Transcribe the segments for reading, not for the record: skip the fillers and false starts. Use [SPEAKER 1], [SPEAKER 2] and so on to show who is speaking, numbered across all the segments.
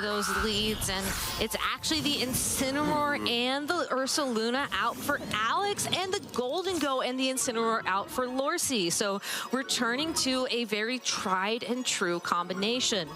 [SPEAKER 1] those leads, and it's actually the Incineroar and the Ursaluna out for Alex, and the Golden Go and the Incineroar out for Lorcy. So returning to a very tried and true combination.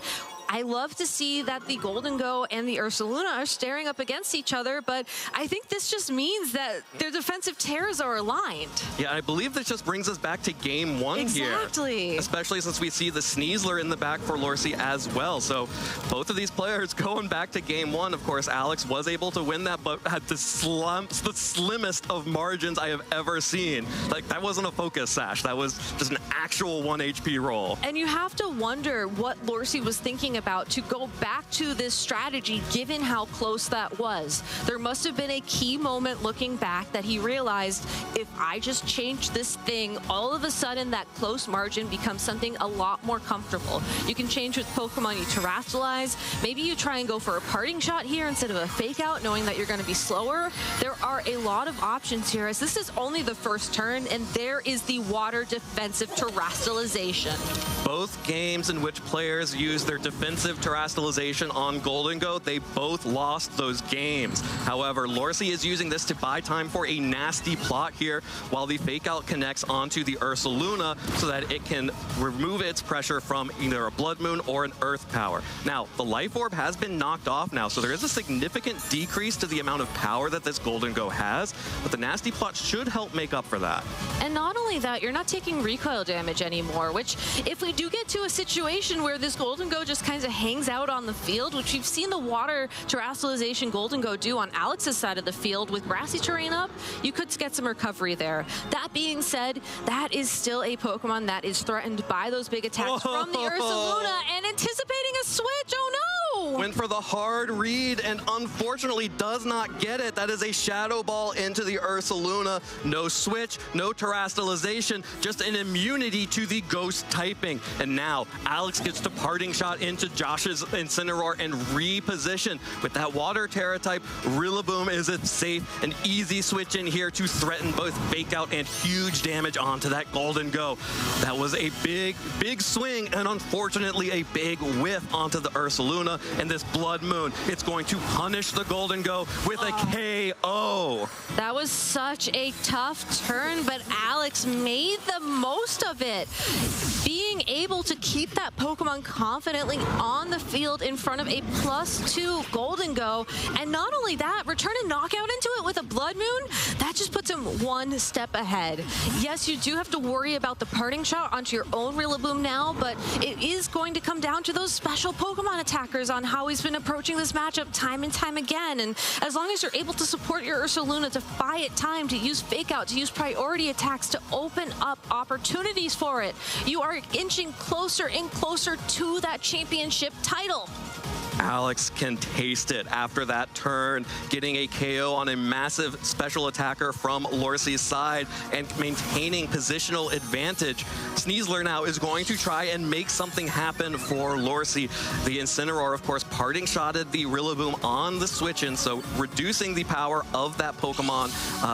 [SPEAKER 1] I love to see that the Golden Go and the Ursaluna are staring up against each other, but I think this just means that their defensive tears are aligned.
[SPEAKER 2] Yeah, I believe this just brings us back to game one here.
[SPEAKER 1] Exactly.
[SPEAKER 2] Especially since we see the Sneasler in the back for Lorcy as well. So both of these players going back to game one. Of course, Alex was able to win that, but had the slimmest of margins I have ever seen. Like, that wasn't a focus sash. That was just an actual 1 HP roll.
[SPEAKER 1] And you have to wonder what Lorcy was thinking about to go back to this strategy, given how close that was. There must have been a key moment looking back that he realized, if I just change this thing, all of a sudden that close margin becomes something a lot more comfortable. You can change with Pokemon you terrestrialize. Maybe you try and go for a parting shot here instead of a fake out, knowing that you're going to be slower. There are a lot of options here, as this is only the first turn, and there is the water defensive terrestrialization.
[SPEAKER 2] Both games in which players use their defensive terrestrialization on Golden Go, they both lost those games. However, Lorcy is using this to buy time for a nasty plot here, while the fake out connects onto the Ursaluna so that it can remove its pressure from either a Blood Moon or an Earth Power. Now, the Life Orb has been knocked off now, so there is a significant decrease to the amount of power that this Golden Go has, but the nasty plot should help make up for that.
[SPEAKER 1] And not only that, you're not taking recoil damage anymore, which if we do get to a situation where this Golden Go just kind of hangs out on the field, which we've seen the water terrestrialization Golden Go do on Alex's side of the field with grassy terrain up, you could get some recovery there. That being said, that is still a Pokemon that is threatened by those big attacks from the Ursaluna, and anticipating a switch, oh no!
[SPEAKER 2] Went for the hard read and unfortunately does not get it. That is a Shadow Ball into the Ursaluna. No switch, no terrestrialization, just an immunity to the ghost typing. And now Alex gets to parting shot into Josh's Incineroar and reposition. With that Water Terra type, Rillaboom is a safe and easy switch in here to threaten both fake out and huge damage onto that Golden Go. That was a big swing, and unfortunately a big whiff onto the Ursaluna. And this Blood Moon, it's going to punish the Golden Go with a KO.
[SPEAKER 1] That was such a tough turn, but Alex made the most of it. Being able to keep that Pokemon confidently on the field in front of a +2 Golden Go, and not only that, return a knockout into it with a Blood Moon, that just puts him one step ahead. Yes, you do have to worry about the parting shot onto your own Rillaboom now, but it is going to come down to those special Pokemon attackers on how he's been approaching this matchup time and time again. And as long as you're able to support your Ursaluna to buy it time, to use fake out, to use priority attacks, to open up opportunities for it, you are inching closer and closer to that championship title.
[SPEAKER 2] Alex can taste it after that turn, getting a KO on a massive special attacker from Lorcy's side and maintaining positional advantage. Sneasler now is going to try and make something happen for Lorcy. The Incineroar, of course, parting shotted the Rillaboom on the switch-in, so reducing the power of that Pokemon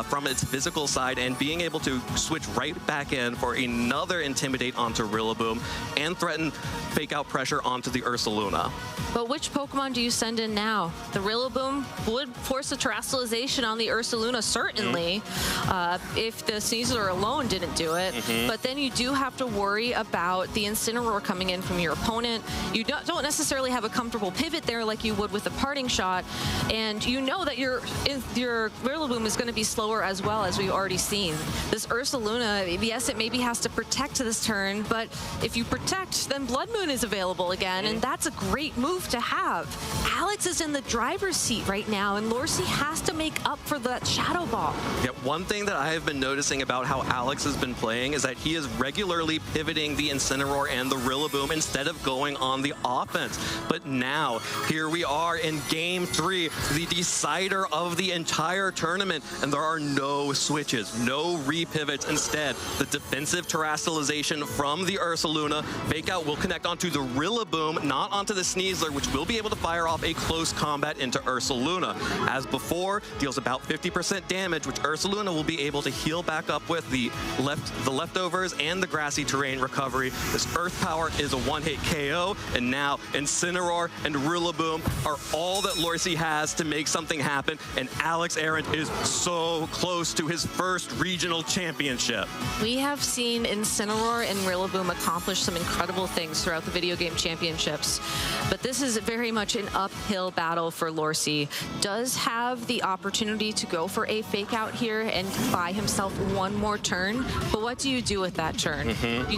[SPEAKER 2] from its physical side and being able to switch right back in for another Intimidate onto Rillaboom and threaten fake out pressure onto the Ursaluna.
[SPEAKER 1] But which Pokemon do you send in now? The Rillaboom would force a terrestrialization on the Ursaluna, certainly, if the Sneasler alone didn't do it. But then you do have to worry about the Incineroar coming in from your opponent. You don't necessarily have a comfortable pivot there like you would with a parting shot, and you know that your Rillaboom is going to be slower as well, as we've already seen. This Ursaluna, yes, it maybe has to protect this turn, but if you protect, then Blood Moon is available again, and that's a great move to have. Alex is in the driver's seat right now, and Lorcy has to make up for that Shadow Ball.
[SPEAKER 2] Yeah, one thing that I have been noticing about how Alex has been playing is that he is regularly pivoting the Incineroar and the Rillaboom instead of going on the offense. But now, here we are in Game 3, the decider of the entire tournament, and there are no switches, no repivots. Instead, the defensive terrestrialization from the Ursaluna. Fake out will connect onto the Rillaboom, not onto the Sneasler, which will be be able to fire off a close combat into Ursaluna. As before, deals about 50% damage, which Ursaluna will be able to heal back up with the leftovers and the grassy terrain recovery. This Earth Power is a one-hit KO, and now Incineroar and Rillaboom are all that Lorsi has to make something happen, and Alex Arendt is so close to his first regional championship.
[SPEAKER 1] We have seen Incineroar and Rillaboom accomplish some incredible things throughout the video game championships, but this is very much an uphill battle for Lorsi. Does have the opportunity to go for a fake out here and buy himself one more turn, but what do you do with that turn?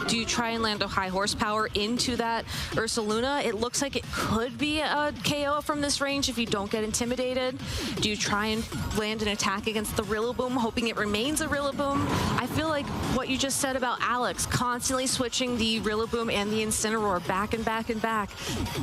[SPEAKER 1] Do you try and land a high horsepower into that Ursaluna? It looks like it could be a KO from this range if you don't get intimidated. Do you try and land an attack against the Rillaboom, hoping it remains a Rillaboom? I feel like what you just said about Alex, constantly switching the Rillaboom and the Incineroar back and back and back.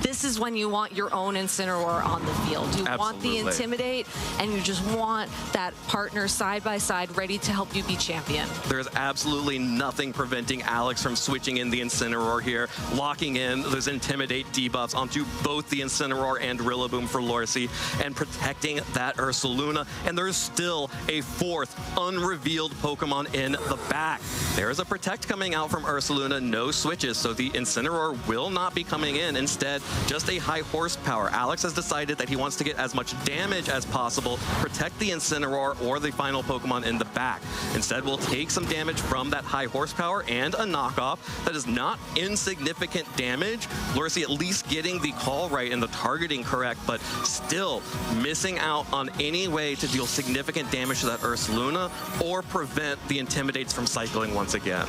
[SPEAKER 1] This is when you want your own Incineroar on the field. You want the Intimidate, and you just want that partner side by side ready to help you be champion.
[SPEAKER 2] There's absolutely nothing preventing Alex from switching in the Incineroar here, locking in those Intimidate debuffs onto both the Incineroar and Rillaboom for Lorsi, and protecting that Ursaluna. And there's still a fourth unrevealed Pokemon in the back. There is a Protect coming out from Ursaluna, no switches, so the Incineroar will not be coming in. Instead, just a high horsepower. Alex has decided that he wants to get as much damage as possible, protect the Incineroar or the final Pokemon in the back. Instead, we'll take some damage from that high horsepower and a knockoff. That is not insignificant damage. Lorsi at least getting the call right and the targeting correct, but still missing out on any way to deal significant damage to that Ursaluna or prevent the Intimidates from cycling once again.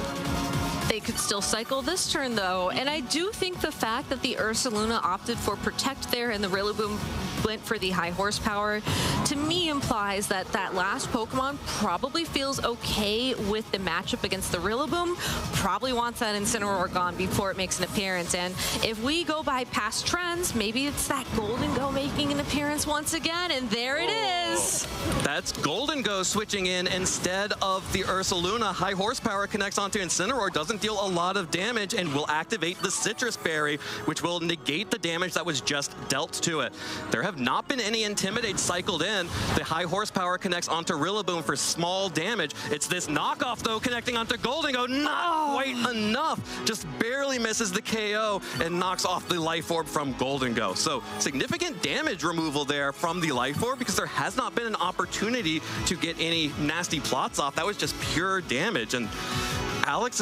[SPEAKER 1] They could still cycle this turn, though, and I do think the fact that the Ursaluna opted for Protect there and the Rillaboom went for the high horsepower, to me implies that that last Pokemon probably feels okay with the matchup against the Rillaboom, probably wants that Incineroar gone before it makes an appearance. And if we go by past trends, maybe it's that Golden Go making an appearance once again, and there it is.
[SPEAKER 2] That's Golden Go switching in instead of the Ursaluna. High horsepower connects onto Incineroar, doesn't deal a lot of damage, and will activate the Citrus Berry, which will negate the damage that was just dealt to it. There have not been any Intimidate cycled in. The high horsepower connects onto Rillaboom for small damage. It's this knockoff, though, connecting onto Golden Go. Not quite enough. Just barely misses the KO and knocks off the Life Orb from Golden Go. So significant damage removal there from the Life Orb, because there has not been an opportunity to get any nasty plots off. That was just pure damage. And Alex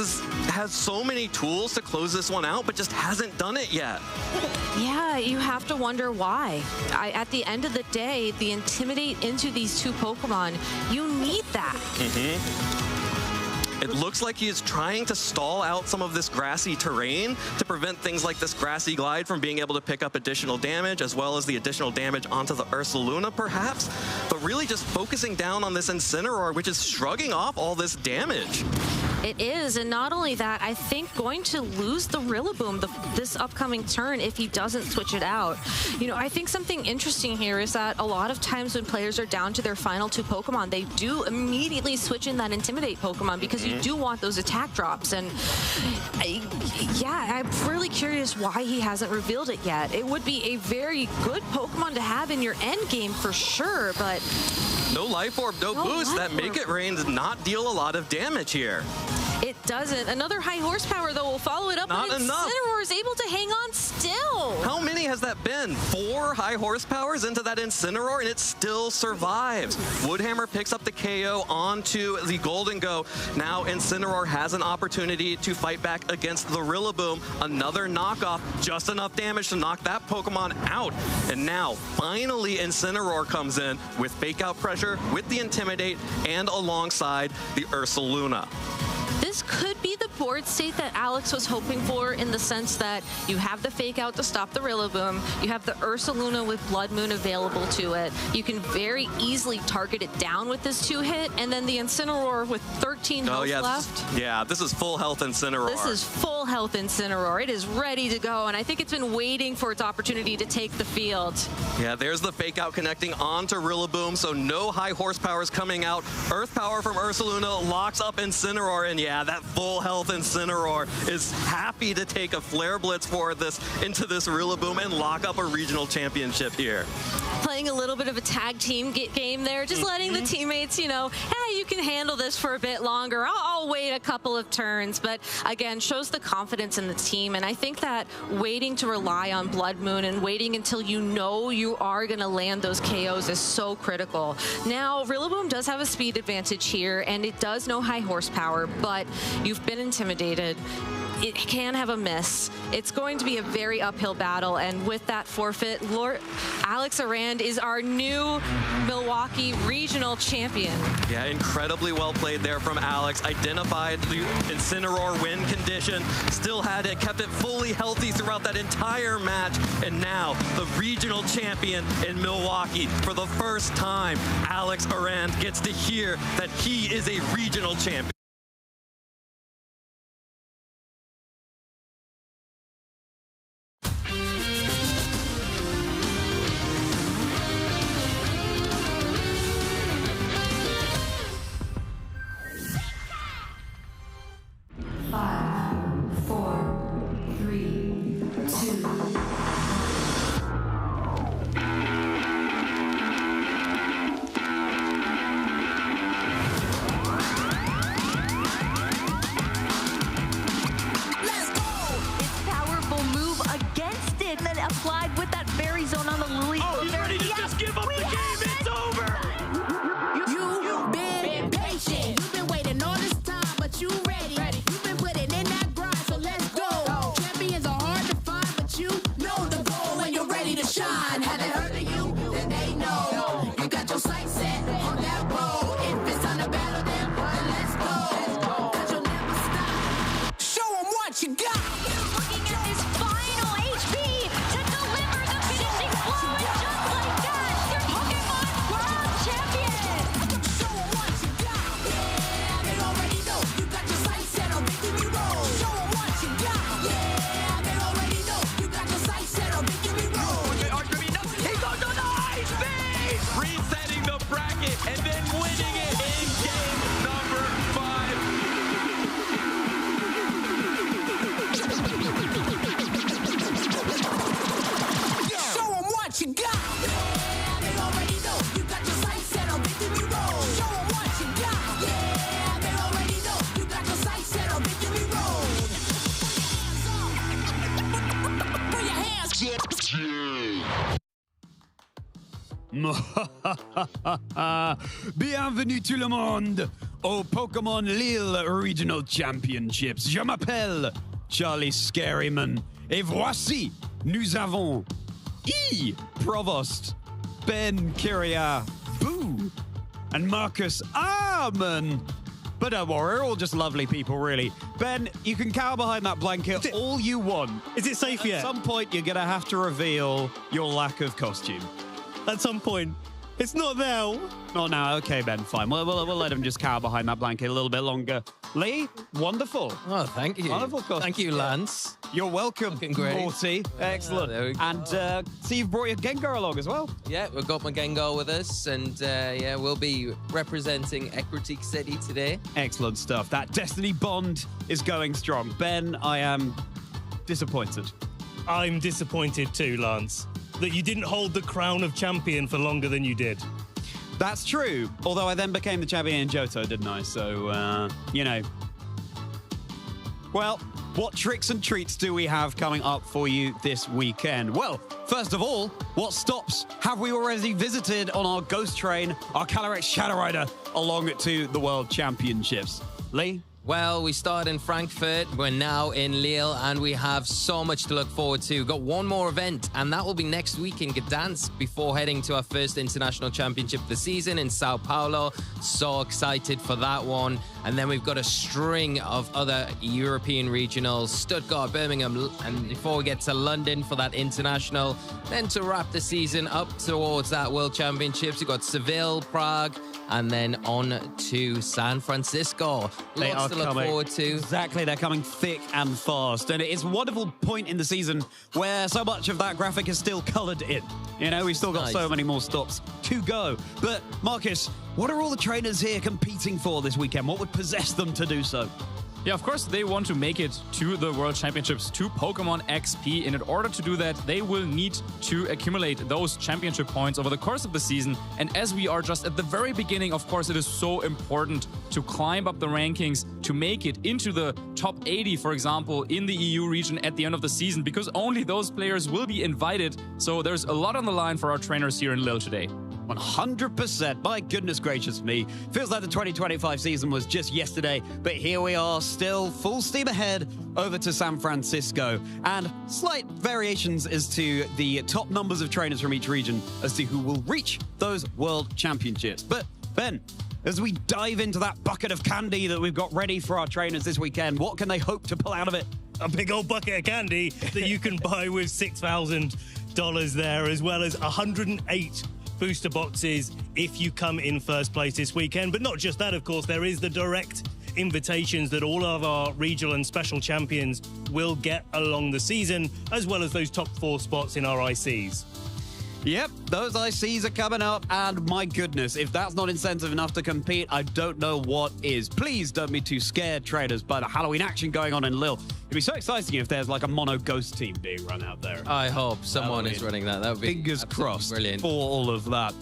[SPEAKER 2] has so many tools to close this one out, but just hasn't done it yet.
[SPEAKER 1] Yeah, you have to wonder why. At the end of the day, the Intimidate into these two Pokemon, you need that.
[SPEAKER 2] It looks like he is trying to stall out some of this grassy terrain to prevent things like this Grassy Glide from being able to pick up additional damage, as well as the additional damage onto the Ursaluna, perhaps. But really just focusing down on this Incineroar, which is shrugging off all this damage.
[SPEAKER 1] It is, and not only that, I think going to lose the Rillaboom this upcoming turn if he doesn't switch it out. You know, I think something interesting here is that a lot of times when players are down to their final two Pokemon, they do immediately switch in that Intimidate Pokemon, because you do want those attack drops. And yeah, I'm really curious why he hasn't revealed it yet. It would be a very good Pokemon to have in your end game for sure, but
[SPEAKER 2] no Life Orb, no boost. That Make It Rain does not deal a lot of damage here.
[SPEAKER 1] It doesn't. Another high horsepower, though, will follow it up.
[SPEAKER 2] Not enough.
[SPEAKER 1] Incineroar is able to hang on still.
[SPEAKER 2] How many has that been? 4 high horsepowers into that Incineroar, and it still survives. Woodhammer picks up the KO onto the Golden Go. Now Incineroar has an opportunity to fight back against the Rillaboom. Another knockoff, just enough damage to knock that Pokemon out. And now, finally, Incineroar comes in with fake out pressure, with the Intimidate, and alongside the Ursaluna.
[SPEAKER 1] This could be the board state that Alex was hoping for, in the sense that you have the fake out to stop the Rillaboom, you have the Ursaluna with Blood Moon available to it, you can very easily target it down with this 2-hit, and then the Incineroar with 14 health left.
[SPEAKER 2] Yeah, this is full health Incineroar.
[SPEAKER 1] This is full health Incineroar. It is ready to go, and I think it's been waiting for its opportunity to take the field.
[SPEAKER 2] Yeah, there's the fake out connecting onto Rillaboom, so no high horsepower is coming out. Earth Power from Ursaluna locks up Incineroar, and yeah, that full health Incineroar is happy to take a Flare Blitz for this into this Rillaboom and lock up a regional championship here.
[SPEAKER 1] Playing a little bit of a tag team game there, just letting the teammates, you know, hey, you can handle this for a bit longer. I'll wait a couple of turns, but again, shows the confidence in the team. And I think that waiting to rely on Blood Moon and waiting until you know you are going to land those KOs is so critical. Now, Rillaboom does have a speed advantage here, and it does know high horsepower, but you've been intimidated. It can have a miss. It's going to be a very uphill battle, and with that forfeit, Alex Arand is our new Milwaukee regional champion.
[SPEAKER 2] Yeah, incredibly well played there from Alex. Identified the Incineroar win condition, still had it, kept it fully healthy throughout that entire match, and now the regional champion in Milwaukee. For the first time, Alex Arand gets to hear that he is a regional champion.
[SPEAKER 3] Applied with that berry zone on the Lily.
[SPEAKER 4] Oh, he's ready to just give up the game. It's over.
[SPEAKER 3] You've been patient. You've been waiting all this time, but you ready. You've been putting in that grind, so let's go. Champions are hard to find, but you know the goal when you're ready to shine. Have they heard of you? Then they know. You got your sights set on that road. If it's time to battle them, then let's go. 'Cause you'll never stop. Show them what you got.
[SPEAKER 5] Looking at this final HP to deliver the finishing blow, and just like that, your Pokémon World Champion!
[SPEAKER 3] Show 'em what you got. Yeah, they already know. You got your sights set on Victory Road. Show 'em what you got. Yeah, they already know. You got your sights set on Victory Road.
[SPEAKER 4] He goes on the high speed, resetting the bracket and then winning it in game number 5.
[SPEAKER 3] Show 'em what you got. Yeah, they already know. You got your sights set on Victory Road. Show 'em what you got. Yeah, they already know. You got your sights set on Victory Road. Put your hands
[SPEAKER 6] Bienvenue tout le monde au Pokémon Lille Regional Championships. Je m'appelle Charlie Scaryman et voici, nous avons E. Provost, Ben Kyria, Boo, and Marcus Arman. But don't worry, we're all just lovely people, really. Ben, you can cower behind that blanket all you want.
[SPEAKER 7] Is it safe yet?
[SPEAKER 6] At some point, you're going to have to reveal your lack of costume.
[SPEAKER 7] At some point. It's not now.
[SPEAKER 6] Not now. Okay, Ben, fine. We'll let him just cower behind that blanket a little bit longer. Lee, wonderful.
[SPEAKER 8] Oh, thank you.
[SPEAKER 6] Wonderful costume.
[SPEAKER 8] Thank you, Lance.
[SPEAKER 6] You're welcome,
[SPEAKER 8] Looking great.
[SPEAKER 6] Morty. Excellent.
[SPEAKER 8] there we go.
[SPEAKER 6] And so you've brought your Gengar along as well.
[SPEAKER 8] Yeah, we've got my Gengar with us, and yeah, we'll be representing Ecruteak City today.
[SPEAKER 6] Excellent stuff. That Destiny bond is going strong. Ben, I am disappointed.
[SPEAKER 7] I'm disappointed too, Lance, that you didn't hold the crown of champion for longer than you did.
[SPEAKER 6] That's true. Although I then became the champion in Johto, didn't I? So, you know. Well, what tricks and treats do we have coming up for you this weekend? Well, first of all, what stops have we already visited on our Ghost Train, our Calyrex Shadow Rider, along to the World Championships? Lee?
[SPEAKER 8] Well, we start in Frankfurt. We're now in Lille, and we have so much to look forward to. We've got one more event, and that will be next week in Gdansk before heading to our first international championship of the season in Sao Paulo. So excited for that one. And then we've got a string of other European regionals, Stuttgart, Birmingham, and before we get to London for that international. Then to wrap the season up towards that World Championships, we've got Seville, Prague, and then on to San Francisco.
[SPEAKER 6] They
[SPEAKER 8] Lots
[SPEAKER 6] are
[SPEAKER 8] to look
[SPEAKER 6] coming.
[SPEAKER 8] forward to.
[SPEAKER 6] Exactly, they're coming thick and fast. And it's a wonderful point in the season where so much of that graphic is still colored in. You know, we've still got so many more stops to go. But Marcus, what are all the trainers here competing for this weekend? What would possess them to do so?
[SPEAKER 9] Yeah, of course, they want to make it to the World Championships, to Pokemon XP. And in order to do that, they will need to accumulate those championship points over the course of the season. And as we are just at the very beginning, of course, it is so important to climb up the rankings, to make it into the top 80, for example, in the EU region at the end of the season, because only those players will be invited. So there's a lot on the line for our trainers here in Lille today.
[SPEAKER 6] 100%. My goodness gracious me. Feels like the 2025 season was just yesterday, but here we are, still full steam ahead over to San Francisco. And slight variations as to the top numbers of trainers from each region as to who will reach those World Championships. But Ben, as we dive into that bucket of candy that we've got ready for our trainers this weekend, what can they hope to pull out of it?
[SPEAKER 7] A big old bucket of candy that you can buy with $6,000 there, as well as 108 booster boxes if you come in first place this weekend. But not just that, of course, there is the direct invitations that all of our regional and special champions will get along the season, as well as those top 4 spots in our ICs.
[SPEAKER 6] Yep, those ICs are coming up, and my goodness, if that's not incentive enough to compete, I don't know what is. Please don't be too scared, traders, by the Halloween action going on in Lille. It'd be so exciting if there's like a mono ghost team being run out there.
[SPEAKER 8] I hope someone is running that. That would be
[SPEAKER 6] fingers crossed
[SPEAKER 8] brilliant
[SPEAKER 6] for all of that.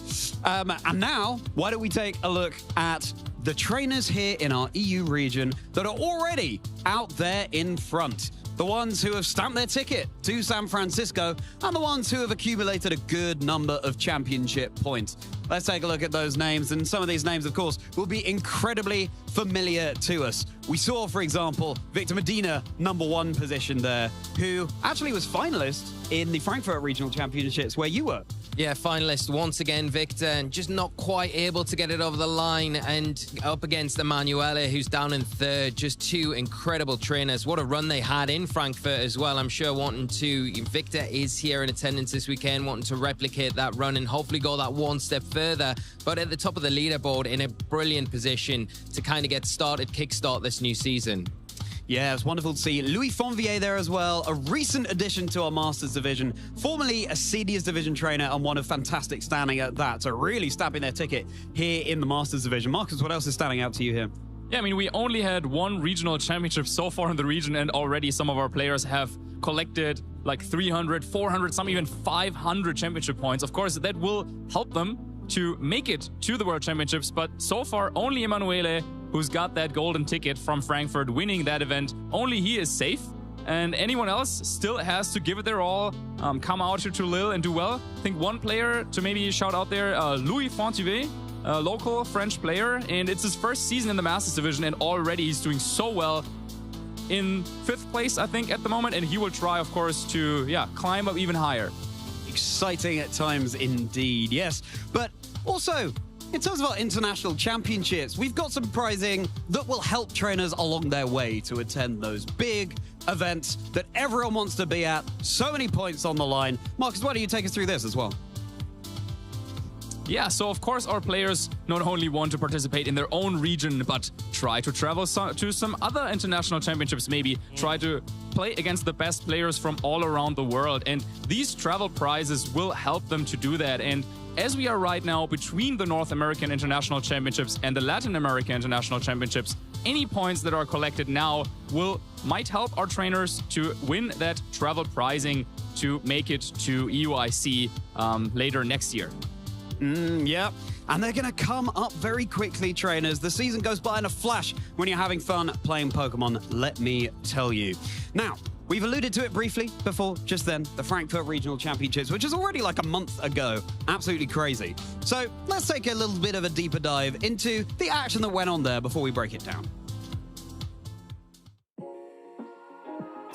[SPEAKER 6] And now, why don't we take a look at the trainers here in our EU region that are already out there in front. The ones who have stamped their ticket to San Francisco, and the ones who have accumulated a good number of championship points. Let's take a look at those names, and some of these names, of course, will be incredibly familiar to us. We saw, for example, Victor Medina, #1 position there, who actually was finalist in the Frankfurt Regional Championships where you were.
[SPEAKER 8] Yeah, finalist once again, Victor, and just not quite able to get it over the line, and up against Emanuele, who's down in 3rd. Just 2 incredible trainers. What a run they had in Frankfurt as well. I'm sure wanting to, Victor is here in attendance this weekend, wanting to replicate that run and hopefully go that one step further. But at the top of the leaderboard, in a brilliant position to kind of get started, kickstart this new season.
[SPEAKER 6] Yeah, it's wonderful to see Louis Fonvier there as well, a recent addition to our Masters division, formerly a Seniors division trainer and one of fantastic standing at that, so really stamping their ticket here in the Masters division. Marcus, what else is standing out to you here?
[SPEAKER 9] Yeah, I mean, we only had 1 regional championship so far in the region, and already some of our players have collected like 300, 400, some even 500 championship points. Of course, that will help them to make it to the World Championships, but so far only Emanuele, who's got that golden ticket from Frankfurt, winning that event, only he is safe. And anyone else still has to give it their all, come out here to Lille and do well. I think one player to maybe shout out there, Louis Fontivet, a local French player, and it's his first season in the Masters division, and already he's doing so well. In 5th place, I think, at the moment, and he will try, of course, to climb up even higher.
[SPEAKER 6] Exciting at times indeed, yes. But also, in terms of our international championships, we've got some prizing that will help trainers along their way to attend those big events that everyone wants to be at. So many points on the line. Marcus, why don't you take us through this as well?
[SPEAKER 9] Yeah, so of course our players not only want to participate in their own region, but try to travel to some other international championships, maybe try to play against the best players from all around the world. And these travel prizes will help them to do that. And as we are right now between the North American International Championships and the Latin American International Championships, any points that are collected now might help our trainers to win that travel prizing to make it to EUIC later next year.
[SPEAKER 6] Yeah, and they're going to come up very quickly, trainers. The season goes by in a flash when you're having fun playing Pokemon, let me tell you. Now, we've alluded to it briefly before, just then, the Frankfurt Regional Championships, which is already like a month ago. Absolutely crazy. So let's take a little bit of a deeper dive into the action that went on there before we break it down.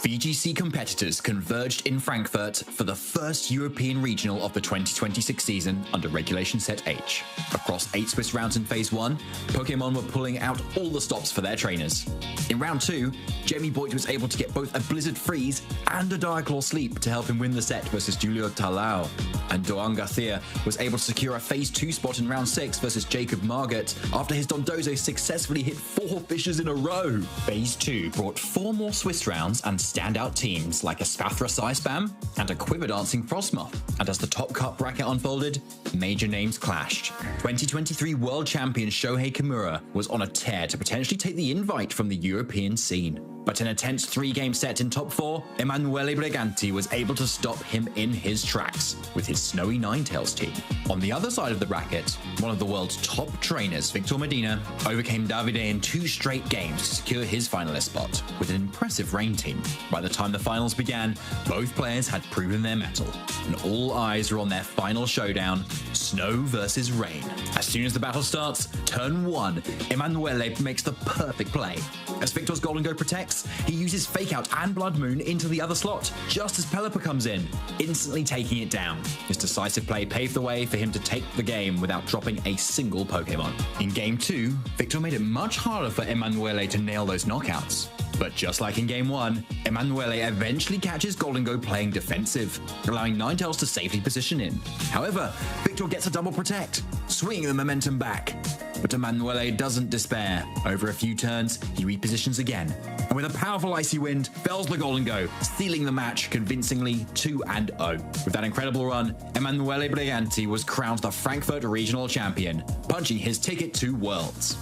[SPEAKER 10] VGC competitors converged in Frankfurt for the first European regional of the 2026 season under Regulation Set H. Across 8 Swiss rounds in Phase 1, Pokémon were pulling out all the stops for their trainers. In Round 2, Jamie Boyd was able to get both a Blizzard Freeze and a Direclaw Sleep to help him win the set versus Julio Talao, and Doran Garcia was able to secure a Phase 2 spot in Round 6 versus Jacob Margott after his Dondozo successfully hit 4 fishes in a row. Phase 2 brought 4 more Swiss rounds and standout teams like a Spathra Spam and a Quiver Dancing Frostmoth, and as the top cut bracket unfolded, major names clashed. 2023 World Champion Shohei Kimura was on a tear to potentially take the invite from the European scene. But in a tense 3-game set in top 4, Emanuele Briganti was able to stop him in his tracks with his Snowy Ninetales team. On the other side of the bracket, one of the world's top trainers, Victor Medina, overcame Davide in 2 straight games to secure his finalist spot with an impressive Rain team. By the time the finals began, both players had proven their mettle, and all eyes were on their final showdown, Snow versus Rain. As soon as the battle starts, turn 1, Emanuele makes the perfect play. As Victor's Golden Go protects, he uses Fake Out and Blood Moon into the other slot, just as Pelipper comes in, instantly taking it down. His decisive play paved the way for him to take the game without dropping a single Pokemon. In Game 2, Victor made it much harder for Emanuele to nail those knockouts. But just like in Game 1, Emanuele eventually catches Golden Go playing defensive, allowing Ninetales to safely position in. However, Victor gets a double protect, swinging the momentum back. But Emanuele doesn't despair. Over a few turns, he repositions again, and with a powerful Icy Wind, fells the Golden Go, sealing the match convincingly 2-0. With that incredible run, Emanuele Briganti was crowned the Frankfurt Regional Champion, punching his ticket to Worlds.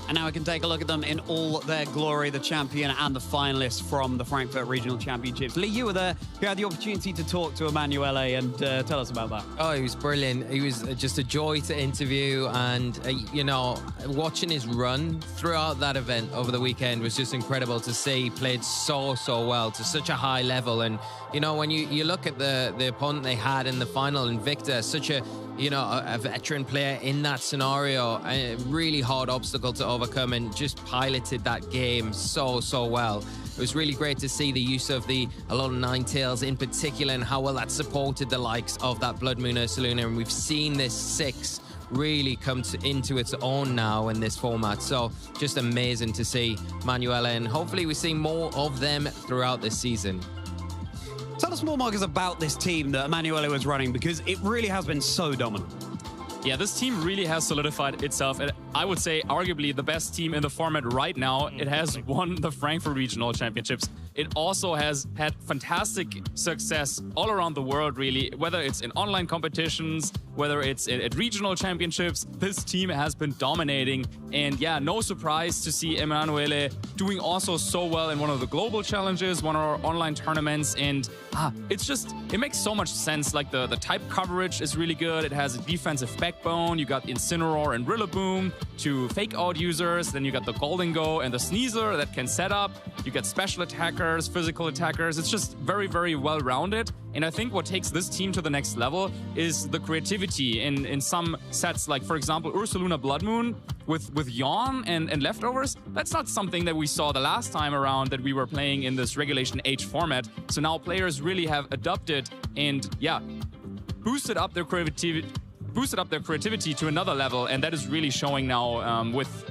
[SPEAKER 6] And now we can take a look at them in all their glory, the champion and the finalists from the Frankfurt Regional Championships. Lee, you were there. You had the opportunity to talk to Emanuele and tell us about that.
[SPEAKER 8] Oh, he was brilliant. He was just a joy to interview, and, you know, watching his run throughout that event over the weekend was just incredible to see. He played so well to such a high level. And, you know, when you look at the opponent they had in the final, and Victor, such a veteran player in that scenario, a really hard obstacle to overcome, and just piloted that game so well. It was really great to see the use of the Alolan Ninetales in particular, and how well that supported the likes of that Blood Moon Ursaluna, and we've seen this 6 really come into its own now in this format. So just amazing to see Emanuele, and hopefully we see more of them throughout this season.
[SPEAKER 6] Tell us more, Marcus, about this team that Emanuele was running, because it really has been so dominant.
[SPEAKER 9] Yeah, this team really has solidified itself. I would say arguably the best team in the format right now. It has won the Frankfurt Regional Championships. It also has had fantastic success all around the world, really, whether it's in online competitions, whether it's at regional championships. This team has been dominating. And yeah, no surprise to see Emanuele doing also so well in one of the global challenges, one of our online tournaments. And it makes so much sense. Like the type coverage is really good. It has a defensive backbone. You got Incineroar and Rillaboom to fake out users. Then you got the Golden Go and the Sneasler that can set up. You get special attackers, physical attackers. It's just very well-rounded. And I think what takes this team to the next level is the creativity in some sets, like, for example, Ursaluna Blood Moon with Yawn and Leftovers. That's not something that we saw the last time around that we were playing in this Regulation H format. So now players really have adopted and, yeah, boosted up their creativity to another level. And that is really showing now with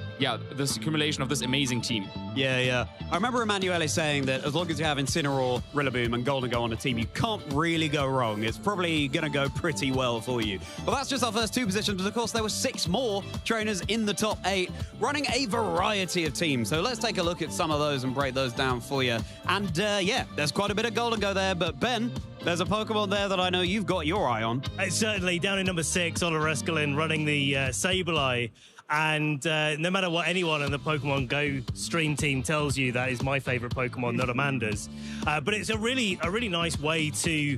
[SPEAKER 9] this accumulation of this amazing team.
[SPEAKER 6] Yeah. I remember Emanuele saying that as long as you have Incineroar, Rillaboom, and Golden Go on the team, you can't really go wrong. It's probably going to go pretty well for you. Well, that's just our first 2 positions, but of course there were 6 more trainers in the top 8 running a variety of teams. So let's take a look at some of those and break those down for you. And there's quite a bit of Golden Go there, but Ben, there's a Pokemon there that I know you've got your eye on.
[SPEAKER 7] Certainly, down in number 6, Ola Escalin running the Sableye. And no matter what anyone in the Pokemon Go stream team tells you, that is my favorite Pokemon, not Amanda's. But it's a really nice way to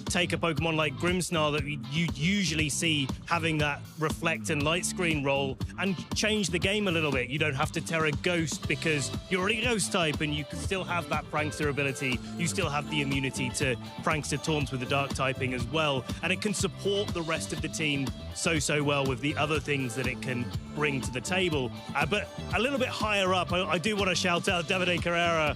[SPEAKER 7] take a Pokemon like Grimmsnarl that you usually see having that reflect and light screen role and change the game a little bit. You don't have to Terra Ghost because you're already Ghost type, and you can still have that Prankster ability. You still have the immunity to Prankster taunts with the Dark typing as well. And it can support the rest of the team so well with the other things that it can bring to the table. But a little bit higher up, I do want to shout out Davide Carrera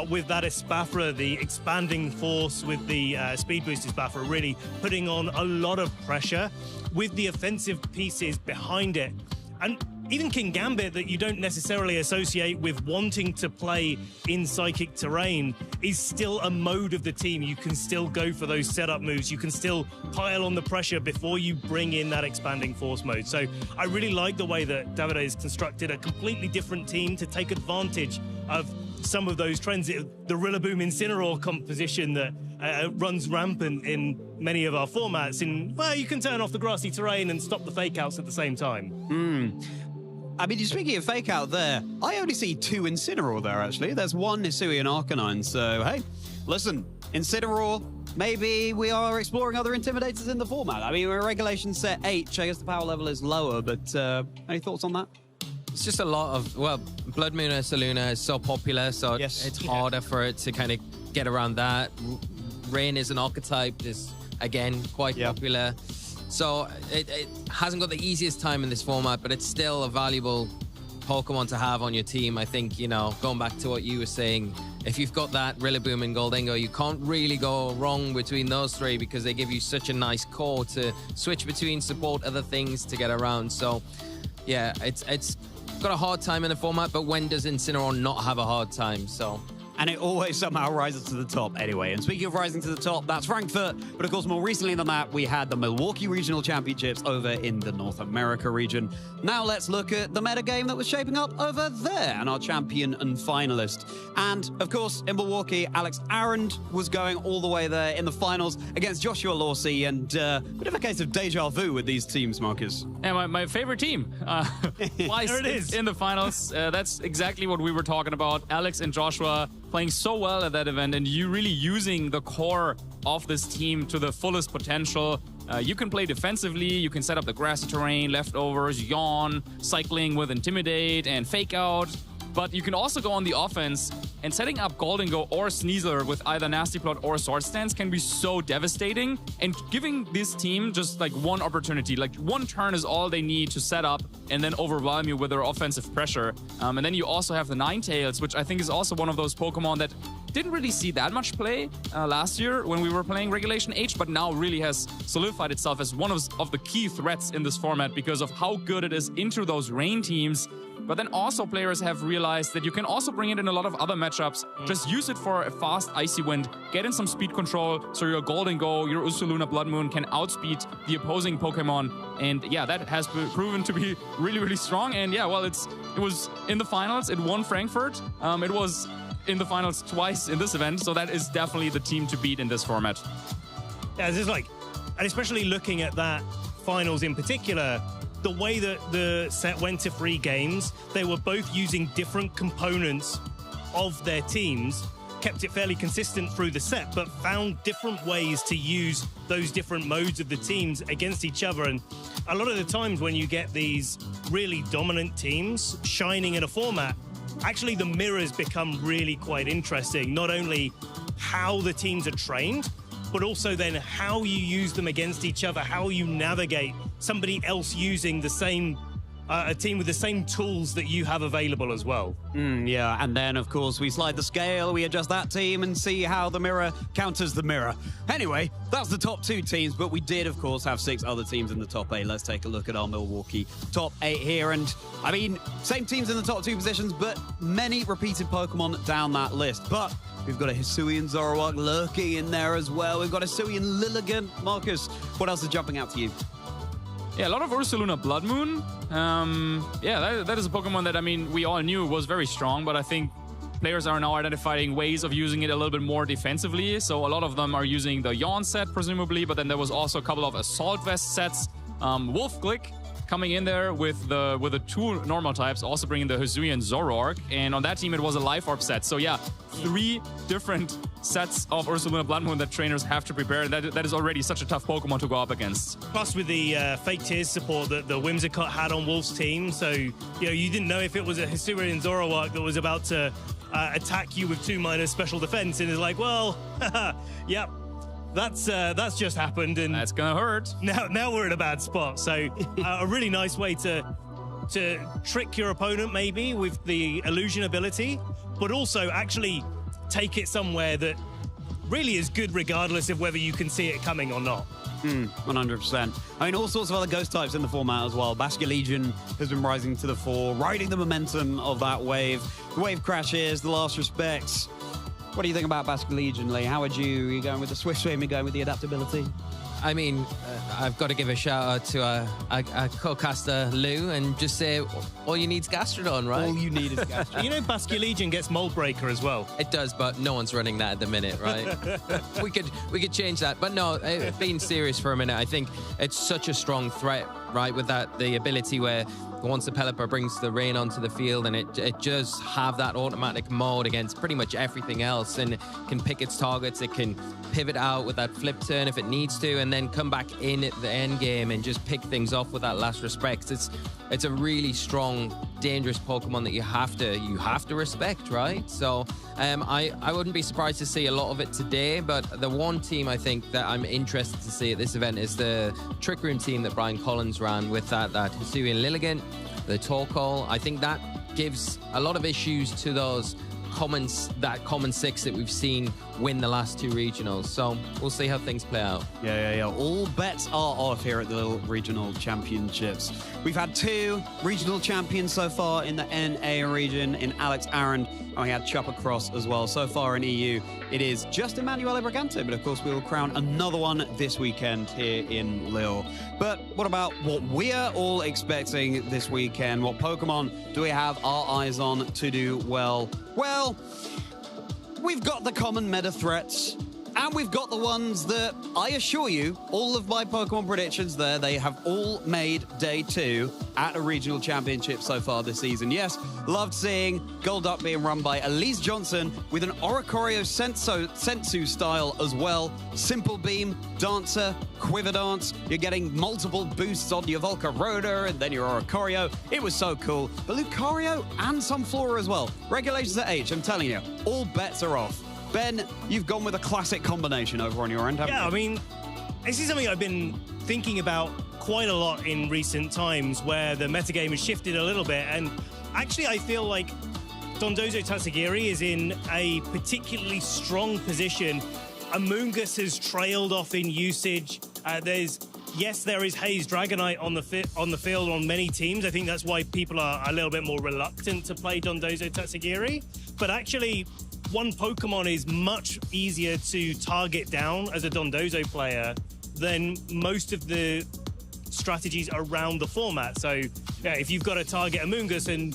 [SPEAKER 7] with that Espafra, the expanding force with the speed boost Espafra, really putting on a lot of pressure with the offensive pieces behind it. And even King Gambit, that you don't necessarily associate with wanting to play in psychic terrain, is still a mode of the team. You can still go for those setup moves. You can still pile on the pressure before you bring in that expanding force mode. So I really like the way that Davide has constructed a completely different team to take advantage of some of those trends. The Rillaboom Incineroar composition that runs rampant in many of our formats. Well, you can turn off the grassy terrain and stop the fake outs at the same time.
[SPEAKER 6] I mean, speaking of fake out there, I only see 2 Incineroar there, actually. There's 1 Hisuian Arcanine, so hey, listen, Incineroar, maybe we are exploring other Intimidators in the format. I mean, we're Regulation Set H, I guess the power level is lower, but any thoughts on that?
[SPEAKER 8] It's just a lot of, well, Blood Moon Ursaluna is so popular, so it's harder for it to kind of get around that. Rain is an archetype, is, again, quite popular. So it hasn't got the easiest time in this format, but it's still a valuable Pokemon to have on your team. I think, you know, going back to what you were saying, if you've got that Rillaboom and Goldingo, you can't really go wrong between those 3 because they give you such a nice core to switch between, support other things to get around. So, yeah, it's got a hard time in the format, but when does Incineroar not have a hard time? So...
[SPEAKER 6] And it always somehow rises to the top anyway. And speaking of rising to the top, that's Frankfurt. But of course, more recently than that, we had the Milwaukee Regional Championships over in the North America region. Now let's look at the metagame that was shaping up over there and our champion and finalist. And of course, in Milwaukee, Alex Arend was going all the way there in the finals against Joshua Lawsey. And a bit of a case of deja vu with these teams, Marcus.
[SPEAKER 9] And my favorite team. Twice
[SPEAKER 7] there it is.
[SPEAKER 9] In the finals. That's exactly what we were talking about. Alex and Joshua playing so well at that event, and you really using the core of this team to the fullest potential. You can play defensively, you can set up the grassy terrain, leftovers, yawn, cycling with Intimidate and Fake Out. But you can also go on the offense, and setting up Goldingo or Sneasler with either Nasty Plot or Sword Stance can be so devastating. And giving this team just like one opportunity, like one turn is all they need to set up and then overwhelm you with their offensive pressure. And then you also have the Ninetales, which I think is also one of those Pokemon that didn't really see that much play last year when we were playing Regulation H, but now really has solidified itself as one of the key threats in this format because of how good it is into those rain teams. But then also players have realized that you can also bring it in a lot of other matchups. Just use it for a fast Icy Wind, get in some speed control, so your Goldingo, your Ursaluna Blood Moon can outspeed the opposing Pokemon. And yeah, that has proven to be really, really strong. And yeah, well, it was in the finals, it won Frankfurt. It was in the finals twice in this event, so that is definitely the team to beat in this format.
[SPEAKER 7] Yeah, it's just like, and especially looking at that finals in particular, the way that the set went to 3 games, they were both using different components of their teams, kept it fairly consistent through the set, but found different ways to use those different modes of the teams against each other. And a lot of the times when you get these really dominant teams shining in a format, actually the mirrors become really quite interesting. Not only how the teams are trained, but also then how you use them against each other, how you navigate somebody else using the same a team with the same tools that you have available as well.
[SPEAKER 6] Yeah, and then, of course, we slide the scale, we adjust that team and see how the mirror counters the mirror. Anyway, that's the top 2 teams, but we did, of course, have 6 other teams in the top 8. Let's take a look at our Milwaukee top 8 here. And, I mean, same teams in the top 2 positions, but many repeated Pokemon down that list. But we've got a Hisuian Zoroark lurking in there as well. We've got a Hisuian Lilligant. Marcus, what else is jumping out to you?
[SPEAKER 9] Yeah, a lot of Ursaluna Blood Moon. Yeah, that is a Pokemon that, I mean, we all knew was very strong, but I think players are now identifying ways of using it a little bit more defensively. So a lot of them are using the Yawn set, presumably, but then there was also a couple of Assault Vest sets. Wolf Glick coming in there with the 2 normal types, also bringing the Hisuian Zoroark. And on that team, it was a Life Orb set. So yeah, 3 different sets of Ursaluna Blood Moon that trainers have to prepare. That is already such a tough Pokemon to go up against.
[SPEAKER 7] Plus with the Fake Tears support that the Whimsicott had on Wolf's team, so you know, you didn't know if it was a Hisuian Zoroark that was about to attack you with 2- special defense, and it's like, well, yep. That's just happened, and
[SPEAKER 9] that's gonna hurt.
[SPEAKER 7] Now we're in a bad spot. So a really nice way to to trick your opponent maybe with the illusion ability, but also actually take it somewhere that really is good regardless of whether you can see it coming or not.
[SPEAKER 6] 100%. I mean, all sorts of other ghost types in the format as well. Baskia Legion has been rising to the fore, riding the momentum of that wave. The wave crashes, the last respects. What do you think about Baskia Legion, Lee? How would you going with the swift swim? You going with the adaptability?
[SPEAKER 8] I mean, I've got to give a shout out to our co-caster Lou and just say all you need is Gastrodon, right?
[SPEAKER 6] All you need is Gastrodon.
[SPEAKER 7] You know, Baskia Legion gets Mold Breaker as well.
[SPEAKER 8] It does, but no one's running that at the minute, right? we could change that, but no. Being serious for a minute, I think it's such a strong threat, right? With that, the ability where once the Pelipper brings the rain onto the field and it does have that automatic mode against pretty much everything else, and it can pick its targets, it can pivot out with that flip turn if it needs to, and then come back in at the end game and just pick things off with that last respect. It's a really strong, dangerous Pokemon that you have to respect, right? So I wouldn't be surprised to see a lot of it today, but the one team I think that I'm interested to see at this event is the Trick Room team that Brian Collins ran with that Hisuian Lilligant, the Torkoal. I think that gives a lot of issues to those common six that we've seen win the last two regionals. So we'll see how things play out.
[SPEAKER 6] Yeah. All bets are off here at the Lille Regional Championships. We've had 2 regional champions so far in the NA region, in Alex Arend, and we had Chopper Cross as well. So far in EU, it is just Emanuele Brigante, but of course we will crown another one this weekend here in Lille. But what about what we're all expecting this weekend? What Pokemon do we have our eyes on to do well? Well, we've got the common meta threats, and we've got the ones that, I assure you, all of my Pokemon predictions there, they have all made day 2 at a regional championship so far this season. Yes, loved seeing Golduck being run by Elise Johnson with an Oricorio Sensu style as well. Simple Beam, Dancer, Quiver Dance. You're getting multiple boosts on your Volcarona and then your Oricorio. It was so cool. But Lucario and Sunflora as well. Regulations at H, I'm telling you, all bets are off. Ben, you've gone with a classic combination over on your end, haven't you?
[SPEAKER 7] Yeah, I mean, this is something I've been thinking about quite a lot in recent times, where the metagame has shifted a little bit, and actually I feel like Dondozo Tatsugiri is in a particularly strong position. Amoonguss has trailed off in usage. There is Haze Dragonite on the field on many teams. I think that's why people are a little bit more reluctant to play Dondozo Tatsugiri. But actually, one Pokemon is much easier to target down as a Dondozo player than most of the strategies around the format. So yeah, if you've got to target Amoonguss and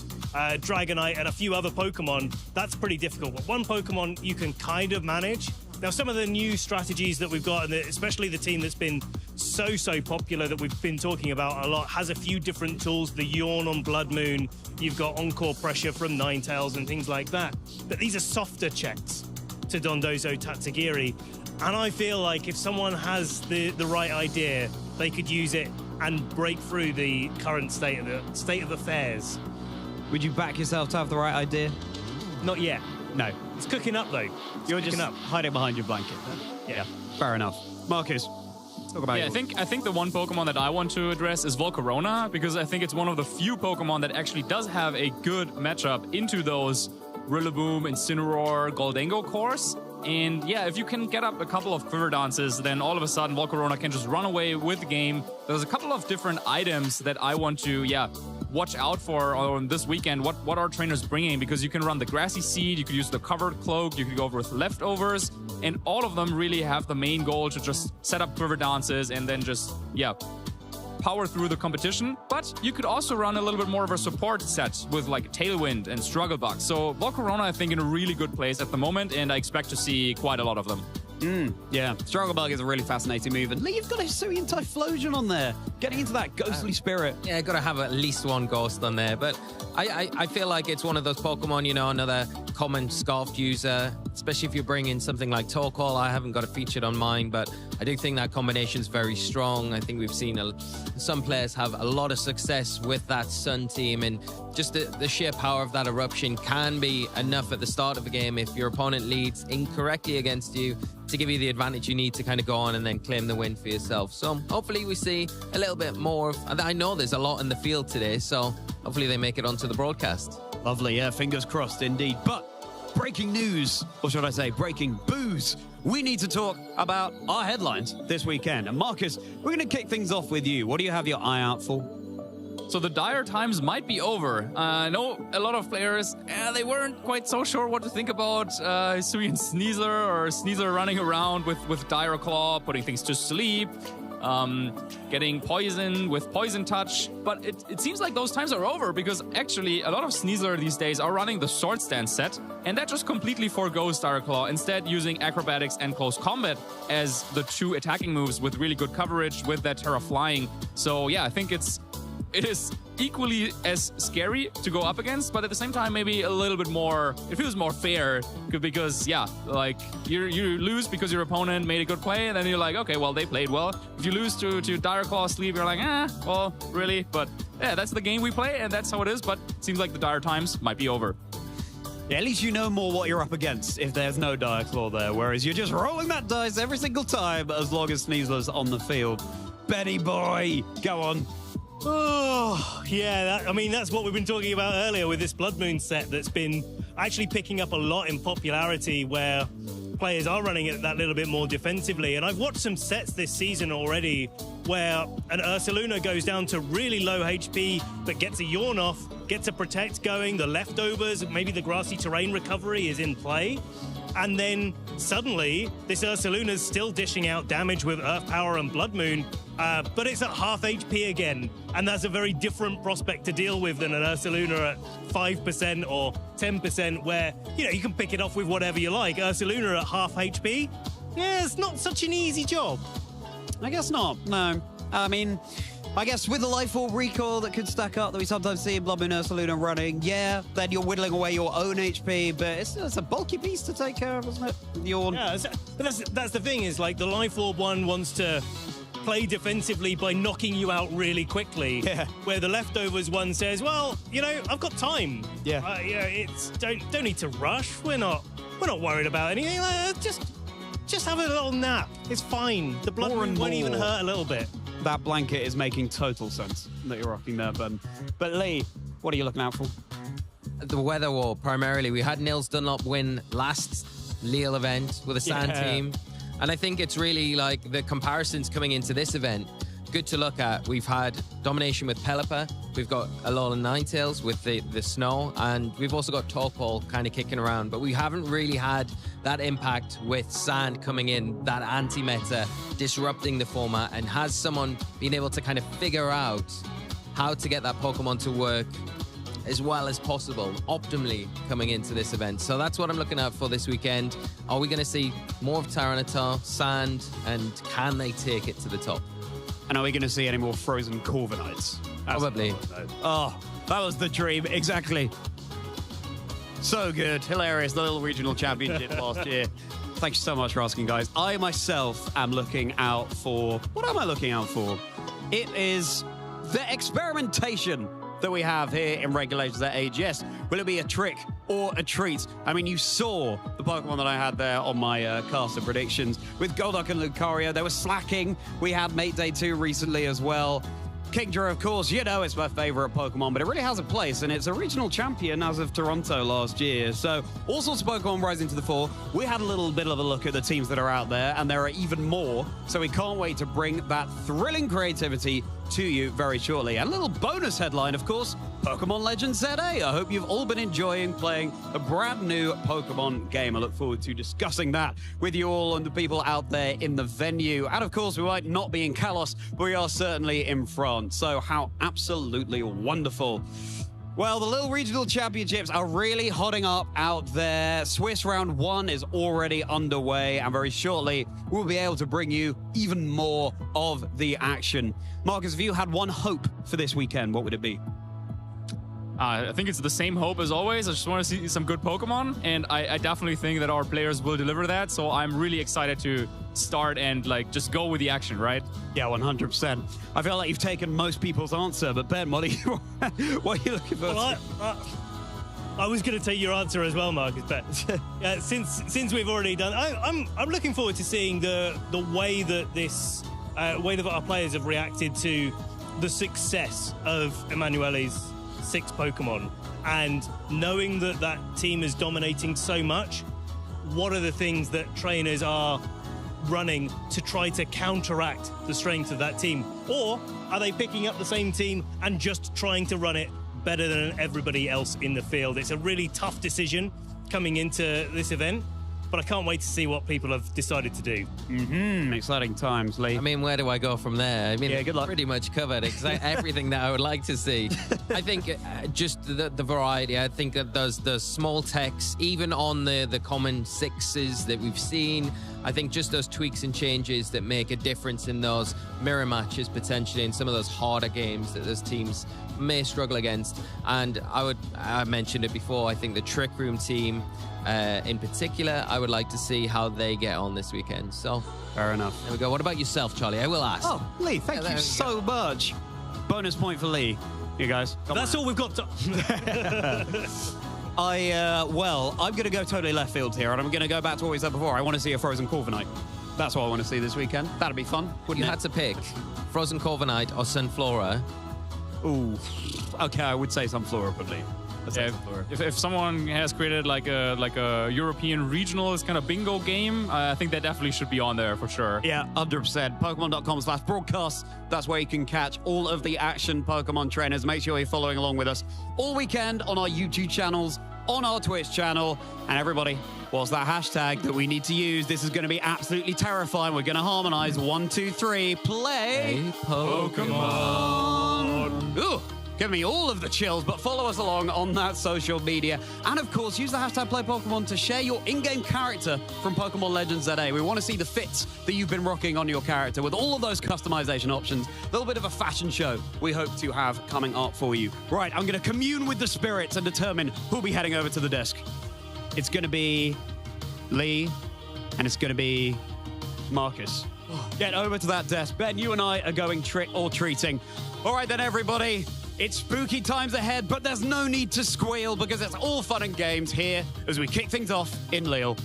[SPEAKER 7] Dragonite and a few other Pokemon, that's pretty difficult. But one Pokemon you can kind of manage. Now, some of the new strategies that we've got, and especially the team that's been so popular that we've been talking about a lot, has a few different tools. The Yawn on Blood Moon, you've got Encore Pressure from Ninetales and things like that. But these are softer checks to Dondozo Tatsugiri. And I feel like if someone has the right idea, they could use it and break through the current state of affairs.
[SPEAKER 6] Would you back yourself to have the right idea?
[SPEAKER 7] Not yet.
[SPEAKER 6] No.
[SPEAKER 7] It's cooking up, though.
[SPEAKER 6] You're just hiding behind your blanket.
[SPEAKER 7] Yeah.
[SPEAKER 6] Fair enough. Marcus, talk about yours.
[SPEAKER 9] I think the one Pokemon that I want to address is Volcarona, because I think it's one of the few Pokemon that actually does have a good matchup into those Rillaboom, Incineroar, Goldengo cores. And yeah, if you can get up a couple of Quiver Dances, then all of a sudden Volcarona can just run away with the game. There's a couple of different items that I want to, watch out for on this weekend. What are trainers bringing? Because you can run the Grassy Seed, you could use the Covered Cloak, you could go with Leftovers, and all of them really have the main goal to just set up Quiver Dances and then just, power through the competition. But you could also run a little bit more of a support set with like Tailwind and Struggle Bug. So Volcarona, I think, in a really good place at the moment, and I expect to see quite a lot of them.
[SPEAKER 6] Yeah, Struggle Bug is a really fascinating move. And Lee, you've got a Hisuian Typhlosion on there, getting into that ghostly spirit.
[SPEAKER 8] Yeah, got to have at least one ghost on there. But I feel like it's one of those Pokemon, another common Scarfed user, especially if you're bringing something like Torkoal. I haven't got it featured on mine, but I do think that combination is very strong. I think we've seen some players have a lot of success with that Sun team, and just the sheer power of that Eruption can be enough at the start of a game if your opponent leads incorrectly against you to give you the advantage you need to kind of go on and then claim the win for yourself. So hopefully we see a little bit more of, I know there's a lot in the field today, so hopefully they make it onto the broadcast.
[SPEAKER 6] Lovely, yeah, fingers crossed indeed. But breaking news, or should I say breaking booze, we need to talk about our headlines this weekend. And Marcus, we're going to kick things off with you. What do you have your eye out for?
[SPEAKER 9] So the dire times might be over. I know a lot of players, they weren't quite so sure what to think about Hisuian Sneasler or Sneasler running around with Dire Claw, putting things to sleep, getting poison with Poison Touch. But it seems like those times are over, because actually a lot of Sneasler these days are running the Sword Stand set, and that just completely forgoes Dire Claw, instead using Acrobatics and Close Combat as the two attacking moves with really good coverage with that Terra Flying. So yeah, I think it is equally as scary to go up against, but at the same time, maybe a little bit more, it feels more fair, because yeah, like you lose because your opponent made a good play, and then you're like, okay, well, they played well. If you lose to Dire Claw Sleep, you're like, well, really? But yeah, that's the game we play, and that's how it is, but it seems like the dire times might be over.
[SPEAKER 6] Yeah, at least you know more what you're up against if there's no Dire Claw there, whereas you're just rolling that dice every single time as long as Sneasler's on the field. Benny boy, go on.
[SPEAKER 7] Oh, yeah, I mean, that's what we've been talking about earlier with this Blood Moon set that's been actually picking up a lot in popularity, where players are running it that little bit more defensively. And I've watched some sets this season already where an Ursaluna goes down to really low HP, but gets a Yawn off, gets a Protect going, the leftovers, maybe the Grassy Terrain recovery is in play. And then suddenly, this Ursaluna's still dishing out damage with Earth Power and Blood Moon, but it's at half HP again. And that's a very different prospect to deal with than an Ursaluna at 5% or 10%, where, you can pick it off with whatever you like. Ursaluna at half HP, yeah, it's not such an easy job.
[SPEAKER 6] I guess not, no. I mean, I guess with the Life Orb recoil that could stack up that we sometimes see in Blood Moon Ursaluna running, yeah, then you're whittling away your own HP, but it's a bulky beast to take care of, isn't it? Yawn.
[SPEAKER 7] Yeah, but that's the thing, is like the Life Orb one wants to play defensively by knocking you out really quickly. Yeah. Where the Leftovers one says, well, I've got time.
[SPEAKER 6] Yeah.
[SPEAKER 7] It's don't need to rush. We're not worried about anything. Just have a little nap. It's fine. The Blood Moon won't even hurt a little bit.
[SPEAKER 6] That blanket is making total sense that you're rocking there, Ben. But Lee, what are you looking out for?
[SPEAKER 8] The Weather War, primarily. We had Nils Dunlop win last Lille event with a Sand team. And I think it's really like the comparisons coming into this event, good to look at. We've had domination with Pelipper. We've got Alolan Ninetales with the snow. And we've also got Torkoal kind of kicking around. But we haven't really had that impact with Sand coming in, that anti-meta, disrupting the format, and has someone been able to kind of figure out how to get that Pokemon to work as well as possible, optimally coming into this event. So that's what I'm looking at for this weekend. Are we going to see more of Tyranitar, Sand, and can they take it to the top?
[SPEAKER 6] And are we going to see any more frozen Corviknights?
[SPEAKER 8] Probably.
[SPEAKER 6] Oh, that was the dream, exactly. So good, hilarious, the Lille Regional Championship last year. Thanks so much for asking, guys. I myself am looking out for... What am I looking out for? It is the experimentation that we have here in Regulations at AGS. Will it be a trick or a treat? I mean, you saw the Pokemon that I had there on my caster predictions with Golduck and Lucario. They were slacking. We had Mate Day 2 recently as well. Kingdra, of course, it's my favorite Pokemon, but it really has a place, and it's a regional champion as of Toronto last year. So all sorts of Pokemon rising to the fore. We had a little bit of a look at the teams that are out there, and there are even more. So we can't wait to bring that thrilling creativity to you very shortly. And a little bonus headline, of course, Pokemon Legends ZA. I hope you've all been enjoying playing a brand new Pokemon game. I look forward to discussing that with you all and the people out there in the venue. And of course, we might not be in Kalos, but we are certainly in France. So how absolutely wonderful. Well, the Lille Regional Championships are really hotting up out there. Swiss Round 1 is already underway, and very shortly, we'll be able to bring you even more of the action. Marcus, if you had one hope for this weekend, what would it be?
[SPEAKER 9] I think it's the same hope as always. I just want to see some good Pokemon, and I definitely think that our players will deliver that. So I'm really excited to start and just go with the action, right?
[SPEAKER 6] Yeah, 100%. I feel like you've taken most people's answer, but Ben, what are you looking for?
[SPEAKER 7] Well, I was going to take your answer as well, Marcus, but since we've already done, I'm looking forward to seeing the way that this way that our players have reacted to the success of Emanuele's 6 Pokemon, and knowing that that team is dominating so much. What are the things that trainers are running to try to counteract the strength of that team? Or are they picking up the same team and just trying to run it better than everybody else in the field? It's a really tough decision coming into this event, but I can't wait to see what people have decided to do.
[SPEAKER 6] Exciting times, Lee.
[SPEAKER 8] I mean, where do I go from there? I mean,
[SPEAKER 6] Yeah, good luck.
[SPEAKER 8] pretty much covered everything that I would like to see. I think just the variety. I think that those small techs, even on the common 6s that we've seen, I think just those tweaks and changes that make a difference in those mirror matches potentially in some of those harder games that those teams may struggle against. And I mentioned it before, I think the Trick Room team in particular, I would like to see how they get on this weekend. So
[SPEAKER 6] fair enough.
[SPEAKER 8] There we go. What about yourself, Charlie? I will ask.
[SPEAKER 6] Oh, Lee, thank you so much. Bonus point for Lee. You guys.
[SPEAKER 7] That's all we've got to...
[SPEAKER 6] I'm going to go totally left field here, and I'm going to go back to what we said before. I want to see a Frozen Corviknight. That's what I want to see this weekend. That'd be fun, wouldn't
[SPEAKER 8] You
[SPEAKER 6] it?
[SPEAKER 8] had to pick Frozen Corviknight or Sunflora.
[SPEAKER 6] Ooh. Okay, I would say Sunflora, but Lee.
[SPEAKER 9] Yeah, if someone has created like a European regionals kind of bingo game, I think that definitely should be on there for sure.
[SPEAKER 6] Yeah, 100%. Pokemon.com/broadcast. That's where you can catch all of the action, Pokemon trainers. Make sure you're following along with us all weekend on our YouTube channels, on our Twitch channel. And everybody, what's that hashtag that we need to use? This is going to be absolutely terrifying. We're going to harmonize. 1, 2, 3. Play Pokemon. Ooh. Give me all of the chills, but follow us along on that social media. And of course, use the hashtag PlayPokemon to share your in-game character from Pokemon Legends ZA. We want to see the fits that you've been rocking on your character with all of those customization options. A little bit of a fashion show we hope to have coming up for you. Right, I'm going to commune with the spirits and determine who'll be heading over to the desk. It's going to be Lee, and it's going to be Marcus. Get over to that desk. Ben, you and I are going trick or treating. All right then, everybody. It's spooky times ahead, but there's no need to squeal because it's all fun and games here as we kick things off in Lille.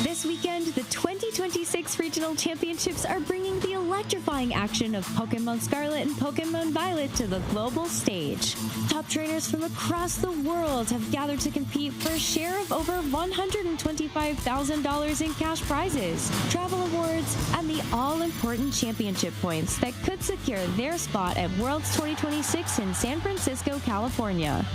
[SPEAKER 11] This weekend, the 2026 Regional Championships are bringing the electrifying action of Pokémon Scarlet and Pokémon Violet to the global stage. Top trainers from across the world have gathered to compete for a share of over $125,000 in cash prizes, travel awards, and the all-important championship points that could secure their spot at Worlds 2026 in San Francisco, California.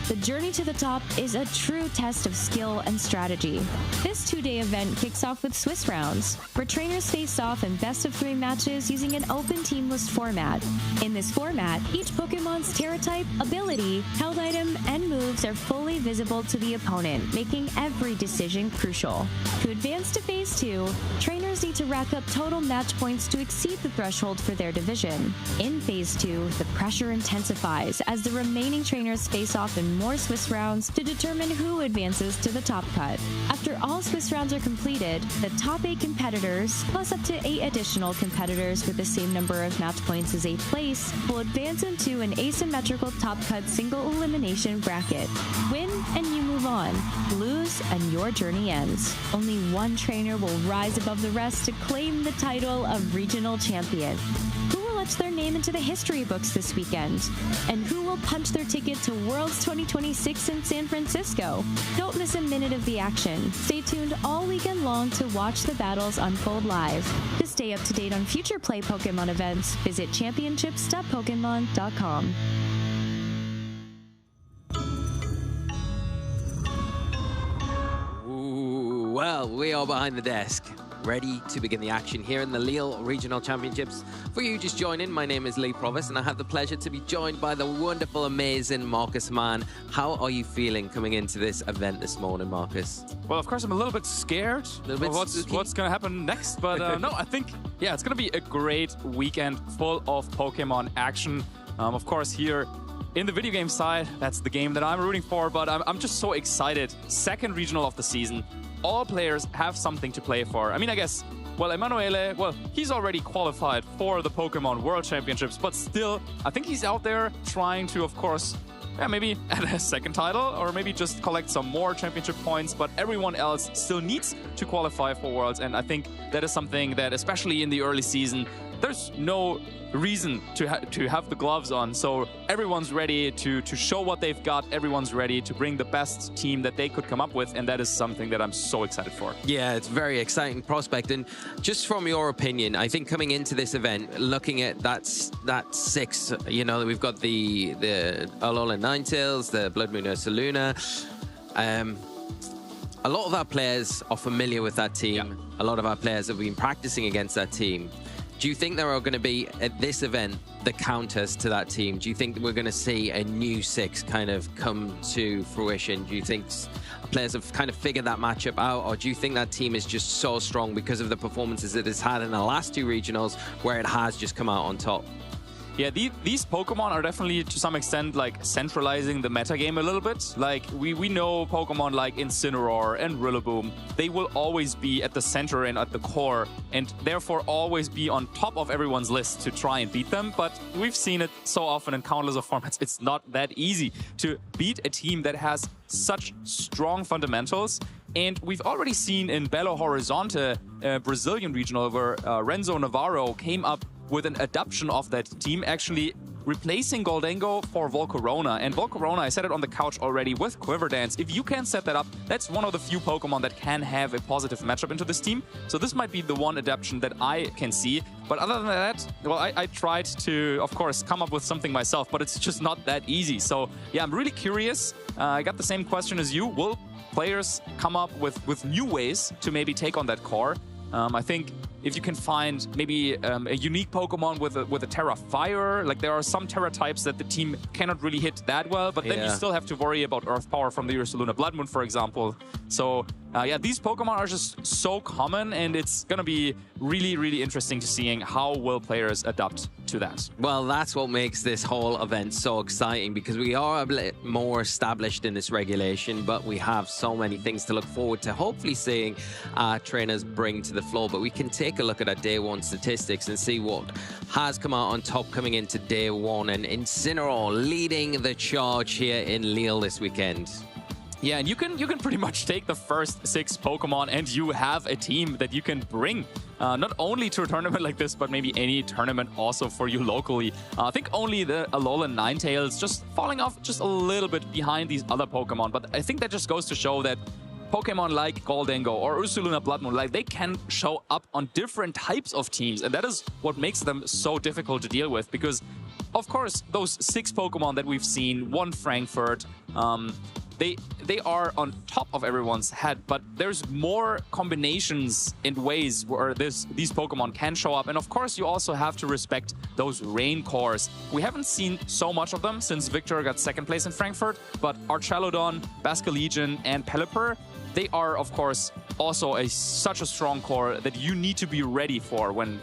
[SPEAKER 11] The journey to the top is a true test of skill and strategy. This two-day event kicks off with Swiss rounds, where trainers face off in best-of-3 matches using an open team list format. In this format, each Pokemon's Terra type, ability, held item, and moves are fully visible to the opponent, making every decision crucial. To advance to Phase 2, trainers need to rack up total match points to exceed the threshold for their division. In Phase 2, the pressure intensifies as the remaining trainers face off in more Swiss rounds to determine who advances to the top cut. After all Swiss rounds are completed, the top 8 competitors, plus up to 8 additional competitors with the same number of match points as 8th place, will advance into an asymmetrical top cut single elimination bracket. Win and you move on. Lose and your journey ends. Only one trainer will rise above the rest to claim the title of regional champion. Who will etch their name into the history books this weekend? And who will punch their ticket to Worlds 2026 in San Francisco? Don't miss a minute of the action. Stay tuned all weekend long to watch the battles unfold live. To stay up to date on future Play Pokemon events, visit championships.pokemon.com.
[SPEAKER 8] Well, we are behind the desk, ready to begin the action here in the Lille Regional Championships. For you just joining, my name is Lee Provis, and I have the pleasure to be joined by the wonderful, amazing Marcus Mann. How are you feeling coming into this event this morning, Marcus?
[SPEAKER 9] Well, of course, I'm a little bit scared of what's going to happen next, but no, I think, yeah, it's going to be a great weekend full of Pokemon action. Of course, here in the video game side, that's the game that I'm rooting for, but I'm just so excited. Second regional of the season. All players have something to play for. I mean, I guess, well, Emanuele, well, he's already qualified for the Pokemon World Championships, but still, I think he's out there trying to, of course, yeah, maybe add a second title or maybe just collect some more championship points, but everyone else still needs to qualify for Worlds, and I think that is something that, especially in the early season, there's no reason to have the gloves on, so everyone's ready to show what they've got. Everyone's ready to bring the best team that they could come up with, and that is something that I'm so excited for.
[SPEAKER 8] Yeah, it's a very exciting prospect. And just from your opinion, I think coming into this event, looking at that six, you know, we've got the Alolan Ninetales, the Blood Moon Ursaluna. A lot of our players are familiar with that team. Yeah. A lot of our players have been practicing against that team. Do you think there are going to be, at this event, the counters to that team? Do you think we're going to see a new six kind of come to fruition? Do you think players have kind of figured that matchup out? Or do you think that team is just so strong because of the performances it has had in the last two regionals where it has just come out on top?
[SPEAKER 9] Yeah, these Pokemon are definitely, to some extent, like centralizing the metagame a little bit. Like, we know Pokemon like Incineroar and Rillaboom, they will always be at the center and at the core, and therefore always be on top of everyone's list to try and beat them. But we've seen it so often in countless of formats. It's not that easy to beat a team that has such strong fundamentals. And we've already seen in Belo Horizonte, Brazilian regional, where Renzo Navarro came up with an adaptation of that team, actually replacing Goldengo for Volcarona. And Volcarona, I said it on the couch already, with Quiver Dance, if you can set that up, that's one of the few Pokemon that can have a positive matchup into this team. So this might be the one adaptation that I can see. But other than that, well, I tried to, of course, come up with something myself, but it's just not that easy. So yeah, I'm really curious. I got the same question as you. Will players come up with new ways to maybe take on that core? I think if you can find maybe a unique Pokemon with a Terra Fire, like there are some Terra types that the team cannot really hit that well, but then you still have to worry about Earth Power from the Ursaluna Blood Moon, for example. So yeah, these Pokemon are just so common, and it's going to be really, really interesting to seeing how will players adapt to that.
[SPEAKER 8] Well, that's what makes this whole event so exciting, because we are a bit more established in this regulation, but we have so many things to look forward to hopefully seeing our trainers bring to the floor. But we can take a look at our day one statistics and see what has come out on top coming into day one, and Incineroar leading the charge here in Lille this weekend.
[SPEAKER 9] Yeah, and you can pretty much take the first 6 Pokemon and you have a team that you can bring not only to a tournament like this, but maybe any tournament also for you locally. I think only the Alolan Ninetales just falling off just a little bit behind these other Pokemon, but I think that just goes to show that Pokemon like Goldengo or Ursaluna Blood Moon, like they can show up on different types of teams, and that is what makes them so difficult to deal with, because of course those 6 Pokemon that we've seen, one Frankfurt, they are on top of everyone's head, but there's more combinations and ways where these Pokemon can show up. And of course, you also have to respect those rain cores. We haven't seen so much of them since Victor got 2nd place in Frankfurt, but Archelodon, Basculegion, and Pelipper, they are, of course, also such a strong core that you need to be ready for when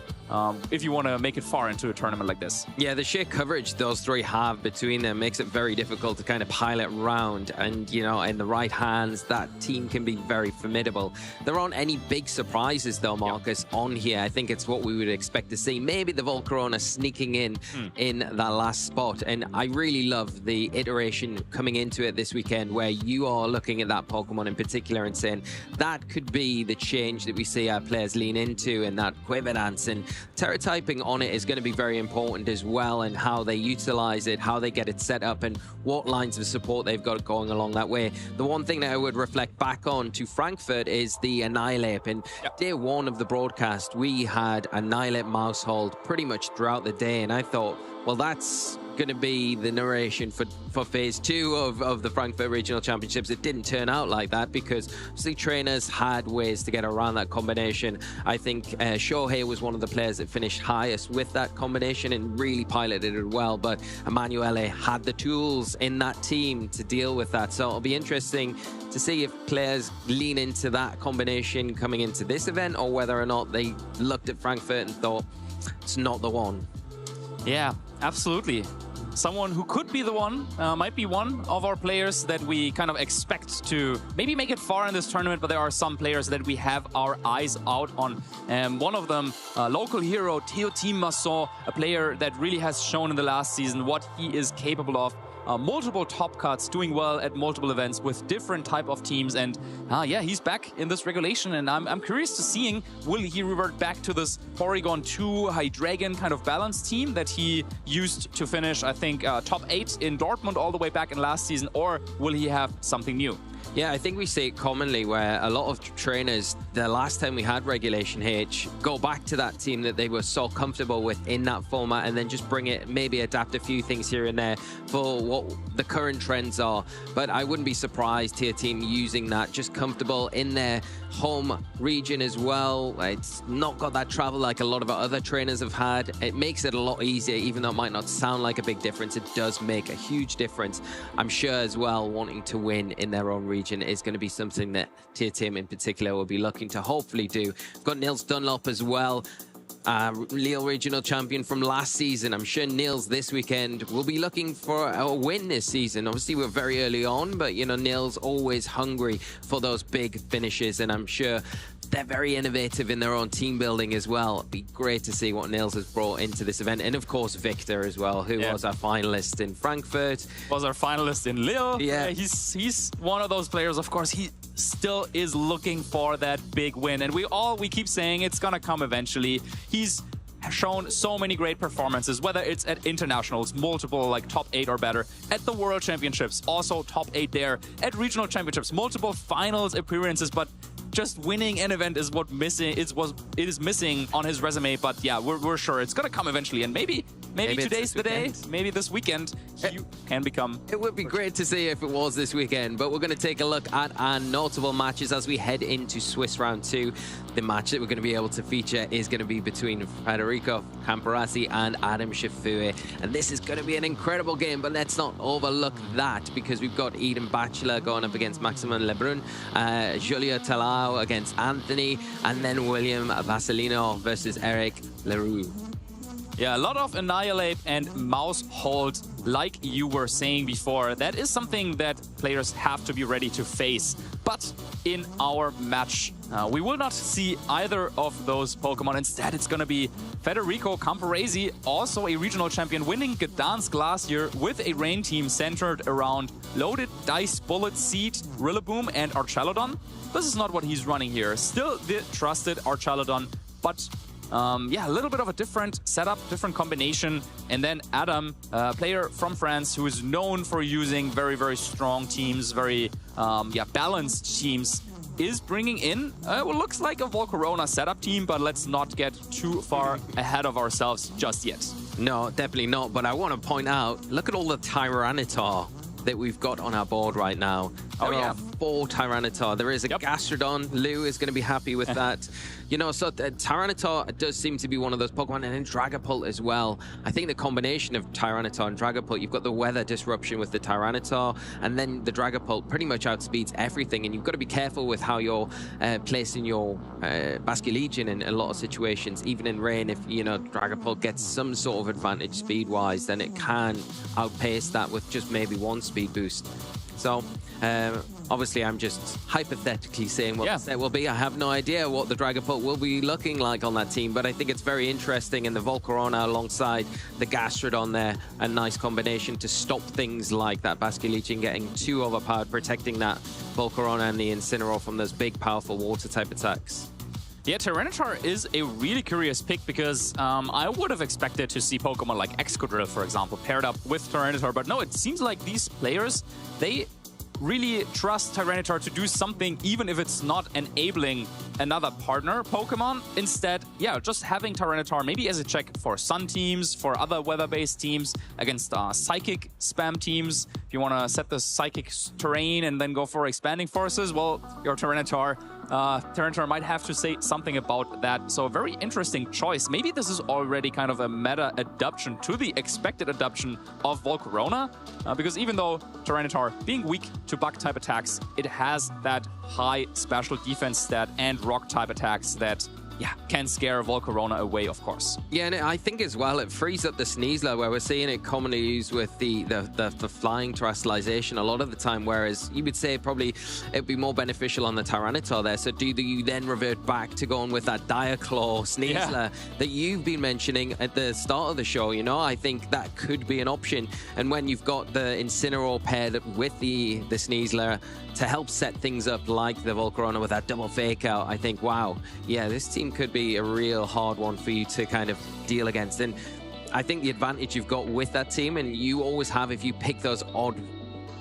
[SPEAKER 9] if you want to make it far into a tournament like this.
[SPEAKER 8] Yeah, the sheer coverage those 3 have between them makes it very difficult to kind of pilot round. And, you know, in the right hands, that team can be very formidable. There aren't any big surprises, though, Marcus, on here. I think it's what we would expect to see. Maybe the Volcarona sneaking in that last spot. And I really love the iteration coming into it this weekend, where you are looking at that Pokemon in particular and saying that could be the change that we see our players lean into, and that Quiver Dance and Terra typing on it is going to be very important as well, and how they utilize it, how they get it set up, and what lines of support they've got going along that way. The one thing that I would reflect back on to Frankfurt is the Annihilate. And day one of the broadcast, we had Annihilate Mousehold pretty much throughout the day, and I thought, Well, that's going to be the narration for phase 2 of the Frankfurt Regional Championships. It didn't turn out like that because obviously trainers had ways to get around that combination. I think Shohei was one of the players that finished highest with that combination and really piloted it well, but Emanuele had the tools in that team to deal with that. So it'll be interesting to see if players lean into that combination coming into this event, or whether or not they looked at Frankfurt and thought it's not the one.
[SPEAKER 9] Yeah, absolutely. Someone who could be the one, might be one of our players that we kind of expect to maybe make it far in this tournament, but there are some players that we have our eyes out on. One of them, local hero, Teotim Masson, a player that really has shown in the last season what he is capable of. Multiple top cuts, doing well at multiple events with different type of teams, and yeah, he's back in this regulation, and I'm curious to seeing, will he revert back to this Porygon 2 Hydreigon kind of balanced team that he used to finish, I think, top 8 in Dortmund all the way back in last season, or will he have something new?
[SPEAKER 8] Yeah, I think we see it commonly where a lot of trainers, the last time we had Regulation H, go back to that team that they were so comfortable with in that format and then just bring it, maybe adapt a few things here and there for what the current trends are. But I wouldn't be surprised to a team using that, just comfortable in their home region as well. It's not got that travel like a lot of our other trainers have had. It makes it a lot easier, even though it might not sound like a big difference. It does make a huge difference. I'm sure as well, wanting to win in their own region is going to be something that Tier Team in particular will be looking to hopefully do. We've got Nils Dunlop as well, Lille Regional Champion from last season. I'm sure Nils this weekend will be looking for a win this season. Obviously, we're very early on, but, you know, Nils always hungry for those big finishes, and I'm sure they're very innovative in their own team building as well. It'd be great to see what Nils has brought into this event. And of course, Victor as well, who was our finalist in Frankfurt.
[SPEAKER 9] Was our finalist in Lille.
[SPEAKER 8] Yeah.
[SPEAKER 9] He's one of those players, of course, he still is looking for that big win. And we keep saying it's gonna come eventually. He's shown so many great performances, whether it's at internationals, multiple like top 8 or better, at the World Championships, also top 8 there, at regional championships, multiple finals appearances, but just winning an event is what it is missing on his resume. But yeah, we're sure it's gonna come eventually, and maybe today's the day, maybe this weekend he can become.
[SPEAKER 8] It would be great to see if it was this weekend, but we're going to take a look at our notable matches as we head into Swiss Round 2. The match that we're going to be able to feature is going to be between Federico Camporassi and Adam Shifue, and this is going to be an incredible game. But let's not overlook that, because we've got Eden Bachelor going up against Maximin Lebrun, Julio Talau against Anthony, and then William Vasilino versus Eric Leroux.
[SPEAKER 9] Yeah, a lot of Annihilate and Mouse Hold, like you were saying before. That is something that players have to be ready to face. But in our match, we will not see either of those Pokemon. Instead, it's going to be Federico Camporassi, also a regional champion, winning Gdansk last year with a rain team centered around Loaded Dice, Bullet Seed, Rillaboom, and Archaludon. This is not what he's running here. Still the trusted Archaludon, but yeah, a little bit of a different setup, different combination. And then Adam, a player from France who is known for using very, very strong teams, very balanced teams, is bringing in what looks like a Volcarona setup team, but let's not get too far ahead of ourselves just yet.
[SPEAKER 8] No, definitely not. But I want to point out, look at all the Tyranitar that we've got on our board right now. There are 4 Tyranitar. There is a Gastrodon. Lou is going to be happy with that. You know, so Tyranitar does seem to be one of those Pokemon, and then Dragapult as well. I think the combination of Tyranitar and Dragapult, you've got the weather disruption with the Tyranitar, and then the Dragapult pretty much outspeeds everything, and you've got to be careful with how you're placing your Basculegion in a lot of situations. Even in rain, if, you know, Dragapult gets some sort of advantage speed-wise, then it can outpace that with just maybe 1 speed boost. So, obviously, I'm just hypothetically saying what the set will be. I have no idea what the Dragapult will be looking like on that team, but I think it's very interesting. And the Volcarona alongside the Gastrodon there, a nice combination to stop things like that Basculegion getting too overpowered, protecting that Volcarona and the Incineroar from those big, powerful water-type attacks.
[SPEAKER 9] Yeah, Tyranitar is a really curious pick, because I would have expected to see Pokemon like Excadrill, for example, paired up with Tyranitar. But no, it seems like these players, they really trust Tyranitar to do something, even if it's not enabling another partner Pokemon. Instead, yeah, just having Tyranitar maybe as a check for Sun teams, for other weather-based teams, against Psychic spam teams. If you want to set the Psychic terrain and then go for Expanding Forces, well, your Tyranitar might have to say something about that. So a very interesting choice. Maybe this is already kind of a meta adaptation to the expected adaptation of Volcarona, because even though Tyranitar being weak to bug type attacks, it has that high special defense stat and rock type attacks that, yeah, can scare Volcarona away, of course.
[SPEAKER 8] Yeah, and I think as well, it frees up the Sneasler, where we're seeing it commonly used with the flying terrestrialization a lot of the time, whereas you would say probably it'd be more beneficial on the Tyranitar there. So do you then revert back to going with that Diaclaw Sneasler that you've been mentioning at the start of the show? You know, I think that could be an option. And when you've got the Incineroar paired with the Sneasler to help set things up like the Volcarona with that double fake out, I think, wow, yeah, this team could be a real hard one for you to kind of deal against. And I think the advantage you've got with that team, and you always have if you pick those odd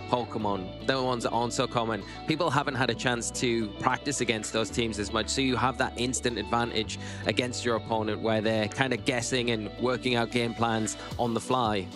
[SPEAKER 8] Pokemon, the ones that aren't so common, people haven't had a chance to practice against those teams as much, so you have that instant advantage against your opponent where they're kind of guessing and working out game plans on the fly.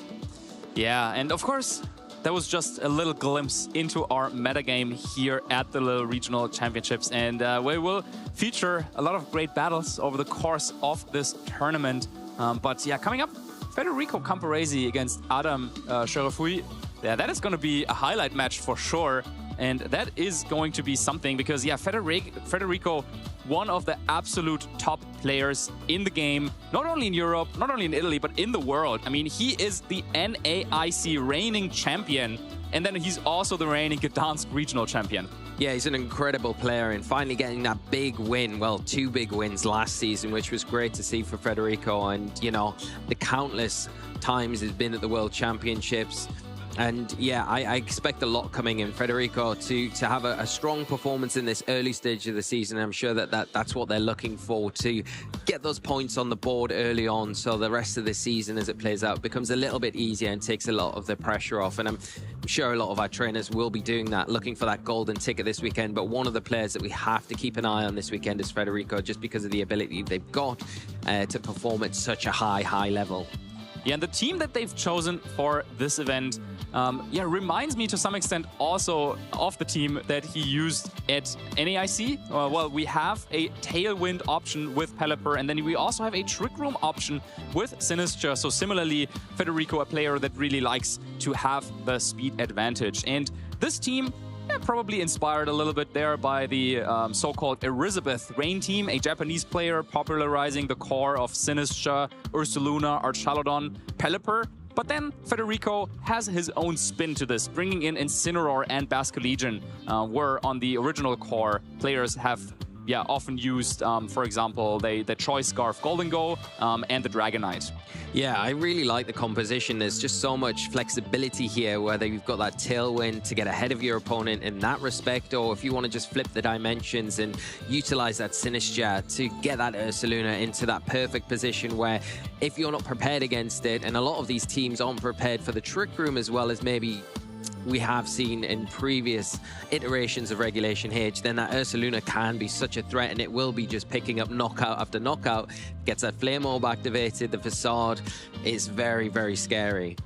[SPEAKER 9] Yeah, and of course, that was just a little glimpse into our metagame here at the Lille Regional Championships, and we will feature a lot of great battles over the course of this tournament. But yeah, coming up, Federico Camporese against Adam Sherafui. Yeah, that is going to be a highlight match for sure. And that is going to be something because, yeah, Federico, one of the absolute top players in the game, not only in Europe, not only in Italy, but in the world. I mean, he is the NAIC reigning champion, and then he's also the reigning Gdansk regional champion.
[SPEAKER 8] Yeah, he's an incredible player, and finally getting that big win, well, 2 big wins last season, which was great to see for Federico. And, you know, the countless times he's been at the World Championships. And yeah, I expect a lot coming in. Federico to have a strong performance in this early stage of the season. I'm sure that's what they're looking for, to get those points on the board early on, so the rest of the season as it plays out becomes a little bit easier and takes a lot of the pressure off. And I'm sure a lot of our trainers will be doing that, looking for that golden ticket this weekend. But one of the players that we have to keep an eye on this weekend is Federico, just because of the ability they've got to perform at such a high level.
[SPEAKER 9] Yeah, and the team that they've chosen for this event, yeah, reminds me to some extent also of the team that he used at NAIC. Well, we have a Tailwind option with Pelipper, and then we also have a Trick Room option with Sinistcha. So similarly, Federico, a player that really likes to have the speed advantage. And this team, yeah, probably inspired a little bit there by the so-called Elizabeth Rain team, a Japanese player popularizing the core of Sinistcha, Ursaluna, Archaludon, Pelipper. But then Federico has his own spin to this, bringing in Incineroar and Basculegion, where on the original core, players have often used, for example, the Choice Scarf Golden Go and the Dragonite.
[SPEAKER 8] Yeah, I really like the composition. There's just so much flexibility here, whether you've got that Tailwind to get ahead of your opponent in that respect, or if you want to just flip the dimensions and utilize that Sinistcha to get that Ursaluna into that perfect position where if you're not prepared against it, and a lot of these teams aren't prepared for the Trick Room as well as maybe we have seen in previous iterations of Regulation H, then that Ursaluna can be such a threat, and it will be just picking up knockout after knockout. Gets that Flame Orb activated, the Facade is very scary.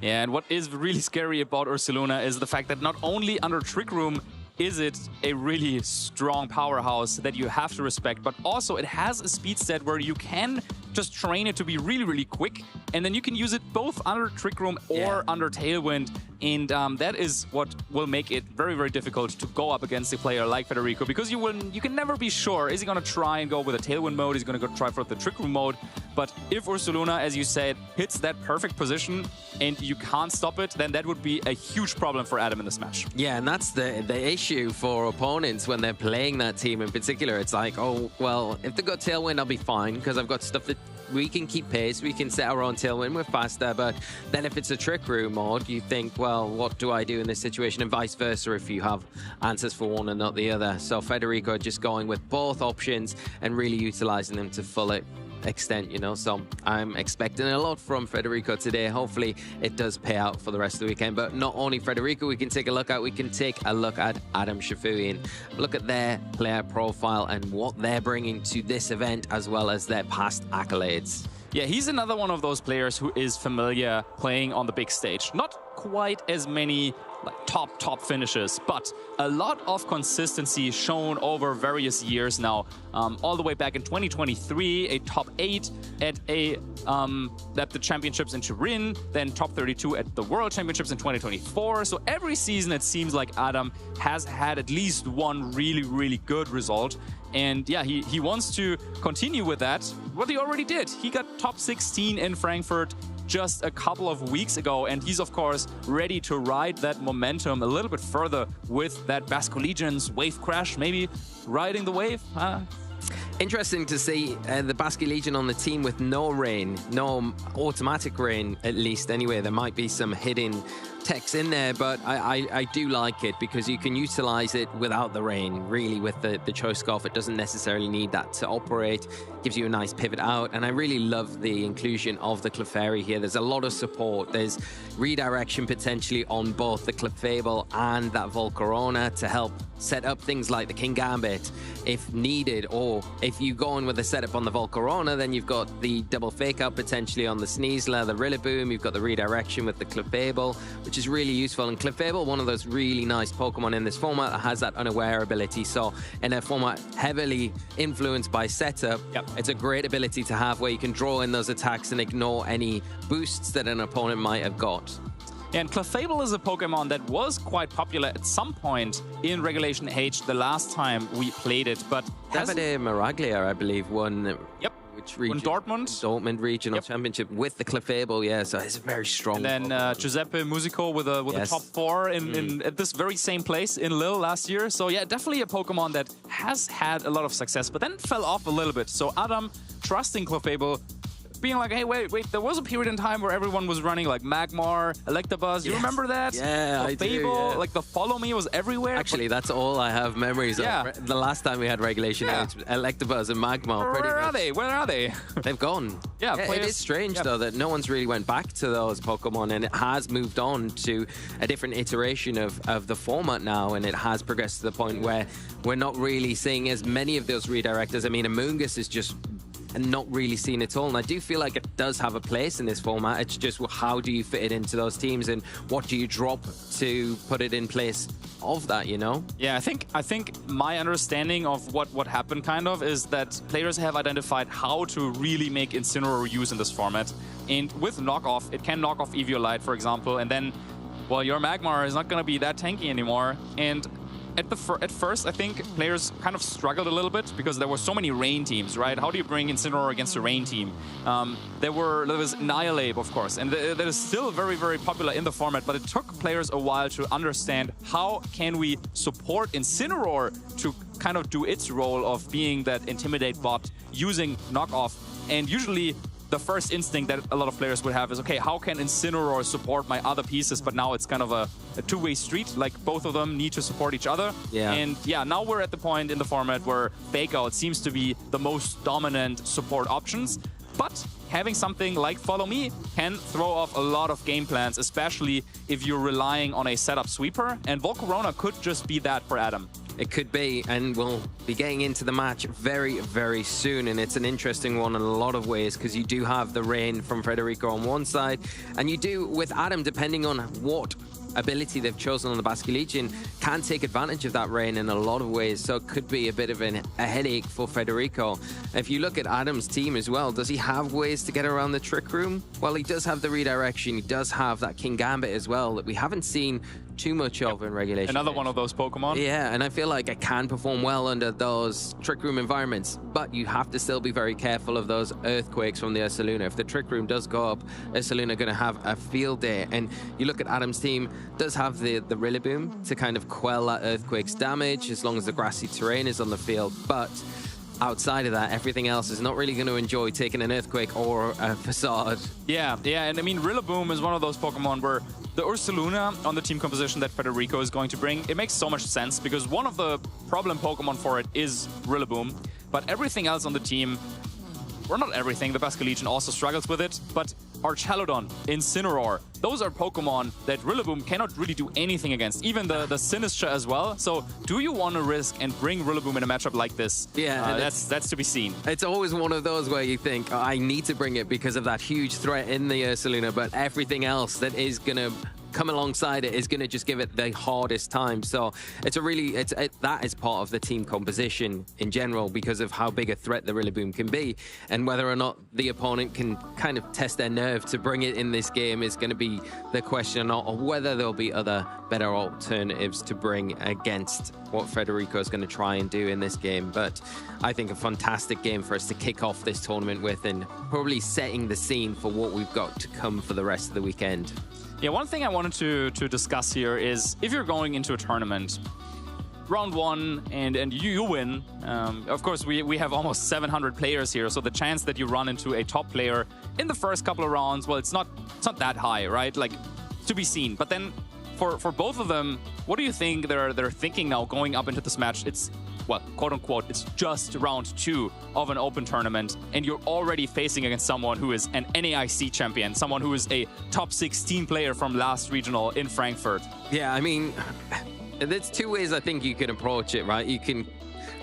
[SPEAKER 9] Yeah, and what is really scary about Ursaluna is the fact that not only under Trick Room is it a really strong powerhouse that you have to respect, but also it has a speed stat where you can just train it to be really quick, and then you can use it both under Trick Room or under Tailwind, and that is what will make it very difficult to go up against a player like Federico, because you can never be sure, is he going to try and go with a Tailwind mode, is he going to go try for the Trick Room mode. But if Ursaluna, as you said, hits that perfect position and you can't stop it, then that would be a huge problem for Adam in this match.
[SPEAKER 8] Yeah, and that's the issue for opponents when they're playing that team in particular. It's like, oh, well, if they've got Tailwind, I'll be fine, because I've got stuff that we can keep pace, we can set our own Tailwind, we're faster. But then if it's a Trick Room mode, you think, well, what do I do in this situation? And vice versa if you have answers for one and not the other. So Federico just going with both options and really utilizing them to full it. extent, you know. So I'm expecting a lot from Federico today. Hopefully it does pay out for the rest of the weekend. But not only Federico we can take a look at, we can take a look at Adam Shafuian. Look at their player profile and what they're bringing to this event, as well as their past accolades.
[SPEAKER 9] Yeah, he's another one of those players who is familiar playing on the big stage. Not quite as many like top finishes, but a lot of consistency shown over various years now. All the way back in 2023, a top 8 at the championships in Turin, then top 32 at the World Championships in 2024. So every season it seems like Adam has had at least one really good result. And yeah, he wants to continue with that. What he already did. He got top 16 in Frankfurt just a couple of weeks ago, and he's of course ready to ride that momentum a little bit further with that Basque Legion's wave crash, maybe riding the wave.
[SPEAKER 8] Interesting to see the Basque Legion on the team with no rain, no automatic rain, at least anyway. There might be some hidden techs in there, but I do like it because you can utilize it without the rain. Really, with the choice scarf, it doesn't necessarily need that to operate. Gives you a nice pivot out, and I really love the inclusion of the Clefairy here. There's a lot of support. There's redirection potentially on both the Clefable and that Volcarona to help set up things like the King Gambit if needed, or if you go in with a setup on the Volcarona, then you've got the double fake out potentially on the Sneasler, the Rillaboom, you've got the redirection with the Clefable, which is really useful. And Clefable, one of those really nice Pokemon in this format that has that unaware ability. So in a format heavily influenced by setup, it's a great ability to have where you can draw in those attacks and ignore any boosts that an opponent might have got.
[SPEAKER 9] And Clefable is a Pokemon that was quite popular at some point in Regulation H the last time we played it, but
[SPEAKER 8] Davide Maraglia, I believe, won.
[SPEAKER 9] Which region? Dortmund
[SPEAKER 8] Regional Championship with the Clefable, yeah, so it's a very strong.
[SPEAKER 9] And then Giuseppe Musico with a top 4 at this very same place in Lille last year. So yeah, definitely a Pokemon that has had a lot of success, but then fell off a little bit. So Adam, trusting Clefable, being like, hey, wait, there was a period in time where everyone was running like Magmar, Electabuzz. You remember that?
[SPEAKER 8] Yeah, I do.
[SPEAKER 9] Yeah. Like the Follow Me was everywhere.
[SPEAKER 8] Actually, that's all I have memories of. The last time we had Regulation H, Electabuzz and Magmar.
[SPEAKER 9] Where are they?
[SPEAKER 8] They've gone.
[SPEAKER 9] Yeah,
[SPEAKER 8] it is strange though that no one's really went back to those Pokemon, and it has moved on to a different iteration of the format now, and it has progressed to the point where we're not really seeing as many of those redirectors. I mean, Amoonguss is just not really seen at all, and I do feel like it does have a place in this format. It's just, well, how do you fit it into those teams, and what do you drop to put it in place of that, you know?
[SPEAKER 9] Yeah, I think my understanding of what happened kind of is that players have identified how to really make Incineroar use in this format, and with knockoff, it can knock off Eviolite, for example, and then, well, your Magmar is not going to be that tanky anymore. And at first, I think players kind of struggled a little bit because there were so many rain teams, right? How do you bring Incineroar against a rain team? There was Nihilape, of course, and that is still very popular in the format, but it took players a while to understand how can we support Incineroar to kind of do its role of being that intimidate bot using knockoff. And usually the first instinct that a lot of players would have is, okay, how can Incineroar support my other pieces? But now it's kind of a two-way street, like both of them need to support each other.
[SPEAKER 8] Yeah.
[SPEAKER 9] And yeah, now we're at the point in the format where Fake Out seems to be the most dominant support options. But having something like Follow Me can throw off a lot of game plans, especially if you're relying on a setup sweeper. And Volcarona could just be that for Adam.
[SPEAKER 8] It could be, and we'll be getting into the match very soon, and it's an interesting one in a lot of ways because you do have the rain from Federico on one side, and you do with Adam, depending on what ability they've chosen on the Basque Legion, can take advantage of that rain in a lot of ways, so it could be a bit of a headache for Federico. If you look at Adam's team as well, does he have ways to get around the Trick Room? Well, he does have the redirection, he does have that King Gambit as well that we haven't seen too much of in Regulation.
[SPEAKER 9] Another one of those Pokemon.
[SPEAKER 8] Yeah, and I feel like it can perform well under those Trick Room environments, but you have to still be very careful of those Earthquakes from the Ursaluna. If the Trick Room does go up, Ursaluna are going to have a field day. And you look at Adam's team, does have the Rillaboom to kind of quell that Earthquake's damage as long as the grassy terrain is on the field, but outside of that, everything else is not really going to enjoy taking an Earthquake or a Facade.
[SPEAKER 9] Yeah, and I mean, Rillaboom is one of those Pokemon where the Ursaluna on the team composition that Federico is going to bring, it makes so much sense because one of the problem Pokemon for it is Rillaboom, but everything else on the team or not everything, the Basque Legion also struggles with it, but Archelodon, Incineroar, those are Pokemon that Rillaboom cannot really do anything against, even the Sinistcha as well. So do you want to risk and bring Rillaboom in a matchup like this?
[SPEAKER 8] Yeah,
[SPEAKER 9] that's to be seen.
[SPEAKER 8] It's always one of those where you think, oh, I need to bring it because of that huge threat in the Ursaluna, but everything else that is going to come alongside it is going to just give it the hardest time. So it's that is part of the team composition in general because of how big a threat the Rillaboom can be, and whether or not the opponent can kind of test their nerve to bring it in this game is going to be the question, or whether there'll be other better alternatives to bring against what Federico is going to try and do in this game. But I think a fantastic game for us to kick off this tournament with, and probably setting the scene for what we've got to come for the rest of the weekend.
[SPEAKER 9] Yeah, one thing I wanted to discuss here is if you're going into a tournament, round one, and you win, of course, we have almost 700 players here, so the chance that you run into a top player in the first couple of rounds, well, it's not that high, right? Like, to be seen. But then for both of them, what do you think they're thinking now going up into this match? It's, well, quote unquote, it's just round 2 of an open tournament, and you're already facing against someone who is an NAIC champion, someone who is a top 16 player from last regional in Frankfurt.
[SPEAKER 8] Yeah, I mean, there's two ways I think you can approach it, right? You can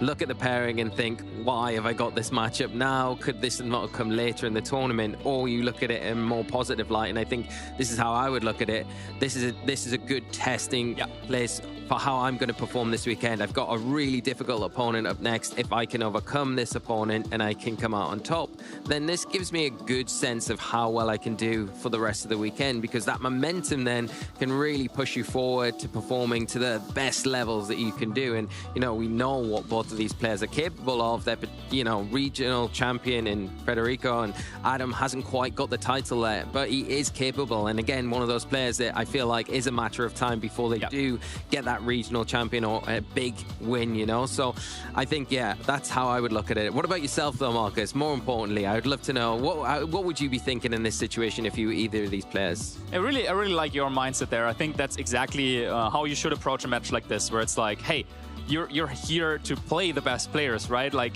[SPEAKER 8] look at the pairing and think, why have I got this matchup now? Could this not have come later in the tournament? Or you look at it in a more positive light, and I think this is how I would look at it. This is a good testing place for how I'm going to perform this weekend. I've got a really difficult opponent up next. If I can overcome this opponent and I can come out on top, then this gives me a good sense of how well I can do for the rest of the weekend, because that momentum then can really push you forward to performing to the best levels that you can do. And, you know, we know what both of these players are capable of. They're, you know, regional champion in Federico, and Adam hasn't quite got the title there, but he is capable. And again, one of those players that I feel like is a matter of time before they do get that regional champion or a big win, you know? So I think, yeah, that's how I would look at it. What about yourself though, Marcus? More importantly, I would love to know, what would you be thinking in this situation if you were either of these players?
[SPEAKER 9] I really like your mindset there. I think that's exactly how you should approach a match like this, where it's like, hey, you're here to play the best players, right? Like,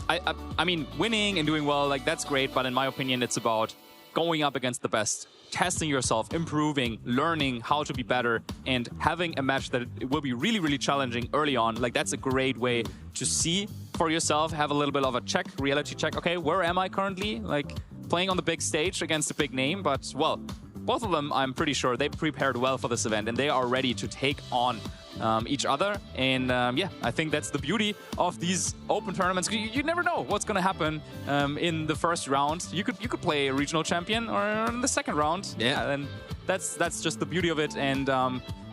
[SPEAKER 9] I mean, winning and doing well, like, that's great, but in my opinion, it's about going up against the best, testing yourself, improving, learning how to be better, and having a match that will be really, really challenging early on. Like, that's a great way to see for yourself, have a little bit of a check, reality check. Okay, where am I currently? Like, playing on the big stage against a big name, but, well, both of them, I'm pretty sure they prepared well for this event, and they are ready to take on each other. And yeah, I think that's the beauty of these open tournaments. You never know what's going to happen in the first round. You could play a regional champion, or in the second round.
[SPEAKER 8] Yeah,
[SPEAKER 9] and that's just the beauty of it. And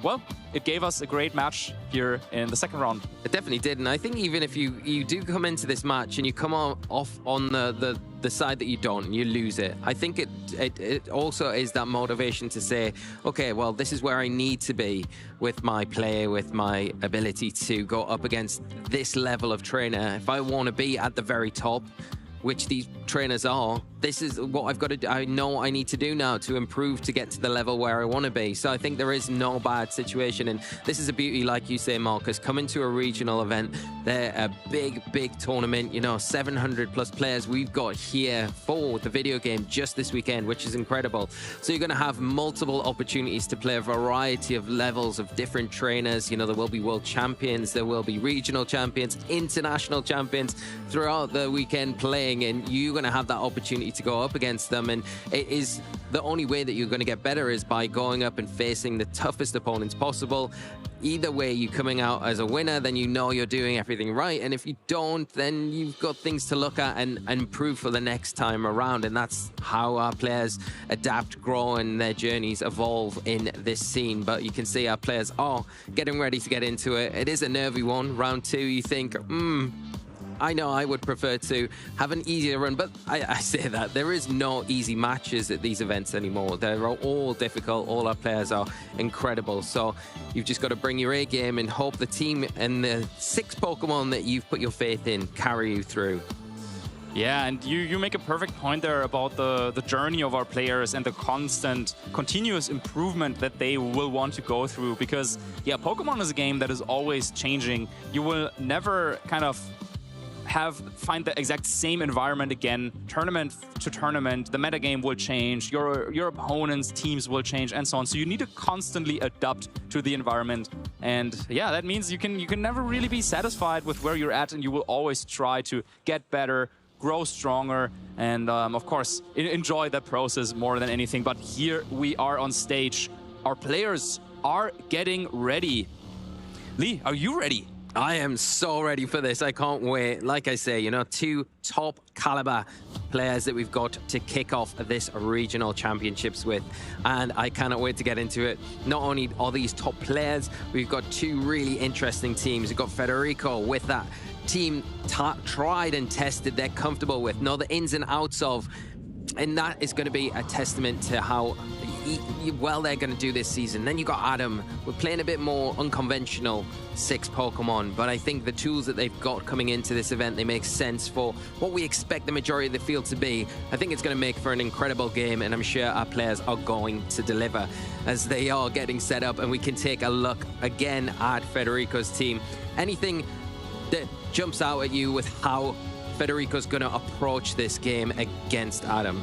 [SPEAKER 9] well, it gave us a great match here in the second round.
[SPEAKER 8] It definitely did, and I think even if you do come into this match and you come off on the side that you don't, and you lose it, I think it also is that motivation to say, okay, well, this is where I need to be with my play, with my ability to go up against this level of trainer. If I want to be at the very top, which these trainers are, this is what I've got to do. I know I need to do now to improve to get to the level where I want to be. So I think there is no bad situation. And this is a beauty, like you say, Marcus, coming to a regional event. They're a big tournament, you know, 700 plus players we've got here for the video game just this weekend, which is incredible. So you're going to have multiple opportunities to play a variety of levels of different trainers. You know, there will be world champions, there will be regional champions, international champions throughout the weekend playing, and you're going to have that opportunity to go up against them. And it is the only way that you're going to get better is by going up and facing the toughest opponents possible. Either way, you're coming out as a winner, then you know you're doing everything right. And if you don't, then you've got things to look at and improve for the next time around. And that's how our players adapt, grow, and their journeys evolve in this scene. But you can see our players are getting ready to get into it. It is a nervy one. Round 2, you think, I know I would prefer to have an easier run, but I say that there is no easy matches at these events anymore. They're all difficult. All our players are incredible. So you've just got to bring your A game and hope the team and the 6 Pokemon that you've put your faith in carry you through.
[SPEAKER 9] Yeah, and you make a perfect point there about the journey of our players and the constant, continuous improvement that they will want to go through. Because, yeah, Pokemon is a game that is always changing. You will never kind of find the exact same environment again, tournament to tournament. The metagame will change, your opponent's teams will change, and so on. So you need to constantly adapt to the environment. And yeah, that means you can never really be satisfied with where you're at, and you will always try to get better, grow stronger, and of course enjoy that process more than anything. But here we are on stage. Our players are getting ready. Lee, are you ready?
[SPEAKER 8] I am so ready for this. I can't wait. Like I say, you know, 2 top caliber players that we've got to kick off this regional championships with. And I cannot wait to get into it. Not only are these top players, we've got 2 really interesting teams. We've got Federico with that team tried and tested, they're comfortable with, know the ins and outs of. And that is going to be a testament to how well they're going to do this season. Then you got Adam. We're playing a bit more unconventional 6 Pokemon, but I think the tools that they've got coming into this event, they make sense for what we expect the majority of the field to be. I think it's going to make for an incredible game, and I'm sure our players are going to deliver as they are getting set up. And we can take a look again at Federico's team. Anything that jumps out at you with how Federico's going to approach this game against Adam?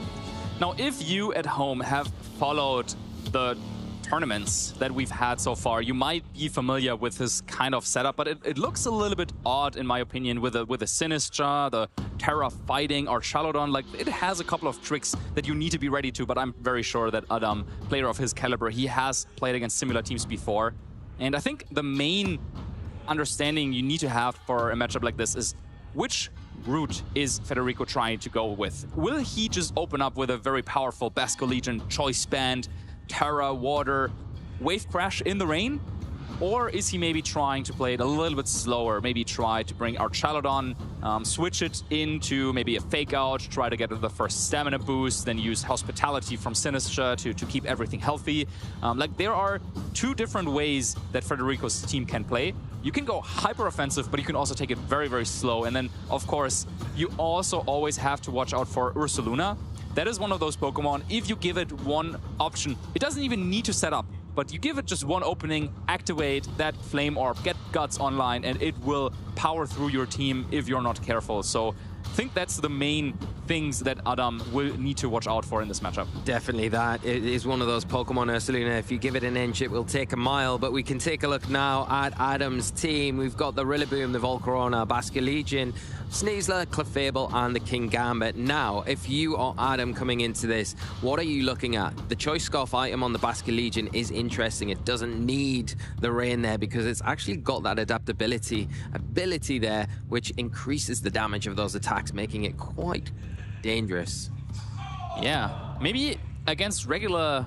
[SPEAKER 9] Now, if you at home have followed the tournaments that we've had so far, you might be familiar with his kind of setup, but it looks a little bit odd, in my opinion, with the Sinistcha, the Terra fighting, or Shalodon. Like, it has a couple of tricks that you need to be ready to, but I'm very sure that Adam, player of his caliber, he has played against similar teams before. And I think the main understanding you need to have for a matchup like this is which route is Federico trying to go with? Will he just open up with a very powerful Basco Legion, Choice Band, Terra, Water, Wave Crash in the rain? Or is he maybe trying to play it a little bit slower, maybe try to bring our Chalodon, switch it into maybe a Fake Out, try to get the first stamina boost, then use Hospitality from Sinistcha to keep everything healthy? Like, there are 2 different ways that Federico's team can play. You can go hyper offensive, but you can also take it very, very slow. And then, of course, you also always have to watch out for Ursaluna. That is one of those Pokemon, if you give it one option, it doesn't even need to set up, but you give it just one opening, activate that Flame Orb, get Guts online, and it will power through your team if you're not careful. So I think that's the main things that Adam will need to watch out for in this matchup.
[SPEAKER 8] Definitely that. It is one of those Pokemon, Ursaluna, if you give it an inch, it will take a mile. But we can take a look now at Adam's team. We've got the Rillaboom, the Volcarona, Basco Legion, Sneasler, Clefable, and the King Gambit. Now, if you are Adam coming into this, what are you looking at? The Choice Scarf item on the Basco Legion is interesting. It doesn't need the rain there because it's actually got that ability there, which increases the damage of those attacks, making it quite dangerous.
[SPEAKER 9] Yeah, maybe against regular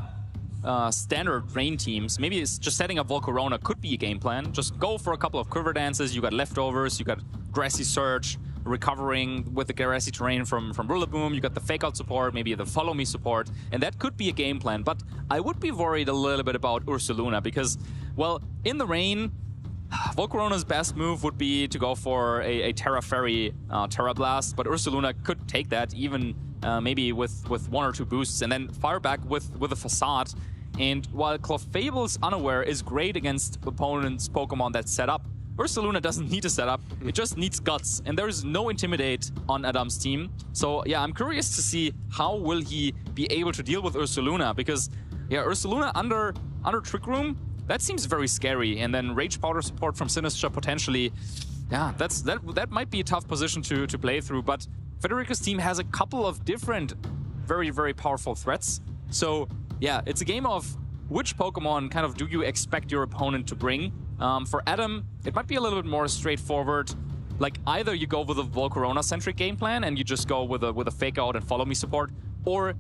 [SPEAKER 9] standard rain teams, maybe it's just setting up Volcarona could be a game plan. Just go for a couple of Quiver Dances, you got Leftovers, you got Grassy Surge, recovering with the grassy terrain from Rillaboom, you got the Fake Out support, maybe the Follow Me support, and that could be a game plan. But I would be worried a little bit about Ursaluna because, well, in the rain, Volcarona's best move would be to go for a Terra Fairy Terra Blast, but Ursaluna could take that even maybe with 1 or 2 boosts and then fire back with a Facade. And while Clefable's Unaware is great against opponents' Pokemon that set up, Ursaluna doesn't need to set up, it just needs Guts, and there is no Intimidate on Adam's team. So yeah, I'm curious to see how will he be able to deal with Ursaluna, because yeah, Ursaluna under Trick Room, that seems very scary, and then Rage Powder support from Sinistcha potentially, yeah, that might be a tough position to play through, but Federico's team has a couple of different very, very powerful threats. So yeah, it's a game of which Pokemon kind of do you expect your opponent to bring. For Adam, it might be a little bit more straightforward. Like, either you go with a Volcarona-centric game plan and you just go with a Fake Out and Follow Me support, or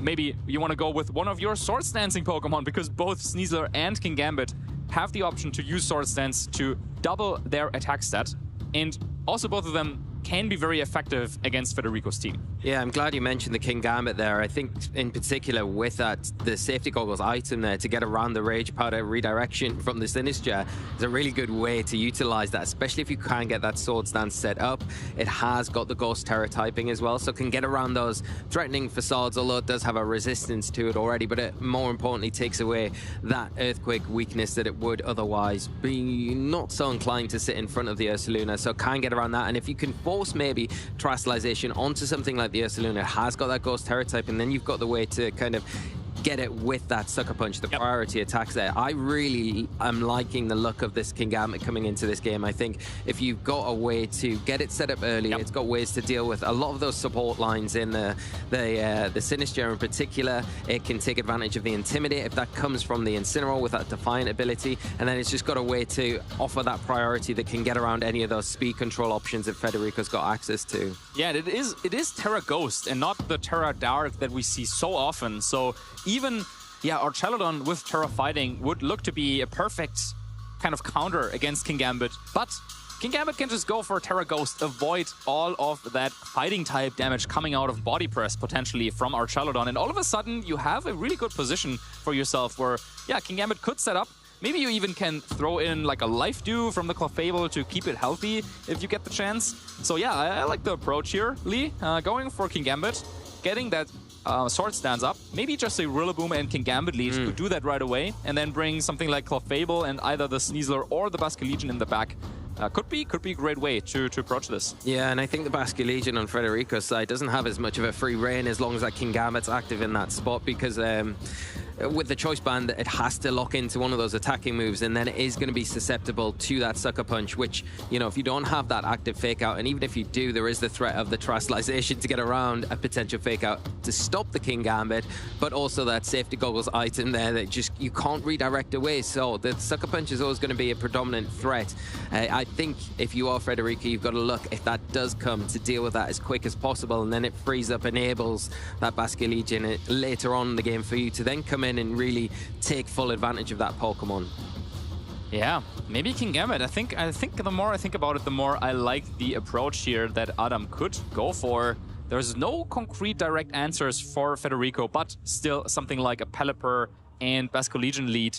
[SPEAKER 9] maybe you want to go with one of your Swords Dancing Pokemon, because both Sneasler and King Gambit have the option to use Swords Dance to double their attack stat. And also both of them can be very effective against Federico's team.
[SPEAKER 8] Yeah, I'm glad you mentioned the King Gambit there. I think in particular with that, the Safety Goggles item there to get around the Rage Powder redirection from the Sinistcha is a really good way to utilize that, especially if you can get that Swords Dance set up. It has got the Ghost Terror typing as well, so can get around those threatening facades, although it does have a resistance to it already, but it more importantly takes away that Earthquake weakness that it would otherwise be not so inclined to sit in front of the Ursaluna, so can get around that. And if you can force maybe Terastallization onto something like the Ursaluna. It has got that Ghost Terror type, and then you've got the way to kind of get it with that Sucker Punch, the priority attacks there. I really am liking the look of this Kingambit coming into this game. I think if you've got a way to get it set up early, it's got ways to deal with a lot of those support lines in the Sinister in particular. It can take advantage of the Intimidate if that comes from the Incineroar with that Defiant ability, and then it's just got a way to offer that priority that can get around any of those speed control options that Federico's got access to.
[SPEAKER 9] Yeah, it is Terra Ghost and not the Terra Dark that we see so often. So even, Archelodon with Terra Fighting would look to be a perfect kind of counter against Kingambit. But Kingambit can just go for Terra Ghost, avoid all of that fighting type damage coming out of Body Press potentially from Archelodon. And all of a sudden, you have a really good position for yourself where, Kingambit could set up. Maybe you even can throw in like a Life Dew from the Clefable to keep it healthy if you get the chance. So I like the approach here, Lee. Going for Kingambit, getting that Sword Stance up. Maybe just a Rillaboom and Kingambit lead could do that right away, and then bring something like Clefable and either the Sneasler or the Basculegion in the back. Could be a great way to approach this.
[SPEAKER 8] Yeah, and I think the Basculegion on Federico's side doesn't have as much of a free reign as long as that Kingambit's active in that spot, because with the Choice Band, it has to lock into one of those attacking moves, and then it is going to be susceptible to that Sucker Punch, which, if you don't have that active Fake Out, and even if you do, there is the threat of the Terastallization to get around a potential Fake Out to stop the Kingambit, but also that Safety Goggles item there that just, you can't redirect away, so the Sucker Punch is always going to be a predominant threat. I think if you are Federico, you've got to look, if that does come, to deal with that as quick as possible, and then it frees up, enables that Basculegion later on in the game for you to then come in and really take full advantage of that Pokemon.
[SPEAKER 9] Yeah, maybe Kingambit. I think the more I think about it, the more I like the approach here that Adam could go for. There's no concrete direct answers for Federico, but still something like a Pelipper and Basculegion lead.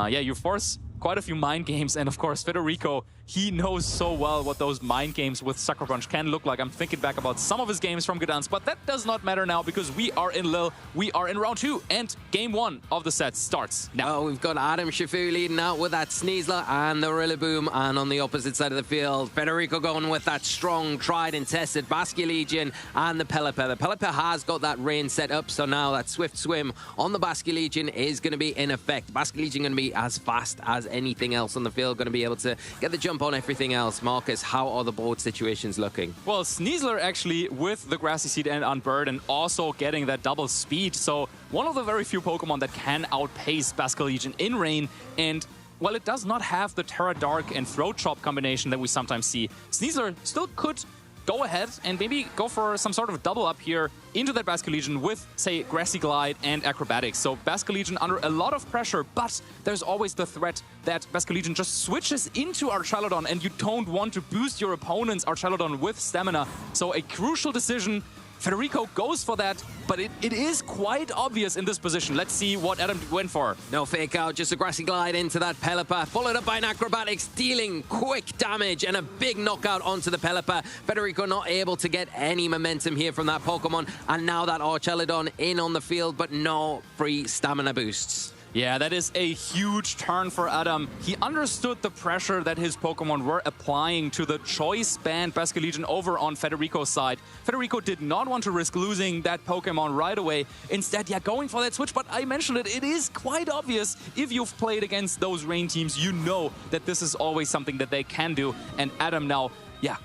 [SPEAKER 9] You force quite a few mind games, and of course Federico, he knows so well what those mind games with Sucker Punch can look like. I'm thinking back about some of his games from Gdansk, but that does not matter now because we are in Lille, we are in round 2, and game 1 of the set starts now.
[SPEAKER 8] Oh, we've got Adam Shifu leading out with that Sneasler and the Rillaboom, and on the opposite side of the field, Federico going with that strong, tried and tested Basculegion and the Pelipper. The Pelipper has got that rain set up, so now that Swift Swim on the Basculegion is going to be in effect. Basculegion going to be as fast as anything else on the field, going to be able to get the jump on everything else. Marcus, how are the board situations looking?
[SPEAKER 9] Well, Sneasler actually with the Grassy Seed and Unburden also getting that double speed, so one of the very few Pokemon that can outpace Basculegion in rain, and while it does not have the Terra Dark and Throat Chop combination that we sometimes see, Sneasler still could go ahead and maybe go for some sort of double up here into that Basculegion with, say, Grassy Glide and Acrobatics. So Basculegion under a lot of pressure, but there's always the threat that Basculegion just switches into Archelodon and you don't want to boost your opponent's Archelodon with stamina. So a crucial decision. Federico goes for that, but it is quite obvious in this position. Let's see what Adam went for.
[SPEAKER 8] No Fake Out, just a Grassy Glide into that Pelipper, followed up by an Acrobatics, dealing quick damage and a big knockout onto the Pelipper. Federico not able to get any momentum here from that Pokemon, and now that Archelodon in on the field, but no free stamina boosts.
[SPEAKER 9] Yeah, that is a huge turn for Adam. He understood the pressure that his Pokemon were applying to the Choice Band Basculegion over on Federico's side. Federico did not want to risk losing that Pokemon right away. Instead, going for that switch, but I mentioned it is quite obvious. If you've played against those rain teams, you know that this is always something that they can do. And Adam now,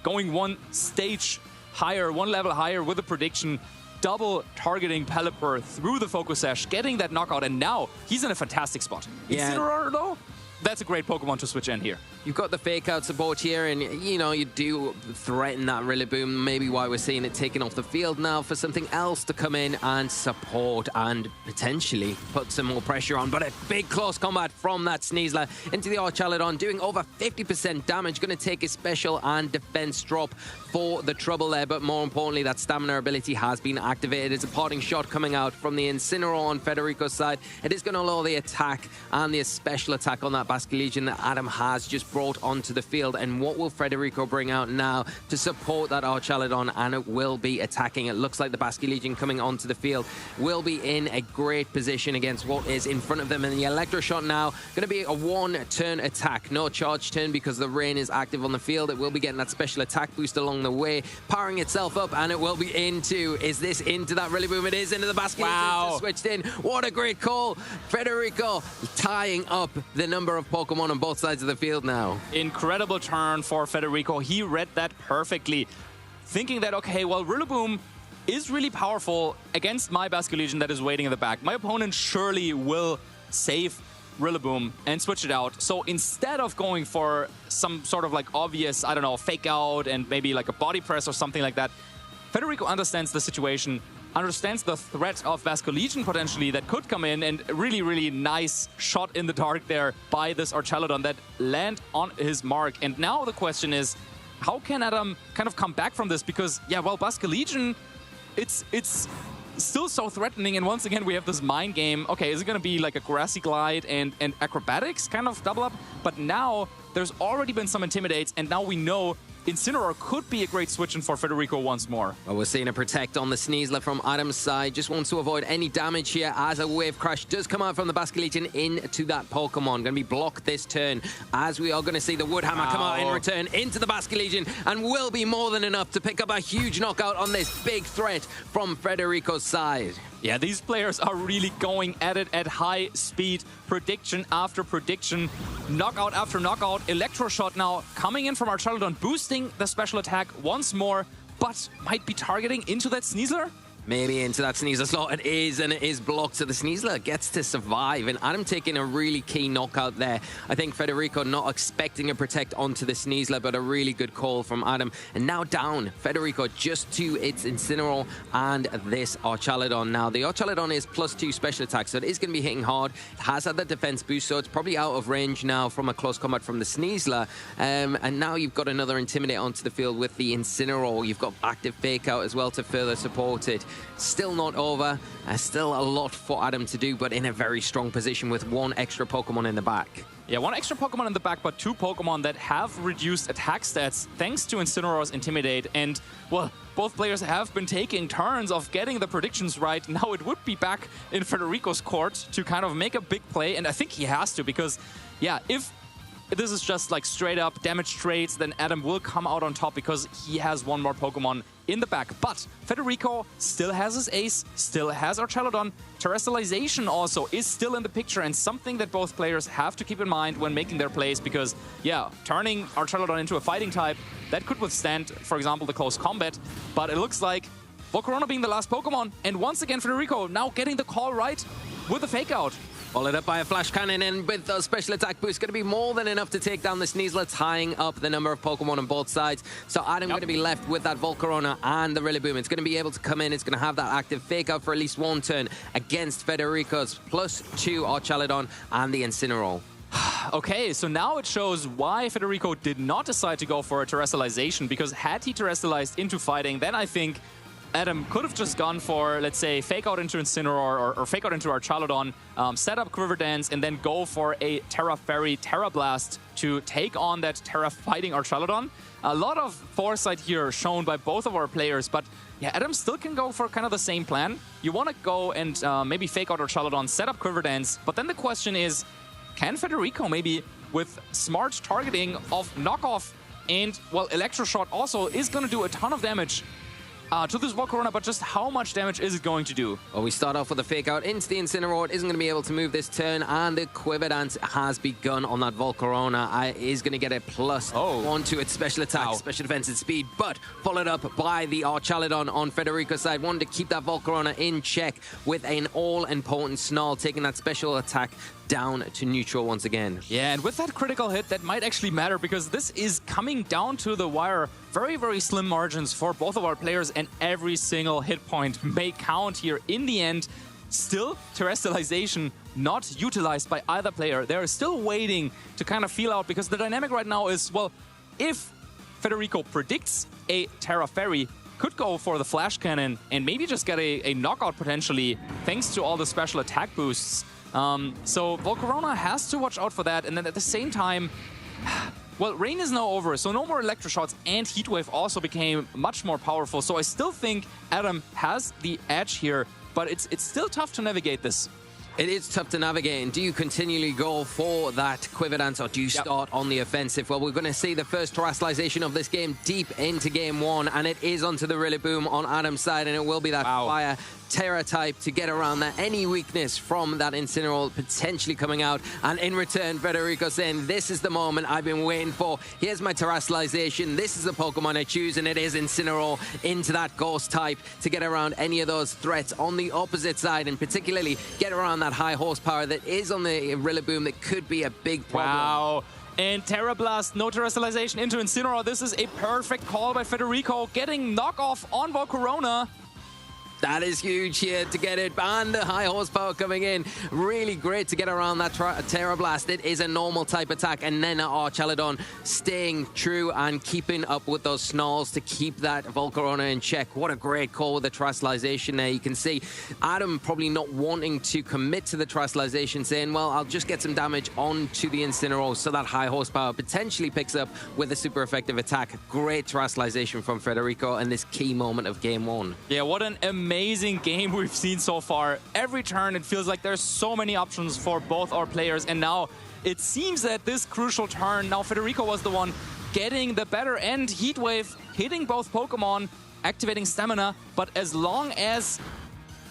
[SPEAKER 9] going one stage higher, one level higher with a prediction, double targeting Pelipper through the Focus Sash, getting that knockout, and now he's in a fantastic spot. Incineroar, though, that's a great Pokemon to switch in here.
[SPEAKER 8] You've got the Fake Out support here, and you do threaten that Rillaboom. Maybe why we're seeing it taken off the field now for something else to come in and support and potentially put some more pressure on. But a big close combat from that Sneasler into the Archelodon, doing over 50% damage. Going to take a special and defense drop for the trouble there, but more importantly, that stamina ability has been activated. It's a parting shot coming out from the Incineroar on Federico's side. It is going to lower the attack and the special attack on that that Basculegion that Adam has just brought onto the field. And what will Federico bring out now to support that Archaludon? And it will be attacking. It looks like the Basculegion coming onto the field will be in a great position against what is in front of them. And the Electroshot now going to be a one-turn attack. No charge turn because the rain is active on the field. It will be getting that special attack boost along the way, powering itself up, and it will be into, is this into that Rillaboom? It is into the Basculegion.
[SPEAKER 9] Wow.
[SPEAKER 8] Just switched in. What a great call. Federico tying up the number of Pokemon on both sides of the field now.
[SPEAKER 9] Incredible turn for Federico. He read that perfectly. Thinking that, okay, well, Rillaboom is really powerful against my Basculegion that is waiting in the back. My opponent surely will save Rillaboom and switch it out. So instead of going for some sort of like obvious, I don't know, fake out and maybe like a body press or something like that, Federico understands the situation, understands the threat of Basculegion potentially that could come in, and really, really nice shot in the dark there by this Archaludon that land on his mark. And now the question is, how can Adam kind of come back from this? Because, yeah, well, Basculegion, it's still so threatening, and once again we have this mind game. Okay, is it going to be like a Grassy Glide and Acrobatics kind of double up? But now there's already been some Intimidates, and now we know Incineroar could be a great switch in for Federico once more.
[SPEAKER 8] Well, we're seeing a Protect on the Sneasler from Adam's side. Just wants to avoid any damage here as a Wave Crash does come out from the Basculegion into that Pokemon. Going to be blocked this turn, as we are going to see the Wood Hammer come out in return into the Basculegion, and will be more than enough to pick up a huge knockout on this big threat from Federico's side.
[SPEAKER 9] Yeah, these players are really going at it at high speed. Prediction after prediction, knockout after knockout. Electroshot now coming in from Archaludon, boosting the special attack once more, but might be targeting into that Sneasler.
[SPEAKER 8] Maybe into that Sneasler slot. It is, and it is blocked. So the Sneasler gets to survive. And Adam taking a really key knockout there. I think Federico not expecting a Protect onto the Sneasler, but a really good call from Adam. And now down, Federico just to its Incineroar and this Archaludon. Now, the Archaludon is +2 special attack, so it is going to be hitting hard. It has had the defense boost, so it's probably out of range now from a close combat from the Sneasler. And now you've got another Intimidate onto the field with the Incineroar. You've got active Fake Out as well to further support it. Still not over. Still a lot for Adam to do, but in a very strong position with one extra Pokemon in the back.
[SPEAKER 9] Yeah, one extra Pokemon in the back, but two Pokemon that have reduced attack stats thanks to Incineroar's Intimidate. And, well, both players have been taking turns of getting the predictions right. Now it would be back in Federico's court to kind of make a big play, and I think he has to, because, yeah, if this is just like straight up damage trades, then Adam will come out on top because he has one more Pokemon in the back. But Federico still has his ace, still has Archaludon. Terrestrialization also is still in the picture, and something that both players have to keep in mind when making their plays, because, yeah, turning Archaludon into a fighting type, that could withstand, for example, the close combat. But it looks like Volcarona being the last Pokemon, and once again Federico now getting the call right with the fake out.
[SPEAKER 8] Followed up by a Flash Cannon, and with those special attack boosts, going to be more than enough to take down the Sneasler, tying up the number of Pokemon on both sides. So Adam going to be left with that Volcarona and the Rillaboom. It's going to be able to come in. It's going to have that active Fake Out for at least one turn against Federico's +2 Archaludon and the Incineroar.
[SPEAKER 9] Okay, so now it shows why Federico did not decide to go for a Terrestrialization, because had he Terrestrialized into fighting, then I think Adam could have just gone for, let's say, Fake Out into Incineroar or Fake Out into Archaludon, set up Quiver Dance, and then go for a Terra Fairy Terra Blast to take on that Terra fighting Archaludon. A lot of foresight here shown by both of our players, but yeah, Adam still can go for kind of the same plan. You want to go and maybe Fake Out Archaludon, set up Quiver Dance, but then the question is, can Federico maybe, with smart targeting of knockoff and, well, Electroshot also is going to do a ton of damage to this Volcarona, but just how much damage is it going to do?
[SPEAKER 8] Well, we start off with a Fake Out into the Incineroar. It isn't going to be able to move this turn, and the Quiver Dance has begun on that Volcarona. Is going to get a +1 to its special attack, special defense and speed, but followed up by the Archaludon on Federico's side. Wanted to keep that Volcarona in check with an all-important Snarl, taking that special attack down to neutral once again.
[SPEAKER 9] Yeah, and with that critical hit, that might actually matter, because this is coming down to the wire. Very, very slim margins for both of our players, and every single hit point may count here in the end. Still, Terrestrialization not utilized by either player. They're still waiting to kind of feel out, because the dynamic right now is, well, if Federico predicts a Terra Fairy, could go for the Flash Cannon and maybe just get a knockout potentially, thanks to all the special attack boosts. So Volcarona has to watch out for that. And then at the same time, well, Rain is now over, so no more Electro Shots, and Heatwave also became much more powerful. So I still think Adam has the edge here, but it's still tough to navigate this.
[SPEAKER 8] It is tough to navigate, and do you continually go for that Quiver Dance, or do you start on the offensive? Well, we're going to see the first terrestrialization of this game deep into game one, and it is onto the Rillaboom on Adam's side, and it will be that Fire Terra type to get around that. Any weakness from that Incineroar potentially coming out, and in return, Federico saying, this is the moment I've been waiting for. Here's my terrestrialization. This is the Pokemon I choose, and it is Incineroar into that Ghost type to get around any of those threats on the opposite side, and particularly get around that high horsepower that is on the Rillaboom that could be a big problem.
[SPEAKER 9] Wow. And Terra Blast, no terrestrialization into Incineroar. This is a perfect call by Federico, getting knockoff on Volcarona.
[SPEAKER 8] That is huge here to get it, and the high horsepower coming in. Really great to get around that Terra Blast. It is a normal type attack, and then Archaludon staying true and keeping up with those snarls to keep that Volcarona in check. What a great call with the terrestrialization there. You can see Adam probably not wanting to commit to the terrestrialization, saying, well, I'll just get some damage onto the Incineroar so that high horsepower potentially picks up with a super effective attack. Great terrestrialization from Federico in this key moment of game one.
[SPEAKER 9] Yeah, what an amazing game we've seen so far. Every turn, it feels like there's so many options for both our players. And now it seems that this crucial turn, now Federico was the one getting the better end. Heatwave hitting both Pokemon, activating Stamina. But as long as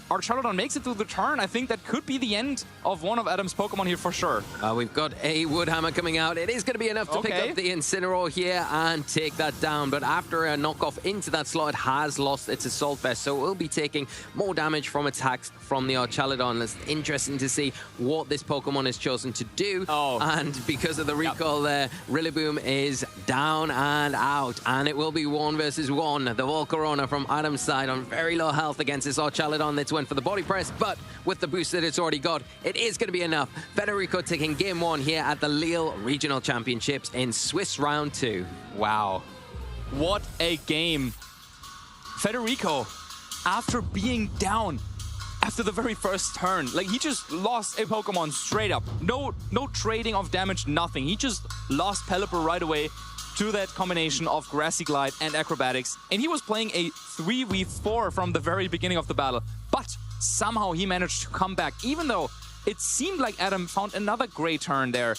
[SPEAKER 9] Archaludon makes it through the turn, I think that could be the end of one of Adam's Pokemon here for sure.
[SPEAKER 8] We've got a Wood Hammer coming out. It is going to be enough to pick up the Incineroar here and take that down. But after a knockoff into that slot, it has lost its Assault Vest, so it will be taking more damage from attacks from the Archaludon. It's interesting to see what this Pokemon has chosen to do. And because of the recall there, Rillaboom is down and out. And it will be 1 versus 1. The Volcarona from Adam's side on very low health against this Archaludon that's went for the body press, but with the boost that it's already got, it is going to be enough. Federico taking game 1 here at the Lille Regional Championships in Swiss round 2.
[SPEAKER 9] Wow. What a game. Federico, after being down after the very first turn, like he just lost a Pokemon straight up. No trading of damage, nothing. He just lost Pelipper right away to that combination of Grassy Glide and Acrobatics, and he was playing a 3v4 from the very beginning of the battle, but somehow he managed to come back, even though it seemed like Adam found another great turn there,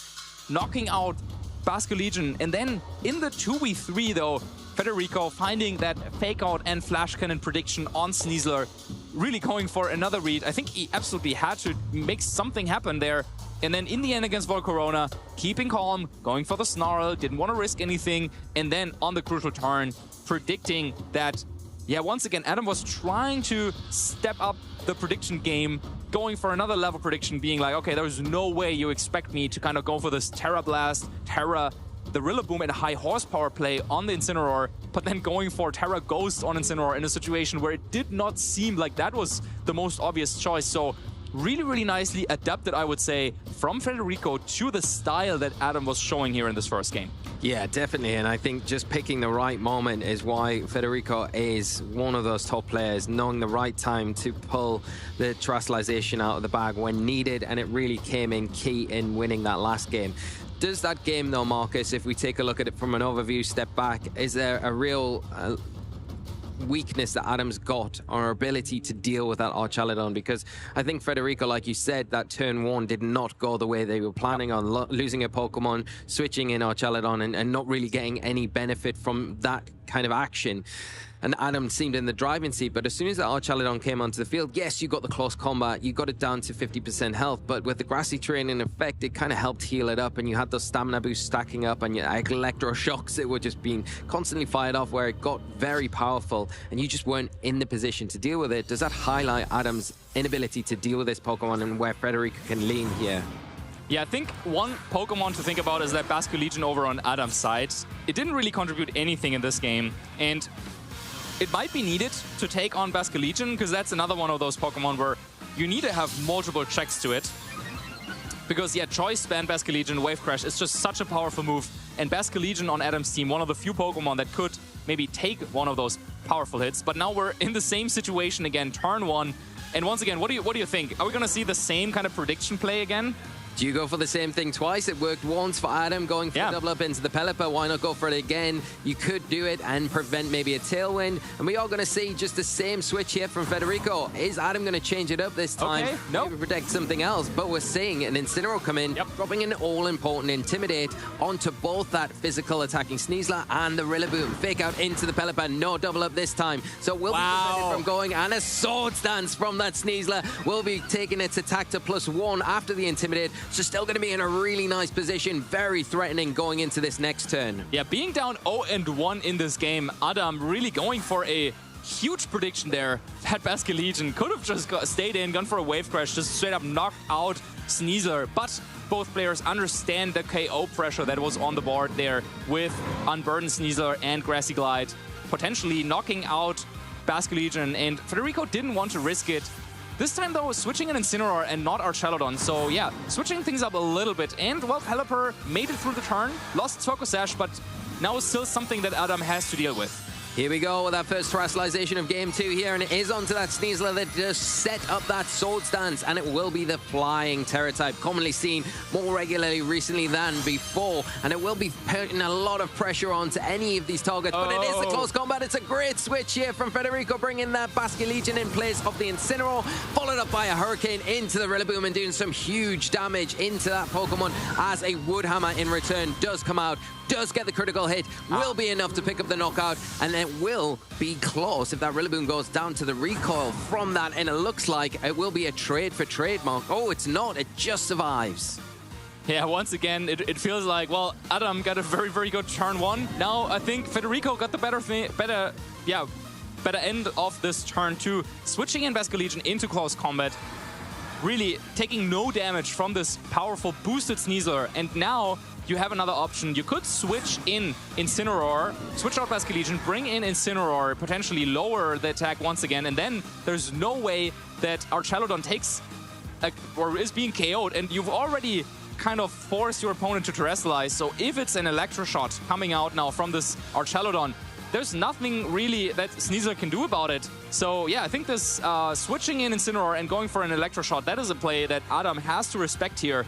[SPEAKER 9] knocking out Basculegion. And then in the 2v3 though, Federico finding that Fake Out and Flash Cannon prediction on Sneasler, really going for another read. I think he absolutely had to make something happen there. And then in the end against Volcarona, keeping calm, going for the Snarl, didn't want to risk anything. And then on the crucial turn, predicting that, yeah, once again, Adam was trying to step up the prediction game, going for another level prediction, being like, okay, there's no way you expect me to kind of go for this Terra Blast, Terra, the Rillaboom and high horsepower play on the Incineroar, but then going for Terra Ghost on Incineroar in a situation where it did not seem like that was the most obvious choice. So really, really nicely adapted, I would say, from Federico to the style that Adam was showing here in this first game.
[SPEAKER 8] Yeah, definitely. And I think just picking the right moment is why Federico is one of those top players, knowing the right time to pull the terrestrialization out of the bag when needed. And it really came in key in winning that last game. Does that game, though, Marcus, if we take a look at it from an overview, step back, is there a real weakness that Adam's got or ability to deal with that Archaludon? Because I think Federico, like you said, that turn 1 did not go the way they were planning on, losing a Pokemon, switching in Archaludon and not really getting any benefit from that kind of action. And Adam seemed in the driving seat, but as soon as that Archaludon came onto the field, yes, you got the close combat, you got it down to 50% health, but with the Grassy Terrain in effect, it kind of helped heal it up, and you had those stamina boosts stacking up, and your electroshocks that were just being constantly fired off, where it got very powerful, and you just weren't in the position to deal with it. Does that highlight Adam's inability to deal with this Pokemon and where Federico can lean here?
[SPEAKER 9] Yeah, I think one Pokemon to think about is that Basculegion over on Adam's side. It didn't really contribute anything in this game, and it might be needed to take on Basculegion, because that's another one of those Pokemon where you need to have multiple checks to it. Because, yeah, Choice Band, Basculegion, Wave Crash is just such a powerful move. And Basculegion on Adam's team, one of the few Pokemon that could maybe take one of those powerful hits. But now we're in the same situation again, turn 1. And once again, what do you think? Are we going to see the same kind of prediction play again?
[SPEAKER 8] Do you go for the same thing twice? It worked once for Adam, going for double up into the Pelipper. Why not go for it again? You could do it and prevent maybe a tailwind. And we are going to see just the same switch here from Federico. Is Adam going to change it up this time?
[SPEAKER 9] Okay, nope.
[SPEAKER 8] Maybe protect something else. But we're seeing an Incineroar come in, dropping an all-important Intimidate onto both that physical attacking Sneasler and the Rillaboom. Fake out into the Pelipper. No double up this time. So we'll be prevented from going. And a Swords Dance from that Sneasler will be taking its attack to +1 after the Intimidate. So still going to be in a really nice position, very threatening going into this next turn.
[SPEAKER 9] Yeah, being down 0-1 in this game, Adam really going for a huge prediction there. That Basque Legion could have just stayed in, gone for a wave crash, just straight up knocked out Sneasler. But both players understand the KO pressure that was on the board there with Unburdened Sneasler and Grassy Glide, potentially knocking out Basque Legion. And Federico didn't want to risk it. This time, though, switching an Incineroar and not Archelodon. So, yeah, switching things up a little bit. And, well, Pelipper made it through the turn, lost Focus Sash, but now it's still something that Adam has to deal with.
[SPEAKER 8] Here we go with that first terrestrialization of Game 2 here, and it is onto that Sneasler that just set up that Swords Dance, and it will be the Flying Terror type, commonly seen more regularly recently than before, and it will be putting a lot of pressure onto any of these targets, but it is a close combat. It's a great switch here from Federico, bringing that Basque Legion in place of the Incineroar, followed up by a Hurricane into the Rillaboom and doing some huge damage into that Pokemon as a Wood Hammer in return does come out, does get the critical hit, will be enough to pick up the knockout, and it will be close if that Rillaboom goes down to the recoil from that, and it looks like it will be a trade for trademark. Oh, it's not. It just survives.
[SPEAKER 9] Yeah, once again, it feels like, well, Adam got a very, very good turn 1. Now, I think Federico got the better end of this turn 2. Switching in Basque Legion into close combat, really taking no damage from this powerful boosted Sneasler, and now you have another option. You could switch in Incineroar, switch out Basque Legion, bring in Incineroar, potentially lower the attack once again, and then there's no way that Archelodon takes or is being KO'd, and you've already kind of forced your opponent to terrestrialize. So if it's an Electroshot coming out now from this Archelodon, there's nothing really that Sneasler can do about it. So yeah, I think this switching in Incineroar and going for an Electroshot, that is a play that Adam has to respect here.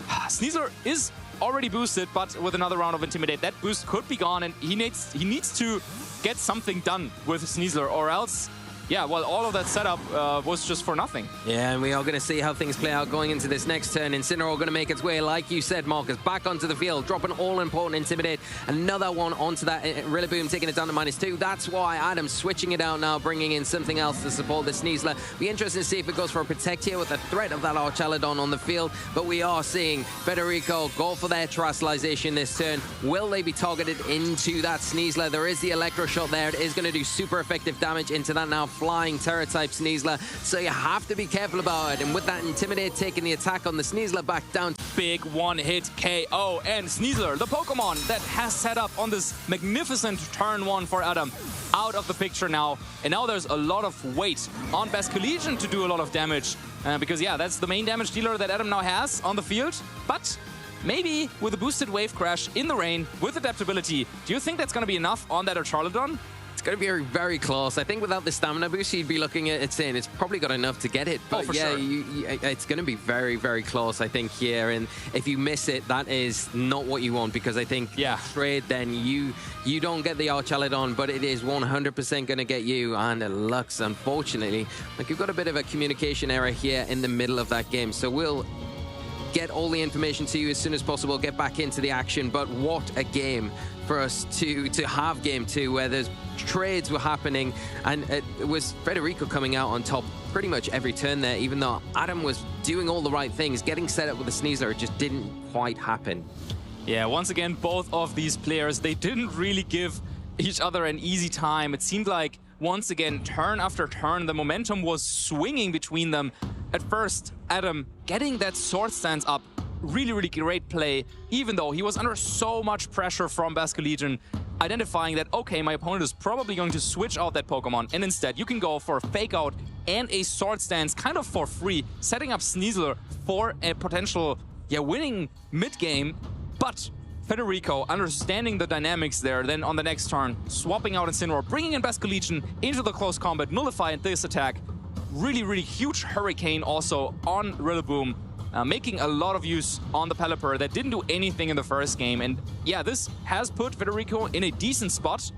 [SPEAKER 9] Sneasler is already boosted, but with another round of Intimidate, that boost could be gone, and he needs to get something done with Sneasler, or else, yeah, well, all of that setup was just for nothing.
[SPEAKER 8] Yeah, and we are going to see how things play out going into this next turn. Incineroar going to make its way, like you said, Marcus, back onto the field, drop an all-important Intimidate. Another one onto that Rillaboom, taking it down to -2. That's why Adam's switching it out now, bringing in something else to support the Sneasler. Be interesting to see if it goes for a Protect here with the threat of that Archelodon on the field. But we are seeing Federico go for their terrestrialization this turn. Will they be targeted into that Sneasler? There is the Electroshot there. It is going to do super effective damage into that now Flying Terror type Sneasler, so you have to be careful about it. And with that Intimidate taking the attack on the Sneasler back down.
[SPEAKER 9] Big one-hit KO, and Sneasler, the Pokemon that has set up on this magnificent turn 1 for Adam, out of the picture now. And now there's a lot of weight on Basque Legion to do a lot of damage, because yeah, that's the main damage dealer that Adam now has on the field. But maybe with a boosted Wave Crash in the rain with adaptability, do you think that's going to be enough on that Archelodon?
[SPEAKER 8] It's going to be very, very close. I think without the stamina boost, you'd be looking at it saying it's probably got enough to get it. But
[SPEAKER 9] for
[SPEAKER 8] yeah,
[SPEAKER 9] sure.
[SPEAKER 8] It's going to be very, very close, I think, here. And if you miss it, that is not what you want, because I think trade, then you don't get the Archelodon, but it is 100% going to get you. And it looks, unfortunately, like you've got a bit of a communication error here in the middle of that game. So we'll get all the information to you as soon as possible, get back into the action. But what a game for us to have Game 2, where there's trades were happening, and it was Federico coming out on top pretty much every turn there, even though Adam was doing all the right things, getting set up with the Sneasler. It just didn't quite happen.
[SPEAKER 9] Yeah, once again, both of these players, they didn't really give each other an easy time. It seemed like, once again, turn after turn, the momentum was swinging between them. At first, Adam getting that Sword Stance up, really, really great play, even though he was under so much pressure from Basque Legion, identifying that, okay, my opponent is probably going to switch out that Pokemon, and instead you can go for a Fake Out and a Sword Stance kind of for free, setting up Sneasler for a potential, winning mid-game. But Federico understanding the dynamics there, then on the next turn, swapping out Incineroar, bringing in Basculegion into the close combat, nullifying this attack. Really, really huge Hurricane also on Rillaboom, making a lot of use on the Pelipper that didn't do anything in the first game. And yeah, this has put Federico in a decent spot.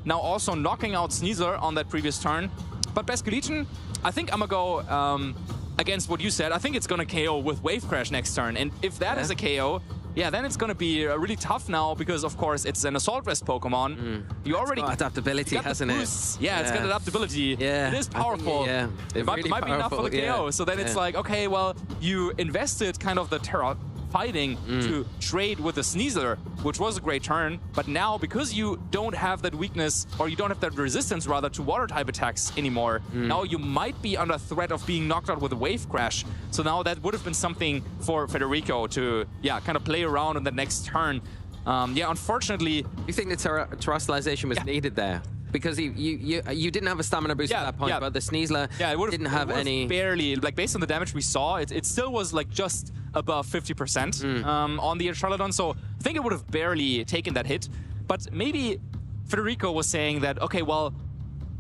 [SPEAKER 9] Now also knocking out Sneasler on that previous turn. But Basculegion, I think I'm gonna go against what you said. I think it's gonna KO with Wave Crash next turn. And if that is a KO, yeah, then it's going to be really tough now because, of course, it's an Assault Vest Pokemon. You already
[SPEAKER 8] got adaptability, hasn't it?
[SPEAKER 9] Yeah, it's got adaptability.
[SPEAKER 8] Yeah,
[SPEAKER 9] it is powerful.
[SPEAKER 8] It
[SPEAKER 9] might be enough for the KO. So then it's like, okay, well, you invested kind of the Terra fighting to trade with the Sneasler, which was a great turn. But now, because you don't have that weakness, or you don't have that resistance, rather, to Water-type attacks anymore, now you might be under threat of being knocked out with a Wave Crash. So now that would have been something for Federico to, yeah, kind of play around on the next turn. Yeah, unfortunately...
[SPEAKER 8] You think the Terrestrialization was needed there? Because you didn't have a stamina boost at that point, but the Sneasler didn't have any...
[SPEAKER 9] barely, like based on the damage we saw, it still was like just above 50% on the Charladon, so I think it would have barely taken that hit. But maybe Federico was saying that, okay, well,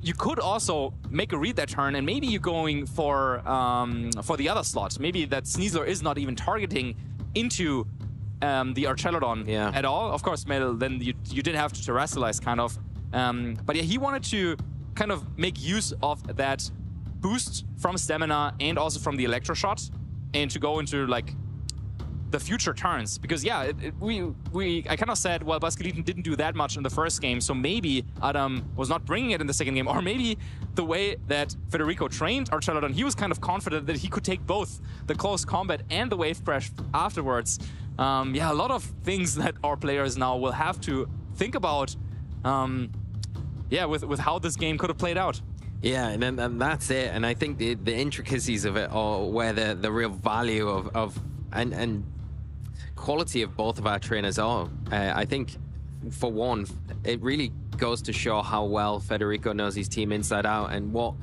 [SPEAKER 9] you could also make a read that turn, and maybe you're going for the other slot. Maybe that Sneasler is not even targeting into the Archelodon at all. Of course, then you did have to terrestrialize, kind of. But yeah, he wanted to kind of make use of that boost from stamina and also from the Electro Shot, and to go into like the future turns. Because yeah, I kind of said, well, Basculegion didn't do that much in the first game, so maybe Adam was not bringing it in the second game, or maybe the way that Federico trained Archelodon, he was kind of confident that he could take both the close combat and the Wave Crash afterwards. Yeah, a lot of things that our players now will have to think about. Yeah, with how this game could have played out.
[SPEAKER 8] Yeah, and that's it. And I think the intricacies of it, or where the real value of and quality of both of our trainers are. I think, for one, it really goes to show how well Federico knows his team inside out, and what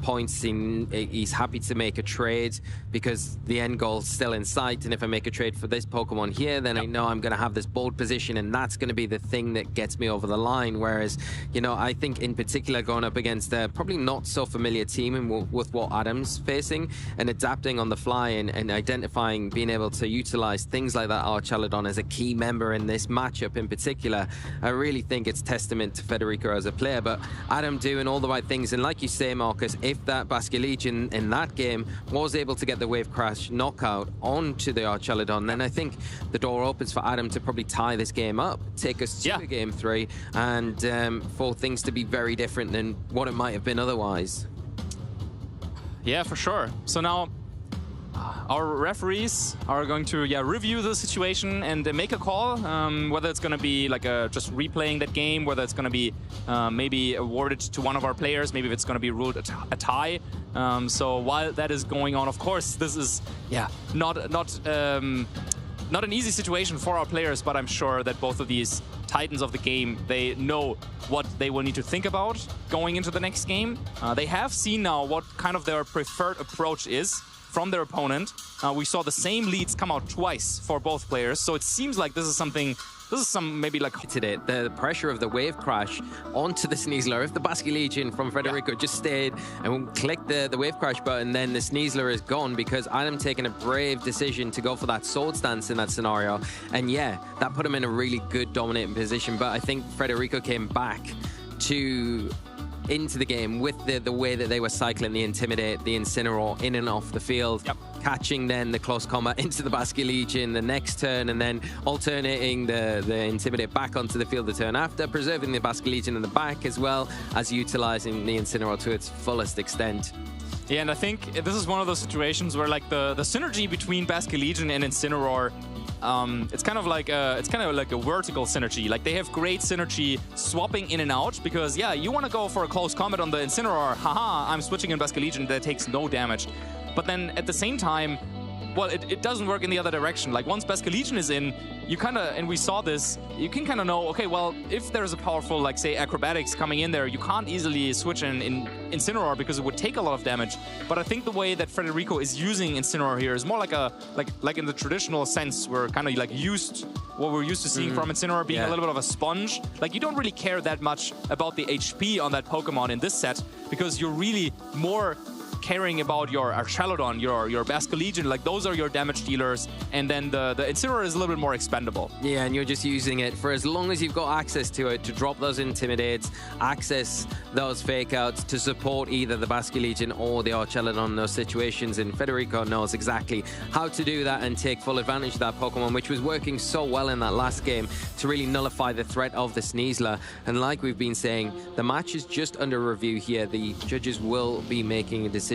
[SPEAKER 8] points he's happy to make a trade because the end goal's still in sight. And if I make a trade for this Pokemon here, then I know I'm going to have this bold position, and that's going to be the thing that gets me over the line. Whereas, you know, I think in particular going up against a probably not so familiar team and with what Adam's facing, and adapting on the fly and identifying, being able to utilize things like that Archelodon as a key member in this matchup in particular, I really think it's testament to Federico as a player. But Adam doing all the right things, and like you say, Marcus, if that Basculegion in that game was able to get the Wave Crash knockout onto the Archelodon, then I think the door opens for Adam to probably tie this game up, take us to game 3, and for things to be very different than what it might have been otherwise.
[SPEAKER 9] Yeah, for sure. So now our referees are going to review the situation and make a call, whether it's going to be like just replaying that game, whether it's going to be maybe awarded to one of our players, maybe if it's going to be ruled a tie. So while that is going on, of course, this is not an easy situation for our players, but I'm sure that both of these titans of the game, they know what they will need to think about going into the next game. They have seen now what kind of their preferred approach is from their opponent. We saw the same leads come out twice for both players, so it seems like this is some maybe like
[SPEAKER 8] today the pressure of the Wave Crash onto the Sneasler. If the Basculegion from Federico just stayed and clicked the Wave Crash button, then the Sneasler is gone, because Adam taking a brave decision to go for that Sword Stance in that scenario, and yeah, that put him in a really good dominating position. But I think Federico came back into the game with the way that they were cycling the Intimidate, the Incineroar in and off the field, catching then the close combat into the Basculegion the next turn, and then alternating the Intimidate back onto the field the turn after, preserving the Basculegion in the back as well as utilizing the Incineroar to its fullest extent.
[SPEAKER 9] Yeah, and I think this is one of those situations where like the synergy between Basculegion and Incineroar, it's kind of like a vertical synergy. Like, they have great synergy swapping in and out, because you want to go for a close combat on the Incineroar, haha, I'm switching in Basculegion, that takes no damage. But then at the same time, well, it doesn't work in the other direction. Like, once Basculegion is in, you kind of, and we saw this, you can kind of know, okay, well, if there's a powerful, like, say, Acrobatics coming in there, you can't easily switch in Incineroar because it would take a lot of damage. But I think the way that Federico is using Incineroar here is more like like in the traditional sense, we're kind of like used what we're used to seeing from Incineroar, being a little bit of a sponge. Like, you don't really care that much about the HP on that Pokemon in this set, because you're really more caring about your Archaludon, your Basculegion. Like, those are your damage dealers, and then the Incineroar is a little bit more expendable.
[SPEAKER 8] Yeah, and you're just using it for as long as you've got access to it, to drop those Intimidates, access those Fake Outs, to support either the Basculegion or the Archaludon in those situations. And Federico knows exactly how to do that and take full advantage of that Pokemon, which was working so well in that last game to really nullify the threat of the Sneasler. And like we've been saying, the match is just under review here. The judges will be making a decision,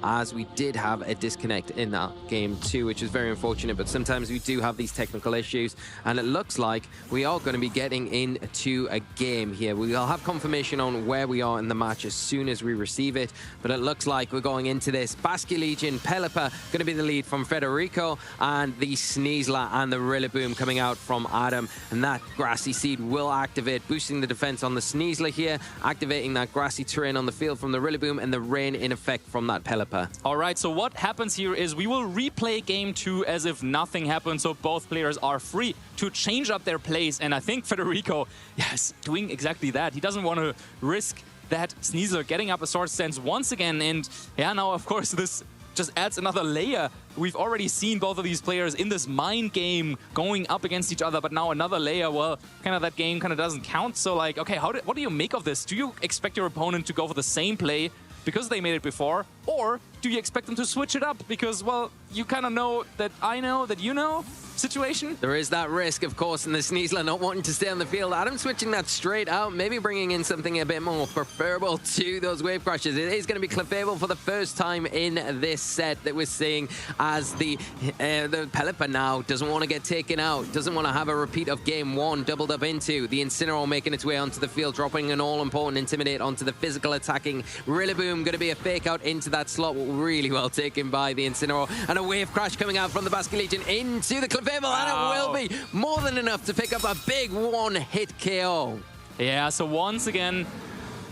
[SPEAKER 8] as we did have a disconnect in that game too, which is very unfortunate, but sometimes we do have these technical issues, and it looks like we are going to be getting into a game here. We'll have confirmation on where we are in the match as soon as we receive it, but it looks like we're going into this. Basculegion, Pelipper going to be the lead from Federico, and the Sneasler and the Rillaboom coming out from Adam, and that Grassy Seed will activate, boosting the defense on the Sneasler here, activating that Grassy Terrain on the field from the Rillaboom, and the Rain in effect from that Pelipper.
[SPEAKER 9] All right, so what happens here is we will replay game 2 as if nothing happened, so both players are free to change up their plays, and I think Federico is doing exactly that. He doesn't want to risk that Sneasler getting up a Swords Dance once again, and yeah, now of course this just adds another layer. We've already seen both of these players in this mind game going up against each other, but now another layer. Well, kind of that game kind of doesn't count. So like, okay, what do you make of this? Do you expect your opponent to go for the same play because they made it before, or do you expect them to switch it up because, well, you kind of know that I know that you know situation?
[SPEAKER 8] There is that risk, of course, in the Sneasler not wanting to stay on the field. Adam switching that straight out, maybe bringing in something a bit more preferable to those Wave Crashes. It is going to be Clefable for the first time in this set that we're seeing, as the Pelipper now doesn't want to get taken out, doesn't want to have a repeat of game 1 doubled up into. The Incineroar making its way onto the field, dropping an all-important Intimidate onto the physical attacking Rillaboom. Going to be a Fake Out into that slot, really well taken by the Incineroar, and a Wave Crash coming out from the Basculegion into the Clefable, and it will be more than enough to pick up a big one-hit KO.
[SPEAKER 9] Yeah, so once again,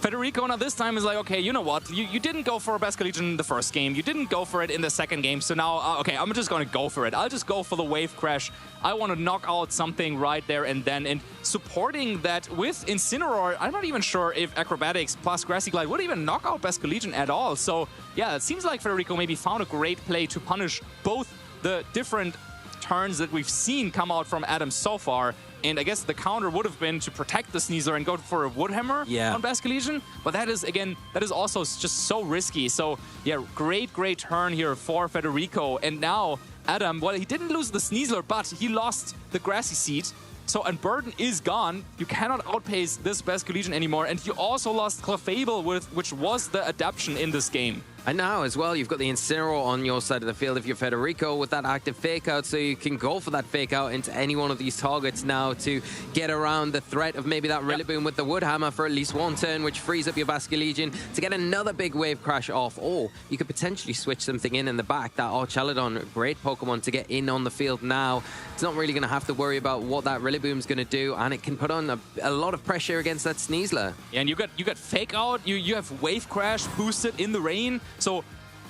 [SPEAKER 9] Federico now this time is like, okay, you know what? You didn't go for a Basculegion in the first game. You didn't go for it in the second game. So now, okay, I'm just going to go for it. I'll just go for the Wave Crash. I want to knock out something right there and then. And supporting that with Incineroar, I'm not even sure if Acrobatics plus Grassy Glide would even knock out Basculegion at all. So yeah, it seems like Federico maybe found a great play to punish both the different turns that we've seen come out from Adam so far. And I guess the counter would have been to protect the Sneasler and go for a Woodhammer on Basculegion. But that is, again, that is also just so risky. So, yeah, great turn here for Federico. And now, Adam, well, he didn't lose the Sneasler, but he lost the Grassy Seed. So, and Burden is gone. You cannot outpace this Basculegion anymore. And you also lost Clefable, which was the adaptation in this game.
[SPEAKER 8] And now as well, you've got the Incineroar on your side of the field if you're Federico with that active Fake Out, so you can go for that Fake Out into any one of these targets now to get around the threat of maybe that Rillaboom with the Woodhammer for at least one turn, which frees up your Basculegion to get another big Wave Crash off. Or you could potentially switch something in the back. That Archaludon, great Pokemon to get in on the field now. It's not really going to have to worry about what that Rillaboom's going to do, and it can put on a lot of pressure against that Sneasler.
[SPEAKER 9] Yeah, and you got Fake Out, you have Wave Crash boosted in the rain. So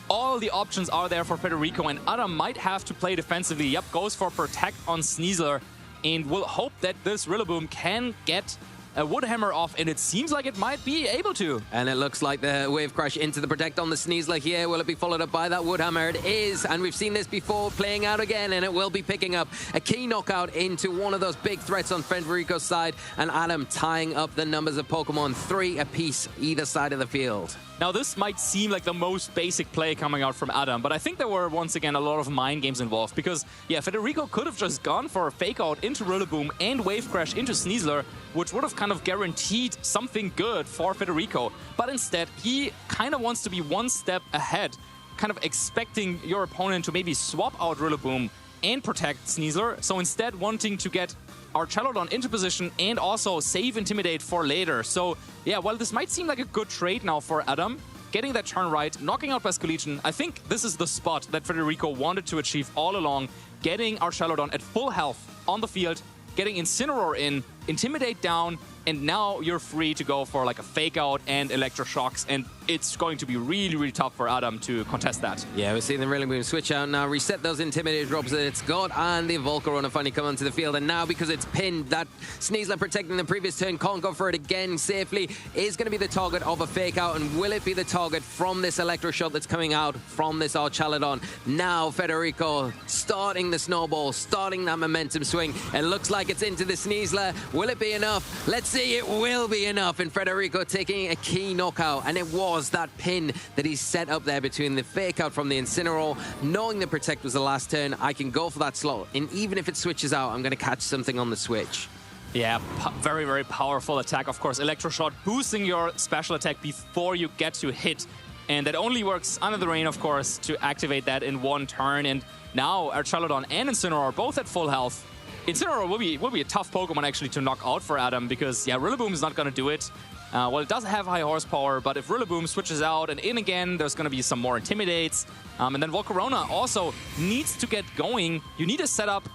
[SPEAKER 9] all the options are there for Federico, and Adam might have to play defensively. Yep, goes for Protect on Sneasler, and will hope that this Rillaboom can get a Woodhammer off, and it seems like it might be able to.
[SPEAKER 8] And it looks like the Wave Crash into the Protect on the Sneasler here. Will it be followed up by that Woodhammer? It is, and we've seen this before playing out again, and it will be picking up a key knockout into one of those big threats on Federico's side, and Adam tying up the numbers of Pokemon, 3 apiece either side of the field.
[SPEAKER 9] Now, this might seem like the most basic play coming out from Adam, but I think there were, once again, a lot of mind games involved, because, yeah, Federico could have just gone for a Fake Out into Rillaboom and Wave Crash into Sneasler, which would have kind of guaranteed something good for Federico. But instead, he kind of wants to be one step ahead, kind of expecting your opponent to maybe swap out Rillaboom and protect Sneasler, so instead wanting to get Archaludon into position and also save Intimidate for later. So, yeah, while this might seem like a good trade now for Adam, getting that turn right, knocking out Basculegion, I think this is the spot that Federico wanted to achieve all along. Getting Archaludon at full health on the field, getting Incineroar in Intimidate down, and now you're free to go for like a fake out and electroshocks, and it's going to be really, really tough for Adam to contest that.
[SPEAKER 8] Yeah, we're seeing the Rillaboom switch out now, reset those Intimidate drops that it's got, and the Volcarona finally come onto the field, and now because it's pinned, that Sneasler protecting the previous turn can't go for it again safely, is going to be the target of a fake out, and will it be the target from this Electroshot that's coming out from this Archaladon? Now Federico starting the snowball, starting that momentum swing. It looks like it's into the Sneasler. Will it be enough? Let's see, it will be enough, and Federico taking a key knockout, and it was that pin that he set up there between the fake out from the Incineroar, knowing the Protect was the last turn. I can go for that slot, and even if it switches out, I'm going to catch something on the switch.
[SPEAKER 9] Yeah, very, very powerful attack. Of course, Electroshot boosting your special attack before you get to hit. And that only works under the rain, of course, to activate that in one turn. And now Archaladon and Incineroar are both at full health. Incineroar will be a tough Pokemon actually to knock out for Adam because, yeah, Rillaboom is not going to do it. Well, it does have high horsepower, but if Rillaboom switches out and in again, there's going to be some more Intimidates. And then Volcarona also needs to get going. You need to set up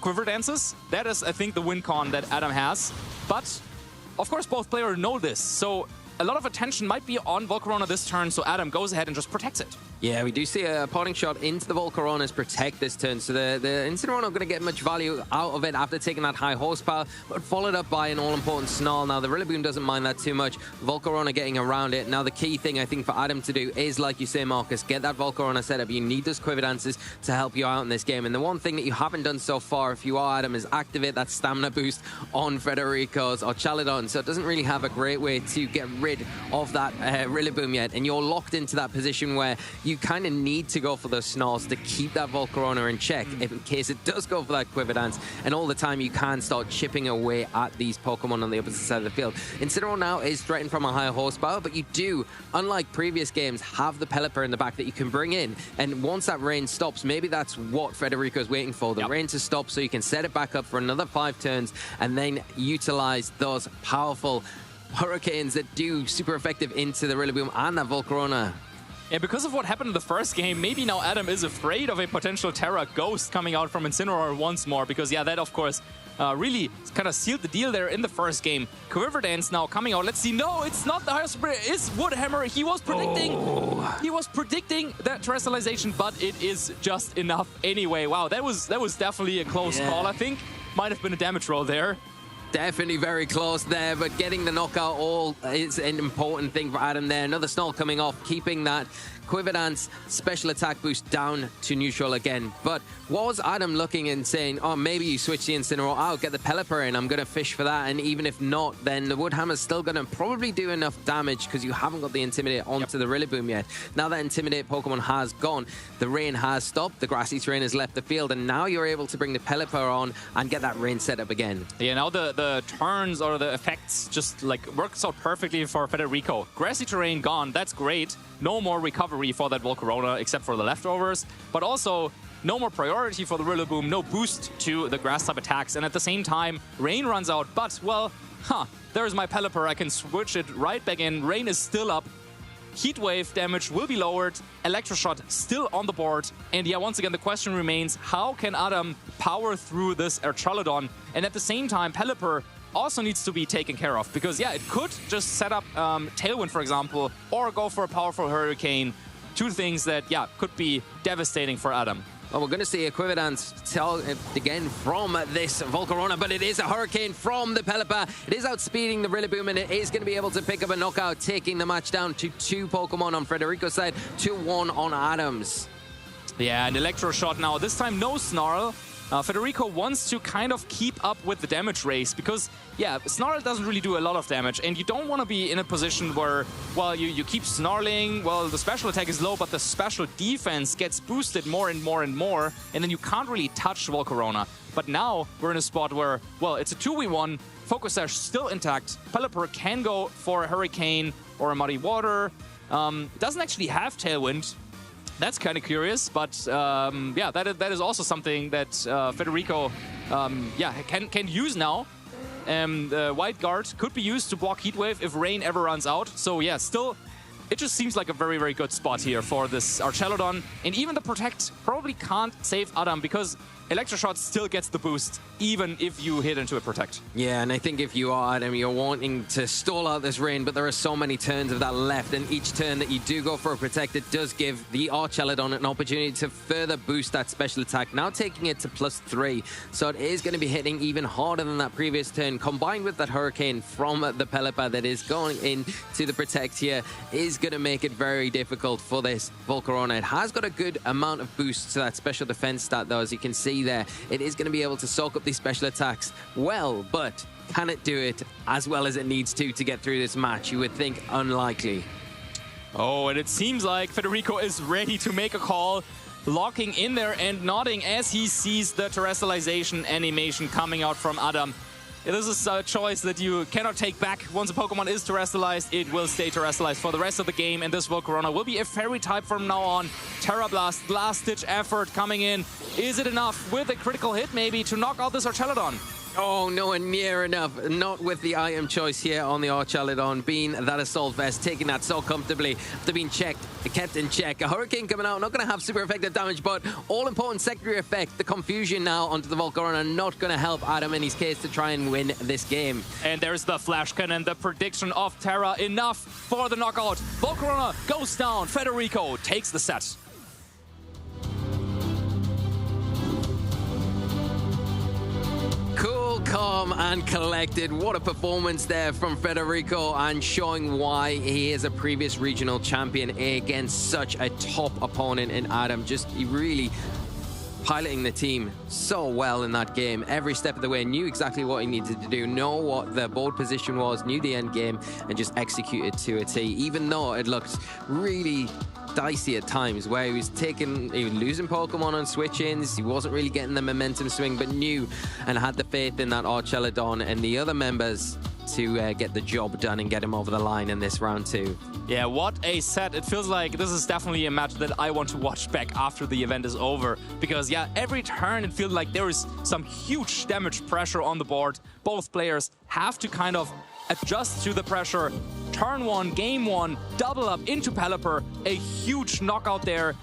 [SPEAKER 9] Quiver Dances. That is, I think, the win con that Adam has. But, of course, both players know this. So a lot of attention might be on Volcarona this turn, so Adam goes ahead and just protects it.
[SPEAKER 8] Yeah, we do see a parting shot into the Volcarona's Protect this turn, so the Incineroar not going to get much value out of it after taking that high horsepower, but followed up by an all-important Snarl. Now, the Rillaboom doesn't mind that too much. Volcarona getting around it. Now, the key thing, I think, for Adam to do is, like you say, Marcus, get that Volcarona set up. You need those Quiver Dances to help you out in this game. And the one thing that you haven't done so far, if you are Adam, is activate that stamina boost on Federico's Archaladon. So it doesn't really have a great way to get rid of that Rillaboom yet. And you're locked into that position where you kind of need to go for those Snarls to keep that Volcarona in check if in case it does go for that Quiver Dance. And all the time you can start chipping away at these Pokemon on the opposite side of the field. Incineroar now is threatened from a higher horsepower, but you do, unlike previous games, have the Pelipper in the back that you can bring in. And once that rain stops, maybe that's what Federico's waiting for, the rain to stop so you can set it back up for another 5 turns and then utilize those powerful Hurricanes that do super effective into the Rillaboom and that Volcarona.
[SPEAKER 9] Yeah, because of what happened in the first game, maybe now Adam is afraid of a potential Terra Ghost coming out from Incineroar once more, because, yeah, that, of course, really kind of sealed the deal there in the first game. Quiver Dance now coming out. Let's see. No, it's not the highest spirit. It's Woodhammer. He was predicting. He was predicting that terrestrialization, but it is just enough anyway. Wow, that was definitely a close call, I think. Might have been a damage roll there.
[SPEAKER 8] Definitely very close there, but getting the knockout all is an important thing for Adam there. Another Snarl coming off, keeping that Quiver Dance special attack boost down to neutral again. But was Adam looking and saying, oh, maybe you switch the Incineroar out, get the Pelipper in, I'm going to fish for that. And even if not, then the Woodhammer's still going to probably do enough damage because you haven't got the Intimidate onto the Rillaboom yet. Now that Intimidate Pokemon has gone, the rain has stopped, the Grassy Terrain has left the field, and now you're able to bring the Pelipper on and get that rain set up again.
[SPEAKER 9] Yeah, now the turns or the effects just like works out perfectly for Federico. Grassy Terrain gone, that's great. No more recovery for that Volcarona except for the leftovers, but also no more priority for the Rillaboom, no boost to the grass type attacks, and at the same time, rain runs out, but, well, there's my Pelipper, I can switch it right back in, rain is still up, Heat Wave damage will be lowered, Electroshot still on the board, and yeah, once again, the question remains, how can Adam power through this Archaladon, and at the same time, Pelipper also needs to be taken care of, because yeah, it could just set up Tailwind, for example, or go for a powerful Hurricane. Two things that, yeah, could be devastating for Adam.
[SPEAKER 8] Well, we're going to see a Quiver Dance again from this Volcarona, but it is a Hurricane from the Pelipper. It is outspeeding the Rillaboom, and it is going to be able to pick up a knockout, taking the match down to 2 Pokemon on Federico's side, 2-1 on Adam's.
[SPEAKER 9] Yeah, and Electroshot now. This time, no Snarl. Federico wants to kind of keep up with the damage race because, yeah, Snarl doesn't really do a lot of damage, and you don't want to be in a position where, well, you keep snarling, well, the special attack is low, but the special defense gets boosted more and more and more, and then you can't really touch Volcarona. But now we're in a spot where, well, it's a 2v1, Focus Sash still intact, Pelipper can go for a Hurricane or a Muddy Water, doesn't actually have Tailwind. That's kind of curious, but yeah, that is also something that Federico can use now. White Guard could be used to block Heatwave if rain ever runs out. So yeah, still it just seems like a very, very good spot here for this Archelodon. And even the Protect probably can't save Adam because Electroshot still gets the boost, even if you hit into a Protect.
[SPEAKER 8] Yeah, and I think if you are Adam, you're wanting to stall out this rain, but there are so many turns of that left, and each turn that you do go for a Protect, it does give the Archelodon an opportunity to further boost that special attack, now taking it to +3. So it is going to be hitting even harder than that previous turn, combined with that Hurricane from the Pelipper that is going into the Protect here, is going to make it very difficult for this Volcarona. It has got a good amount of boost to that special defense stat, though, as you can see there. It is going to be able to soak up these special attacks well, but can it do it as well as it needs to get through this match? You would think unlikely.
[SPEAKER 9] Oh, and it seems like Federico is ready to make a call, locking in there and nodding as he sees the terrestrialization animation coming out from Adam. This is a choice that you cannot take back. Once a Pokemon is terrestrialized, it will stay terrestrialized for the rest of the game, and this Volcarona will be a fairy type from now on. Terra Blast, last-ditch effort coming in. Is it enough with a critical hit maybe to knock out this Archelodon?
[SPEAKER 8] Oh, nowhere near enough. Not with the item choice here on the Archelodon, being that Assault Vest, taking that so comfortably after being kept in check. A Hurricane coming out, not going to have super effective damage, but all-important secondary effect, the confusion now onto the Volcarona, not going to help Adam in his case to try and win this game.
[SPEAKER 9] And there's the Flash Cannon, the prediction of Terra, enough for the knockout. Volcarona goes down, Federico takes the set.
[SPEAKER 8] Cool, calm, and collected. What a performance there from Federico, and showing why he is a previous regional champion against such a top opponent in Adam. Just really piloting the team so well in that game. Every step of the way, knew exactly what he needed to do, know what the board position was, knew the end game, and just executed to a T. Even though it looked really dicey at times, where he was losing Pokemon on switch-ins, he wasn't really getting the momentum swing, but knew and had the faith in that Archelodon and the other members to get the job done and get him over the line in this round 2.
[SPEAKER 9] Yeah, what a set. It feels like this is definitely a match that I want to watch back after the event is over, because yeah, every turn it feels like there is some huge damage pressure on the board. Both players have to kind of adjust to the pressure. Turn 1, game 1, double up into Pelipper, a huge knockout there.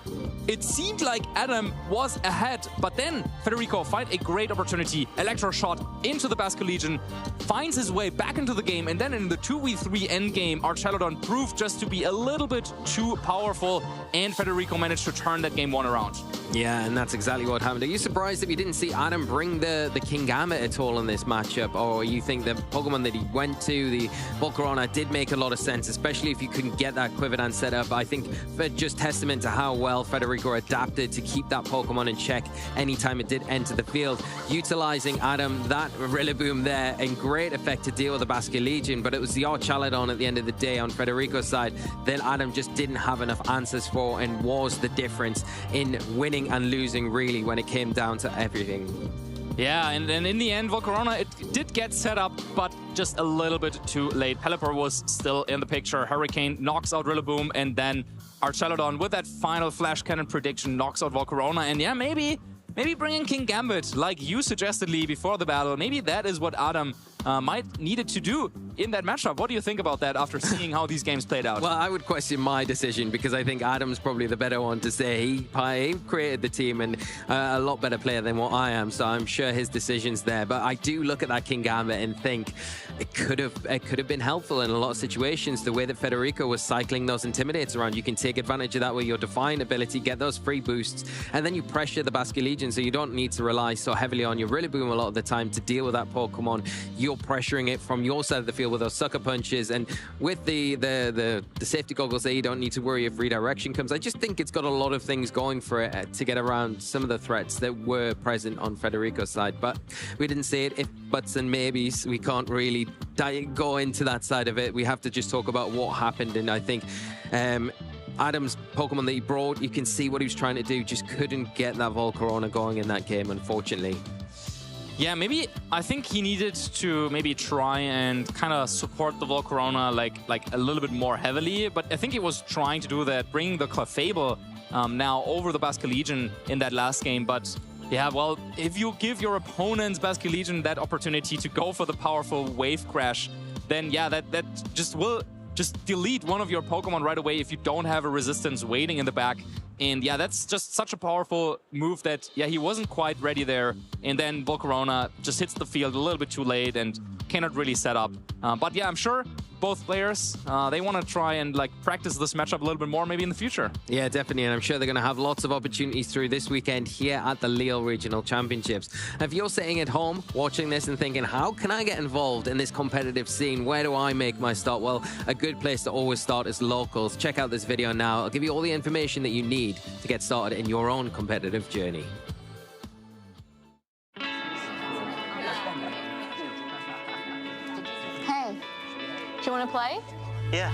[SPEAKER 9] It seemed like Adam was ahead, but then Federico finds a great opportunity. Electroshot into the Basculegion, finds his way back into the game, and then in the 2v3 endgame, Archelodon proved just to be a little bit too powerful, and Federico managed to turn that game 1 around.
[SPEAKER 8] Yeah, and that's exactly what happened. Are you surprised that we didn't see Adam bring the Kingambit at all in this matchup? Or you think the Pokemon that he went to, the Volcarona, did make a lot of sense, especially if you couldn't get that Quiverdan set up? I think just testament to how well Federico adapted to keep that Pokemon in check anytime it did enter the field. Utilizing Adam, that Rillaboom there, in great effect to deal with the Basculegion, but it was the Archelodon at the end of the day on Federico's side that Adam just didn't have enough answers for, and was the difference in winning and losing, really, when it came down to everything.
[SPEAKER 9] Yeah, and in the end, Volcarona, it did get set up, but just a little bit too late. Pelipper was still in the picture. Hurricane knocks out Rillaboom, and then Archelodon, with that final Flash Cannon prediction, knocks out Volcarona. And yeah, maybe bringing Kingambit, like you suggested, Lee, before the battle. Maybe that is what Adam might needed to do in that matchup. What do you think about that after seeing how these games played out?
[SPEAKER 8] Well, I would question my decision, because I think Adam's probably the better one to say. He created the team, and a lot better player than what I am, so I'm sure his decision's there. But I do look at that Kingambit and think it could have been helpful in a lot of situations. The way that Federico was cycling those Intimidates around, you can take advantage of that with your Define ability, get those free boosts, and then you pressure the Basculegion, so you don't need to rely so heavily on your Rillaboom a lot of the time to deal with that Pokemon. You're pressuring it from your side of the field with those Sucker Punches, and with the safety goggles there, you don't need to worry if redirection comes. I just think it's got a lot of things going for it to get around some of the threats that were present on Federico's side, but we didn't see it. If buts and maybes, we can't really go into that side of it. We have to just talk about what happened, and I think Adam's Pokemon that he brought, you can see what he was trying to do, just couldn't get that Volcarona going in that game, unfortunately.
[SPEAKER 9] Yeah, I think he needed to maybe try and kind of support the Volcarona like a little bit more heavily, but I think he was trying to do that, bringing the Clefable now over the Basculegion in that last game. But yeah, well, if you give your opponent's Basculegion that opportunity to go for the powerful Wave Crash, then yeah, that just will just delete one of your Pokemon right away if you don't have a resistance waiting in the back. And yeah, that's just such a powerful move that, yeah, he wasn't quite ready there. And then Volcarona just hits the field a little bit too late and cannot really set up. But yeah, I'm sure both players, they want to try and like practice this matchup a little bit more maybe in the future.
[SPEAKER 8] Yeah, definitely. And I'm sure they're going to have lots of opportunities through this weekend here at the Lille Regional Championships. If you're sitting at home watching this and thinking, how can I get involved in this competitive scene? Where do I make my start? Well, a good place to always start is locals. Check out this video now. I'll give you all the information that you need to get started in your own competitive journey.
[SPEAKER 5] Hey, do you want to play?
[SPEAKER 12] Yeah.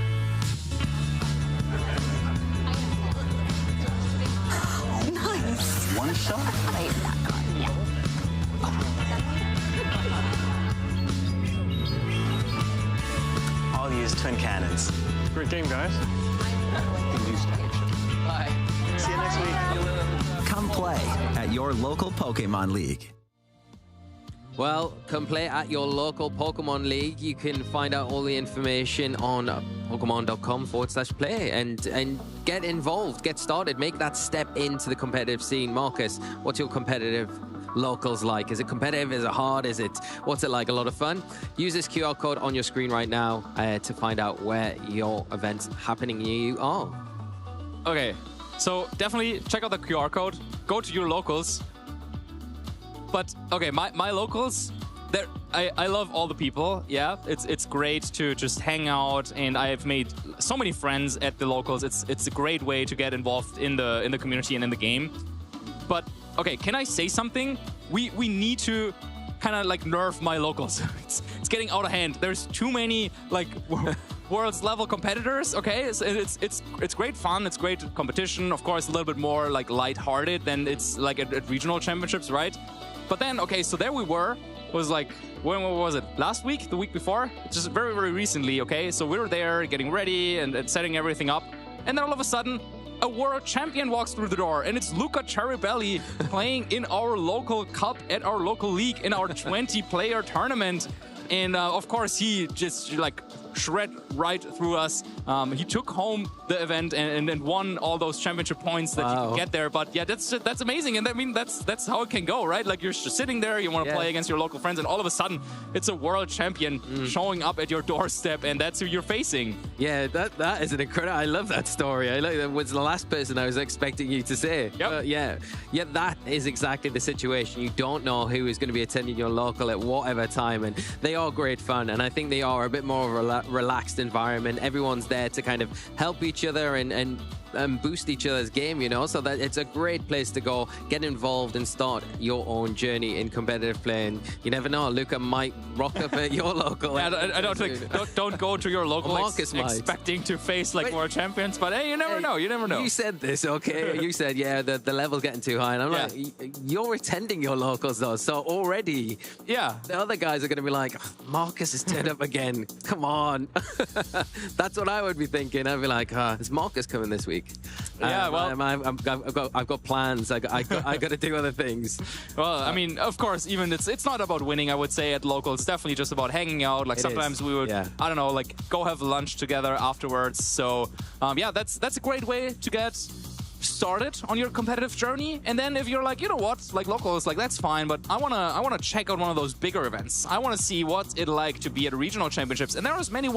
[SPEAKER 5] Nice.
[SPEAKER 12] One shot?
[SPEAKER 5] Wait, that card, yeah.
[SPEAKER 12] I'll use twin cannons.
[SPEAKER 13] Great game, guys.
[SPEAKER 12] Bye. See you next week.
[SPEAKER 14] Come play at your local Pokémon League.
[SPEAKER 8] Well, come play at your local Pokemon League. You can find out all the information on Pokemon.com/play and get involved, get started, make that step into the competitive scene. Marcus, what's your competitive locals like? Is it competitive? Is it hard? What's it like? A lot of fun? Use this QR code on your screen right now to find out where your event's happening near you are.
[SPEAKER 9] Okay, so definitely check out the QR code. Go to your locals. But okay, my locals, I love all the people. Yeah, it's great to just hang out, and I've made so many friends at the locals. It's a great way to get involved in the community and in the game. But okay, can I say something? We need to kind of like nerf my locals. It's getting out of hand. There's too many like world's level competitors. Okay, it's great fun. It's great competition. Of course, a little bit more like lighthearted than it's like at regional championships, right? But then, okay, so there we were. Was like, when was it? Last week? The week before? Just very, very recently, okay? So we were there getting ready and setting everything up. And then all of a sudden, a world champion walks through the door. And it's Luca Cherrybelli playing in our local cup at our local league in our 20-player tournament. And of course, he just like shred right through us. He took home the event and won all those championship points that you can get there. But yeah, that's amazing. And I mean, that's how it can go, right? Like you're just sitting there, you want to play against your local friends, and all of a sudden, it's a world champion showing up at your doorstep, and that's who you're facing.
[SPEAKER 8] Yeah, that is an incredible. I love that story. I like that. Was the last person I was expecting you to say.
[SPEAKER 9] Yep.
[SPEAKER 8] Yeah, that is exactly the situation. You don't know who is going to be attending your local at whatever time, and they are great fun. And I think they are a bit more of a relaxed environment. Everyone's there to kind of help each other and boost each other's game, you know, so that it's a great place to go, get involved and start your own journey in competitive play. And you never know, Luca might rock up at your local.
[SPEAKER 9] Yeah, I don't think, don't go to your local expecting to face like world champions, but hey, you never know, you never know.
[SPEAKER 8] You said this, okay? You said, yeah, the level's getting too high, and I'm like, you're attending your locals though, so already, the other guys are going to be like, Marcus has turned up again, come on. That's what I would be thinking. I'd be like, is Marcus coming this week?
[SPEAKER 9] Yeah, well,
[SPEAKER 8] I've got plans. I got to do other things.
[SPEAKER 9] Well, I mean, of course, even it's not about winning. I would say at local, it's definitely just about hanging out. Like sometimes we would, I don't know, like go have lunch together afterwards. So yeah, that's a great way to get started on your competitive journey. And then if you're like, you know what, like locals, like that's fine, but I wanna check out one of those bigger events. I wanna see what's it like to be at regional championships. And there's many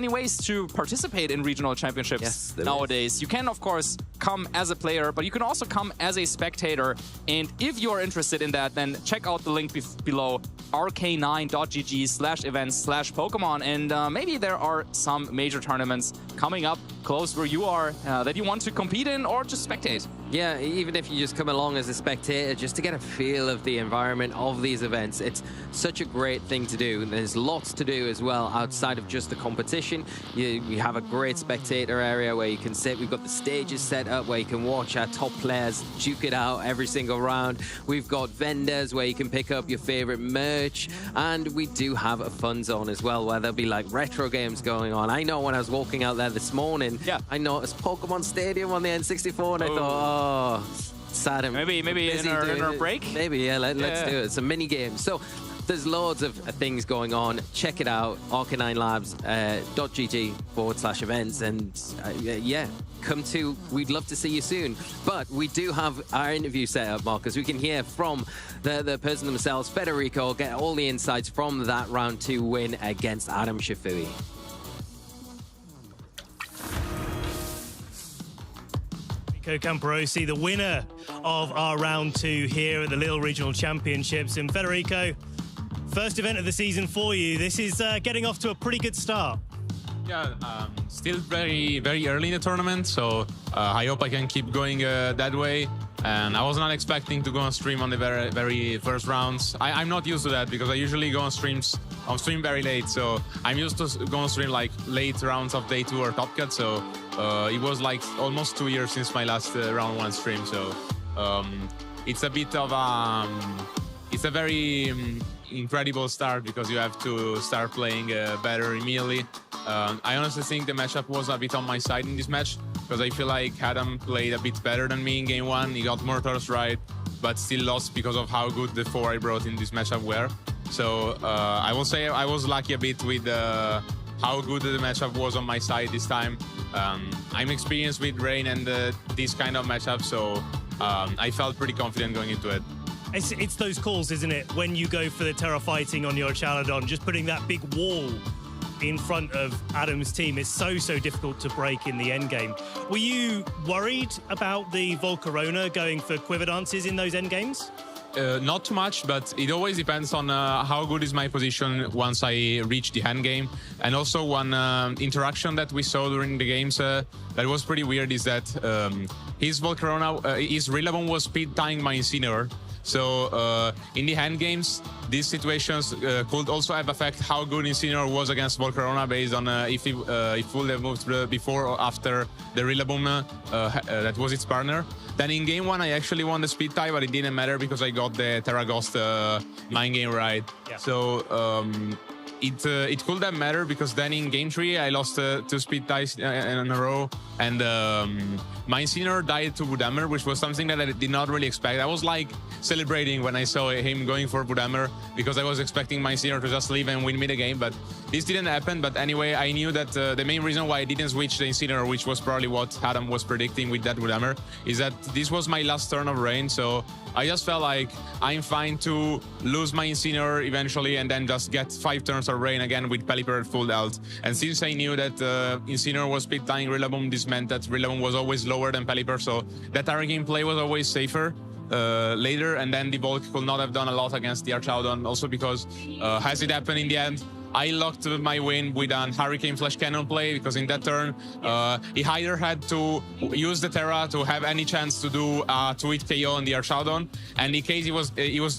[SPEAKER 9] ways to participate in regional championships nowadays. You can, of course, come as a player, but you can also come as a spectator. And if you're interested in that, then check out the link below, rk9.gg/events/Pokemon. And maybe there are some major tournaments coming up close where you are that you want to compete in or just spectate.
[SPEAKER 8] Yeah, even if you just come along as a spectator, just to get a feel of the environment of these events, it's such a great thing to do. And there's lots to do as well outside of just the competition. You have a great spectator area where you can sit. We've got the stages set up where you can watch our top players duke it out every single round. We've got vendors where you can pick up your favorite merch. And we do have a fun zone as well where there'll be like retro games going on. I know when I was walking out there this morning, I noticed Pokemon Stadium on the N64 and I thought, oh, sad.
[SPEAKER 9] Maybe in our break?
[SPEAKER 8] Maybe, let's do it. Some mini games. So There's loads of things going on. Check it out, arcanine.gg/events, and yeah, come to. We'd love to see you soon. But we do have our interview set up, Marcus. We can hear from the person themselves, Federico, get all the insights from that round 2 win against Adam Shafui.
[SPEAKER 7] Camperosi, the winner of our round 2 here at the Lille Regional Championships. And Federico, first event of the season for you. This is getting off to a pretty good start.
[SPEAKER 13] Yeah, still very, very early in the tournament, so I hope I can keep going that way. And I was not expecting to go on stream on the very, very first rounds. I'm not used to that because I usually go on stream very late, so I'm used to go on stream like late rounds of day 2 or Top Cut. So it was like almost 2 years since my last round 1 stream. So it's a bit of it's a very incredible start because you have to start playing better immediately. I honestly think the matchup was a bit on my side in this match because I feel like Adam played a bit better than me in game 1. He got more turns right, but still lost because of how good the 4 I brought in this matchup were. So I will say I was lucky a bit with how good the matchup was on my side this time. I'm experienced with Rain and this kind of matchup, so I felt pretty confident going into it.
[SPEAKER 7] It's those calls, isn't it? When you go for the Terra fighting on your Chaladon, just putting that big wall in front of Adam's team is so difficult to break in the end game. Were you worried about the Volcarona going for quiver dances in those end games?
[SPEAKER 13] Not too much, but it always depends on how good is my position once I reach the end game. And also one interaction that we saw during the games that was pretty weird is that his Volcarona, his Rillaboom was speed tying my Incineroar. So in the hand games, these situations could also have affect how good Incineroar was against Volcarona based on if he would have moved before or after the Rillaboom that was its partner. Then in game 1, I actually won the speed tie, but it didn't matter because I got the Terra Ghost mind game right. Yeah. So it could have mattered because then in game 3, I lost 2 speed ties in a row, and my Incineroar died to Budammer, which was something that I did not really expect. I was like celebrating when I saw him going for Budammer because I was expecting my Incineroar to just leave and win me the game, but this didn't happen. But anyway, I knew that the main reason why I didn't switch the Incineroar, which was probably what Adam was predicting with that Budammer, is that this was my last turn of Rain, so I just felt like I'm fine to lose my Incineroar eventually and then just get 5 turns of Rain again with Pelipper at full health. And since I knew that Incineroar was speed tying Rillaboom, this meant that Rillaboom was always lower than Pelipper, so that our game play was always safer later, and then the Volk could not have done a lot against the Archaudon, also because as it happened in the end, I locked my win with an Hurricane Flash Cannon play because in that turn, he either had to use the Terra to have any chance to do a 2-hit KO on the Archaudon, and in case he was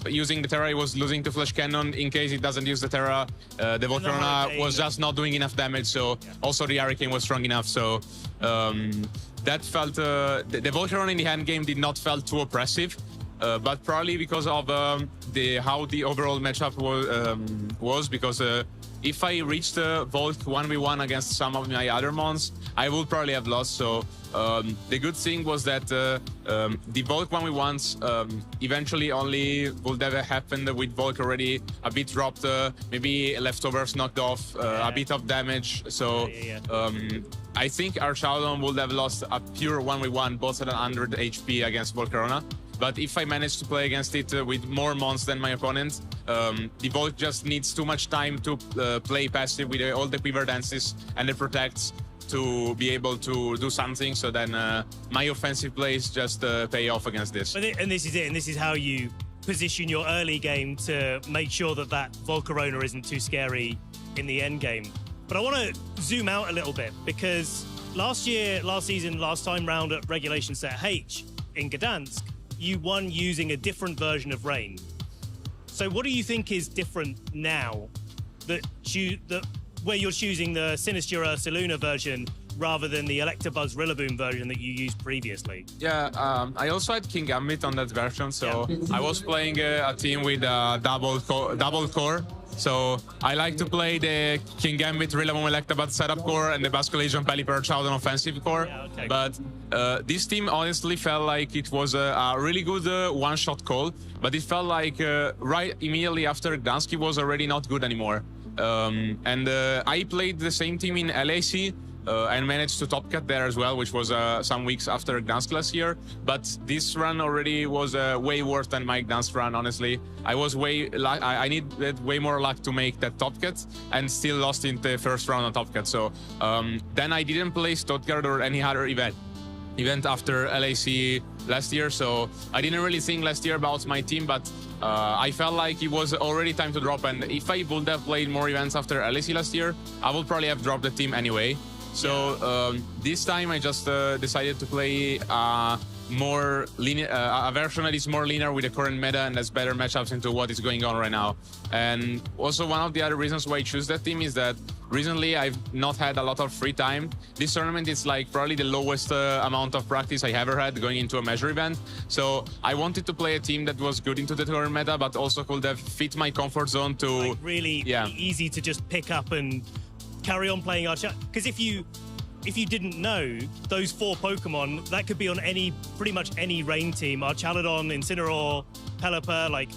[SPEAKER 13] using the Terra, he was losing to Flash Cannon. In case he doesn't use the Terra, the Volcarona was just not doing enough damage, so also the Hurricane was strong enough, so that felt... the Volcarona in the hand game did not felt too oppressive. But probably because of how the overall matchup was because if I reached Volt 1v1 against some of my other mons, I would probably have lost. So the good thing was that the Volt 1v1s eventually only would have happened with Volk already a bit dropped, maybe leftovers knocked off, a bit of damage. So I think Archaudon would have lost a pure 1v1 both at 100 HP against Volcarona. But if I manage to play against it with more mons than my opponent, the Volk just needs too much time to play passive with all the quiver dances and the protects to be able to do something. So then my offensive plays just pay off against this.
[SPEAKER 7] And this is it, and this is how you position your early game to make sure that that Volcarona isn't too scary in the end game. But I want to zoom out a little bit because last time round at Regulation Set H in Gdansk, you won using a different version of Rain. So what do you think is different now where you're choosing the Sinister Ursaluna version rather than the Electabuzz Rillaboom version that you used previously?
[SPEAKER 13] Yeah, I also had King Gambit on that version, so I was playing a team with double core. So I like to play the King Gambit, Rillaboom, Electabuzz setup core and the Basculation, Pelipper, Child on offensive core.
[SPEAKER 7] Yeah, okay.
[SPEAKER 13] But this team honestly felt like it was a really good one-shot call, but it felt like right immediately after Gdańsk was already not good anymore. I played the same team in LAC and managed to top cut there as well, which was some weeks after Gdańsk last year. But this run already was way worse than my Gdańsk run, honestly. I needed way more luck to make that top cut and still lost in the first round on top cut. So then I didn't play Stuttgart or any other event after LAC last year. So I didn't really think last year about my team, but I felt like it was already time to drop. And if I would have played more events after LAC last year, I would probably have dropped the team anyway. So this time I just decided to play more linear, a version that is more linear with the current meta and has better matchups into what is going on right now. And also one of the other reasons why I choose that team is that recently I've not had a lot of free time. This tournament is like probably the lowest amount of practice I ever had going into a major event. So I wanted to play a team that was good into the current meta, but also could have fit my comfort zone to
[SPEAKER 7] like really easy to just pick up and carry on playing our chat. Because if you didn't know, those 4 Pokemon, that could be on pretty much any rain team. Archaludon, Incineroar, Pelipper, like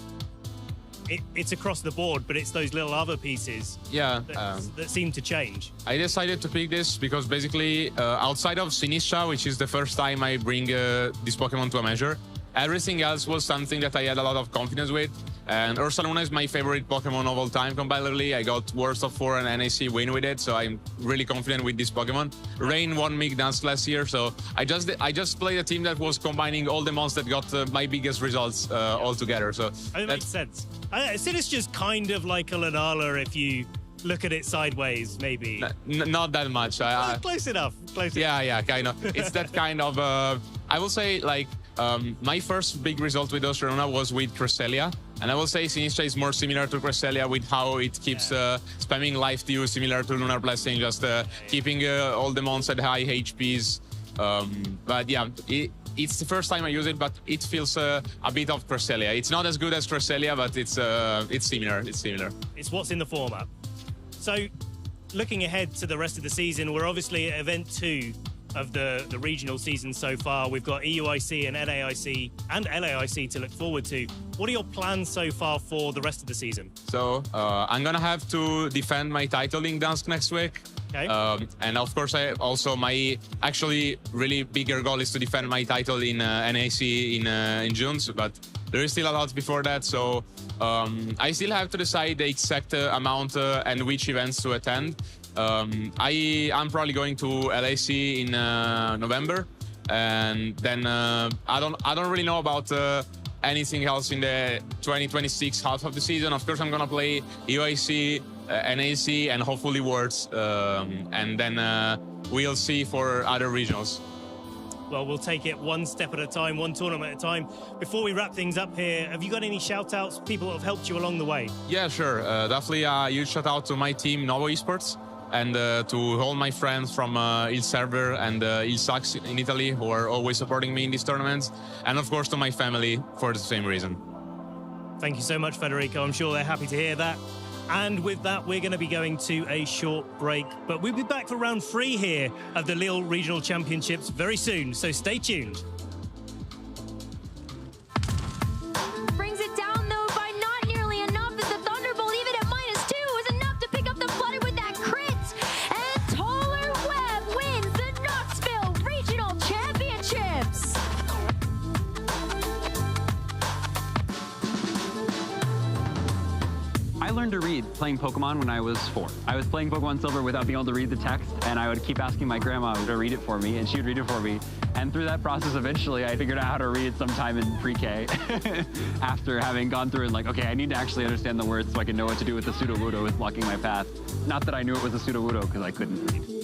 [SPEAKER 7] it's across the board, but it's those little other pieces that seem to change.
[SPEAKER 13] I decided to pick this because basically outside of Sinistcha, which is the first time I bring this Pokemon to a major, everything else was something that I had a lot of confidence with. And Ursaluna is my favorite Pokemon of all time competitively. I got Worst of 4 and NAC win with it, so I'm really confident with this Pokemon. Rain won me Gdańsk last year, so I just played a team that was combining all the mons that got my biggest results all together. So
[SPEAKER 7] it makes sense. Sinistcha's just kind of like a Lunala if you look at it sideways, maybe.
[SPEAKER 13] Not that much.
[SPEAKER 7] Close enough.
[SPEAKER 13] Yeah, kind of. It's that kind of, I will say, like, my first big result with Ursaluna was with Cresselia. And I will say Sinistcha is more similar to Cresselia with how it keeps spamming Life Dew, similar to Lunar Blessing, just keeping all the mons at high HPs. But yeah, it's the first time I use it, but it feels a bit of Cresselia. It's not as good as Cresselia, but it's similar. It's similar.
[SPEAKER 7] It's what's in the format. So, looking ahead to the rest of the season, we're obviously at Event 2 of the regional season so far. We've got EUIC and LAIC to look forward to. What are your plans so far for the rest of the season?
[SPEAKER 13] So I'm gonna have to defend my title in Gdańsk next week.
[SPEAKER 7] Okay.
[SPEAKER 13] And of course, my actually really bigger goal is to defend my title in NAC in June. But there is still a lot before that, so I still have to decide the exact amount and which events to attend. I'm probably going to LAC in November, and then I don't really know about anything else in the 2026 half of the season. Of course, I'm gonna play EUIC, NAC, and hopefully Worlds, and then we'll see for other regionals.
[SPEAKER 7] Well, we'll take it one step at a time, one tournament at a time. Before we wrap things up here, have you got any shout-outs, people that have helped you along the way?
[SPEAKER 13] Yeah, sure. Definitely a huge shout-out to my team, Novo Esports, and to all my friends from Il Server and Il Sax in Italy, who are always supporting me in these tournaments, and of course to my family for the same reason.
[SPEAKER 7] Thank you so much, Federico. I'm sure they're happy to hear that. And with that, we're going to be going to a short break, but we'll be back for round 3 here of the Lille Regional Championships very soon, so stay tuned.
[SPEAKER 5] Brings it down, though, by not nearly enough, as the Thunderbolt, even at -2, is enough to pick up the Flooded with that crit. And Taller Webb wins the Knoxville Regional Championships.
[SPEAKER 15] I learned to read playing Pokemon when I was 4. I was playing Pokemon Silver without being able to read the text, and I would keep asking my grandma to read it for me, and she would read it for me. And through that process, eventually, I figured out how to read sometime in pre-K after having gone through and like, okay, I need to actually understand the words so I can know what to do with the Sudowoodo with blocking my path. Not that I knew it was a Sudowoodo, because I couldn't read.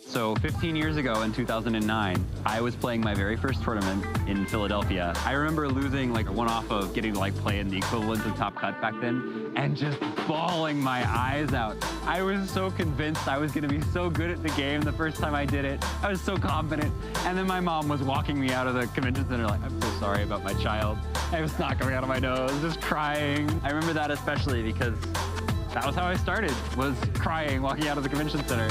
[SPEAKER 15] So 15 years ago in 2009, I was playing my very first tournament in Philadelphia. I remember losing like a one-off of getting to like play in the equivalent of Top Cut back then and just bawling my eyes out. I was so convinced I was gonna be so good at the game the first time I did it. I was so confident. And then my mom was walking me out of the convention center like, I'm so sorry about my child. I have snot coming out of my nose, just crying. I remember that especially because that was how I started, was crying walking out of the convention center.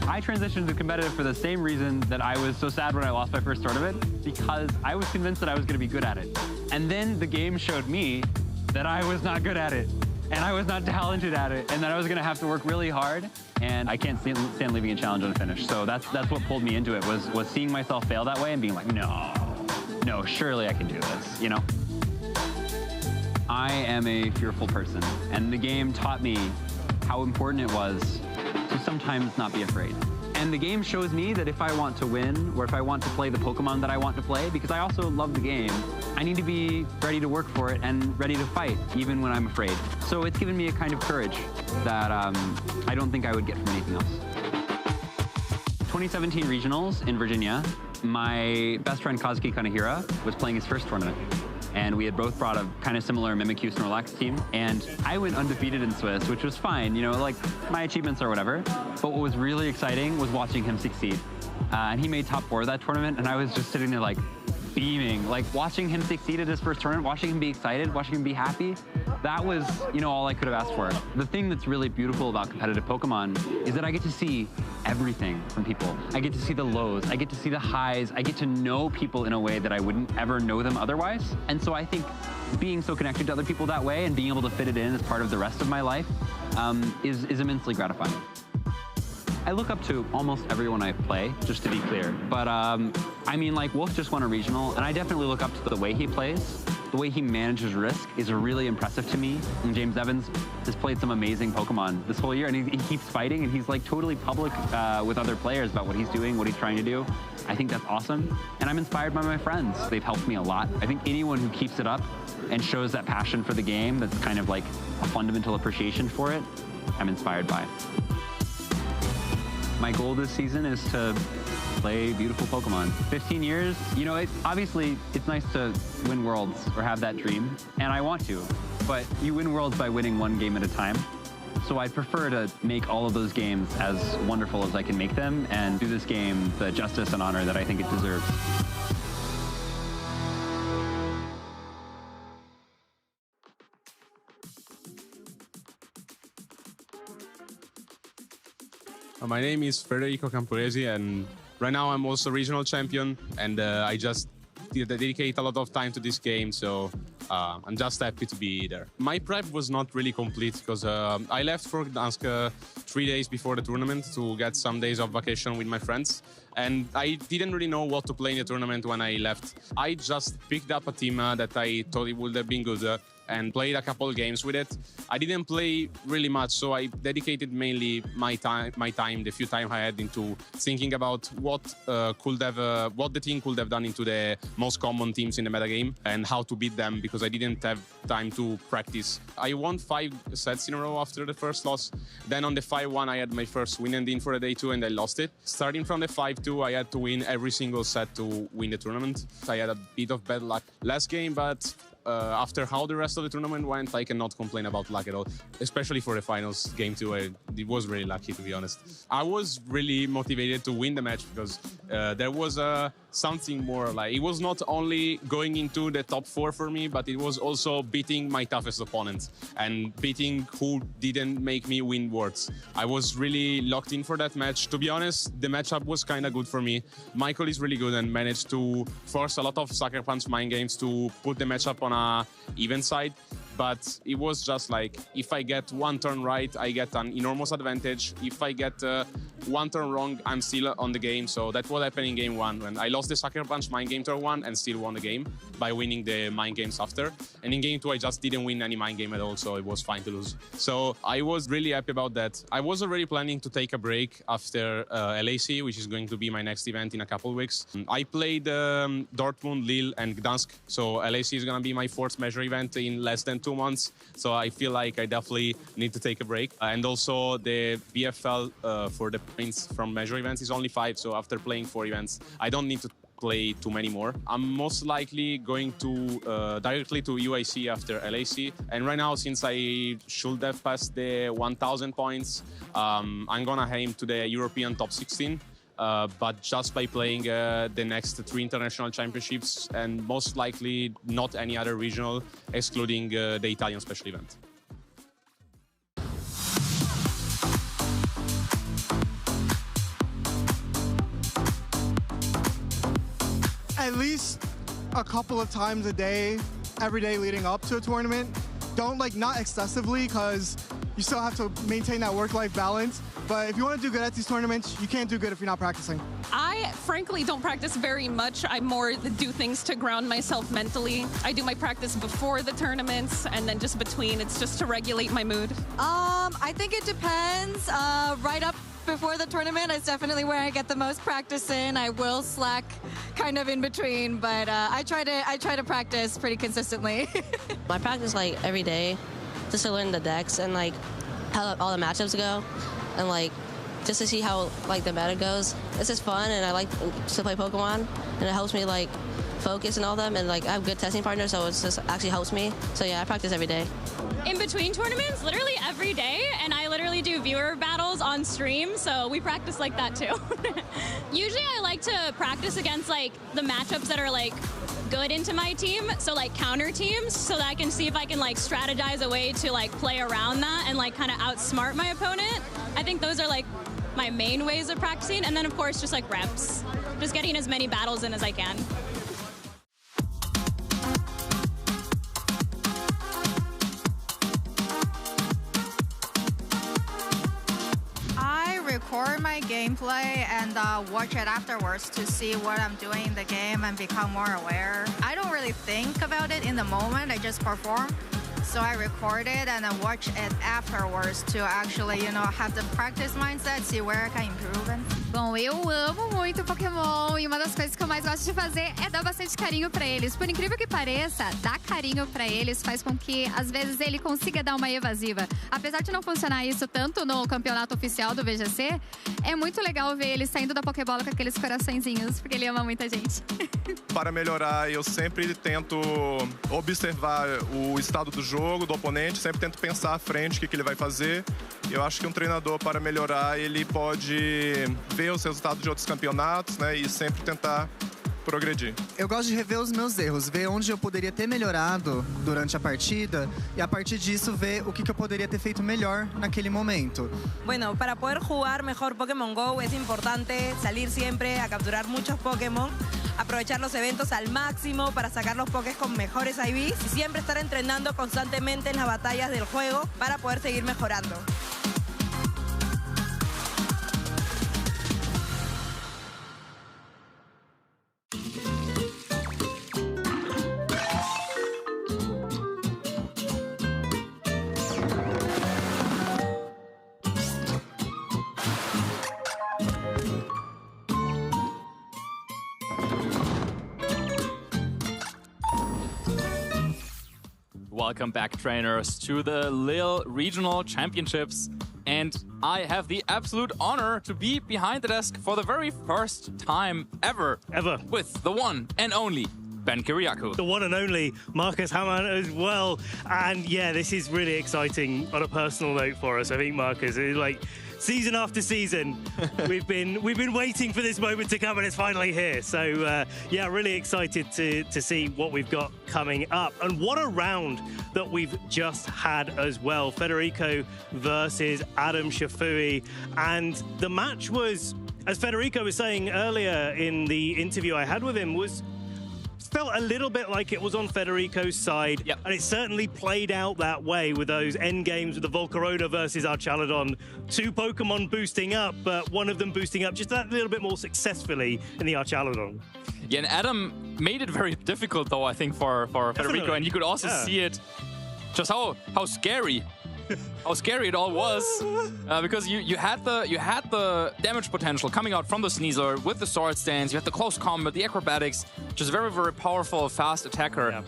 [SPEAKER 15] I transitioned to competitive for the same reason that I was so sad when I lost my first tournament, because I was convinced that I was going to be good at it. And then the game showed me that I was not good at it, and I was not talented at it, and that I was going to have to work really hard, and I can't stand leaving a challenge unfinished. So that's what pulled me into it, was seeing myself fail that way and being like, no, surely I can do this, you know? I am a fearful person, and the game taught me how important it was to sometimes not be afraid. And the game shows me that if I want to win, or if I want to play the Pokemon that I want to play, because I also love the game, I need to be ready to work for it and ready to fight, even when I'm afraid. So it's given me a kind of courage that I don't think I would get from anything else. 2017 regionals in Virginia, my best friend Kazuki Kanehira was playing his first tournament. And we had both brought a kind of similar Mimikyu Snorlax team. And I went undefeated in Swiss, which was fine, you know, like my achievements or whatever. But what was really exciting was watching him succeed. And he made top 4 of that tournament, and I was just sitting there like beaming, like watching him succeed at his first tournament, watching him be excited, watching him be happy. That was, you know, all I could have asked for. The thing that's really beautiful about competitive Pokemon is that I get to see everything from people. I get to see the lows, I get to see the highs, I get to know people in a way that I wouldn't ever know them otherwise. And so I think being so connected to other people that way and being able to fit it in as part of the rest of my life is immensely gratifying. I look up to almost everyone I play, just to be clear. But I mean, like, Wolf just won a regional, and I definitely look up to the way he plays. The way he manages risk is really impressive to me. And James Evans has played some amazing Pokemon this whole year, and he keeps fighting, and he's like totally public with other players about what he's doing, what he's trying to do. I think that's awesome. And I'm inspired by my friends. They've helped me a lot. I think anyone who keeps it up and shows that passion for the game, that's kind of like a fundamental appreciation for it, I'm inspired by. My goal this season is to play beautiful Pokemon. 15 years, you know, obviously it's nice to win worlds or have that dream, and I want to, but you win worlds by winning one game at a time. So I prefer to make all of those games as wonderful as I can make them and do this game the justice and honor that I think it deserves.
[SPEAKER 13] My name is Federico Campuresi, and right now I'm also regional champion, and I just dedicate a lot of time to this game, so I'm just happy to be there. My prep was not really complete because I left for Gdansk 3 days before the tournament to get some days of vacation with my friends, and I didn't really know what to play in the tournament when I left. I just picked up a team that I thought it would have been good and played a couple games with it. I didn't play really much, so I dedicated mainly my time, the few time I had, into thinking about what the team could have done into the most common teams in the metagame and how to beat them, because I didn't have time to practice. I won 5 sets in a row after the first loss. Then on the 5-1, I had my first win and in for the day 2, and I lost it. Starting from the 5-2, I had to win every single set to win the tournament. I had a bit of bad luck last game, but after how the rest of the tournament went, I cannot complain about luck at all, especially for the finals game 2. It was really lucky, to be honest. I was really motivated to win the match because there was something more. Like, it was not only going into the top 4 for me, but it was also beating my toughest opponents and beating who didn't make me win worlds. I was really locked in for that match. To be honest, the matchup was kind of good for me. Michael is really good and managed to force a lot of Sucker Punch mind games to put the matchup on a even side. But it was just like, if I get one turn right, I get an enormous advantage. If I get one turn wrong, I'm still on the game. So that's what happened in game 1, when I lost the Sucker Punch mind game turn 1 and still won the game by winning the mind games after. And in game 2, I just didn't win any mind game at all, so it was fine to lose. So I was really happy about that. I was already planning to take a break after LAC, which is going to be my next event in a couple of weeks. I played Dortmund, Lille, and Gdansk. So LAC is going to be my 4th major event in less than 2 months, so I feel like I definitely need to take a break. And also the BFL for the points from major events is only 5, so after playing 4 events, I don't need to play too many more. I'm most likely going to directly to UIC after LAC, and right now, since I should have passed the 1,000 points, I'm gonna aim to the European top 16. but just by playing the next 3 international championships and most likely not any other regional, excluding the Italian special event.
[SPEAKER 16] At least a couple of times a day, every day leading up to a tournament. Don't not excessively, because you still have to maintain that work-life balance. But if you want to do good at these tournaments, you can't do good if you're not practicing.
[SPEAKER 17] I frankly don't practice very much. I more do things to ground myself mentally. I do my practice before the tournaments and then just between. It's just to regulate my mood.
[SPEAKER 18] I think it depends. Right up before the tournament is definitely where I get the most practice in. I will slack kind of in between, but I try to practice pretty consistently.
[SPEAKER 19] I practice every day just to learn the decks and how all the matchups go, and just to see how the meta goes. It's just fun, and I like to play Pokemon, and it helps me focus and all them, and I have good testing partners, so it just actually helps me. So yeah, I practice every day.
[SPEAKER 20] In between tournaments, literally every day, and I literally do viewer battles on stream, so we practice like that too. Usually I like to practice against the matchups that are good into my team, so counter teams, so that I can see if I can strategize a way to play around that and kind of outsmart my opponent. I think those are my main ways of practicing, and then of course just reps. Just getting as many battles in as I can.
[SPEAKER 21] Record my gameplay and watch it afterwards to see what I'm doing in the game and become more aware. I don't really think about it in the moment, I just perform. So I record it and then watch it afterwards to actually, have the practice mindset, see where I can improve.
[SPEAKER 22] Bom, eu amo muito Pokémon e uma das coisas que eu mais gosto de fazer é dar bastante carinho pra eles. Por incrível que pareça, dar carinho pra eles faz com que, às vezes, ele consiga dar uma evasiva. Apesar de não funcionar isso tanto no campeonato oficial do VGC, é muito legal ver ele saindo da Pokébola com aqueles coraçõezinhos, porque ele ama muita gente.
[SPEAKER 23] Para melhorar, eu sempre tento observar o estado do jogo, do oponente, sempre tento pensar à frente o que ele vai fazer. Eu acho que um treinador, para melhorar, ele pode ver os resultados de outros campeonatos, né, e sempre tentar progredir.
[SPEAKER 24] Eu gosto de rever os meus erros, ver onde eu poderia ter melhorado durante a partida e a partir disso ver o que eu poderia ter feito melhor naquele momento.
[SPEAKER 25] Bueno, para poder jugar mejor Pokémon GO es importante salir siempre a capturar muchos Pokémon, aprovechar los eventos al máximo para sacar los Pokés con mejores IVs y siempre estar entrenando constantemente en las batallas del juego para poder seguir mejorando.
[SPEAKER 9] Welcome back, trainers, to the Lille Regional Championships. And I have the absolute honor to be behind the desk for the very first time ever with the one and only Ben Kiriakou.
[SPEAKER 7] The one and only Marcus Hamann as well. And yeah, this is really exciting on a personal note for us. I think, Marcus, it's like season after season, we've been waiting for this moment to come, and it's finally here. So yeah, really excited to see what we've got coming up. And what a round that we've just had as well. Federico versus Adam Shafui. And the match was, as Federico was saying earlier in the interview I had with him, felt a little bit like it was on Federico's side, and it certainly played out that way with those end games with the Volcarona versus Archaludon. Two Pokemon boosting up, but one of them boosting up just that little bit more successfully in the Archaludon.
[SPEAKER 9] Yeah, and Adam made it very difficult, though, I think, for Federico, and you could also see it, just how scary. How scary it all was, because you had the damage potential coming out from the Sneasler with the sword stance. You had the close combat, the acrobatics, which is a very, very powerful, fast attacker.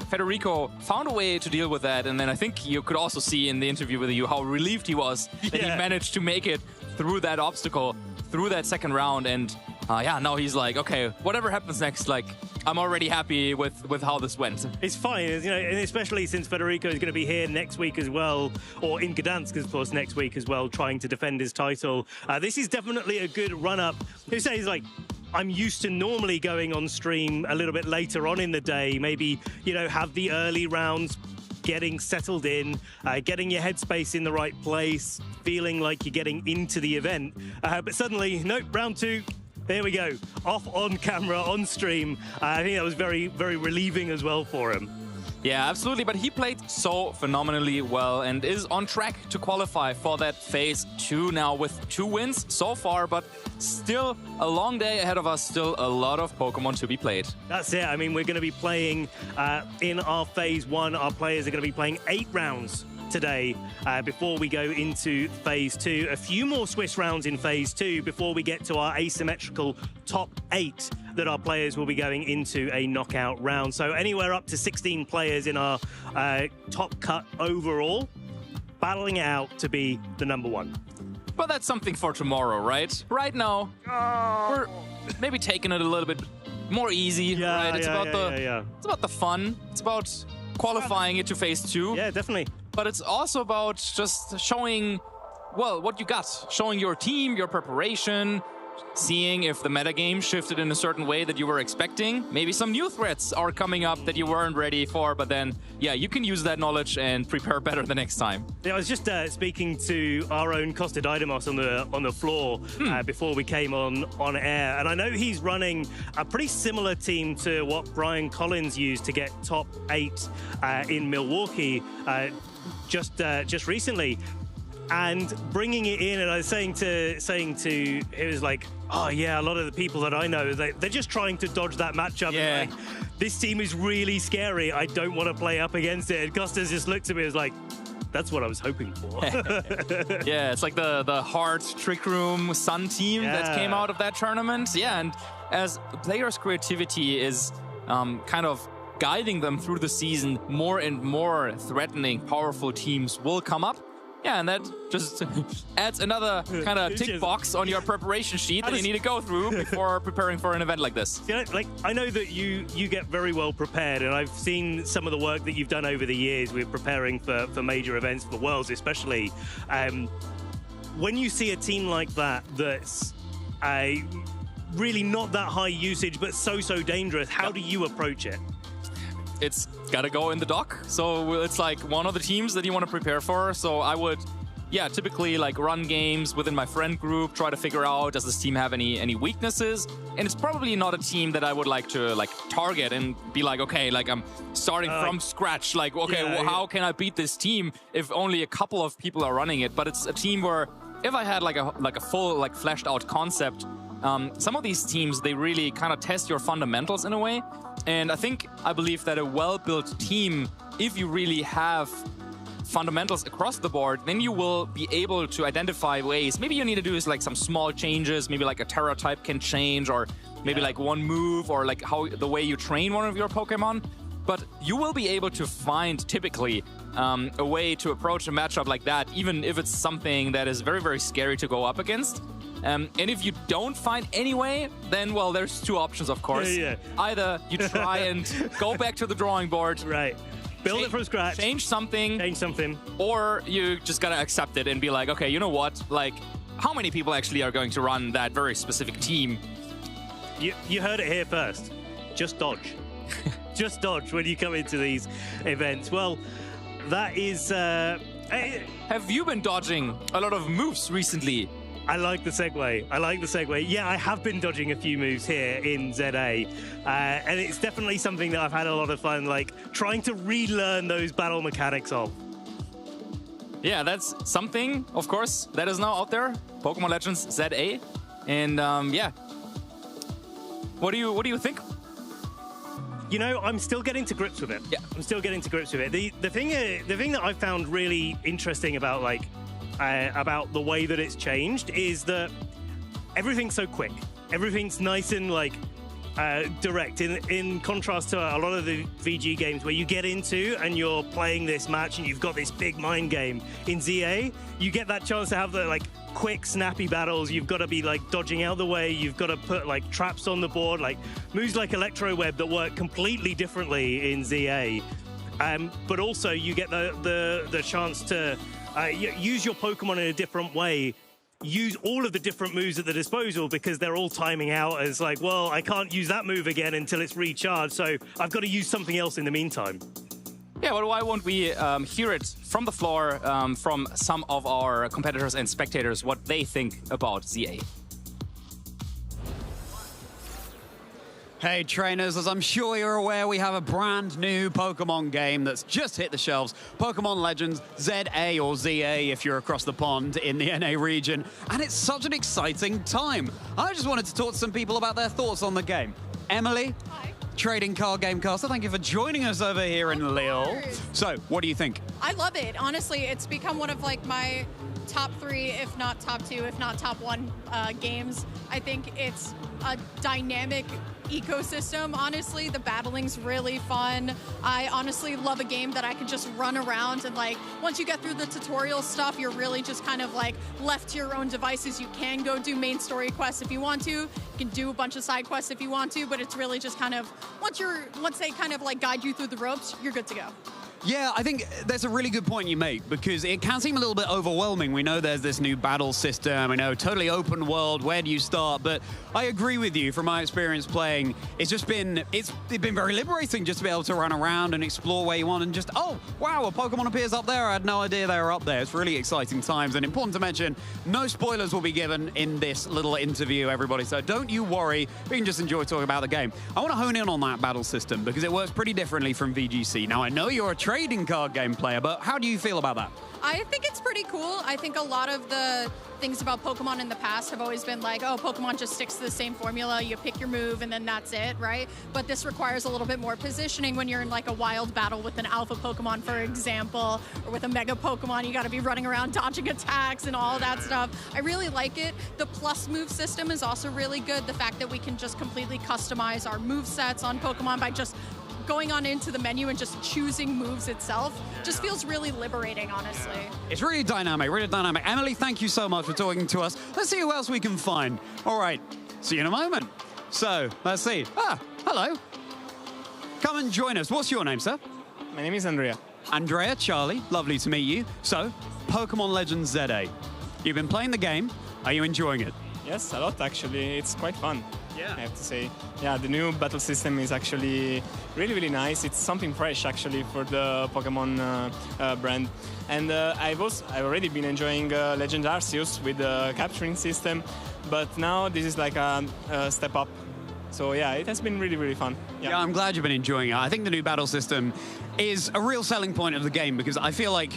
[SPEAKER 9] Federico found a way to deal with that. And then I think you could also see in the interview with you how relieved he was that he managed to make it through that obstacle, through that second round. And yeah, now he's like, okay, whatever happens next, like, I'm already happy with how this went.
[SPEAKER 7] It's fine, you know, and especially since Federico is going to be here next week as well, or in Gdansk, of course, next week as well, trying to defend his title. This is definitely a good run-up. Who says, like, I'm used to normally going on stream a little bit later on in the day, maybe, you know, have the early rounds, getting settled in, getting your headspace in the right place, feeling like you're getting into the event. But suddenly, nope, round 2, there we go, off on camera, on stream. I think that was very, very relieving as well for him.
[SPEAKER 9] Yeah, absolutely. But he played so phenomenally well and is on track to qualify for that phase 2 now with 2 wins so far, but still a long day ahead of us, still a lot of Pokemon to be played.
[SPEAKER 7] That's it. I mean, we're going to be playing in our phase 1. Our players are going to be playing 8 rounds today before we go into phase 2. A few more Swiss rounds in phase 2 before we get to our asymmetrical top 8 that our players will be going into a knockout round. So anywhere up to 16 players in our top cut overall, battling it out to be the number 1.
[SPEAKER 9] But that's something for tomorrow, right? Right now, we're maybe taking it a little bit more easy, right? It's about the fun. It's about qualifying it to phase 2.
[SPEAKER 7] Yeah, definitely.
[SPEAKER 9] But it's also about just showing, well, what you got. Showing your team, your preparation, seeing if the metagame shifted in a certain way that you were expecting. Maybe some new threats are coming up that you weren't ready for, but then, yeah, you can use that knowledge and prepare better the next time.
[SPEAKER 7] Yeah, I was just speaking to our own Costa Dynamos on the floor before we came on air, and I know he's running a pretty similar team to what Brian Collins used to get top 8 in Milwaukee just recently. And bringing it in, and I was saying to it was like, oh yeah, a lot of the people that I know, they're just trying to dodge that matchup.
[SPEAKER 9] Yeah.
[SPEAKER 7] And like, this team is really scary. I don't want to play up against it. And Costa's just looked at me and was like, that's what I was hoping for.
[SPEAKER 9] Yeah, it's like the hard Trick Room Sun team that came out of that tournament. Yeah, and as players' creativity is kind of guiding them through the season, more and more threatening, powerful teams will come up. Yeah, and that just adds another kind of tick box on your preparation sheet that you need to go through before preparing for an event like this.
[SPEAKER 7] You know, like, I know that you get very well prepared, and I've seen some of the work that you've done over the years with preparing for major events, for Worlds especially. When you see a team like that that's really not that high usage but so dangerous, how do you approach it?
[SPEAKER 9] It's got to go in the dock. So it's like one of the teams that you want to prepare for. So I would, yeah, typically like run games within my friend group, try to figure out, does this team have any weaknesses? And it's probably not a team that I would like to like target and be like, okay, like I'm starting from scratch. Like, okay, how can I beat this team if only a couple of people are running it? But it's a team where if I had like a full like fleshed out concept, some of these teams, they really kind of test your fundamentals in a way. And I believe that a well-built team, if you really have fundamentals across the board, then you will be able to identify ways. Maybe you need to do is like some small changes, maybe like a Terra type can change, or maybe like one move, or like how the way you train one of your Pokemon. But you will be able to find typically a way to approach a matchup like that, even if it's something that is very, very scary to go up against. And if you don't find any way, then, well, there's 2 options, of course. Either you try and go back to the drawing board.
[SPEAKER 7] Right. Build it from scratch.
[SPEAKER 9] Change something. Or you just gotta accept it and be like, okay, you know what? Like, how many people actually are going to run that very specific team?
[SPEAKER 7] You heard it here first. Just dodge. Just dodge when you come into these events. Well, that is...
[SPEAKER 9] Have you been dodging a lot of moves recently?
[SPEAKER 7] I like the segue. Yeah, I have been dodging a few moves here in ZA. And it's definitely something that I've had a lot of fun, like, trying to relearn those battle mechanics of.
[SPEAKER 9] Yeah, that's something, of course, that is now out there. Pokemon Legends ZA. And, yeah. What do you think?
[SPEAKER 7] You know, I'm still getting to grips with it.
[SPEAKER 9] Yeah.
[SPEAKER 7] I'm still getting to grips with it. The thing that I found really interesting about, like, about the way that it's changed is that everything's so quick. Everything's nice and like direct in contrast to a lot of the VG games where you get into and you're playing this match and you've got this big mind game. In ZA, you get that chance to have the like quick, snappy battles. You've got to be like dodging out the way. You've got to put like traps on the board, like moves like Electro Web that work completely differently in ZA. But also you get the chance to use your Pokemon in a different way. Use all of the different moves at the disposal because they're all timing out as like, well, I can't use that move again until it's recharged, so I've got to use something else in the meantime.
[SPEAKER 9] Yeah, but why won't we hear it from the floor from some of our competitors and spectators what they think about ZA?
[SPEAKER 6] Hey trainers, as I'm sure you're aware, we have a brand new Pokemon game that's just hit the shelves. Pokemon Legends ZA or ZA if you're across the pond in the NA region. And it's such an exciting time. I just wanted to talk to some people about their thoughts on the game. Emily?
[SPEAKER 1] Hi.
[SPEAKER 6] Trading Card Gamecaster, thank you for joining us over here in Lille. So, what do you think?
[SPEAKER 1] I love it. Honestly, it's become one of like my top 3, if not top 2, if not top 1 games. I think it's a dynamic ecosystem. Honestly, the battling's really fun. I honestly love a game that I can just run around and like once you get through the tutorial stuff, you're really just kind of like left to your own devices. You can go do main story quests if you want to. You can do a bunch of side quests if you want to, but it's really just kind of once they kind of like guide you through the ropes, you're good to go.
[SPEAKER 6] Yeah, I think that's a really good point you make because it can seem a little bit overwhelming. We know there's this new battle system, I know, totally open world, where do you start? But I agree with you from my experience playing. It's been very liberating just to be able to run around and explore where you want and just, oh, wow, a Pokemon appears up there. I had no idea they were up there. It's really exciting times. And important to mention, no spoilers will be given in this little interview, everybody. So don't you worry. We can just enjoy talking about the game. I want to hone in on that battle system because it works pretty differently from VGC. Now, I know you're a trading card game player, but how do you feel about that?
[SPEAKER 1] I think it's pretty cool. I think a lot of the things about Pokemon in the past have always been like, oh, Pokemon just sticks to the same formula. You pick your move and then that's it, right? But this requires a little bit more positioning when you're in like a wild battle with an alpha Pokemon, for example, or with a mega Pokemon. You got to be running around dodging attacks and all that stuff. I really like it. The plus move system is also really good. The fact that we can just completely customize our move sets on Pokemon by just going on into the menu and just choosing moves itself just feels really liberating, honestly.
[SPEAKER 6] It's really dynamic, really dynamic. Emily, thank you so much for talking to us. Let's see who else we can find. All right, see you in a moment. So, let's see. Ah, hello. Come and join us. What's your name, sir?
[SPEAKER 2] My name is Andrea.
[SPEAKER 6] Andrea, Charlie, lovely to meet you. So, Pokemon Legends ZA. You've been playing the game. Are you enjoying it?
[SPEAKER 2] Yes, a lot actually. It's quite fun.
[SPEAKER 6] Yeah.
[SPEAKER 2] I have to say. Yeah, the new battle system is actually really, really nice. It's something fresh actually for the Pokemon brand. And I've already been enjoying Legend Arceus with the capturing system, but now this is like a step up. So yeah, it has been really, really fun.
[SPEAKER 6] Yeah, I'm glad you've been enjoying it. I think the new battle system is a real selling point of the game because I feel like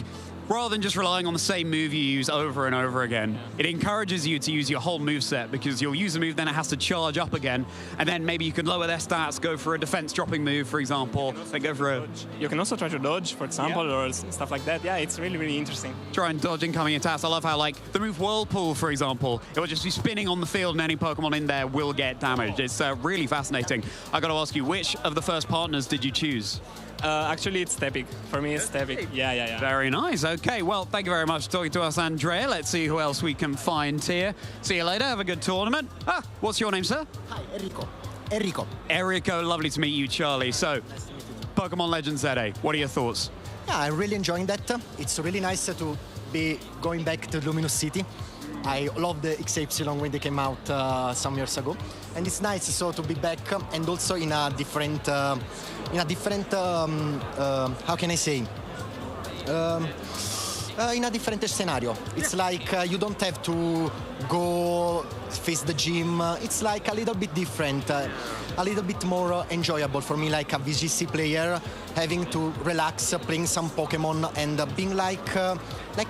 [SPEAKER 6] rather than just relying on the same move you use over and over again, it encourages you to use your whole moveset because you'll use a move, then it has to charge up again, and then maybe you can lower their stats, go for a defense-dropping move, for example, then go for a...
[SPEAKER 2] You can also try to dodge, for example, or stuff like that. Yeah, it's really, really interesting.
[SPEAKER 6] Try and dodge incoming attacks. I love how, like, the move Whirlpool, for example, it will just be spinning on the field and any Pokemon in there will get damaged. It's really fascinating. I got to ask you, which of the first partners did you choose?
[SPEAKER 2] Actually, it's Tepig. For me, it's Tepig. Yeah.
[SPEAKER 6] Very nice. Okay, well, thank you very much for talking to us, Andrea. Let's see who else we can find here. See you later. Have a good tournament. Ah, what's your name, sir?
[SPEAKER 3] Hi, Enrico.
[SPEAKER 6] Enrico, lovely to meet you, Charlie. So, Pokemon Legends ZA, what are your thoughts?
[SPEAKER 3] Yeah, I'm really enjoying that. It's really nice to be going back to Luminous City. I love the XY when they came out some years ago, and it's nice so to be back and also in a different, how can I say, in a different scenario. It's like you don't have to go face the gym. It's like a little bit different, a little bit more enjoyable for me, like a VGC player, having to relax, playing some Pokemon and being like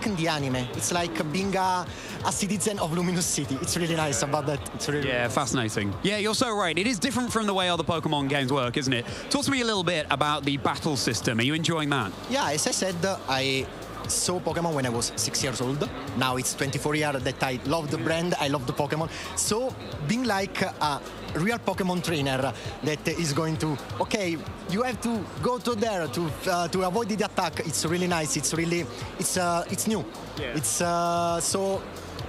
[SPEAKER 3] in the anime. It's like being a citizen of Luminous City. It's really nice about that. It's really
[SPEAKER 6] nice. Fascinating. Yeah, you're so right. It is different from the way other Pokemon games work, isn't it? Talk to me a little bit about the battle system. Are you enjoying that?
[SPEAKER 3] Yeah, as I said, I saw Pokemon when I was 6 years old. Now it's 24 years that I love the brand, I love the Pokemon. So being like a real Pokemon trainer that is going to, okay, you have to go to there to avoid the attack. It's really nice. It's really, it's new.
[SPEAKER 7] Yeah.
[SPEAKER 3] It's so.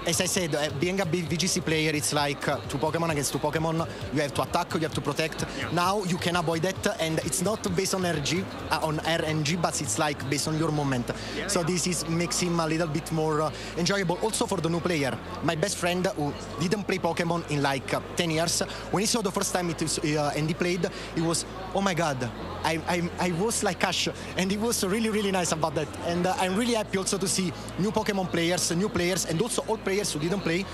[SPEAKER 3] As I said, being a VGC player, it's like 2 Pokemon against 2 Pokemon. You have to attack, you have to protect. Yeah. Now you can avoid that, and it's not based on RNG, but it's like based on your moment. Yeah, so this makes him a little bit more enjoyable. Also for the new player. My best friend who didn't play Pokemon in like 10 years, when he saw the first time and he played, he was, oh my god, I was like Ash, and it was really, really nice about that. And I'm really happy also to see new Pokemon players, new players, and also old players who didn't play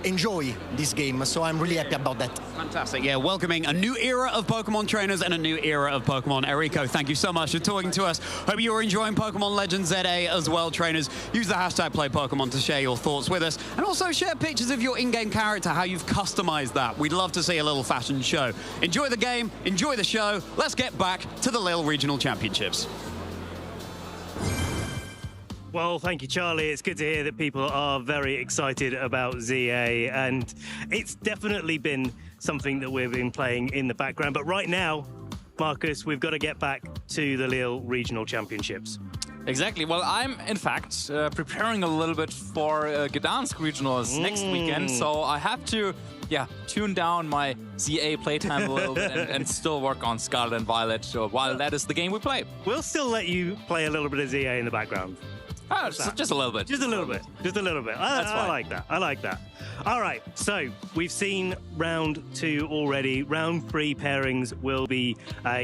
[SPEAKER 3] enjoy this game. So I'm really happy about that.
[SPEAKER 6] Fantastic. Yeah, welcoming a new era of Pokemon trainers and a new era of Pokemon. Enrico, thank you so much for talking to us. Hope you're enjoying Pokemon Legends ZA as well, trainers. Use the hashtag #PlayPokemon to share your thoughts with us. And also share pictures of your in-game character, how you've customized that. We'd love to see a little fashion show. Enjoy the game, enjoy the show. Let's get back to the Lille Regional Championships.
[SPEAKER 7] Well, thank you, Charlie. It's good to hear that people are very excited about ZA, and it's definitely been something that we've been playing in the background. But right now, Marcus, we've got to get back to the Lille Regional Championships.
[SPEAKER 9] Exactly. Well, I'm, in fact, preparing a little bit for Gdansk Regionals next weekend, so I have to, tune down my ZA playtime a little bit and still work on Scarlet and Violet while that is the game we play.
[SPEAKER 7] We'll still let you play a little bit of ZA in the background.
[SPEAKER 9] Just a little bit.
[SPEAKER 7] Just a little bit. Just a little bit. I like that. I like that. All right. So we've seen round 2 already. Round 3 pairings will be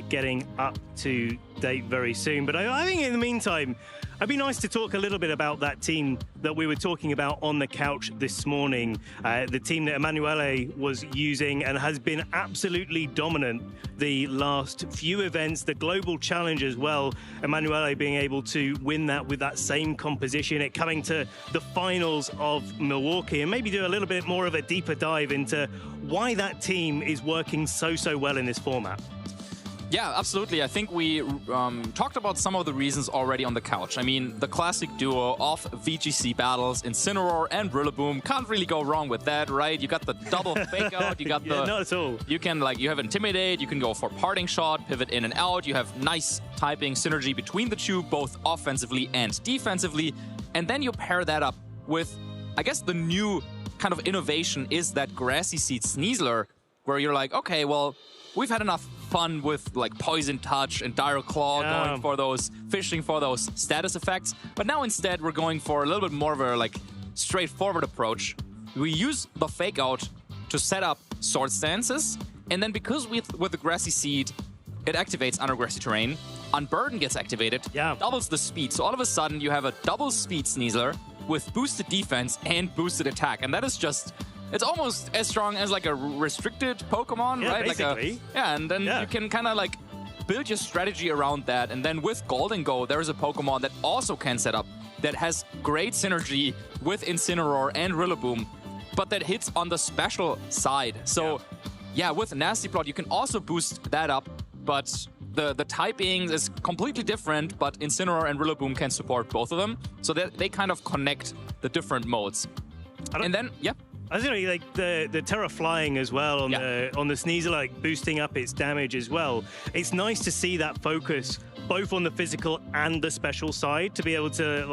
[SPEAKER 7] getting up to date very soon. But I think in the meantime, it'd be nice to talk a little bit about that team that we were talking about on the couch this morning. The team that Emanuele was using and has been absolutely dominant the last few events, the Global Challenge as well. Emanuele being able to win that with that same composition, it coming to the finals of Milwaukee, and maybe do a little bit more of a deeper dive into why that team is working so well in this format.
[SPEAKER 9] Yeah, absolutely. I think we talked about some of the reasons already on the couch. I mean, the classic duo of VGC battles, Incineroar and Rillaboom. Can't really go wrong with that, right? You got the double fake out. You got the...
[SPEAKER 7] not at all.
[SPEAKER 9] You can, you have Intimidate. You can go for Parting Shot, pivot in and out. You have nice typing synergy between the two, both offensively and defensively. And then you pair that up with, I guess, the new kind of innovation is that Grassy Seed Sneasler, where you're like, okay, well, we've had enough fun with Poison Touch and Dire Claw, going for those, fishing for those status effects. But now instead we're going for a little bit more of a straightforward approach. We use the fake out to set up sword stances, and then because with the Grassy Seed, it activates under grassy terrain. Unburden gets activated, doubles the speed. So all of a sudden you have a double speed Sneasler with boosted defense and boosted attack, and that is just... It's almost as strong as a restricted Pokemon, right?
[SPEAKER 7] Basically.
[SPEAKER 9] And then you can kind of build your strategy around that. And then with Golden Go, there's a Pokemon that also can set up that has great synergy with Incineroar and Rillaboom, but that hits on the special side. So with Nasty Plot, you can also boost that up, but the typing is completely different, but Incineroar and Rillaboom can support both of them. So that they kind of connect the different modes. And then,
[SPEAKER 7] I was going to the Terra Flying as well on the Sneasler, boosting up its damage as well. It's nice to see that focus both on the physical and the special side, to be able to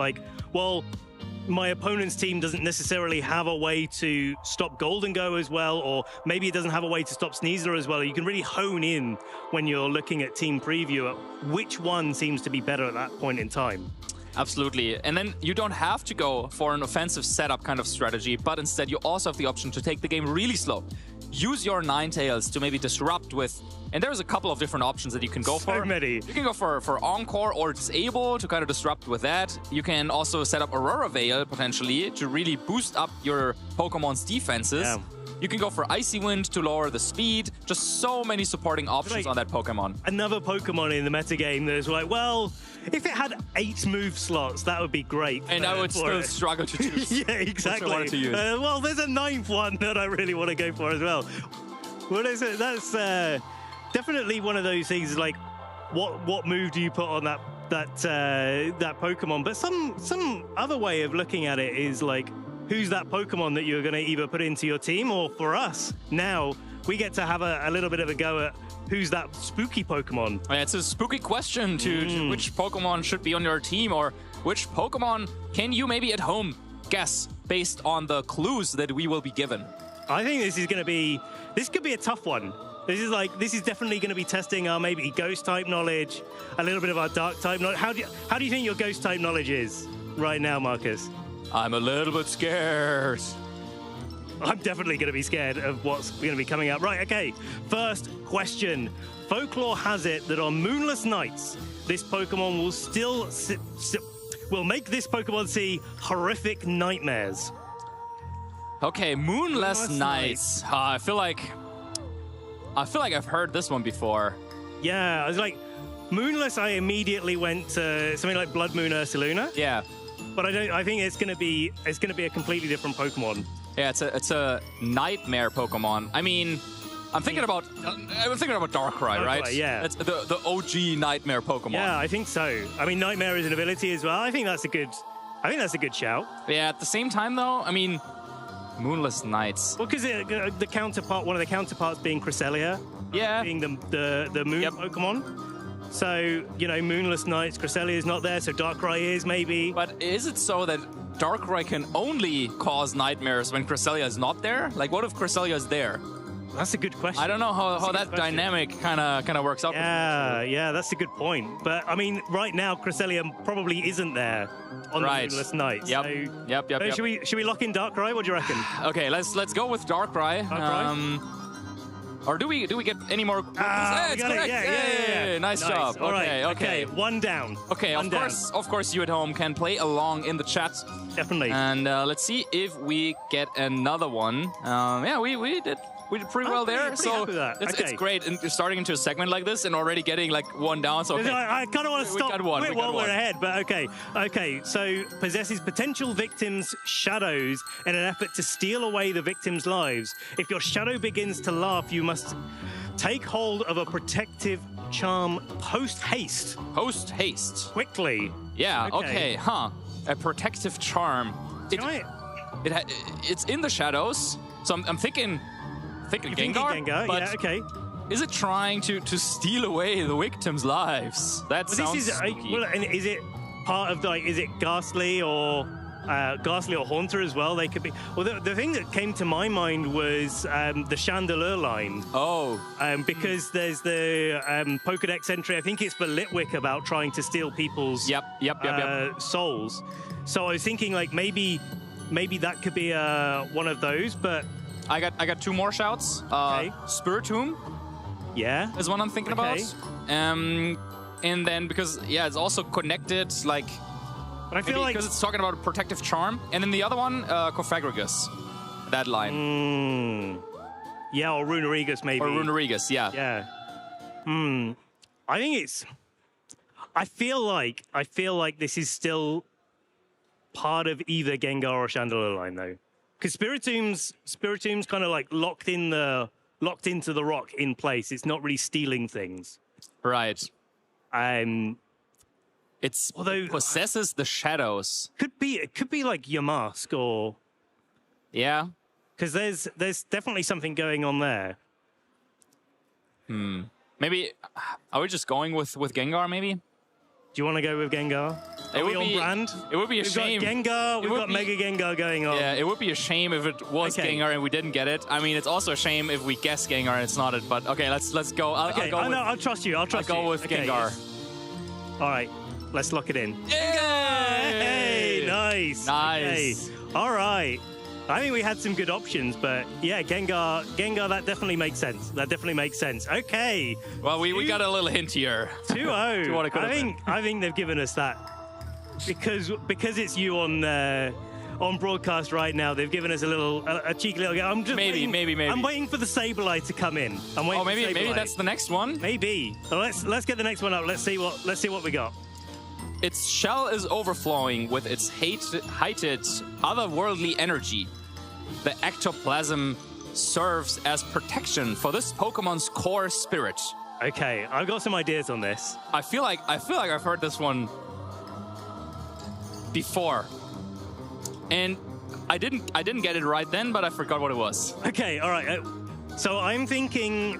[SPEAKER 7] my opponent's team doesn't necessarily have a way to stop Golden Go as well, or maybe it doesn't have a way to stop Sneasler as well. You can really hone in when you're looking at team preview at which one seems to be better at that point in time.
[SPEAKER 9] Absolutely. And then you don't have to go for an offensive setup kind of strategy, but instead you also have the option to take the game really slow. Use your Ninetales to maybe disrupt with... And there's a couple of different options that you can go for.
[SPEAKER 7] So many.
[SPEAKER 9] You can go for Encore or Disable to kind of disrupt with that. You can also set up Aurora Veil, potentially, to really boost up your Pokemon's defenses. Yeah. You can go for Icy Wind to lower the speed. Just so many supporting options on that Pokemon.
[SPEAKER 7] Another Pokemon in the metagame that is if it had 8 move slots, that would be great.
[SPEAKER 9] And I would still struggle to choose.
[SPEAKER 7] Yeah, exactly.
[SPEAKER 9] Which I wanted to use.
[SPEAKER 7] There's a 9th one that I really want to go for as well. What is it? That's definitely one of those things what move do you put on that that Pokemon. But some other way of looking at it is like, who's that Pokemon that you're going to either put into your team, or for us now we get to have a little bit of a go at who's that spooky Pokemon.
[SPEAKER 9] Yeah, it's a spooky question to which Pokemon should be on your team, or which Pokemon can you maybe at home guess based on the clues that we will be given.
[SPEAKER 7] I think this could be a tough one. This is definitely going to be testing our maybe ghost type knowledge, a little bit of our dark type knowledge. How do you think your ghost type knowledge is right now, Marcus?
[SPEAKER 9] I'm a little bit scared.
[SPEAKER 7] I'm definitely going to be scared of what's going to be coming up. Right, okay. First question. Folklore has it that on moonless nights, this Pokemon will make this Pokemon see horrific nightmares.
[SPEAKER 9] Okay, moonless nights. I feel like I've heard this one before.
[SPEAKER 7] Yeah, I was like, moonless. I immediately went to something like Blood Moon Ursaluna.
[SPEAKER 9] Yeah,
[SPEAKER 7] but I think it's gonna be a completely different Pokemon.
[SPEAKER 9] Yeah, it's a nightmare Pokemon. I mean, I'm thinking about Darkrai, right?
[SPEAKER 7] Yeah,
[SPEAKER 9] it's the OG nightmare Pokemon.
[SPEAKER 7] Yeah, I think so. I mean, nightmare is an ability as well. I think that's a good shout.
[SPEAKER 9] Yeah, at the same time though, I mean, moonless nights.
[SPEAKER 7] Well, because one of the counterparts being Cresselia.
[SPEAKER 9] Yeah.
[SPEAKER 7] Being the moon Pokemon. So, moonless nights, Cresselia is not there, so Darkrai is maybe.
[SPEAKER 9] But is it so that Darkrai can only cause nightmares when Cresselia is not there? Like, what if Cresselia is there?
[SPEAKER 7] That's a good question.
[SPEAKER 9] I don't know how that dynamic kind of works out.
[SPEAKER 7] Yeah, that's a good point. But I mean, right now Cresselia probably isn't there on the moonless night.
[SPEAKER 9] Yep.
[SPEAKER 7] So,
[SPEAKER 9] Yep.
[SPEAKER 7] Should we lock in Darkrai? What do you reckon?
[SPEAKER 9] Okay, let's go with Darkrai. Or do we get any more?
[SPEAKER 7] It's correct. Yeah.
[SPEAKER 9] Nice job.
[SPEAKER 7] All right.
[SPEAKER 9] Okay.
[SPEAKER 7] One down.
[SPEAKER 9] Okay. Of course, you at home can play along in the chat.
[SPEAKER 7] Definitely.
[SPEAKER 9] And let's see if we get another one. We did pretty well there. So it's great. And you're starting into a segment like this and already getting like one down. So okay.
[SPEAKER 7] I kind of want to stop
[SPEAKER 9] while
[SPEAKER 7] we're ahead, but okay. So possesses potential victims' shadows in an effort to steal away the victims' lives. If your shadow begins to laugh, you must take hold of a protective charm post-haste.
[SPEAKER 9] Post-haste.
[SPEAKER 7] Quickly.
[SPEAKER 9] Yeah, okay. A protective charm. It's in the shadows. So I'm thinking Gengar, but
[SPEAKER 7] yeah, okay.
[SPEAKER 9] Is it trying to steal away the victims' lives? That sounds spooky.
[SPEAKER 7] And is it part of is it Ghastly or Haunter as well? They could be. Well, the thing that came to my mind was the Chandelure line.
[SPEAKER 9] Oh.
[SPEAKER 7] Because there's the Pokedex entry. I think it's for Litwick about trying to steal people's souls. So I was thinking like maybe that could be one of those, but.
[SPEAKER 9] I got two more shouts.
[SPEAKER 7] Okay.
[SPEAKER 9] Spiritomb.
[SPEAKER 7] Yeah.
[SPEAKER 9] Is one I'm thinking about. And then because it's also connected like. But I feel like because it's talking about a protective charm, and then the other one, Cofagrigus. That line.
[SPEAKER 7] Yeah, or Runerigus maybe.
[SPEAKER 9] Or Runerigus, yeah.
[SPEAKER 7] Yeah. I think it's. I feel like this is still part of either Gengar or Chandelure line though. Because Spiritomb's kind of like locked into the rock in place. It's not really stealing things.
[SPEAKER 9] Right. It possesses the shadows.
[SPEAKER 7] It could be like Yamask or.
[SPEAKER 9] Yeah.
[SPEAKER 7] Because there's definitely something going on there.
[SPEAKER 9] Maybe are we just going with Gengar? Maybe. Do
[SPEAKER 7] you want to go with Gengar? Are we on brand?
[SPEAKER 9] It would be a shame.
[SPEAKER 7] We've got Gengar, we've got Mega Gengar going on.
[SPEAKER 9] Yeah, it would be a shame if it was Gengar and we didn't get it. I mean, it's also a shame if we guess Gengar and it's not it. But okay, let's go. I'll
[SPEAKER 7] trust you. I'll
[SPEAKER 9] go with Gengar.
[SPEAKER 7] All right, let's lock it in.
[SPEAKER 9] Yay!
[SPEAKER 7] Hey, nice. Okay. All right. I think we had some good options, but yeah, Gengar, that definitely makes sense. Okay.
[SPEAKER 9] Well, we got a little hint here.
[SPEAKER 7] 2-0. I think they've given us that because it's you on broadcast right now. They've given us a cheeky little. I'm just
[SPEAKER 9] maybe.
[SPEAKER 7] I'm waiting for the Sableye to come in.
[SPEAKER 9] Maybe that's the next one.
[SPEAKER 7] Maybe. So let's get the next one up. Let's see what we got.
[SPEAKER 9] Its shell is overflowing with its heightened otherworldly energy. The ectoplasm serves as protection for this Pokemon's core spirit.
[SPEAKER 4] Okay, I've got some ideas on this.
[SPEAKER 9] I feel like I've heard this one before, and I didn't get it right then, but I forgot what it was.
[SPEAKER 4] Okay, all right. So I'm thinking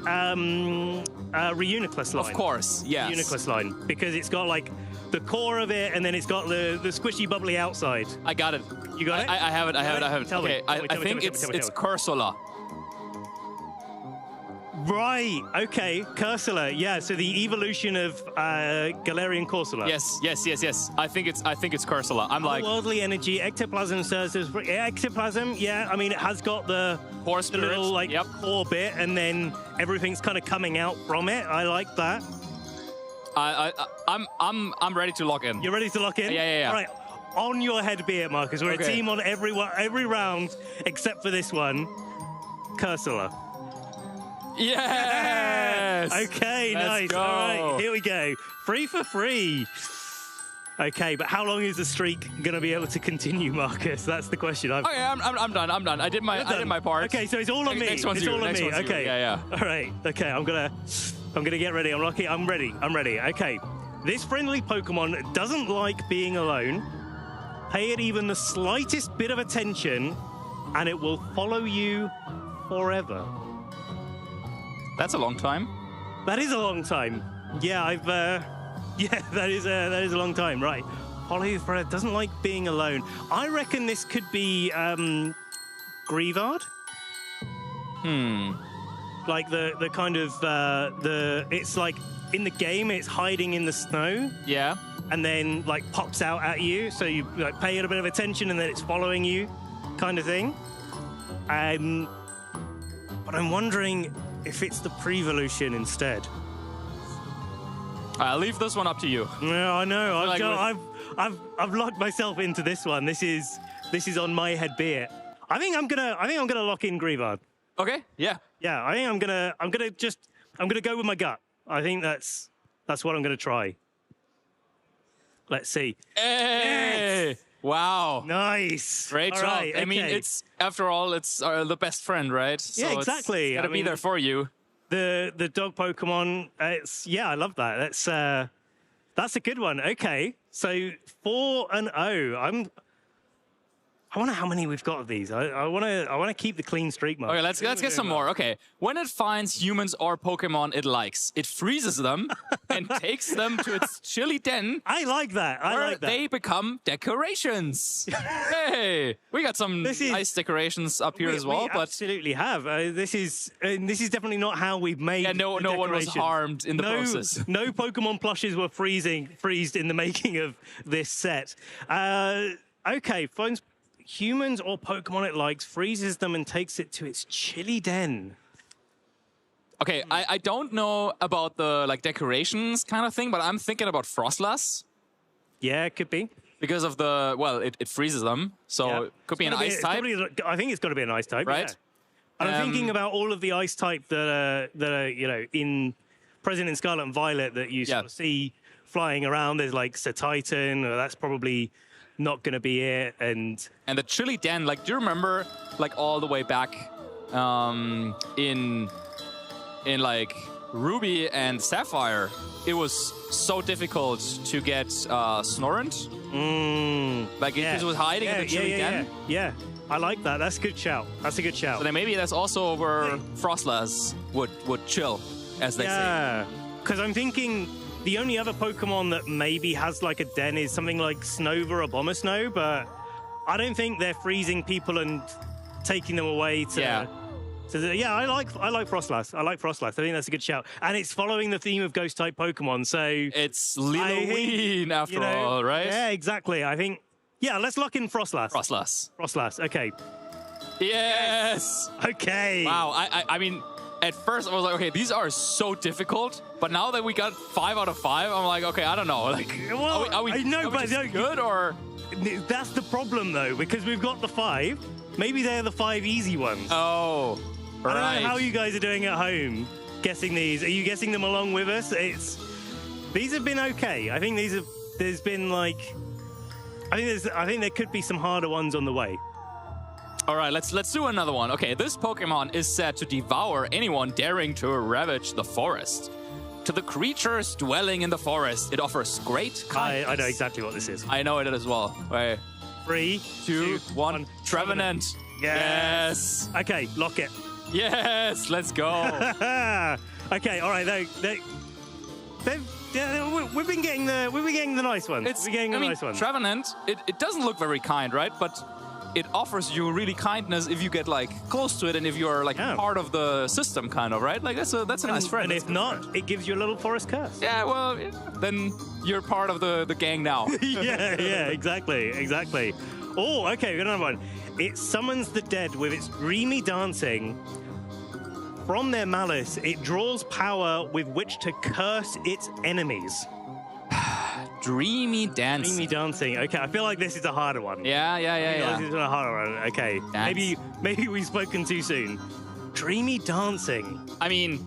[SPEAKER 4] Reuniclus line.
[SPEAKER 9] Of course, yes.
[SPEAKER 4] Reuniclus line, because it's got like the core of it, and then it's got the squishy, bubbly outside.
[SPEAKER 9] I got it.
[SPEAKER 4] You got it?
[SPEAKER 9] I have it. I have it.
[SPEAKER 4] Tell
[SPEAKER 9] okay,
[SPEAKER 4] me,
[SPEAKER 9] I think it's Cursula.
[SPEAKER 4] Right. Okay. Cursula. Yeah. So the evolution of Galarian Corsola.
[SPEAKER 9] Yes. I think it's Cursula. I'm like
[SPEAKER 4] worldly energy, ectoplasm serves as ectoplasm. Yeah. I mean, it has got the little like core bit, and then everything's kind of coming out from it. I like that.
[SPEAKER 9] I'm ready to lock in.
[SPEAKER 4] You're ready to lock in?
[SPEAKER 9] Yeah.
[SPEAKER 4] All right. On your head be it, Marcus. We're a team on every round except for this one. Cursula.
[SPEAKER 9] Yes!
[SPEAKER 4] Okay,
[SPEAKER 9] Let's
[SPEAKER 4] nice.
[SPEAKER 9] go.
[SPEAKER 4] All right, here we go. 3 for 3. Okay, but how long is the streak going to be able to continue, Marcus? That's the question.
[SPEAKER 9] Okay, I'm done. I did my part.
[SPEAKER 4] Okay, so it's all on me.
[SPEAKER 9] Next one's
[SPEAKER 4] it's
[SPEAKER 9] you.
[SPEAKER 4] all on
[SPEAKER 9] Next
[SPEAKER 4] me.
[SPEAKER 9] one's you.
[SPEAKER 4] Okay.
[SPEAKER 9] Yeah.
[SPEAKER 4] All right. Okay, I'm gonna get ready. I'm ready. Okay. This friendly Pokemon doesn't like being alone. Pay it even the slightest bit of attention, and it will follow you forever.
[SPEAKER 9] That's a long time.
[SPEAKER 4] That is a long time. Yeah, that is a long time. Right. Follow you forever. Doesn't like being alone. I reckon this could be Greavard. Like the kind of it's like in the game it's hiding in the snow.
[SPEAKER 9] Yeah.
[SPEAKER 4] And then like pops out at you, so you like pay it a bit of attention, and then it's following you, kind of thing. But I'm wondering if it's the Prevolution instead.
[SPEAKER 9] I'll leave this one up to you.
[SPEAKER 4] Yeah, I know. I've locked myself into this one. This is on my head be it. I think I'm gonna lock in Greavard.
[SPEAKER 9] Okay. Yeah.
[SPEAKER 4] Yeah. I think I'm gonna go with my gut. I think that's what I'm gonna try. Let's see.
[SPEAKER 9] Hey! Yes! Wow.
[SPEAKER 4] Nice.
[SPEAKER 9] Great
[SPEAKER 4] all
[SPEAKER 9] job.
[SPEAKER 4] Right, okay.
[SPEAKER 9] I mean, it's after all, it's the best friend, right? So
[SPEAKER 4] yeah, exactly.
[SPEAKER 9] It's gotta be there for you.
[SPEAKER 4] The dog Pokemon. I love that. That's a good one. Okay, so 4-0. I wonder how many we've got of these. I want to keep the clean streak, Mark.
[SPEAKER 9] Okay, let's get some more. Okay, when it finds humans or Pokemon it likes, it freezes them and takes them to its chilly den.
[SPEAKER 4] I like that.
[SPEAKER 9] Where they become decorations. Hey, we got some nice decorations up here as well.
[SPEAKER 4] We absolutely have. This is definitely not how we've made.
[SPEAKER 9] Yeah, no one was harmed in the process.
[SPEAKER 4] No Pokemon plushes were freezed in the making of this set. Okay, phones. Humans or Pokemon it likes, freezes them and takes it to its chilly den.
[SPEAKER 9] Okay, I don't know about the decorations kind of thing, but I'm thinking about Frostlass.
[SPEAKER 4] Yeah, it could be.
[SPEAKER 9] Because of it freezes them, so it could be an ice type.
[SPEAKER 4] I think it's got to be an ice type,
[SPEAKER 9] right?
[SPEAKER 4] Yeah. And I'm thinking about all of the ice type that are in present in Scarlet and Violet that you sort of see flying around. There's like Titan, that's probably not gonna be it, and
[SPEAKER 9] the chilly den. Do you remember all the way back in Ruby and Sapphire? It was so difficult to get Snorunt. It was hiding in the chilly den.
[SPEAKER 4] Yeah, I like that. That's a good shout. So
[SPEAKER 9] then maybe that's also where Frostlass would chill, as they say.
[SPEAKER 4] Yeah, because I'm thinking. The only other Pokemon that maybe has a den is something like Snova or Abomasnow, but I don't think they're freezing people and taking them away to... I like Frostlass. I think that's a good shout. And it's following the theme of Ghost-type Pokemon, so...
[SPEAKER 9] It's Lilloween after all, right?
[SPEAKER 4] Yeah, exactly. I think... Yeah, let's lock in Frostlass.
[SPEAKER 9] Frostlass,
[SPEAKER 4] okay.
[SPEAKER 9] Yes!
[SPEAKER 4] Okay.
[SPEAKER 9] Wow, I mean... At first, I was like, okay, these are so difficult. But now that we got 5 out of 5, I'm like, okay, I don't know. Are we good or?
[SPEAKER 4] That's the problem, though, because we've got the 5. Maybe they're the 5 easy ones.
[SPEAKER 9] Oh, right.
[SPEAKER 4] I don't know how you guys are doing at home, guessing these. Are you guessing them along with us? These have been okay. I think there's been I think there could be some harder ones on the way.
[SPEAKER 9] All right, let's do another one. Okay, this Pokemon is said to devour anyone daring to ravage the forest. To the creatures dwelling in the forest, it offers great kindness.
[SPEAKER 4] I know exactly what this is.
[SPEAKER 9] I know it as well. Wait.
[SPEAKER 4] 3,
[SPEAKER 9] 2, 1. Trevenant. Yes.
[SPEAKER 4] Okay, lock it.
[SPEAKER 9] Yes, let's go.
[SPEAKER 4] Okay, all right. We've been getting the nice ones. Nice ones.
[SPEAKER 9] Trevenant, it doesn't look very kind, right? But it offers you really kindness if you get like close to it and if you're like part of the system, kind of, right? Like that's a nice friend.
[SPEAKER 4] And if not, it gives you a little forest curse.
[SPEAKER 9] Yeah, well, then you're part of the gang now.
[SPEAKER 4] yeah, exactly. Oh, okay, we got another one. It summons the dead with its dreamy dancing. From their malice, it draws power with which to curse its enemies.
[SPEAKER 9] Dreamy dancing.
[SPEAKER 4] Dreamy dancing. Okay, I feel like this is a harder one.
[SPEAKER 9] Yeah.
[SPEAKER 4] This is a harder one. Okay. Maybe we've spoken too soon. Dreamy dancing.
[SPEAKER 9] I mean,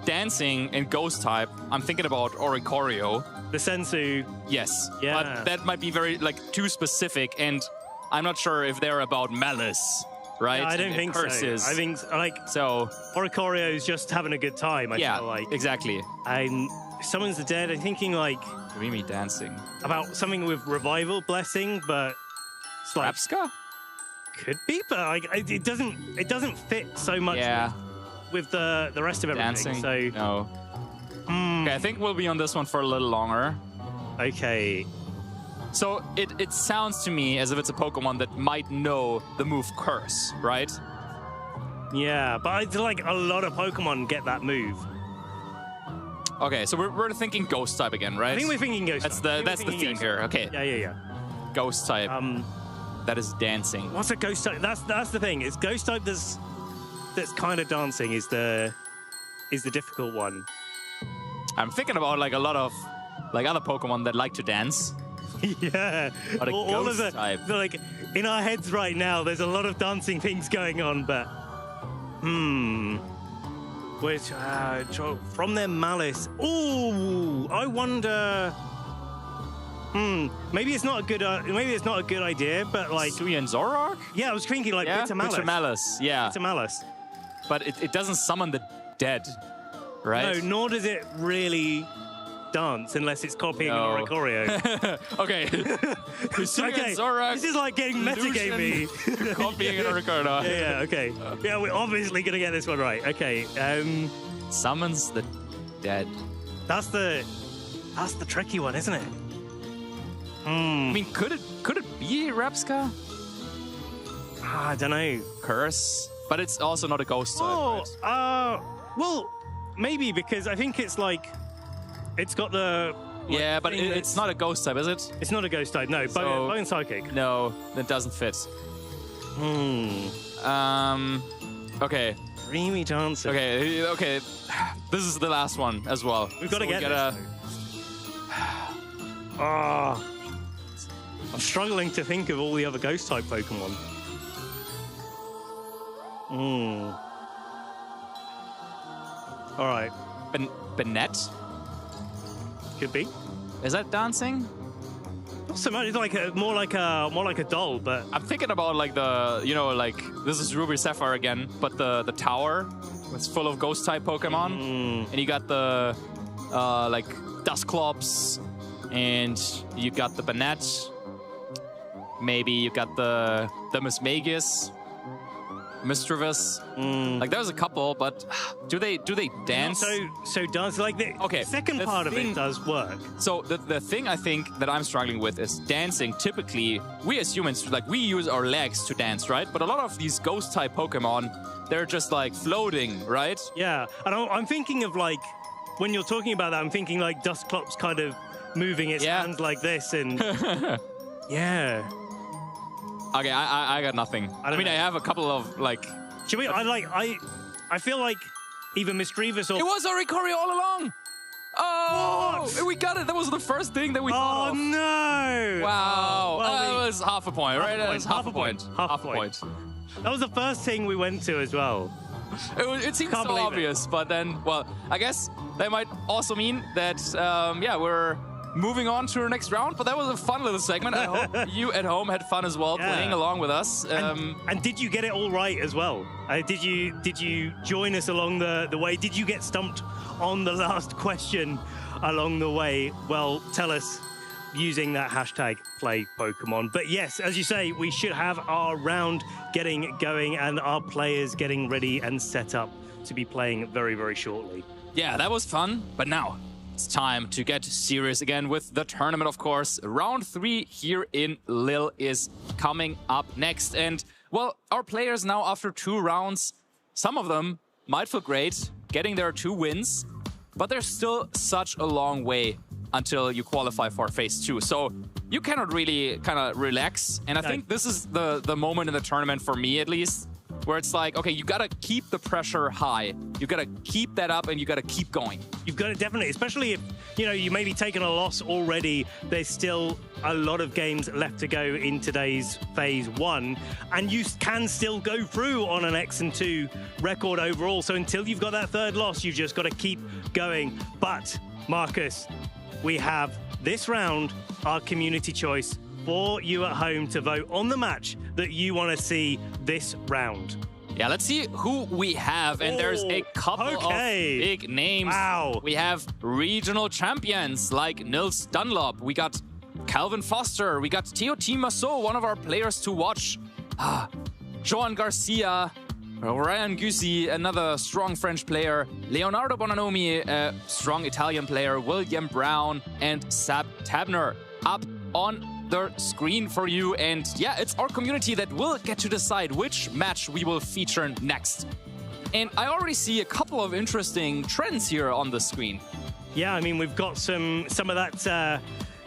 [SPEAKER 9] dancing in ghost type, I'm thinking about Oricorio.
[SPEAKER 4] The Sensu.
[SPEAKER 9] Yes.
[SPEAKER 4] Yeah.
[SPEAKER 9] But that might be very too specific, and I'm not sure if they're about malice. Right?
[SPEAKER 4] Yeah, I don't think
[SPEAKER 9] curses.
[SPEAKER 4] so. I think so. Oricorio is just having a good time. I feel like
[SPEAKER 9] exactly.
[SPEAKER 4] Summons the dead. I'm thinking
[SPEAKER 9] dreamy dancing
[SPEAKER 4] about something with revival blessing, but it's like
[SPEAKER 9] Rapska?
[SPEAKER 4] Could be, but it doesn't fit so much with the rest of everything.
[SPEAKER 9] Dancing?
[SPEAKER 4] So
[SPEAKER 9] no. Okay, I think we'll be on this one for a little longer.
[SPEAKER 4] Okay.
[SPEAKER 9] So it sounds to me as if it's a Pokemon that might know the move Curse, right?
[SPEAKER 4] Yeah, but I feel like a lot of Pokemon get that move.
[SPEAKER 9] Okay, so we're thinking Ghost type again, right?
[SPEAKER 4] I think we're thinking Ghost type.
[SPEAKER 9] That's the theme here. Okay.
[SPEAKER 4] Yeah.
[SPEAKER 9] Ghost type. That is dancing.
[SPEAKER 4] What's a Ghost type? That's the thing. It's Ghost type that's kind of dancing is the difficult one.
[SPEAKER 9] I'm thinking about like a lot of like other Pokemon that like to dance.
[SPEAKER 4] Yeah.
[SPEAKER 9] But
[SPEAKER 4] all of the type. Like in our heads right now, there's a lot of dancing things going on, but which from their malice. Ooh, I wonder. Maybe it's not a good. Maybe it's not a good idea, but like
[SPEAKER 9] Sui and Zoroark.
[SPEAKER 4] Yeah, I was thinking like Bitter Malice.
[SPEAKER 9] Bitter Malice. Yeah.
[SPEAKER 4] Bitter Malice.
[SPEAKER 9] But it doesn't summon the dead, right?
[SPEAKER 4] No, nor does it really dance unless it's copying an Oricorio.
[SPEAKER 9] Okay. Zoroark,
[SPEAKER 4] this is like getting metagamey.
[SPEAKER 9] Copying an Oricorio.
[SPEAKER 4] Yeah, okay. Yeah, we're obviously going to get this one right. Okay.
[SPEAKER 9] Summons the dead.
[SPEAKER 4] That's the tricky one, isn't it?
[SPEAKER 9] I mean, could it be Rapska?
[SPEAKER 4] I don't know.
[SPEAKER 9] Curse? But it's also not a ghost type, right?
[SPEAKER 4] Well, maybe because I think it's like it's got the
[SPEAKER 9] yeah, but it's not a ghost type, is it?
[SPEAKER 4] It's not a ghost type. No, Bone Psychic.
[SPEAKER 9] No, that doesn't fit. Okay.
[SPEAKER 4] Dreamy dancing.
[SPEAKER 9] Okay. This is the last one as well.
[SPEAKER 4] We've got to get this. I'm struggling to think of all the other ghost type Pokemon. All right.
[SPEAKER 9] Bennett?
[SPEAKER 4] Could be.
[SPEAKER 9] Is that dancing?
[SPEAKER 4] Not so much. It's like more like a doll, but
[SPEAKER 9] I'm thinking about like the like this is Ruby Sapphire again, but the tower was full of ghost type Pokemon, and you got the like Dusclops, and you got the Bennett. Maybe you got the Mismagius, Mischievous. Like there's a couple, but do they dance?
[SPEAKER 4] So dance like the second part of it does work.
[SPEAKER 9] So the thing I think that I'm struggling with is dancing. Typically, we as humans we use our legs to dance, right? But a lot of these ghost type Pokemon, they're just like floating, right?
[SPEAKER 4] Yeah, and I'm thinking of like when you're talking about that, I'm thinking like Dusclops kind of moving its hands like this and yeah.
[SPEAKER 9] Okay, I got nothing. I mean, I have a couple of like.
[SPEAKER 4] Should we? I feel like either Mischievous or.
[SPEAKER 9] It was Oricorio all along. Oh,
[SPEAKER 4] what?
[SPEAKER 9] We got it. That was the first thing that we thought of.
[SPEAKER 4] Oh no!
[SPEAKER 9] Wow, that was half a point, right? That was
[SPEAKER 4] half a point. Half a point. That was the first thing we went to as well.
[SPEAKER 9] It seems so obvious, but then, well, I guess that might also mean that, we're moving on to our next round, but that was a fun little segment. I hope you at home had fun as well, playing along with us.
[SPEAKER 4] And did you get it all right as well? Did you join us along the way? Did you get stumped on the last question along the way, well, tell us using that hashtag play Pokemon. But yes, as you say, we should have our round getting going and our players getting ready and set up to be playing very, very shortly.
[SPEAKER 9] Yeah, that was fun, but now it's time to get serious again with the tournament, of course. Round 3 here in Lille is coming up next. And, well, our players now, after 2 rounds, some of them might feel great, getting their 2 wins, but there's still such a long way until you qualify for phase 2. So you cannot really kind of relax. And I think this is the moment in the tournament, for me at least, where it's like, okay, you gotta keep the pressure high. You gotta keep that up and you gotta keep going.
[SPEAKER 4] You've got to definitely, especially if, you know, you may be taking a loss already. There's still a lot of games left to go in today's phase 1, and you can still go through on an X&2 record overall. So until you've got that 3rd loss, you've just got to keep going. But, Marcus, we have this round, our community choice, for you at home to vote on the match that you want to see this round.
[SPEAKER 9] Yeah, let's see who we have. And there's a couple of big names.
[SPEAKER 4] Wow.
[SPEAKER 9] We have regional champions like Nils Dunlop. We got Calvin Foster. We got Theo Massot, one of our players to watch. Joan Garcia. Ryan Gussi, another strong French player. Leonardo Bonanomi, a strong Italian player. William Brown and Sab Tabner up on the screen for you. And yeah, it's our community that will get to decide which match we will feature next. And I already see a couple of interesting trends here on the screen.
[SPEAKER 4] Yeah, I mean, we've got some of that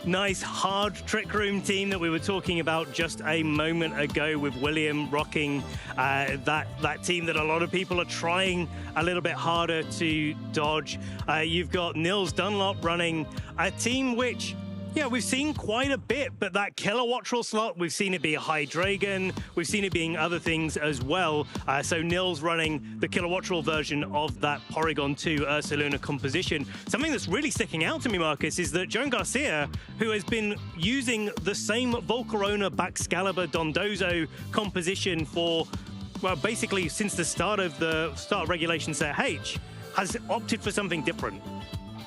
[SPEAKER 4] nice hard Trick Room team that we were talking about just a moment ago, with William rocking that team that a lot of people are trying a little bit harder to dodge. You've got Nils Dunlop running a team which, yeah, we've seen quite a bit, but that Kilowattrel slot, we've seen it be a Hydreigon, we've seen it being other things as well. So Nils running the Kilowattrel version of that Porygon 2 Ursaluna composition. Something that's really sticking out to me, Marcus, is that Joan Garcia, who has been using the same Volcarona Baxcalibur Dondozo composition for, well, basically since the start of Regulation Set H, has opted for something different.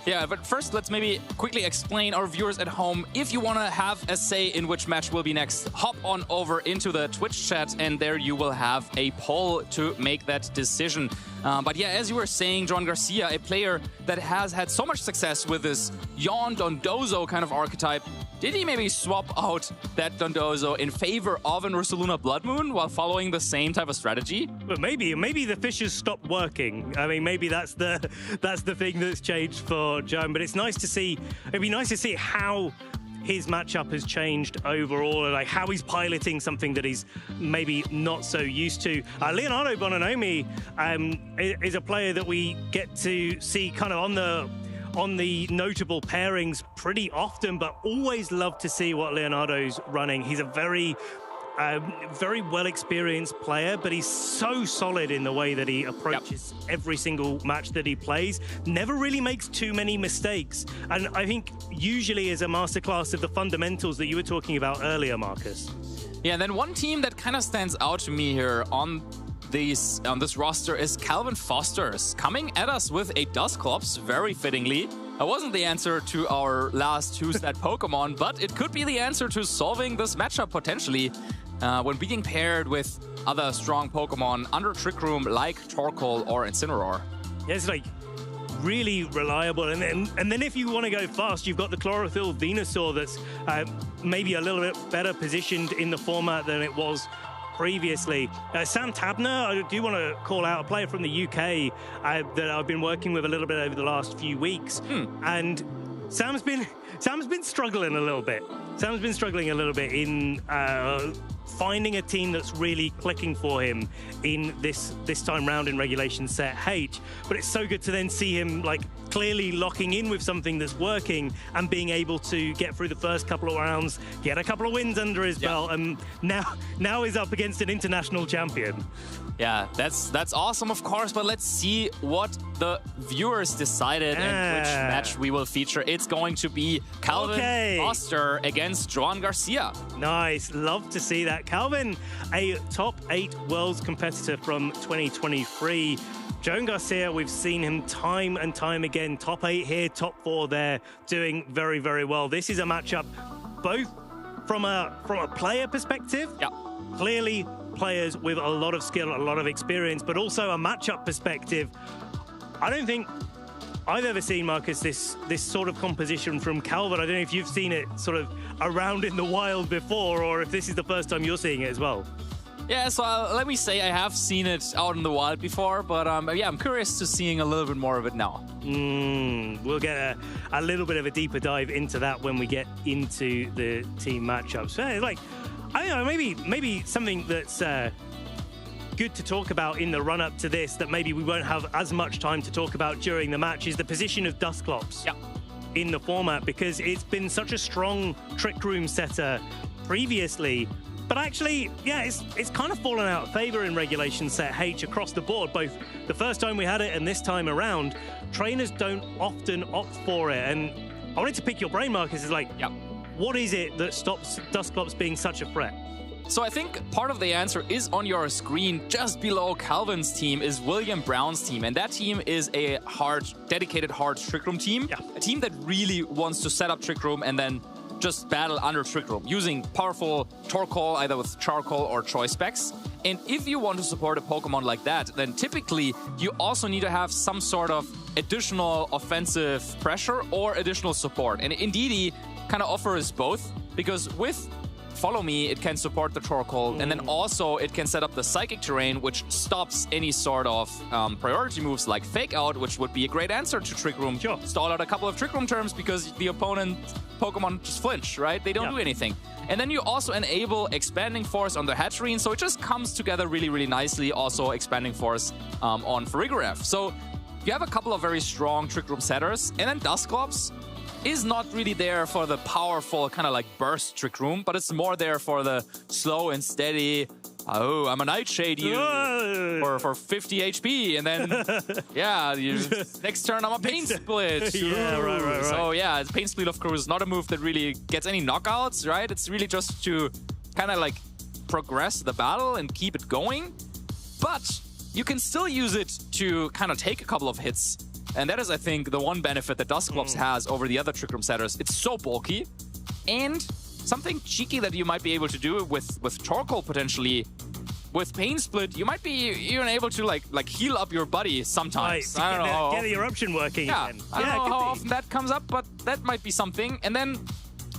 [SPEAKER 9] Yeah, but first, let's maybe quickly explain our viewers at home. If you want to have a say in which match will be next, hop on over into the Twitch chat, and there you will have a poll to make that decision. But yeah, as you were saying, Joan Garcia, a player that has had so much success with this Yawn Dondozo kind of archetype, did he maybe swap out that Dondozo in favor of an Ursaluna Blood Moon while following the same type of strategy?
[SPEAKER 4] But maybe the fishes stopped working. I mean, maybe that's the thing that's changed for Joan. But it's nice to see. It'd be nice to see how his matchup has changed overall, and like how he's piloting something that he's maybe not so used to. Leonardo Bonanomi is a player that we get to see kind of on the notable pairings pretty often, but always love to see what Leonardo's running. He's a very well-experienced player, but he's so solid in the way that he approaches every single match that he plays. Never really makes too many mistakes. And I think usually is a masterclass of the fundamentals that you were talking about earlier, Marcus.
[SPEAKER 9] Yeah, and then one team that kind of stands out to me here on this roster is Calvin Foster's, coming at us with a Dusclops, very fittingly. That wasn't the answer to our last Who's That Pokemon, but it could be the answer to solving this matchup potentially when being paired with other strong Pokemon under Trick Room like Torkoal or Incineroar.
[SPEAKER 4] Yeah, it's like really reliable, and then if you want to go fast, you've got the Chlorophyll Venusaur that's maybe a little bit better positioned in the format than it was previously. Sam Tabner, I do want to call out a player from the UK that I've been working with a little bit over the last few weeks, and Sam's been struggling a little bit. Sam's been struggling a little bit in finding a team that's really clicking for him in this time round in Regulation Set H. But it's so good to then see him like clearly locking in with something that's working and being able to get through the first couple of rounds, get a couple of wins under his belt, and now he's up against an international champion.
[SPEAKER 9] Yeah, that's awesome, of course, but let's see what the viewers decided and which match we will feature. It's going to be Calvin Foster against Joan Garcia.
[SPEAKER 4] Nice. Love to see that. Calvin, a top 8 Worlds competitor from 2023. Joan Garcia, we've seen him time and time again. Top 8 here, top 4 there, doing very, very well. This is a matchup both from a player perspective. Clearly players with a lot of skill, a lot of experience, but also a matchup perspective. I don't think I've ever seen, Marcus, this sort of composition from Calvin. I don't know if you've seen it sort of around in the wild before, or if this is the first time you're seeing it as well.
[SPEAKER 9] Yeah, so let me say I have seen it out in the wild before, but yeah, I'm curious to seeing a little bit more of it now.
[SPEAKER 4] We'll get a little bit of a deeper dive into that when we get into the team matchups. So, like, I don't know, maybe something that's good to talk about in the run-up to this that maybe we won't have as much time to talk about during the match is the position of Dusclops in the format, because it's been such a strong Trick Room setter previously. But actually, yeah, it's kind of fallen out of favor in Regulation Set H across the board, both the first time we had it and this time around. Trainers don't often opt for it. And I wanted to pick your brain, Marcus, is like, what is it that stops Dusclops being such a threat?
[SPEAKER 9] So I think part of the answer is on your screen. Just below Calvin's team is William Brown's team. And that team is a dedicated hard Trick Room team. A team that really wants to set up Trick Room and then just battle under Trick Room using powerful Torkoal, either with Charcoal or Choice Specs. And if you want to support a Pokemon like that, then typically you also need to have some sort of additional offensive pressure or additional support. And Indeedee kind of offers both, because with Follow Me, it can support the Torkoal, and then also it can set up the Psychic Terrain, which stops any sort of priority moves like Fake Out, which would be a great answer to Trick Room. Stall out a couple of Trick Room terms because the opponent Pokemon just flinch, right? They don't do anything. And then you also enable Expanding Force on the Hatterene, so it just comes together really, really nicely. Also Expanding Force on Farigiraf. So you have a couple of very strong Trick Room setters, and then Dusclops is not really there for the powerful kind of like burst Trick Room, but it's more there for the slow and steady, oh, I'm a Nightshade you for 50 HP, and then, yeah, next turn I'm a Pain Split.
[SPEAKER 4] Right.
[SPEAKER 9] So, yeah, Pain Split, of course, is not a move that really gets any knockouts, right? It's really just to kind of like progress the battle and keep it going, but you can still use it to kind of take a couple of hits. And that is, I think, the one benefit that Dusclops has over the other Trick Room setters. It's so bulky. And something cheeky that you might be able to do with Torkoal potentially, with Pain Split, you might be even able to like heal up your buddy sometimes.
[SPEAKER 4] Right,
[SPEAKER 9] I don't know.
[SPEAKER 4] Get the eruption working again.
[SPEAKER 9] I don't know how often that comes up, but that might be something. And then,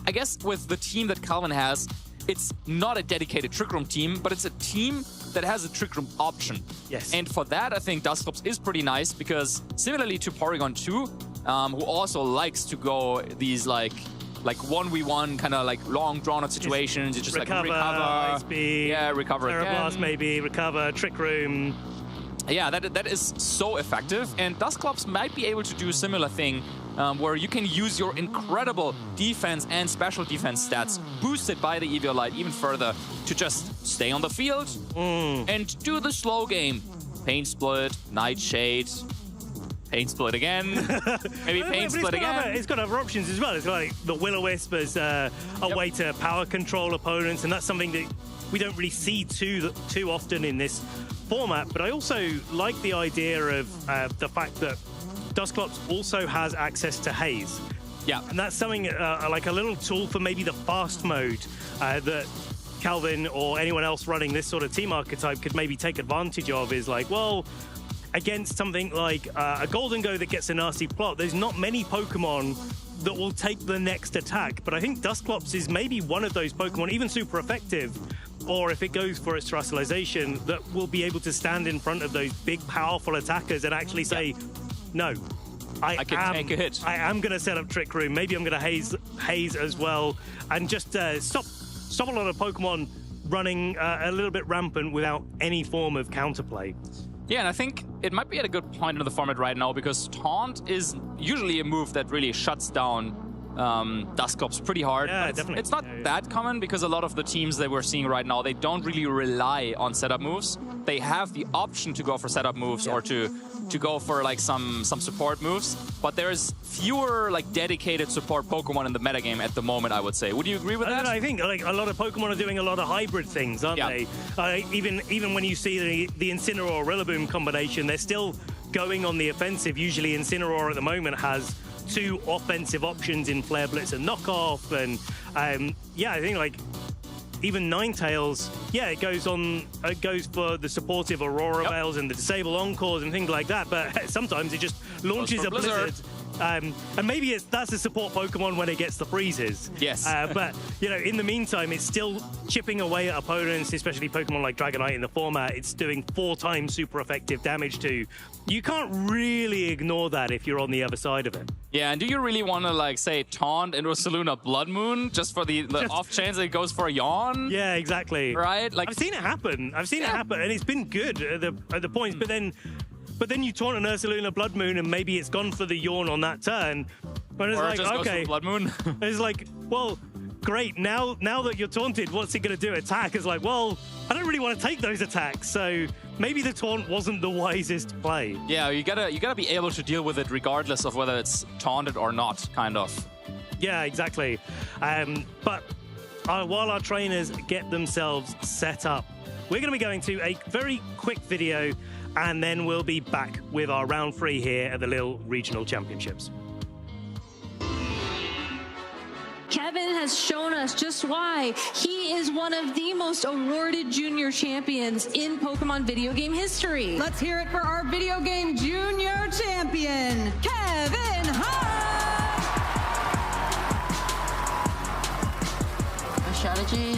[SPEAKER 9] I guess with the team that Calvin has, it's not a dedicated Trick Room team, but it's a team that has a Trick Room option.
[SPEAKER 4] Yes.
[SPEAKER 9] And for that, I think Dusclops is pretty nice, because similarly to Porygon 2, who also likes to go these like 1v1 kind of like long drawn out situations, you just
[SPEAKER 4] recover,
[SPEAKER 9] like recover,
[SPEAKER 4] Ice Speed,
[SPEAKER 9] recover
[SPEAKER 4] Terrablast
[SPEAKER 9] again.
[SPEAKER 4] maybe, recover, Trick Room.
[SPEAKER 9] Yeah, that is so effective, and Dusclops might be able to do a similar thing, where you can use your incredible defense and special defense stats boosted by the Eviolite even further to just stay on the field and do the slow game. Pain Split, Nightshade, Pain Split again, maybe Pain Split again.
[SPEAKER 4] It's got other options as well. It's got like the Will-O-Wisp as a way to power control opponents, and that's something that we don't really see too often in this format. But I also like the idea of the fact that Dusclops also has access to Haze.
[SPEAKER 9] Yeah.
[SPEAKER 4] And that's something like a little tool for maybe the fast mode that Calvin or anyone else running this sort of team archetype could maybe take advantage of, is like, well, against something like a Golden Go that gets a nasty plot, there's not many Pokemon that will take the next attack. But I think Dusclops is maybe one of those Pokemon, even super effective, or if it goes for its Terastallization, that will be able to stand in front of those big, powerful attackers and actually say, no, I
[SPEAKER 9] can take a hit.
[SPEAKER 4] I am going to set up Trick Room. Maybe I'm going to haze as well, and just stop a lot of Pokemon running a little bit rampant without any form of counterplay.
[SPEAKER 9] Yeah, and I think it might be at a good point in the format right now because Taunt is usually a move that really shuts down Dusclops pretty hard.
[SPEAKER 4] Yeah,
[SPEAKER 9] but
[SPEAKER 4] definitely.
[SPEAKER 9] It's not that common because a lot of the teams that we're seeing right now, they don't really rely on setup moves. They have the option to go for setup moves or to go for like some support moves, but there's fewer like dedicated support Pokemon in the metagame at the moment, I would say. Would you agree with that?
[SPEAKER 4] I think like a lot of Pokemon are doing a lot of hybrid things, aren't they? Even when you see the Incineroar Rillaboom combination, they're still going on the offensive. Usually Incineroar at the moment has 2 offensive options in Flare Blitz and Knockoff, and I think like even Ninetales, it goes for the supportive Aurora Veils and the disable Encores and things like that, but sometimes it just launches a Blizzard. And maybe that's a support Pokemon when it gets the freezes.
[SPEAKER 9] Yes.
[SPEAKER 4] But, in the meantime, it's still chipping away at opponents, especially Pokemon like Dragonite in the format. It's doing 4 times super effective damage to. You can't really ignore that if you're on the other side of it.
[SPEAKER 9] Yeah, and do you really want to, like, say, taunt into a Saluna Blood Moon just for the off chance that it goes for a yawn?
[SPEAKER 4] Yeah, exactly.
[SPEAKER 9] Right? Like,
[SPEAKER 4] I've seen it happen. And it's been good at the points, but then you taunt an Ursaluna Blood Moon and maybe it's gone for the yawn on that turn. But it's
[SPEAKER 9] or
[SPEAKER 4] like,
[SPEAKER 9] it just goes
[SPEAKER 4] okay.
[SPEAKER 9] for Blood Moon.
[SPEAKER 4] It's like, well, great. Now that you're taunted, what's it going to do? Attack? It's like, well, I don't really want to take those attacks. So maybe the taunt wasn't the wisest play.
[SPEAKER 9] Yeah, you gotta be able to deal with it regardless of whether it's taunted or not, kind of.
[SPEAKER 4] Yeah, exactly. But while our trainers get themselves set up, we're going to be going to a very quick video, and then we'll be back with our round 3 here at the Lille Regional Championships.
[SPEAKER 8] Kevin has shown us just why he is one of the most awarded junior champions in Pokemon video game history.
[SPEAKER 10] Let's hear it for our video game junior champion, Kevin Hahn!
[SPEAKER 11] My strategy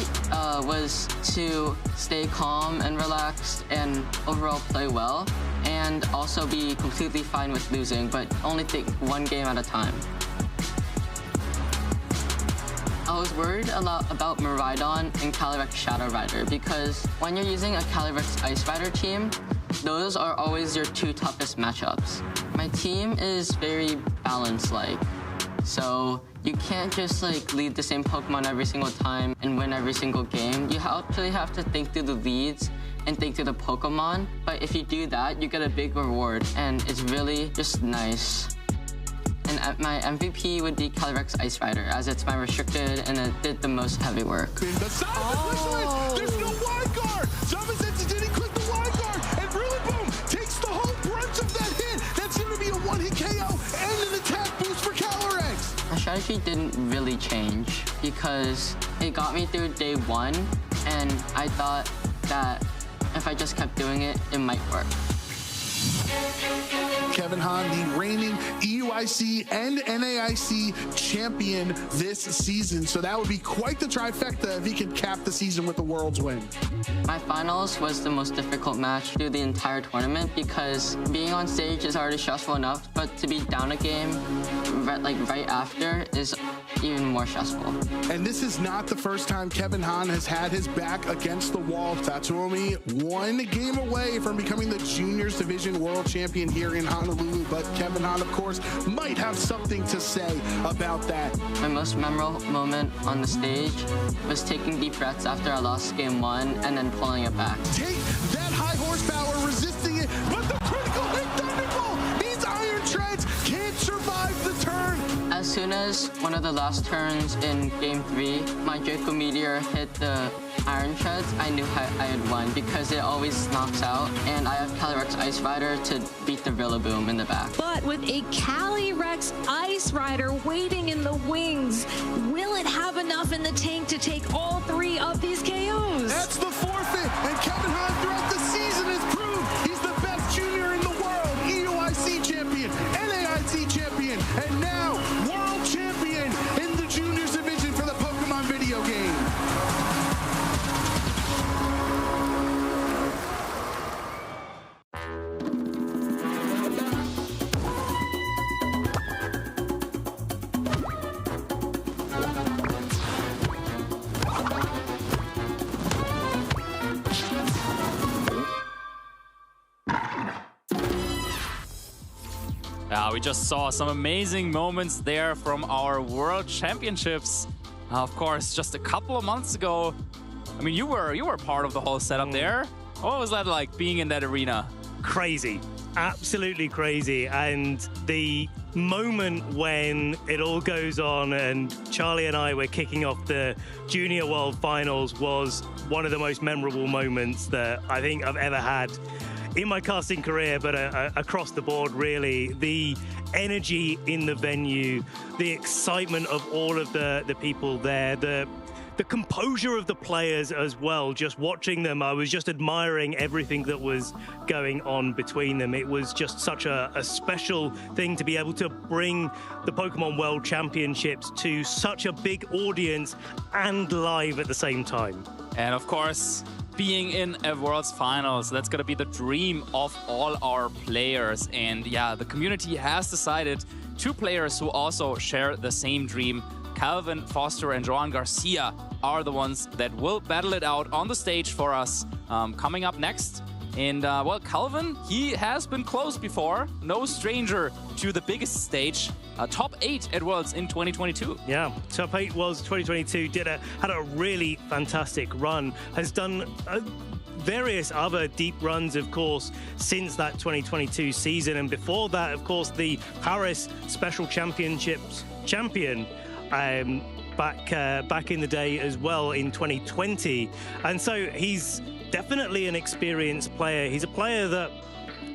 [SPEAKER 11] was to stay calm and relaxed and overall play well, and also be completely fine with losing, but only take 1 game at a time. I was worried a lot about Miraidon and Calyrex Shadow Rider because when you're using a Calyrex Ice Rider team, those are always your 2 toughest matchups. My team is very balanced-like, so you can't just lead the same Pokemon every single time and win every single game. You actually have to think through the leads and think through the Pokemon, but if you do that, you get a big reward, and it's really just nice. And my MVP would be Calyrex Ice Rider, as it's my restricted and it did the most heavy work.
[SPEAKER 12] The side there's no wide guard! Zamazenzi didn't click the wide guard, and Rillaboom takes the whole brunt of that hit! That's gonna be a 1-hit KO and an attack boost for Calyrex!
[SPEAKER 11] My strategy didn't really change because it got me through day 1, and I thought that if I just kept doing it, it might work.
[SPEAKER 12] Kevin Hahn, the reigning EUIC and NAIC champion this season. So that would be quite the trifecta if he could cap the season with the Worlds win.
[SPEAKER 11] My finals was the most difficult match through the entire tournament because being on stage is already stressful enough, but to be down a game right after is even more stressful.
[SPEAKER 12] And this is not the first time Kevin Hahn has had his back against the wall. Tatsuomi 1 game away from becoming the Juniors Division World Champion here in Honolulu, but Kevin Hahn, of course, might have something to say about that.
[SPEAKER 11] My most memorable moment on the stage was taking deep breaths after I lost game 1 and then pulling it back.
[SPEAKER 12] Take that high horsepower, resisting it, but the critical hit Thunderbolt! These Iron Treads can't survive the turn!
[SPEAKER 11] As soon as one of the last turns in game 3, my Draco Meteor hit the Iron Treads, I knew I had won because it always knocks out, and I have Calyrex Ice Rider to beat the Rillaboom in the back.
[SPEAKER 8] But with a Calyrex Ice Rider waiting in the wings, will it have enough in the tank to take all 3 of these KOs?
[SPEAKER 12] That's the forfeit, and Kevin Hahn throughout the season has proved he's the best junior in the world, EUIC champion, NAIC champion, and now world champion in the Juniors Division for the Pokemon video game.
[SPEAKER 9] just saw some amazing moments there from our World Championships. Of course, just a couple of months ago. I mean, you were part of the whole setup there. What was that like, being in that arena?
[SPEAKER 4] Crazy. Absolutely crazy. And the moment when it all goes on and Charlie and I were kicking off the Junior World Finals was one of the most memorable moments that I think I've ever had in my casting career, but across the board, really. The energy in the venue, the excitement of all of the people there, the composure of the players as well. Just watching them, I was just admiring everything that was going on between them. It was just such a special thing to be able to bring the Pokemon World Championships to such a big audience and live at the same time.
[SPEAKER 9] And of course, being in a World's Finals, that's going to be the dream of all our players. And yeah, the community has decided 2 players who also share the same dream. Calvin Foster and Joan Garcia are the ones that will battle it out on the stage for us coming up next. And well, Calvin, he has been close before. No stranger to the biggest stage. Top 8 at Worlds in 2022.
[SPEAKER 4] Yeah, Top 8 Worlds 2022 had a really fantastic run. Has done various other deep runs, of course, since that 2022 season. And before that, of course, the Paris Special Championships champion back in the day as well in 2020. And so he's definitely an experienced player. He's a player that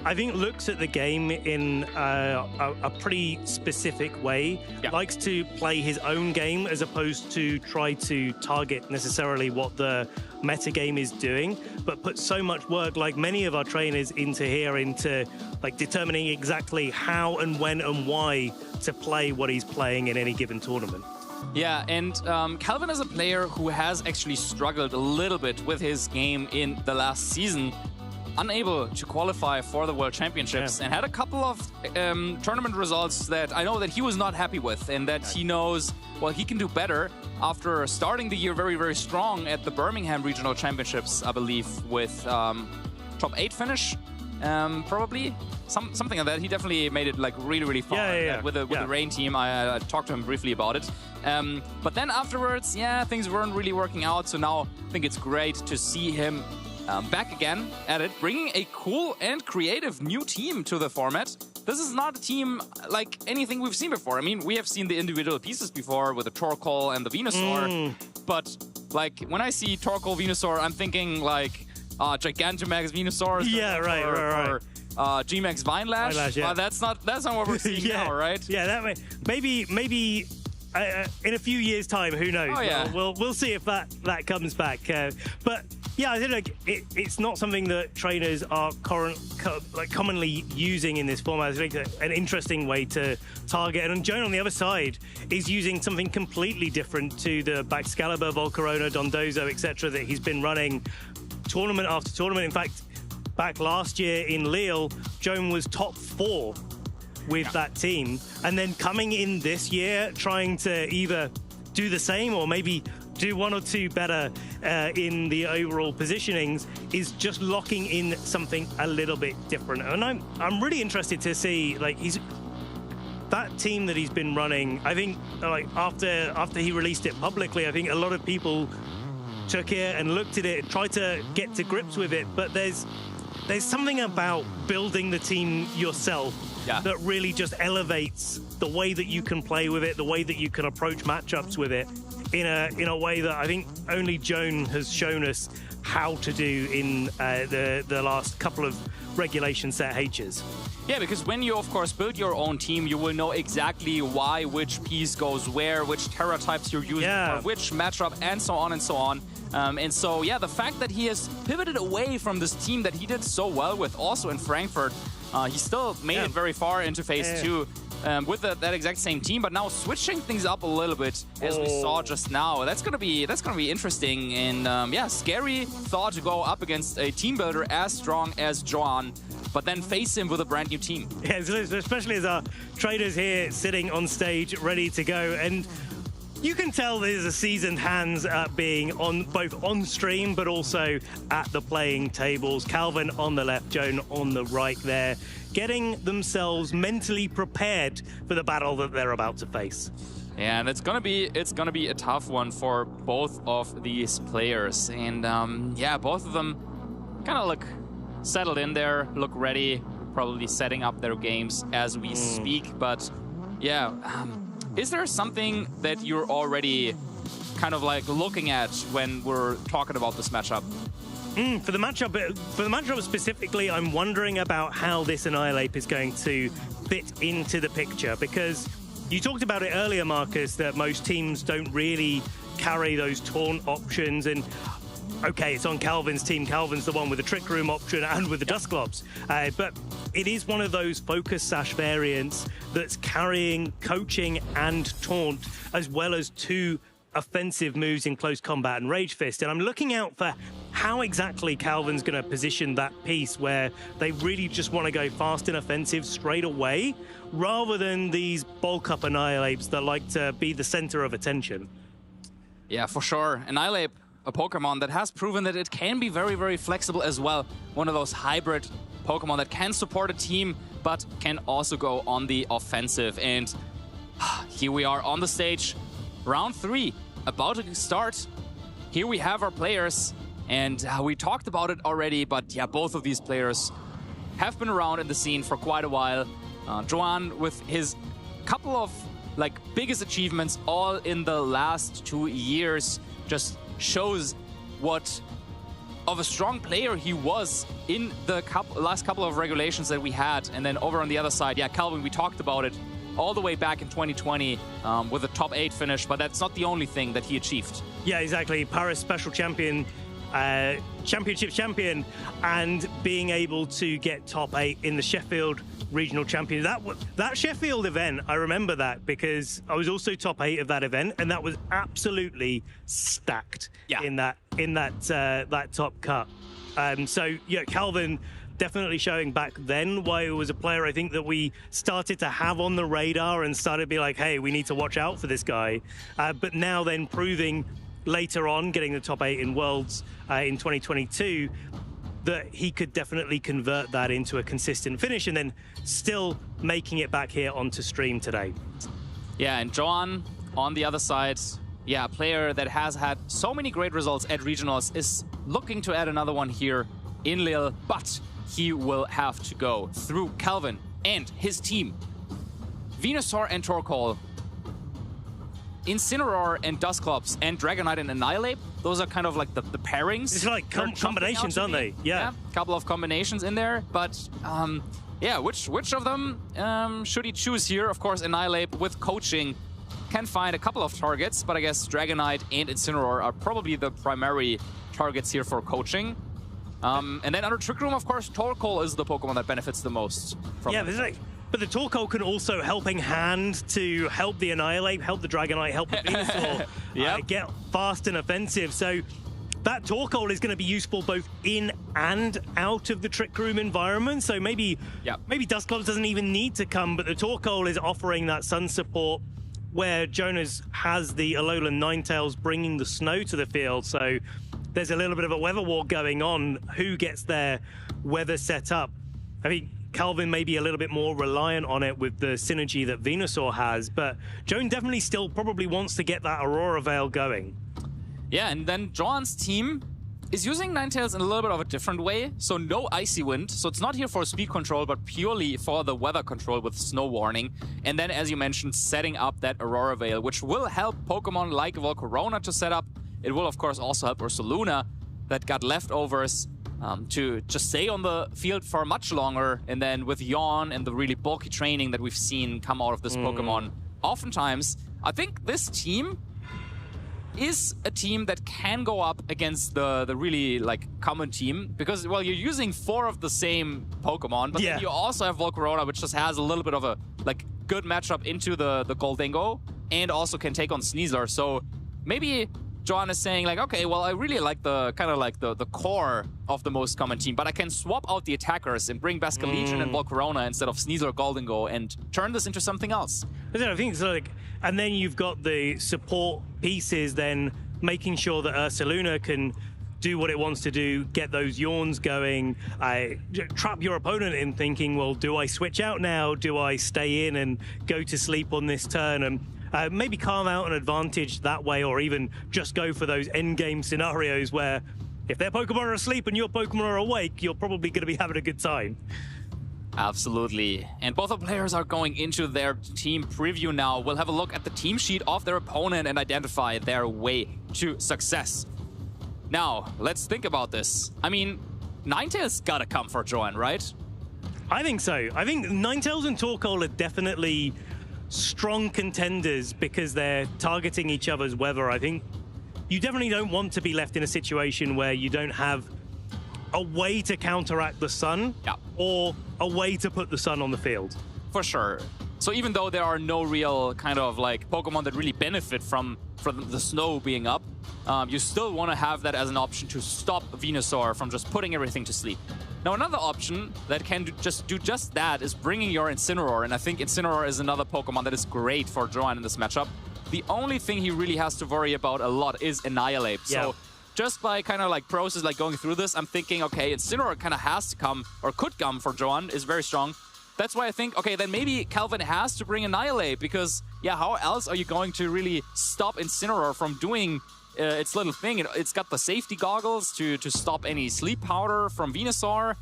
[SPEAKER 4] I think looks at the game in a pretty specific way. Yeah. Likes to play his own game as opposed to try to target necessarily what the meta game is doing, but put so much work, like many of our trainers, into like determining exactly how and when and why to play what he's playing in any given tournament.
[SPEAKER 9] Yeah, and Calvin is a player who has actually struggled a little bit with his game in the last season. Unable to qualify for the World Championships, and had a couple of tournament results that I know that he was not happy with, and that he knows, well, he can do better after starting the year very, very strong at the Birmingham Regional Championships, I believe, with top 8 finish, probably. Something like that. He definitely made it like really, really far with the Rain team. I talked to him briefly about it. But then afterwards, things weren't really working out, so now I think it's great to see him back again at it, bringing a cool and creative new team to the format. This is not a team like anything we've seen before. I mean, we have seen the individual pieces before with the Torkoal and the Venusaur, but like when I see Torkoal, Venusaur, I'm thinking like Gigantamax Venusaur, or G-Max Vinelash.
[SPEAKER 4] Yeah.
[SPEAKER 9] That's not what we're seeing now, right?
[SPEAKER 4] Yeah, that maybe in a few years' time, who knows?
[SPEAKER 9] Oh, yeah.
[SPEAKER 4] We'll see if that comes back. But yeah, I think like it's not something that trainers are commonly using in this format. I think an interesting way to target. And Joan on the other side is using something completely different to the Baxcalibur, Volcarona, Dondozo, etc. that he's been running tournament after tournament. In fact, back last year in Lille, Joan was top 4 with that team, and then coming in this year trying to either do the same or maybe do 1 or 2 better in the overall positionings, is just locking in something a little bit different. And I'm really interested to see, like, that team that he's been running. I think like after he released it publicly, I think a lot of people took it and looked at it and tried to get to grips with it, but there's something about building the team yourself that really just elevates the way that you can play with it, the way that you can approach matchups with it in a way that I think only Joan has shown us how to do in the last couple of regulation set H's.
[SPEAKER 9] Yeah, because when you, of course, build your own team, you will know exactly why which piece goes where, which Terra types you're using for which matchup, and so on and so on. And so, yeah, the fact that he has pivoted away from this team that he did so well with also in Frankfurt, he still made it very far into phase 2 with that exact same team, but now switching things up a little bit, as we saw just now. That's gonna be interesting, and scary thought to go up against a team builder as strong as Joan, but then face him with a brand new team.
[SPEAKER 4] Yeah, especially as our traders here sitting on stage ready to go. And You can tell there's a seasoned hands at being on both on stream but also at the playing tables. Calvin on the left, Joan on the right there, getting themselves mentally prepared for the battle that they're about to face.
[SPEAKER 9] Yeah, and it's gonna be a tough one for both of these players. And yeah, both of them kind of look settled in there, look ready, probably setting up their games as we speak. But yeah, is there something that you're already kind of like looking at when we're talking about this matchup?
[SPEAKER 4] For the matchup specifically, I'm wondering about how this Annihilate is going to fit into the picture, because you talked about it earlier, Marcus, that most teams don't really carry those taunt options, and okay, it's on Calvin's team. Calvin's the one with the Trick Room option and with the Dusclops. But it is one of those Focus Sash variants that's carrying Coaching and Taunt, as well as 2 offensive moves in Close Combat and Rage Fist. And I'm looking out for how exactly Calvin's going to position that piece, where they really just want to go fast and offensive straight away, rather than these bulk up Annihilates that like to be the center of attention.
[SPEAKER 9] Yeah, for sure. Annihilate, a Pokemon that has proven that it can be very, very flexible as well. One of those hybrid Pokemon that can support a team, but can also go on the offensive. And here we are on the stage. Round 3, about to start. Here we have our players, and we talked about it already, but yeah, both of these players have been around in the scene for quite a while. Joan, with his couple of biggest achievements all in the last 2 years, just shows what of a strong player he was in the last couple of regulations that we had. And then over on the other side, yeah, Calvin, we talked about it all the way back in 2020 with a top 8 finish, but that's not the only thing that he achieved.
[SPEAKER 4] Yeah, exactly. Paris Special Champion, Championship Champion, and being able to get top 8 in the Sheffield Regional Champion. That Sheffield event, I remember that because I was also top 8 of that event, and that was absolutely stacked in that top cut. So yeah, Calvin definitely showing back then why it was a player I think that we started to have on the radar and started to be like, hey, we need to watch out for this guy. But now then proving later on, getting the top 8 in Worlds in 2022, that he could definitely convert that into a consistent finish and then still making it back here onto stream today.
[SPEAKER 9] Yeah, and Joan on the other side, yeah, a player that has had so many great results at regionals, is looking to add another one here in Lille, but he will have to go through Calvin and his team. Venusaur and Torkoal, Incineroar and Dusclops, and Dragonite and Annihilate. Those are kind of like the pairings.
[SPEAKER 4] It's like combinations, aren't they? Yeah.
[SPEAKER 9] A couple of combinations in there, but yeah, which of them should he choose here? Of course, Annihilate with Coaching can find a couple of targets, but I guess Dragonite and Incineroar are probably the primary targets here for Coaching. And then under Trick Room, of course, Torkoal is the Pokemon that benefits the most from
[SPEAKER 4] but the Torkoal can also helping hand to help the Annihilate, help the Dragonite, help the Venusaur get fast and offensive. So that Torkoal is going to be useful both in and out of the Trick Room environment. So maybe Dusclops doesn't even need to come, but the Torkoal is offering that sun support where Jonas has the Alolan Ninetales bringing the snow to the field. So there's a little bit of a weather war going on. Who gets their weather set up? I mean, Calvin may be a little bit more reliant on it with the synergy that Venusaur has, but Joan definitely still probably wants to get that Aurora Veil going.
[SPEAKER 9] Yeah, and then Joan's team is using Ninetales in a little bit of a different way. So no Icy Wind, so it's not here for speed control, but purely for the weather control with Snow Warning. And then, as you mentioned, setting up that Aurora Veil, which will help Pokemon like Volcarona to set up. It will, of course, also help Ursaluna that got leftovers to just stay on the field for much longer. And then with Yawn and the really bulky training that we've seen come out of this Pokemon, oftentimes, I think this team is a team that can go up against the really common team, because, well, you're using 4 of the same Pokemon, but then you also have Volcarona, which just has a little bit of a good matchup into the Goldengo, and also can take on Sneasler. So maybe Johan is saying like, okay, well, I really like the kind of like the core of the most common team, but I can swap out the attackers and bring Basque Legion and Volcarona instead of Sneasel or Golden Go and turn this into something else.
[SPEAKER 4] I think it's like, and then you've got the support pieces then making sure that Ursaluna can do what it wants to do, get those yawns going, trap your opponent in thinking, well, do I switch out now? Do I stay in and go to sleep on this turn? And maybe carve out an advantage that way, or even just go for those endgame scenarios where if their Pokemon are asleep and your Pokemon are awake, you're probably going to be having a good time.
[SPEAKER 9] Absolutely. And both the players are going into their team preview now. We'll have a look at the team sheet of their opponent and identify their way to success. Now, let's think about this. I mean, Ninetales gotta come for Johan, right?
[SPEAKER 4] I think so. I think Ninetales and Torkoal are definitely strong contenders because they're targeting each other's weather. I think you definitely don't want to be left in a situation where you don't have a way to counteract the sun or a way to put the sun on the field.
[SPEAKER 9] For sure. So even though there are no real kind of like Pokemon that really benefit from the snow being up, you still want to have that as an option to stop Venusaur from just putting everything to sleep. Now, another option that can do just that is bringing your Incineroar, and I think Incineroar is another Pokemon that is great for Johan in this matchup. The only thing he really has to worry about a lot is Annihilate.
[SPEAKER 4] Yeah.
[SPEAKER 9] So just by kind of like process, like going through this, I'm thinking, okay, Incineroar kind of has to come, or could come for Johan, is very strong. That's why I think, okay, then maybe Calvin has to bring Annihilate, because, yeah, how else are you going to really stop Incineroar from doing its little thing? It's got the safety goggles to stop any sleep powder from Venusaur.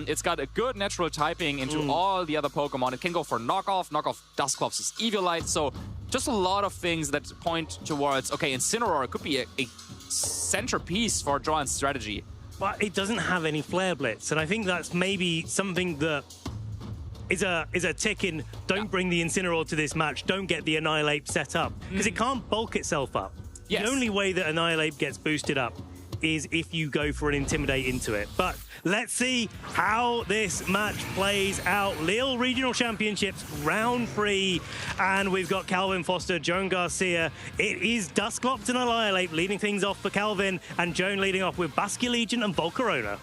[SPEAKER 9] It's got a good natural typing into all the other Pokemon. It can go for knockoff Dusclops' Eviolite. So just a lot of things that point towards, okay, Incineroar could be a centerpiece for Johan's strategy.
[SPEAKER 4] But it doesn't have any Flare Blitz, and I think that's maybe something that is a tick in, don't bring the Incineroar to this match, don't get the Annihilate set up, because it can't bulk itself up.
[SPEAKER 9] Yes.
[SPEAKER 4] The only way that Annihilate gets boosted up is if you go for an Intimidate into it. But let's see how this match plays out. Lille Regional Championships, round 3, and we've got Calvin Foster, Joan Garcia. It is Dusclops and Annihilate leading things off for Calvin, and Joan leading off with Basque Legion and Volcarona.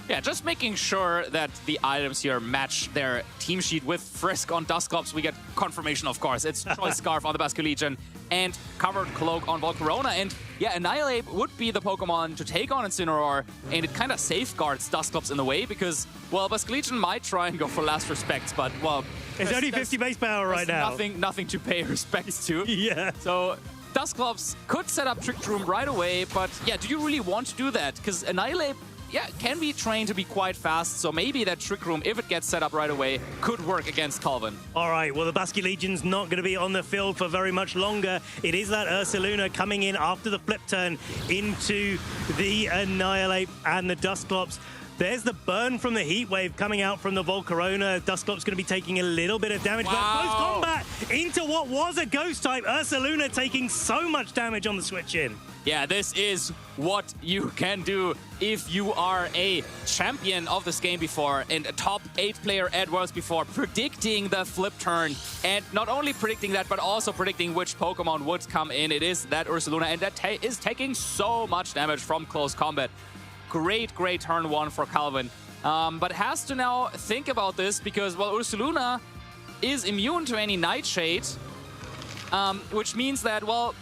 [SPEAKER 9] Yeah, just making sure that the items here match their team sheet with Frisk on Dusclops. We get confirmation, of course. It's Choice Scarf on the Basque Legion and Covered Cloak on Volcarona. And yeah, Annihilate would be the Pokemon to take on Incineroar, and it kind of safeguards Dusclops in a way because, well, Basque Legion might try and go for last respects, but, well...
[SPEAKER 4] It's only 50 base power right now.
[SPEAKER 9] Nothing to pay respects to.
[SPEAKER 4] Yeah.
[SPEAKER 9] So Dusclops could set up Trick Room right away, but yeah, do you really want to do that? Because Annihilate, yeah, can be trained to be quite fast, so maybe that Trick Room, if it gets set up right away, could work against Calvin.
[SPEAKER 4] All right, well, the Basque Legion's not going to be on the field for very much longer. It is that Ursaluna coming in after the flip turn into the Annihilate and the Dusclops. There's the burn from the Heat Wave coming out from the Volcarona. Dusclops going to be taking a little bit of damage, but close combat into what was a Ghost type. Ursaluna taking so much damage on the switch in.
[SPEAKER 9] Yeah, this is what you can do if you are a champion of this game before and a top 8 player at Worlds before, predicting the flip turn. And not only predicting that, but also predicting which Pokemon would come in. It is that Ursaluna, and that is taking so much damage from close combat. Great turn 1 for Calvin. But has to now think about this because, well, Ursaluna is immune to any Nightshade, which means that, well,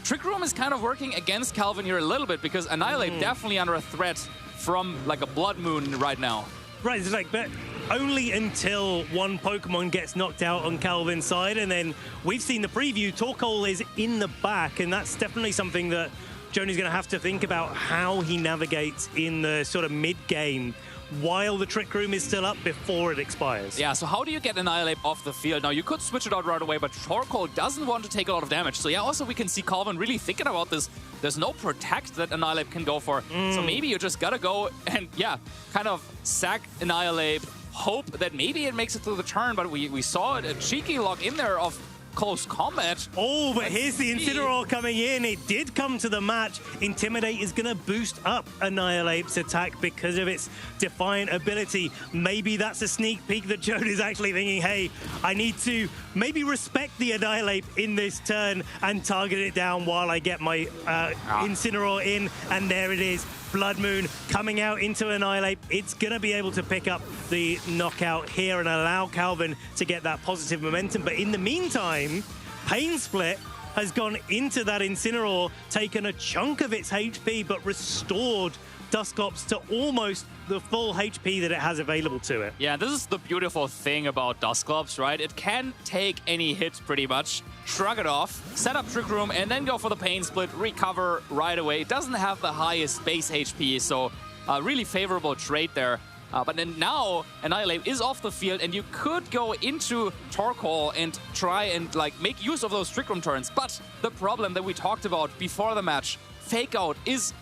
[SPEAKER 9] Trick Room is kind of working against Calvin here a little bit because Annihilate definitely under a threat from like a Blood Moon right now.
[SPEAKER 4] Right, it's like, but only until one Pokemon gets knocked out on Calvin's side, and then we've seen the preview, Torkoal is in the back, and that's definitely something that Joni's going to have to think about how he navigates in the sort of mid-game while the Trick Room is still up before it expires.
[SPEAKER 9] Yeah, so how do you get Annihilate off the field? Now, you could switch it out right away, but Torkoal doesn't want to take a lot of damage. So yeah, also we can see Calvin really thinking about this. There's no Protect that Annihilate can go for. So maybe you just gotta go and, yeah, kind of sack Annihilate, hope that maybe it makes it through the turn, but we saw a cheeky lock in there of close combat.
[SPEAKER 4] Oh, but here's the Incineroar coming in. It did come to the match. Intimidate is going to boost up Annihilate's attack because of its Defiant ability. Maybe that's a sneak peek that Joan is actually thinking, hey, I need to maybe respect the Annihilate in this turn and target it down while I get my Incineroar in. And there it is. Blood Moon coming out into Annihilate. It's going to be able to pick up the knockout here and allow Calvin to get that positive momentum. But in the meantime, Pain Split has gone into that Incineroar, taken a chunk of its HP, but restored Dusclops to almost the full HP that it has available to it.
[SPEAKER 9] Yeah, this is the beautiful thing about Dusclops, right? It can take any hit pretty much, shrug it off, set up Trick Room, and then go for the Pain Split, recover right away. It doesn't have the highest base HP, so a really favorable trade there. But then now Annihilate is off the field, and you could go into Torkoal and try and like make use of those Trick Room turns. But the problem that we talked about before the match, Fake Out is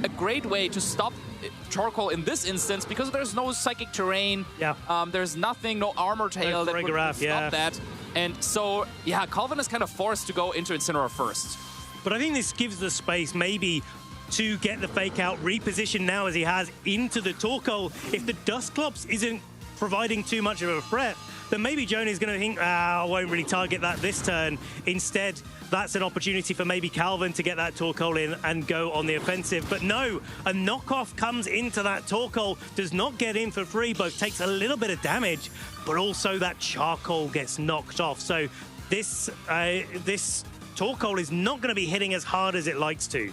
[SPEAKER 9] a great way to stop Torkoal in this instance because there's no Psychic Terrain.
[SPEAKER 4] Yeah.
[SPEAKER 9] There's nothing, no Armor Tail that would stop that. And so, yeah, Calvin is kind of forced to go into Incineroar first.
[SPEAKER 4] But I think this gives the space maybe to get the Fake Out repositioned now as he has into the Torkoal. If the Dusclops isn't providing too much of a threat, then maybe Joan is going to think, I won't really target that this turn. Instead, that's an opportunity for maybe Calvin to get that Torkoal in and go on the offensive. But no, a knockoff comes into that Torkoal, does not get in for free, but takes a little bit of damage, but also that Charcoal gets knocked off. So this Torkoal is not going to be hitting as hard as it likes to.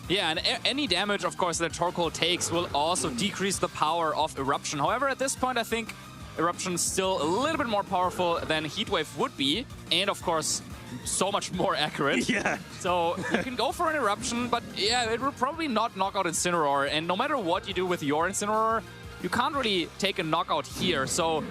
[SPEAKER 9] Yeah, and any damage, of course, that Torkoal takes will also decrease the power of Eruption. However, at this point, I think Eruption is still a little bit more powerful than Heatwave would be, and of course, so much more accurate.
[SPEAKER 4] Yeah.
[SPEAKER 9] So you can go for an Eruption, but yeah, it will probably not knock out Incineroar, and no matter what you do with your Incineroar, you can't really take a knockout here. So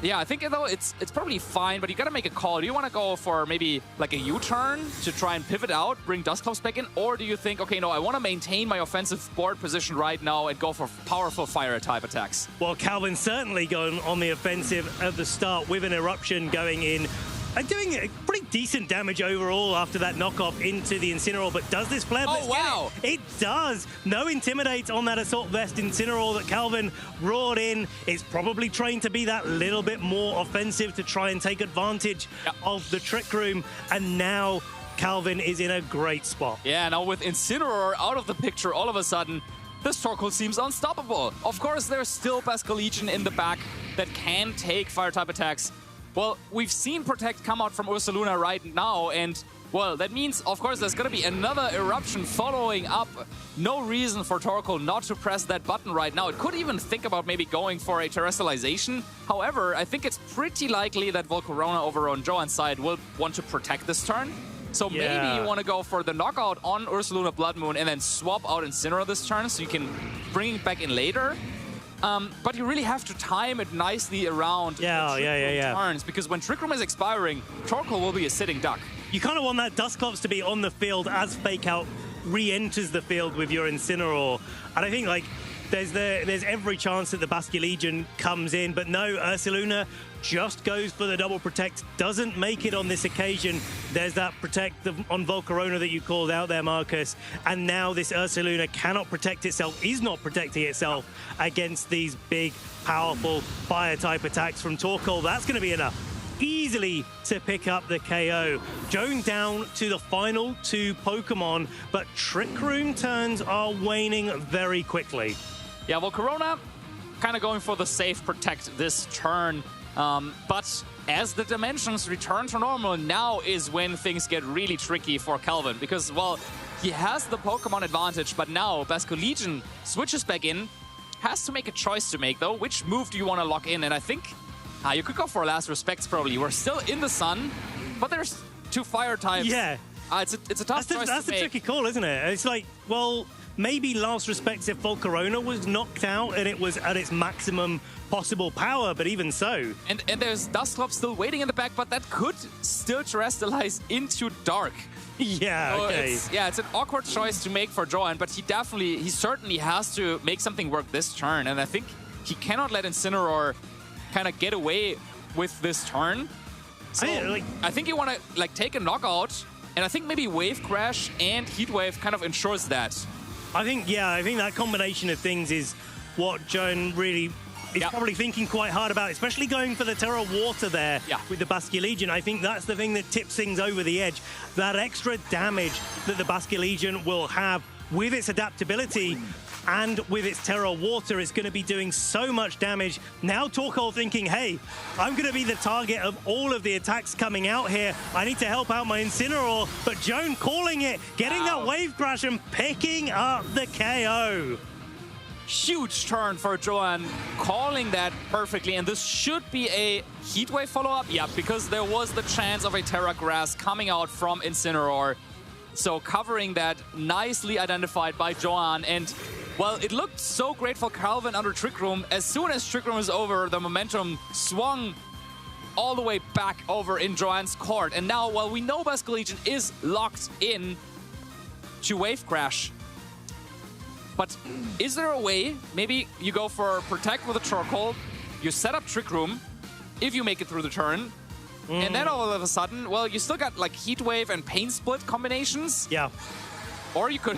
[SPEAKER 9] yeah, I think though it's probably fine, but you gotta make a call. Do you want to go for maybe like a U-turn to try and pivot out, bring Dusclops back in, or do you think, okay, no, I want to maintain my offensive board position right now and go for powerful fire type attacks?
[SPEAKER 4] Well, Calvin's certainly going on the offensive at the start with an Eruption going in and doing a pretty decent damage overall after that knockoff into the Incineroar. But does this flare?
[SPEAKER 9] Oh, wow.
[SPEAKER 4] It does. No Intimidate on that Assault Vest Incineroar that Calvin roared in. It's probably trained to be that little bit more offensive to try and take advantage of the Trick Room. And now Calvin is in a great spot.
[SPEAKER 9] Yeah, now with Incineroar out of the picture, all of a sudden, this Torkoal seems unstoppable. Of course, there's still Basculegion in the back that can take fire-type attacks. Well, we've seen Protect come out from Ursaluna right now, and, well, that means, of course, there's going to be another Eruption following up. No reason for Torkoal not to press that button right now. It could even think about maybe going for a Terrestrialization. However, I think it's pretty likely that Volcarona over on Joan's side will want to protect this turn. So maybe you want to go for the knockout on Ursaluna Blood Moon and then swap out Incineroar this turn so you can bring it back in later. But you really have to time it nicely around turns, because when Trick Room is expiring, Torkoal will be a sitting duck.
[SPEAKER 4] You kind of want that Dusclops to be on the field as Fake Out re-enters the field with your Incineroar. And I think, like, there's every chance that the Basculegion comes in, but no, Ursaluna just goes for the double protect, doesn't make it on this occasion. There's that protect on Volcarona that you called out there, Marcus, and now this Ursaluna cannot protect itself, is not protecting itself against these big, powerful fire-type attacks from Torkoal. That's going to be enough easily to pick up the KO. Joan down to the final two Pokemon, but Trick Room turns are waning very quickly.
[SPEAKER 9] Yeah, Volcarona kind of going for the safe protect this turn. But as the dimensions return to normal, now is when things get really tricky for Calvin. Because, well, he has the Pokemon advantage, but now Basculegion switches back in. Has to make a choice to make, though. Which move do you want to lock in? And I think you could go for Last Respects, probably. We're still in the sun, but there's two fire types.
[SPEAKER 4] Yeah.
[SPEAKER 9] It's a tough choice to make.
[SPEAKER 4] That's a tricky call, isn't it? It's like, well, maybe Last Respects if Volcarona was knocked out and it was at its maximum possible power, but even so.
[SPEAKER 9] And there's Dusclops still waiting in the back, but that could still terrestrialize into Dark.
[SPEAKER 4] Yeah,
[SPEAKER 9] so
[SPEAKER 4] okay.
[SPEAKER 9] It's an awkward choice to make for Joan, but he certainly has to make something work this turn, and I think he cannot let Incineroar kind of get away with this turn. So I think you want to like take a knockout, and I think maybe Wave Crash and Heat Wave kind of ensures that.
[SPEAKER 4] I think that combination of things is what Joan really is probably thinking quite hard about, especially going for the Terra Water there with the Basculegion. I think that's the thing that tips things over the edge. That extra damage that the Basculegion will have with its adaptability and with its Terra Water is going to be doing so much damage. Now Torkoal thinking, hey, I'm going to be the target of all of the attacks coming out here. I need to help out my Incineroar. But Joan calling it, getting that Wave Crash and picking up the KO.
[SPEAKER 9] Huge turn for Joan, calling that perfectly, and this should be a Heat Wave follow-up. Yeah, because there was the chance of a Terra Grass coming out from Incineroar. So covering that, nicely identified by Joan, and well, it looked so great for Calvin under Trick Room. As soon as Trick Room was over, the momentum swung all the way back over in Joan's court. And now, while we know Basculegion is locked in to Wave Crash, but is there a way, maybe you go for Protect with a Torkoal, you set up Trick Room, if you make it through the turn, and then all of a sudden, well, you still got like Heat Wave and Pain Split combinations.
[SPEAKER 4] Yeah.
[SPEAKER 9] Or you could,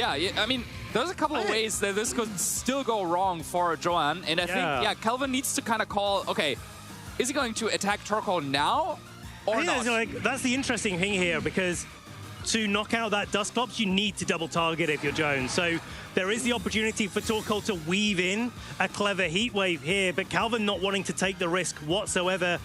[SPEAKER 9] I mean, there's a couple of ways that this could still go wrong for Joan, and I think, Calvin needs to kind of call, okay, is he going to attack Torkoal now or not?
[SPEAKER 4] That's the interesting thing here, because to knock out that Dusclops, you need to double target if you're Joan. So there is the opportunity for Torkoal to weave in a clever Heat Wave here, but Calvin not wanting to take the risk whatsoever.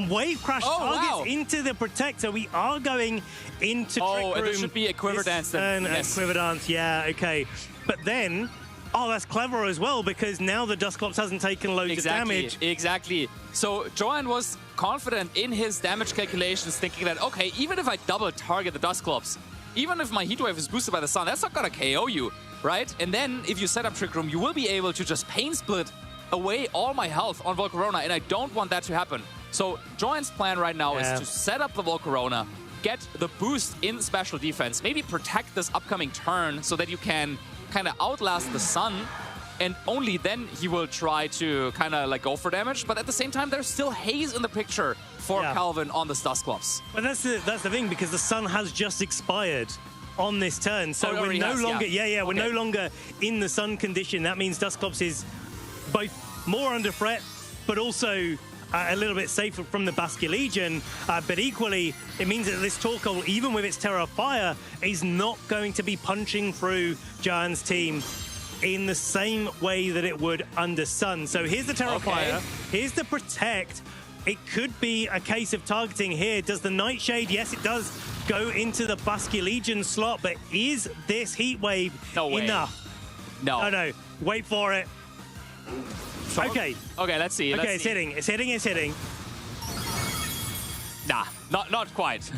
[SPEAKER 4] Wave Crash targets into the Protector. We are going into Trick Room.
[SPEAKER 9] There should be a Quiver Dance then.
[SPEAKER 4] Yes. Quiver Dance, yeah, okay. But then, that's clever as well, because now the Dusclops hasn't taken loads of damage.
[SPEAKER 9] Exactly. So Joan was confident in his damage calculations, thinking that, okay, even if I double target the Dusclops, even if my Heat Wave is boosted by the sun, that's not gonna KO you, right? And then if you set up Trick Room, you will be able to just Pain Split away all my health on Volcarona, and I don't want that to happen. So Joan's plan right now is to set up the Volcarona, get the boost in special defense, maybe protect this upcoming turn so that you can kind of outlast the sun, and only then he will try to kind of like go for damage. But at the same time, there's still haze in the picture for Calvin on the Dusclops.
[SPEAKER 4] But that's the thing, because the sun has just expired on this turn, so we're no longer we're no longer in the sun condition. That means Dusclops is both more under threat, but also a little bit safer from the Basculegion, but equally, it means that this Torkoal, even with its Terra Fire, is not going to be punching through Joan's team in the same way that it would under Sun. So here's the Terra Fire, here's the Protect. It could be a case of targeting here. Does the Nightshade? Yes, it does go into the Basculegion slot, but is this Heat Wave enough? No. Wait for it. Okay,
[SPEAKER 9] let's see.
[SPEAKER 4] It's hitting.
[SPEAKER 9] Nah, not quite.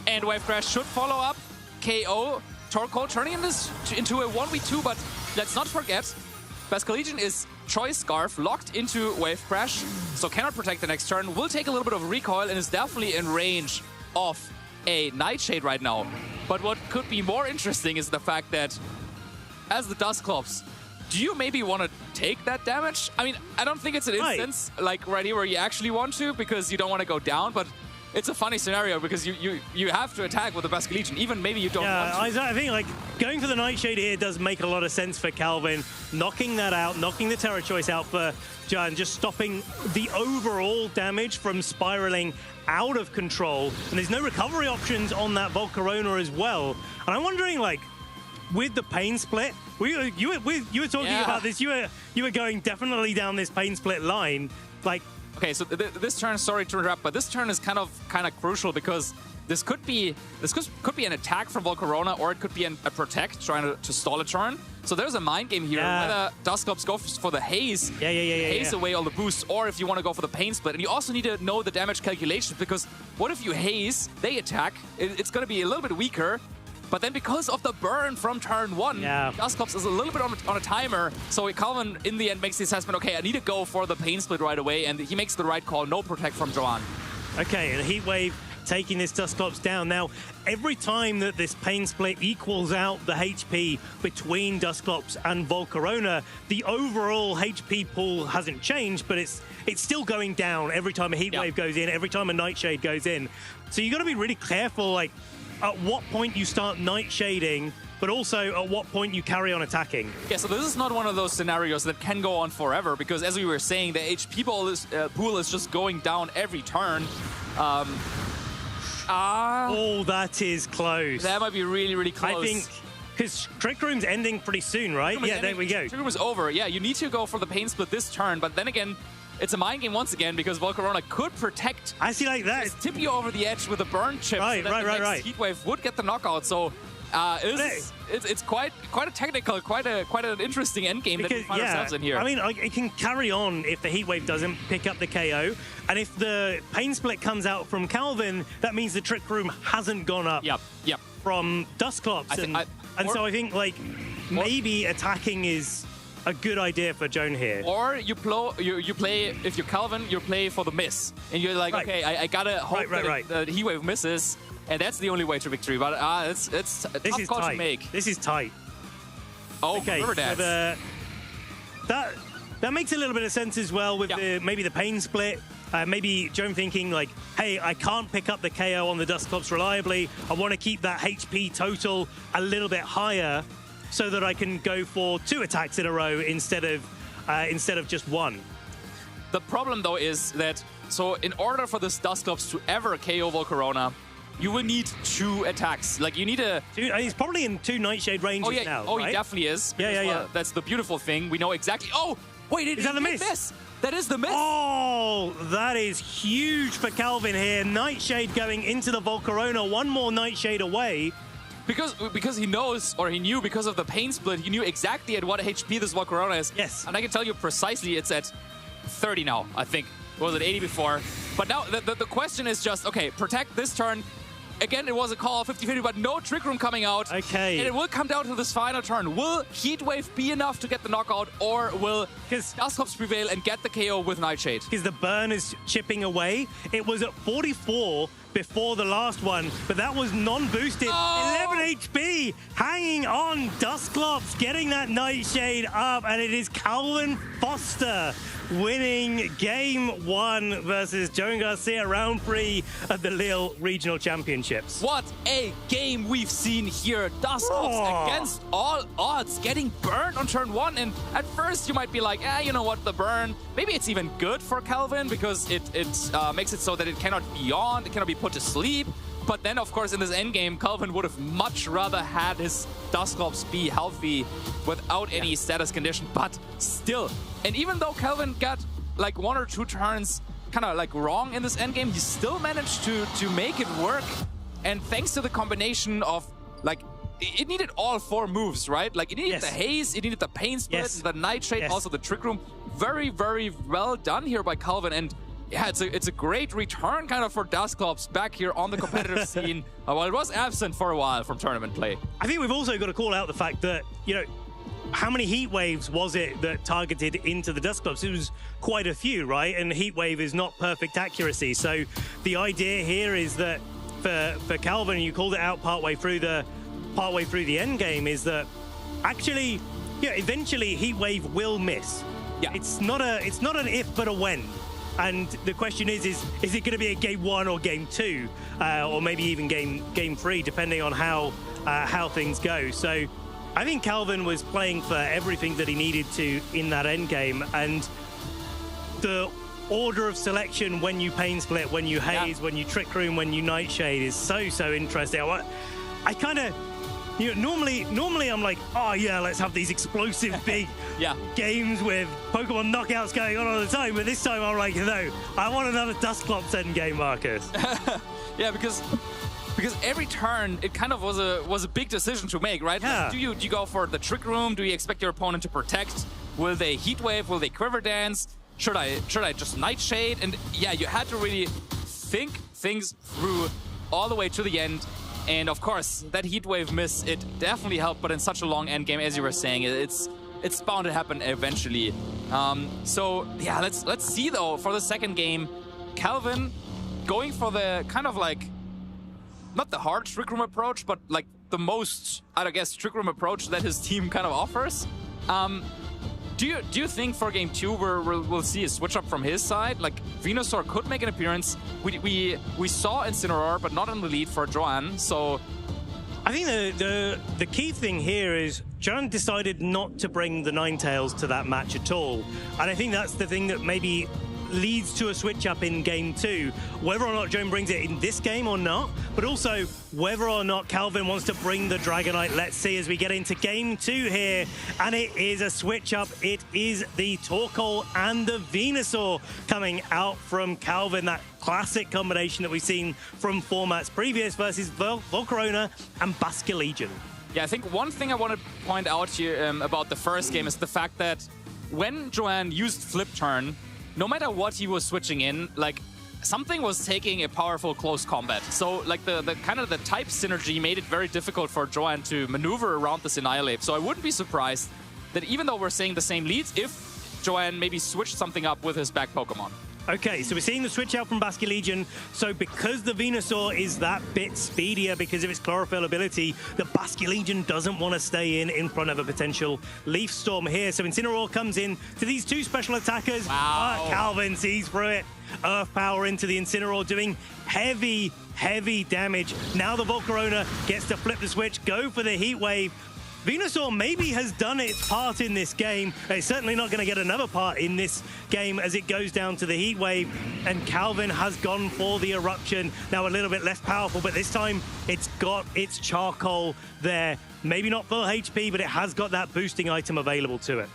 [SPEAKER 9] And Wave Crash should follow up. KO. Torkoal turning this into a 1v2, but let's not forget, Basculegion is Choice Scarf locked into Wave Crash, so cannot protect the next turn. Will take a little bit of recoil and is definitely in range of a Nightshade right now. But what could be more interesting is the fact that as the Dusclops, do you maybe want to take that damage? I mean, I don't think it's an instance like right here where you actually want to, because you don't want to go down, but it's a funny scenario because you have to attack with the Basculegion, even maybe you don't want to.
[SPEAKER 4] I think like going for the Nightshade here does make a lot of sense for Calvin. Knocking that out, knocking the Terra Choice out for Joan, just stopping the overall damage from spiraling out of control. And there's no recovery options on that Volcarona as well. And I'm wondering, like, with the Pain Split, you were talking about this. You were going definitely down this Pain Split line, like.
[SPEAKER 9] Okay, so this turn, sorry to interrupt, but this turn is kind of crucial because this could be an attack from Volcarona, or it could be a Protect trying to stall a turn. So there's a mind game here. Whether Dusclops go for the Haze, haze away all the boosts, or if you want to go for the Pain Split. And you also need to know the damage calculations, because what if you Haze, they attack, it's going to be a little bit weaker. But then because of the burn from turn one, Dusclops is a little bit on a timer. So Calvin, in the end, makes the assessment, okay, I need to go for the Pain Split right away. And he makes the right call. No Protect from Joan.
[SPEAKER 4] Okay, and Heat Wave taking this Dusclops down. Now, every time that this Pain Split equals out the HP between Dusclops and Volcarona, the overall HP pool hasn't changed, but it's still going down every time a Heat Wave goes in, every time a Nightshade goes in. So you got to be really careful, like, at what point you start Nightshading, but also at what point you carry on attacking.
[SPEAKER 9] Yeah, so this is not one of those scenarios that can go on forever, because as we were saying, the HP pool is just going down every turn.
[SPEAKER 4] Oh, that is close.
[SPEAKER 9] That might be really, really close.
[SPEAKER 4] I think, because Trick Room's ending pretty soon, right? Yeah, there we go.
[SPEAKER 9] Trick Room is over. Yeah, you need to go for the Pain Split this turn, but then again, it's a mind game once again, because Volcarona could protect.
[SPEAKER 4] I see like that.
[SPEAKER 9] Just tip you over the edge with a burn chip.
[SPEAKER 4] Right,
[SPEAKER 9] so that the next
[SPEAKER 4] Heat
[SPEAKER 9] Wave would get the knockout. So it's quite a technical, quite an interesting end game that we find ourselves in here.
[SPEAKER 4] I mean, it can carry on if the Heat Wave doesn't pick up the KO, and if the Pain Split comes out from Calvin, that means the Trick Room hasn't gone up.
[SPEAKER 9] Yep.
[SPEAKER 4] From Dusclops, so I think like maybe attacking is a good idea for Joan here.
[SPEAKER 9] Or you play, if you're Calvin, you play for the miss. And you're like, okay, I gotta hope that the Heat Wave misses, and that's the only way to victory. But it's a tough call to make.
[SPEAKER 4] This is tight.
[SPEAKER 9] Oh,
[SPEAKER 4] okay,
[SPEAKER 9] remember that.
[SPEAKER 4] So that makes a little bit of sense as well with maybe the Pain Split. Maybe Joan thinking like, hey, I can't pick up the KO on the Dusclops reliably. I want to keep that HP total a little bit higher, so that I can go for 2 attacks in a row instead of just 1.
[SPEAKER 9] The problem, though, is that, so in order for this Dusclops to ever KO Volcarona, you will need 2 attacks. Like, you need
[SPEAKER 4] he's probably in 2 Nightshade ranges now,
[SPEAKER 9] Oh,
[SPEAKER 4] right?
[SPEAKER 9] he definitely is.
[SPEAKER 4] Yeah.
[SPEAKER 9] That's the beautiful thing. We know exactly. Oh, wait,
[SPEAKER 4] is that the miss?
[SPEAKER 9] That is the miss.
[SPEAKER 4] Oh, that is huge for Calvin here. Nightshade going into the Volcarona, 1 more Nightshade away.
[SPEAKER 9] Because he knows, or he knew because of the Pain Split, he knew exactly at what HP this Volcarona is.
[SPEAKER 4] Yes.
[SPEAKER 9] And I can tell you precisely it's at 30 now, I think. Was it 80 before? But now the question is just, okay, protect this turn. Again, it was a call 50-50, but no Trick Room coming out.
[SPEAKER 4] Okay.
[SPEAKER 9] And it will come down to this final turn. Will Heat Wave be enough to get the knockout, or will Dusclops prevail and get the KO with Nightshade?
[SPEAKER 4] Because the burn is chipping away. It was at 44 before the last one, but that was non-boosted. 11 HP, hanging on. Dusclops getting that Nightshade up, and it is Calvin Foster winning Game 1 versus Joan Garcia, Round 3 of the Lille Regional Championships.
[SPEAKER 9] What a game we've seen here. Dusclops against all odds, getting burned on turn 1. And at first you might be like, you know what, the burn, maybe it's even good for Calvin, because it makes it so that it cannot be on, it cannot be put to sleep. But then, of course, in this endgame, Calvin would have much rather had his Dusclops be healthy without any status condition, but still. And even though Calvin got like 1 or 2 turns kind of like wrong in this endgame, he still managed to make it work. And thanks to the combination of like, it needed all 4 moves, right? Like, it needed the Haze, it needed the Pain Split, the Nightshade, also the Trick Room. Very, very well done here by Calvin. And yeah, it's a great return kind of for Dusclops back here on the competitive scene. While it was absent for a while from tournament play.
[SPEAKER 4] I think we've also got to call out the fact that, you know, how many Heat Waves was it that targeted into the Dusclops? It was quite a few, right? And Heat Wave is not perfect accuracy. So the idea here is that for Calvin, you called it out partway through the end game, is that actually, eventually Heat Wave will miss. Yeah, it's not an if but a when. And the question is it going to be a game 1 or game 2, or maybe even game 3, depending on how things go. So I think Calvin was playing for everything that he needed to in that end game, and the order of selection when you Pain Split, when you Haze, when you Trick Room, when you Nightshade is so interesting. I kind of, normally I'm like, oh yeah, let's have these explosive big games with Pokemon knockouts going on all the time. But this time I'm like, no, I want another Dusclops end game, Marcus.
[SPEAKER 9] Yeah, because every turn it kind of was a big decision to make, right?
[SPEAKER 4] Yeah.
[SPEAKER 9] Like, do you go for the Trick Room? Do you expect your opponent to protect? Will they Heat Wave? Will they Quiver Dance? Should I just Nightshade? And yeah, you had to really think things through all the way to the end. And of course, that Heat Wave miss, it definitely helped, but in such a long end game, as you were saying, it's bound to happen eventually. So yeah, let's see though, for the second game, Calvin going for the kind of like not the hard Trick Room approach, but like the most, I guess, Trick Room approach that his team kind of offers. Do you think for game 2 we'll see a switch up from his side? Like Venusaur could make an appearance. We saw Incineroar, but not in the lead for Joanne. So
[SPEAKER 4] I think the key thing here is Joanne decided not to bring the Ninetales to that match at all, and I think that's the thing that maybe leads to a switch up in game 2, whether or not Joan brings it in this game or not, but also whether or not Calvin wants to bring the Dragonite. Let's see as we get into game 2 here, and it is a switch up. It is the Torkoal and the Venusaur coming out from Calvin, that classic combination that we've seen from formats previous versus Volcarona and Basculegion.
[SPEAKER 9] Yeah, I think one thing I want to point out here about the first game is the fact that when Joanne used Flip Turn, no matter what he was switching in, like something was taking a powerful close combat. So like the kind of the type synergy made it very difficult for Joanne to maneuver around this Annihilate. So I wouldn't be surprised that even though we're seeing the same leads, if Joanne maybe switched something up with his back Pokemon.
[SPEAKER 4] Okay, so we're seeing the switch out from Basculegion. So because the Venusaur is that bit speedier because of its Chlorophyll ability, the Basculegion doesn't want to stay in front of a potential Leaf Storm here. So Incineroar comes in to these two special attackers.
[SPEAKER 9] Wow.
[SPEAKER 4] Calvin sees through it. Earth Power into the Incineroar, doing heavy damage. Now the Volcarona gets to flip the switch, go for the Heat Wave. Venusaur maybe has done its part in this game. It's certainly not going to get another part in this game as it goes down to the Heat Wave. And Calvin has gone for the Eruption. Now a little bit less powerful, but this time it's got its Charcoal there. Maybe not full HP, but it has got that boosting item available to it.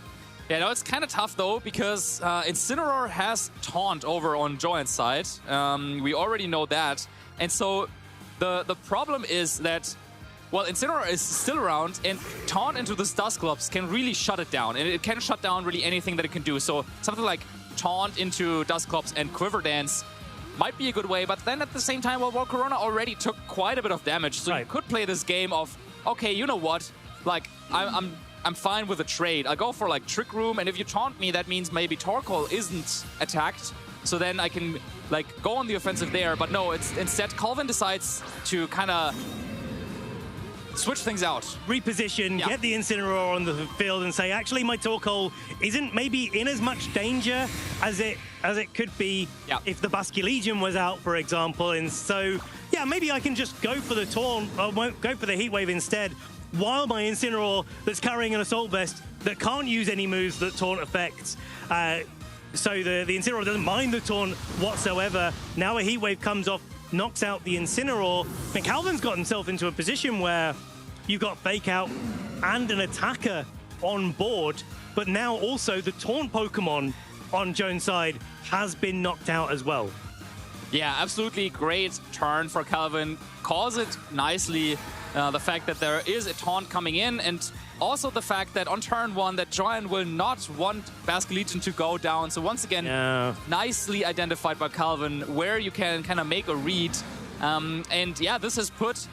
[SPEAKER 9] Yeah, no, it's kind of tough though, because Incineroar has Taunt over on Joanne's side. We already know that. And so the problem is that, well, Incineroar is still around, and Taunt into the Dusclops can really shut it down. And it can shut down really anything that it can do. So something like Taunt into Dusclops and Quiver Dance might be a good way. But then at the same time, well, Volcarona already took quite a bit of damage. So you could play this game of, okay, you know what? Like, I'm fine with a trade. I'll go for like Trick Room, and if you taunt me, that means maybe Torkoal isn't attacked. So then I can like go on the offensive there. But no, it's instead Calvin decides to kind of switch things out.
[SPEAKER 4] Reposition, get the Incineroar on the field and say, actually, my Torkoal isn't maybe in as much danger as it could be if the Basculegion was out, for example. And so, yeah, maybe I can just go for the Taunt, or won't go for the Heat Wave instead, while my Incineroar that's carrying an Assault Vest that can't use any moves that Taunt affects. So the Incineroar doesn't mind the Taunt whatsoever. Now a Heat Wave comes off, knocks out the Incineroar. And Calvin's got himself into a position where you've got Fake Out and an attacker on board, but now also the Taunt Pokemon on Joan's side has been knocked out as well.
[SPEAKER 9] Yeah, absolutely great turn for Calvin. Calls it nicely. The fact that there is a Taunt coming in, and also the fact that on turn 1 that Joanne will not want Basculegion to go down. So once again, nicely identified by Calvin where you can kind of make a read. And yeah, this has put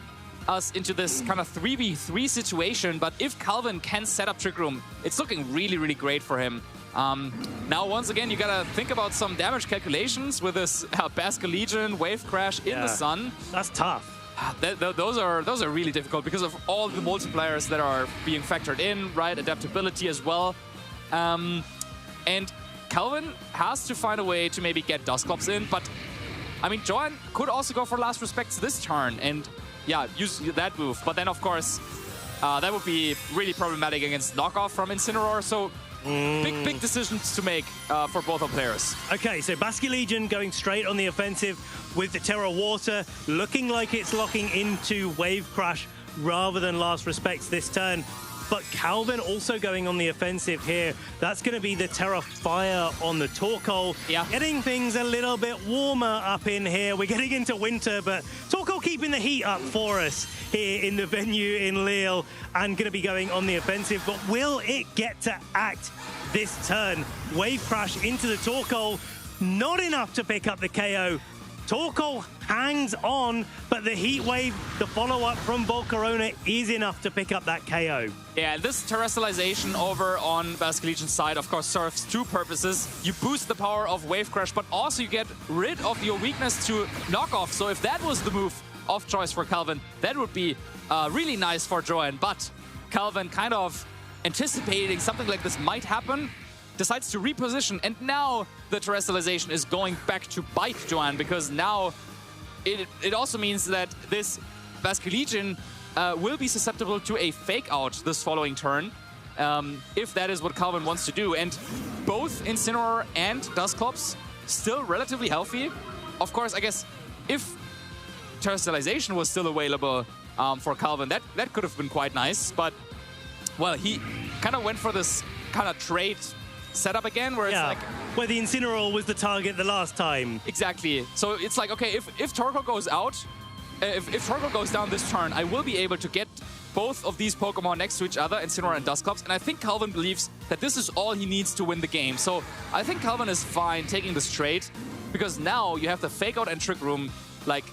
[SPEAKER 9] us into this kind of 3v3 situation. But if Calvin can set up Trick Room, it's looking really, really great for him. Now, once again, you gotta think about some damage calculations with this Basculegion Wave Crash in the sun.
[SPEAKER 4] That's tough.
[SPEAKER 9] Those are really difficult because of all the multipliers that are being factored in, right? Adaptability as well. And Calvin has to find a way to maybe get Dusclops in, but I mean, Joanne could also go for Last Respects this turn and yeah, use that move. But then, of course, that would be really problematic against knockoff from Incineroar. So big decisions to make for both our players.
[SPEAKER 4] Okay, so Basculegion going straight on the offensive with the Terra Water, looking like it's locking into Wave Crash rather than Last Respects this turn. But Calvin also going on the offensive here. That's going to be the Terra Fire on the Torkoal. Getting things a little bit warmer up in here. We're getting into winter, but Torkoal keeping the heat up for us here in the venue in Lille and going to be going on the offensive. But will it get to act this turn? Wave Crash into the Torkoal. Not enough to pick up the KO. Torkoal hangs on, but the Heat Wave, the follow-up from Volcarona, is enough to pick up that KO.
[SPEAKER 9] Yeah, this terrestrialization over on Basculegion's side, of course, serves two purposes. You boost the power of Wave Crash, but also you get rid of your weakness to knockoff. So if that was the move of choice for Calvin. That would be really nice for Joanne, but Calvin, kind of anticipating something like this might happen, decides to reposition, and now the terrestrialization is going back to bite Joanne, because now it also means that this Basculegion will be susceptible to a fake out this following turn, if that is what Calvin wants to do. And both Incineroar and Dusclops still relatively healthy. Of course, I guess if terrestrialization was still available for Calvin, that could have been quite nice, but well, he kind of went for this kind of trade setup again, where it's like...
[SPEAKER 4] where the Incineroar was the target the last time.
[SPEAKER 9] Exactly. So it's like, okay, if Torkoal goes out, if Torkoal goes down this turn, I will be able to get both of these Pokemon next to each other, Incineroar and Dusclops, and I think Calvin believes that this is all he needs to win the game. So I think Calvin is fine taking this trade, because now you have the Fake Out and Trick Room, like,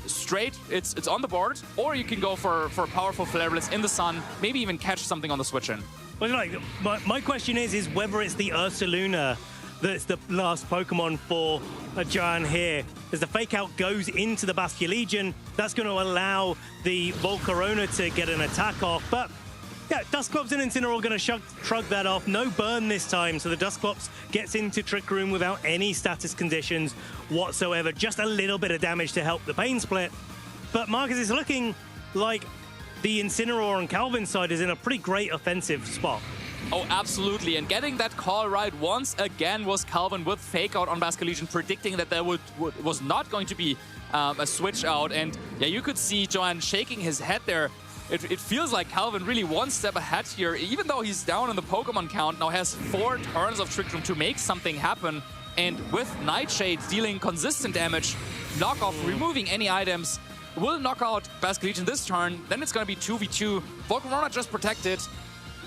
[SPEAKER 9] straight, it's on the board, or you can go for powerful Flare Blitz in the sun, maybe even catch something on the switch in.
[SPEAKER 4] Well, like, my question is whether it's the Ursaluna that's the last Pokemon for Joanne here. As the Fake Out goes into the Basculegion, that's going to allow the Volcarona to get an attack off. But yeah, Dusclops and Incineroar are going to shrug that off. No burn this time, so the Dusclops gets into Trick Room without any status conditions whatsoever. Just a little bit of damage to help the Pain Split. But Marcus, is looking like the Incineroar on Calvin's side is in a pretty great offensive spot.
[SPEAKER 9] Oh, absolutely. And getting that call right once again was Calvin with Fake Out on Basculegion, predicting that there was not going to be a switch out. And yeah, you could see Joanne shaking his head there. It feels like Calvin really one step ahead here, even though he's down in the Pokemon count, now has 4 turns of Trick Room to make something happen. And with Nightshade dealing consistent damage, knockoff, removing any items, will knock out Basculegion this turn. Then it's going to be 2v2. Volcarona just protected.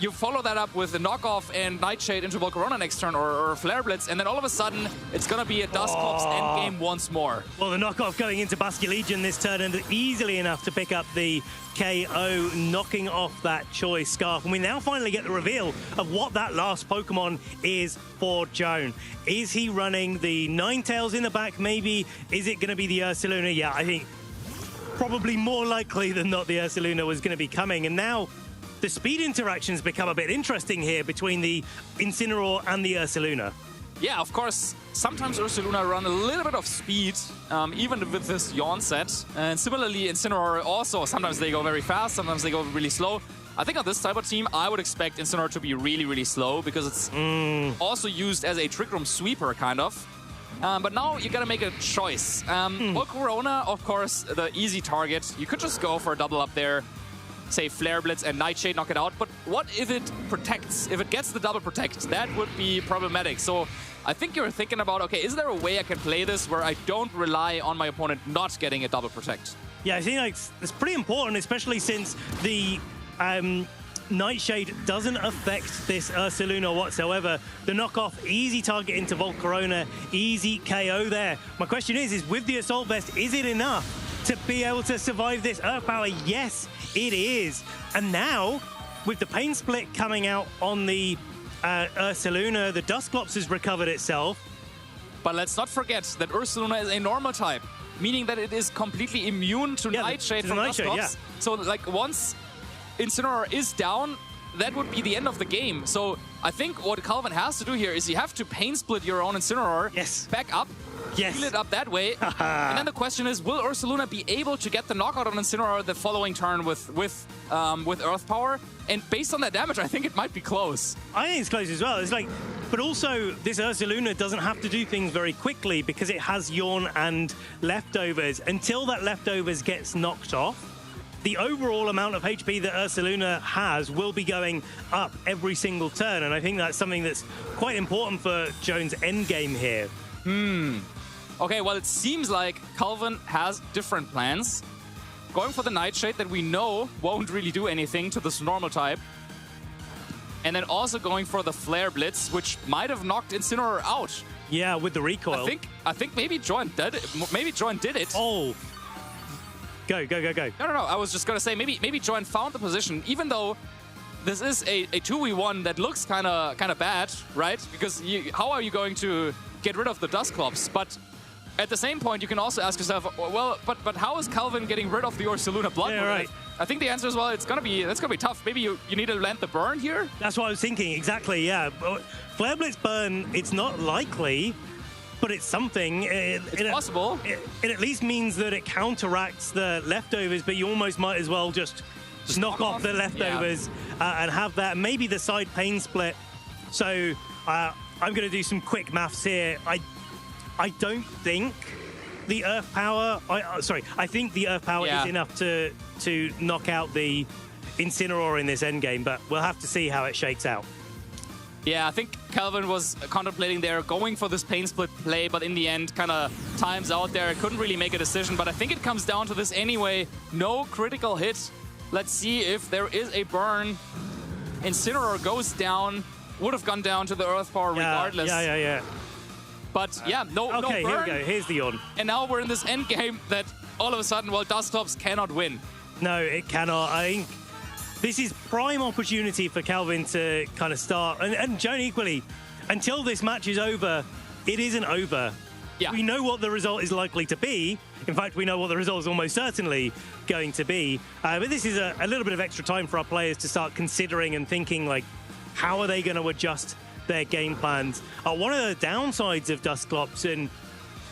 [SPEAKER 9] You follow that up with the knockoff and Nightshade into Volcarona next turn, or Flare Blitz, and then all of a sudden it's going to be a Dusclops endgame once more.
[SPEAKER 4] Well, the knockoff going into Basculegion this turn, and easily enough to pick up the KO, knocking off that Choice Scarf. And we now finally get the reveal of what that last Pokemon is for Joan. Is he running the Ninetales in the back, maybe? Is it going to be the Ursaluna? Yeah, I think probably more likely than not the Ursaluna was going to be coming. And now the speed interactions become a bit interesting here between the Incineroar and the Ursaluna.
[SPEAKER 9] Yeah, of course, sometimes Ursaluna run a little bit of speed, even with this Yawn set. And similarly, Incineroar also, sometimes they go very fast, sometimes they go really slow. I think on this type of team, I would expect Incineroar to be really, really slow, because it's also used as a Trick Room sweeper, kind of. But now you gotta make a choice. Volcarona, of course, the easy target. You could just go for a double up there, say Flare Blitz and Nightshade, knock it out. But what if it protects? If it gets the double protect, that would be problematic. So I think you're thinking about, okay, is there a way I can play this where I don't rely on my opponent not getting a double protect?
[SPEAKER 4] Yeah, I think like, it's pretty important, especially since the Nightshade doesn't affect this Ursaluna whatsoever. The knockoff, easy target into Volcarona, easy KO there. My question is with the Assault Vest, is it enough to be able to survive this Earth Power? Yes, it is. And now, with the Pain Split coming out on the Ursaluna, the Dusclops has recovered itself.
[SPEAKER 9] But let's not forget that Ursaluna is a normal type, meaning that it is completely immune to Nightshade from Dusclops. Yeah. So, like, once Incineroar is down, that would be the end of the game. So I think what Calvin has to do here is you have to Pain Split your own Incineroar, back up, heal it up that way. And then the question is, will Ursaluna be able to get the knockout on Incineroar the following turn with Earth Power? And based on that damage, I think it might be close.
[SPEAKER 4] I think it's close as well. It's like, but also this Ursaluna doesn't have to do things very quickly because it has Yawn and Leftovers. Until that Leftovers gets knocked off, the overall amount of HP that Ursaluna has will be going up every single turn, and I think that's something that's quite important for Joan's endgame here.
[SPEAKER 9] Okay, well, it seems like Calvin has different plans. Going for the Nightshade that we know won't really do anything to this normal type. And then also going for the Flare Blitz, which might have knocked Incineroar out.
[SPEAKER 4] Yeah, with the recoil.
[SPEAKER 9] I think maybe Joan did it. Maybe Joan did it.
[SPEAKER 4] Oh. Go.
[SPEAKER 9] No. I was just going to say, maybe Joan found the position, even though this is a 2v1 that looks kind of bad, right? Because how are you going to get rid of the Dusclops? But at the same point, you can also ask yourself, well, but how is Calvin getting rid of the Ursaluna Blood?
[SPEAKER 4] Yeah, right.
[SPEAKER 9] I think the answer is, well, that's gonna be tough. Maybe you need to land the burn here.
[SPEAKER 4] That's what I was thinking. Exactly. Yeah. Flare Blitz burn. It's not likely, but it's something.
[SPEAKER 9] It's possible.
[SPEAKER 4] It at least means that it counteracts the leftovers, but you almost might as well just knock off the leftovers and have that. Maybe the side pain split. So I'm going to do some quick maths here. I don't think the Earth Power... I think the Earth Power is enough to knock out the Incineroar in this endgame, but we'll have to see how it shakes out.
[SPEAKER 9] Yeah, I think Calvin was contemplating there, going for this pain split play, but in the end, kind of times out there. Couldn't really make a decision, but I think it comes down to this anyway. No critical hit. Let's see if there is a burn. Incineroar goes down. Would have gone down to the Earth Power regardless.
[SPEAKER 4] Yeah.
[SPEAKER 9] But yeah, no burn.
[SPEAKER 4] Okay, here we go. Here's the yawn.
[SPEAKER 9] And now we're in this end game that all of a sudden, well, Dusclops cannot win.
[SPEAKER 4] No, it cannot. I think this is prime opportunity for Calvin to kind of start. And Joan equally, until this match is over, it isn't over.
[SPEAKER 9] Yeah.
[SPEAKER 4] We know what the result is likely to be. In fact, we know what the result is almost certainly going to be. But this is a little bit of extra time for our players to start considering and thinking, like, how are they going to adjust their game plans? One of the downsides of Dusclops, and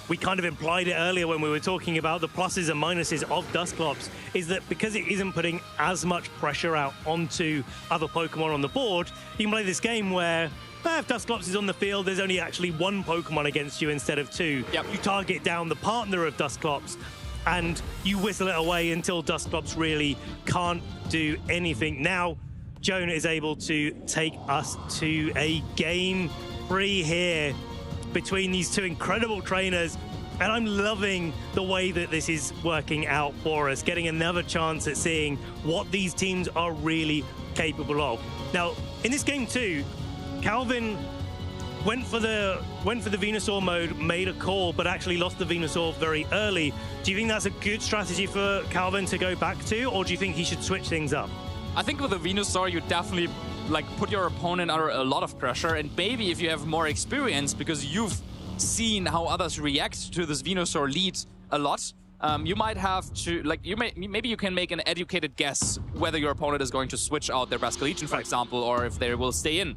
[SPEAKER 4] we kind of implied it earlier when we were talking about the pluses and minuses of Dusclops, is that because it isn't putting as much pressure out onto other Pokemon on the board, you can play this game where if Dusclops is on the field, there's only actually one Pokemon against you instead of two.
[SPEAKER 9] Yep.
[SPEAKER 4] You target down the partner of Dusclops, and you whistle it away until Dusclops really can't do anything. Now, Joan is able to take us to a game 3 here between these two incredible trainers. And I'm loving the way that this is working out for us, getting another chance at seeing what these teams are really capable of. Now, in this game 2, Calvin went for the Venusaur mode, made a call, but actually lost the Venusaur very early. Do you think that's a good strategy for Calvin to go back to, or do you think he should switch things up?
[SPEAKER 9] I think with the Venusaur, you definitely put your opponent under a lot of pressure, and maybe if you have more experience because you've seen how others react to this Venusaur lead a lot, you might have to maybe you can make an educated guess whether your opponent is going to switch out their Basculegion, for example, or if they will stay in.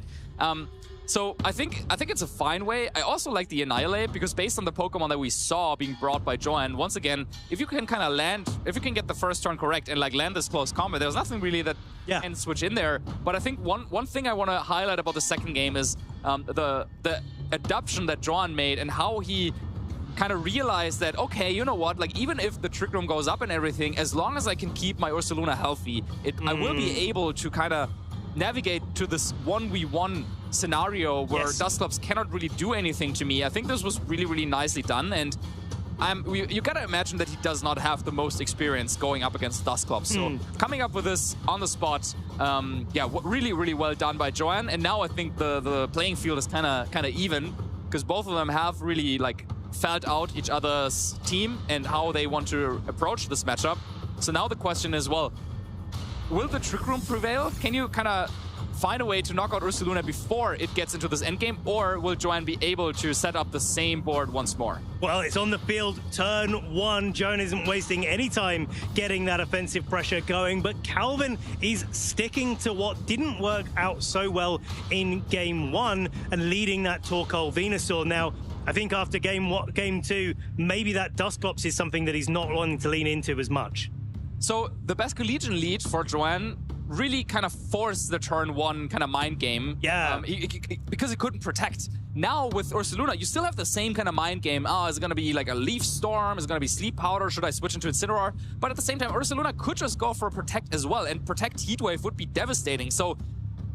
[SPEAKER 9] So I think it's a fine way. I also like the Annihilate because based on the Pokemon that we saw being brought by Joanne, once again, if you can kind of land, if you can get the first turn correct and land this close combat, there's nothing really that can switch in there. But I think one thing I want to highlight about the second game is the adaptation that Joanne made and how he kind of realized that, okay, you know what, even if the Trick Room goes up and everything, as long as I can keep my Ursaluna healthy, I will be able to kind of navigate to this 1v1 scenario where Dusclops cannot really do anything to me. I think this was really, really nicely done, and you gotta imagine that he does not have the most experience going up against Dusclops. So coming up with this on the spot, really, really well done by Joanne. And now I think the playing field is kind of even because both of them have really felt out each other's team and how they want to approach this matchup. So now the question is, well, will the Trick Room prevail? Can you kind of find a way to knock out Ursaluna before it gets into this endgame, or will Joanne be able to set up the same board once more?
[SPEAKER 4] Well, it's on the field, turn 1. Joan isn't wasting any time getting that offensive pressure going, but Calvin is sticking to what didn't work out so well in game 1 and leading that Torkoal Venusaur. Now, I think after game 2, maybe that Dusclops is something that he's not wanting to lean into as much.
[SPEAKER 9] So the Basculegion lead for Joanne really kind of forced the turn 1 kind of mind game.
[SPEAKER 4] Yeah.
[SPEAKER 9] Because he couldn't protect. Now with Ursaluna, you still have the same kind of mind game. Oh, is it going to be a Leaf Storm? Is it going to be Sleep Powder? Should I switch into Incineroar? But at the same time, Ursaluna could just go for a Protect as well, and Protect Heatwave would be devastating. So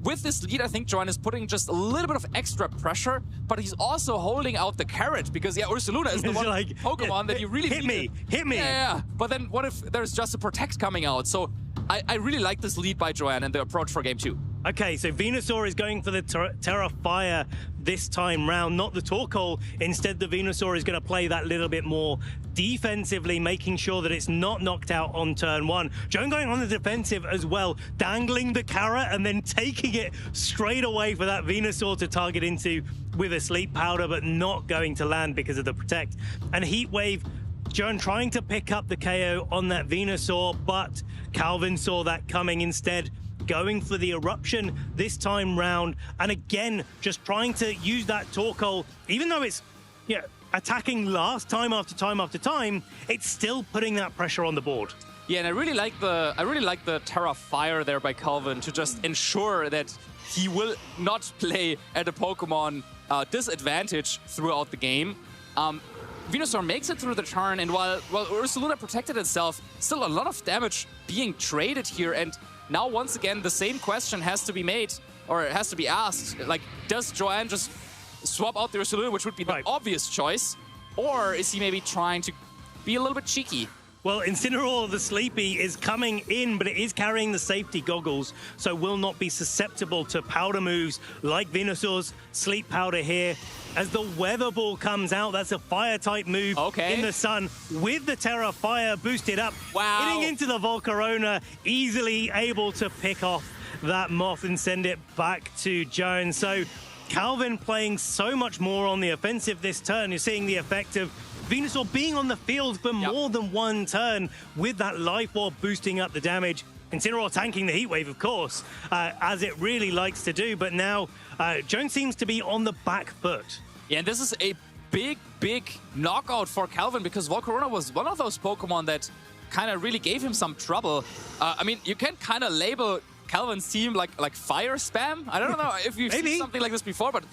[SPEAKER 9] with this lead, I think Joanne is putting just a little bit of extra pressure, but he's also holding out the carrot because, Ursaluna is the one Pokemon that you really
[SPEAKER 4] hit me.
[SPEAKER 9] Yeah. But then what if there's just a Protect coming out? So I really like this lead by Joanne and the approach for game 2.
[SPEAKER 4] Okay, so Venusaur is going for the Terra Fire this time round, not the Torkoal. Instead, the Venusaur is going to play that little bit more defensively, making sure that it's not knocked out on turn 1. Joan going on the defensive as well, dangling the carrot and then taking it straight away for that Venusaur to target into with a Sleep Powder, but not going to land because of the Protect. And Heat Wave, John trying to pick up the KO on that Venusaur, but Calvin saw that coming instead, going for the Eruption this time round. And again, just trying to use that Torkoal, even though it's attacking time after time after time, it's still putting that pressure on the board.
[SPEAKER 9] Yeah, and I really like the Terra Fire there by Calvin to just ensure that he will not play at a Pokemon disadvantage throughout the game. Venusaur makes it through the turn, and while Ursaluna protected itself, still a lot of damage being traded here. And now once again, the same question has to be made, or it has to be asked. Like, does Joanne just swap out the Ursaluna, which would be the obvious choice, or is he maybe trying to be a little bit cheeky?
[SPEAKER 4] Well, Incineroar, the Sleepy, is coming in, but it is carrying the safety goggles, so will not be susceptible to powder moves like Venusaur's Sleep Powder here. As the Weather Ball comes out, that's a Fire-type move in the sun with the Terra Fire boosted up.
[SPEAKER 9] Wow.
[SPEAKER 4] Hitting into the Volcarona, easily able to pick off that Moth and send it back to Jones. So Calvin playing so much more on the offensive this turn. You're seeing the effect of Venusaur being on the field for more than one turn with that Life Orb boosting up the damage. Incineroar tanking the Heat Wave, of course, as it really likes to do. But now Jones seems to be on the back foot.
[SPEAKER 9] Yeah, and this is a big, big knockout for Calvin, because Volcarona was one of those Pokemon that kind of really gave him some trouble. I mean, you can kind of label Calvin's team like fire spam. I don't know if you've seen something like this before, but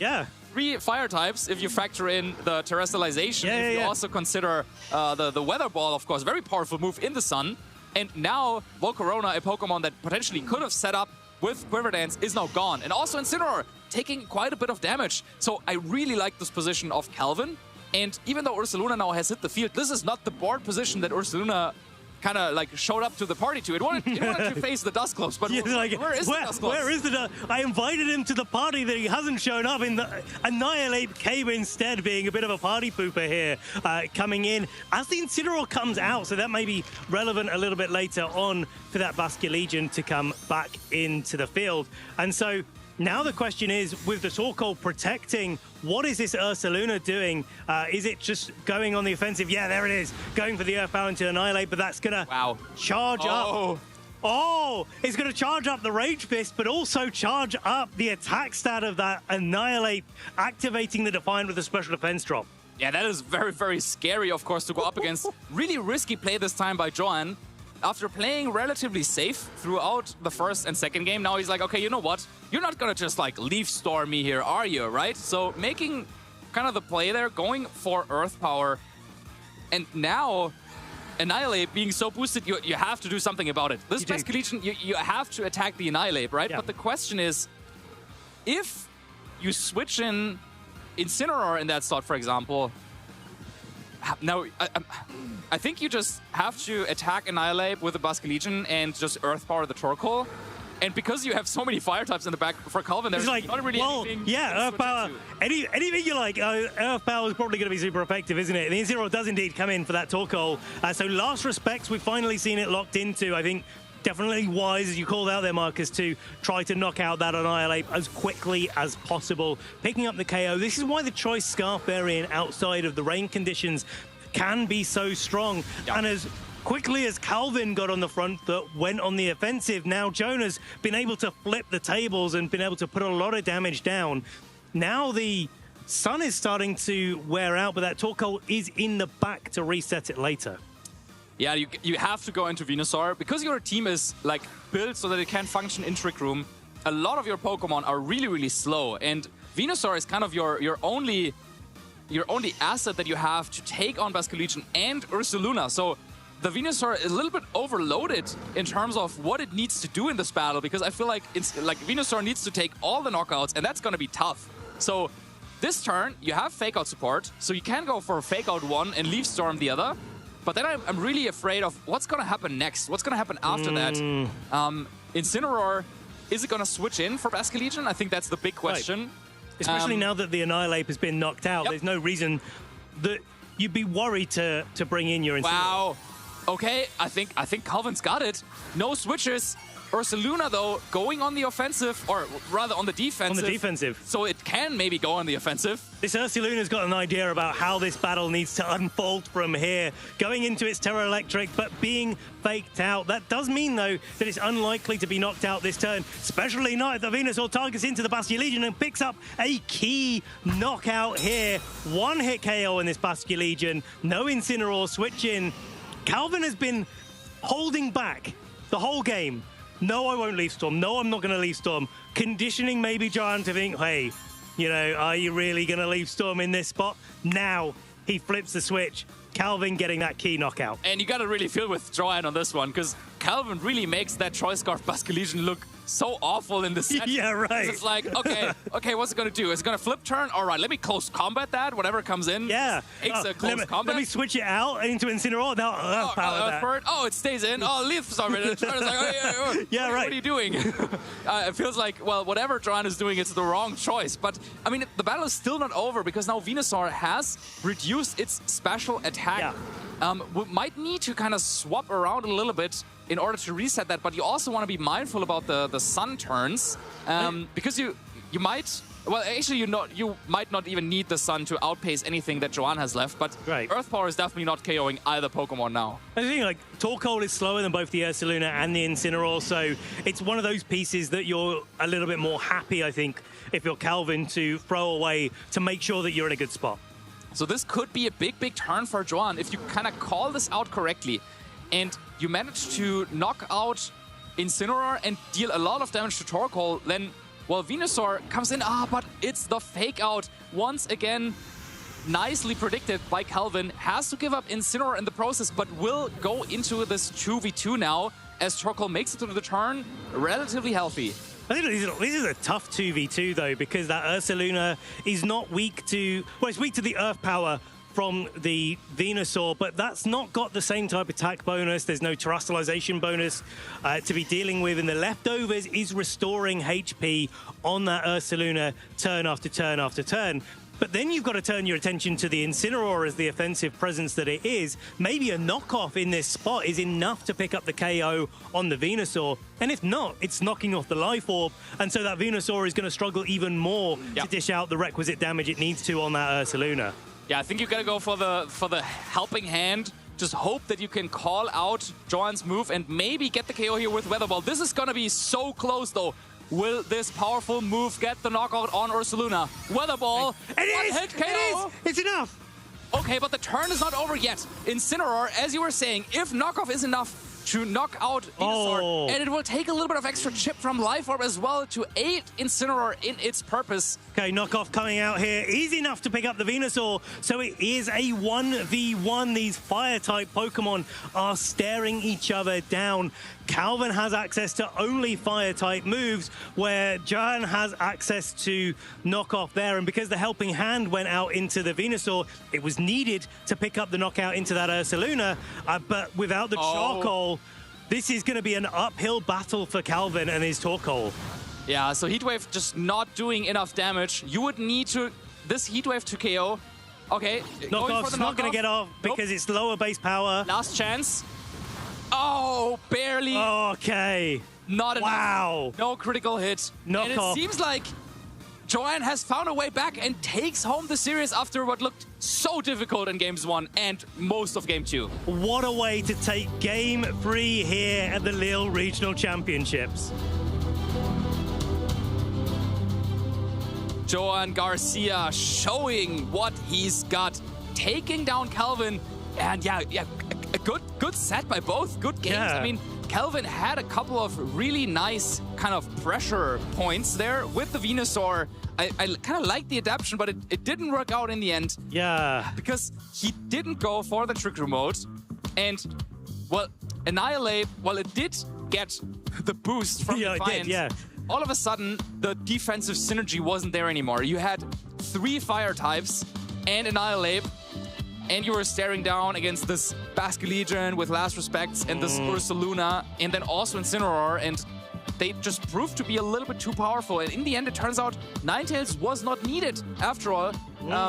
[SPEAKER 9] 3 fire types if you factor in the terrestrialization. If you also consider the Weather Ball, of course, very powerful move in the sun. And now Volcarona, a Pokemon that potentially could have set up with Quiver Dance, is now gone. And also Incineroar taking quite a bit of damage. So I really like this position of Calvin. And even though Ursaluna now has hit the field, this is not the board position that Ursaluna kind of like showed up to the party to. It wanted to face the Dusclops, but where is the Dusclops?
[SPEAKER 4] Where is the I invited him to the party that he hasn't shown up in. The Annihilate came instead, being a bit of a party pooper here, coming in as the Incineroar comes out, so that may be relevant a little bit later on for that Basculegion to come back into the field. And so now the question is, with the Torkoal protecting, what is this Ursaluna doing? Is it just going on the offensive? Yeah, there it is. Going for the Earthbound to Annihilate, but that's going to charge up. Oh, it's going to charge up the Rage Fist, but also charge up the attack stat of that Annihilate, activating the Defiant with a special defense drop.
[SPEAKER 9] Yeah, that is very, very scary, of course, to go up against. Really risky play this time by Joan. After playing relatively safe throughout the first and second game, now he's like, okay, you know what? You're not going to just like Leaf Storm me here, are you, right? So making kind of the play there, going for Earth Power. And now Annihilate being so boosted, you have to do something about it. This Basculegion, you have to attack the Annihilate, right? But the question is, if you switch in Incineroar in that slot, for example, now I think you just have to attack Annihilate with the Basculegion and just Earth Power the Torkoal. And because you have so many fire types in the back for Calvin, there's
[SPEAKER 4] like,
[SPEAKER 9] not really anything.
[SPEAKER 4] Yeah, Earth Power. Anything you like, Earth Power is probably going to be super effective, isn't it? The Incineroar does indeed come in for that Torkoal. So last respects, we've finally seen it locked into. I think definitely wise, as you called out there, Marcus, to try to knock out that Annihilate as quickly as possible. Picking up the KO. This is why the Choice Scarf variant outside of the rain conditions can be so strong. And as quickly as Calvin got on the front foot, went on the offensive, now Jonah's been able to flip the tables and been able to put a lot of damage down. Now the sun is starting to wear out, but that Torkoal is in the back to reset it later.
[SPEAKER 9] Yeah, you have to go into Venusaur. Because your team is like built so that it can function in Trick Room, a lot of your Pokemon are really, really slow. And Venusaur is kind of your only asset that you have to take on Basculegion and Ursaluna. So the Venusaur is a little bit overloaded in terms of what it needs to do in this battle, because I feel like Venusaur needs to take all the knockouts, and that's going to be tough. So this turn, you have Fake Out support, so you can go for Fake Out one and Leaf Storm the other. But then I'm really afraid of what's going to happen next. What's going to happen after that? Incineroar, is it going to switch in for Basculegion? I think that's the big question.
[SPEAKER 4] Right. Especially now that the Annihilate has been knocked out, there's no reason that you'd be worried to bring in your Incineroar.
[SPEAKER 9] Wow. Okay, I think Calvin's got it. No switches. Ursaluna, though, going on the offensive, or rather on the defensive.
[SPEAKER 4] On the defensive.
[SPEAKER 9] So it can maybe go on the offensive.
[SPEAKER 4] This Ursaluna's got an idea about how this battle needs to unfold from here. Going into its Terra Electric, but being faked out. That does mean, though, that it's unlikely to be knocked out this turn, especially not if the Venusaur targets into the Basculegion and picks up a key knockout here. One-hit KO in this Basculegion. No Incineroar switch in. Calvin has been holding back the whole game. No, I won't Leaf Storm. No, I'm not going to Leaf Storm. Conditioning maybe Johan to think, hey, you know, are you really going to Leaf Storm in this spot? Now he flips the switch. Calvin getting that key knockout.
[SPEAKER 9] And you got to really feel with Johan on this one, because Calvin really makes that Choice Scarf Basculegion look so awful in this set.
[SPEAKER 4] Yeah, right.
[SPEAKER 9] It's like, okay, what's it going to do? It's going to flip turn? All right, let me close combat that, whatever comes in.
[SPEAKER 4] Yeah.
[SPEAKER 9] It's a close combat.
[SPEAKER 4] Let me switch it out into Incineroar. Now, Earth Power that.
[SPEAKER 9] Oh, it stays in. Oh, Leaf Storm. It's like,
[SPEAKER 4] yeah, right.
[SPEAKER 9] What are you doing? It feels like, well, whatever Johan is doing, it's the wrong choice. But, I mean, the battle is still not over, because now Venusaur has reduced its special attack. Yeah. We might need to kind of swap around a little bit in order to reset that, but you also want to be mindful about the sun turns, because you might, well, actually you might not even need the sun to outpace anything that Johan has left, but Earth Power is definitely not KOing either Pokemon now.
[SPEAKER 4] I think like Torkoal is slower than both the Ursaluna and the Incineroar, so it's one of those pieces that you're a little bit more happy, I think, if you're Calvin, to throw away to make sure that you're in a good spot.
[SPEAKER 9] So this could be a big turn for Johan if you kind of call this out correctly. And you manage to knock out Incineroar and deal a lot of damage to Torkoal, then, well, Venusaur comes in, but it's the fake out. Once again, nicely predicted by Calvin, has to give up Incineroar in the process, but will go into this 2v2 now, as Torkoal makes it to the turn relatively healthy.
[SPEAKER 4] I think this is a tough 2v2, though, because that Ursaluna is not weak to... Well, it's weak to the Earth Power from the Venusaur, but that's not got the same type of attack bonus. There's no terrestrialization bonus to be dealing with, and the leftovers is restoring HP on that Ursaluna turn after turn after turn. But then you've got to turn your attention to the Incineroar as the offensive presence that it is. Maybe a knockoff in this spot is enough to pick up the KO on the Venusaur. And if not, it's knocking off the Life Orb. And so that Venusaur is going to struggle even more to dish out the requisite damage it needs to on that Ursaluna.
[SPEAKER 9] Yeah, I think you got to go for the helping hand. Just hope that you can call out Johan's move and maybe get the KO here with Weather Ball. This is going to be so close, though. Will this powerful move get the knockout on Ursaluna? Weather Ball. One-hit KO.
[SPEAKER 4] It's enough.
[SPEAKER 9] Okay, but the turn is not over yet. Incineroar, as you were saying, if knockoff is enough to knock out Venusaur, and it will take a little bit of extra chip from Life Orb as well to aid Incineroar in its purpose.
[SPEAKER 4] Okay, knockoff coming out here. Easy enough to pick up the Venusaur, so it is a 1v1. These Fire-type Pokemon are staring each other down. Calvin has access to only Fire-type moves, where Johan has access to knockoff there, and because the helping hand went out into the Venusaur, it was needed to pick up the knockout into that Ursaluna, but without the Charcoal, this is going to be an uphill battle for Calvin and his Torkoal.
[SPEAKER 9] Yeah, so Heatwave just not doing enough damage. You would need to... This Heatwave to KO. Okay.
[SPEAKER 4] Knockoff's not going to get off because it's lower base power.
[SPEAKER 9] Last chance. Oh, barely.
[SPEAKER 4] Okay.
[SPEAKER 9] Not enough.
[SPEAKER 4] Wow.
[SPEAKER 9] No critical hit.
[SPEAKER 4] Knockoff.
[SPEAKER 9] And it seems like Johan has found a way back and takes home the series after what looked so difficult in Games 1 and most of Game 2.
[SPEAKER 4] What a way to take Game 3 here at the Lille Regional Championships.
[SPEAKER 9] Johan Garcia showing what he's got, taking down Calvin, and a good set by both, good games.
[SPEAKER 4] Yeah.
[SPEAKER 9] I mean, Calvin had a couple of really nice kind of pressure points there with the Venusaur. I kind of liked the adaptation, but it didn't work out in the end.
[SPEAKER 4] Yeah.
[SPEAKER 9] Because he didn't go for the Trick Room mode, and, well, Annihilate, well, it did get the boost from Defiance.
[SPEAKER 4] It did, yeah.
[SPEAKER 9] All of a sudden, the defensive synergy wasn't there anymore. You had 3 fire types and Annihilate, and you were staring down against this Basculegion with Last Respects and this Ursaluna, and then also Incineroar, and they just proved to be a little bit too powerful. And in the end, it turns out Ninetales was not needed after all,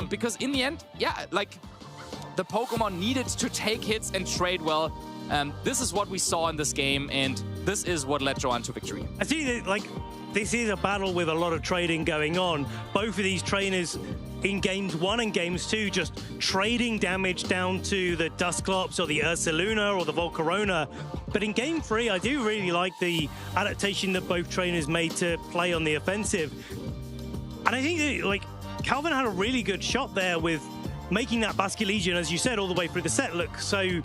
[SPEAKER 9] because in the end, the Pokemon needed to take hits and trade well. This is what we saw in this game, and this is what led Joanne to victory.
[SPEAKER 4] I think that, like, this is a battle with a lot of trading going on. Both of these trainers in games 1 and games 2 just trading damage down to the Dusclops or the Ursaluna or the Volcarona. But in game 3, I do really like the adaptation that both trainers made to play on the offensive. And I think that, like, Calvin had a really good shot there with making that Basculegion, as you said, all the way through the set look so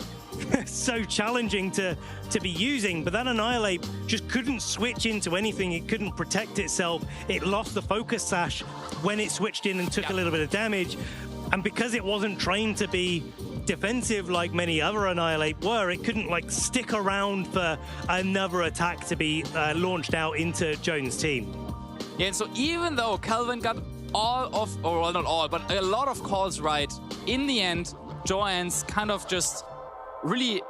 [SPEAKER 4] challenging to be using. But that Annihilate just couldn't switch into anything. It couldn't protect itself. It lost the focus sash when it switched in and took a little bit of damage. And because it wasn't trained to be defensive like many other Annihilate were, it couldn't like stick around for another attack to be launched out into Jones' team.
[SPEAKER 9] Yeah, and so even though Calvin got all of, or well, not all, but a lot of calls right, in the end, Joanne's kind of just really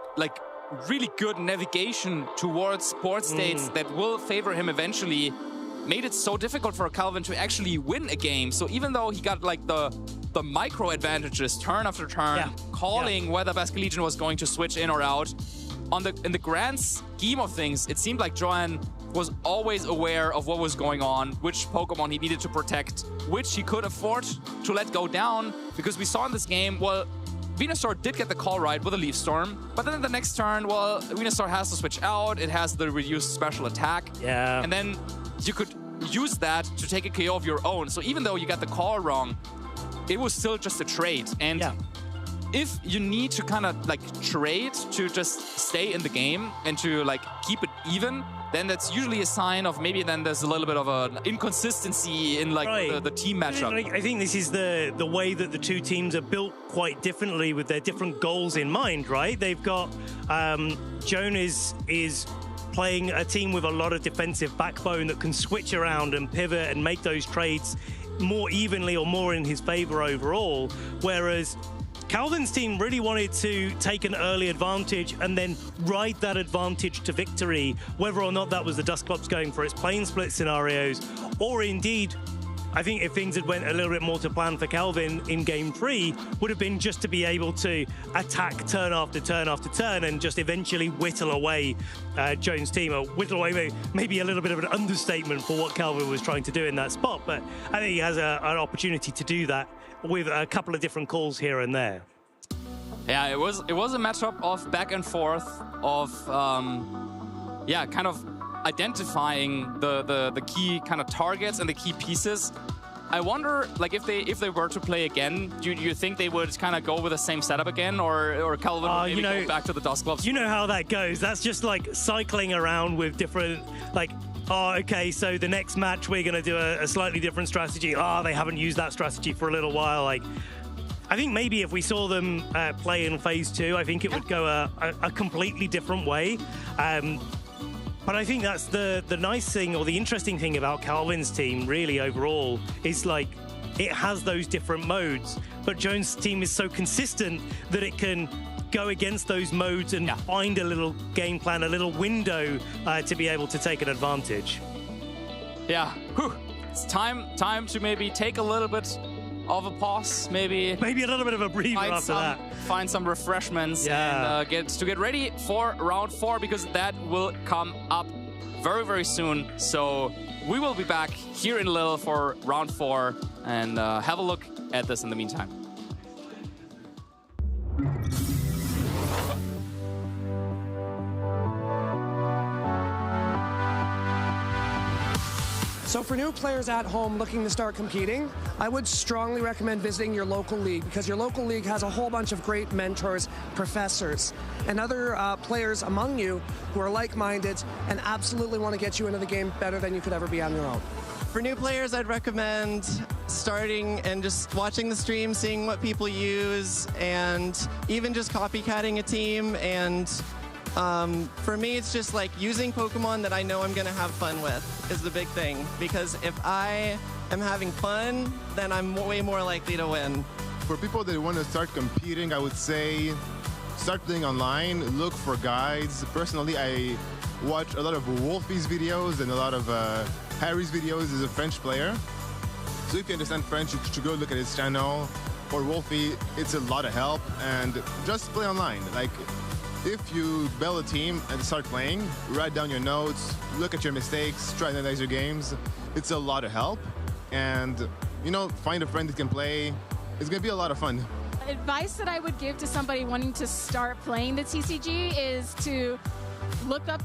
[SPEAKER 9] good navigation towards board states that will favor him eventually made it so difficult for Calvin to actually win a game. So even though he got like the micro advantages turn after turn, calling whether Basculegion was going to switch in or out, in the grand scheme of things, it seemed like Joanne was always aware of what was going on, which Pokemon he needed to protect, which he could afford to let go down, because we saw in this game, well, Venusaur did get the call right with a Leaf Storm, but then in the next turn, well, Venusaur has to switch out, it has the reduced special attack, and then you could use that to take a KO of your own. So even though you got the call wrong, it was still just a trade. And if you need to kind of like trade to just stay in the game and to like keep it even, then that's usually a sign of maybe then there's a little bit of an inconsistency in like the team matchup.
[SPEAKER 4] I think this is the way that the two teams are built quite differently with their different goals in mind, right? They've got Jonas is playing a team with a lot of defensive backbone that can switch around and pivot and make those trades more evenly or more in his favor overall, whereas Calvin's team really wanted to take an early advantage and then ride that advantage to victory, whether or not that was the Dusclops going for its plane split scenarios, or indeed, I think if things had went a little bit more to plan for Calvin in game 3, would have been just to be able to attack turn after turn after turn and just eventually whittle away Jones' team, or whittle away maybe a little bit of an understatement for what Calvin was trying to do in that spot, but I think he has an opportunity to do that with a couple of different calls here and there.
[SPEAKER 9] Yeah, it was a matchup of back and forth of kind of identifying the key kind of targets and the key pieces. I wonder, like, if they were to play again, do you think they would kind of go with the same setup again, or Calvin would maybe go back to the Dusclops?
[SPEAKER 4] You know how that goes. That's just like cycling around with different, like, oh, okay, so the next match we're going to do a slightly different strategy. Oh, they haven't used that strategy for a little while. Like, I think maybe if we saw them play in Phase 2, I think it would go a completely different way. But I think that's the nice thing, or the interesting thing about Calvin's team, really, overall, is like, it has those different modes. But Jones' team is so consistent that it can go against those modes and find a little game plan, a little window to be able to take an advantage.
[SPEAKER 9] Yeah, it's time to maybe take a little bit of a pause, maybe
[SPEAKER 4] a little bit of a breather after that.
[SPEAKER 9] Find some refreshments and get ready for round 4, because that will come up very, very soon. So we will be back here in Lille for round 4 and have a look at this in the meantime.
[SPEAKER 5] So for new players at home looking to start competing, I would strongly recommend visiting your local league, because your local league has a whole bunch of great mentors, professors, and other players among you who are like-minded and absolutely want to get you into the game better than you could ever be on your own.
[SPEAKER 13] For new players, I'd recommend starting and just watching the stream, seeing what people use, and even just copycatting a team. And for me, it's just like using Pokemon that I know I'm going to have fun with is the big thing. Because if I am having fun, then I'm way more likely to win.
[SPEAKER 14] For people that want to start competing, I would say start playing online, look for guides. Personally, I watch a lot of Wolfie's videos and a lot of Harry's videos as a French player. So if you understand French, you should go look at his channel. For Wolfie, it's a lot of help, and just play online. Like, if you build a team and start playing, write down your notes, look at your mistakes, try to analyze your games, it's a lot of help. And, you know, find a friend that can play. It's going to be a lot of fun.
[SPEAKER 15] Advice that I would give to somebody wanting to start playing the TCG is to look up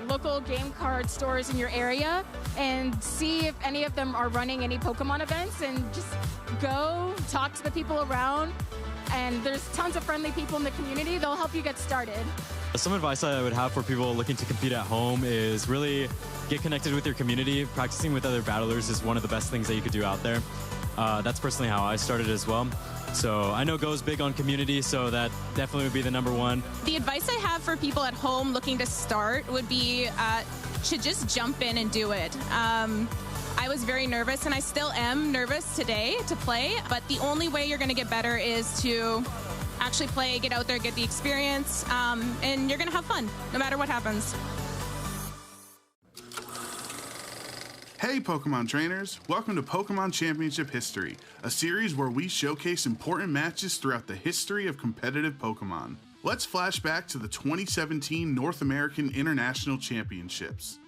[SPEAKER 15] local game card stores in your area and see if any of them are running any Pokemon events, and just go talk to the people around. And there's tons of friendly people in the community. They'll help you get started.
[SPEAKER 16] Some advice I would have for people looking to compete at home is really get connected with your community. Practicing with other battlers is one of the best things that you could do out there. That's personally how I started as well. So I know GO is big on community, so that definitely would be the #1.
[SPEAKER 17] The advice I have for people at home looking to start would be to just jump in and do it. I was very nervous, and I still am nervous today to play, but the only way you're going to get better is to actually play, get out there, get the experience, and you're going to have fun no matter what happens.
[SPEAKER 12] Hey Pokemon trainers, welcome to Pokemon Championship History, a series where we showcase important matches throughout the history of competitive Pokemon. Let's flash back to the 2017 North American International Championships.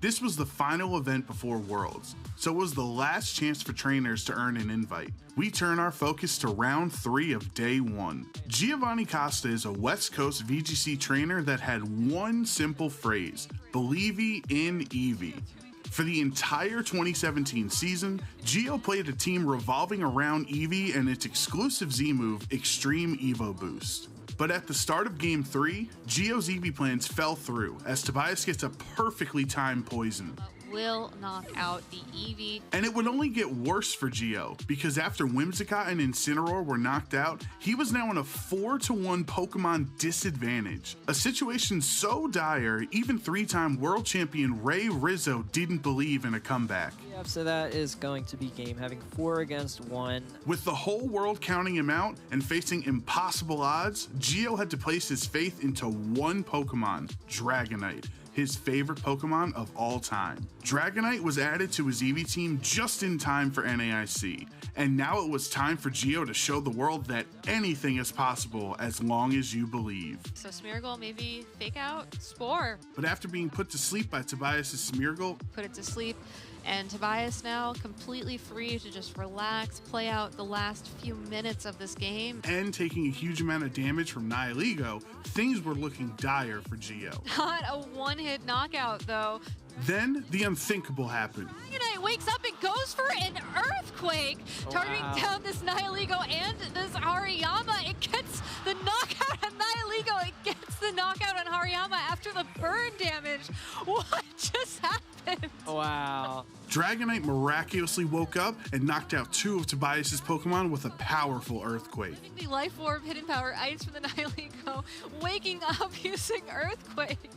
[SPEAKER 12] This was the final event before Worlds, so it was the last chance for trainers to earn an invite. We turn our focus to round 3 of day 1. Giovanni Costa is a West Coast VGC trainer that had one simple phrase, "Believe in Eevee." For the entire 2017 season, Gio played a team revolving around Eevee and its exclusive Z move, Extreme Evo Boost. But at the start of Game 3, Gio's Eevee plans fell through as Tobias gets a perfectly timed poison.
[SPEAKER 18] Will knock out the Eevee.
[SPEAKER 12] And it would only get worse for Gio, because after Whimsicott and Incineroar were knocked out, he was now in a 4-1 Pokemon disadvantage. A situation so dire, even 3-time world champion Ray Rizzo didn't believe in a comeback.
[SPEAKER 19] Yep, so that is going to be game having 4 against 1.
[SPEAKER 12] With the whole world counting him out and facing impossible odds, Gio had to place his faith into one Pokemon, Dragonite, his favorite Pokemon of all time. Dragonite was added to his Eevee team just in time for NAIC, and now it was time for Gio to show the world that anything is possible as long as you believe.
[SPEAKER 18] So Smeargle maybe fake out Spore.
[SPEAKER 12] But after being put to sleep by Tobias' Smeargle,
[SPEAKER 18] Put it to sleep. And Tobias now completely free to just relax, play out the last few minutes of this game.
[SPEAKER 12] and taking a huge amount of damage from Nihilego, things were looking dire for Gio.
[SPEAKER 18] Not a one-hit knockout, though.
[SPEAKER 12] Then the unthinkable happened.
[SPEAKER 18] Dragonite wakes up and goes for an Earthquake, targeting down this Nihilego and this Hariyama. It gets the knockout on Nihilego. It gets the knockout on Hariyama after the burn damage. What just happened?
[SPEAKER 19] Wow.
[SPEAKER 12] Dragonite miraculously woke up and knocked out 2 of Tobias' Pokemon with a powerful Earthquake.
[SPEAKER 18] The Life Orb Hidden Power Ice from the Nihilego, waking up using Earthquake.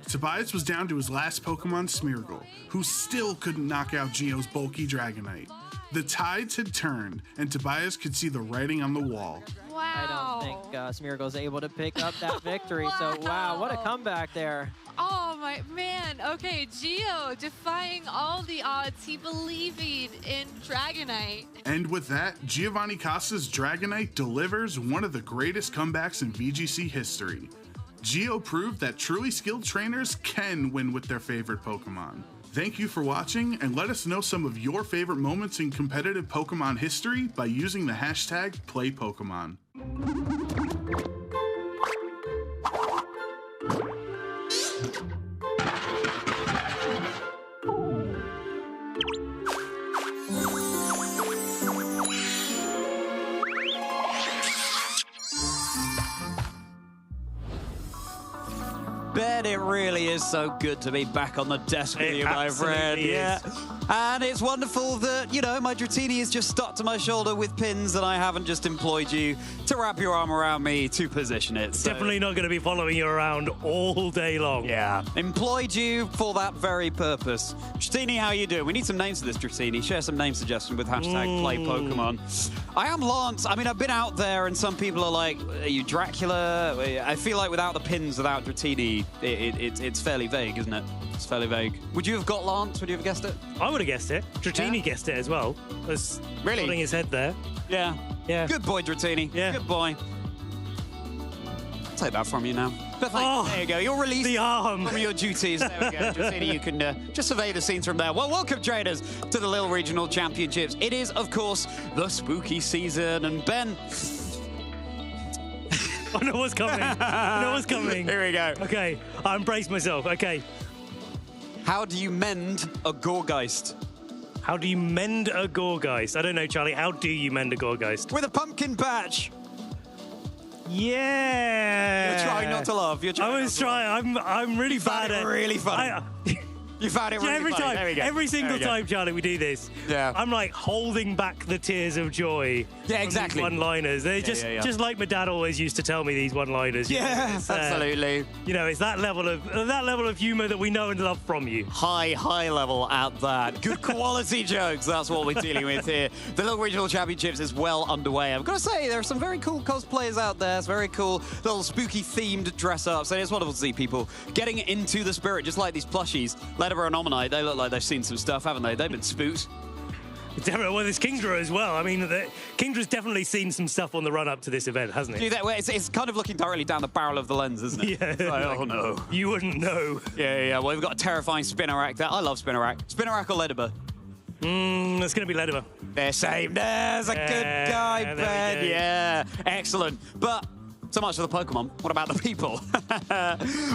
[SPEAKER 12] Tobias was down to his last Pokemon, Smeargle, who still couldn't knock out Gio's bulky Dragonite. The tides had turned, and Tobias could see the writing on the wall.
[SPEAKER 19] Wow. I don't think Smeargle's able to pick up that victory. So, wow, what a comeback there.
[SPEAKER 18] Oh my man. Okay, Gio defying all the odds. He believing in Dragonite.
[SPEAKER 12] And with that, Giovanni Costa's Dragonite delivers one of the greatest comebacks in VGC history. Gio proved that truly skilled trainers can win with their favorite Pokemon. Thank you for watching, and let us know some of your favorite moments in competitive Pokemon history by using the hashtag #PlayPokemon.
[SPEAKER 6] Bet it really is so good to be back on the desk with you, my friend. Yeah. And it's wonderful that, you know, my Dratini is just stuck to my shoulder with pins and I haven't just employed you to wrap your arm around me to position it. So.
[SPEAKER 4] Definitely not going to be following you around all day long.
[SPEAKER 6] Yeah. Employed you for that very purpose. Dratini, how you doing? We need some names for this, Dratini. Share some name suggestions with hashtag #PlayPokemon. I am Lance. I mean, I've been out there and some people are like, are you Dracula? I feel like without the pins, without Dratini, it's fairly vague, isn't it? It's fairly vague. Would you have got Lance? Would you have guessed it?
[SPEAKER 4] I would have guessed it. Dratini guessed it as well.
[SPEAKER 6] Really?
[SPEAKER 4] Nodding his head there.
[SPEAKER 6] Yeah.
[SPEAKER 4] Yeah.
[SPEAKER 6] Good boy, Dratini.
[SPEAKER 4] Yeah.
[SPEAKER 6] Good boy.
[SPEAKER 20] I'll take that from you now. But there you go. You're released from your duties. There we go. Just you can just survey the scenes from there. Well, welcome, trainers, to the Lille Regional Championships. It is, of course, the spooky season. And Ben...
[SPEAKER 7] I know what's coming. I know what's coming.
[SPEAKER 20] Here we go.
[SPEAKER 7] Okay, I embrace myself. Okay.
[SPEAKER 20] How do you mend a Gorgeist?
[SPEAKER 7] How do you mend a Gorgeist? I don't know, Charlie. How do you mend a Gorgeist?
[SPEAKER 20] With a pumpkin patch.
[SPEAKER 7] Yeah.
[SPEAKER 20] You're trying not to laugh.
[SPEAKER 7] I was trying. I'm really bad at.
[SPEAKER 20] Really funny. You found it really
[SPEAKER 7] every
[SPEAKER 20] funny.
[SPEAKER 7] time,
[SPEAKER 20] There we go.
[SPEAKER 7] every single time, Charlie, we do this.
[SPEAKER 20] Yeah.
[SPEAKER 7] I'm like holding back the tears of joy.
[SPEAKER 20] Yeah, exactly.
[SPEAKER 7] One-liners. They're just like my dad always used to tell me these one-liners.
[SPEAKER 20] Yeah, absolutely.
[SPEAKER 7] You know, it's that level of humor that we know and love from you.
[SPEAKER 20] High level at that. Good quality jokes. That's what we're dealing with here. The Lille Regional Championships is well underway. I've got to say, there are some very cool cosplayers out there. It's very cool, little spooky themed dress ups. And it's wonderful to see people getting into the spirit, just like these plushies. Ledbetter and Omanite, they look like they've seen some stuff, haven't they? They've been spooked.
[SPEAKER 7] Well, there's Kingdra as well. I mean, Kingdra's definitely seen some stuff on the run-up to this event, hasn't it?
[SPEAKER 20] It's kind of looking directly down the barrel of the lens, isn't it?
[SPEAKER 7] Yeah.
[SPEAKER 20] Like, oh, no.
[SPEAKER 7] You wouldn't know.
[SPEAKER 20] Yeah. Well, we've got a terrifying Spinnerack there. I love Spinnerack. Spinnerack or Ledbetter?
[SPEAKER 7] It's going to be Ledbetter.
[SPEAKER 20] They're same. There's a good guy, Ben. Yeah. Excellent. But... so much for the Pokemon. What about the people?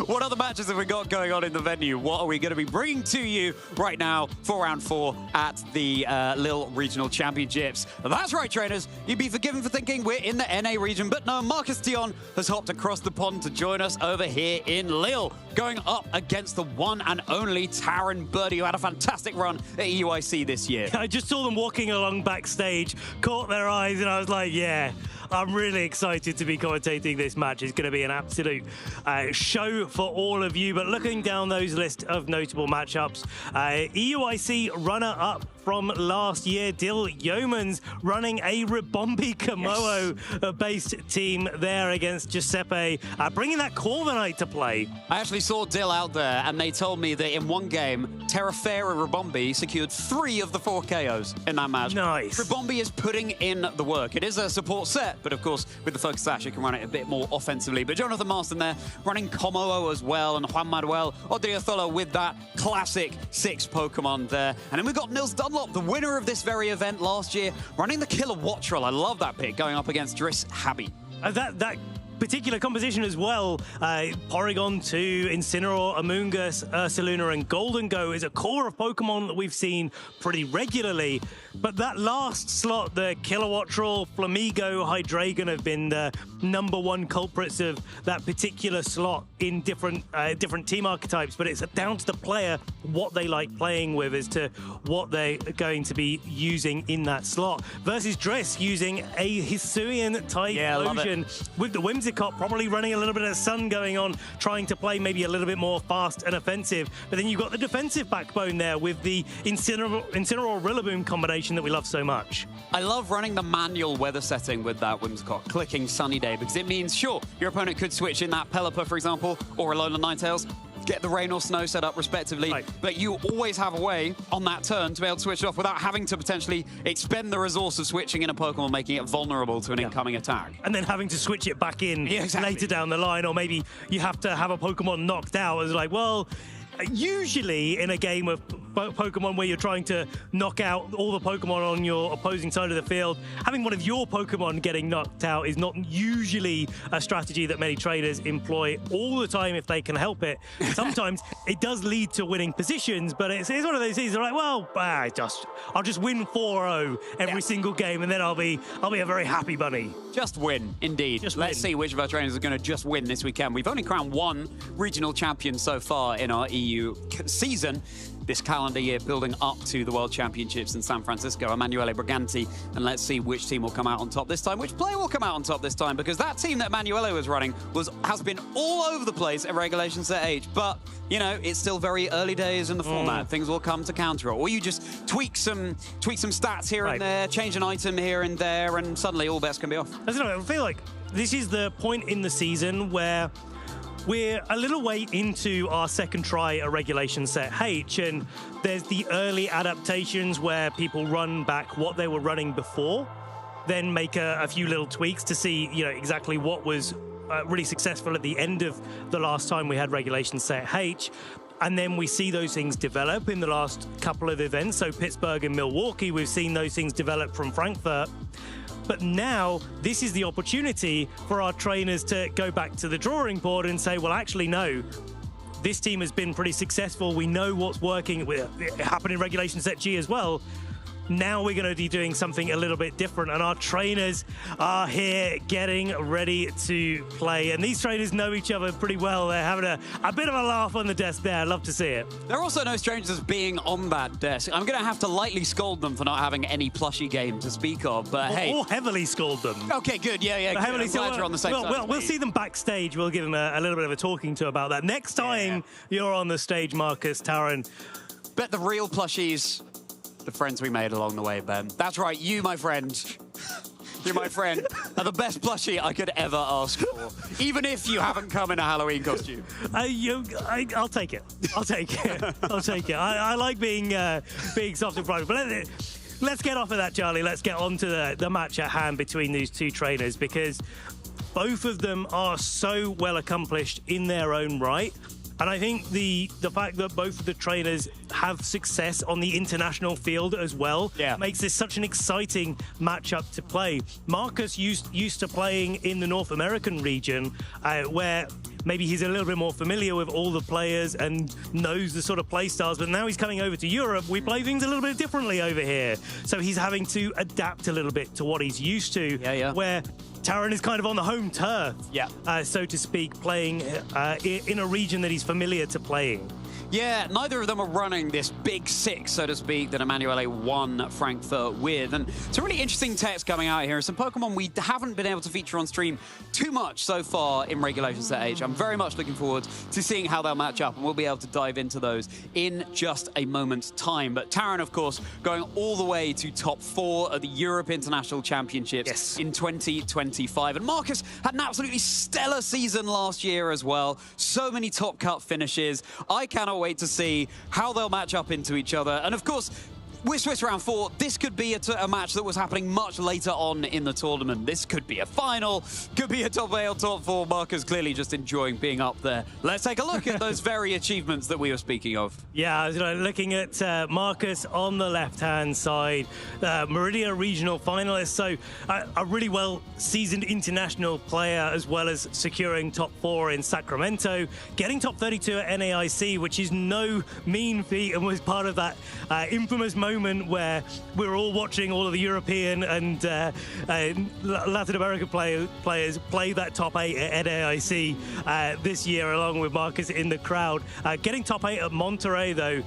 [SPEAKER 20] What other matches have we got going on in the venue? What are we going to be bringing to you right now for round 4 at the Lille Regional Championships? That's right, trainers. You'd be forgiven for thinking we're in the NA region, but no, Marcus Dion has hopped across the pond to join us over here in Lille, going up against the one and only Taron Birdie, who had a fantastic run at EUIC this year.
[SPEAKER 7] I just saw them walking along backstage, caught their eyes, and I was like, yeah, I'm really excited to be commentating this match. It's going to be an absolute show for all of you. But looking down those list of notable matchups, EUIC runner-up from last year, Dill Yeomans running a Ribombi Komodo-based team there against Giuseppe, bringing that Corviknight to play.
[SPEAKER 20] I actually saw Dill out there, and they told me that in one game, Terrafera Ribombi secured 3 of the 4 KOs in that match.
[SPEAKER 7] Nice.
[SPEAKER 20] Ribombi is putting in the work. It is a support set, but of course, with the Focus Sash, you can run it a bit more offensively. But Jonathan Marston there, running Komodo as well, and Juan Manuel Odriozola with that classic 6 Pokemon there. And then we've got Nils Dunlop, the winner of this very event last year, running the Killer Wattrel. I love that pick, going up against Driss Habby.
[SPEAKER 7] That particular composition as well, Porygon 2, Incineroar, Amoonguss, Ursaluna, and Golden Go is a core of Pokemon that we've seen pretty regularly. But that last slot, the Kilowattrel, Flamigo, Hydreigon have been the #1 culprits of that particular slot in different team archetypes. But it's down to the player what they like playing with as to what they're going to be using in that slot. Versus Driss using a Hisuian type Illusion with the Whimsicott probably running a little bit of sun going on, trying to play maybe a little bit more fast and offensive. But then you've got the defensive backbone there with the Incineroar Rillaboom combination that we love so much.
[SPEAKER 20] I love running the manual weather setting with that Whimsicott, clicking Sunny Day, because it means, sure, your opponent could switch in that Pelipper, for example, or Alolan Ninetales, get the rain or snow set up respectively, but you always have a way on that turn to be able to switch it off without having to potentially expend the resource of switching in a Pokemon, making it vulnerable to an incoming attack.
[SPEAKER 7] And then having to switch it back in later down the line, or maybe you have to have a Pokemon knocked out. It's like, well, usually in a game of Pokemon where you're trying to knock out all the Pokemon on your opposing side of the field, having one of your Pokemon getting knocked out is not usually a strategy that many traders employ all the time if they can help it. Sometimes it does lead to winning positions, but it's one of those things they're like, well, I'll just win 4-0 every single game, and then I'll be a very happy bunny.
[SPEAKER 20] Just win, indeed. Let's see which of our trainers are going to just win this weekend. We've only crowned 1 regional champion so far in our EU season this calendar year, building up to the World Championships in San Francisco, Emanuele Briganti, and let's see which team will come out on top this time, which player will come out on top this time, because that team that Emanuele was running has been all over the place at Regulation Set H, but, you know, it's still very early days in the format. Things will come to counter it, or you just tweak some stats here and there, change an item here and there, and suddenly all bets can be off.
[SPEAKER 7] I don't know, I feel like this is the point in the season where we're a little way into our second try at Regulation Set H, and there's the early adaptations where people run back what they were running before, then make a few little tweaks to see, you know, exactly what was
[SPEAKER 4] really successful at the end of the last time we had regulation set H. And then we see those things develop in the last couple of events. So Pittsburgh and Milwaukee, we've seen those things develop from Frankfurt. But now this is the opportunity for our trainers to go back to the drawing board and say, well, actually, no, this team has been pretty successful. We know what's working. It happened in regulation set G as well. Now we're going to be doing something a little bit different, and our trainers are here getting ready to play. And these trainers know each other pretty well. They're having a bit of a laugh on the desk there. I love to see it.
[SPEAKER 20] They're also no strangers being on that desk. I'm going to have to lightly scold them for not having any plushie game to speak of, but hey.
[SPEAKER 4] Or heavily scold them.
[SPEAKER 20] Okay, good. Yeah. Good. I'm glad you're on the same side.
[SPEAKER 4] We'll see them backstage. We'll give them a little bit of a talking to about that. Next time you're on the stage, Marcus, Taran.
[SPEAKER 20] Bet the real plushies, the friends we made along the way, Ben. That's right, you, my friend. You, my friend, are the best plushie I could ever ask for, even if you haven't come in a Halloween costume.
[SPEAKER 4] I'll take it. I'll take it. I'll take it. I like being soft and private. But let's get off of that, Charlie. Let's get on to the match at hand between these two trainers, because both of them are so well accomplished in their own right. And I think the fact that both of the trainers have success on the international field as well makes this such an exciting matchup to play. Marcus used to playing in the North American region, where maybe he's a little bit more familiar with all the players and knows the sort of play styles, but now he's coming over to Europe. We play things a little bit differently over here. So he's having to adapt a little bit to what he's used to, where Taran is kind of on the home turf, so to speak, playing in a region that he's familiar to playing.
[SPEAKER 20] Yeah, neither of them are running this big six, so to speak, that Emanuele won Frankfurt with. And it's a really interesting text coming out here. Some Pokemon we haven't been able to feature on stream too much so far in Regulation Set H. I'm very much looking forward to seeing how they'll match up, and we'll be able to dive into those in just a moment's time. But Taran, of course, going all the way to top 4 of the Europe International Championships in 2025. And Marcus had an absolutely stellar season last year as well. So many top cut finishes. I cannot wait to see how they'll match up into each other. And of course, with Swiss Round 4, this could be a match that was happening much later on in the tournament. This could be a final, could be a top 8 or top 4. Marcus clearly just enjoying being up there. Let's take a look at those very achievements that we were speaking of.
[SPEAKER 4] Yeah, looking at Marcus on the left-hand side, Meridia regional finalist, so a really well-seasoned international player, as well as securing top 4 in Sacramento, getting top 32 at NAIC, which is no mean feat, and was part of that infamous moment where we were all watching all of the European and Latin American players play that top 8 at NAIC this year, along with Marcus in the crowd. Getting top 8 at Monterey, though,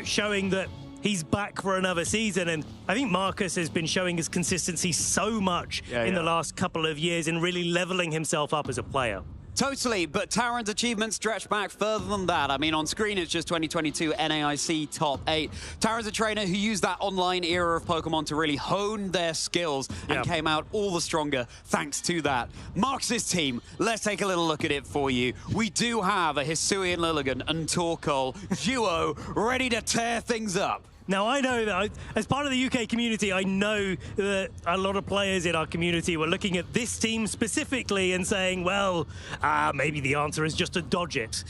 [SPEAKER 4] showing that he's back for another season. And I think Marcus has been showing his consistency so much in the last couple of years and really leveling himself up as a player.
[SPEAKER 20] Totally, but Taran's achievements stretch back further than that. I mean, on screen, it's just 2022 NAIC top 8. Taran's a trainer who used that online era of Pokemon to really hone their skills and came out all the stronger thanks to that. Marcus's team, let's take a little look at it for you. We do have a Hisuian Lilligant and Torkoal duo ready to tear things up.
[SPEAKER 4] Now, I know that as part of the UK community, I know that a lot of players in our community were looking at this team specifically and saying, well, maybe the answer is just to dodge it.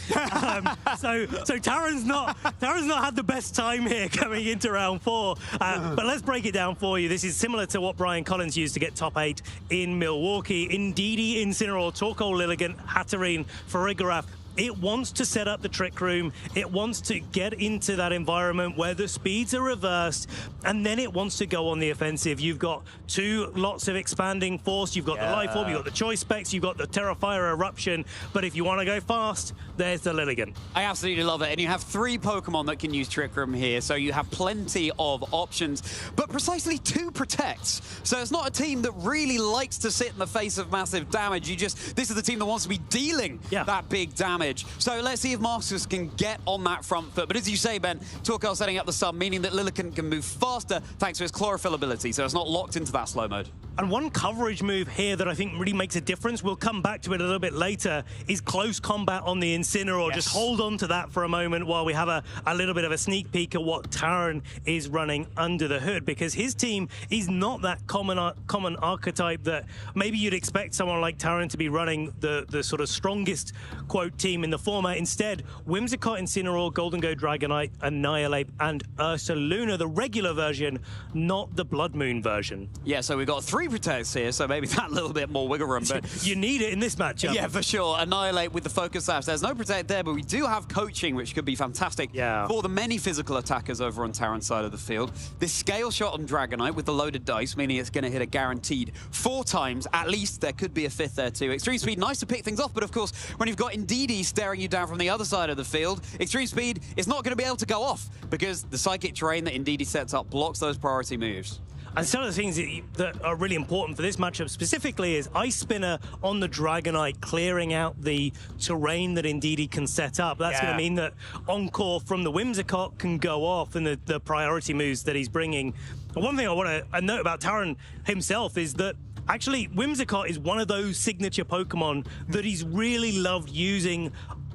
[SPEAKER 4] So Taran's not had the best time here coming into round 4. But let's break it down for you. This is similar to what Brian Collins used to get top 8 in Milwaukee. Indeedee, Incineroar, Torkoal, Lilligant, Hatterene, Farigiraf. It wants to set up the Trick Room. It wants to get into that environment where the speeds are reversed, and then it wants to go on the offensive. You've got 2 lots of expanding force. You've got the Life Orb, you've got the Choice Specs, you've got the Terrafire Eruption. But if you want to go fast, there's the Lilligant.
[SPEAKER 20] I absolutely love it. And you have 3 Pokemon that can use Trick Room here, so you have plenty of options, but precisely 2 protects. So it's not a team that really likes to sit in the face of massive damage. This is the team that wants to be dealing that big damage. So let's see if Marcus can get on that front foot. But as you say, Ben, Torkoal setting up the sub, meaning that Lilligant can move faster thanks to his chlorophyll ability, so it's not locked into that slow mode.
[SPEAKER 4] And one coverage move here that I think really makes a difference, we'll come back to it a little bit later, is close combat on the Incineroar.
[SPEAKER 20] Yes.
[SPEAKER 4] Just hold on to that for a moment while we have a little bit of a sneak peek at what Taran is running under the hood, because his team is not that common archetype that maybe you'd expect someone like Taran to be running the sort of strongest, quote, team in the format. Instead, Whimsicott, Incineroar, Golden Go, Dragonite, Annihilate, and Ursaluna, the regular version, not the Blood Moon version.
[SPEAKER 20] Yeah, so we've got 3 protects here, so maybe that little bit more wiggle room. But
[SPEAKER 4] you need it in this matchup.
[SPEAKER 20] Yeah, for sure. Annihilate with the Focus Sash. There's no protect there, but we do have coaching, which could be fantastic for the many physical attackers over on Taran's side of the field. This scale shot on Dragonite with the loaded dice, meaning it's going to hit a guaranteed 4 times. At least there could be a 5th there too. Extreme Speed, nice to pick things off, but of course, when you've got Indeedee staring you down from the other side of the field, Extreme Speed is not going to be able to go off because the Psychic Terrain that Indeedee sets up blocks those priority moves.
[SPEAKER 4] And some of the things that are really important for this matchup specifically is Ice Spinner on the Dragonite, clearing out the terrain that Indeedee can set up. That's going to mean that Encore from the Whimsicott can go off, and the priority moves that he's bringing. And one thing I want to note about Taran himself is that actually Whimsicott is one of those signature Pokemon that he's really loved using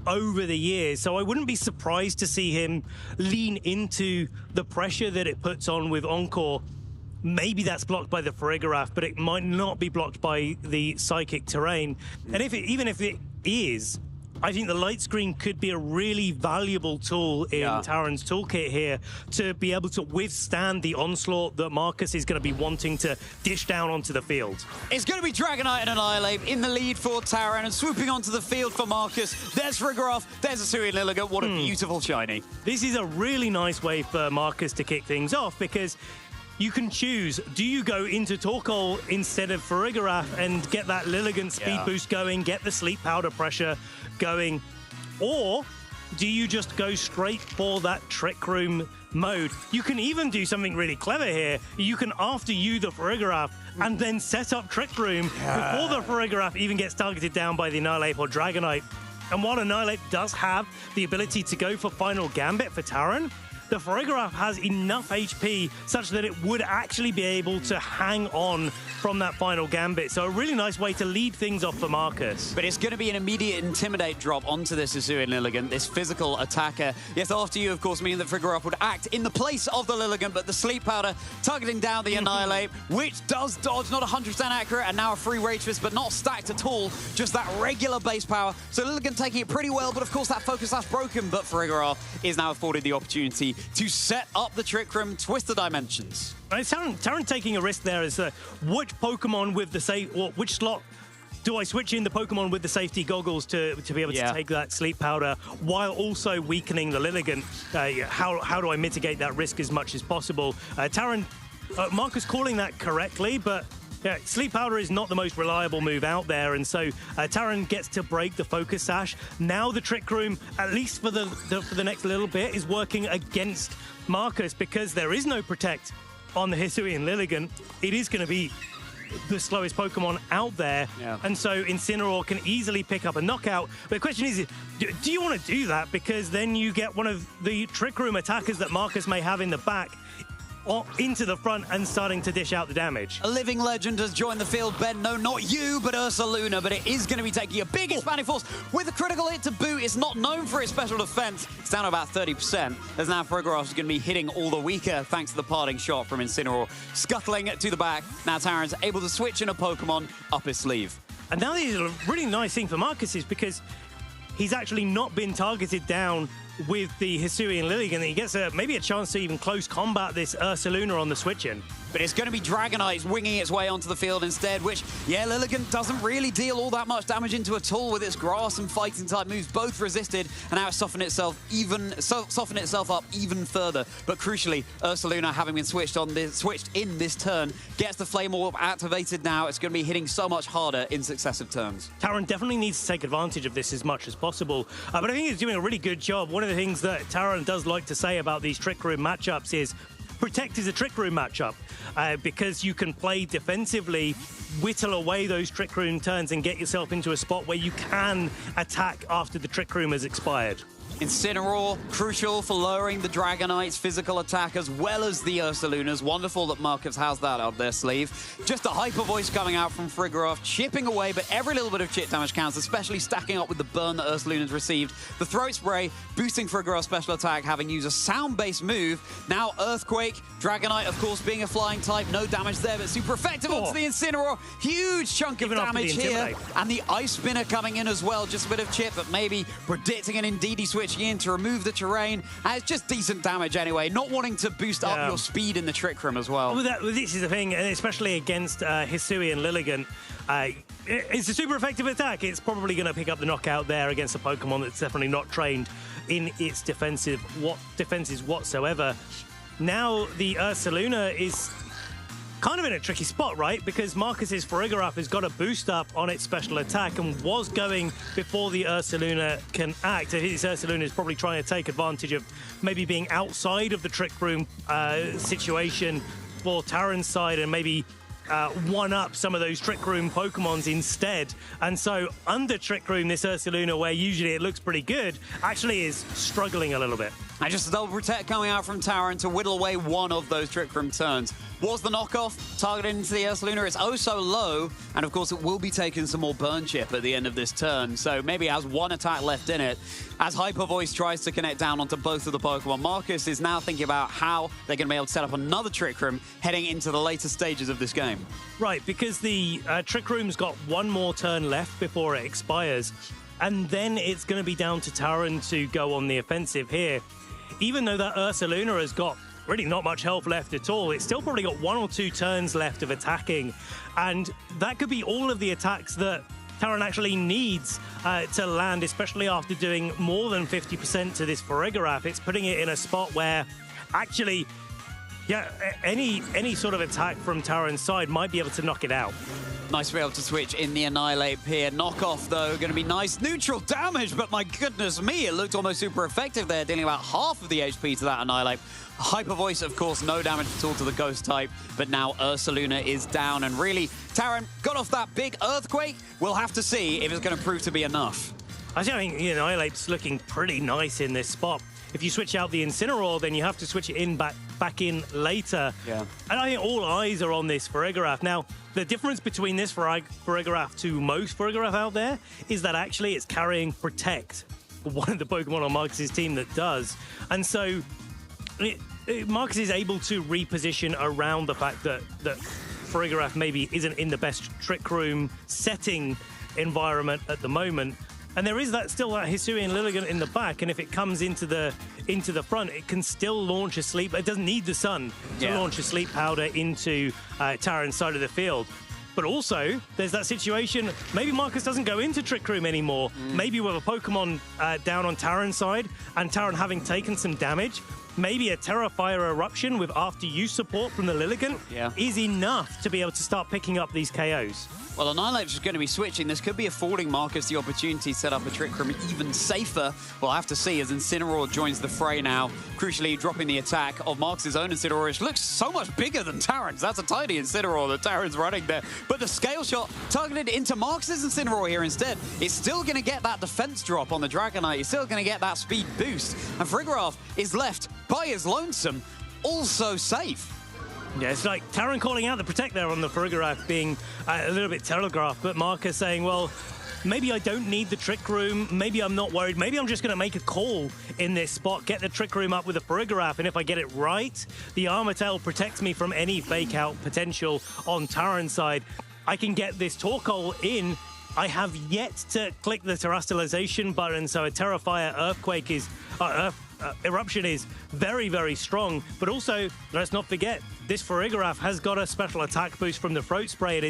[SPEAKER 4] over the years, so I wouldn't be surprised to see him lean into the pressure that it puts on with Encore. Maybe that's blocked by the Farigiraf, but it might not be blocked by the Psychic Terrain. And even if it is, I think the Light Screen could be a really valuable tool in Taran's toolkit here to be able to withstand the onslaught that Marcus is going to be wanting to dish down onto the field.
[SPEAKER 20] It's going to be Dragonite and Annihilate in the lead for Taran, and swooping onto the field for Marcus. There's Farigiraf, there's Hisuian Lilligant. What a beautiful shiny.
[SPEAKER 4] This is a really nice way for Marcus to kick things off, because you can choose, do you go into Torkoal instead of Farigiraf and get that Lilligant speed boost going, get the Sleep Powder pressure going, or do you just go straight for that Trick Room mode? You can even do something really clever here. You can after you the Farigiraf and then set up Trick Room before the Farigiraf even gets targeted down by the Annihilate or Dragonite. And while Annihilate does have the ability to go for Final Gambit for Taran, the Farigiraf has enough HP such that it would actually be able to hang on from that Final Gambit. So a really nice way to lead things off for Marcus.
[SPEAKER 20] But it's going to be an immediate Intimidate drop onto this Hisuian Lilligant, this physical attacker. Yes, after you, of course, meaning that Farigiraf would act in the place of the Lilligant, but the Sleep Powder targeting down the Annihilate, which does dodge, not 100% accurate, and now a free Rage Fist, but not stacked at all, just that regular base power. So Lilligant taking it pretty well, but of course that Focus Sash broken, but Farigiraf is now afforded the opportunity to set up the Trick Room, twist the dimensions.
[SPEAKER 4] Taran taking a risk there is which Pokemon with the safe, or which slot do I switch in the Pokemon with the safety goggles to be able to take that Sleep Powder while also weakening the Lilligant? How do I mitigate that risk as much as possible? Taran, Marcus calling that correctly, but yeah, Sleep Powder is not the most reliable move out there, and so Taran gets to break the Focus Sash. Now the Trick Room, at least for the next little bit, is working against Marcus because there is no Protect on the Hisuian Lilligant. It is going to be the slowest Pokemon out there, and so Incineroar can easily pick up a knockout. But the question is, do you want to do that? Because then you get one of the Trick Room attackers that Marcus may have in the back into the front and starting to dish out the damage.
[SPEAKER 20] A living legend has joined the field, Ben. No, not you, but Ursaluna, but it is going to be taking a big expanding force with a critical hit to boot. It's not known for its special defense. It's down to about 30%. As now Farigiraf is going to be hitting all the weaker thanks to the parting shot from Incineroar, scuttling to the back. Now Taran's able to switch in a Pokemon up his sleeve.
[SPEAKER 4] And now this is a really nice thing for Marcus is because he's actually not been targeted down with the Hisuian Lilligant. He gets maybe a chance to even close combat this Ursaluna on the switch-in.
[SPEAKER 20] But it's going to be Dragonite winging its way onto the field instead, which, Lilligant doesn't really deal all that much damage into at all with its grass and fighting type moves, both resisted, and now it's softened itself up even further. But crucially, Ursaluna, having been switched in this turn, gets the Flame Orb activated now. It's going to be hitting so much harder in successive turns.
[SPEAKER 4] Taran definitely needs to take advantage of this as much as possible, but I think he's doing a really good job. One of the things that Taran does like to say about these Trick Room matchups is Protect is a Trick Room matchup because you can play defensively, whittle away those Trick Room turns and get yourself into a spot where you can attack after the Trick Room has expired.
[SPEAKER 20] Incineroar, crucial for lowering the Dragonite's physical attack as well as the Ursaluna's. Wonderful that Marcus has that up their sleeve. Just a Hyper Voice coming out from Frigoroth, chipping away, but every little bit of chip damage counts, especially stacking up with the burn that Ursaluna's received. The Throat Spray, boosting Frigoroth's special attack, having used a sound-based move. Now Earthquake, Dragonite, of course, being a flying type, no damage there, but super effective onto the Incineroar. Huge chunk of damage here. And the Ice Spinner coming in as well, just a bit of chip, but maybe predicting an Indeedee switching in to remove the terrain. It's just decent damage anyway, not wanting to boost up your speed in the Trick Room as well.
[SPEAKER 4] This is the thing, and especially against Hisui and Lilligant, it's a super effective attack. It's probably going to pick up the knockout there against a Pokemon that's definitely not trained in its defenses whatsoever. Now the Ursaluna is kind of in a tricky spot, right? Because Marcus's Farigiraf has got a boost up on its special attack and was going before the Ursaluna can act. His Ursaluna is probably trying to take advantage of maybe being outside of the Trick Room situation for Taran's side and maybe one-up some of those Trick Room Pokemons instead. And so under Trick Room, this Ursaluna, where usually it looks pretty good, actually is struggling a little bit.
[SPEAKER 20] And just a double protect coming out from Taran to whittle away one of those Trick Room turns. Was the knockoff targeted into the Ursaluna? It's oh so low, and of course it will be taking some more burn chip at the end of this turn, so maybe it has one attack left in it. As Hyper Voice tries to connect down onto both of the Pokemon, Marcus is now thinking about how they're going to be able to set up another Trick Room heading into the later stages of this game.
[SPEAKER 4] Right, because the Trick Room's got one more turn left before it expires, and then it's going to be down to Taran to go on the offensive here. Even though that Ursaluna has got really not much health left at all, it's still probably got 1 or 2 turns left of attacking, and that could be all of the attacks that Taran actually needs to land, especially after doing more than 50% to this Farigiraf. It's putting it in a spot where actually, yeah, any sort of attack from Taran's side might be able to knock it out.
[SPEAKER 20] Nice to be able to switch in the Annihilate here. Knockoff, though, going to be nice. Neutral damage, but my goodness me, it looked almost super effective there, dealing about half of the HP to that Annihilate. Hyper Voice, of course, no damage at all to the Ghost type, but now Ursaluna is down, and really, Taran got off that big Earthquake. We'll have to see if it's going to prove to be enough.
[SPEAKER 4] I think the Annihilate's looking pretty nice in this spot. If you switch out the Incineroar, then you have to switch it in back in later.
[SPEAKER 20] Yeah.
[SPEAKER 4] And I think all eyes are on this Farigiraf. Now, the difference between this Farigiraf to most Farigiraf out there is that actually it's carrying Protect, one of the Pokemon on Marcus's team that does. And so Marcus is able to reposition around the fact that Farigiraf maybe isn't in the best Trick Room setting environment at the moment. And there is still that Hisui and Lilligant in the back, and if it comes into the front, it can still launch a sleep. It doesn't need the sun to launch a sleep powder into Taran's side of the field. But also, there's that situation, maybe Marcus doesn't go into Trick Room anymore. Maybe with a Pokemon down on Taran's side, and Taran having taken some damage, maybe a Terra Fire Eruption with after-use support from the Lilligant is enough to be able to start picking up these KOs.
[SPEAKER 20] Well, Annihilate's just going to be switching. This could be affording Marcus the opportunity to set up a Trick Room even safer. We'll have to see as Incineroar joins the fray now, crucially dropping the attack of Marcus's own Incineroar, which looks so much bigger than Taran's. That's a tiny Incineroar that Taran's running there. But the scale shot targeted into Marcus's Incineroar here instead. It's still going to get that defense drop on the Dragonite. It's still going to get that speed boost. And Farigiraf is left by his lonesome, also safe.
[SPEAKER 4] Yeah, it's like Taran calling out the Protect there on the Farigiraf being a little bit telegraphed, but Marcus saying, well, maybe I don't need the Trick Room, maybe I'm not worried, maybe I'm just going to make a call in this spot, get the Trick Room up with the Farigiraf, and if I get it right, the Armatail protects me from any fake-out potential on Taran's side. I can get this Torkoal in. I have yet to click the Terastallization button, so a Terra Fire Earthquake is... Eruption is very, very strong, but also, let's not forget, this Farigiraf has got a special attack boost from the Throat Spray. It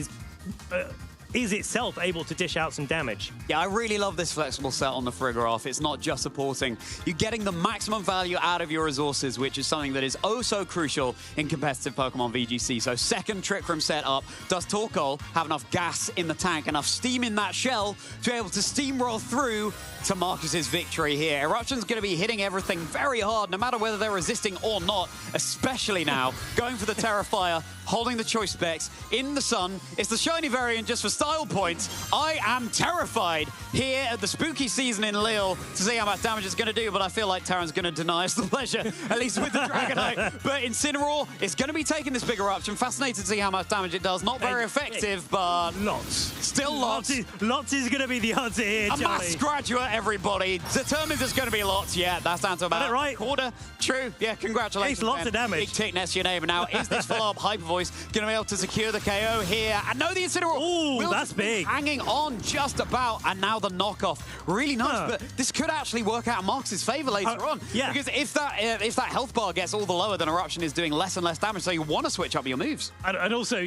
[SPEAKER 4] is itself able to dish out some damage.
[SPEAKER 20] Yeah, I really love this flexible set on the Farigiraf. It's not just supporting. You're getting the maximum value out of your resources, which is something that is oh so crucial in competitive Pokemon VGC. So second Trick Room set up. Does Torkoal have enough gas in the tank, enough steam in that shell to be able to steamroll through to Marcus's victory here? Eruption's going to be hitting everything very hard, no matter whether they're resisting or not, especially now. Going for the Terra Fire, holding the Choice Specs in the sun. It's the shiny variant just for style points. I am terrified here at the spooky season in Lille to see how much damage it's going to do, but I feel like Terran's going to deny us the pleasure, at least with the Dragonite. But Incineroar is going to be taking this big eruption. Fascinated to see how much damage it does. Not very effective, but
[SPEAKER 4] lots.
[SPEAKER 20] Still lots.
[SPEAKER 4] Lots is going to be the answer here,
[SPEAKER 20] A maths graduate, everybody. Determined there's going to be lots. Yeah, that's down to about
[SPEAKER 4] right.
[SPEAKER 20] quarter. True. Yeah, congratulations.
[SPEAKER 4] It's lots of damage.
[SPEAKER 20] Big tick next to your name. Now, is this full-up Hyper Voice going to be able to secure the KO here? And no, the Incineroar.
[SPEAKER 4] Ooh, that's big.
[SPEAKER 20] Hanging on just about. And now the knockoff. Really nice, but this could actually work out in Marcus' favor later on.
[SPEAKER 4] Yeah.
[SPEAKER 20] Because if that health bar gets all the lower, then Eruption is doing less and less damage, so you want to switch up your moves.
[SPEAKER 4] And also,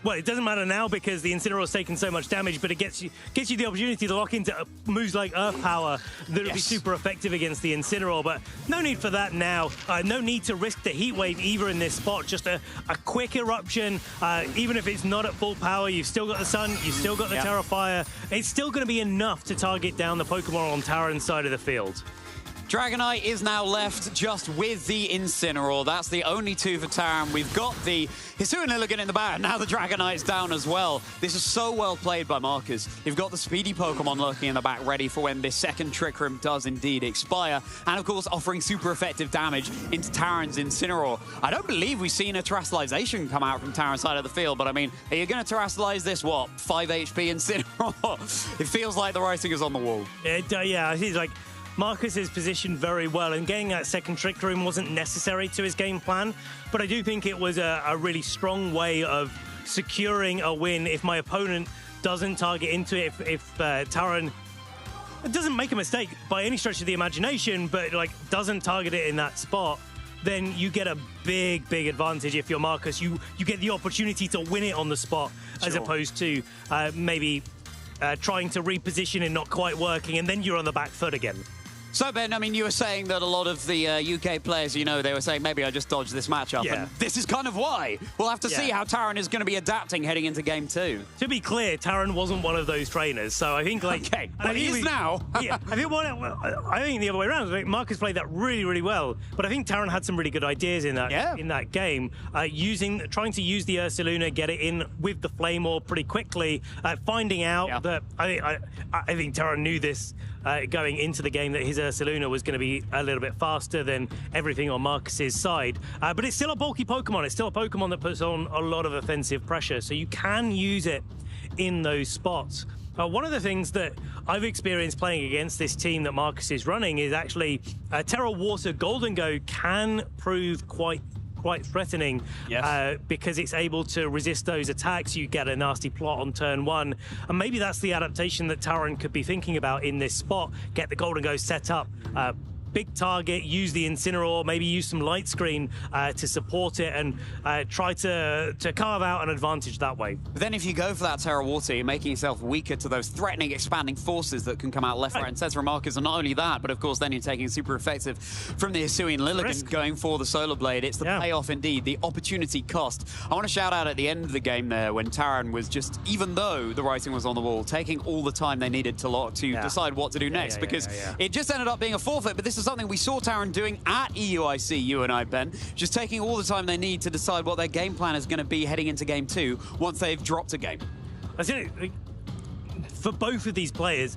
[SPEAKER 4] well, it doesn't matter now because the Incineroar's taken so much damage, but it gets you the opportunity to lock into moves like Earth Power that'll be super effective against the Incineroar, but no need for that now. No need to risk the Heat Wave either in this spot. Just a quick Eruption, even if it's not at full power, you've still got the Sun, you've still got the Terrafire. It's still going to be enough to target down the Pokemon on Terran's side of the field.
[SPEAKER 20] Dragonite is now left just with the Incineroar. That's the only two for Terran. We've got the Hisuian Lilligant in the back, and now the Dragonite's down as well. This is so well played by Marcus. You've got the speedy Pokemon lurking in the back, ready for when this second Trick Room does indeed expire. And of course, offering super effective damage into Terran's Incineroar. I don't believe we've seen a Terastallization come out from Terran's side of the field, but I mean, are you going to Terastallize this, what, 5 HP Incineroar? It feels like the writing is on the wall.
[SPEAKER 4] Yeah, he's like... Marcus is positioned very well, and getting that second Trick Room wasn't necessary to his game plan, but I do think it was a really strong way of securing a win if my opponent doesn't target into it, if Terran doesn't make a mistake by any stretch of the imagination, but like doesn't target it in that spot, then you get a big advantage if you're Marcus. You get the opportunity to win it on the spot, as opposed to maybe trying to reposition and not quite working, and then you're on the back foot again.
[SPEAKER 20] So, Ben, I mean, you were saying that a lot of the UK players, they were saying, maybe I just dodged this matchup.
[SPEAKER 4] Yeah.
[SPEAKER 20] And this is kind of why. We'll have to see how Terran is going to be adapting heading into Game 2.
[SPEAKER 4] To be clear, Terran wasn't one of those trainers, so I think, like...
[SPEAKER 20] Okay, well, he is now.
[SPEAKER 4] Yeah, I think the other way around. I think Marcus played that really well, but I think Terran had some really good ideas in that game. Trying to use the Ursaluna, get it in with the Flamor pretty quickly, finding out that... I think Terran knew this going into the game, that his Ursaluna was going to be a little bit faster than everything on Marcus's side. But it's still a bulky Pokemon. It's still a Pokemon that puts on a lot of offensive pressure, so you can use it in those spots. One of the things that I've experienced playing against this team that Marcus is running is actually Terra Water Golden Go can prove quite threatening because it's able to resist those attacks. You get a nasty plot on turn 1, and maybe that's the adaptation that Terran could be thinking about in this spot. Get the Golden Go set up, big target, use the Incineroar, maybe use some Light Screen to support it, and try to carve out an advantage that way.
[SPEAKER 20] But then if you go for that Terra Water, you're making yourself weaker to those threatening, expanding forces that can come out left, right, and center from Marcus. And not only that, but of course then you're taking super effective from the Hisuian Lilligant going for the Solar Blade. It's the payoff indeed, the opportunity cost. I want to shout out at the end of the game there when Terran was just, even though the writing was on the wall, taking all the time they needed to decide what to do next, because it just ended up being a forfeit. But this is something we saw Terran doing at EUIC, you and I, Ben, just taking all the time they need to decide what their game plan is going to be heading into Game 2 once they've dropped a game.
[SPEAKER 4] I think for both of these players,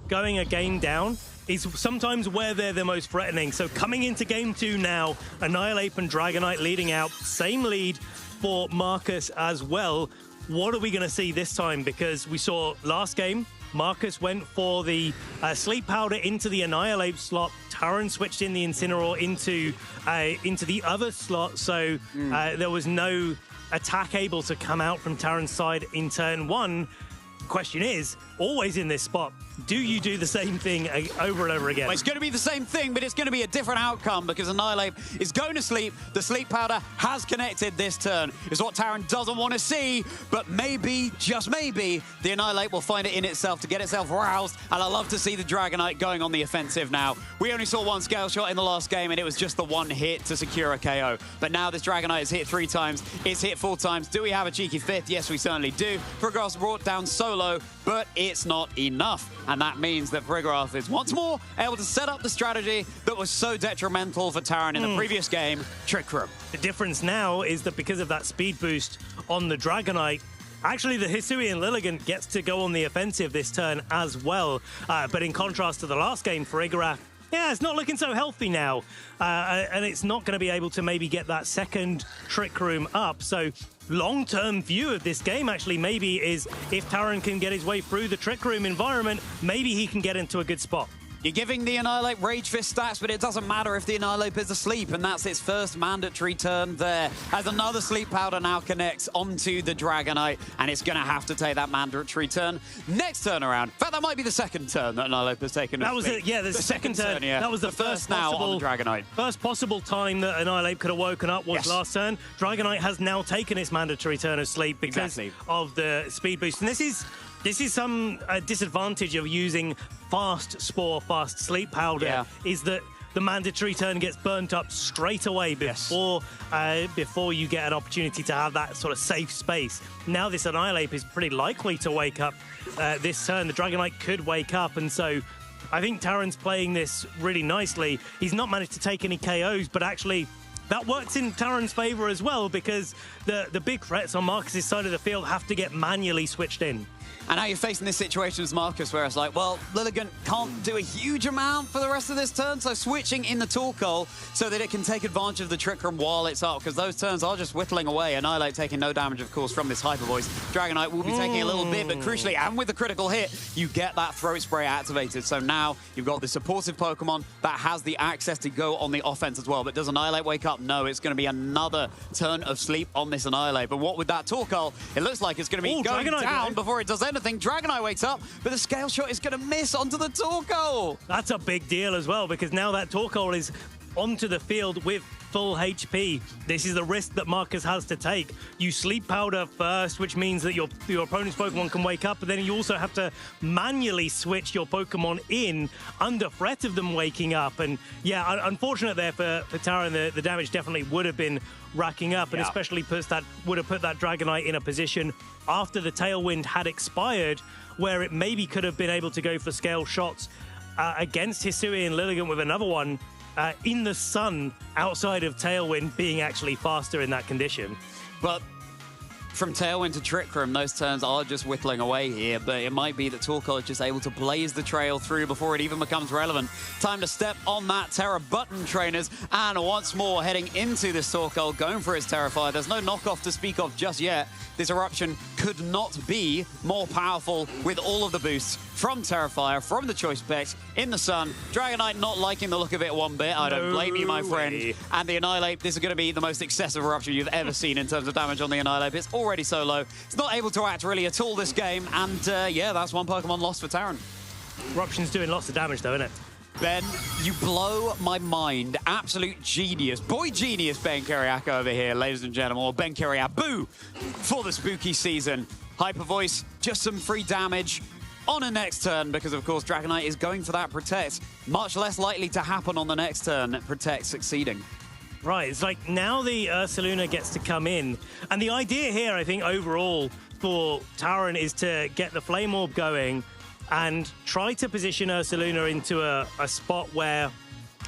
[SPEAKER 4] going a game down is sometimes where they're the most threatening. So coming into Game 2 now, Annihilate and Dragonite leading out, same lead for Marcus as well. What are we going to see this time? Because we saw last game, Marcus went for the Sleep Powder into the Annihilate slot. Terran switched in the Incineroar into the other slot, so there was no attack able to come out from Terran's side in turn 1. Question is, always in this spot, do you do the same thing over and over again?
[SPEAKER 20] Well, it's going to be the same thing, but it's going to be a different outcome because Annihilate is going to sleep. The Sleep Powder has connected this turn. It's what Terran doesn't want to see, but maybe, just maybe, the Annihilate will find it in itself to get itself roused, and I love to see the Dragonite going on the offensive now. We only saw one Scale Shot in the last game, and it was just the one hit to secure a KO. But now this Dragonite is hit 3 times. It's hit 4 times. Do we have a cheeky 5th? Yes, we certainly do. Frigor's brought down solo, but it's not enough. And that means that Frigoroth is once more able to set up the strategy that was so detrimental for Terran in the previous game, Trick Room.
[SPEAKER 4] The difference now is that because of that speed boost on the Dragonite, Actually, the Hisuian Lilligant gets to go on the offensive this turn as well. But in contrast to the last game for Igarath, yeah, it's not looking so healthy now. And it's not going to be able to maybe get that second Trick Room up. So long-term view of this game actually maybe is if Taran can get his way through the Trick Room environment, maybe he can get into a good spot.
[SPEAKER 20] You're giving the Annihilate Rage Fist stats, but it doesn't matter if the Annihilate is asleep, and that's its first mandatory turn there. As another Sleep Powder now connects onto the Dragonite, and it's going to have to take that mandatory turn. Next turn around, in fact, that might be the second turn that Annihilate has taken.
[SPEAKER 4] That was it, yeah, the second turn. Yeah. That was the first
[SPEAKER 20] now
[SPEAKER 4] possible,
[SPEAKER 20] on the Dragonite.
[SPEAKER 4] First possible time that Annihilate could have woken up was last turn. Dragonite has now taken its mandatory turn of sleep because of the speed boost, and this is some disadvantage of using fast Spore, fast Sleep Powder, is that the mandatory turn gets burnt up straight away before you get an opportunity to have that sort of safe space. Now this Annihilate is pretty likely to wake up this turn. The Dragonite could wake up, and so I think Taran's playing this really nicely. He's not managed to take any KOs, but actually that works in Taran's favor as well, because the big threats on Marcus's side of the field have to get manually switched in.
[SPEAKER 20] And now you're facing this situation as Marcus, where it's like, well, Lilligant can't do a huge amount for the rest of this turn, so switching in the Torkoal so that it can take advantage of the Trick Room while it's up, because those turns are just whittling away. Annihilate taking no damage, of course, from this Hyper Voice. Dragonite will be taking a little bit, but crucially, and with the critical hit, you get that Throat Spray activated. So now you've got the supportive Pokemon that has the access to go on the offense as well. But does Annihilate wake up? No, it's going to be another turn of sleep on this Annihilate. But what with that Torkoal, it looks like it's going to be going down before it does anything. Dragonite wakes up, but the Scale Shot is going to miss onto the Torkoal.
[SPEAKER 4] That's a big deal as well, because now that Torkoal is onto the field with full HP. This is the risk that Marcus has to take. You Sleep Powder first, which means that your opponent's Pokemon can wake up, but then you also have to manually switch your Pokemon in under threat of them waking up. And yeah, unfortunate there for Taran. The damage definitely would have been racking up, and especially would have put that Dragonite in a position after the Tailwind had expired, where it maybe could have been able to go for scale shots against Hisuian Lilligant with another one in the sun outside of Tailwind being actually faster in that condition.
[SPEAKER 20] But from Tailwind to Trick Room, those turns are just whittling away here, but it might be that Torkoal is just able to blaze the trail through before it even becomes relevant. Time to step on that Terra button, trainers, and once more heading into this Torkoal, going for its Terrifier. There's no knockoff to speak of just yet. This Eruption could not be more powerful with all of the boosts from Terrifier, from the Choice Specs, in the sun. Dragonite not liking the look of it one bit. I don't blame you, my friend. And the Annihilate, this is going to be the most excessive Eruption you've ever seen in terms of damage on the Annihilate. It's already so low. It's not able to act really at all this game. And yeah, that's one Pokemon lost for Taran.
[SPEAKER 4] Eruption's doing lots of damage though, isn't it?
[SPEAKER 20] Ben, you blow my mind. Absolute genius. Boy genius, Ben Kiriaka over here, ladies and gentlemen. Or Ben Kiriabu for the spooky season. Hyper Voice, just some free damage on a next turn, because of course Dragonite is going for that Protect. Much less likely to happen on the next turn, Protect succeeding.
[SPEAKER 4] Right, it's like now the Ursaluna gets to come in. And the idea here, I think, overall for Taran is to get the Flame Orb going and try to position Ursaluna into a spot where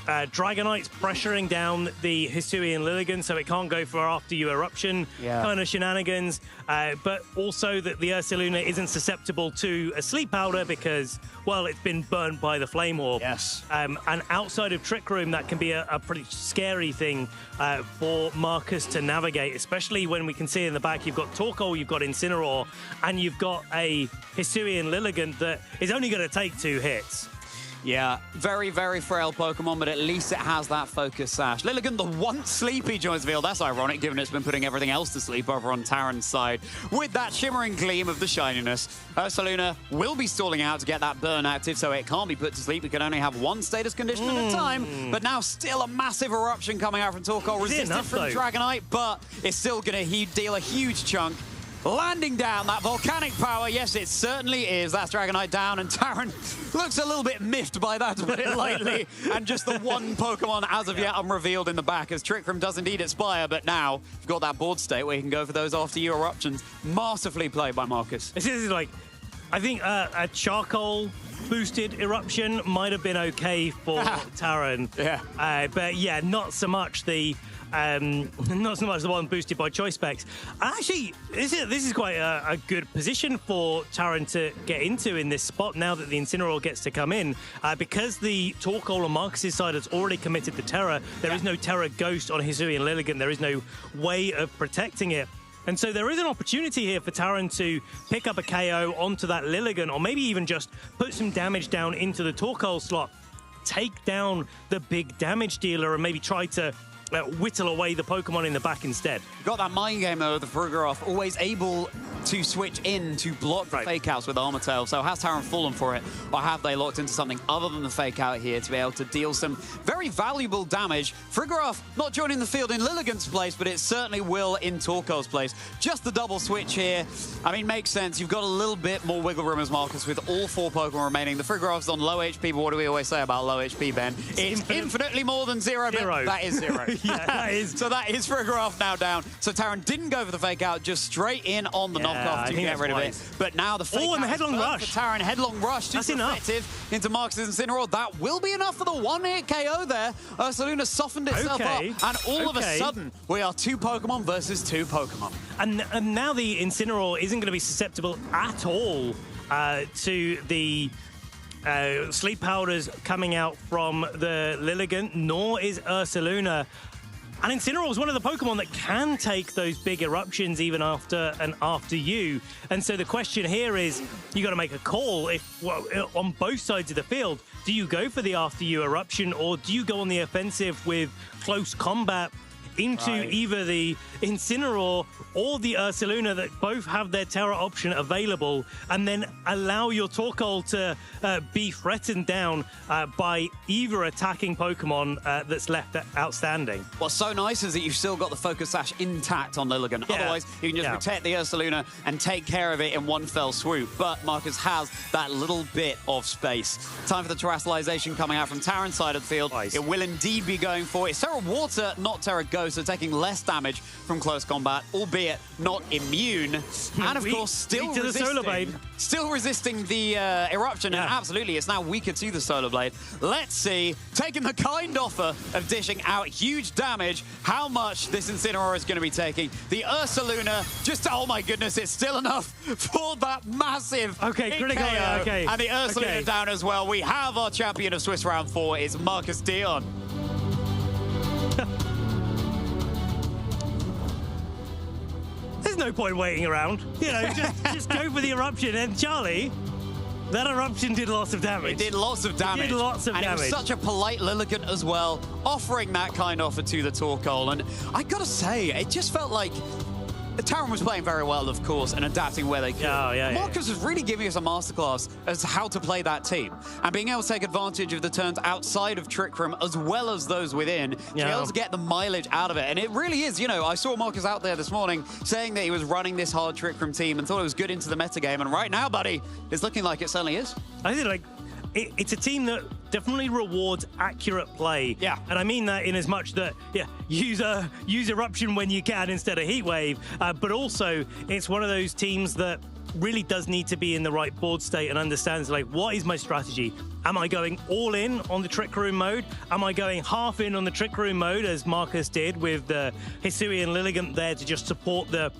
[SPEAKER 4] Dragonite's pressuring down the Hisuian Lilligant so it can't go for after you Eruption kind of shenanigans, but also that the Ursaluna isn't susceptible to a Sleep Powder because, well, it's been burnt by the Flame Orb.
[SPEAKER 20] Yes.
[SPEAKER 4] And outside of Trick Room, that can be a pretty scary thing for Marcus to navigate, especially when we can see in the back you've got Torkoal, you've got Incineroar, and you've got a Hisuian Lilligant that is only going to take 2 hits.
[SPEAKER 20] Yeah, very, very frail Pokemon, but at least it has that Focus Sash. Lilligant, the once sleepy, joins the field. That's ironic, given it's been putting everything else to sleep over on Taran's side. With that shimmering gleam of the shininess, Ursaluna will be stalling out to get that burn active, so it can't be put to sleep. It can only have one status condition at a time, but now still a massive Eruption coming out from Torkoal, resisted from Dragonite, but it's still going to deal a huge chunk. Landing down that volcanic power. Yes, it certainly is. That's Dragonite down, and Taran looks a little bit miffed by that, to put it lightly. And just the one Pokemon as of yet unrevealed in the back, as Trick Room does indeed expire, but now you've got that board state where you can go for those after you Eruptions. Masterfully played by Marcus.
[SPEAKER 4] This is like I think a charcoal boosted eruption might have been okay for Taran.
[SPEAKER 20] Yeah.
[SPEAKER 4] But yeah, not so much the one boosted by choice specs. Actually, this is quite a good position for Taran to get into in this spot now that the Incineroar gets to come in. Because the Torkoal on Marcus's side has already committed the Terra, there is no Terra Ghost on Hisuian Lilligant. There is no way of protecting it. And so there is an opportunity here for Taran to pick up a KO onto that Lilligant, or maybe even just put some damage down into the Torkoal slot, take down the big damage dealer, and maybe try to whittle away the Pokemon in the back instead.
[SPEAKER 20] Got that mind game though, the Frigoroth, always able to switch in to block the fake outs with Armor Tail. So has Taran fallen for it, or have they locked into something other than the fake out here to be able to deal some very valuable damage? Frigoroth not joining the field in Lilligant's place, but it certainly will in Torkoal's place. Just the double switch here. I mean, makes sense. You've got a little bit more wiggle room as Marcus with all 4 Pokemon remaining. The Frigoroth's on low HP, but what do we always say about low HP, Ben? It's infinitely more than zero. That is 0.
[SPEAKER 4] Yeah, that is.
[SPEAKER 20] So that is Frigoroth now down. So Taran didn't go for the fake out, just straight in on the knockoff to get rid of it. But now the fake out
[SPEAKER 4] and the headlong rush.
[SPEAKER 20] For Taran, headlong rush, super effective into Marcus's Incineroar. That will be enough for the one-hit KO there. Ursaluna softened itself up, and all of a sudden, we are 2 Pokemon versus 2 Pokemon.
[SPEAKER 4] And now the Incineroar isn't going to be susceptible at all to the sleep powders coming out from the Lilligant, nor is Ursaluna. And Incineroar is one of the Pokemon that can take those big eruptions even after an after you. And so the question here is, you got to make a call on both sides of the field. Do you go for the after you eruption, or do you go on the offensive with close combat into either the Incineroar or the Ursaluna that both have their Terra option available, and then allow your Torkoal to be threatened down by either attacking Pokemon that's left outstanding?
[SPEAKER 20] What's so nice is that you've still got the Focus Sash intact on Lilligant. Yeah. Otherwise, you can just protect the Ursaluna and take care of it in one fell swoop. But Marcus has that little bit of space. Time for the Terrestrialization coming out from Taran's side of the field. Nice. It will indeed be going for it. It's Terra Water, not Terra Ghost, so taking less damage from close combat, albeit not immune. And of course, still resisting the eruption. And absolutely, it's now weaker to the Solar Blade. Let's see, taking the kind offer of dishing out huge damage, how much this Incineroar is going to be taking. The Ursaluna, just, oh my goodness, it's still enough for that massive
[SPEAKER 4] critical
[SPEAKER 20] KO.
[SPEAKER 4] Okay.
[SPEAKER 20] And the Ursaluna down as well. We have our champion of Swiss Round 4, it's Marcus Dion.
[SPEAKER 4] There's no point waiting around. You know, just go for the eruption. And Charlie, that eruption did lots of damage.
[SPEAKER 20] It did lots of damage.
[SPEAKER 4] It did lots of damage.
[SPEAKER 20] And it was such a polite Lilligant as well, offering that kind offer to the Torkoal. And I gotta say, it just felt like Taran was playing very well, of course, and adapting where they could. Marcus was really giving us a masterclass as to how to play that team, and being able to take advantage of the turns outside of Trick Room as well as those within, to be able to get the mileage out of it. And it really is, you know, I saw Marcus out there this morning saying that he was running this hard Trick Room team and thought it was good into the metagame, and right now, buddy, it's looking like it certainly is.
[SPEAKER 4] I think, like, it's a team that definitely rewards accurate play. Yeah. And I mean that in as much that, use Eruption when you can instead of Heat Wave. But also, it's one of those teams that really does need to be in the right board state and understands, like, what is my strategy? Am I going all in on the Trick Room mode? Am I going half in on the Trick Room mode, as Marcus did with the Hisuian Lilligant there to just support the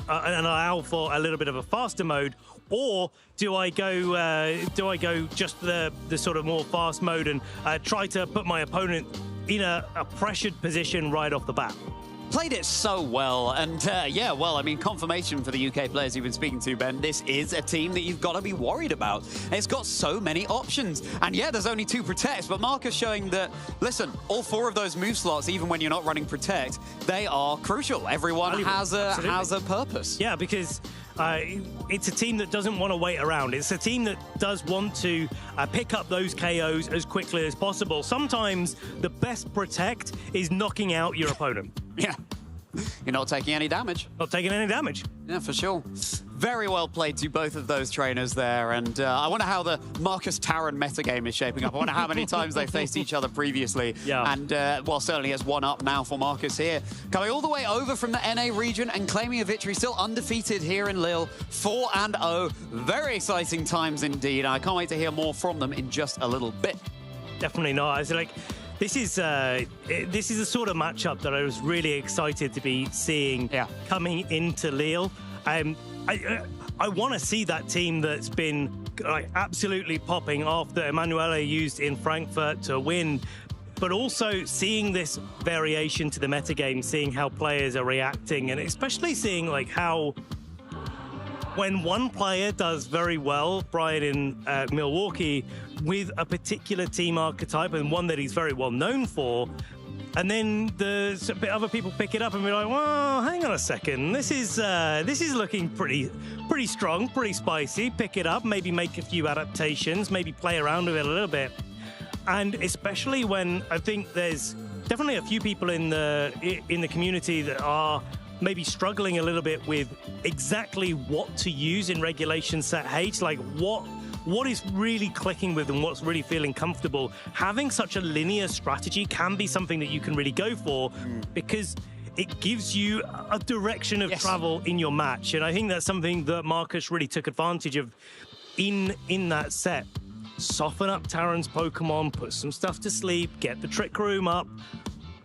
[SPEAKER 4] and allow for a little bit of a faster mode? Or do I go just the sort of more fast mode and try to put my opponent in a pressured position right off the bat?
[SPEAKER 20] Played it so well, and I mean, confirmation for the UK players you've been speaking to, Ben. This is a team that you've got to be worried about. It's got so many options, and there's only 2 protects, but Marcus showing that, listen, all 4 of those move slots, even when you're not running protect, they are crucial. Everyone has a purpose.
[SPEAKER 4] Yeah, because it's a team that doesn't want to wait around. It's a team that does want to pick up those KOs as quickly as possible. Sometimes the best protect is knocking out your opponent.
[SPEAKER 20] Yeah. You're not taking any damage.
[SPEAKER 4] Not taking any damage.
[SPEAKER 20] Yeah, for sure. Very well played to both of those trainers there. And I wonder how the Marcus Taran metagame is shaping up. I wonder how many times they faced each other previously.
[SPEAKER 4] Yeah.
[SPEAKER 20] And, well, certainly it's one up now for Marcus here. Coming all the way over from the NA region and claiming a victory, still undefeated here in Lille, 4-0. Very exciting times indeed. I can't wait to hear more from them in just a little bit.
[SPEAKER 4] Definitely not. It's like, this is a sort of matchup that I was really excited to be seeing coming into Lille. I want to see that team that's been like absolutely popping off that Emanuele used in Frankfurt to win, but also seeing this variation to the metagame, seeing how players are reacting, and especially seeing like how when one player does very well, Brian in Milwaukee, with a particular team archetype and one that he's very well known for, and then other people pick it up and be like, well, hang on a second, this is looking pretty strong, pretty spicy. Pick it up, maybe make a few adaptations, maybe play around with it a little bit. And especially when I think there's definitely a few people in the community that are maybe struggling a little bit with exactly what to use in Regulation Set H, like what is really clicking with them, what's really feeling comfortable. Having such a linear strategy can be something that you can really go for because it gives you a direction of travel in your match. And I think that's something that Marcus really took advantage of in that set. Soften up Taran's Pokemon, put some stuff to sleep, get the Trick Room up,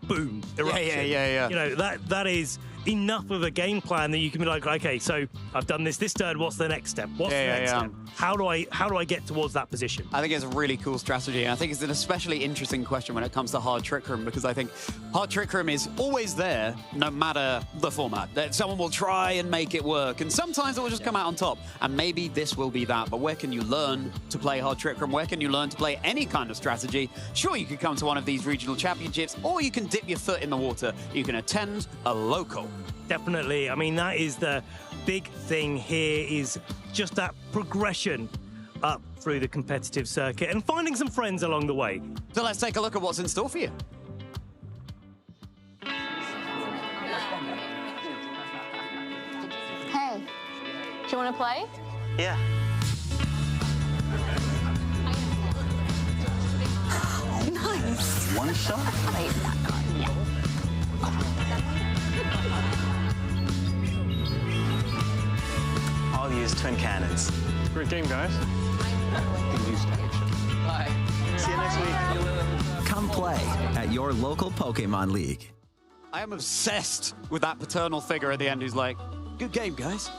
[SPEAKER 4] boom, eruption.
[SPEAKER 20] Yeah.
[SPEAKER 4] You know, that is enough of a game plan that you can be like, okay, so I've done this turn, what's the next step? What's the next step? How do I get towards that position?
[SPEAKER 20] I think it's a really cool strategy. And I think it's an especially interesting question when it comes to Hard Trick Room, because I think Hard Trick Room is always there, no matter the format. That someone will try and make it work, and sometimes it will just come out on top. And maybe this will be that. But where can you learn to play Hard Trick Room? Where can you learn to play any kind of strategy? Sure, you could come to one of these regional championships, or you can dip your foot in the water. You can attend a local.
[SPEAKER 4] Definitely. I mean, that is the big thing here, is just that progression up through the competitive circuit and finding some friends along the way.
[SPEAKER 20] So let's take a look at what's in store for you.
[SPEAKER 21] Hey, do you want to play?
[SPEAKER 22] Yeah.
[SPEAKER 21] Nice.
[SPEAKER 22] One shot?
[SPEAKER 21] Wait, yeah.
[SPEAKER 22] I'll use twin cannons.
[SPEAKER 23] Great game, guys.
[SPEAKER 22] Bye. See you next week.
[SPEAKER 24] Come play at your local Pokémon League.
[SPEAKER 20] I am obsessed with that paternal figure at the end who's like, good game, guys.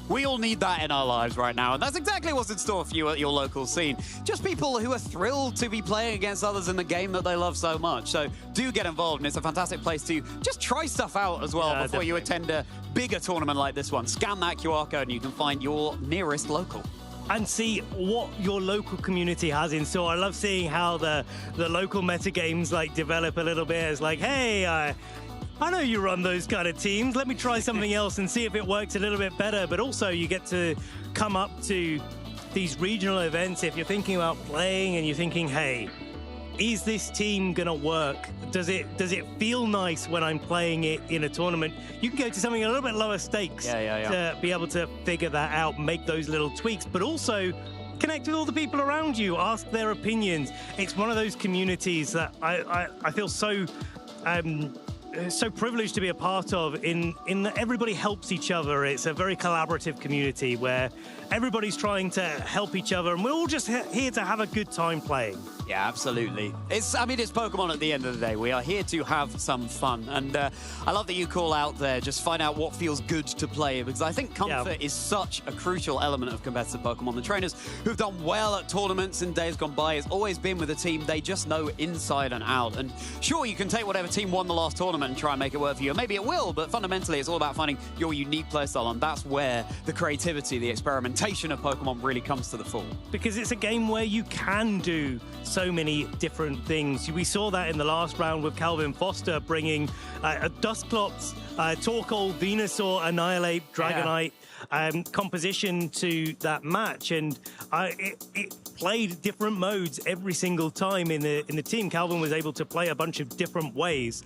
[SPEAKER 20] We all need that in our lives right now, and that's exactly what's in store for you at your local scene. Just people who are thrilled to be playing against others in the game that they love so much. So do get involved, and it's a fantastic place to just try stuff out as well before you attend a bigger tournament like this one. Scan that QR code and you can find your nearest local.
[SPEAKER 4] And see what your local community has in store. I love seeing how the local metagames like develop a little bit. It's like, hey, I know you run those kind of teams. Let me try something else and see if it works a little bit better. But also you get to come up to these regional events if you're thinking about playing and you're thinking, hey, is this team gonna work? Does it feel nice when I'm playing it in a tournament? You can go to something a little bit lower stakes to be able to figure that out, make those little tweaks, but also connect with all the people around you, ask their opinions. It's one of those communities that I feel so privileged to be a part of in that everybody helps each other. It's a very collaborative community where everybody's trying to help each other, and we're all just here to have a good time playing.
[SPEAKER 20] Yeah, absolutely. It's Pokemon at the end of the day. We are here to have some fun. And I love that you call out there, just find out what feels good to play, because I think comfort is such a crucial element of competitive Pokemon. The trainers who've done well at tournaments in days gone by has always been with a team they just know inside and out. And sure, you can take whatever team won the last tournament and try and make it work for you. Maybe it will, but fundamentally it's all about finding your unique playstyle, and that's where the creativity, the experimentation of Pokemon really comes to the fore.
[SPEAKER 4] Because it's a game where you can do so many different things. We saw that in the last round with Calvin Foster bringing a Dusclops, Torkoal, Venusaur, Annihilate, Dragonite composition to that match, and it played different modes every single time in the team. Calvin was able to play a bunch of different ways.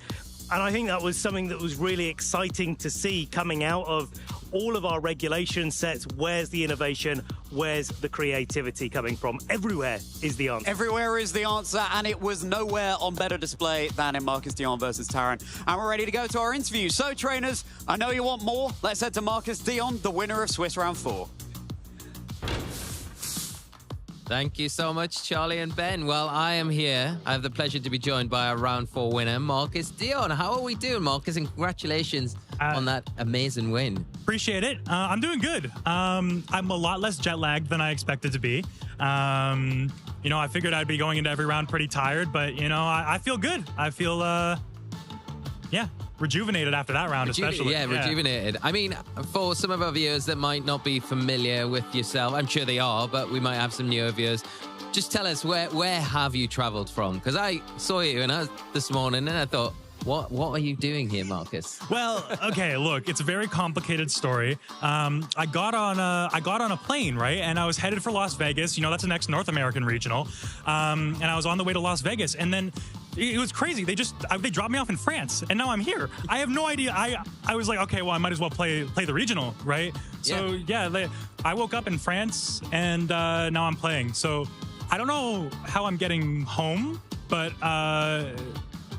[SPEAKER 4] And I think that was something that was really exciting to see coming out of all of our regulation sets. Where's the innovation? Where's the creativity coming from? Everywhere is the answer.
[SPEAKER 20] Everywhere is the answer, and it was nowhere on better display than in Marcus Dion versus Taran. And we're ready to go to our interview. So, trainers, I know you want more. Let's head to Marcus Dion, the winner of Swiss Round 4.
[SPEAKER 1] Thank you so much, Charlie and Ben. Well, I am here. I have the pleasure to be joined by our Round 4 winner, Marcus Dion. How are we doing, Marcus? And congratulations on that amazing win.
[SPEAKER 2] Appreciate it. I'm doing good. I'm a lot less jet lagged than I expected to be. You know, I figured I'd be going into every round pretty tired, but, you know, I feel good. I feel, yeah, rejuvenated after that round, especially.
[SPEAKER 1] Yeah, rejuvenated. I mean, for some of our viewers that might not be familiar with yourself, I'm sure they are, but we might have some newer viewers. Just tell us, where have you traveled from? Because I saw you this morning and I thought, what are you doing here, Marcus?
[SPEAKER 2] Well, okay, look, it's a very complicated story. I got on a plane, right? And I was headed for Las Vegas. You know, that's the next North American regional. And I was on the way to Las Vegas, and then it was crazy. They dropped me off in France, and now I'm here. I have no idea. I was like, okay, well, I might as well play the regional, right? So yeah, I woke up in France, and now I'm playing. So I don't know how I'm getting home, but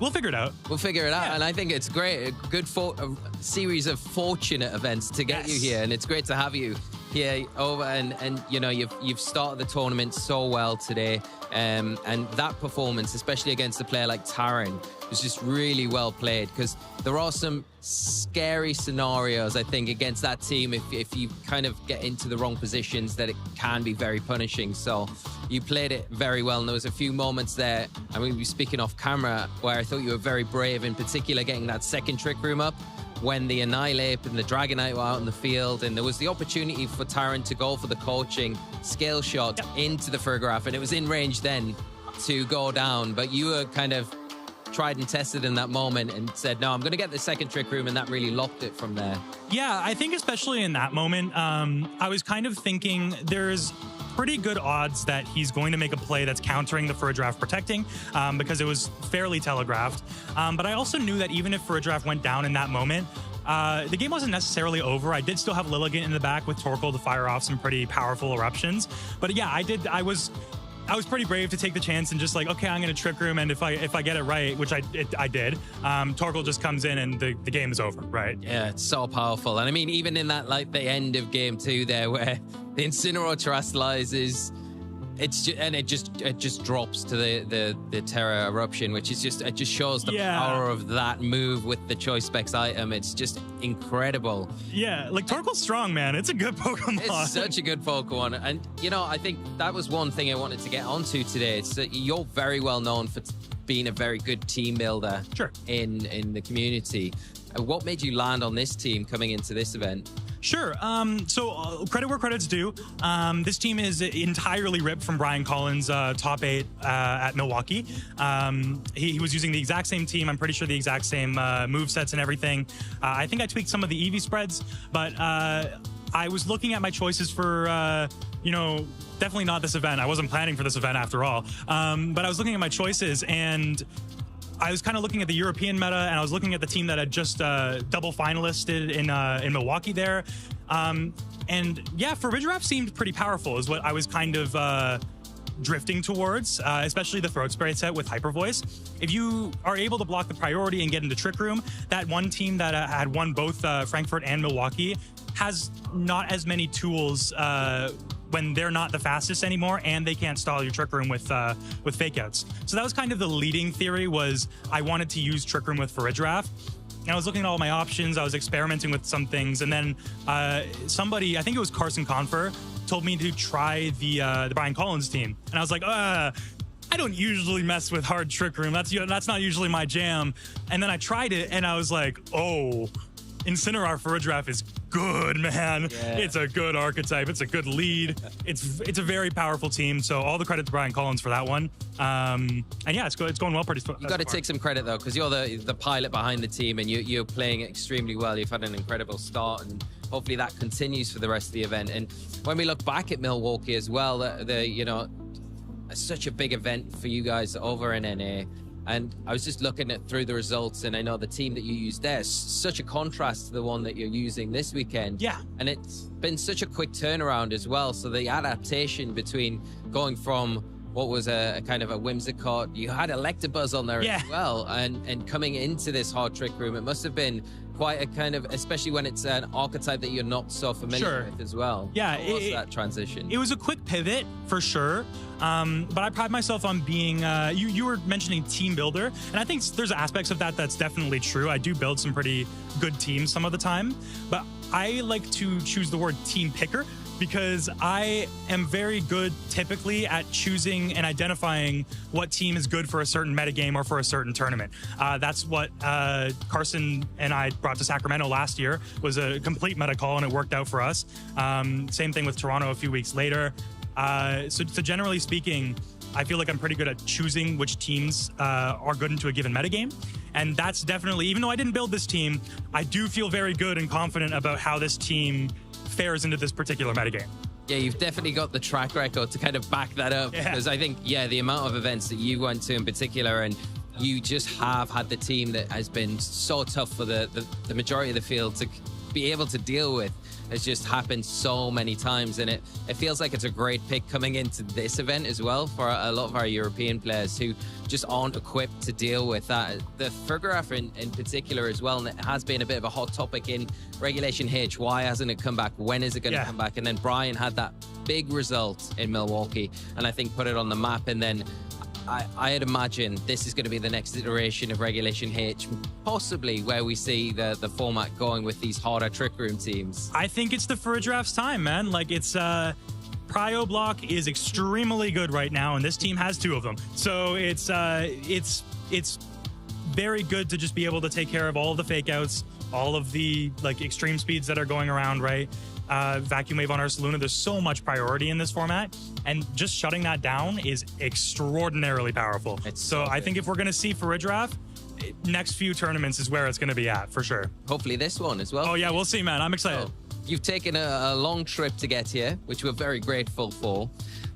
[SPEAKER 2] we'll figure it out.
[SPEAKER 1] We'll figure it out, and I think it's great. A good a series of fortunate events to get you here, and it's great to have you here over. And you know, you've started the tournament so well today, and that performance, especially against a player like Taran, was just really well played. Because there are some scary scenarios, I think, against that team if you kind of get into the wrong positions, that it can be very punishing. So you played it very well, and there was a few moments there, I mean, we were speaking off camera, where I thought you were very brave, in particular getting that second trick room up when the Annihilate and the Dragonite were out in the field, and there was the opportunity for Taran to go for the coaching scale shot into the Fergraph, and it was in range then to go down, but you were kind of tried and tested in that moment and said, no, I'm going to get the second trick room, and that really locked it from there.
[SPEAKER 2] Yeah, I think especially in that moment, I was kind of thinking there's pretty good odds that he's going to make a play that's countering the Ferdraft protecting, because it was fairly telegraphed. But I also knew that even if Ferdraft went down in that moment, the game wasn't necessarily over. I did still have Lilligant in the back with Torkoal to fire off some pretty powerful eruptions. But yeah, I was pretty brave to take the chance and just like, okay, I'm going to trick room, and if I get it right, which I did, Torkoal just comes in and the game is over, right?
[SPEAKER 1] Yeah, it's so powerful. And I mean, even in that, like, the end of game 2 there, where the Incineroar terastallizes, it just drops to the Terra Eruption, which is just, it just shows the power of that move with the choice specs item. It's just incredible.
[SPEAKER 2] Yeah, like, Torkoal's strong, man. It's a good Pokemon.
[SPEAKER 1] It's such a good Pokemon. And, you know, I think that was one thing I wanted to get onto today. It's that you're very well known for being a very good team builder in the community. What made you land on this team coming into this event?
[SPEAKER 2] Sure. So credit where credit's due. This team is entirely ripped from Brian Collins' top 8 at Milwaukee. He was using the exact same team. I'm pretty sure the exact same move sets and everything. I think I tweaked some of the EV spreads, but I was looking at my choices for, you know, definitely not this event. I wasn't planning for this event after all. But I was looking at my choices, and I was kind of looking at the European meta, and I was looking at the team that had just double finalisted in Milwaukee there. And yeah, Ferdraft seemed pretty powerful is what I was kind of drifting towards, especially the Throat Spray set with Hyper Voice. If you are able to block the priority and get into Trick Room, that one team that had won both Frankfurt and Milwaukee has not as many tools when they're not the fastest anymore, and they can't stall your Trick Room with fake outs. So that was kind of the leading theory, was I wanted to use Trick Room with Ferdraft. And I was looking at all my options, I was experimenting with some things, and then somebody, I think it was Carson Confer, told me to try the Brian Collins team. And I was like, I don't usually mess with hard Trick Room. That's not usually my jam. And then I tried it, and I was like, oh, Incineroar Ferdraft is good, man. Yeah. It's a good archetype. It's a good lead. It's a very powerful team. So all the credit to Brian Collins for that one. And yeah, it's going well pretty.
[SPEAKER 1] You got to take some credit though, because you're the pilot behind the team, and you're playing extremely well. You've had an incredible start, and hopefully that continues for the rest of the event. And when we look back at Milwaukee as well, you know, such a big event for you guys over in NA. And I was just looking at through the results, and I know the team that you used there is such a contrast to the one that you're using this weekend.
[SPEAKER 2] Yeah.
[SPEAKER 1] And it's been such a quick turnaround as well. So the adaptation between going from what was a kind of a whimsicott, you had Electabuzz on there as well, and coming into this hard trick room, it must have been quite a kind of, especially when it's an archetype that you're not so familiar with as well.
[SPEAKER 2] Yeah,
[SPEAKER 1] How was that transition?
[SPEAKER 2] It was a quick pivot for sure, but I pride myself on being. You were mentioning team builder, and I think there's aspects of that that's definitely true. I do build some pretty good teams some of the time, but I like to choose the word team picker, because I am very good typically at choosing and identifying what team is good for a certain metagame or for a certain tournament. That's what Carson and I brought to Sacramento last year, was a complete meta call, and it worked out for us. Same thing with Toronto a few weeks later. So generally speaking, I feel like I'm pretty good at choosing which teams are good into a given metagame. And that's definitely, even though I didn't build this team, I do feel very good and confident about how this team fares into this particular metagame.
[SPEAKER 1] Yeah, you've definitely got the track record to kind of back that up, because I think, the amount of events that you went to in particular, and you just have had the team that has been so tough for the majority of the field to be able to deal with, has just happened so many times. And it feels like it's a great pick coming into this event as well for a lot of our European players who just aren't equipped to deal with that. The Fergraph in particular as well, and it has been a bit of a hot topic in Regulation H. Why hasn't it come back? When is it going to come back? And then Brian had that big result in Milwaukee, and I think put it on the map. And then I'd imagine this is going to be the next iteration of Regulation H, possibly where we see the format going with these harder Trick Room teams.
[SPEAKER 2] I think it's the Fergraph's time, man. Like, it's Prio Block is extremely good right now, and this team has two of them. So it's very good to just be able to take care of all of the fake outs, all of the like extreme speeds that are going around, right? Vacuum Wave on Ursaluna, there's so much priority in this format, and just shutting that down is extraordinarily powerful. So I think if we're going to see Fergraff, next few tournaments is where it's going to be at, for sure.
[SPEAKER 1] Hopefully this one as well.
[SPEAKER 2] Oh yeah, we'll see, man. I'm excited.
[SPEAKER 1] So, you've taken a long trip to get here, which we're very grateful for.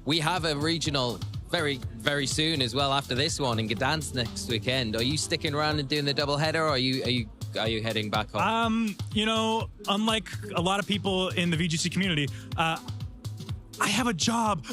[SPEAKER 1] We have a regional very, very soon as well after this one in Gdansk next weekend. Are you sticking around and doing the double header, or are you heading back home?
[SPEAKER 2] You know, unlike a lot of people in the VGC community, I have a job.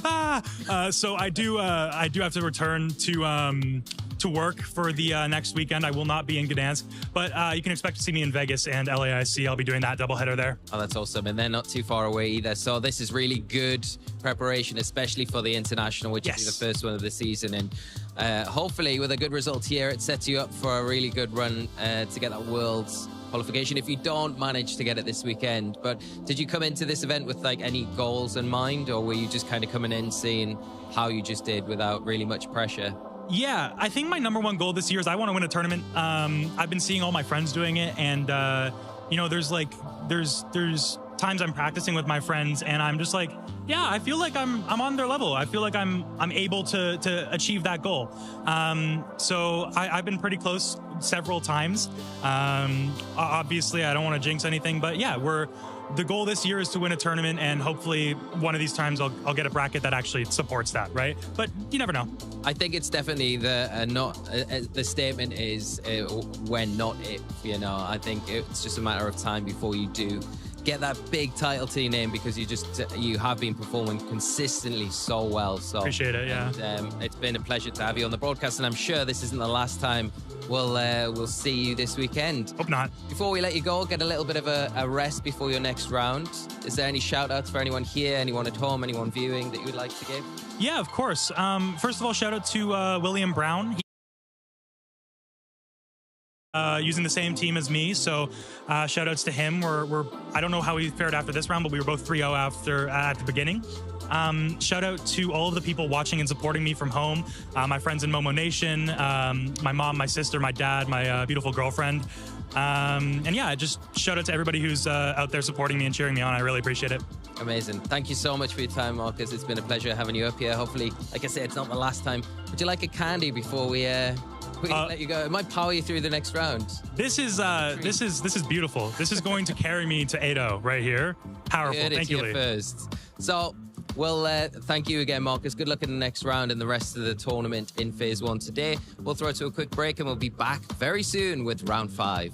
[SPEAKER 2] So I do have to return to work for the next weekend. I will not be in Gdansk, but you can expect to see me in Vegas and LAIC. I'll be doing that doubleheader there.
[SPEAKER 1] Oh, that's awesome. And they're not too far away either. So this is really good preparation, especially for the international, which is the first one of the season. And hopefully with a good result here, it sets you up for a really good run to get that Worlds qualification if you don't manage to get it this weekend. But did you come into this event with like any goals in mind, or were you just kind of coming in seeing how you just did without really much pressure?
[SPEAKER 2] Yeah, I think my number one goal this year is I want to win a tournament. I've been seeing all my friends doing it, and you know, there's times I'm practicing with my friends, and I'm just like, yeah, I feel like I'm on their level. I feel like I'm able to achieve that goal. So I've been pretty close several times. Obviously, I don't want to jinx anything, but yeah, the goal this year is to win a tournament, and hopefully one of these times I'll get a bracket that actually supports that, right? But you never know.
[SPEAKER 1] I think it's definitely the statement is when, not if, you know. I think it's just a matter of time before you do get that big title to your name, because you have been performing consistently so well. So
[SPEAKER 2] appreciate it, yeah.
[SPEAKER 1] And, it's been a pleasure to have you on the broadcast, and I'm sure this isn't the last time we'll see you this weekend.
[SPEAKER 2] Hope not.
[SPEAKER 1] Before we let you go, get a little bit of a rest before your next round. Is there any shout outs for anyone here, anyone at home, anyone viewing that you would like to give?
[SPEAKER 2] Yeah, of course. First of all, shout out to William Brown. Using the same team as me, so shout outs to him. I don't know how he fared after this round, but we were both 3-0 at the beginning. Shout out to all of the people watching and supporting me from home, my friends in Momo Nation, my mom, my sister, my dad, my beautiful girlfriend, and yeah, just shout out to everybody who's out there supporting me and cheering me on. I really appreciate it.
[SPEAKER 1] Amazing. Thank you so much for your time, Marcus. It's been a pleasure having you up here. Hopefully, like I said, it's not the last time. Would you like a candy before we let you go? It might power you through the next round.
[SPEAKER 2] This is beautiful. This is going to carry me to 8-0 right here. Powerful. Thank you, Lee.
[SPEAKER 1] First. So Well, thank you again, Marcus. Good luck in the next round and the rest of the tournament in Phase 1 today. We'll throw it to a quick break and we'll be back very soon with Round 5.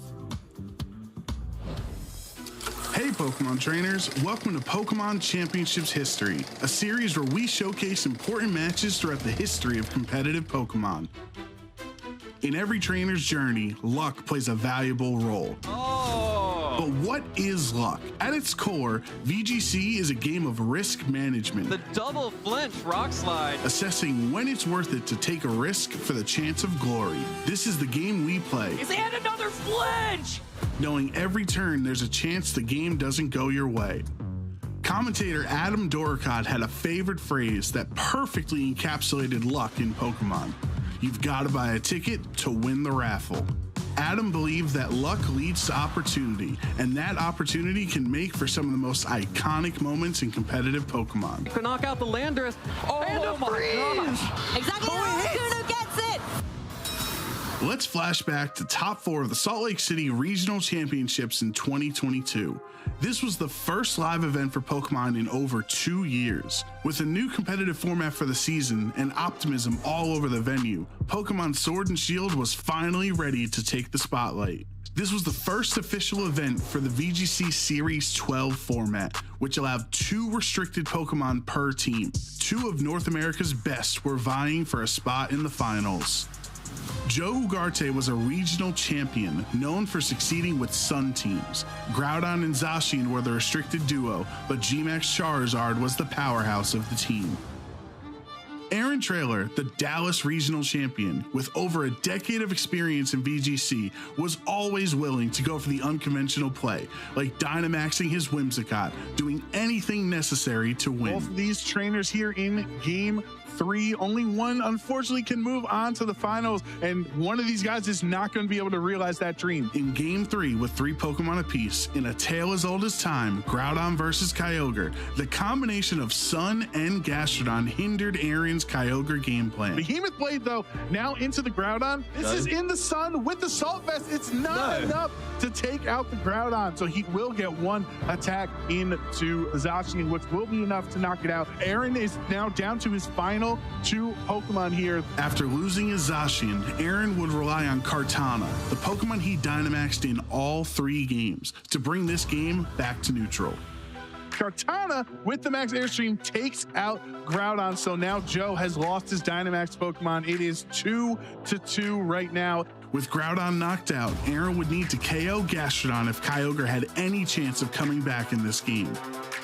[SPEAKER 12] Hey Pokemon trainers, welcome to Pokemon Championships History, a series where we showcase important matches throughout the history of competitive Pokemon. In every trainer's journey, luck plays a valuable role. But what is luck? At its core, VGC is a game of risk management.
[SPEAKER 19] The double flinch rock slide.
[SPEAKER 12] Assessing when it's worth it to take a risk for the chance of glory. This is the game we play.
[SPEAKER 19] He's had another flinch!
[SPEAKER 12] Knowing every turn there's a chance the game doesn't go your way. Commentator Adam Doricott had a favorite phrase that perfectly encapsulated luck in Pokemon. You've got to buy a ticket to win the raffle. Adam believed that luck leads to opportunity, and that opportunity can make for some of the most iconic moments in competitive Pokemon.
[SPEAKER 19] You can knock out the Landorus. Oh, my gosh.
[SPEAKER 17] Exactly. Kuno gets it.
[SPEAKER 12] Let's flash back to top 4 of the Salt Lake City Regional Championships in 2022. This was the first live event for Pokemon in over 2 years. With a new competitive format for the season and optimism all over the venue, Pokemon Sword and Shield was finally ready to take the spotlight. This was the first official event for the VGC Series 12 format, which allowed 2 restricted Pokemon per team. 2 of North America's best were vying for a spot in the finals. Joe Ugarte was a regional champion, known for succeeding with Sun teams. Groudon and Zacian were the restricted duo, but Gmax Charizard was the powerhouse of the team. Aaron Traylor, the Dallas regional champion, with over a decade of experience in VGC, was always willing to go for the unconventional play, like Dynamaxing his Whimsicott, doing anything necessary to win. Both of these trainers here in Game 3, only one unfortunately can move on to the finals, and one of these guys is not going to be able to realize that dream. In Game 3, with 3 Pokemon apiece, in a tale as old as time, Groudon versus Kyogre, the combination of Sun and Gastrodon hindered Aaron's Kyogre game plan. Behemoth Blade, though, now into the Groudon. This is in the Sun with the Salt Vest. It's not enough to take out the Groudon, so he will get 1 attack into Zacian, which will be enough to knock it out. Aaron is now down to his final 2 Pokemon here. After losing his Zacian, Aaron would rely on Kartana, the Pokemon he Dynamaxed in all 3 games, to bring this game back to neutral. Kartana, with the Max Airstream, takes out Groudon, so now Joe has lost his Dynamax Pokemon. It is 2-2 right now. With Groudon knocked out, Aaron would need to KO Gastrodon if Kyogre had any chance of coming back in this game.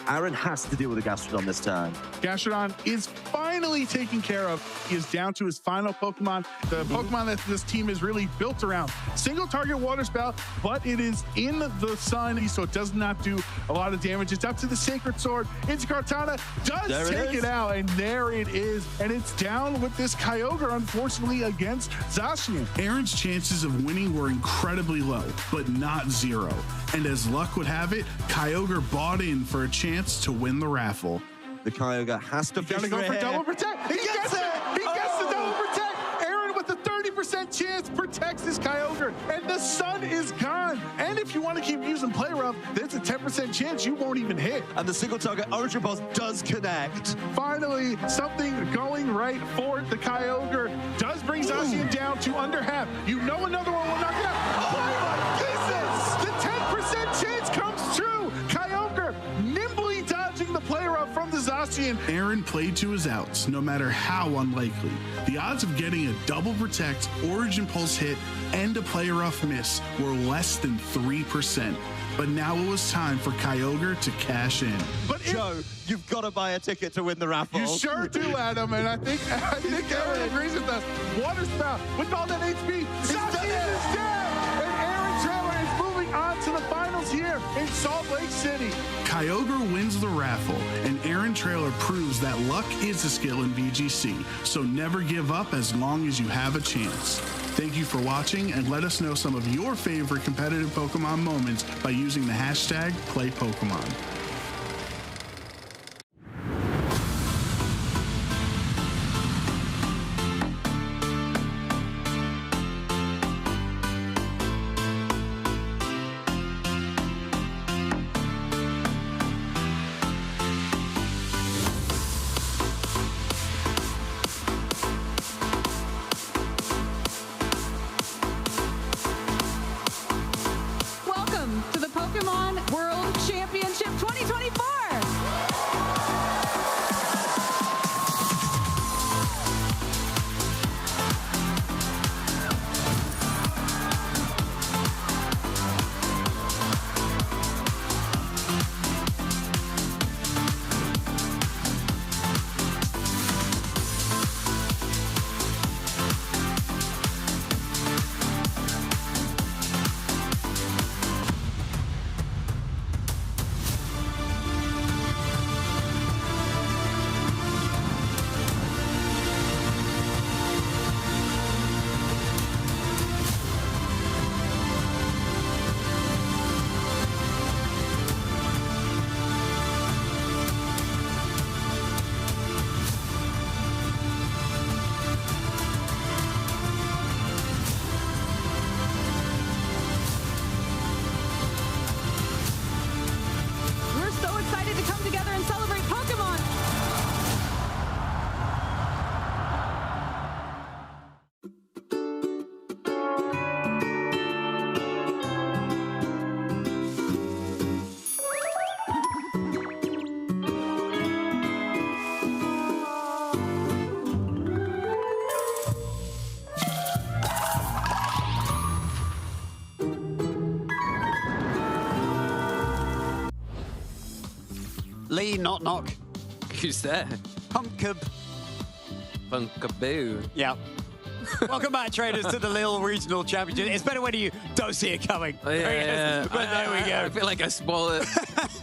[SPEAKER 3] Aaron has to deal with the Gastrodon this turn.
[SPEAKER 12] Gastrodon is finally taken care of. He is down to his final Pokemon, the Pokemon that this team is really built around. Single target Water Spout, but it is in the Sun, so it does not do a lot of damage. It's up to the Sacred Sword. It's Kartana, does take it out, and there it is. And it's down with this Kyogre, unfortunately, against Zacian. Aaron's chances of winning were incredibly low, but not 0. And as luck would have it, Kyogre bought in for a chance to win the raffle.
[SPEAKER 3] The Kyogre has to
[SPEAKER 12] go for double protect. He gets it. He gets the double protect. Aaron with a 30% chance protects his Kyogre, and the Sun is gone. And if you want to keep using Play Rough, there's a 10% chance you won't even hit.
[SPEAKER 3] And the single target Origin Pulse does connect.
[SPEAKER 12] Finally, something going right for the Kyogre. Does bring Zacian down to under half. You know another one will knock it out. Oh my goodness! The 10% chance comes true. Kyogre nimbly dodging the Play Rough from the Zacian. Aaron played to his outs, no matter how unlikely. The odds of getting a double protect, Origin Pulse hit, and a Play Rough miss were less than 3%. But now it was time for Kyogre to cash in.
[SPEAKER 3] But Joe, you've got to buy a ticket to win the raffle.
[SPEAKER 12] You sure do, Adam, and I think Aaron agrees with us. Water Spout with all that HP. Zacian is down, and Aaron Traylor is moving on to the finals here in Salt Lake City. Kyogre wins the raffle, and Aaron Traylor proves that luck is a skill in VGC, so never give up as long as you have a chance. Thank you for watching, and let us know some of your favorite competitive Pokemon moments by using the hashtag #PlayPokemon.
[SPEAKER 8] Pokemon World Championship 2024.
[SPEAKER 20] Lee, knock knock.
[SPEAKER 1] Who's there?
[SPEAKER 20] Pumpkab.
[SPEAKER 1] Punkaboo.
[SPEAKER 20] Yeah. Welcome back, traders, to the Lille Regional Championship. It's better when you don't see it coming.
[SPEAKER 1] Oh, yeah.
[SPEAKER 20] But there we go.
[SPEAKER 1] I feel like I spoiled it.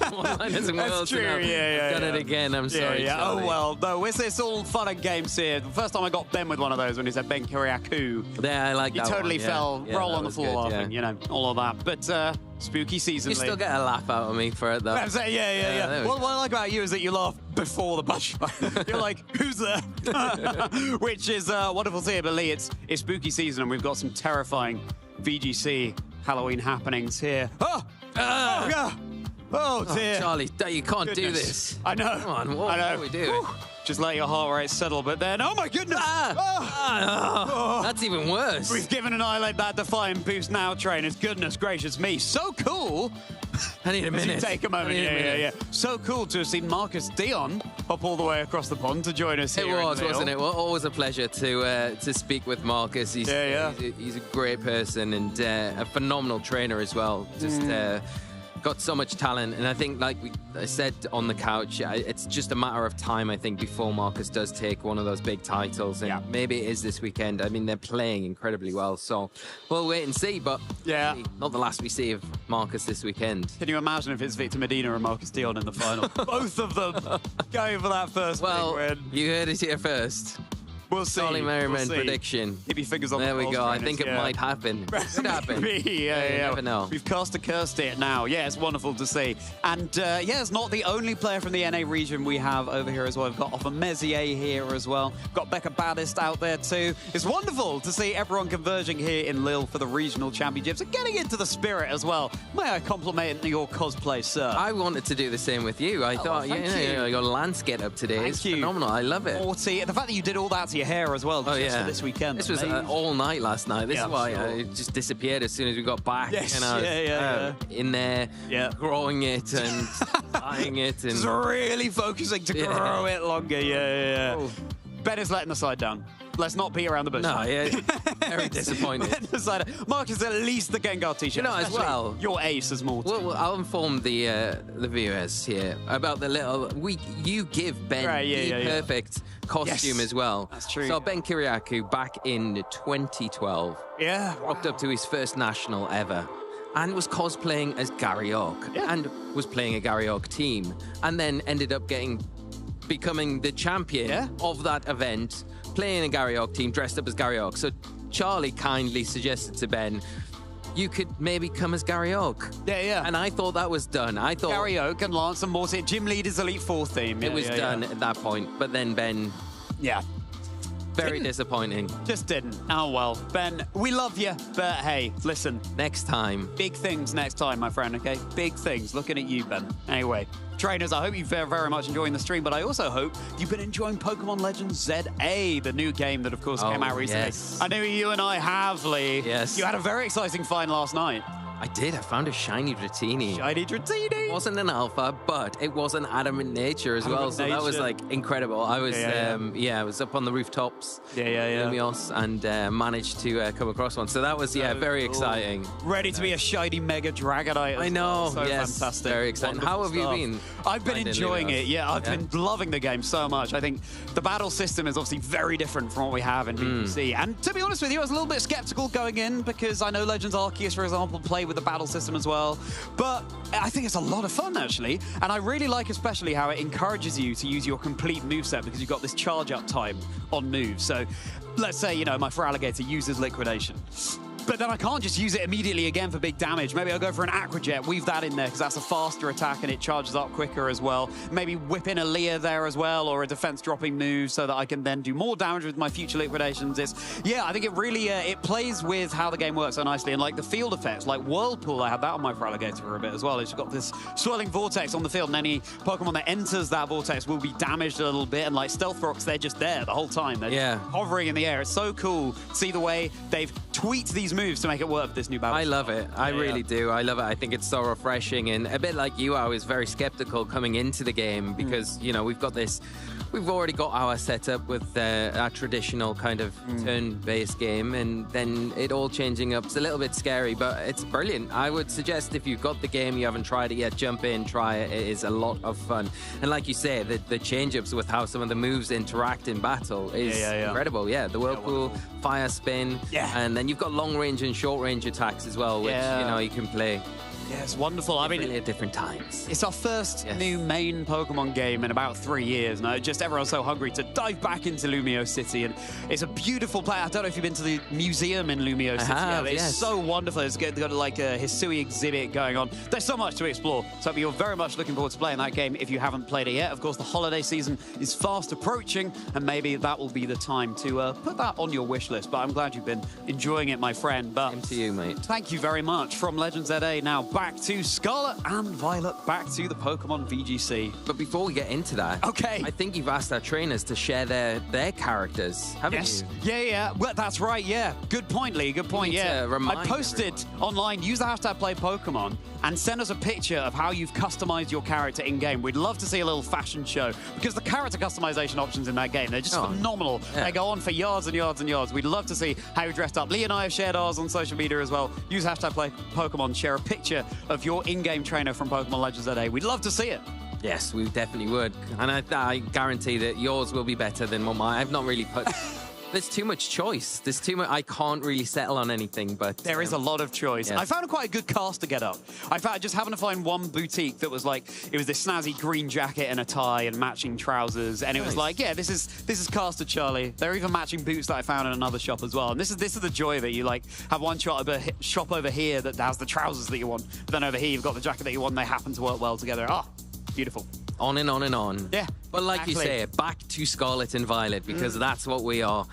[SPEAKER 20] That's true, yeah.
[SPEAKER 1] Done it again, I'm sorry.
[SPEAKER 20] Yeah. Oh, well, no, it's all fun and games here. The first time I got Ben with one of those when he said Ben Kiriakou.
[SPEAKER 1] Yeah, I like that.
[SPEAKER 20] He totally
[SPEAKER 1] one,
[SPEAKER 20] fell, roll on the floor
[SPEAKER 1] good,
[SPEAKER 20] laughing, you know, all of that. But spooky season.
[SPEAKER 1] You still get a laugh out of me for it, though.
[SPEAKER 20] Yeah. What I like about you is that you laugh before the punchline. You're like, who's there? Which is wonderful to hear. But Lee, it's spooky season, and we've got some terrifying VGC Halloween happenings here. Oh dear.
[SPEAKER 1] Charlie, you can't do this.
[SPEAKER 20] I know.
[SPEAKER 1] Come on, what are we doing?
[SPEAKER 20] Just let your heart rate settle, but then, oh my goodness!
[SPEAKER 1] That's even worse.
[SPEAKER 20] We've given Annihilate that Defiant boost now, trainers. Goodness gracious me, so cool!
[SPEAKER 1] I need a minute.
[SPEAKER 20] Take a moment. Yeah. So cool to have seen Marcus Dion hop all the way across the pond to join us here.
[SPEAKER 1] It was, wasn't it? Well, always a pleasure to speak with Marcus. He's a great person and a phenomenal trainer as well. Just got so much talent, and I think, like I said on the couch, it's just a matter of time, I think, before Marcus does take one of those big titles, and maybe it is this weekend. I mean, they're playing incredibly well, so we'll wait and see, but not the last we see of Marcus this weekend.
[SPEAKER 20] Can you imagine if it's Victor Medina and Marcus Dion in the final? Both of them going for that first big win.
[SPEAKER 1] You heard it here first.
[SPEAKER 20] We'll see.
[SPEAKER 1] Charlie Merriman prediction.
[SPEAKER 20] Keep your fingers on
[SPEAKER 1] there
[SPEAKER 20] the
[SPEAKER 1] we go. I think it might happen. Could happen.
[SPEAKER 20] You never know. We've cast a curse it now. Yeah, it's wonderful to see. And it's not the only player from the NA region we have over here as well. We've got Offa Mezier here as well. We've got Becca Baddist out there too. It's wonderful to see everyone converging here in Lille for the regional championships and getting into the spirit as well. May I compliment your cosplay, sir?
[SPEAKER 1] I wanted to do the same with you. I thought, your Lance get up today is phenomenal. I love it.
[SPEAKER 20] Morty. The fact that you did all that to your hair as well for this weekend.
[SPEAKER 1] This was all night last night. This is why I just disappeared as soon as we got back.
[SPEAKER 20] Yes,
[SPEAKER 1] and I was in there, growing it and buying it. And
[SPEAKER 20] just really focusing to grow it longer. Oh. Ben is letting the side down. Let's not beat around the bush.
[SPEAKER 1] No, very disappointed.
[SPEAKER 20] Marcus, at least the Gengar t-shirt.
[SPEAKER 1] You know, as well,
[SPEAKER 20] your ace is Morty.
[SPEAKER 1] Well, I'll inform the viewers here about the little... You give Ben the perfect costume as well.
[SPEAKER 20] That's true.
[SPEAKER 1] So Ben Kiriakou, back in 2012, rocked up to his first national ever and was cosplaying as Gary Oak and was playing a Gary Oak team, and then ended up becoming the champion of that event, playing a Gary Oak team, dressed up as Gary Oak. So Charlie kindly suggested to Ben, you could maybe come as Gary Oak.
[SPEAKER 20] Yeah.
[SPEAKER 1] And I thought that was done. I thought
[SPEAKER 20] Gary Oak and Lance and Morty, Gym Leader's Elite Four theme.
[SPEAKER 1] It was done at that point. But then Ben... Very disappointing.
[SPEAKER 20] Just didn't. Oh, well. Ben, we love you, but hey, listen.
[SPEAKER 1] Next time.
[SPEAKER 20] Big things next time, my friend, okay? Big things. Looking at you, Ben. Anyway, trainers, I hope you're very much enjoying the stream, but I also hope you've been enjoying Pokemon Legends ZA, the new game that, of course, came out recently.
[SPEAKER 1] Yes.
[SPEAKER 20] I know you and I have, Lee.
[SPEAKER 1] Yes.
[SPEAKER 20] You had a very exciting find last night.
[SPEAKER 1] I did. I found a shiny Dratini.
[SPEAKER 20] Shiny Dratini.
[SPEAKER 1] It wasn't an alpha, but it was an adamant nature as well. So that was like incredible. I was, I was up on the rooftops, Lumios, and managed to come across one. So that was, very exciting.
[SPEAKER 20] Ready to be a shiny Mega Dragonite.
[SPEAKER 1] I know.
[SPEAKER 20] So fantastic.
[SPEAKER 1] Very exciting.
[SPEAKER 20] Wonderful
[SPEAKER 1] How have you been?
[SPEAKER 20] I've been enjoying it. Yeah, I've been loving the game so much. I think the battle system is obviously very different from what we have in VGC. And to be honest with you, I was a little bit skeptical going in because I know Legends Arceus, for example, play with the battle system as well. But I think it's a lot of fun, actually. And I really like especially how it encourages you to use your complete moveset because you've got this charge up time on moves. So let's say, you know, my Feraligatr uses Liquidation. But then I can't just use it immediately again for big damage. Maybe I'll go for an Aqua Jet, weave that in there, because that's a faster attack and it charges up quicker as well. Maybe whip in a Leer there as well, or a defense-dropping move so that I can then do more damage with my future Liquidations. I think it really, it plays with how the game works so nicely. And like the field effects, like Whirlpool, I had that on my Feraligatr for a bit as well. It's got this swirling vortex on the field, and any Pokemon that enters that vortex will be damaged a little bit. And like Stealth Rocks, they're just there the whole time. They're just hovering in the air. It's so cool to see the way they've tweaked these moves to make it work with this new battle.
[SPEAKER 1] I love it. I really do. I love it. I think it's so refreshing. And a bit like you, I was very skeptical coming into the game because, you know, we've already got our setup with our traditional kind of turn-based game, and then it all changing up. It's a little bit scary, but it's brilliant. I would suggest if you've got the game, you haven't tried it yet, jump in, try it. It is a lot of fun. And like you say, the change-ups with how some of the moves interact in battle is incredible. Yeah, the Whirlpool, Fire Spin, and then you've got long-range and short-range attacks as well, which, you know, you can play.
[SPEAKER 20] Yeah, it's wonderful. I mean,
[SPEAKER 1] at different times.
[SPEAKER 20] It's our first new main Pokemon game in about 3 years now. Just everyone's so hungry to dive back into Lumio City, and it's a beautiful place. I don't know if you've been to the museum in Lumio City. It's so wonderful. It's got like a Hisui exhibit going on. There's so much to explore. So you're very much looking forward to playing that game if you haven't played it yet. Of course, the holiday season is fast approaching, and maybe that will be the time to put that on your wish list. But I'm glad you've been enjoying it, my friend. But
[SPEAKER 1] same to you, mate.
[SPEAKER 20] Thank you very much. From Legends ZA now back to Scarlet and Violet, back to the Pokemon VGC.
[SPEAKER 1] But before we get into that, I think you've asked our trainers to share their characters, haven't you?
[SPEAKER 20] Yeah. Well, that's right, yeah. Good point, Lee. Good point, I posted online, use the hashtag #PlayPokemon, and send us a picture of how you've customized your character in-game. We'd love to see a little fashion show, because the character customization options in that game, they're just phenomenal. Yeah. They go on for yards and yards and yards. We'd love to see how you're dressed up. Lee and I have shared ours on social media as well. Use hashtag #PlayPokemon, share a picture of your in-game trainer from Pokemon Legends ZA. We'd love to see it.
[SPEAKER 1] Yes, we definitely would. And I guarantee that yours will be better than what mine. I've not really put... There's too much choice. There's too much. I can't really settle on anything, but...
[SPEAKER 20] There is a lot of choice. Yeah. I found quite a good cast to get up. I found just having to find one boutique that was like, it was this snazzy green jacket and a tie and matching trousers. And it was like, yeah, this is casted Charlie. There are even matching boots that I found in another shop as well. And this is the joy of it. You like have one shop over here that has the trousers that you want. But then over here, you've got the jacket that you want. And they happen to work well together. Oh, beautiful.
[SPEAKER 1] On and on and on.
[SPEAKER 20] Yeah.
[SPEAKER 1] But like you say, back to Scarlet and Violet, because that's what we are.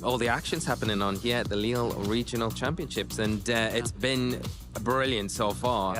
[SPEAKER 1] All the action's happening on here at the Lille Regional Championships, and it's been brilliant so far.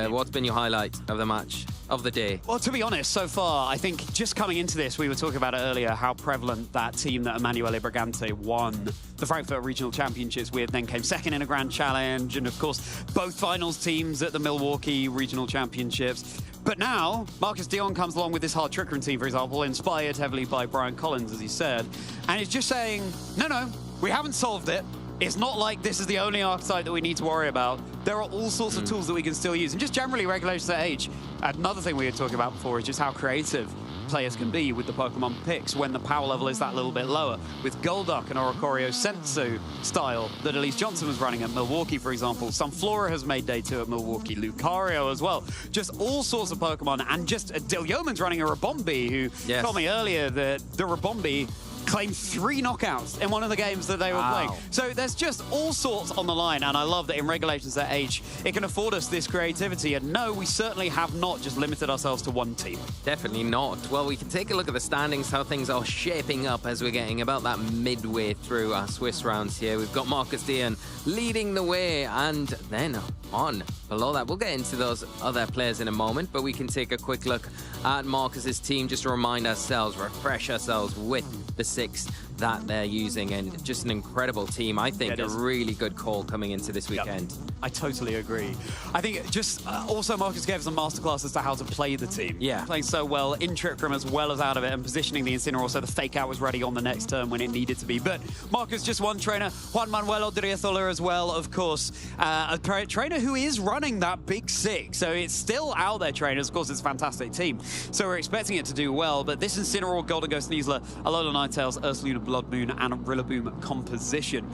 [SPEAKER 1] What's been your highlight of the match, of the day?
[SPEAKER 20] Well, to be honest, so far, I think just coming into this, we were talking about it earlier, how prevalent that team that Emanuele Brigante won the Frankfurt Regional Championships with, then came second in a Grand Challenge, and of course, both finals teams at the Milwaukee Regional Championships. But now, Marcus Dion comes along with this Hard Trickery team, for example, inspired heavily by Brian Collins, as he said, and he's just saying, no, we haven't solved it. It's not like this is the only archetype that we need to worry about. There are all sorts of tools that we can still use. And just generally, Regulations at Age, another thing we were talking about before is just how creative players can be with the Pokemon picks when the power level is that little bit lower. With Golduck and Oricorio Sensu style that Elise Johnson was running at Milwaukee, for example. Sunflora has made day 2 at Milwaukee. Lucario as well. Just all sorts of Pokemon. And just Dilyoman's running a Rabombi, who told me earlier that the Rabombi claimed 3 knockouts in one of the games that they were playing. So there's just all sorts on the line, and I love that in Regulations at Age, it can afford us this creativity. And no, we certainly have not just limited ourselves to one team.
[SPEAKER 1] Definitely not. Well, we can take a look at the standings, how things are shaping up as we're getting about that midway through our Swiss rounds here. We've got Marcus Dion leading the way, and then on below that, we'll get into those other players in a moment, but we can take a quick look at Marcus's team just to remind ourselves, refresh ourselves with the 6 that they're using, and just an incredible team. I think a really good call coming into this weekend.
[SPEAKER 20] I totally agree. I think just also Marcus gave us a masterclass as to how to play the team. Yeah. Playing so well in Trick Room as well as out of it, and positioning the Incineroar so the fake out was ready on the next turn when it needed to be. But Marcus, just one trainer, Juan Manuel Odriozola as well, of course. A trainer who is running that big six. So it's still out there, trainers. Of course, it's a fantastic team. So we're expecting it to do well. But this Incineroar, Golden Ghost, Sneasler, Alola Ninetales, Ursaluna Blood Moon, and Rillaboom composition.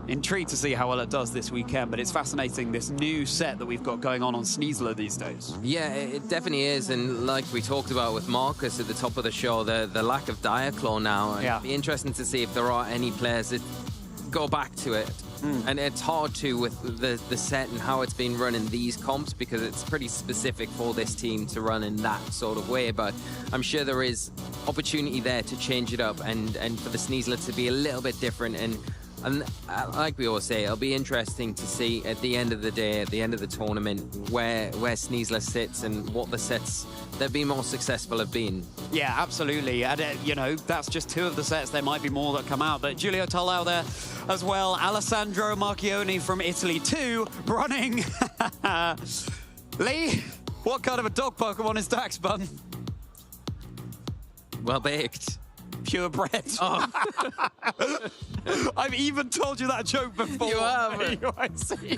[SPEAKER 20] Intrigued to see how well it does this weekend, but it's fascinating, this new set that we've got going on Sneasler these days.
[SPEAKER 1] Yeah, it definitely is, and like we talked about with Marcus at the top of the show, the lack of Diaclaw now, and it'd be interesting to see if there are any players that go back to it. And it's hard to with the set and how it's been run in these comps, because it's pretty specific for this team to run in that sort of way, but I'm sure there is opportunity there to change it up and for the Sneasler to be a little bit different. And like we always say, it'll be interesting to see at the end of the day, at the end of the tournament, where Sneasler sits and what the sets that have been more successful have been.
[SPEAKER 20] Yeah, absolutely. And, you know, that's just two of the sets. There might be more that come out. But Giulio Talao there as well. Alessandro Marchioni from Italy too, running. Lee, what kind of a dog Pokemon is Daxbun?
[SPEAKER 1] Well baked.
[SPEAKER 20] Purebred. Oh. I've even told you that joke before.
[SPEAKER 1] You have.
[SPEAKER 20] I see.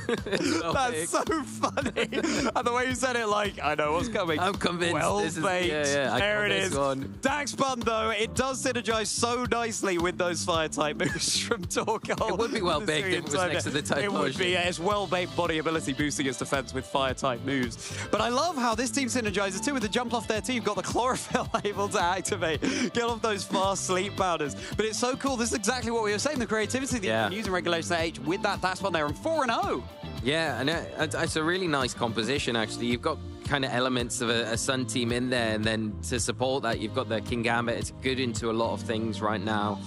[SPEAKER 20] That's so funny. And the way you said it, like, I know what's coming.
[SPEAKER 1] I'm convinced.
[SPEAKER 20] Well
[SPEAKER 1] this is,
[SPEAKER 20] baked.
[SPEAKER 1] yeah,
[SPEAKER 20] there it is. Daxbun, though, it does synergize so nicely with those fire-type moves from Torkoal.
[SPEAKER 1] It would be well baked if it was next to the type.
[SPEAKER 20] It would be, yeah. It's well-baked body ability boosting its defense with fire-type moves. But I love how this team synergizes, too, with the jump off their team. You've got the Chlorophyll able to activate, get off those fast sleep powders. But it's so cool. This is exactly what we were saying, the creativity that you can use in Regulation H with that Daxbun there, and 4-0.
[SPEAKER 1] Yeah, and it's a really nice composition, actually. You've got kind of elements of a Sun team in there, and then to support that, you've got the King Gambit. It's good into a lot of things right now.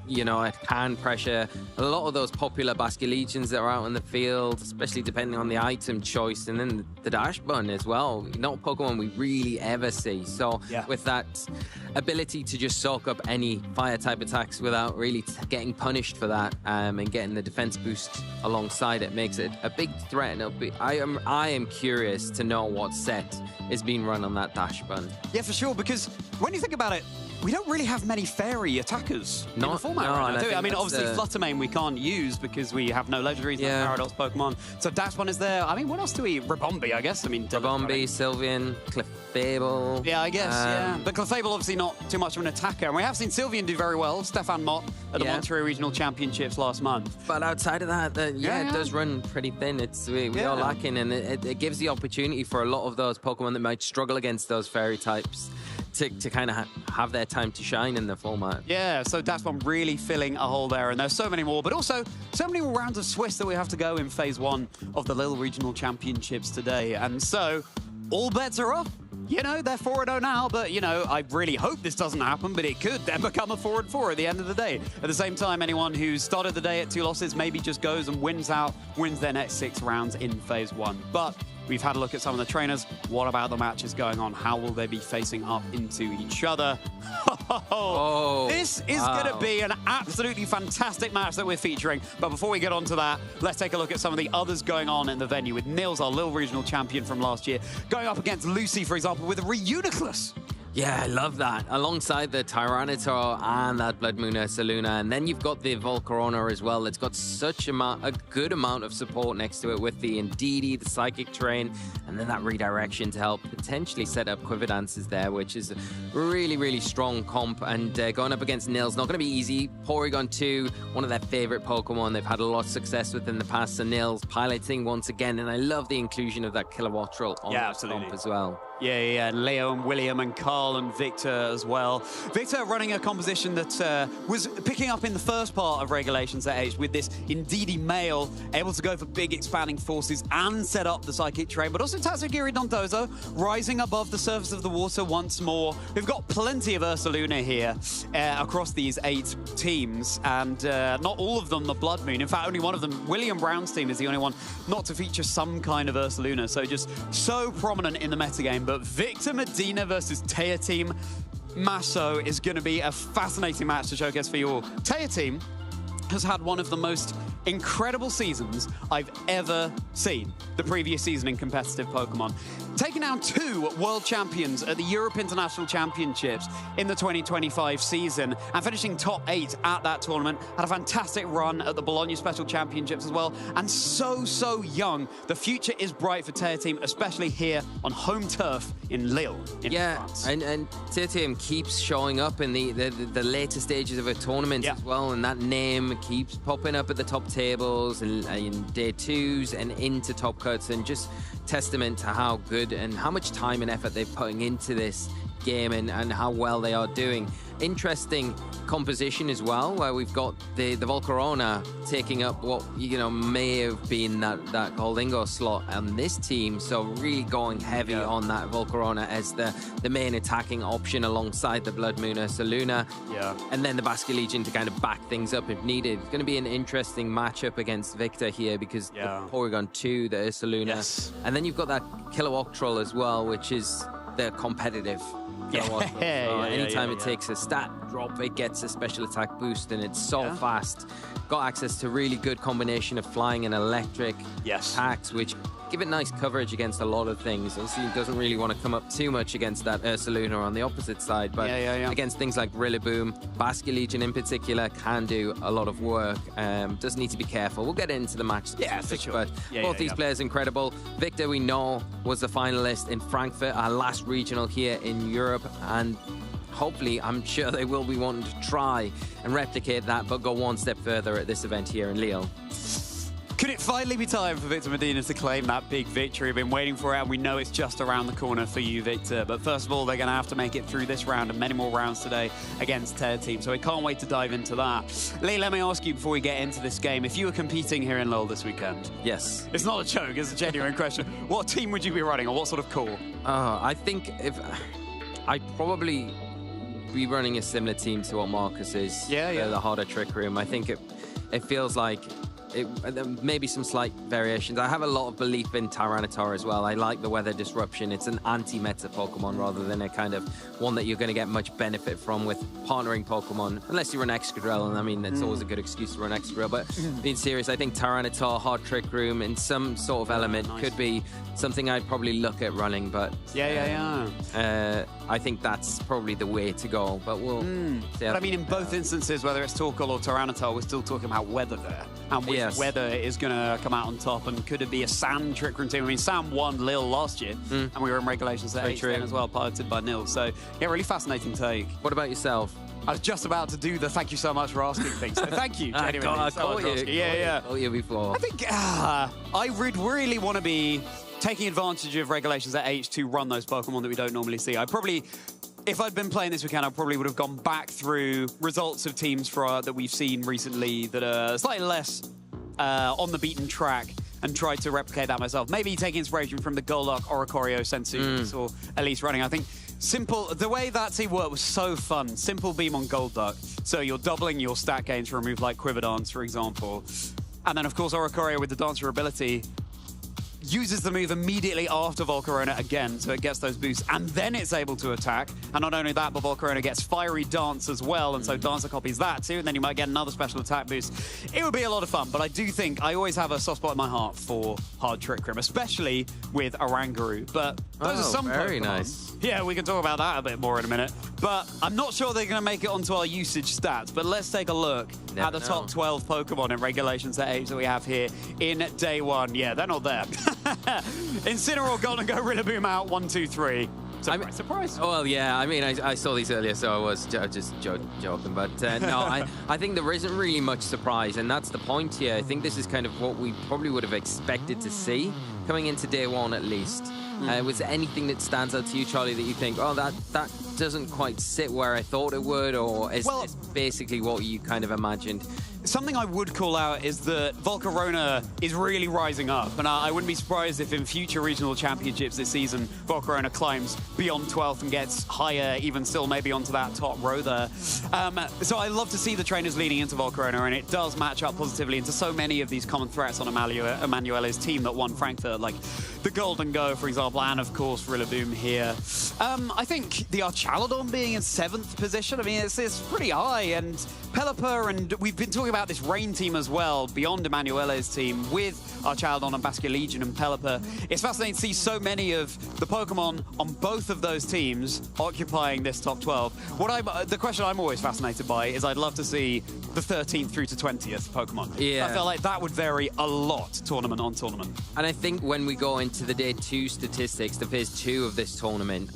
[SPEAKER 1] You know, it can pressure a lot of those popular Basculegions that are out in the field, especially depending on the item choice, and then the Dash Bun as well. Not Pokemon we really ever see. So with that ability to just soak up any fire-type attacks without really getting punished for that, and getting the defense boost alongside it makes it a big threat. And I am curious to know what set is being run on that Dash Bun.
[SPEAKER 20] Yeah, for sure, because when you think about it, we don't really have many fairy attackers in the format right now, do we? I mean, obviously, Fluttermane we can't use because we have no legendaries, no Paradox Pokemon. So Daxbun is there. I mean, what else do we... Ribombee, I guess. I mean,
[SPEAKER 1] Ribombee, Sylveon, Clefable.
[SPEAKER 20] Yeah, I guess, yeah. But Clefable, obviously, not too much of an attacker. And we have seen Sylveon do very well. Stefan Mott at the Monterey Regional Championships last month.
[SPEAKER 1] But outside of that, it does run pretty thin. We are lacking, and it gives the opportunity for a lot of those Pokemon that might struggle against those fairy types to kind of have their time to shine in the format.
[SPEAKER 20] Yeah, so that's one really filling a hole there, and there's so many more, but also so many more rounds of Swiss that we have to go in Phase 1 of the Lille Regional Championships today, and so all bets are off. You know, they're 4-0 now, but, you know, I really hope this doesn't happen, but it could then become a 4-4 at the end of the day. At the same time, anyone who started the day at 2 losses maybe just goes and wins their next 6 rounds in Phase 1. But we've had a look at some of the trainers. What about the matches going on? How will they be facing up into each other? This is going to be an absolutely fantastic match that we're featuring. But before we get on to that, let's take a look at some of the others going on in the venue, with Nils, our Lille Regional Champion from last year, going up against Lucy, for example, with a Reuniclus.
[SPEAKER 1] Yeah, I love that. Alongside the Tyranitar and that Blood Moon Ursaluna. And then you've got the Volcarona as well. It's got such a good amount of support next to it with the Indeedee, the Psychic Terrain, and then that redirection to help potentially set up Quiverdances there, which is a really, really strong comp. And going up against Nils, not going to be easy. Porygon 2, one of their favorite Pokemon. They've had a lot of success with in the past. So Nils piloting once again. And I love the inclusion of that Kilowattrel on that comp as well.
[SPEAKER 20] Yeah. Leo and William and Carl and Victor as well. Victor running a composition that was picking up in the first part of Regulations at H with this Indeedee male, able to go for big expanding forces and set up the Psychic Terrain, but also Tatsugiri Dondozo rising above the surface of the water once more. We've got plenty of Ursaluna here across these 8 teams, and not all of them the Blood Moon. In fact, only one of them, William Brown's team, is the only one not to feature some kind of Ursaluna, so just so prominent in the metagame. But Victor Medina versus Taya team, Masso is going to be a fascinating match to showcase for you all. Taya team has had one of the most incredible seasons I've ever seen the previous season in competitive Pokemon. Taking down 2 world champions at the Europe International Championships in the 2025 season and finishing top 8 at that tournament. Had a fantastic run at the Bologna Special Championships as well. And so young. The future is bright for Taya team, especially here on home turf in Lille, in France.
[SPEAKER 1] And Taya team keeps showing up in the later stages of a tournament as well, and that name keeps popping up at the top tables and in day 2s and into top cuts, and just testament to how good and how much time and effort they're putting into this game and how well they are doing. Interesting composition as well, where we've got the Volcarona taking up what, you know, may have been that Goldingo slot on this team, so really going heavy on that Volcarona as the main attacking option alongside the Blood Moon Ursaluna. And then the Basque Legion to kind of back things up if needed. It's going to be an interesting matchup against Victor here, because the Porygon 2, the Ursaluna, and then you've got that Kilowattrel as well, which is the competitive. Anytime it takes a stat drop, it gets a special attack boost, and it's so fast. Got access to really good combination of flying and electric attacks, which give it nice coverage against a lot of things. Obviously, it doesn't really want to come up too much against that Ursaluna on the opposite side, but against things like Rillaboom, Basque Legion in particular can do a lot of work. Does need to be careful. We'll get into the match,
[SPEAKER 20] for sure.
[SPEAKER 1] But both these players incredible. Victor, we know, was the finalist in Frankfurt, our last regional here in Europe, and hopefully, I'm sure they will be wanting to try and replicate that, but go one step further at this event here in Lille.
[SPEAKER 20] Could it finally be time for Victor Medina to claim that big victory? We've been waiting for it, and we know it's just around the corner for you, Victor. But first of all, they're going to have to make it through this round and many more rounds today against Taya team. So we can't wait to dive into that. Lee, let me ask you before we get into this game, if you were competing here in Lille this weekend.
[SPEAKER 1] Yes.
[SPEAKER 20] It's not a joke, it's a genuine question. What team would you be running, or what sort of core?
[SPEAKER 1] I think I'd probably be running a similar team to what Marcus is. The harder Trick Room. I think it feels like maybe some slight variations. I have a lot of belief in Tyranitar as well. I like the weather disruption. It's an anti-meta Pokemon rather than a kind of one that you're going to get much benefit from with partnering Pokemon, unless you run Excadrill, and I mean, that's always a good excuse to run Excadrill. But being serious, I think Tyranitar, Hard Trick Room, in some sort of element could be something I'd probably look at running, but I think that's probably the way to go, but we'll see.
[SPEAKER 20] But I mean, in both instances, whether it's Torkoal or Tyranitar, we're still talking about weather there. And which weather is going to come out on top, and could it be a Sand Trick Room team? I mean, Sam won Lille last year, and we were in regulations at 8 then as well, piloted by Nils. So, yeah, really fascinating take.
[SPEAKER 1] What about yourself?
[SPEAKER 20] I was just about to do the thank you so much for asking thing, so thank you.
[SPEAKER 1] I caught you before.
[SPEAKER 20] I think I would really want to be taking advantage of regulations at H to run those Pokemon that we don't normally see. I probably, if I'd been playing this weekend, I probably would have gone back through results of teams that we've seen recently that are slightly less on the beaten track and tried to replicate that myself. Maybe take inspiration from the Golduck, Oricorio, Sensu, or at least running. I think the way that team worked was so fun. Simple beam on Golduck, so you're doubling your stat gains for a move like Quiver Dance, for example. And then, of course, Oricorio with the Dancer ability uses the move immediately after Volcarona again, so it gets those boosts, and then it's able to attack. And not only that, but Volcarona gets Fiery Dance as well, and so Dancer copies that too, and then you might get another special attack boost. It would be a lot of fun, but I do think I always have a soft spot in my heart for Hard Trick Room, especially with Oranguru. But those are some
[SPEAKER 1] very
[SPEAKER 20] Pokemon.
[SPEAKER 1] Nice.
[SPEAKER 20] Yeah, we can talk about that a bit more in a minute. But I'm not sure they're going to make it onto our usage stats. But let's take a look at the top 12 Pokemon in regulations at age that we have here in day 1. Yeah, they're not there. Incineroar, Golden Go, Rillaboom out, 1, 2, 3. Surprise.
[SPEAKER 1] Well, yeah, I mean, I saw these earlier, so I was just joking. But no, I think there isn't really much surprise, and that's the point here. I think this is kind of what we probably would have expected to see coming into day 1 at least. Was there anything that stands out to you, Charlie, that you think, oh, that doesn't quite sit where I thought it would, or is this basically what you kind of imagined?
[SPEAKER 20] Something I would call out is that Volcarona is really rising up, and I wouldn't be surprised if in future regional championships this season, Volcarona climbs beyond 12th and gets higher, even still maybe onto that top row there. So I love to see the trainers leading into Volcarona, and it does match up positively into so many of these common threats on Emanuele's team that won Frankfurt, like the Golden Go, for example, and of course Rillaboom here. I think the Archaladon being in 7th position, I mean, it's pretty high. And Pelipper, and we've been talking about this Rain team as well, beyond Emanuele's team, with Archaladon and Basculegion and Pelipper. It's fascinating to see so many of the Pokemon on both of those teams occupying this top 12. The question I'm always fascinated by is I'd love to see the 13th through to 20th Pokemon.
[SPEAKER 1] Yeah.
[SPEAKER 20] I feel like that would vary a lot, tournament on tournament.
[SPEAKER 1] And I think when we go into the day 2 statistics, the phase 2 of this tournament,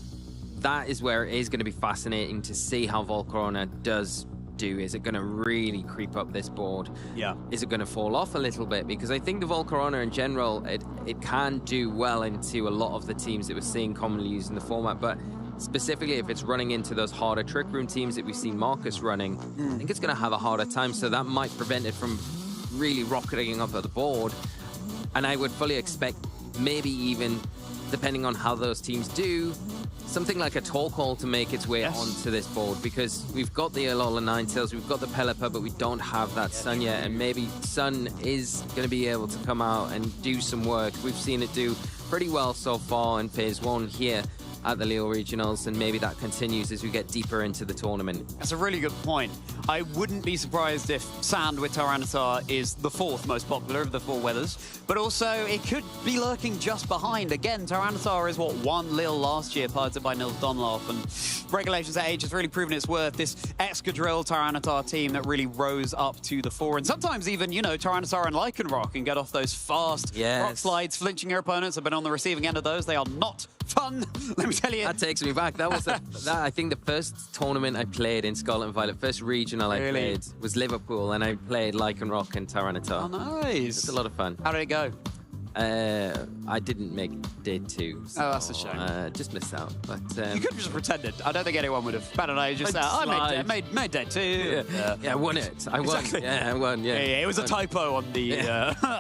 [SPEAKER 1] that is where it is going to be fascinating to see how Volcarona does do. Is it going to really creep up this board?
[SPEAKER 20] Yeah.
[SPEAKER 1] Is it going to fall off a little bit? Because I think the Volcarona in general, it can do well into a lot of the teams that we're seeing commonly used in the format, but specifically if it's running into those harder Trick Room teams that we've seen Marcus running, I think it's going to have a harder time, so that might prevent it from really rocketing up at the board. And I would fully expect, maybe even depending on how those teams do, something like a Torkoal to make its way onto this board, because we've got the Alola Ninetales, we've got the Pelipper, but we don't have that Sun yet, and maybe Sun is going to be able to come out and do some work. We've seen it do pretty well so far in phase 1 here at the Lille Regionals, and maybe that continues as we get deeper into the tournament.
[SPEAKER 20] That's a really good point. I wouldn't be surprised if Sand with Tyranitar is the 4th most popular of the 4 weathers, but also it could be lurking just behind. Again, Tyranitar is what won Lille last year, piloted by Nils Dunlop, and Regulations at Age has really proven its worth. This Excadrill Tyranitar team that really rose up to the 4, and sometimes even, you know, Tyranitar and Lycanroc can get off those fast rock slides, flinching your opponents. I've been on the receiving end of those. They are not fun, let me tell you.
[SPEAKER 1] That takes me back. That was I think the first tournament I played in Scarlet and Violet, first regional I played was Liverpool, and I played Lycanroc and Tyranitar.
[SPEAKER 20] Oh, nice.
[SPEAKER 1] It's a lot of fun.
[SPEAKER 20] How did it go?
[SPEAKER 1] I didn't make day 2. So,
[SPEAKER 20] that's a shame.
[SPEAKER 1] Just missed out. But
[SPEAKER 20] you could have just pretended. I don't think anyone would have. But I just I made day 2.
[SPEAKER 1] Yeah, I won it. I won.
[SPEAKER 20] Exactly.
[SPEAKER 1] Yeah, I won. Yeah.
[SPEAKER 20] It was a typo on the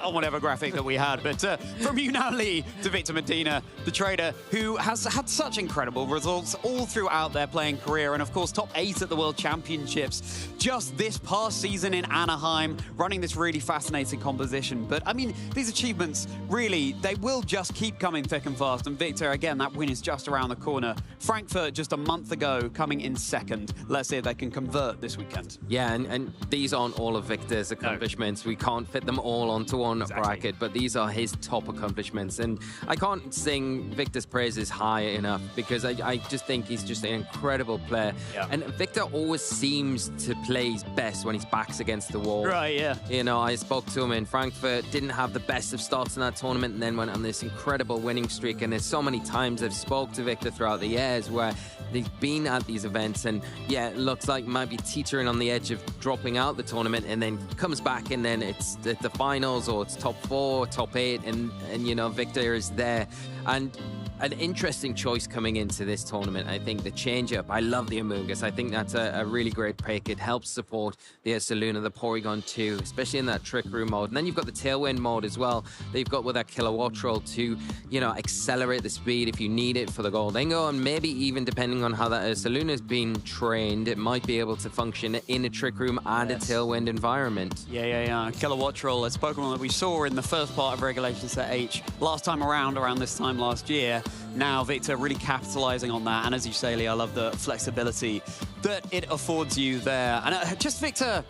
[SPEAKER 20] on whatever graphic that we had. But from you now, Lee, to Victor Medina, the trader who has had such incredible results all throughout their playing career, and of course top 8 at the World Championships just this past season in Anaheim, running this really fascinating composition. But I mean, these achievements, really, they will just keep coming thick and fast. And Victor, again, that win is just around the corner. Frankfurt just a month ago coming in 2nd. Let's see if they can convert this weekend.
[SPEAKER 1] Yeah, and these aren't all of Victor's accomplishments. No. We can't fit them all onto one bracket, but these are his top accomplishments. And I can't sing Victor's praises high enough, because I just think he's just an incredible player. Yeah. And Victor always seems to play his best when his back's against the wall.
[SPEAKER 20] Right, yeah.
[SPEAKER 1] You know, I spoke to him in Frankfurt, didn't have the best of starts in that tournament, and then went on this incredible winning streak. And there's so many times I've spoke to Victor throughout the years where he's been at these events and it looks like might be teetering on the edge of dropping out the tournament, and then comes back, and then it's the finals, or it's top 4, top 8, and you know, Victor is there. And an interesting choice coming into this tournament. I think the change-up, I love the Amoonguss. I think that's a really great pick. It helps support the Ursaluna, the Porygon too, especially in that Trick Room mode. And then you've got the Tailwind mode as well. They've got with that Kilowattrel to, you know, accelerate the speed if you need it for the Goldingo, and maybe even depending on how that Ursaluna's been trained, it might be able to function in a Trick Room and a Tailwind environment.
[SPEAKER 20] Yeah. Kilowattrel, it's a Pokemon that we saw in the first part of Regulation Set H last time around this time last year. Now Victor really capitalizing on that, and as you say, Lee, I love the flexibility that it affords you there. And just Victor,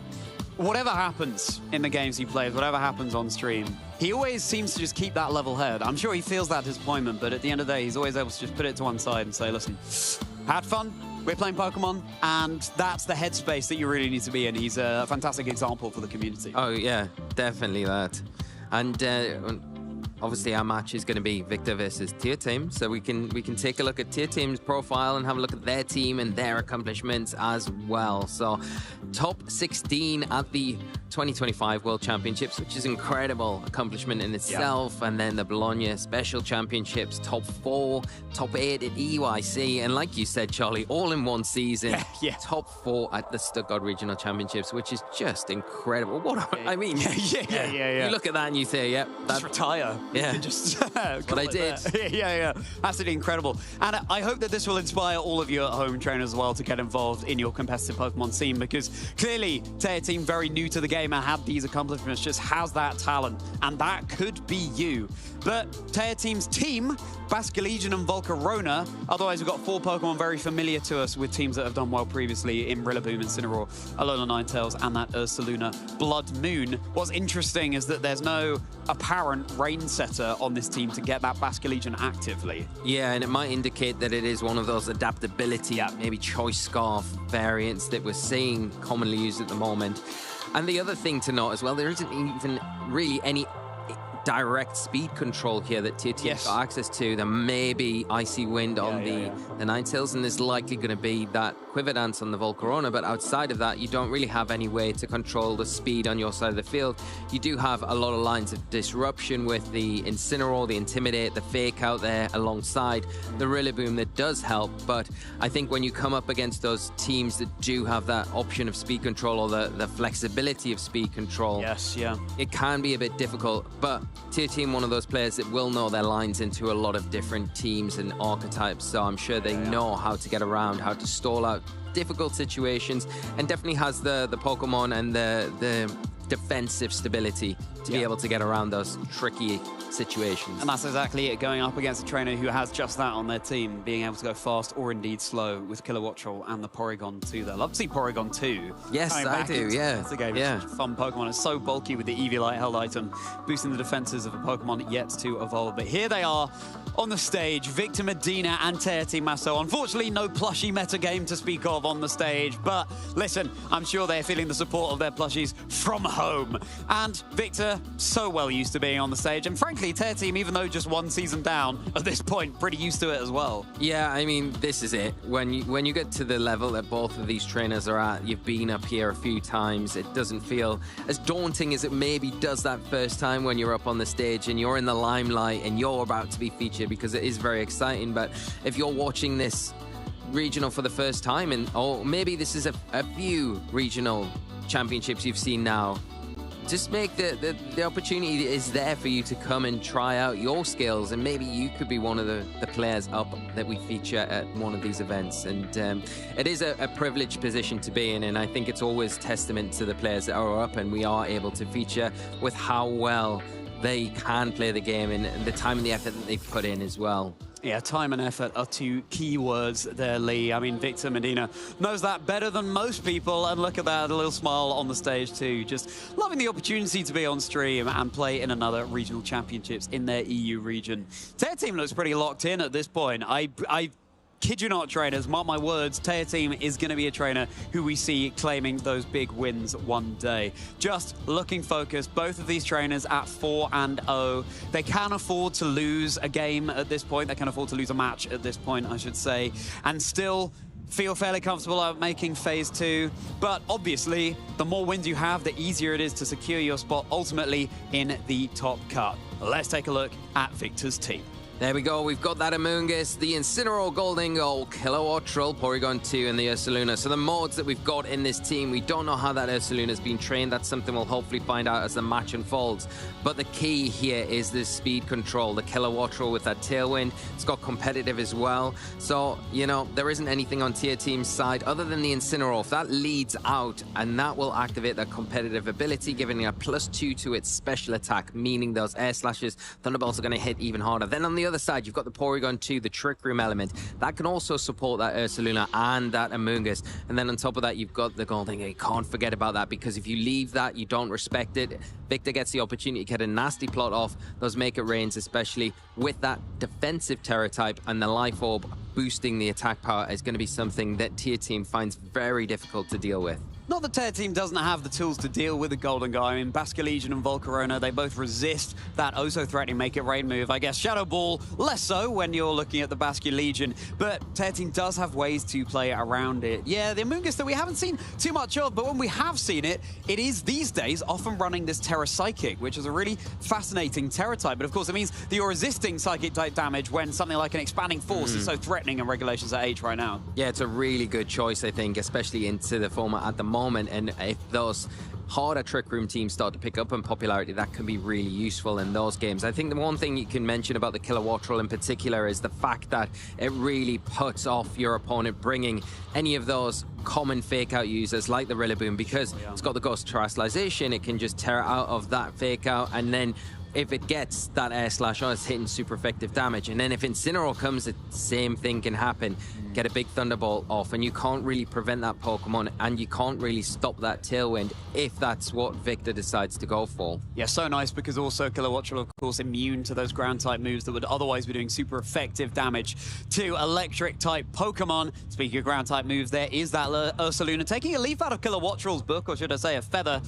[SPEAKER 20] whatever happens in the games he plays, whatever happens on stream, he always seems to just keep that level head. I'm sure he feels that disappointment, but at the end of the day, he's always able to just put it to one side and say, listen, had fun, we're playing Pokemon, and that's the headspace that you really need to be in. He's a fantastic example for the community.
[SPEAKER 1] Oh yeah, definitely that. And obviously, our match is going to be Victor versus Tier Team, so we can take a look at Tier Team's profile and have a look at their team and their accomplishments as well. So, top 16 at the 2025 World Championships, which is an incredible accomplishment in itself. And then the Bologna Special Championships, top 4, top 8 at EYC, and like you said, Charlie, all in one season. Top 4 at the Stuttgart Regional Championships, which is just incredible. You look at that and you say, that's
[SPEAKER 20] retire.
[SPEAKER 1] Yeah,
[SPEAKER 20] just
[SPEAKER 1] what I did.
[SPEAKER 20] yeah, absolutely incredible. And I hope that this will inspire all of you at home trainers as well to get involved in your competitive Pokemon scene, because clearly Taya Team, very new to the game and had these accomplishments, just has that talent, and that could be you. But Taya Team's team, Basculegion and Volcarona, otherwise we've got 4 Pokemon very familiar to us with teams that have done well previously in Rillaboom, Incineroar, Alola Ninetales, and that Ursaluna Blood Moon. What's interesting is that there's no apparent rain setter on this team to get that Basculegion actively.
[SPEAKER 1] Yeah, and it might indicate that it is one of those adaptability, maybe choice scarf variants that we're seeing commonly used at the moment. And the other thing to note as well, there isn't even really any direct speed control here that Tier Team's got access to. There may be Icy Wind on the Ninetales, and there's likely going to be that Quiver Dance on the Volcarona, but outside of that, you don't really have any way to control the speed on your side of the field. You do have a lot of lines of disruption with the Incineroar, the Intimidate, the Fake out there alongside the Rillaboom that does help, but I think when you come up against those teams that do have that option of speed control or the flexibility of speed control, it can be a bit difficult, but Tier Team, one of those players that will know their lines into a lot of different teams and archetypes, so I'm sure they know how to get around, how to stall out difficult situations, and definitely has the Pokemon and the defensive stability to be able to get around those tricky situations.
[SPEAKER 20] And that's exactly it, going up against a trainer who has just that on their team, being able to go fast or indeed slow with Kilowattrel and the Porygon 2 there. Love to see Porygon 2
[SPEAKER 1] Yes, I do, yeah.
[SPEAKER 20] It's a game. It's such a fun Pokemon. It's so bulky with the Eviolite held item, boosting the defenses of a Pokemon yet to evolve. But here they are on the stage, Victor Medina and Taya Team Masso. Unfortunately, no plushie meta game to speak of on the stage, but listen, I'm sure they're feeling the support of their plushies from home. And Victor, so well used to being on the stage, and frankly, Taya Team, even though just 1 season down at this point, pretty used to it as well.
[SPEAKER 1] Yeah, I mean, this is it. When you get to the level that both of these trainers are at, you've been up here a few times, it doesn't feel as daunting as it maybe does that first time when you're up on the stage and you're in the limelight and you're about to be featured, because it is very exciting. But if you're watching this regional for the first time, or maybe this is a few regional championships you've seen now, just make the opportunity is there for you to come and try out your skills, and maybe you could be one of the players up that we feature at one of these events. And it is a privileged position to be in, and I think it's always testament to the players that are up and we are able to feature with how well they can play the game and the time and the effort that they've put in as well.
[SPEAKER 20] Yeah, time and effort are 2 key words there, Lee. I mean, Victor Medina knows that better than most people, and look at that, a little smile on the stage too. Just loving the opportunity to be on stream and play in another regional championships in their EU region. Their team looks pretty locked in at this point. I kid you not, trainers, mark my words, Taya Team is going to be a trainer who we see claiming those big wins one day. Just looking focused, both of these trainers at 4-0. They can afford to lose a game at this point. They can afford to lose a match at this point, I should say, and still feel fairly comfortable at making phase 2. But obviously, the more wins you have, the easier it is to secure your spot ultimately in the top cut. Let's take a look at Victor's team.
[SPEAKER 1] There we go, we've got that Amoonguss, the Incineroar, Goldingo, Kilowattrel, Porygon 2, and the Ursaluna. So the mods that we've got in this team, we don't know how that Ursaluna's been trained. That's something we'll hopefully find out as the match unfolds. But the key here is the speed control. The Kilowattrel with that Tailwind, it's got competitive as well. So, you know, there isn't anything on Tier Team's side other than the Incineroar. If that leads out, and that will activate that competitive ability, giving it a +2 to its special attack, meaning those Air Slashes, Thunderbolts are going to hit even harder. Then on the other side, you've got the Porygon 2, the Trick Room element. That can also support that Ursaluna and that Amoonguss. And then on top of that, you've got the Goldingo. You can't forget about that, because if you leave that, you don't respect it. Victor gets the opportunity to get a nasty plot off those Make It Rains, especially with that defensive Terror type, and the Life Orb boosting the attack power is going to be something that Tier Team finds very difficult to deal with.
[SPEAKER 20] Not that Taya Team doesn't have the tools to deal with the Goldingo. I mean, Basculegion and Volcarona, they both resist that oh-so-threatening Make It Rain move. I guess Shadow Ball, less so when you're looking at the Basculegion, but Taya Team does have ways to play around it. Yeah, the Amoonguss that we haven't seen too much of, but when we have seen it, it is these days often running this Terra Psychic, which is a really fascinating Terra type. But of course, it means that you're resisting Psychic type damage when something like an Expanding Force is so threatening in regulations at H right now.
[SPEAKER 1] Yeah, it's a really good choice, I think, especially into the format at the moment. moment, and if those harder Trick Room teams start to pick up in popularity, that can be really useful in those games. I think the one thing you can mention about the Kilowattrel in particular is the fact that it really puts off your opponent bringing any of those common fake out users like the Rillaboom, because it's got the Ghost Terrestrialization. It can just tear out of that fake out, and then if it gets that air slash on, it's hitting super effective damage. And then if Incineroar comes, the same thing can happen. Get a big Thunderbolt off, and you can't really prevent that Pokemon, and you can't really stop that Tailwind if that's what Victor decides to go for.
[SPEAKER 20] Yeah, so nice, because also Kilowattrel, of course, immune to those ground-type moves that would otherwise be doing super effective damage to electric-type Pokemon. Speaking of ground-type moves, there is that Ursaluna taking a leaf out of Kilowattrel's book, or should I say a feather,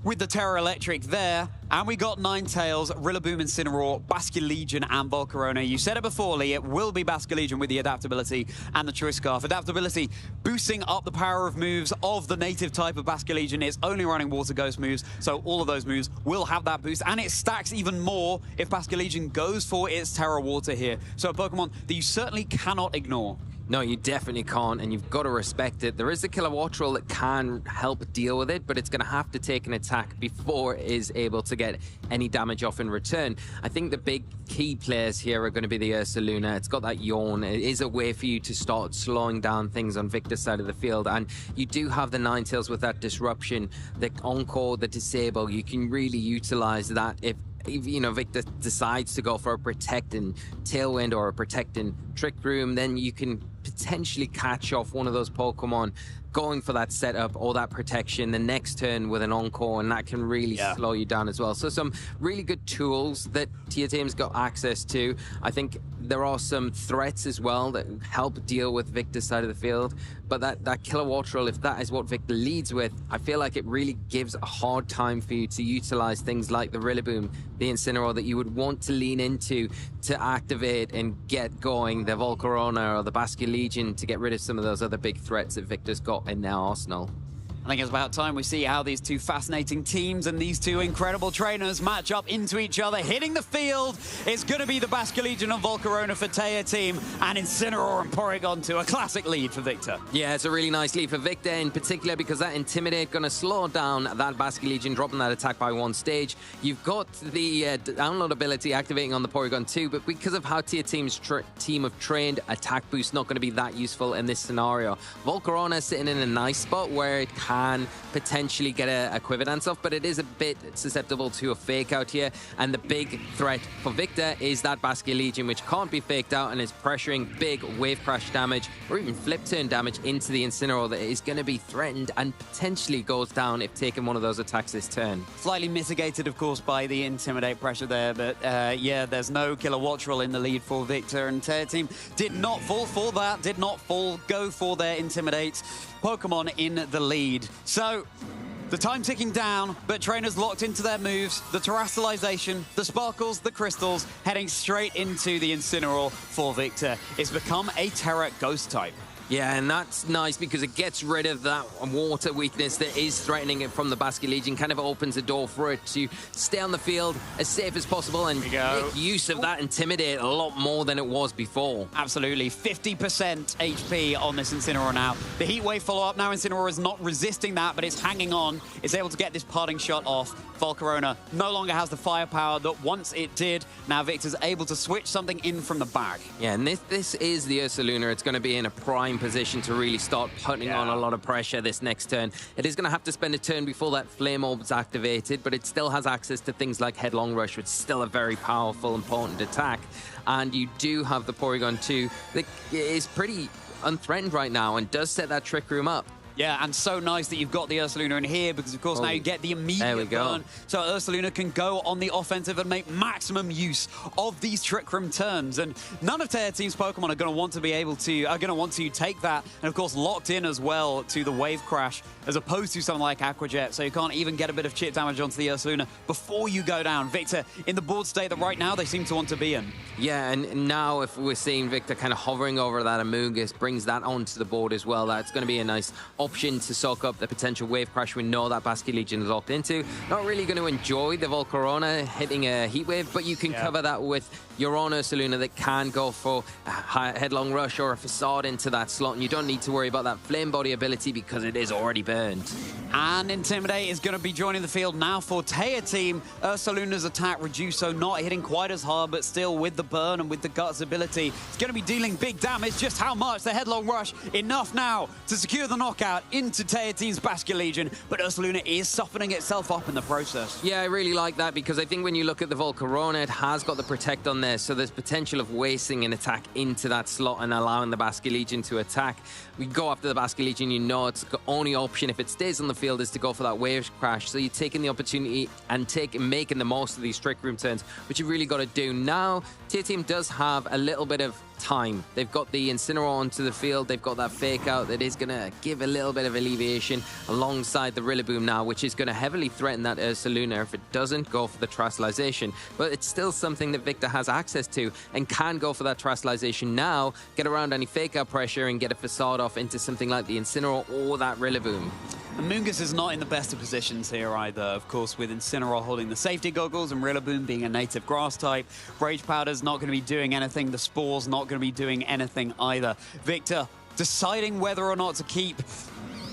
[SPEAKER 20] with the Terra Electric there. And we got Ninetales, Rillaboom, Incineroar, Basculegion, and Volcarona. You said it before, Lee, it will be Basculegion with the adaptability and the Choice Scarf. Adaptability boosting up the power of moves of the native type of Basculegion. It's only running Water Ghost moves, so all of those moves will have that boost, and it stacks even more if Basculegion goes for its Terra Water here. So a Pokemon that you certainly cannot ignore.
[SPEAKER 1] No, you definitely can't, and you've got to respect it. There is a Kilowattrel that can help deal with it, but it's going to have to take an attack before it is able to get any damage off in return. I think the big key players here are going to be the Ursaluna. It's got that Yawn. It is a way for you to start slowing down things on Victor's side of the field, and you do have the Ninetales with that Disruption, the Encore, the Disable. You can really utilize that if you know, Victor decides to go for a protecting Tailwind or a protecting Trick Room, then you can potentially catch off one of those Pokemon going for that setup or that protection the next turn with an Encore, and that can really slow you down as well. So some really good tools that tier teams got access to. I think there are some threats as well that help deal with Victor's side of the field, but that Kilowattrel, if that is what Victor leads with, I feel like it really gives a hard time for you to utilize things like the Rillaboom, the Incineroar that you would want to lean into to activate and get going, the Volcarona or the Basculegion, to get rid of some of those other big threats that Victor's got in their arsenal.
[SPEAKER 20] I think it's about time we see how these two fascinating teams and these two incredible trainers match up into each other. Hitting the field, it's going to be the Basculegion and Volcarona for Taya team, and Incineroar and Porygon 2. A classic lead for Victor.
[SPEAKER 1] Yeah, it's a really nice lead for Victor in particular, because that Intimidate going to slow down that Basculegion, dropping that attack by one stage. You've got the download ability activating on the Porygon 2, but because of how tier teams team have trained, attack boost not going to be that useful in this scenario. Volcarona sitting in a nice spot where it can potentially get a Quiver Dance off, but it is a bit susceptible to a fake out here, and the big threat for Victor is that Basculegion, which can't be faked out and is pressuring big Wave Crash damage or even Flip Turn damage into the Incineroar that is going to be threatened and potentially goes down if taking one of those attacks this turn.
[SPEAKER 20] Slightly mitigated, of course, by the Intimidate pressure there, but yeah, there's no Kilowattrel in the lead for Victor, and Taya team did not fall for that, did not go for their Intimidate. Pokemon in the lead. So the time ticking down, but trainers locked into their moves. The Terrestrialization, the Sparkles, the Crystals, heading straight into the Incineroar for Victor. It's become a Terra Ghost type.
[SPEAKER 1] Yeah, and that's nice because it gets rid of that water weakness that is threatening it from the Basculegion, kind of opens the door for it to stay on the field as safe as possible and make use of that Intimidate a lot more than it was before.
[SPEAKER 20] Absolutely. 50% HP on this Incineroar now. The Heat Wave follow-up now, Incineroar is not resisting that, but it's hanging on. It's able to get this parting shot off. Volcarona no longer has the firepower that once it did. Now Victor's able to switch something in from the back.
[SPEAKER 1] Yeah, and this is the Ursaluna. It's going to be in a prime position to really start putting on a lot of pressure this next turn. It is going to have to spend a turn before that Flame Orb's activated, but it still has access to things like Headlong Rush, which is still a very powerful and potent attack. And you do have the Porygon 2 that is pretty unthreatened right now and does set that Trick Room up.
[SPEAKER 20] Yeah, and so nice that you've got the Ursaluna in here because, of course, now you get the immediate burn. So Ursaluna can go on the offensive and make maximum use of these Trick Room turns. And none of Taya Team's Pokemon are going to want to be able to, take that. And, of course, locked in as well to the Wave Crash as opposed to something like Aqua Jet. So you can't even get a bit of chip damage onto the Ursaluna before you go down. Victor in the board state that right now they seem to want to be in.
[SPEAKER 1] Yeah, and now if we're seeing Victor kind of hovering over that Amoonguss, brings that onto the board as well. That's going to be a nice option to soak up the potential wave crash we know that Basque Legion is locked into. Not really going to enjoy the Volcarona hitting a heat wave, but you can cover that with your own Ursaluna that can go for a headlong rush or a facade into that slot, and you don't need to worry about that flame body ability because it is already burned.
[SPEAKER 20] And Intimidate is going to be joining the field now for Taya team. Ursaluna's attack reduced, so not hitting quite as hard, but still with the burn and with the guts ability, it's going to be dealing big damage. Just how much? The headlong rush, enough now to secure the knockout into Taya team's Basque Legion, but Ursaluna is softening itself up in the process.
[SPEAKER 1] Yeah, I really like that because I think when you look at the Volcarona, it has got the Protect on there, so there's potential of wasting an attack into that slot and allowing the Basque Legion to attack. We go after the Basque Legion, you know its only option if it stays on the field is to go for that wave crash, so you're taking the opportunity and making the most of these Trick Room turns, which you've really got to do. Now, Taya team does have a little bit of time. They've got the Incineroar onto the field. They've got that fake out that is going to give a little bit of alleviation alongside the Rillaboom now, which is going to heavily threaten that Ursaluna if it doesn't go for the Terastallization. But it's still something that Victor has access to and can go for that Terastallization now, get around any fake out pressure and get a facade off into something like the Incineroar or that Rillaboom.
[SPEAKER 20] Amoonguss is not in the best of positions here either, of course, with Incineroar holding the safety goggles and Rillaboom being a native grass type. Rage Powder's not going to be doing anything. The Spore's not going to be doing anything either. Victor deciding whether or not to keep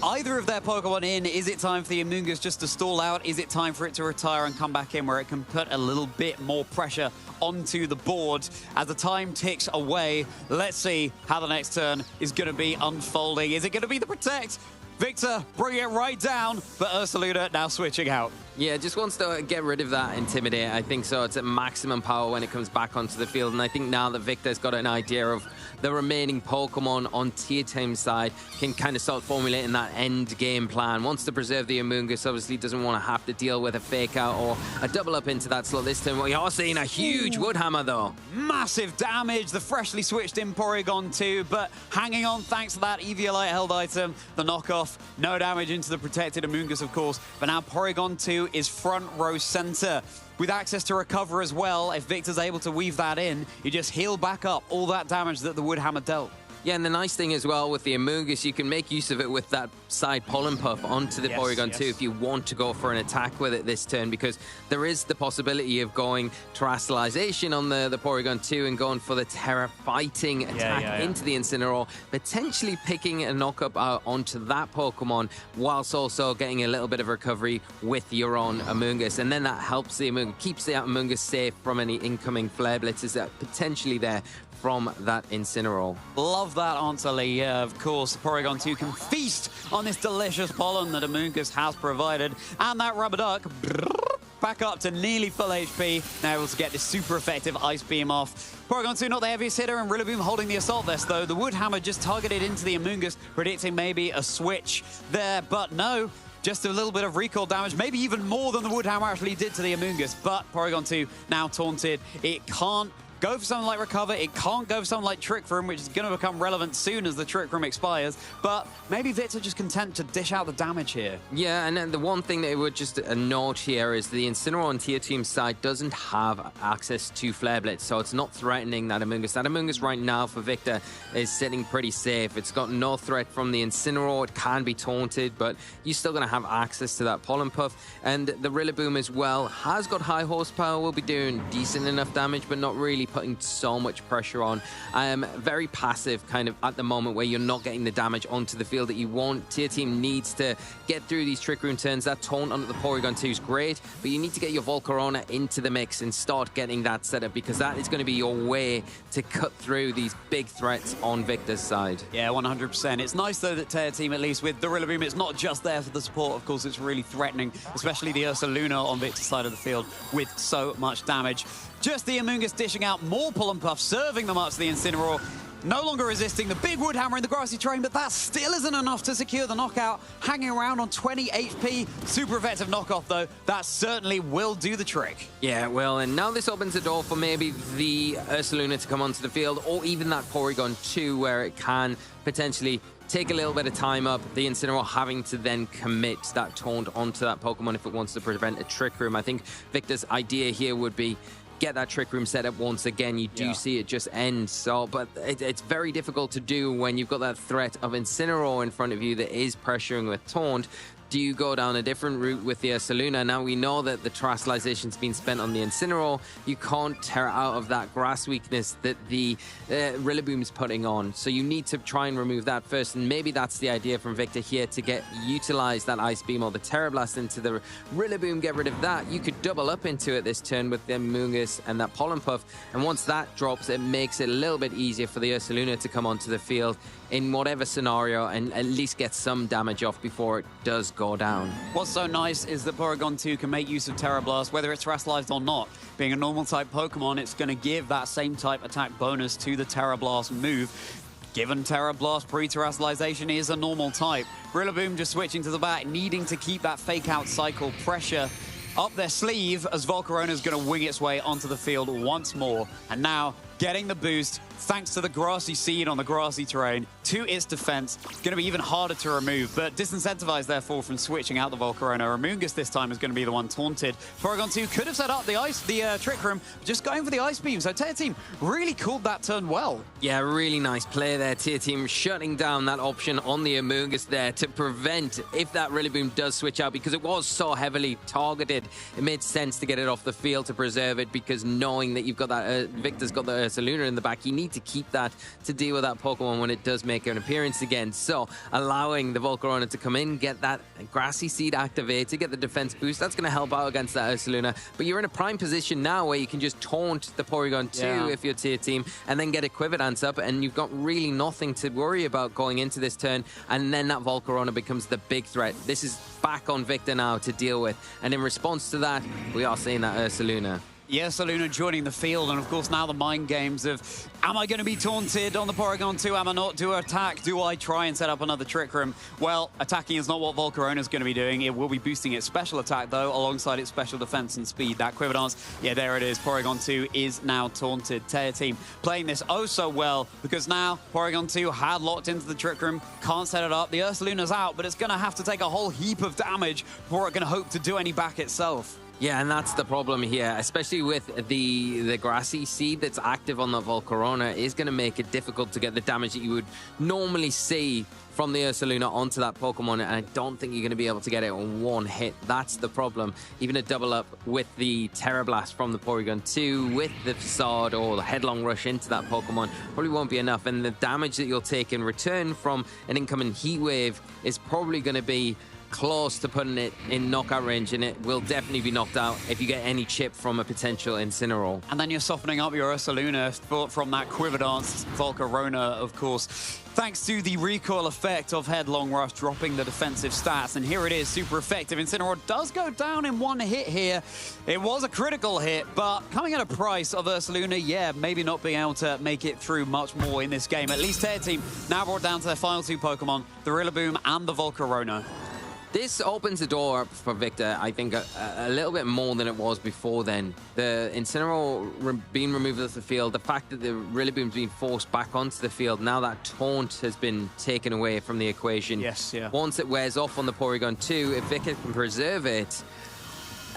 [SPEAKER 20] either of their Pokemon in. Is it time for the Amoonguss just to stall out? Is it time for it to retire and come back in where it can put a little bit more pressure onto the board as the time ticks away? Let's see how the next turn is going to be unfolding. Is it going to be the Protect? Victor bringing it right down, but Ursaluna now switching out.
[SPEAKER 1] Yeah, just wants to get rid of that Intimidate. I think so. It's at maximum power when it comes back onto the field. And I think now that Victor's got an idea of the remaining Pokemon on Taya team's side, can kind of start formulating that end game plan. Wants to preserve the Amoonguss, obviously doesn't want to have to deal with a fake out or a double up into that slot this turn. We are seeing a huge Woodhammer though.
[SPEAKER 20] Massive damage, the freshly switched in Porygon 2, but hanging on thanks to that Eviolite held item. The knockoff, no damage into the protected Amoonguss, of course, but now Porygon 2 is front row center. With access to recover as well, if Victor's able to weave that in, you just heal back up all that damage that the Woodhammer dealt.
[SPEAKER 1] Yeah, and the nice thing as well with the Amoonguss, you can make use of it with that side Pollen Puff onto the Porygon 2 if you want to go for an attack with it this turn, because there is the possibility of going Terastallization on the Porygon 2 and going for the Terra Fighting attack into the Incineroar, potentially picking a knock-up out onto that Pokemon, whilst also getting a little bit of recovery with your own Amoonguss. And then that helps the Amoonguss, keeps the Amoonguss safe from any incoming Flare Blitzes that are potentially there from that Incineroar.
[SPEAKER 20] Love that answer, Lee. Yeah, of course, Porygon 2 can feast on this delicious pollen that Amoonguss has provided. And that Rubber Duck back up to nearly full HP, now able to get this super effective Ice Beam off. Porygon 2 not the heaviest hitter, and Rillaboom holding the Assault Vest, though. The Woodhammer just targeted into the Amoonguss, predicting maybe a switch there, but no. Just a little bit of recall damage, maybe even more than the Woodhammer actually did to the Amoonguss. But Porygon 2 now taunted. It can't go for something like Recover. It can't go for something like Trick Room, which is going to become relevant soon as the Trick Room expires. But maybe Victor just content to dish out the damage here.
[SPEAKER 1] Yeah, and then the one thing that I would just note here is the Incineroar on Taya team's side doesn't have access to Flare Blitz, so it's not threatening that Amoonguss. That Amoonguss right now for Victor is sitting pretty safe. It's got no threat from the Incineroar. It can be taunted, but you're still going to have access to that Pollen Puff. And the Rillaboom as well has got high horsepower, will be doing decent enough damage, but not really putting so much pressure on. Very passive kind of at the moment, where you're not getting the damage onto the field that you want. Taya team needs to get through these Trick Room turns. That taunt onto the Porygon 2 is great, but you need to get your Volcarona into the mix and start getting that set up, because that is going to be your way to cut through these big threats on Victor's side.
[SPEAKER 20] Yeah, 100%. It's nice, though, that Taya team, at least with the Rillaboom, it's not just there for the support. Of course, it's really threatening, especially the Ursaluna on Victor's side of the field with so much damage. Just the Amoonguss dishing out more Pollen Puff, serving them up to the Incineroar. No longer resisting the big Woodhammer in the grassy terrain, but that still isn't enough to secure the knockout. Hanging around on 20 HP. Super effective knockoff, though. That certainly will do the trick.
[SPEAKER 1] Yeah, it will. And now this opens the door for maybe the Ursaluna to come onto the field, or even that Porygon 2, where it can potentially take a little bit of time up, the Incineroar having to then commit that taunt onto that Pokemon if it wants to prevent a Trick Room. I think Victor's idea here would be get that Trick Room set up once again, you do see it just end. So, but it's very difficult to do when you've got that threat of Incineroar in front of you that is pressuring with Taunt. Do you go down a different route with the Ursaluna? Now we know that the Terastallization's been spent on the Incineroar. You can't tear out of that grass weakness that the Rillaboom's putting on. So you need to try and remove that first. And maybe that's the idea from Victor here, to utilize that Ice Beam or the Terra Blast into the Rillaboom, get rid of that. You could double up into it this turn with the Amoonguss and that Pollen Puff. And once that drops, it makes it a little bit easier for the Ursaluna to come onto the field in whatever scenario and at least get some damage off before it does go down.
[SPEAKER 20] What's so nice is that Porygon 2 can make use of Terra Blast, whether it's Terastallized or not. Being a normal type Pokemon, it's going to give that same type attack bonus to the Terra Blast move. Given Terra Blast pre-Terastallization is a normal type. Rillaboom just switching to the back, needing to keep that fake out cycle pressure up their sleeve as Volcarona's going to wing its way onto the field once more. And now getting the boost thanks to the Grassy Seed on the grassy terrain to its defense. It's going to be even harder to remove, but disincentivized, therefore, from switching out the Volcarona. Amoonguss this time is going to be the one taunted. Porygon 2 could have set up the Trick Room, just going for the Ice Beam. So Tear Team really called that turn well.
[SPEAKER 1] Yeah, really nice play there. Tear Team shutting down that option on the Amoonguss there to prevent if that Rillaboom does switch out, because it was so heavily targeted. It made sense to get it off the field to preserve it, because knowing that you've got that, Victor's got the Ursaluna in the back, you need to keep that to deal with that Pokemon when it does make an appearance again. So allowing the Volcarona to come in, get that Grassy Seed activated, get the defense boost, that's going to help out against that Ursaluna. But you're in a prime position now where you can just taunt the Porygon 2 if you're Tear Team, and then get a Quiver Dance up, and you've got really nothing to worry about going into this turn. And then that Volcarona becomes the big threat. This is back on Victor now to deal with. And in response to that, we are seeing that Ursaluna.
[SPEAKER 20] Yeah, Ursaluna joining the field, and of course now the mind games of, am I going to be taunted on the Porygon 2? Am I not? Do I attack? Do I try and set up another Trick Room? Well, attacking is not what Volcarona is going to be doing. It will be boosting its special attack, though, alongside its special defense and speed. That Quiver Dance, yeah, there it is. Porygon 2 is now taunted. Tear Team playing this oh so well, because now Porygon 2 had locked into the Trick Room, can't set it up. The Ursaluna's out, but it's going to have to take a whole heap of damage before it can hope to do any back itself.
[SPEAKER 1] Yeah, and that's the problem here, especially with the Grassy Seed that's active on the Volcarona, is going to make it difficult to get the damage that you would normally see from the Ursaluna onto that Pokemon, and I don't think you're going to be able to get it on one hit. That's the problem. Even a double up with the Terra Blast from the Porygon 2, with the Facade or the Headlong Rush into that Pokemon, probably won't be enough, and the damage that you'll take in return from an incoming Heat Wave is probably going to be close to putting it in knockout range, and it will definitely be knocked out if you get any chip from a potential Incineroar.
[SPEAKER 20] And then you're softening up your Ursaluna from that Quiver Dance Volcarona, of course, thanks to the recoil effect of Headlong Rush dropping the defensive stats. And here it is, super effective. Incineroar does go down in one hit here. It was a critical hit, but coming at a price of Ursaluna, yeah, maybe not being able to make it through much more in this game. At least Tear Team now brought down to their final two Pokemon, the Rillaboom and the Volcarona.
[SPEAKER 1] This opens the door up for Victor, I think, a little bit more than it was before then. The Incineroar being removed off the field, the fact that the Rillaboom's been forced back onto the field, now that taunt has been taken away from the equation.
[SPEAKER 20] Yes, yeah.
[SPEAKER 1] Once it wears off on the Porygon 2, if Victor can preserve it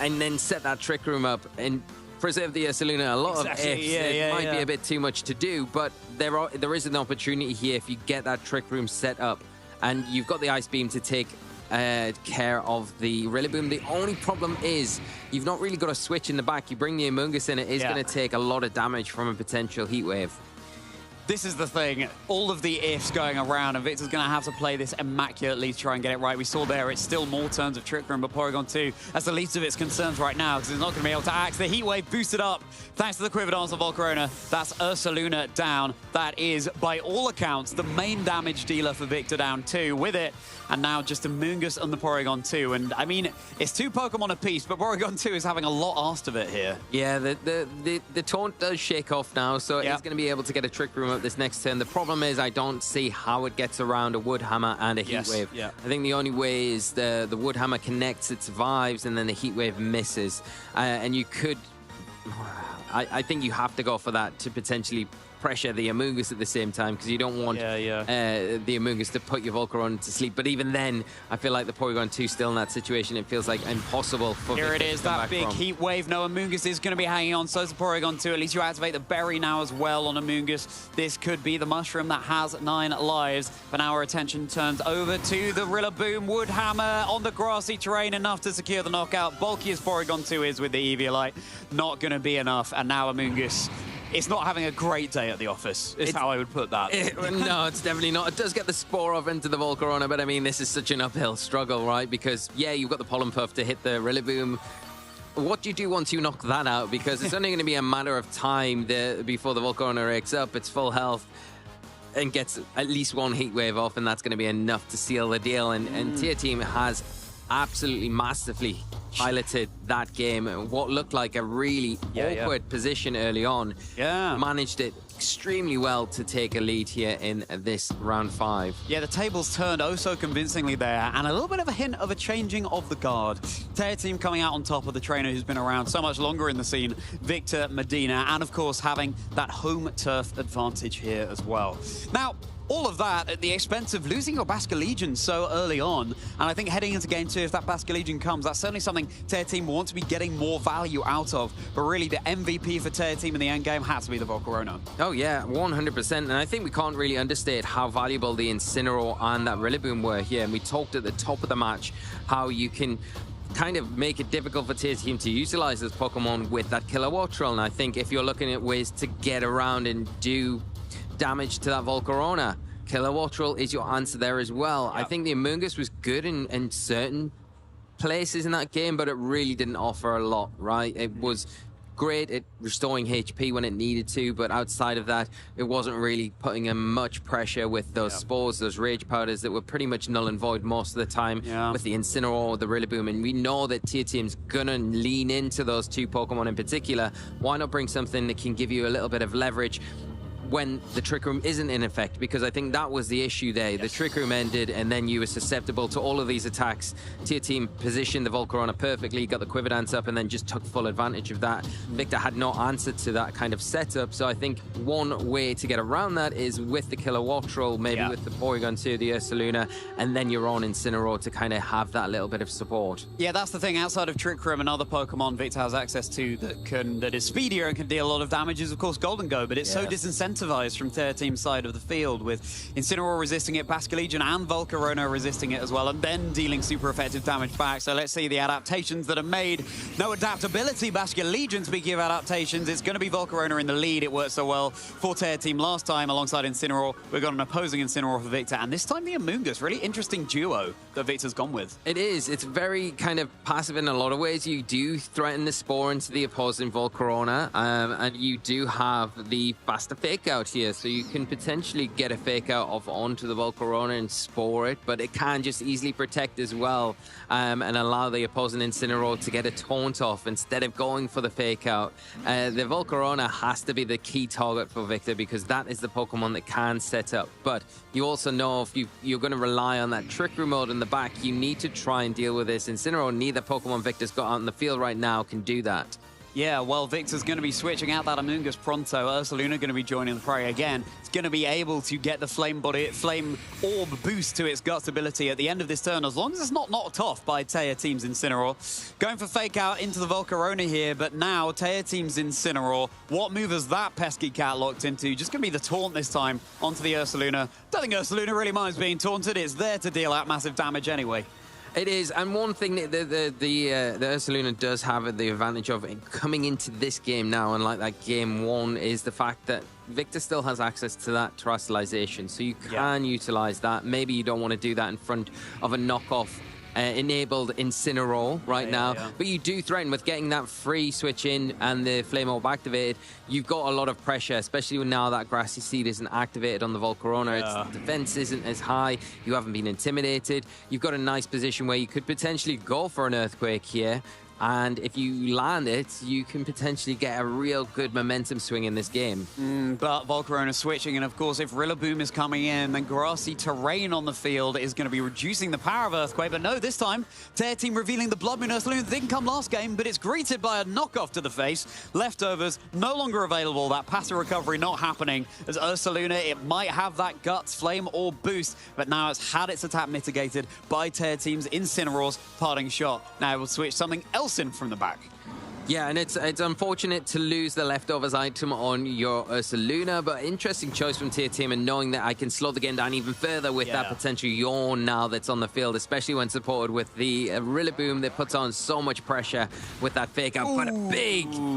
[SPEAKER 1] and then set that Trick Room up and preserve the Ursaluna, a lot of ifs, it might be a bit too much to do, but there is an opportunity here if you get that Trick Room set up and you've got the Ice Beam to take care of the Rillaboom. The only problem is you've not really got a switch in the back. You bring the Amoonguss in, it is going to take a lot of damage from a potential Heat Wave.
[SPEAKER 20] This is the thing, all of the ifs going around, and Victor's going to have to play this immaculately to try and get it right. We saw there, it's still more turns of Trick Room, but Porygon 2, that's the least of its concerns right now, because it's not going to be able to act. The Heat Wave boosted up, thanks to the Quiver Dance of Volcarona. That's Ursaluna down. That is, by all accounts, the main damage dealer for Victor down too, with it. And now just Amoonguss and the Porygon 2. And, I mean, it's two Pokemon apiece, but Porygon 2 is having a lot asked of it here.
[SPEAKER 1] Yeah, the taunt does shake off now, so it's going to be able to get a Trick Room up this next turn. The problem is I don't see how it gets around a Wood Hammer and a Heat Wave.
[SPEAKER 20] Yeah.
[SPEAKER 1] I think the only way is the Wood Hammer connects, it survives, and then the Heat Wave misses. And you could... I think you have to go for that to potentially pressure the Amoonguss at the same time because you don't want the Amoonguss to put your Volcarona to sleep. But even then, I feel like the Porygon 2 still in that situation. It feels like impossible for
[SPEAKER 20] Here
[SPEAKER 1] Victor
[SPEAKER 20] it is,
[SPEAKER 1] to come
[SPEAKER 20] that
[SPEAKER 1] back
[SPEAKER 20] big
[SPEAKER 1] from.
[SPEAKER 20] heat wave. No, Amoonguss is going to be hanging on. So's the Porygon 2. At least you activate the berry now as well on Amoonguss. This could be the mushroom that has 9 lives. But now our attention turns over to the Rillaboom. Woodhammer on the grassy terrain, enough to secure the knockout. Bulky as Porygon 2 is with the Eviolite, not going to be enough. And now Amoonguss, it's not having a great day at the office, is how I would put that.
[SPEAKER 1] No, it's definitely not. It does get the Spore off into the Volcarona, but I mean, this is such an uphill struggle, right? Because, yeah, you've got the Pollen Puff to hit the Rillaboom. What do you do once you knock that out? Because it's only going to be a matter of time before the Volcarona rakes up. It's full health and gets at least one Heat Wave off, and that's going to be enough to seal the deal. And Tier Team has absolutely masterfully piloted that game. What looked like a really awkward position early on. Managed it extremely well to take a lead here in this round 5.
[SPEAKER 20] Yeah, the tables turned oh so convincingly there, and a little bit of a hint of a changing of the guard. Tier Team coming out on top of the trainer who's been around so much longer in the scene, Victor Medina, and of course having that home turf advantage here as well. Now, all of that at the expense of losing your Basculegion so early on. And I think heading into Game 2, if that Basculegion comes, that's certainly something Tier Team want to be getting more value out of. But really, the MVP for Tier Team in the endgame has to be the Volcarona.
[SPEAKER 1] Oh, yeah, 100%. And I think we can't really understate how valuable the Incineroar and that Rillaboom were here. And we talked at the top of the match how you can kind of make it difficult for Tier Team to utilize this Pokemon with that Kilowattrel. And I think if you're looking at ways to get around and do damage to that Volcarona, Kilowattrel is your answer there as well. I think the Amoonguss was good in certain places in that game, but it really didn't offer a lot, right? It was great at restoring HP when it needed to, but outside of that, it wasn't really putting in much pressure with those spores, those rage powders that were pretty much null and void most of the time with the Incineroar, the Rillaboom, and we know that Tier Team's gonna lean into those 2 Pokemon in particular. Why not bring something that can give you a little bit of leverage when the Trick Room isn't in effect? Because I think that was the issue there. The Trick Room ended, and then you were susceptible to all of these attacks. Tier Team positioned the Volcarona perfectly, got the Quiver Dance up, and then just took full advantage of that. Victor had no answer to that kind of setup, so I think one way to get around that is with the Kilowattrel, maybe with the Porygon 2, the Ursaluna, and then your own Incineroar to kind of have that little bit of support.
[SPEAKER 20] Yeah, that's the thing. Outside of Trick Room, another Pokemon Victor has access to that is speedier and can deal a lot of damage is, of course, Golden Go, but it's so disincentivized from Tier Team's side of the field, with Incineroar resisting it, Basculegion and Volcarona resisting it as well, and then dealing super effective damage back. So let's see the adaptations that are made. No adaptability, Basculegion. Speaking of adaptations, it's going to be Volcarona in the lead. It worked so well for Tier Team last time alongside Incineroar. We've got an opposing Incineroar for Victor, and this time the Amoonguss. Really interesting duo that Victor's gone with.
[SPEAKER 1] It is. It's very kind of passive in a lot of ways. You do threaten the Spore into the opposing Volcarona, and you do have the faster fake out here, so you can potentially get a fake out of onto the Volcarona and Spore it, but it can just easily protect as well, and allow the opposing Incineroar to get a taunt off instead of going for the fake out. The Volcarona has to be the key target for Victor because that is the Pokemon that can set up, but you also know if you're going to rely on that Trick Room mode in the back, you need to try and deal with this. Incineroar, neither Pokemon Victor's got out in the field right now can do that.
[SPEAKER 20] Yeah, well, Victor's going to be switching out that Amoonguss pronto. Ursaluna going to be joining the fray again. It's going to be able to get the Flame Orb boost to its Guts ability at the end of this turn, as long as it's not knocked off by Tier Team's Incineroar. Going for Fake Out into the Volcarona here, but now Tier Team's Incineroar. What move has that pesky cat locked into? Just going to be the taunt this time onto the Ursaluna. Don't think Ursaluna really minds being taunted. It's there to deal out massive damage anyway.
[SPEAKER 1] It is, and one thing that the Ursaluna does have the advantage of coming into this game now, unlike that game 1, is the fact that Victor still has access to that terrestrialization, so you can utilize that. Maybe you don't want to do that in front of a knockoff enabled Incineroar now, but you do threaten with getting that free switch in and the Flame Orb activated. You've got a lot of pressure, especially when now that Grassy Seed isn't activated on the Volcarona. Its defense isn't as high. You haven't been intimidated. You've got a nice position where you could potentially go for an Earthquake here. And if you land it, you can potentially get a real good momentum swing in this game.
[SPEAKER 20] But Volcarona switching, and of course, if Rillaboom is coming in, then grassy terrain on the field is going to be reducing the power of Earthquake. But no, this time, Tear Team revealing the Blood Moon Ursaluna that didn't come last game, but it's greeted by a knockoff to the face. Leftovers no longer available. That passive recovery not happening, as Ursaluna, it might have that Guts, Flame, or Boost, but now it's had its attack mitigated by Tear Team's Incineroar's parting shot. Now it will switch something else in from the back.
[SPEAKER 1] Yeah, and it's unfortunate to lose the leftovers item on your Ursaluna, but interesting choice from Tier Team, and knowing that I can slow the game down even further with that potential yawn now that's on the field, especially when supported with the Rillaboom that puts on so much pressure with that fake out. But a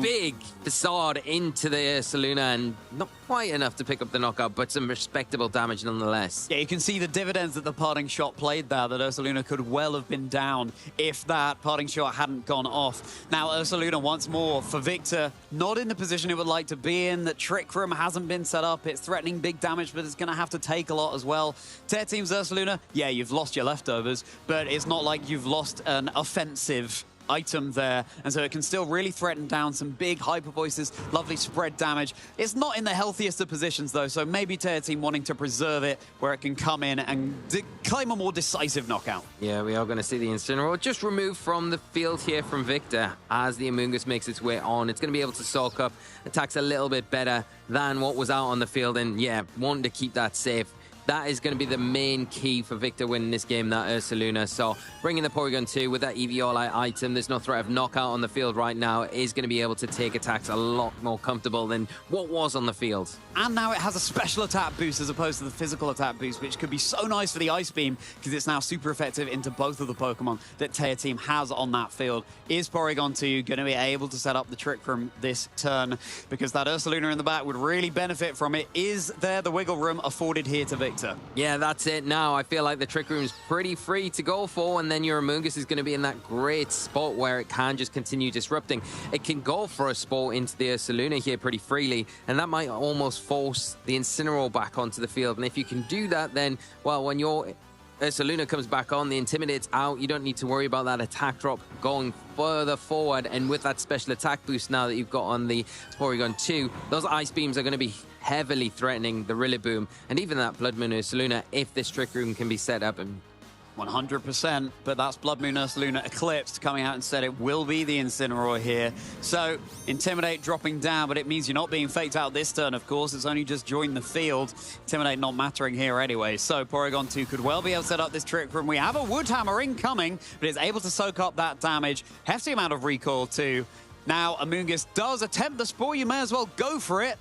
[SPEAKER 1] big facade into the Ursaluna, and not quite enough to pick up the knockout, but some respectable damage nonetheless.
[SPEAKER 20] Yeah, you can see the dividends that the parting shot played there, that Ursaluna could well have been down if that parting shot hadn't gone off. Now Ursaluna once more for Victor, not in the position it would like to be in. The Trick Room hasn't been set up. It's threatening big damage, but it's going to have to take a lot as well. Tear Team's Ursaluna, yeah, you've lost your leftovers, but it's not like you've lost an offensive item there, and so it can still really threaten down some big hyper voices, lovely spread damage. It's not in the healthiest of positions though, so maybe Tear Team wanting to preserve it where it can come in and claim a more decisive knockout.
[SPEAKER 1] Yeah, we are going to see the Incineroar just removed from the field here from Victor as the Amoonguss makes its way on. It's going to be able to soak up attacks a little bit better than what was out on the field, and yeah, wanting to keep that safe. That is going to be the main key for Victor winning this game, that Ursaluna. So bringing the Porygon 2 with that Eviolite item, there's no threat of knockout on the field right now, is going to be able to take attacks a lot more comfortable than what was on the field.
[SPEAKER 20] And now it has a special attack boost as opposed to the physical attack boost, which could be so nice for the Ice Beam because it's now super effective into both of the Pokemon that Tear Team has on that field. Is Porygon 2 going to be able to set up the Trick Room this turn? Because that Ursaluna in the back would really benefit from it. Is there the wiggle room afforded here to Victor?
[SPEAKER 1] Yeah, that's it now. I feel like the Trick Room's pretty free to go for, and then your Amoonguss is going to be in that great spot where it can just continue disrupting. It can go for a sport into the Ursaluna here pretty freely, and that might almost force the Incineroar back onto the field. And if you can do that, then, well, when your Ursaluna comes back on, the Intimidate's out, you don't need to worry about that attack drop going further forward. And with that special attack boost now that you've got on the Porygon 2, those Ice Beams are going to be heavily threatening the Rillaboom and even that Blood Moon Ursaluna if this Trick Room can be set up. And
[SPEAKER 20] 100%, but that's Blood Moon Ursaluna Eclipsed coming out and said it will be the Incineroar here. So, Intimidate dropping down, but it means you're not being faked out this turn, of course. It's only just joined the field. Intimidate not mattering here anyway. So, Porygon 2 could well be able to set up this Trick Room. We have a Wood Hammer incoming, but it's able to soak up that damage. Hefty amount of recoil too. Now, Amoonguss does attempt the Spore. You may as well go for it.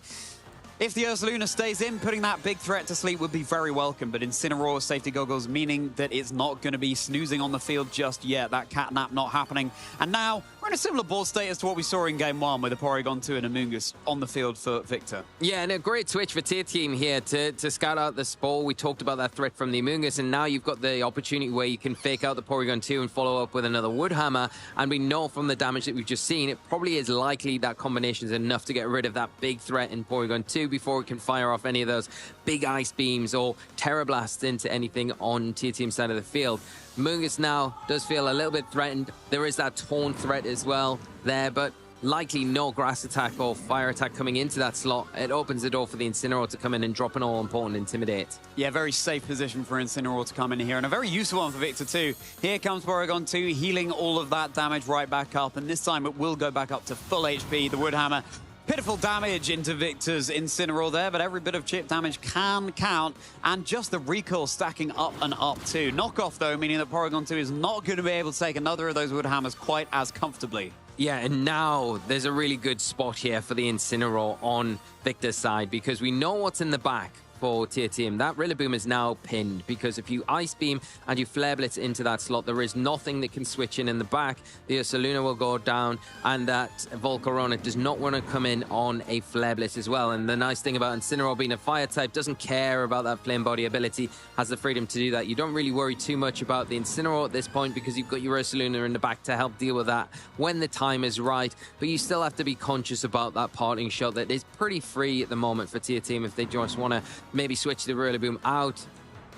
[SPEAKER 20] If the Ursaluna stays in, putting that big threat to sleep would be very welcome, but Incineroar safety goggles, meaning that it's not going to be snoozing on the field just yet. That catnap not happening. And now, we're in a similar board state as to what we saw in Game 1 with the Porygon 2 and Amoonguss on the field for Victor.
[SPEAKER 1] Yeah, and a great switch for Tier Team here to scout out the Spore. We talked about that threat from the Amoonguss, and now you've got the opportunity where you can fake out the Porygon 2 and follow up with another Wood Hammer. And we know from the damage that we've just seen, it probably is likely that combination is enough to get rid of that big threat in Porygon 2 before it can fire off any of those big Ice Beams or Terra Blasts into anything on Tier Team's side of the field. Amoonguss now does feel a little bit threatened. There is that Taunt threat as well there, but likely no Grass attack or Fire attack coming into that slot. It opens the door for the Incineroar to come in and drop an all-important Intimidate.
[SPEAKER 20] Yeah, very safe position for Incineroar to come in here, and a very useful one for Victor too. Here comes Porygon 2, healing all of that damage right back up, and this time it will go back up to full HP. The Wood Hammer, pitiful damage into Victor's Incineroar there, but every bit of chip damage can count, and just the recoil stacking up and up too. Knockoff though, meaning that Porygon 2 is not going to be able to take another of those Wood Hammers quite as comfortably.
[SPEAKER 1] Yeah, and now there's a really good spot here for the Incineroar on Victor's side, because we know what's in the back for Tier Team. That Rillaboom is now pinned, because if you Ice Beam and you Flare Blitz into that slot, there is nothing that can switch in the back. The Ursaluna will go down, and that Volcarona does not want to come in on a Flare Blitz as well. And the nice thing about Incineroar being a fire type, doesn't care about that Flame Body ability, has the freedom to do that. You don't really worry too much about the Incineroar at this point, because you've got your Ursaluna in the back to help deal with that when the time is right. But you still have to be conscious about that parting shot that is pretty free at the moment for Tier Team if they just want to maybe switch the Rillaboom out,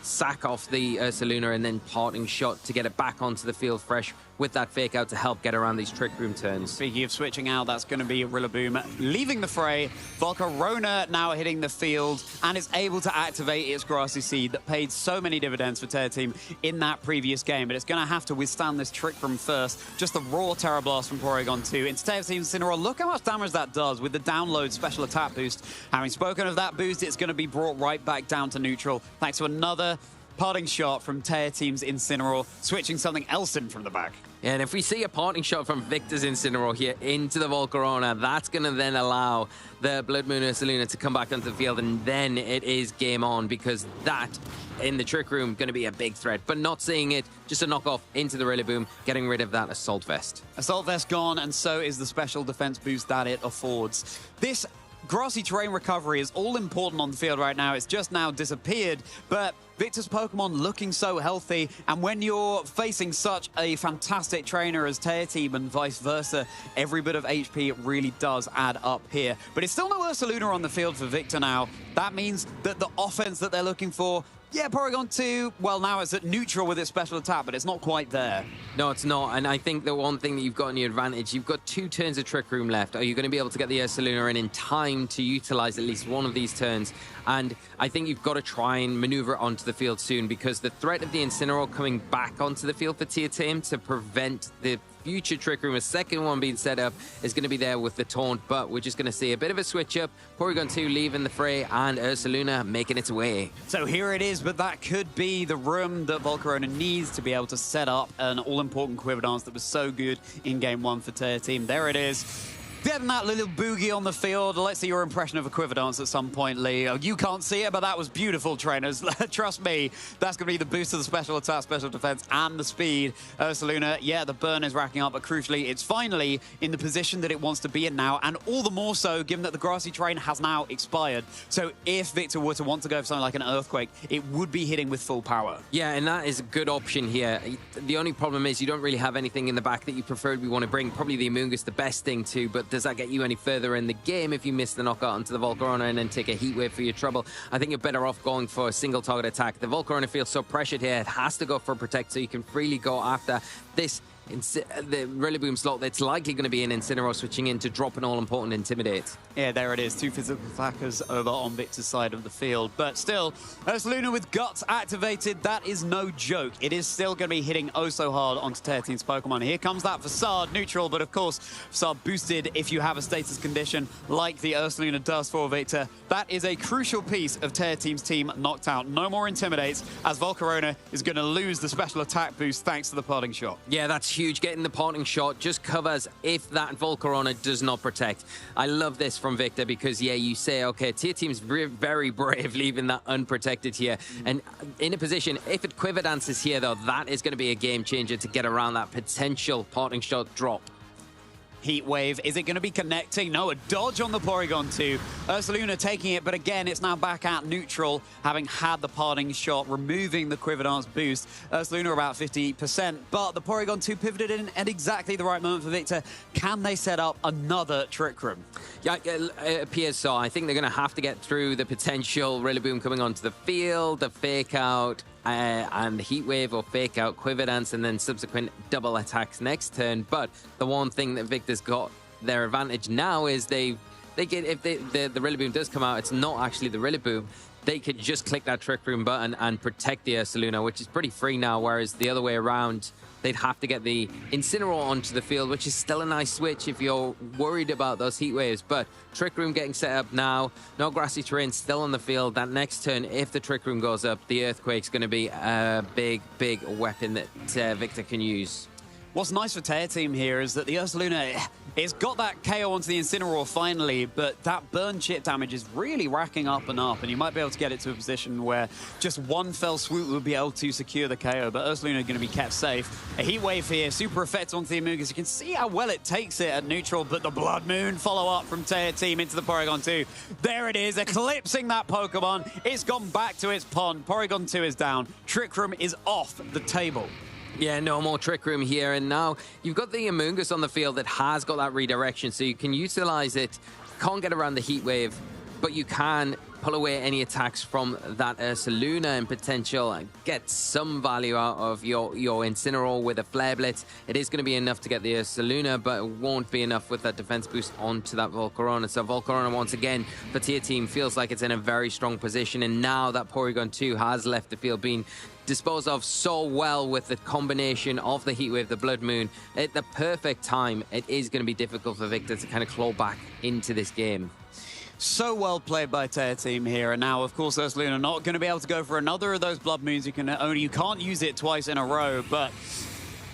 [SPEAKER 1] sack off the Ursaluna, and then parting shot to get it back onto the field fresh with that fake out to help get around these Trick Room turns.
[SPEAKER 20] Speaking of switching out, that's going to be Rillaboom leaving the fray. Volcarona now hitting the field and is able to activate its Grassy Seed that paid so many dividends for Terra Team in that previous game, but it's going to have to withstand this Trick Room first. Just the raw Terra Blast from Porygon 2 into Terra Team Incineroar. Look how much damage that does with the download special attack boost. Having spoken of that boost, it's going to be brought right back down to neutral thanks to another parting shot from Terra Team's Incineroar, switching something else in from the back.
[SPEAKER 1] And if we see a parting shot from Victor's Incineroar here into the Volcarona, that's going to then allow the Blood Moon Ursaluna to come back onto the field, and then it is game on, because that, in the Trick Room, going to be a big threat. But not seeing it, just a knockoff into the Rillaboom, getting rid of that Assault Vest.
[SPEAKER 20] Assault Vest gone, and so is the special defense boost that it affords. This grassy terrain recovery is all important on the field right now. It's just now disappeared, but Victor's Pokemon looking so healthy, and when you're facing such a fantastic trainer as Terra Team and vice versa, every bit of HP really does add up here. But it's still no Ursaluna on the field for Victor now. That means that the offense that they're looking for, yeah, Porygon 2, well, now it's at neutral with its special attack, but it's not quite there.
[SPEAKER 1] No, it's not. And I think the one thing that you've got in your advantage, you've got 2 turns of Trick Room left. Are you going to be able to get the Ursaluna in time to utilize at least one of these turns? And I think you've got to try and maneuver it onto the field soon, because the threat of the Incineroar coming back onto the field for Terra Team to prevent the future Trick Room, a second one being set up, is going to be there with the Taunt. But we're just going to see a bit of a switch up. Porygon 2 leaving the fray, and Ursaluna making its way.
[SPEAKER 20] So here it is, but that could be the room that Volcarona needs to be able to set up an all-important Quiver Dance that was so good in Game 1 for Terra Team. There it is. Getting that little boogie on the field. Let's see your impression of a Quiver Dance at some point, Lee. Oh, you can't see it, but that was beautiful, trainers. Trust me, that's going to be the boost of the special attack, special defense, and the speed. Ursaluna, yeah, the burn is racking up, but crucially, it's finally in the position that it wants to be in now, and all the more so given that the grassy terrain has now expired. So if Victor were to want to go for something like an Earthquake, it would be hitting with full power.
[SPEAKER 1] Yeah, and that is a good option here. The only problem is you don't really have anything in the back that you preferably want to bring. Probably the Amoonguss the best thing too, but does that get you any further in the game if you miss the knockout onto the Volcarona and then take a Heat Wave for your trouble? I think you're better off going for a single target attack. The Volcarona feels so pressured here, it has to go for Protect, so you can freely go after this. The Rillaboom slot, it's likely going to be an Incineroar switching in to drop an all-important Intimidate.
[SPEAKER 20] Yeah, there it is. 2 physical attackers over on Victor's side of the field. But still, Ursaluna with Guts activated. That is no joke. It is still going to be hitting oh so hard onto Terra Team's Pokemon. Here comes that Facade neutral, but of course, Facade boosted if you have a status condition like the Ursaluna does for Victor. That is a crucial piece of Terra Team's team knocked out. No more Intimidates, as Volcarona is going to lose the special attack boost thanks to the parting shot.
[SPEAKER 1] Yeah, that's huge. Getting the parting shot just covers if that Volcarona does not protect. I love this from Victor, because yeah, you say, okay, Terra Team's very brave leaving that unprotected here, and in a position, if it Quiver Dances here though, that is going to be a game changer to get around that potential parting shot drop.
[SPEAKER 20] Heat Wave, is it going to be connecting? No, a dodge on the Porygon 2. Ursaluna taking it, but again, it's now back at neutral, having had the parting shot, removing the Quiver Dance boost. Ursaluna about 50%, but the Porygon 2 pivoted in at exactly the right moment for Victor. Can they set up another Trick Room?
[SPEAKER 1] Yeah, it appears so. I think they're going to have to get through the potential Rillaboom coming onto the field, the Fake Out, and Heat Wave or Fake Out, Quiver Dance, and then subsequent double attacks next turn. But the one thing that Victor's got their advantage now is they get, if the Rillaboom does come out, it's not actually the Rillaboom. They could just click that Trick Room button and protect the Ursaluna, which is pretty free now, whereas the other way around, they'd have to get the Incineroar onto the field, which is still a nice switch if you're worried about those Heat Waves. But Trick Room getting set up now, no grassy terrain still on the field. That next turn, if the Trick Room goes up, the Earthquake's going to be a big weapon that Victor can use.
[SPEAKER 20] What's nice for Terra Team here is that the Ursaluna, it's got that KO onto the Incineroar finally, but that burn chip damage is really racking up, and you might be able to get it to a position where just one fell swoop would be able to secure the KO, but Ursaluna going to be kept safe. A Heat Wave here, super effect onto the Amoonguss. You can see how well it takes it at neutral, but the Blood Moon follow-up from Terra Team into the Porygon 2. There it is, eclipsing that Pokemon. It's gone back to its pond. Porygon 2 is down. Trick Room is off the table.
[SPEAKER 1] Yeah, no more Trick Room here, and now you've got the Amoonguss on the field that has got that redirection, so you can utilize it. Can't get around the Heat Wave. but you can pull away any attacks from that Ursaluna and potential and get some value out of your Incineroar with a Flare Blitz. It is going to be enough to get the Ursaluna, but it won't be enough with that defense boost onto that Volcarona. So Volcarona, once again, for Tier Team, feels like it's in a very strong position, and now that Porygon 2 has left the field, being disposed of so well with the combination of the Heat Wave, the Blood Moon, at the perfect time, it is going to be difficult for Victor to kind of claw back into this game.
[SPEAKER 20] So well played by Tear Team here, and now, of course, Ursaluna not going to be able to go for another of those Blood Moons. You can't use it twice in a row, but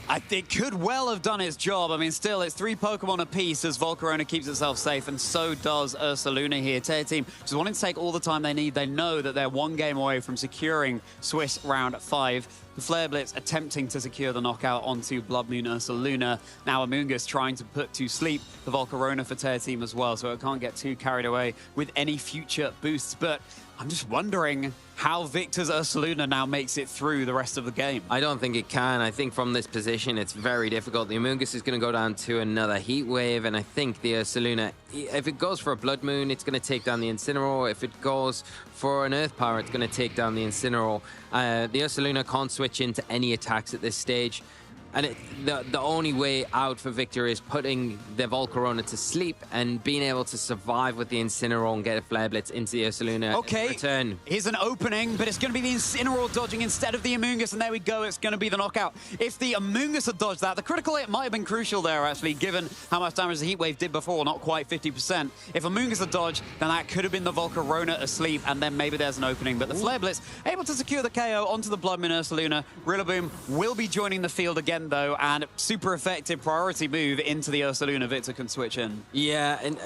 [SPEAKER 20] I think could well have done its job. I mean, still, it's 3 Pokemon apiece as Volcarona keeps itself safe, and so does Ursaluna here. Tear Team just wanting to take all the time they need. They know that they're 1 game away from securing Swiss round 5. The Flare Blitz attempting to secure the knockout onto Blood Moon Ursaluna. Now Amoonguss trying to put to sleep the Volcarona for Tear Team as well, so it can't get too carried away with any future boosts. But I'm just wondering how Victor's Ursaluna now makes it through the rest of the game.
[SPEAKER 1] I don't think it can. I think from this position, it's very difficult. The Amoonguss is going to go down to another Heat Wave, and I think the Ursaluna, if it goes for a Blood Moon, it's going to take down the Incineroar. If it goes for an Earth Power, it's going to take down the Incineroar. The Ursaluna can't switch into any attacks at this stage. And the only way out for Victor is putting the Volcarona to sleep and being able to survive with the Incineroar and get a Flare Blitz into the Ursaluna.
[SPEAKER 20] Okay,
[SPEAKER 1] return.
[SPEAKER 20] Here's an opening, but it's going to be the Incineroar dodging instead of the Amoonguss, and there we go, it's going to be the knockout. If the Amoonguss had dodged that, the critical hit might have been crucial there, actually, given how much damage the Heat Wave did before, not quite 50%. If Amoonguss had dodged, then that could have been the Volcarona asleep, and then maybe there's an opening. But the Flare Blitz able to secure the KO onto the Blood Moon Ursaluna. Rillaboom will be joining the field again, though, and super effective priority move into the Ursaluna. Victor can switch in.
[SPEAKER 1] Yeah, and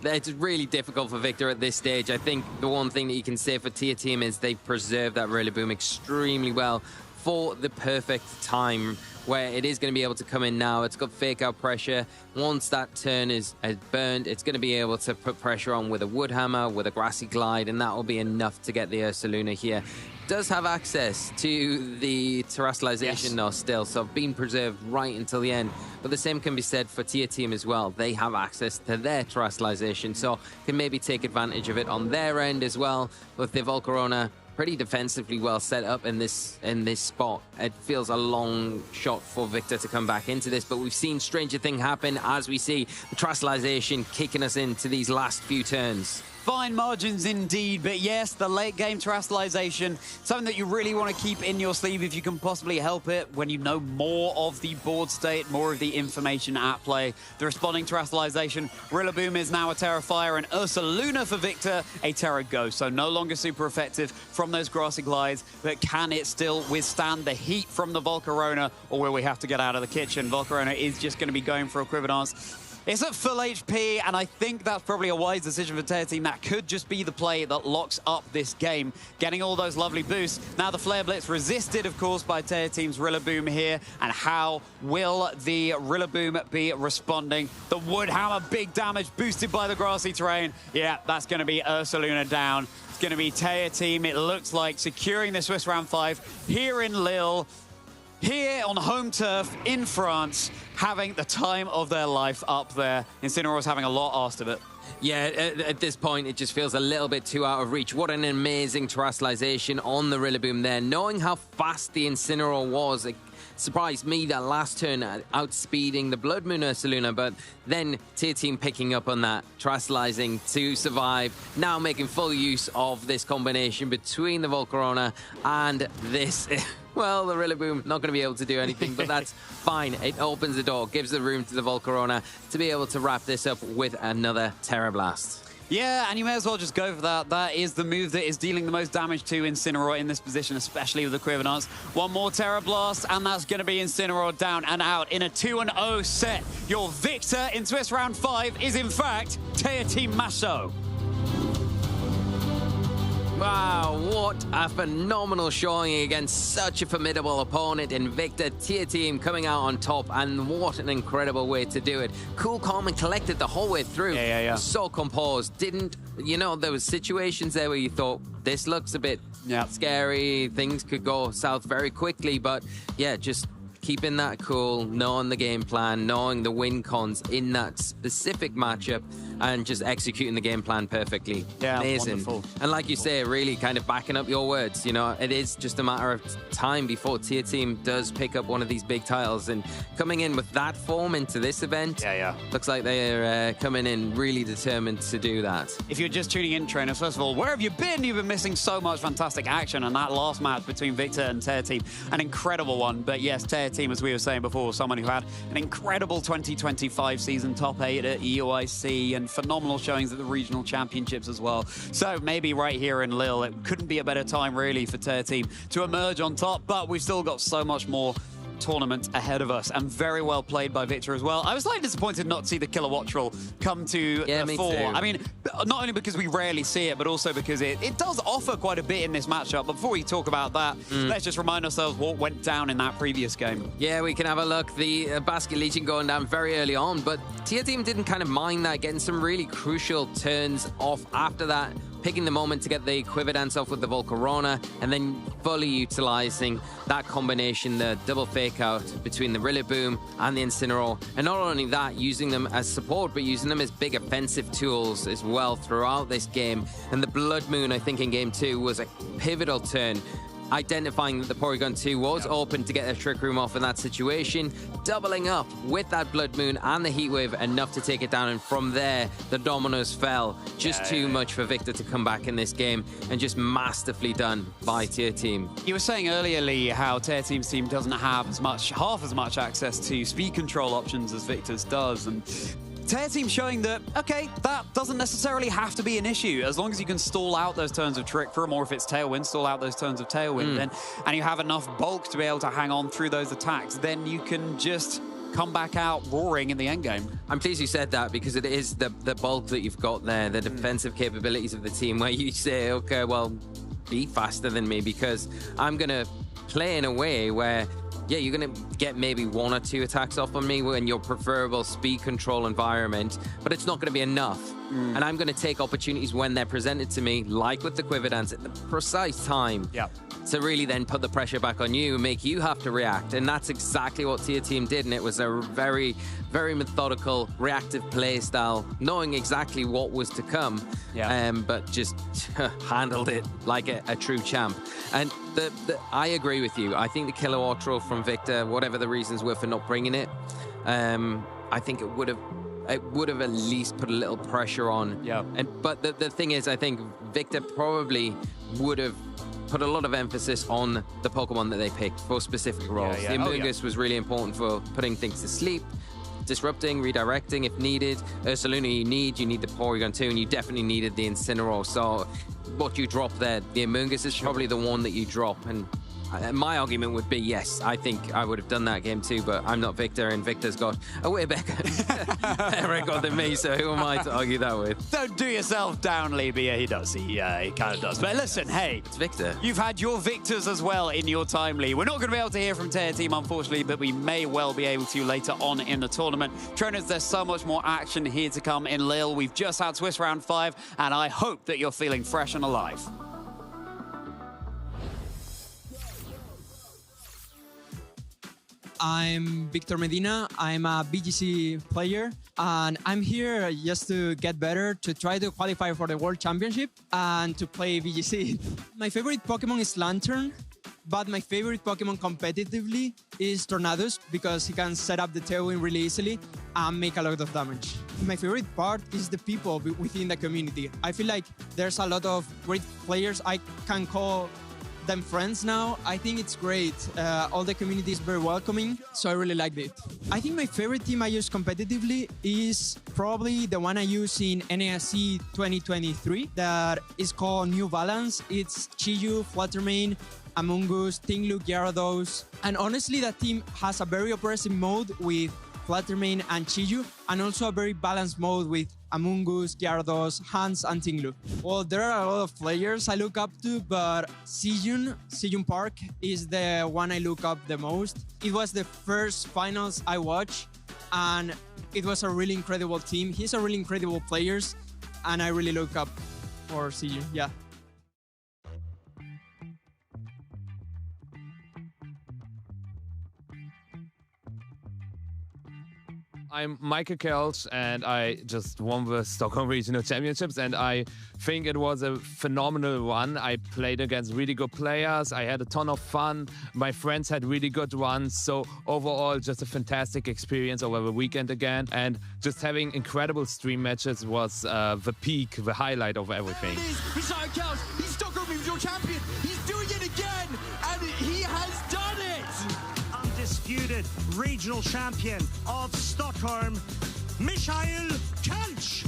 [SPEAKER 1] it's really difficult for Victor at this stage. I think the one thing that you can say for Tier Team is they've preserved that Rillaboom extremely well for the perfect time where it is going to be able to come in now. It's got fake out pressure. Once that turn is burned, it's going to be able to put pressure on with a Wood Hammer, with a Grassy Glide, and that will be enough to get the Ursaluna here. Does have access to the terrestrialization though still, so being preserved right until the end. But the same can be said for Tier Team as well. They have access to their terrestrialization, so can maybe take advantage of it on their end as well. With the Volcarona pretty defensively well set up in this spot. It feels a long shot for Victor to come back into this, but we've seen stranger things happen as we see the terrestrialization kicking us into these last few turns.
[SPEAKER 20] Fine margins indeed, but yes, the late game terrestrialization, something that you really want to keep in your sleeve if you can possibly help it when you know more of the board state, more of the information at play. The responding terrestrialization, Rillaboom is now a Terra Fire, and Ursaluna for Victor, a Terra Ghost. So no longer super effective from those Grassy Glides, but can it still withstand the heat from the Volcarona, or will we have to get out of the kitchen? Volcarona is just going to be going for a Quiver Dance. It's at full HP, and I think that's probably a wise decision for Tear Team. That could just be the play that locks up this game, getting all those lovely boosts. Now the Flare Blitz resisted, of course, by Tear Team's Rillaboom here, and how will the Rillaboom be responding? The Wood Hammer, big damage, boosted by the grassy terrain. Yeah, that's going to be Ursaluna down. It's going to be Tear Team, it looks like, securing the Swiss round 5 here in Lille. Here on home turf in France, having the time of their life up there. Incineroar's having a lot asked of it.
[SPEAKER 1] Yeah, at this point, it just feels a little bit too out of reach. What an amazing terrestrialization on the Rillaboom there. Knowing how fast the Incineroar was, it surprised me that last turn outspeeding the Blood Moon Ursaluna, but then Tier Team picking up on that, terrestrializing to survive, now making full use of this combination between the Volcarona and this. Well, the Rillaboom not going to be able to do anything, but that's fine. It opens the door, gives the room to the Volcarona to be able to wrap this up with another Terra Blast.
[SPEAKER 20] Yeah, and you may as well just go for that. That is the move that is dealing the most damage to Incineroar in this position, especially with the Quiver Dance. One more Terra Blast, and that's going to be Incineroar down and out in a 2-0 set. Your victor in Swiss round 5 is, in fact, Tear Team Macho.
[SPEAKER 1] Wow, what a phenomenal showing against such a formidable opponent in Victor. Tier Team coming out on top, and what an incredible way to do it. Cool, calm, and collected the whole way through.
[SPEAKER 20] Yeah.
[SPEAKER 1] So composed. There was situations there where you thought, this looks a bit scary. Things could go south very quickly, but yeah, just keeping that cool, knowing the game plan, knowing the win cons in that specific matchup and just executing the game plan perfectly.
[SPEAKER 20] Yeah,
[SPEAKER 1] amazing.
[SPEAKER 20] wonderful.
[SPEAKER 1] And like you say, really kind of backing up your words. You know, it is just a matter of time before Tier Team does pick up one of these big titles. And coming in with that form into this event, looks like they're coming in really determined to do that.
[SPEAKER 20] If you're just tuning in, trainers, first of all, where have you been? You've been missing so much fantastic action, and that last match between Victor and Tear Team, an incredible one. But yes, Tear Team, as we were saying before, someone who had an incredible 2025 season, top 8 at EUIC, and phenomenal showings at the regional championships as well. So maybe right here in Lille, it couldn't be a better time really for Tear Team to emerge on top, but we've still got so much more tournament ahead of us, and very well played by Victor as well. I was slightly disappointed not to see the Kilowatt Roll come to the fore.
[SPEAKER 1] Too.
[SPEAKER 20] I mean, not only because we rarely see it, but also because it does offer quite a bit in this matchup. But before we talk about that, let's just remind ourselves what went down in that previous game.
[SPEAKER 1] Yeah, we can have a look. The Basket Legion going down very early on, but Tier Team didn't kind of mind that, getting some really crucial turns off after that, picking the moment to get the Quiver Dance off with the Volcarona, and then fully utilizing that combination, the double fake out between the Rillaboom and the Incineroar. And not only that, using them as support, but using them as big offensive tools as well throughout this game. And the Blood Moon, I think in game 2, was a pivotal turn, identifying that the Porygon 2 was open to get a Trick Room off in that situation, doubling up with that Blood Moon and the Heat Wave enough to take it down, and from there the dominoes fell. Just too much for Victor to come back in this game, and just masterfully done by Tier Team.
[SPEAKER 20] You were saying earlier, Lee, how Tear Team's team doesn't have half as much access to speed control options as Victor's does, and Tear Team showing that, okay, that doesn't necessarily have to be an issue. As long as you can stall out those turns of Trick Room, or if it's Tailwind, stall out those turns of Tailwind, then, and you have enough bulk to be able to hang on through those attacks, then you can just come back out roaring in the endgame.
[SPEAKER 1] I'm pleased you said that, because it is the bulk that you've got there, the defensive capabilities of the team, where you say, okay, well, be faster than me, because I'm going to play in a way where, yeah, you're going to get maybe 1 or 2 attacks off on me in your preferable speed control environment, but it's not going to be enough. And I'm going to take opportunities when they're presented to me, like with the Quiver Dance, at the precise time to really then put the pressure back on you and make you have to react. And that's exactly what Tier Team did, and it was a very, very methodical, reactive play style, knowing exactly what was to come, but just handled it like a true champ. And I agree with you. I think the Kilowatt Roll from Victor, whatever the reasons were for not bringing it, I think it would have at least put a little pressure on. But the thing is, I think Victor probably would have put a lot of emphasis on the Pokemon that they picked for specific roles. The Amoonguss was really important for putting things to sleep, disrupting, redirecting if needed. Ursaluna you need the Porygon 2, and you definitely needed the Incineroar. So what you drop there, the Amoonguss is probably the one that you drop. And my argument would be, yes, I think I would have done that game too, but I'm not Victor, and Victor's got a way better record than me, so who am I to argue that with?
[SPEAKER 20] Don't do yourself down, Lee, but yeah, he does. He kind of does. But listen, hey,
[SPEAKER 1] it's Victor.
[SPEAKER 20] You've had your Victors as well in your time, Lee. We're not going to be able to hear from Tear Team, unfortunately, but we may well be able to later on in the tournament. Trainers, there's so much more action here to come in Lille. We've just had Swiss Round 5, and I hope that you're feeling fresh and alive.
[SPEAKER 9] I'm Victor Medina. I'm a VGC player, and I'm here just to get better, to try to qualify for the World Championship and to play VGC. My favorite Pokemon is Lantern, but my favorite Pokemon competitively is Tornadus, because he can set up the Tailwind really easily and make a lot of damage. My favorite part is the people within the community. I feel like there's a lot of great players. I can call them friends now. I think it's great. All the community is very welcoming, so I really liked it. I think my favorite team I use competitively is probably the one I use in NASC 2023 that is called New Balance. It's Chiyu, Fluttermane, Amoonguss, Tinglu, Gyarados, and honestly that team has a very oppressive mode with Fluttermane and Chiyu, and also a very balanced mode with Amoonguss, Gyarados, Hans, and Tinglu. Well, there are a lot of players I look up to, but Sejun Park is the one I look up the most. It was the first finals I watched, and it was a really incredible team. He's a really incredible player, and I really look up for Sejun, yeah.
[SPEAKER 5] I'm Michael Kelch, and I just won the Stockholm Regional Championships, and I think it was a phenomenal one. I played against really good players. I had a ton of fun. My friends had really good runs. So overall, just a fantastic experience over the weekend again. And just having incredible stream matches was the peak, the highlight of everything.
[SPEAKER 10] He's Kelch. He's Stockholm Regional Champion. He's doing it again, and he has done it.
[SPEAKER 11] Undisputed regional champion of Stockholm, Michael Kelch.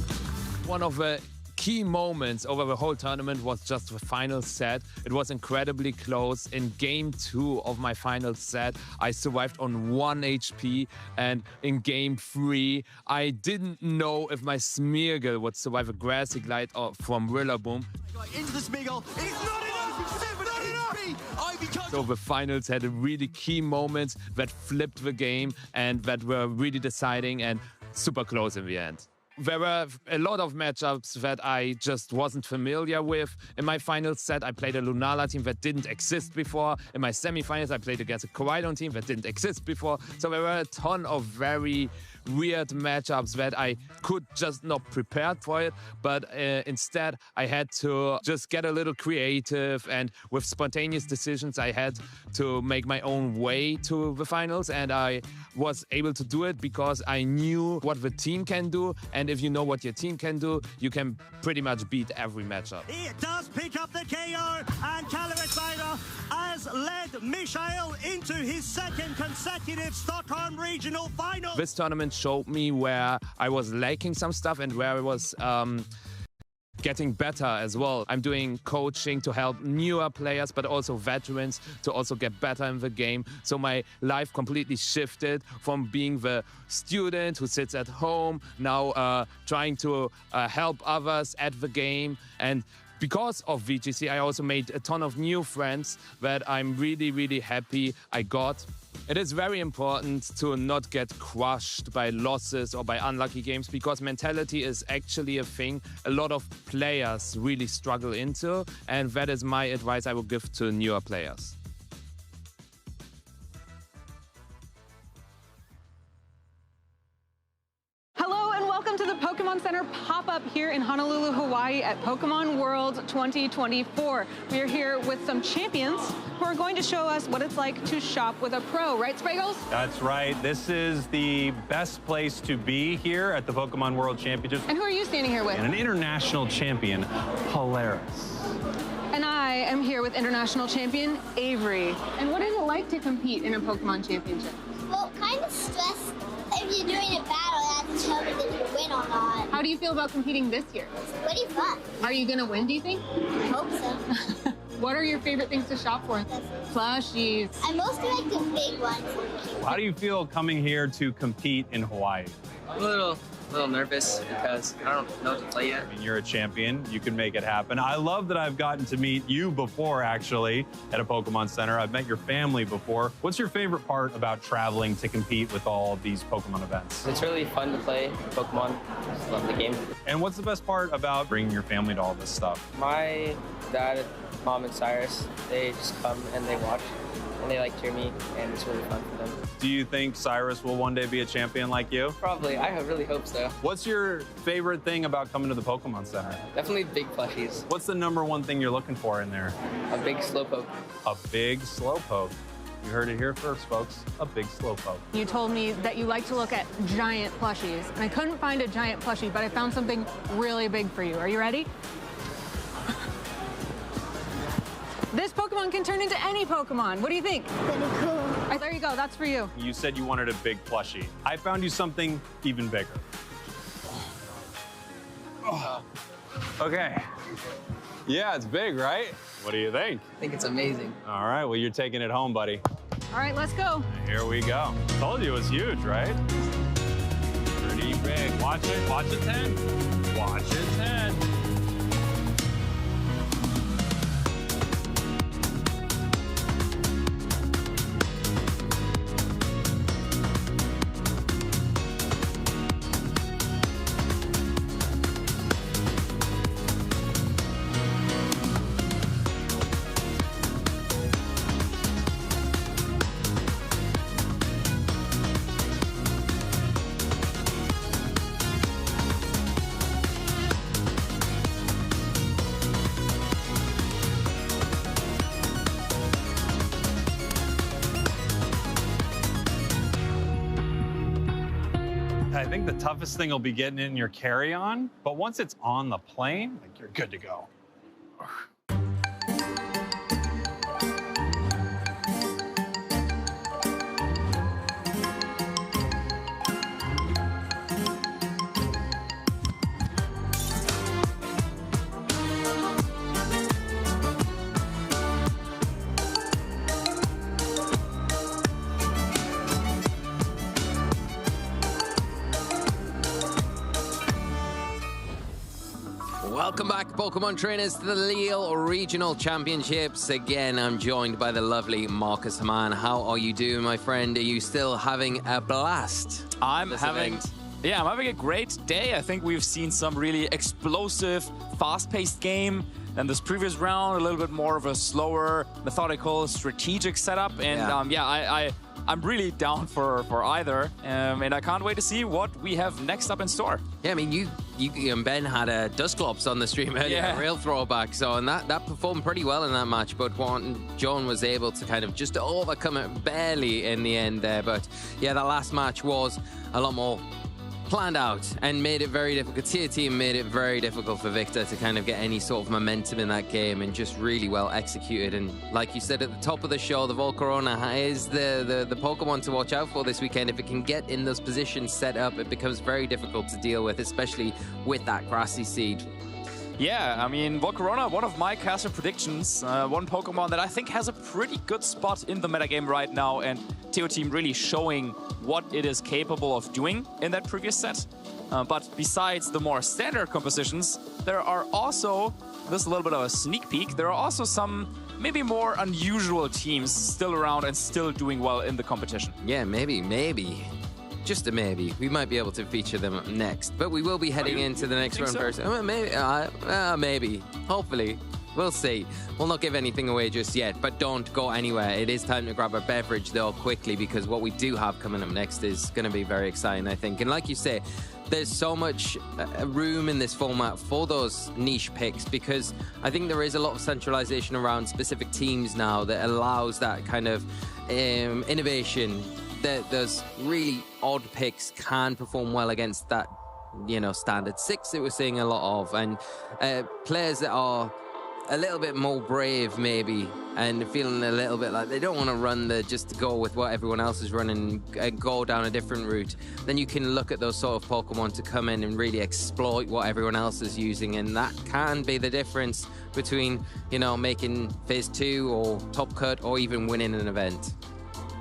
[SPEAKER 5] One of the key moments over the whole tournament was just the final set. It was incredibly close. In game 2 of my final set, I survived on 1 HP, and in game 3, I didn't know if my Smeargle would survive a Grassy Glide from Rillaboom.
[SPEAKER 10] Into the Smeargle. It's not enough. 7 HP.
[SPEAKER 5] So the finals had a really key moments that flipped the game and that were really deciding and super close in the end. There were a lot of matchups that I just wasn't familiar with. In my final set, I played a Lunala team that didn't exist before. In my semifinals, I played against a Koraidon team that didn't exist before. So there were a ton of very weird matchups that I could just not prepare for it. But instead, I had to just get a little creative. And with spontaneous decisions, I had to make my own way to the finals. And I was able to do it because I knew what the team can do. And if you know what your team can do, you can pretty much beat every matchup.
[SPEAKER 11] He does pick up the KO, and Kalevitsvaara has led Michael into his second consecutive Stockholm Regional Final.
[SPEAKER 5] This tournament showed me where I was lacking some stuff and where I was getting better as well. I'm doing coaching to help newer players, but also veterans to also get better in the game. So my life completely shifted from being the student who sits at home, now trying to help others at the game. And because of VGC, I also made a ton of new friends that I'm really, really happy I got. It is very important to not get crushed by losses or by unlucky games, because mentality is actually a thing a lot of players really struggle into, and that is my advice I will give to newer players.
[SPEAKER 8] Hello and welcome to the Pokemon Center pop-up here in Honolulu, Hawaii at Pokemon World 2024. We are here with some champions who are going to show us what it's like to shop with a pro, right, Spraggles?
[SPEAKER 23] That's right. This is the best place to be here at the Pokemon World Championships.
[SPEAKER 8] And who are you standing here with?
[SPEAKER 23] And an international champion, Polaris.
[SPEAKER 8] And I am here with international champion Avery. And what is it like to compete in a Pokemon championship?
[SPEAKER 24] Well, kind of stressful. If you're doing a battle, you have to tell me if you win or not.
[SPEAKER 8] How do you feel about competing this year?
[SPEAKER 24] It's pretty fun.
[SPEAKER 8] Are you going to win, do you think?
[SPEAKER 24] I hope so.
[SPEAKER 8] What are your favorite things to shop for? Plushies.
[SPEAKER 24] I mostly like the big ones.
[SPEAKER 23] How do you feel coming here to compete in Hawaii?
[SPEAKER 25] I'm a little nervous because I don't know to play yet.
[SPEAKER 23] I mean, you're a champion. You can make it happen. I love that I've gotten to meet you before, actually, at a Pokemon Center. I've met your family before. What's your favorite part about traveling to compete with all of these Pokemon events?
[SPEAKER 25] It's really fun to play Pokemon. I just love the game.
[SPEAKER 23] And what's the best part about bringing your family to all this stuff?
[SPEAKER 25] My dad, mom, and Cyrus, they just come and they watch. And they like cheer me, and it's really fun for them.
[SPEAKER 23] Do you think Cyrus will one day be a champion like you?
[SPEAKER 25] Probably. I really hope so.
[SPEAKER 23] What's your favorite thing about coming to the Pokemon Center?
[SPEAKER 25] Definitely big plushies.
[SPEAKER 23] What's the #1 thing you're looking for in there?
[SPEAKER 25] A big Slowpoke.
[SPEAKER 23] A big Slowpoke. You heard it here first, folks. A big Slowpoke.
[SPEAKER 8] You told me that you like to look at giant plushies, and I couldn't find a giant plushie, but I found something really big for you. Are you ready? This Pokemon can turn into any Pokemon. What do you think?
[SPEAKER 24] Pretty cool.
[SPEAKER 8] There you go. That's for you.
[SPEAKER 23] You said you wanted a big plushie. I found you something even bigger. Oh. Okay. Yeah, it's big, right? What do you think?
[SPEAKER 25] I think it's amazing.
[SPEAKER 23] All right, well, you're taking it home, buddy.
[SPEAKER 8] All right, let's go.
[SPEAKER 23] Here we go. Told you it was huge, right? Pretty big. Watch it. Watch it 10. Watch it 10. think the toughest thing will be getting in your carry-on, but once it's on the plane, like, you're good to go.
[SPEAKER 1] Welcome back, Pokemon trainers, to the Lille Regional Championships. Again, I'm joined by the lovely Marcus Hamann. How are you doing, my friend? Are you still having a blast?
[SPEAKER 13] I'm having a great day. I think we've seen some really explosive, fast-paced game. And this previous round, a little bit more of a slower, methodical, strategic setup. And I'm really down for either. And I can't wait to see what we have next up in store.
[SPEAKER 1] Yeah, I mean, you and Ben had a Dusclops on the stream earlier, a real throwback. So, and that performed pretty well in that match. But John was able to kind of just overcome it barely in the end there. But yeah, that last match was a lot more planned out and made it very difficult. Tier team made it very difficult for Victor to kind of get any sort of momentum in that game, and just really well executed. And like you said at the top of the show, the Volcarona is the Pokemon to watch out for this weekend. If it can get in those positions set up, it becomes very difficult to deal with, especially with that grassy seed.
[SPEAKER 13] Yeah, I mean, Volcarona, one of my caster predictions, one Pokemon that I think has a pretty good spot in the metagame right now, and Teo Team really showing what it is capable of doing in that previous set. But besides the more standard compositions, there are also, this is a little bit of a sneak peek, there are also some maybe more unusual teams still around and still doing well in the competition.
[SPEAKER 1] Yeah, maybe. Just a maybe. We might be able to feature them next, but we will be heading into the next round first. Maybe. Hopefully. We'll see. We'll not give anything away just yet, but don't go anywhere. It is time to grab our beverage, though, quickly, because what we do have coming up next is going to be very exciting, I think. And like you say, there's so much room in this format for those niche picks, because I think there is a lot of centralization around specific teams now that allows that kind of innovation. Those really odd picks can perform well against that, standard 6 that we're seeing a lot of. And players that are a little bit more brave, maybe, and feeling a little bit like they don't want to run just to go with what everyone else is running and go down a different route, then you can look at those sort of Pokemon to come in and really exploit what everyone else is using. And that can be the difference between, making Phase 2 or Top Cut or even winning an event.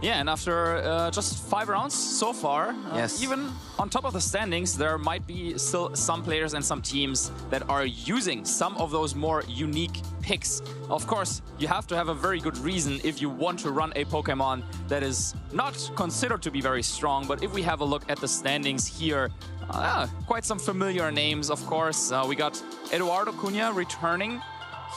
[SPEAKER 13] Yeah, and after just 5 rounds so far, even on top of the standings, there might be still some players and some teams that are using some of those more unique picks. Of course, you have to have a very good reason if you want to run a Pokemon that is not considered to be very strong. But if we have a look at the standings here, quite some familiar names, of course. We got Eduardo Cunha returning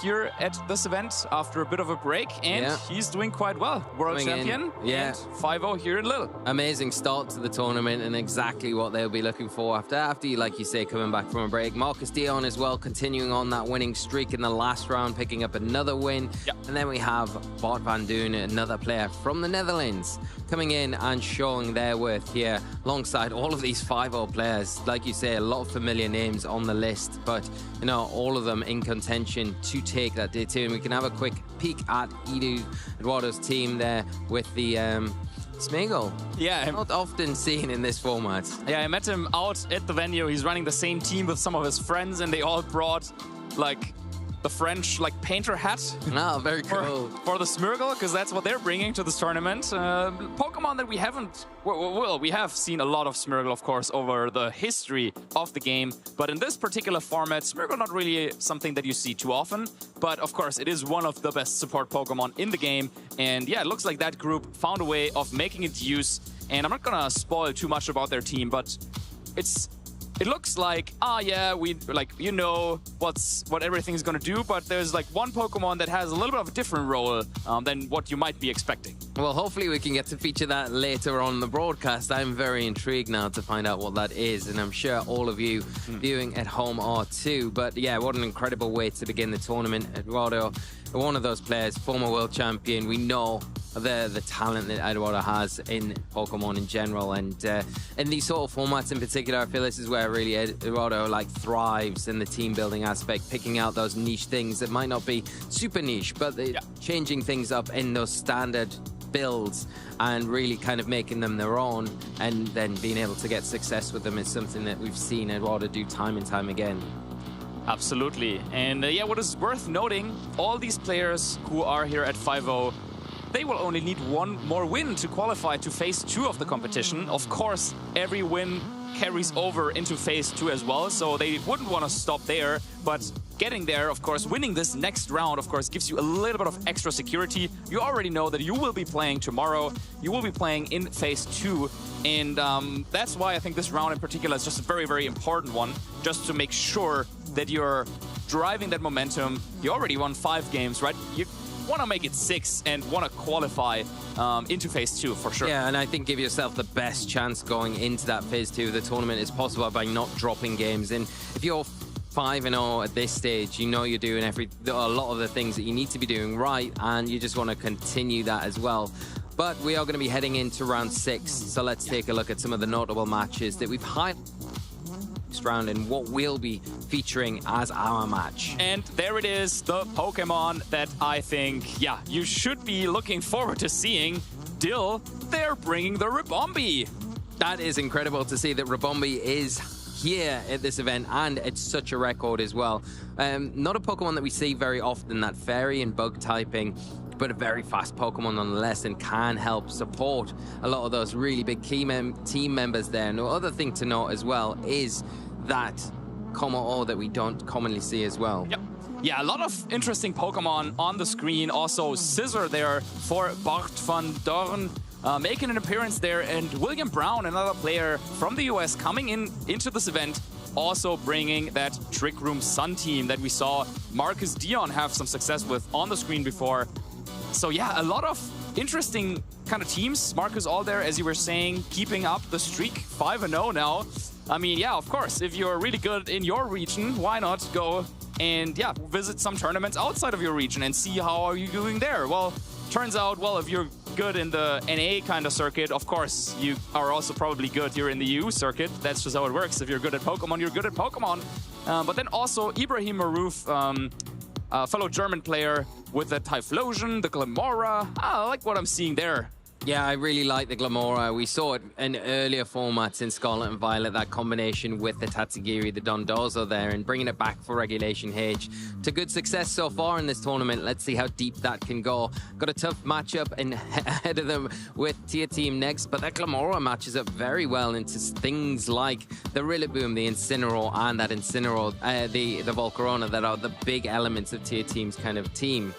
[SPEAKER 13] here at this event after a bit of a break, and he's doing quite well. World champion, and 5-0 here in Lille.
[SPEAKER 1] Amazing start to the tournament, and exactly what they'll be looking for after you, like you say, coming back from a break. Marcus Dion as well, continuing on that winning streak in the last round, picking up another win. And then we have Bart van Doen, another player from the Netherlands, coming in and showing their worth here alongside all of these 5-0 players. Like you say, a lot of familiar names on the list, but all of them in contention to take that day 2. And we can have a quick peek at Eduardo's team there with the Smeagol.
[SPEAKER 13] Yeah.
[SPEAKER 1] Not often seen in this format.
[SPEAKER 13] Yeah, I met him out at the venue. He's running the same team with some of his friends, and they all brought the French painter hat.
[SPEAKER 1] Oh, very cool.
[SPEAKER 13] For the Smeagol, because that's what they're bringing to this tournament. Pokemon that we haven't... Well, we have seen a lot of Smeagol, of course, over the history of the game. But in this particular format, Smeagol not really something that you see too often. But, of course, it is one of the best support Pokemon in the game. And, yeah, it looks like that group found a way of making it use. And I'm not going to spoil too much about their team, but it looks like, we what everything's gonna do, but there's one Pokemon that has a little bit of a different role than what you might be expecting.
[SPEAKER 1] Well, hopefully we can get to feature that later on the broadcast. I'm very intrigued now to find out what that is, and I'm sure all of you viewing at home are too. But yeah, what an incredible way to begin the tournament. Eduardo, one of those players, former world champion. We know the talent that Eduardo has in Pokemon in general, and in these sort of formats in particular, I feel this is where really Eduardo like thrives in the team building aspect, picking out those niche things that might not be super niche, but changing things up in those standard builds and really kind of making them their own, and then being able to get success with them is something that we've seen Eduardo do time and time again.
[SPEAKER 13] Absolutely. And yeah, what is worth noting, all these players who are here at 5-0, they will only need one more win to qualify to phase 2 of the competition. Of course, every win carries over into phase 2 as well, so they wouldn't want to stop there, but getting there, of course, winning this next round, of course, gives you a little bit of extra security. You already know that you will be playing tomorrow, you will be playing in phase 2, and that's why I think this round in particular is just a very, very important one, just to make sure that you're driving that momentum. You already won 5 games, right? You want to make it 6 and want to qualify into phase 2 for sure.
[SPEAKER 1] Yeah, and I think give yourself the best chance going into that phase 2 of the tournament is possible by not dropping games. And if you're 5-0 at this stage, you know you're doing a lot of the things that you need to be doing right, and you just want to continue that as well. But we are going to be heading into round 6, so let's take a look at some of the notable matches that we've highlighted round and what we'll be featuring as our match.
[SPEAKER 13] And there it is, the Pokemon that I think, yeah, you should be looking forward to seeing. Dill, they're bringing the Ribombee.
[SPEAKER 1] That is incredible to see that Ribombee is here at this event, and it's such a record as well. Not a Pokemon that we see very often, that fairy and bug typing, but a very fast Pokemon nonetheless, and can help support a lot of those really big team members there. And the other thing to note as well is that Como-O that we don't commonly see as well.
[SPEAKER 13] Yep. Yeah, a lot of interesting Pokemon on the screen. Also, Scissor there for Bart van Dorn, making an appearance there. And William Brown, another player from the US, coming into this event, also bringing that Trick Room Sun team that we saw Marcus Dion have some success with on the screen before. So yeah, a lot of interesting kind of teams. Marcus all there, as you were saying, keeping up the streak, 5-0 now. I mean, yeah, of course, if you're really good in your region, why not go and, yeah, visit some tournaments outside of your region and see how are you doing there? Well, turns out, well, if you're good in the NA kind of circuit, of course, you are also probably good here in the EU circuit. That's just how it works. If you're good at Pokemon, you're good at Pokemon. But then also Ibrahim Maroof, fellow German player with the Typhlosion, the Glamora. I like what I'm seeing there.
[SPEAKER 1] Yeah, I really like the Glamora. We saw it in earlier formats in Scarlet and Violet, that combination with the Tatsugiri, the Dondozo there, and bringing it back for Regulation H to good success so far in this tournament. Let's see how deep that can go. Got a tough matchup ahead of them with Tier Team next, but that Glamora matches up very well into things like the Rillaboom, the Incineroar, and that Incineroar, the Volcarona, that are the big elements of Tier Team's kind of team.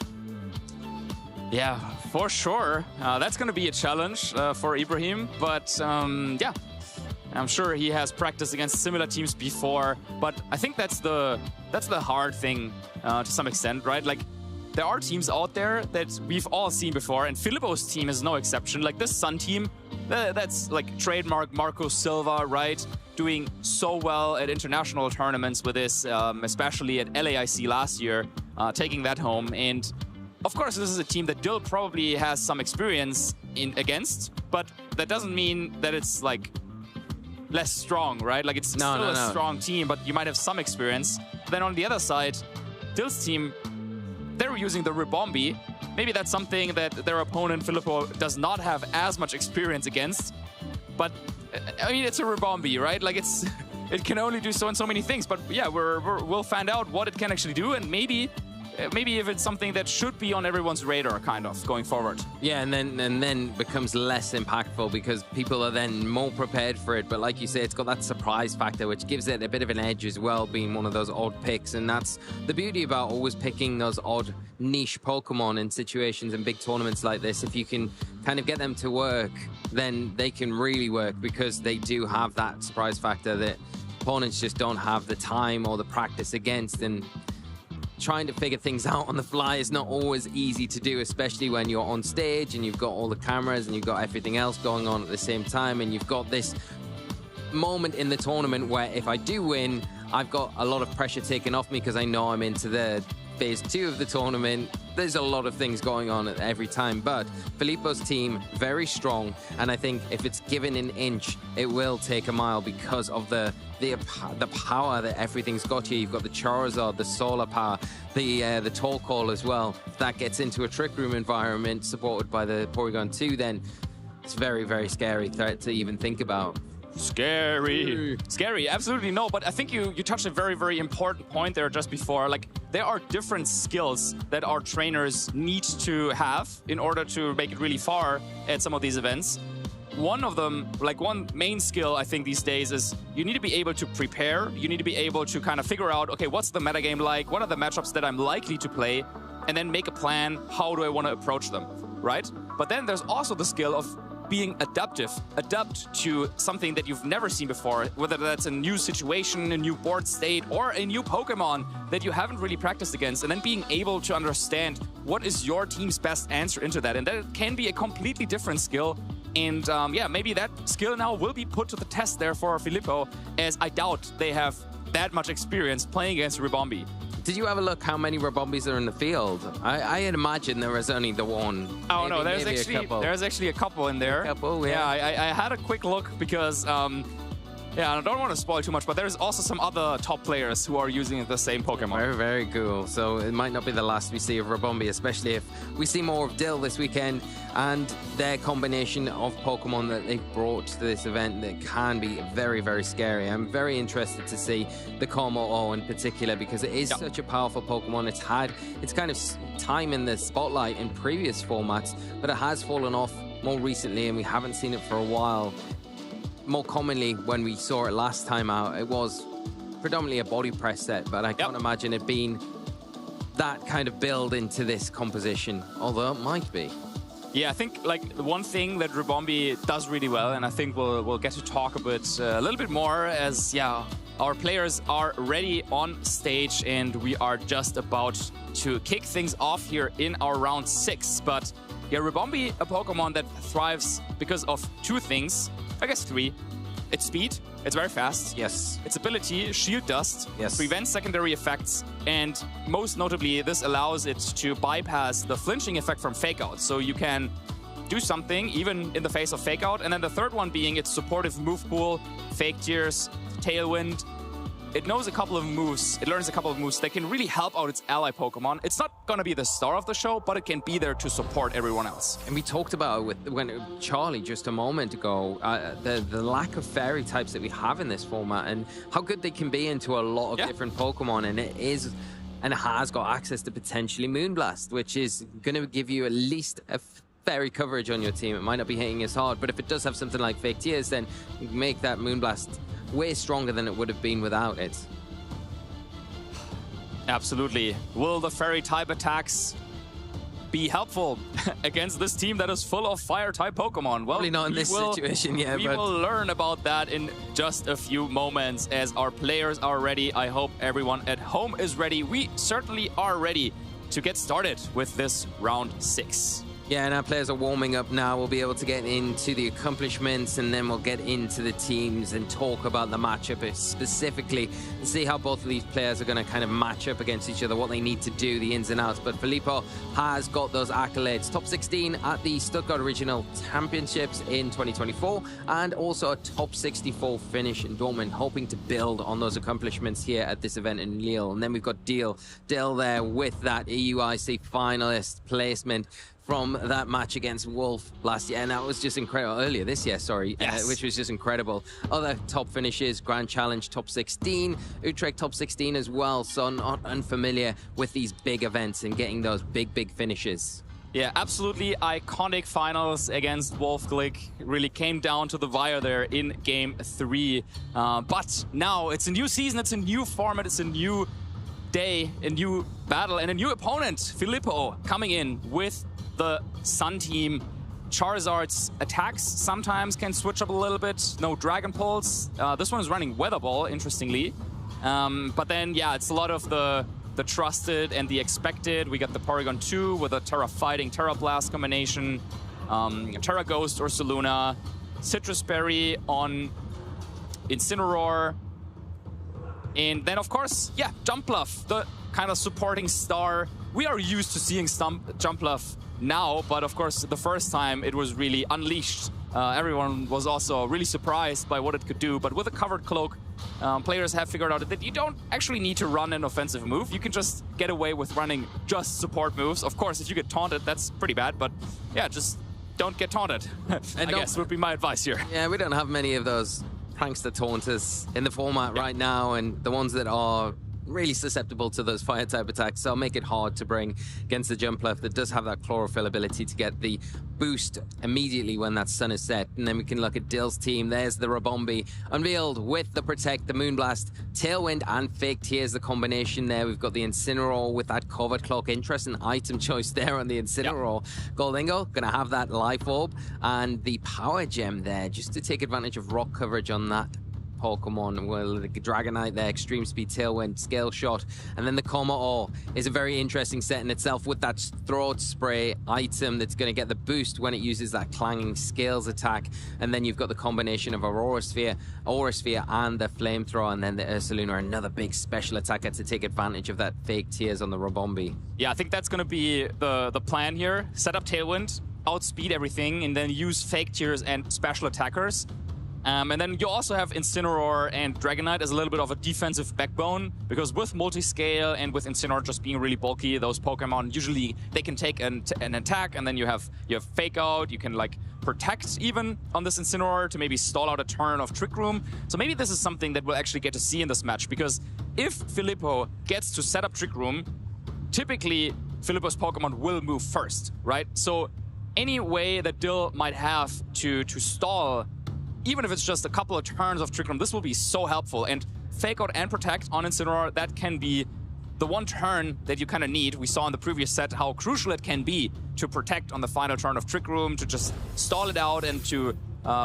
[SPEAKER 13] Yeah, for sure. That's going to be a challenge for Ibrahim. But yeah, I'm sure he has practiced against similar teams before. But I think that's the hard thing to some extent, right? Like, there are teams out there that we've all seen before, and Filippo's team is no exception. Like this Sun team, that's like trademark Marco Silva, right? Doing so well at international tournaments with this, especially at LAIC last year, taking that home. And of course, this is a team that Dill probably has some experience against, but that doesn't mean that it's like less strong, right? Like it's still a strong team, but you might have some experience. Then on the other side, Dill's team, they're using the Ribombee. Maybe that's something that their opponent, Filippo, does not have as much experience against. But I mean, it's a Ribombee, right? Like it can only do so and so many things. But yeah, we'll find out what it can actually do, and maybe if it's something that should be on everyone's radar, kind of, going forward.
[SPEAKER 1] Yeah, and then becomes less impactful because people are then more prepared for it. But like you say, it's got that surprise factor, which gives it a bit of an edge as well, being one of those odd picks. And that's the beauty about always picking those odd niche Pokemon in situations and big tournaments like this. If you can kind of get them to work, then they can really work, because they do have that surprise factor that opponents just don't have the time or the practice against. And trying to figure things out on the fly is not always easy to do, especially when you're on stage and you've got all the cameras and you've got everything else going on at the same time, and you've got this moment in the tournament where if I do win, I've got a lot of pressure taken off me because I know I'm into the phase 2 of the tournament. There's a lot of things going on at every time, but Filippo's team, very strong. And I think if it's given an inch, it will take a mile because of the power that everything's got here. You've got the Charizard, the solar power, the Torkoal as well. If that gets into a Trick Room environment supported by the Porygon 2, then it's very, very scary threat to even think about.
[SPEAKER 13] Scary, absolutely no. But I think you touched a very, very important point there just before. Like, there are different skills that our trainers need to have in order to make it really far at some of these events. One of them, like one main skill I think these days, is you need to be able to prepare. You need to be able to kind of figure out, okay, what's the metagame like? What are the matchups that I'm likely to play? And then make a plan. How do I want to approach them, right? But then there's also the skill of being adaptive, adapt to something that you've never seen before, whether that's a new situation, a new board state, or a new Pokemon that you haven't really practiced against, and then being able to understand what is your team's best answer into that. And that can be a completely different skill. And yeah, maybe that skill now will be put to the test there for Filippo, as I doubt they have that much experience playing against Ribombee.
[SPEAKER 1] Did you have a look how many Ribombes are in the field? I had imagined there was only the one.
[SPEAKER 13] Oh, no, there's actually a couple in there.
[SPEAKER 1] A couple, yeah.
[SPEAKER 13] I had a quick look because, yeah, I don't want to spoil too much, but there's also some other top players who are using the same Pokemon.
[SPEAKER 1] Very, very cool. So it might not be the last we see of Ribombee, especially if we see more of Dill this weekend and their combination of Pokemon that they've brought to this event that can be very, very scary. I'm very interested to see the Komo-O in particular because it is such a powerful Pokemon. It's had its kind of time in the spotlight in previous formats, but it has fallen off more recently and we haven't seen it for a while. More commonly, when we saw it last time out, it was predominantly a body press set, but I can't imagine it being that kind of build into this composition, although it might be.
[SPEAKER 13] Yeah, I think like the one thing that Ribombee does really well, and I think we'll get to talk a little bit more as, yeah, our players are ready on stage and we are just about to kick things off here in our round 6. But yeah, Ribombee, a Pokemon that thrives because of two things. I guess 3. Its speed, it's very fast.
[SPEAKER 1] Yes.
[SPEAKER 13] Its ability, Shield Dust,
[SPEAKER 1] yes,
[SPEAKER 13] prevents secondary effects, and most notably, this allows it to bypass the flinching effect from Fake Out. So you can do something even in the face of Fake Out. And then the third one being its supportive move pool, Fake Tears, Tailwind. It knows a couple of moves, it learns a couple of moves that can really help out its ally Pokemon. It's not going to be the star of the show, but it can be there to support everyone else.
[SPEAKER 1] And we talked about it when Charlie just a moment ago, the lack of fairy types that we have in this format and how good they can be into a lot of different Pokemon. And it is, and it has got access to potentially Moonblast, which is going to give you at least a fairy coverage on your team. It might not be hitting as hard, but if it does have something like Fake Tears, then you can make that Moonblast way stronger than it would have been without it.
[SPEAKER 13] Absolutely. Will the fairy type attacks be helpful against this team that is full of fire type Pokemon? Well,
[SPEAKER 1] probably not in this situation, yeah.
[SPEAKER 13] We will learn about that in just a few moments as our players are ready. I hope everyone at home is ready. We certainly are ready to get started with this round 6.
[SPEAKER 1] Yeah, and our players are warming up now. We'll be able to get into the accomplishments and then we'll get into the teams and talk about the matchup specifically and see how both of these players are going to kind of match up against each other, what they need to do, the ins and outs. But Filippo has got those accolades. Top 16 at the Stuttgart Regional Championships in 2024 and also a top 64 finish in Dortmund, hoping to build on those accomplishments here at this event in Lille. And then we've got Dill there with that EUIC finalist placement from that match against Wolf last year, and that was just incredible. Earlier this year, sorry,
[SPEAKER 13] yes.
[SPEAKER 1] Which was just incredible. Other top finishes, Grand Challenge top 16, Utrecht top 16 as well, so not unfamiliar with these big events and getting those big finishes.
[SPEAKER 13] Yeah, absolutely iconic finals against Wolf Glick. Really came down to the wire there in Game 3. But now it's a new season, it's a new format, it's a new day, a new battle, and a new opponent. Filippo coming in with the Sun team. Charizard's attacks sometimes can switch up a little bit. No Dragon Pulse. This one is running Weather Ball, interestingly. But then, yeah, it's a lot of the trusted and the expected. We got the Porygon 2 with a Terra Fighting, Terra Blast combination. Terra Ghost or Ursaluna. Citrus Berry on Incineroar. And then, of course, yeah, Jump Bluff. The kind of supporting star. We are used to seeing Jumpluff now, but of course, the first time it was really unleashed. Everyone was also really surprised by what it could do, but with a covered cloak, players have figured out that you don't actually need to run an offensive move. You can just get away with running just support moves. Of course, if you get taunted, that's pretty bad, but yeah, just don't get taunted, I guess would be my advice here.
[SPEAKER 1] Yeah, we don't have many of those prankster taunters in the format right now, and the ones that are really susceptible to those fire type attacks, so I'll make it hard to bring against the Jumpluff that does have that chlorophyll ability to get the boost immediately when that sun is set. And then we can look at Dill's team. There's the Rabombi unveiled with the Protect, the Moonblast, Tailwind, and Faked. Here's the combination there. We've got the Incineroar with that covered cloak. Interesting item choice there on the Incineroar. Yep. Goldingo gonna have that Life Orb and the Power Gem there just to take advantage of rock coverage on that Pokemon. Well, the Dragonite there, Extreme Speed, Tailwind, Scale Shot, and then the Kommo-o is a very interesting set in itself with that Throat Spray item that's going to get the boost when it uses that Clanging Scales attack. And then you've got the combination of Aura Sphere, and the Flamethrower, and then the Ursaluna, another big special attacker to take advantage of that fake tears on the Rabombi.
[SPEAKER 13] Yeah, I think that's going to be the plan here. Set up Tailwind, outspeed everything, and then use fake tears and special attackers. And then you also have Incineroar and Dragonite as a little bit of a defensive backbone, because with Multiscale and with Incineroar just being really bulky, those Pokemon usually they can take an attack, and then you have Fake Out, you can like Protect even on this Incineroar to maybe stall out a turn of Trick Room. So maybe this is something that we'll actually get to see in this match, because if Filippo gets to set up Trick Room, typically Filippo's Pokemon will move first, right? So any way that Dill might have to stall, even if it's just a couple of turns of Trick Room, this will be so helpful. And Fake Out and Protect on Incineroar, that can be the one turn that you kind of need. We saw in the previous set how crucial it can be to protect on the final turn of Trick Room, to just stall it out and to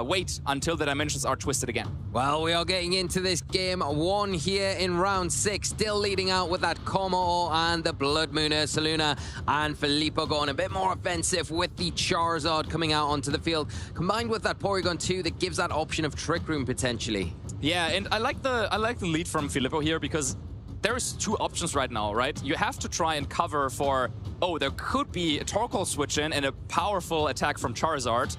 [SPEAKER 13] wait until the dimensions are twisted again.
[SPEAKER 1] Well, we are getting into this game one here in round 6, still leading out with that Kommo-o and the Blood Moon Ursaluna, and Filippo going a bit more offensive with the Charizard coming out onto the field, combined with that Porygon 2 that gives that option of Trick Room potentially.
[SPEAKER 13] Yeah, and I like the lead from Filippo here, because there's two options right now, right? You have to try and cover for, oh, there could be a Torkoal switch in and a powerful attack from Charizard.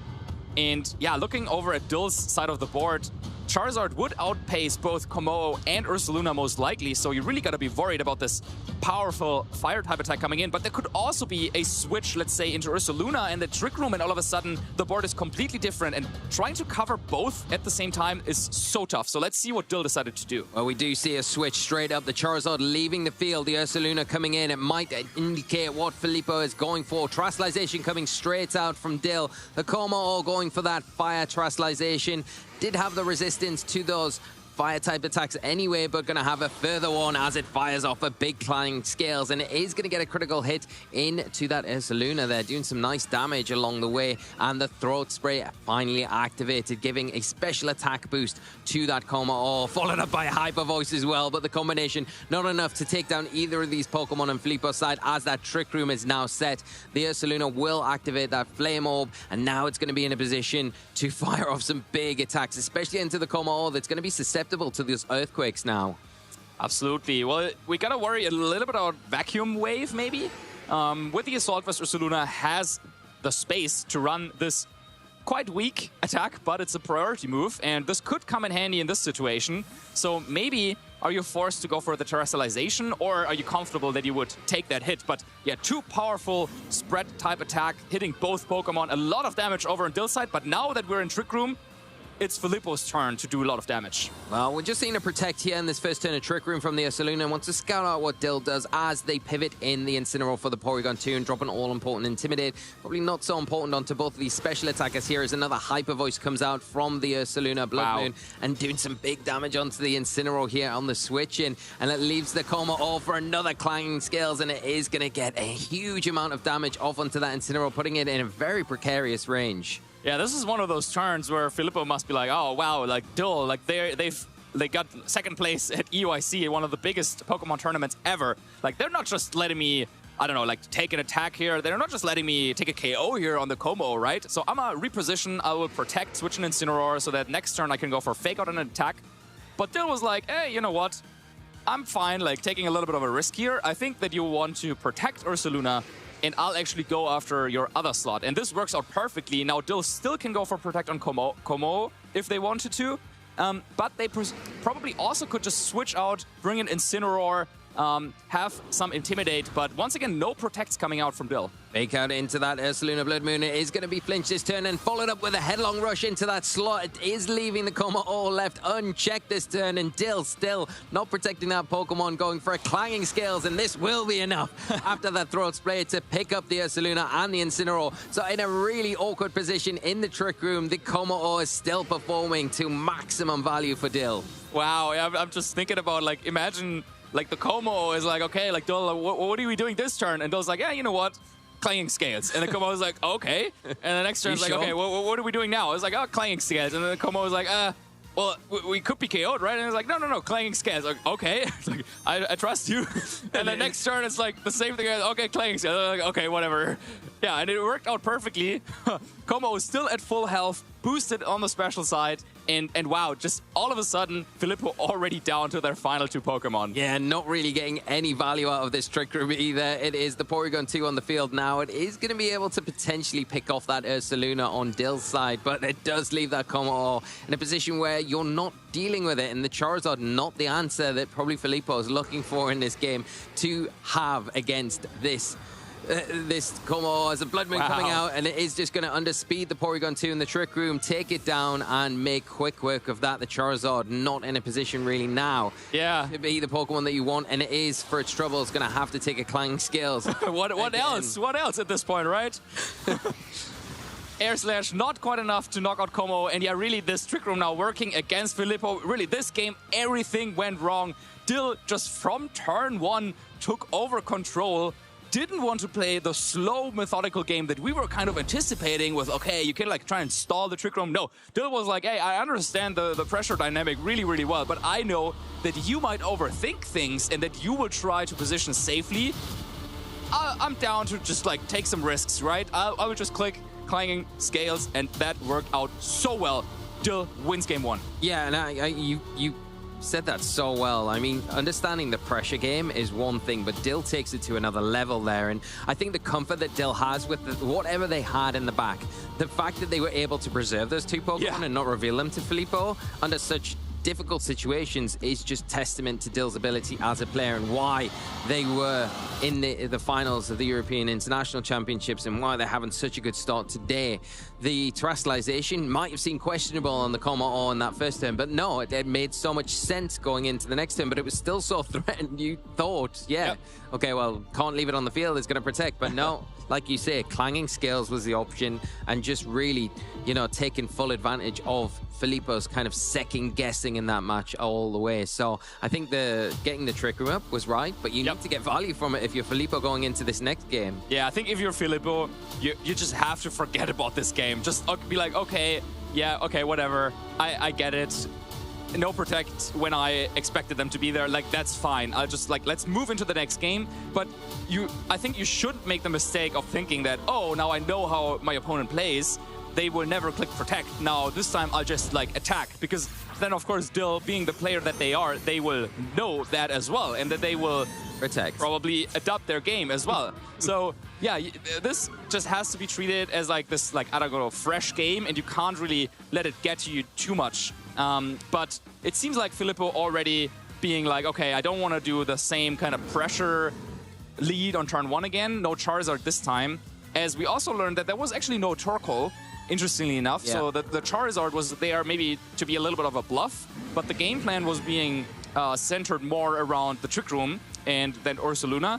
[SPEAKER 13] And yeah, looking over at Dill's side of the board, Charizard would outpace both Kommo-o and Ursaluna most likely, so you really got to be worried about this powerful fire-type attack coming in. But there could also be a switch, let's say, into Ursaluna and the Trick Room, and all of a sudden the board is completely different, and trying to cover both at the same time is so tough. So let's see what Dill decided to do.
[SPEAKER 1] Well, we do see a switch straight up. The Charizard leaving the field, the Ursaluna coming in. It might indicate what Filippo is going for. Terastallization coming straight out from Dill. The Kommo-o going for that fire Terastallization. Did have the resistance to those fire-type attacks anyway, but going to have a further one as it fires off a big Clanging Scales, and it is going to get a critical hit into that Ursaluna there, doing some nice damage along the way, and the Throat Spray finally activated, giving a special attack boost to that Kommo-o, followed up by a Hyper Voice as well, but the combination not enough to take down either of these Pokemon on Filippo's side, as that Trick Room is now set. The Ursaluna will activate that Flame Orb, and now it's going to be in a position to fire off some big attacks, especially into the Kommo-o that's going to be susceptible to those earthquakes now.
[SPEAKER 13] Absolutely. Well, we gotta worry a little bit about Vacuum Wave, maybe. With the Assault Vest, Ursaluna has the space to run this quite weak attack, but it's a priority move, and this could come in handy in this situation. So maybe are you forced to go for the Terastallization, or are you comfortable that you would take that hit? But yeah, too powerful spread type attack, hitting both Pokemon, a lot of damage over on Dill's side, but now that we're in Trick Room, it's Filippo's turn to do a lot of damage.
[SPEAKER 1] Well, we're just seeing a Protect here in this first turn of Trick Room from the Ursaluna, and wants to scout out what Dill does as they pivot in the Incineroar for the Porygon 2 and drop an all-important Intimidate. Probably not so important onto both of these special attackers here, as another Hyper Voice comes out from the Ursaluna Blood Moon and doing some big damage onto the Incineroar here on the switch in, and it leaves the Kommo-o for another Clanging Scales, and it is going to get a huge amount of damage off onto that Incineroar, putting it in a very precarious range.
[SPEAKER 13] Yeah, this is one of those turns where Filippo must be like, oh, wow, like Dill, like they got second place at EUIC, one of the biggest Pokemon tournaments ever. Like, they're not just letting me, I don't know, like take an attack here. They're not just letting me take a KO here on the Kommo-o, right? So I'm gonna reposition, I will Protect, switch an Incineroar so that next turn I can go for Fake Out and an attack. But Dill was like, hey, you know what? I'm fine, like, taking a little bit of a risk here. I think that you want to protect Ursaluna, and I'll actually go after your other slot. And this works out perfectly. Now, Dill still can go for Protect on Como if they wanted to. But they probably also could just switch out, bring in Incineroar, have some Intimidate, but once again, no Protects coming out from Dill.
[SPEAKER 1] Fake out into that Ursaluna Blood Moon. It is going to be flinched this turn and followed up with a headlong rush into that slot. It is leaving the Como all left unchecked this turn, and Dill still not protecting that Pokemon, going for a Clanging Scales, and this will be enough after that Throat Spray to pick up the Ursaluna and the Incineroar. So in a really awkward position in the Trick Room, the Como is still performing to maximum value for Dill.
[SPEAKER 13] Wow, I'm just thinking about, like, imagine, like, the Como is like, okay, like, Dill, what are we doing this turn? And Dill's like, yeah, you know what? Clanging Scales. And the Como was like, okay. And the next turn is like, okay, what are we doing now? It's like, oh, Clanging Scales. And then the Como was like, well, we could be KO'd, right? And it's like, no, Clanging Scales. Like, okay. It's like, I trust you. And the next turn, it's like the same thing. Okay, Clanging Scales. Like, okay, whatever. Yeah, and it worked out perfectly. Como is still at full health, boosted on the special side. And wow, just all of a sudden, Filippo already down to their final 2 Pokemon.
[SPEAKER 1] Yeah, not really getting any value out of this Trick Room either. It is the Porygon 2 on the field now. It is going to be able to potentially pick off that Ursaluna on Dill's side, but it does leave that Como in a position where you're not dealing with it, and the Charizard not the answer that probably Filippo is looking for in this game to have against this Como as a Blood Moon coming out, and it is just going to underspeed the Porygon 2 in the Trick Room, take it down, and make quick work of that. The Charizard not in a position really now to be the Pokemon that you want, and it is, for its trouble, it's going to have to take a Clanging Scales.
[SPEAKER 13] What else? What else at this point, right? Air Slash, not quite enough to knock out Como, and yeah, really, this Trick Room now working against Filippo. Really, this game, everything went wrong. Dill, just from turn 1, took over control, didn't want to play the slow, methodical game that we were kind of anticipating with, okay, you can like try and stall the Trick Room. No, Dill was like, hey, I understand the pressure dynamic really, really well, but I know that you might overthink things and that you will try to position safely. I'm down to just like take some risks, right? I would just click Clanging Scales, and that worked out so well. Dill wins game 1.
[SPEAKER 1] Yeah, and you said that so well. I mean, understanding the pressure game is one thing, but Dill takes it to another level there. And I think the comfort that Dill has with whatever they had in the back, the fact that they were able to preserve those 2 Pokemon and not reveal them to Filippo under such difficult situations is just testament to Dill's ability as a player and why they were in the finals of the European International Championships and why they're having such a good start today. The terrestrialization might have seemed questionable on the Como in that first turn, but no, it made so much sense going into the next turn, but it was still so threatened. You thought, okay, well, can't leave it on the field, it's going to protect, but no. Like you say, Clanging Scales was the option, and just really, you know, taking full advantage of Filippo's kind of second guessing in that match all the way. So I think getting the Trick Room up was right, but you need to get value from it if you're Filippo going into this next game.
[SPEAKER 13] Yeah, I think if you're Filippo, you just have to forget about this game. Just be like, okay, yeah, okay, whatever. I get it. No Protect when I expected them to be there. Like, that's fine. I'll just, like, let's move into the next game. But I think you shouldn't make the mistake of thinking that, oh, now I know how my opponent plays. They will never click Protect. Now, this time I'll just, like, attack. Because then, of course, Dill, being the player that they are, they will know that as well. And that they will
[SPEAKER 1] Protect,
[SPEAKER 13] probably adapt their game as well. So, yeah, this just has to be treated as, like, this, like, I don't know, fresh game. And you can't really let it get to you too much. But it seems like Filippo already being like, okay, I don't want to do the same kind of pressure lead on turn 1 again. No Charizard this time. As we also learned that there was actually no Torkoal, interestingly enough. Yeah. So the Charizard was there maybe to be a little bit of a bluff. But the game plan was being centered more around the Trick Room and then Ursaluna.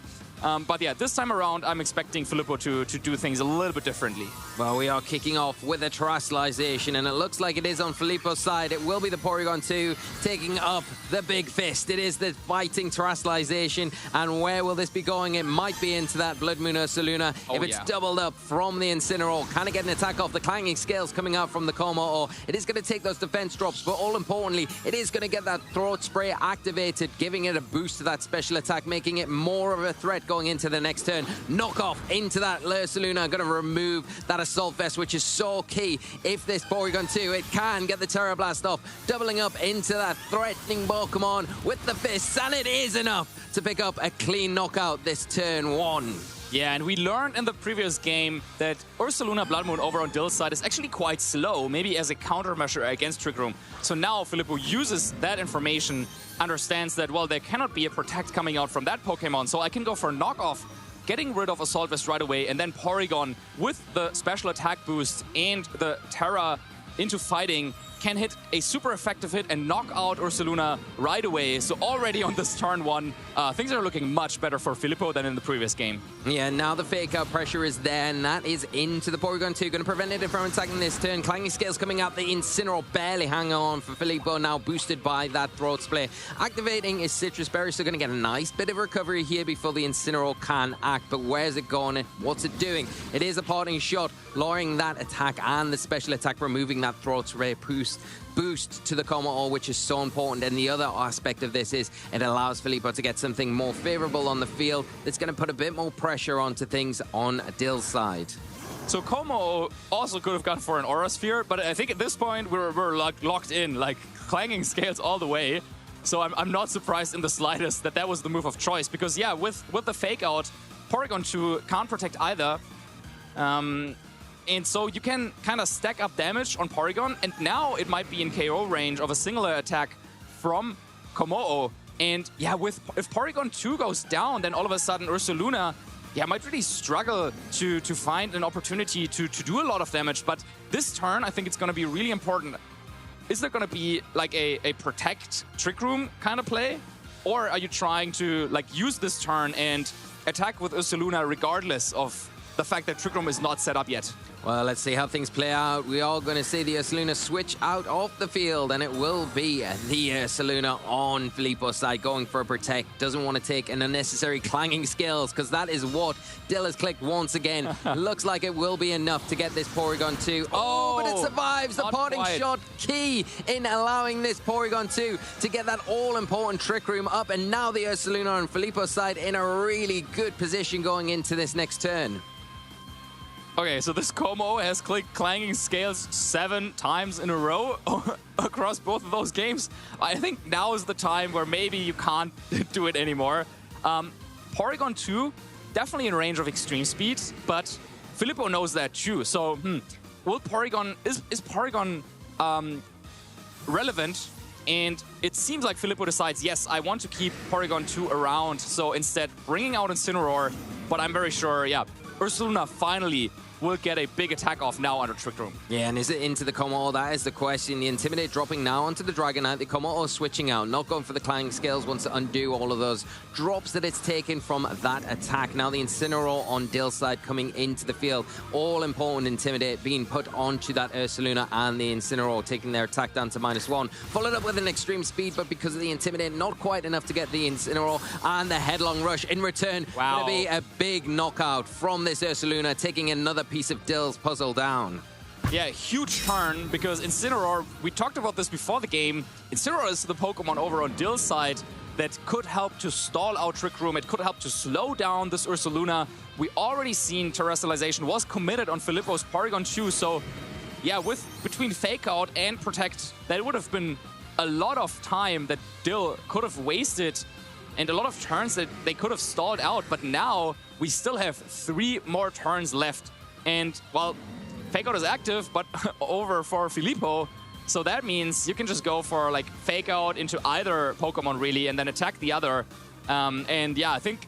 [SPEAKER 13] But yeah, this time around, I'm expecting Filippo to do things a little bit differently.
[SPEAKER 1] Well, we are kicking off with a terrestrialization, and it looks like it is on Filippo's side. It will be the Porygon 2 taking up the big fist. It is the fighting terrestrialization, and where will this be going? It might be into that Blood Moon Ursaluna. If it's doubled up from the Incineroar, can it get an attack off? The Clanging Scales coming out from the Como, or it is going to take those defense drops, but all importantly, it is going to get that Throat Spray activated, giving it a boost to that special attack, making it more of a threat going into the next turn. Knock off into that Ursaluna. Going to remove that Assault Vest, which is so key. If this Porygon 2, it can get the Terra Blast off. Doubling up into that threatening Pokemon with the fists. And it is enough to pick up a clean knockout this turn 1.
[SPEAKER 13] Yeah, and we learned in the previous game that Ursaluna Blood Moon over on Dill's side is actually quite slow, maybe as a countermeasure against Trick Room. So now Filippo uses that information, understands that, well, there cannot be a Protect coming out from that Pokemon, so I can go for a knockoff, getting rid of Assault Vest right away, and then Porygon with the special attack boost and the Terra into fighting can hit a super effective hit and knock out Ursaluna right away. So already on this turn 1, things are looking much better for Filippo than in the previous game.
[SPEAKER 1] Yeah, now the fake out pressure is there, and that is into the Porygon 2. Going to prevent it from attacking this turn. Clanging Scales coming out. The Incineroar barely hang on for Filippo, now boosted by that Throat Spray. Activating is Citrus Berry, so going to get a nice bit of recovery here before the Incineroar can act. But where's it going? What's it doing? It is a parting shot, lowering that attack and the special attack, removing that Throat Spray boost to the Kommo-o, which is so important. And the other aspect of this is it allows Filippo to get something more favorable on the field that's going to put a bit more pressure onto things on Dill's side.
[SPEAKER 13] So Kommo also could have gone for an Aura Sphere, but I think at this point we're like locked in, like Clanging Scales all the way. So I'm not surprised in the slightest that was the move of choice, because yeah, with the fake out, Porygon 2 can't protect either. And so you can kind of stack up damage on Porygon, and now it might be in KO range of a singular attack from Kommo-o. And yeah, if Porygon 2 goes down, then all of a sudden Ursaluna might really struggle to find an opportunity to do a lot of damage. But this turn, I think it's going to be really important. Is there going to be like a protect Trick Room kind of play? Or are you trying to like use this turn and attack with Ursaluna regardless of the fact that Trick Room is not set up yet?
[SPEAKER 1] Well, let's see how things play out. We are going to see the Ursaluna switch out of the field, and it will be the Ursaluna on Filippo's side, going for a Protect. Doesn't want to take an unnecessary Clanging Scales, because that is what Dill has clicked once again. Looks like it will be enough to get this Porygon 2. Oh, but it survives. The parting shot, key in allowing this Porygon 2 to get that all-important Trick Room up, and now the Ursaluna on Filippo's side in a really good position going into this next turn.
[SPEAKER 13] Okay, so this Kommo has clicked Clanging Scales 7 times in a row across both of those games. I think now is the time where maybe you can't do it anymore. Porygon 2, definitely in range of extreme speed, but Filippo knows that too. So, will Porygon, is Porygon relevant? And it seems like Filippo decides, yes, I want to keep Porygon 2 around. So instead, bringing out Incineroar, but I'm very sure, yeah, Ursaluna finally will get a big attack off now under Trick Room.
[SPEAKER 1] Yeah, and is it into the Kommo-o? That is the question. The Intimidate dropping now onto the Dragonite. The Kommo-o switching out, not going for the Clanging Scales, wants to undo all of those drops that it's taken from that attack. Now the Incineroar on Dill's side coming into the field. All important Intimidate being put onto that Ursaluna, and the Incineroar taking their attack down to -1. Followed up with an extreme speed, but because of the Intimidate, not quite enough to get the Incineroar, and the Headlong Rush in return.
[SPEAKER 13] Wow.
[SPEAKER 1] Going to be a big knockout from this Ursaluna, taking another piece of Dill's puzzle down.
[SPEAKER 13] Yeah, huge turn, because Incineroar, we talked about this before the game, Incineroar is the Pokemon over on Dill's side that could help to stall out Trick Room. It could help to slow down this Ursaluna. We already seen Terrestrialization was committed on Filippo's Porygon 2, so yeah, between Fake Out and Protect, that would have been a lot of time that Dill could have wasted and a lot of turns that they could have stalled out. But now we still have 3 more turns left. And, well, Fake Out is active, but over for Filippo. So that means you can just go for, like, Fake Out into either Pokemon, really, and then attack the other. And, yeah, I think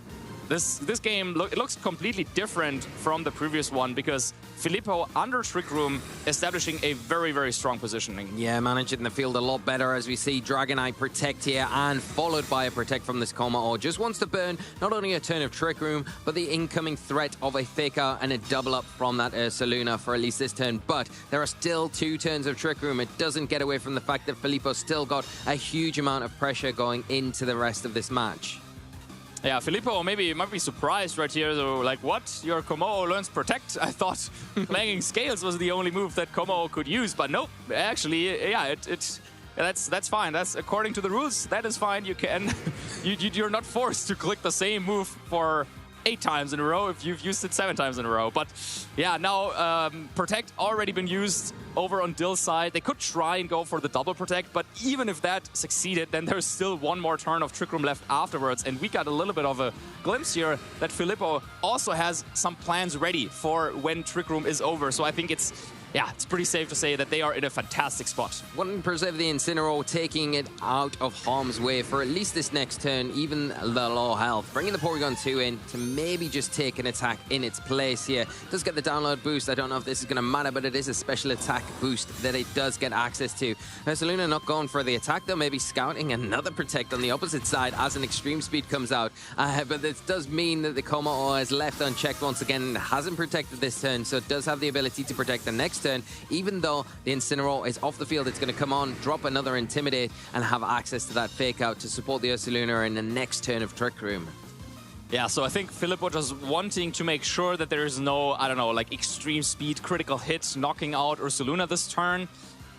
[SPEAKER 13] this game, it looks completely different from the previous one, because Filippo under Trick Room establishing a very, very strong positioning.
[SPEAKER 1] Yeah, managing the field a lot better, as we see Dragonite Protect here, and followed by a Protect from this Kommo-o. Just wants to burn not only a turn of Trick Room, but the incoming threat of a Fake Out and a double up from that Ursaluna for at least this turn. But there are still 2 turns of Trick Room. It doesn't get away from the fact that Filippo still got a huge amount of pressure going into the rest of this match.
[SPEAKER 13] Yeah, Filippo maybe might be surprised right here, though. Like, what? Your Kommo-o learns Protect? I thought Clanging Scales was the only move that Kommo-o could use, but nope. Actually, yeah, that's fine. That's according to the rules. That is fine. You can, you're not forced to click the same move for 8 times in a row if you've used it 7 times in a row. But yeah, now Protect already been used over on Dill's side. They could try and go for the double Protect, but even if that succeeded, then there's still one more turn of Trick Room left afterwards. And we got a little bit of a glimpse here that Filippo also has some plans ready for when Trick Room is over. So I think it's pretty safe to say that they are in a fantastic spot.
[SPEAKER 1] Wanting to preserve the Incineroar, taking it out of harm's way for at least this next turn, even the low health. Bringing the Porygon 2 in to maybe just take an attack in its place here. Does get the download boost. I don't know if this is going to matter, but it is a special attack boost that it does get access to. Ursaluna not going for the attack, though, maybe scouting another Protect on the opposite side as an Extreme Speed comes out. But this does mean that the Kommo-o is left unchecked once again and hasn't protected this turn, so it does have the ability to protect the next turn. Even though the Incineroar is off the field, it's going to come on, drop another Intimidate, and have access to that Fake Out to support the Ursaluna in the next turn of Trick Room.
[SPEAKER 13] Yeah, so I think Filippo just wanting to make sure that there is no, I don't know, like extreme speed, critical hit, knocking out Ursaluna this turn.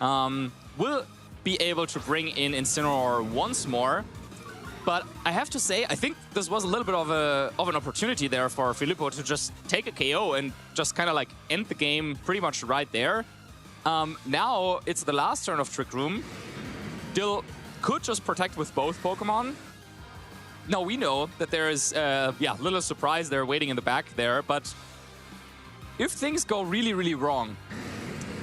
[SPEAKER 13] Will be able to bring in Incineroar once more. But I have to say, I think this was a little bit of an opportunity there for Filippo to just take a KO and just kind of like end the game pretty much right there. Now it's the last turn of Trick Room. Dill could just protect with both Pokemon. Now we know that there is, little surprise there waiting in the back there, but if things go really, really wrong,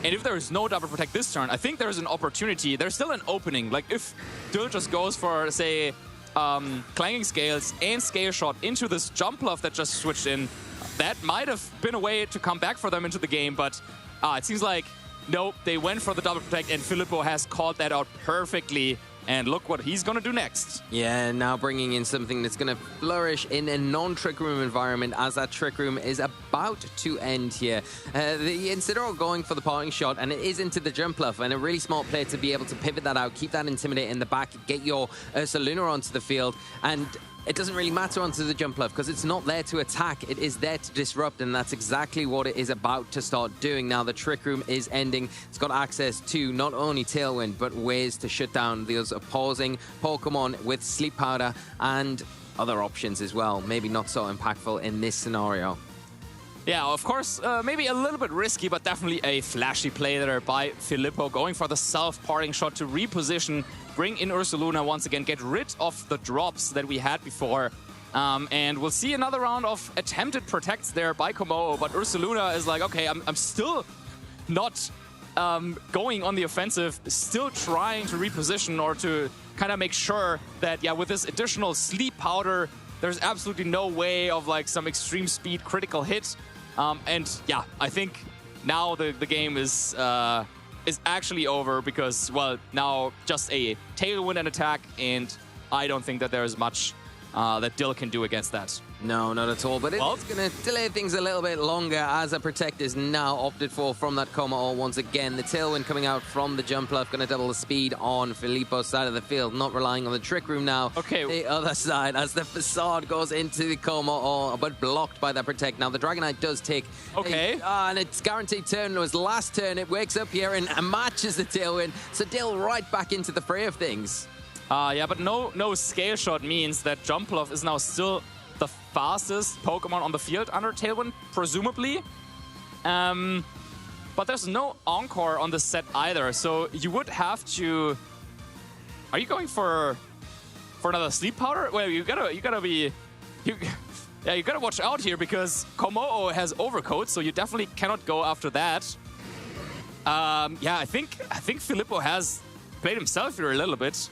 [SPEAKER 13] and if there is no double protect this turn, I think there's an opportunity. There's still an opening. Like if Dill just goes for, say, Clanging Scales and Scale Shot into this Jump Bluff that just switched in, that might have been a way to come back for them into the game, but it seems like, nope, they went for the double protect, and Filippo has called that out perfectly. And look what he's going to do next.
[SPEAKER 1] Yeah, now bringing in something that's going to flourish in a non-Trick Room environment as that Trick Room is about to end here. The Incineroar going for the parting shot, and it is into the Jump Bluff, and a really smart play to be able to pivot that out, keep that Intimidate in the back, get your Ursaluna onto the field, and it doesn't really matter onto the Jump Bluff because it's not there to attack, it is there to disrupt, and that's exactly what it is about to start doing. Now the Trick Room is ending. It's got access to not only Tailwind, but ways to shut down those opposing Pokemon with Sleep Powder and other options as well. Maybe not so impactful in this scenario.
[SPEAKER 13] Yeah, of course, maybe a little bit risky, but definitely a flashy play there by Filippo, going for the self-parting shot to reposition, bring in Ursaluna once again, get rid of the drops that we had before. And we'll see another round of attempted protects there by Kommo-o, but Ursaluna is like, okay, I'm still not going on the offensive, still trying to reposition or to kind of make sure that, yeah, with this additional Sleep Powder, there's absolutely no way of like some extreme speed critical hit. And yeah, I think now the game is actually over because, well, now just a Tailwind and attack, and I don't think that there is much that Dill can do against that.
[SPEAKER 1] No, not at all, but it's going to delay things a little bit longer as a Protect is now opted for from that Kommo-o once again. The Tailwind coming out from the Jump Bluff, going to double the speed on Filippo's side of the field, not relying on the Trick Room now.
[SPEAKER 13] Okay.
[SPEAKER 1] The other side as the Facade goes into the Kommo-o, but blocked by that Protect. Now the Dragonite does take and it's guaranteed turn. It was last turn. It wakes up here and matches the Tailwind, so Dill right back into the fray of things.
[SPEAKER 13] Yeah, but no Scale Shot means that Jump Bluff is now still the fastest Pokemon on the field under Tailwind, presumably. But there's no Encore on the set either, so you would have to... Are you going for another Sleep Powder? Well, you gotta be... you gotta watch out here because Kommo-o has Overcoat, so you definitely cannot go after that. Yeah, I think Filippo has played himself here a little bit.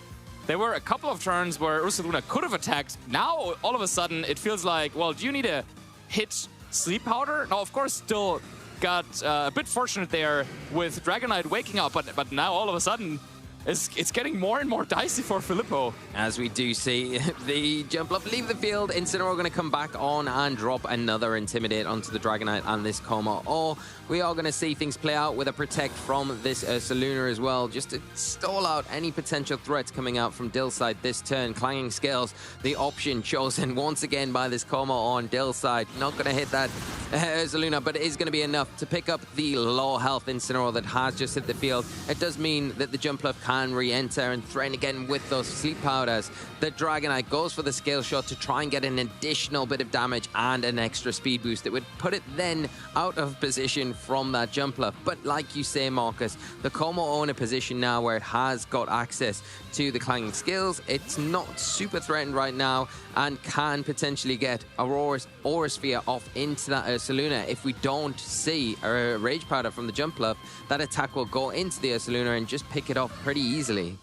[SPEAKER 13] There were a couple of turns where Ursaluna could have attacked. Now, all of a sudden, it feels like, well, do you need a hit Sleep Powder? Now, of course, still got a bit fortunate there with Dragonite waking up, but now, all of a sudden, it's getting more and more dicey for Filippo.
[SPEAKER 1] As we do see the Jump Up leave the field, Incineroar going to come back on and drop another Intimidate onto the Dragonite and this Kommo-o. We are going to see things play out with a Protect from this Ursaluna as well, just to stall out any potential threats coming out from Dill's side this turn. Clanging Scales, the option chosen once again by this Kommo-o on Dill's side. Not going to hit that Ursaluna, but it is going to be enough to pick up the low health Incineroar that has just hit the field. It does mean that the Jump Up can re-enter and threaten again with those sleep powders. The Dragonite goes for the scale shot to try and get an additional bit of damage and an extra speed boost. It would put it then out of position from that jump bluff. But like you say, Marcus, the Como in a position now where it has got access to the clanging skills. It's not super threatened right now and can potentially get Aurora's Aura Sphere off into that Ursaluna. If we don't see a Rage Powder from the jump bluff, that attack will go into the Ursaluna and just pick it off pretty easily.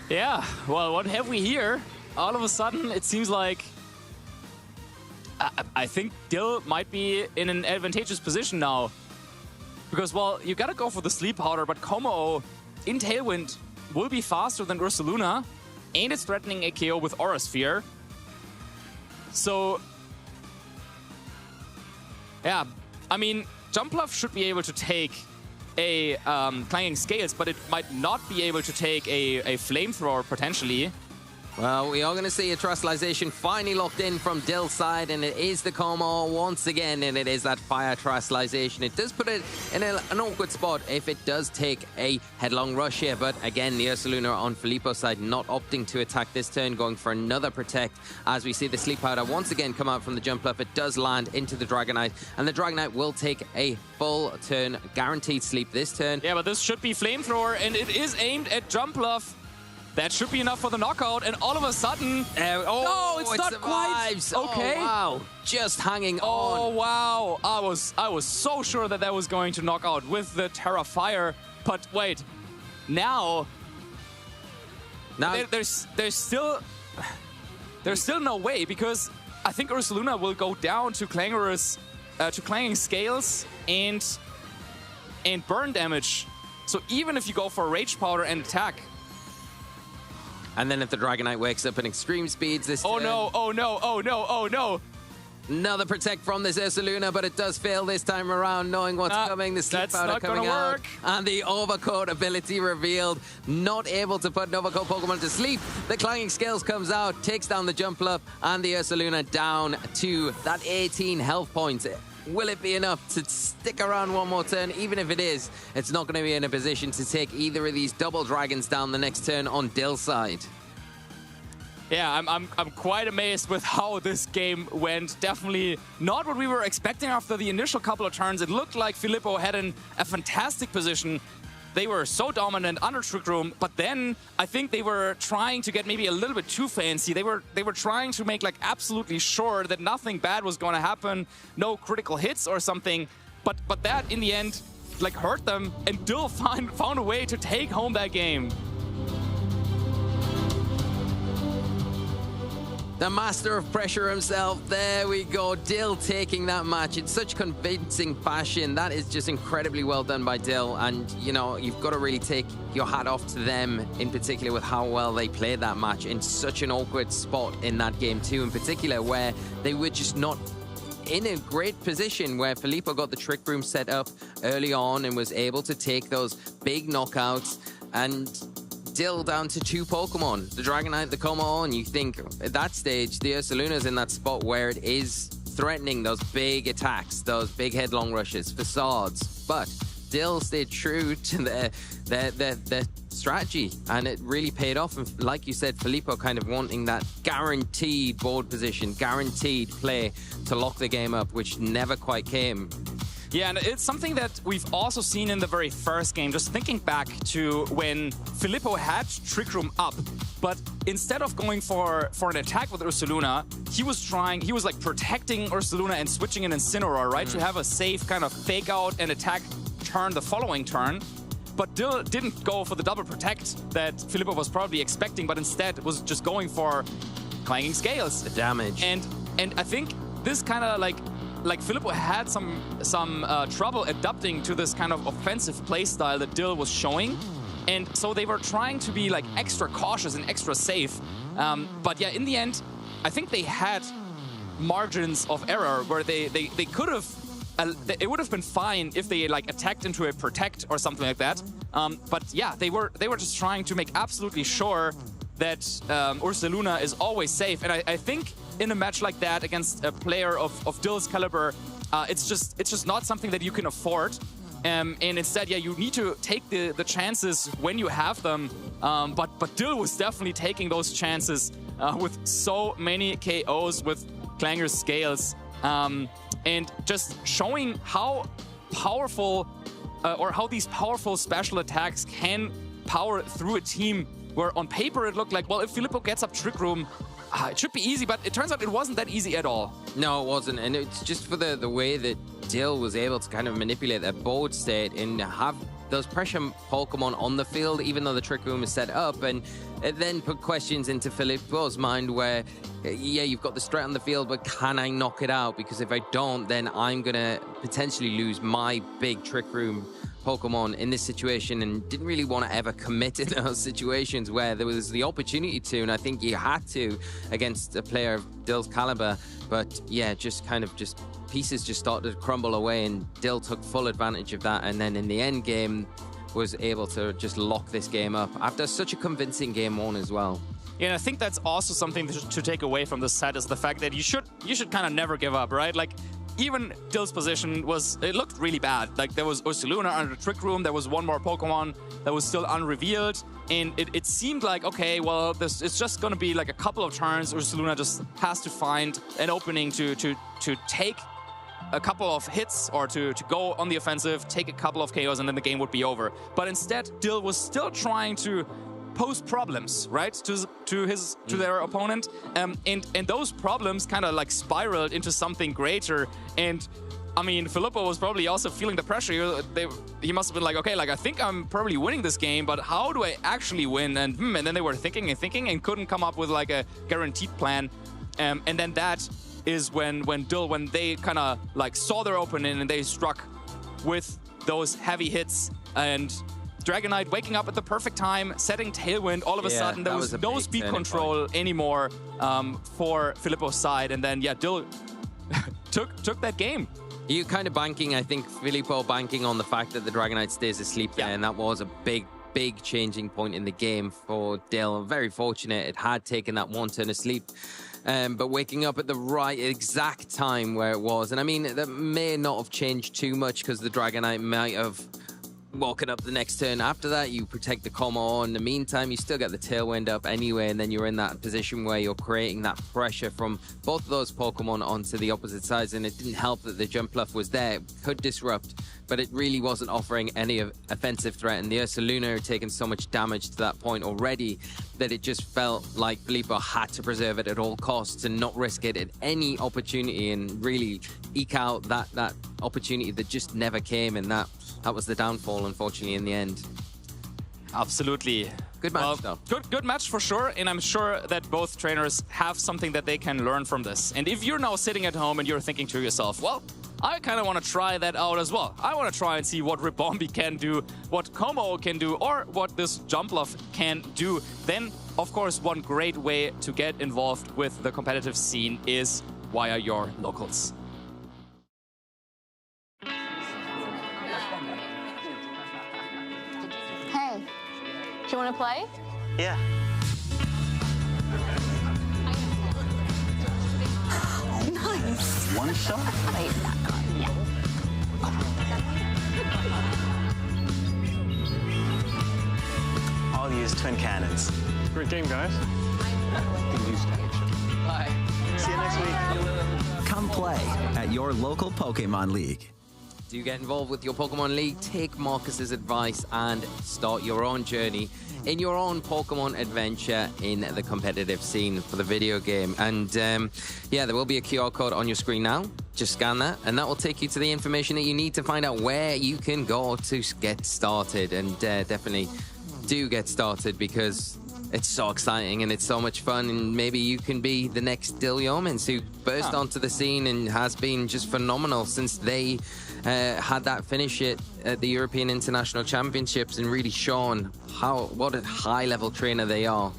[SPEAKER 13] Yeah, well, what have we here? All of a sudden, it seems like I think Dill might be in an advantageous position now. Because, well, you gotta go for the Sleep Powder, but Como in Tailwind will be faster than Ursaluna, and it's threatening a KO with Aura Sphere. So, yeah, I mean, Jump Bluff should be able to take a Clanging Scales, but it might not be able to take a Flamethrower potentially.
[SPEAKER 1] Well, we are going to see a Trustalization finally locked in from Dill's side, and it is the Como once again, and it is that Fire Trustalization. It does put it in an awkward spot if it does take a Headlong Rush here, but again, the Ursaluna on Filippo's side not opting to attack this turn, going for another Protect as we see the Sleep Powder once again come out from the jump bluff. It does land into the Dragonite, and the Dragonite will take a full turn, guaranteed sleep this turn.
[SPEAKER 13] Yeah, but this should be Flamethrower, and it is aimed at jump bluff. That should be enough for the knockout, and all of a sudden... no, it's not
[SPEAKER 1] survives.
[SPEAKER 13] Quite... Okay.
[SPEAKER 1] Oh, wow. Just hanging on.
[SPEAKER 13] Oh, wow. I was so sure that that was going to knock out with the Terra Fire. But wait, now there's still no way, because I think Ursaluna will go down to Clanging Scales and burn damage. So even if you go for Rage Powder and attack...
[SPEAKER 1] And then if the Dragonite wakes up in extreme speeds this turn...
[SPEAKER 13] no, oh no, oh no, oh no!
[SPEAKER 1] Another Protect from this Ursaluna, but it does fail this time around, knowing what's coming. The Sleep Powder coming out. And the Overcoat ability revealed. Not able to put an Overcoat Pokemon to sleep. The Clanging Scales comes out, takes down the jump bluff, and the Ursaluna down to that 18 health points. Will it be enough to stick around one more turn? Even if it is, it's not going to be in a position to take either of these double dragons down the next turn on Dill's side.
[SPEAKER 13] Yeah, I'm quite amazed with how this game went. Definitely not what we were expecting after the initial couple of turns. It looked like Filippo had a fantastic position. They were so dominant under Trick Room, but then I think they were trying to get maybe a little bit too fancy. They were trying to make like absolutely sure that nothing bad was going to happen, no critical hits or something. But that in the end like hurt them, and Dill found a way to take home that game.
[SPEAKER 1] The master of pressure himself. There we go. Dill taking that match in such convincing fashion. That is just incredibly well done by Dill. And, you know, you've got to really take your hat off to them in particular with how well they played that match in such an awkward spot in that game too, in particular, where they were just not in a great position, where Filippo got the Trick Room set up early on and was able to take those big knockouts, and Dill down to 2 Pokemon, the Dragonite, the Como, and you think at that stage the Ursaluna's in that spot where it is threatening those big attacks, those big headlong rushes, facades, but Dill stayed true to their strategy, and it really paid off. And like you said, Filippo kind of wanting that guaranteed board position, guaranteed play to lock the game up, which never quite came.
[SPEAKER 13] Yeah, and it's something that we've also seen in the very first game. Just thinking back to when Filippo had Trick Room up, but instead of going for an attack with Ursaluna, he was like protecting Ursaluna and switching in Incineroar, right? To have a safe kind of fake out and attack turn the following turn. But Dill didn't go for the double protect that Filippo was probably expecting, but instead was just going for Clanging Scales.
[SPEAKER 1] The damage.
[SPEAKER 13] And I think this kind of like Filippo had some trouble adapting to this kind of offensive playstyle that Dill was showing, and so they were trying to be like extra cautious and extra safe. But yeah, in the end, I think they had margins of error where they could have. It would have been fine if they like attacked into a protect or something like that. But yeah, they were just trying to make absolutely sure that Ursaluna is always safe, and I think in a match like that against a player of Dill's caliber, it's just not something that you can afford. And instead, yeah, you need to take the chances when you have them. But Dill was definitely taking those chances with so many KOs with Clanger's scales. And just showing how powerful or how these powerful special attacks can power through a team where on paper it looked like, well, if Filippo gets up Trick Room, it should be easy, but it turns out it wasn't that easy at all.
[SPEAKER 1] No, it wasn't. And it's just for the way that Dill was able to kind of manipulate their board state and have those pressure Pokemon on the field, even though the Trick Room is set up. And it then put questions into Filippo's mind where, yeah, you've got the threat on the field, but can I knock it out? Because if I don't, then I'm going to potentially lose my big Trick Room Pokemon in this situation, and didn't really want to ever commit in those situations where there was the opportunity to, and I think you had to against a player of Dill's caliber. But yeah, just pieces just started to crumble away, and Dill took full advantage of that, and then in the end game was able to just lock this game up after such a convincing game one as well.
[SPEAKER 13] Yeah, and I think that's also something to take away from this set, is the fact that you should kind of never give up, right? Like, even Dill's position it looked really bad. Like, there was Ursaluna under the Trick Room, there was one more Pokemon that was still unrevealed, and it seemed like, okay, well, it's just gonna be like a couple of turns. Ursaluna just has to find an opening to take a couple of hits, or to go on the offensive, take a couple of KOs, and then the game would be over. But instead, Dill was still trying to pose problems, right, to their opponent, and those problems kind of like spiraled into something greater. And I mean, Filippo was probably also feeling the pressure. He must have been like, okay, like, I think I'm probably winning this game, but how do I actually win? And then they were thinking and couldn't come up with like a guaranteed plan. And then that is when they kind of like saw their opening, and they struck with those heavy hits, and Dragonite waking up at the perfect time, setting Tailwind. All of a sudden, there was no speed control anymore for Filippo's side. And then, yeah, Dill took that game.
[SPEAKER 1] You kind of banking, I think, Filippo banking on the fact that the Dragonite stays asleep there, and that was a big changing point in the game for Dill. Very fortunate it had taken that one turn asleep. But waking up at the right exact time where it was. And I mean, that may not have changed too much, because the Dragonite might have woken up the next turn. After that, you protect the combo. In the meantime, you still get the Tailwind up anyway, and then you're in that position where you're creating that pressure from both of those Pokemon onto the opposite sides. And it didn't help that the Jump Bluff was there. It could disrupt, but it really wasn't offering any offensive threat. And the Ursaluna had taken so much damage to that point already that it just felt like Filippo had to preserve it at all costs and not risk it at any opportunity, and really eke out that opportunity that just never came. And that was the downfall, unfortunately, in the end.
[SPEAKER 13] Absolutely.
[SPEAKER 1] Good match, though.
[SPEAKER 13] Good match for sure, and I'm sure that both trainers have something that they can learn from this. And if you're now sitting at home and you're thinking to yourself, well, I kind of want to try that out as well. I want to try and see what Ribombee can do, what Como can do, or what this Jump Bluff can do. Then, of course, one great way to get involved with the competitive scene is via your locals.
[SPEAKER 22] Hey, do you want to play? Yeah.
[SPEAKER 21] Nice.
[SPEAKER 22] One shot?
[SPEAKER 21] Wait, that card, yeah.
[SPEAKER 22] I'll use twin cannons.
[SPEAKER 6] Great game, guys.
[SPEAKER 22] Bye. See you next week.
[SPEAKER 14] Come play at your local Pokémon League.
[SPEAKER 1] Do you get involved with your Pokemon League? Take Marcus's advice and start your own journey in your own Pokemon adventure in the competitive scene for the video game. And yeah, there will be a QR code on your screen now. Just scan that, and that will take you to the information that you need to find out where you can go to get started. And definitely do get started, because it's so exciting and it's so much fun, and maybe you can be the next Dill Yeomans who burst onto the scene and has been just phenomenal since they had that finish at the European International Championships, and really shown what a high-level trainer they are.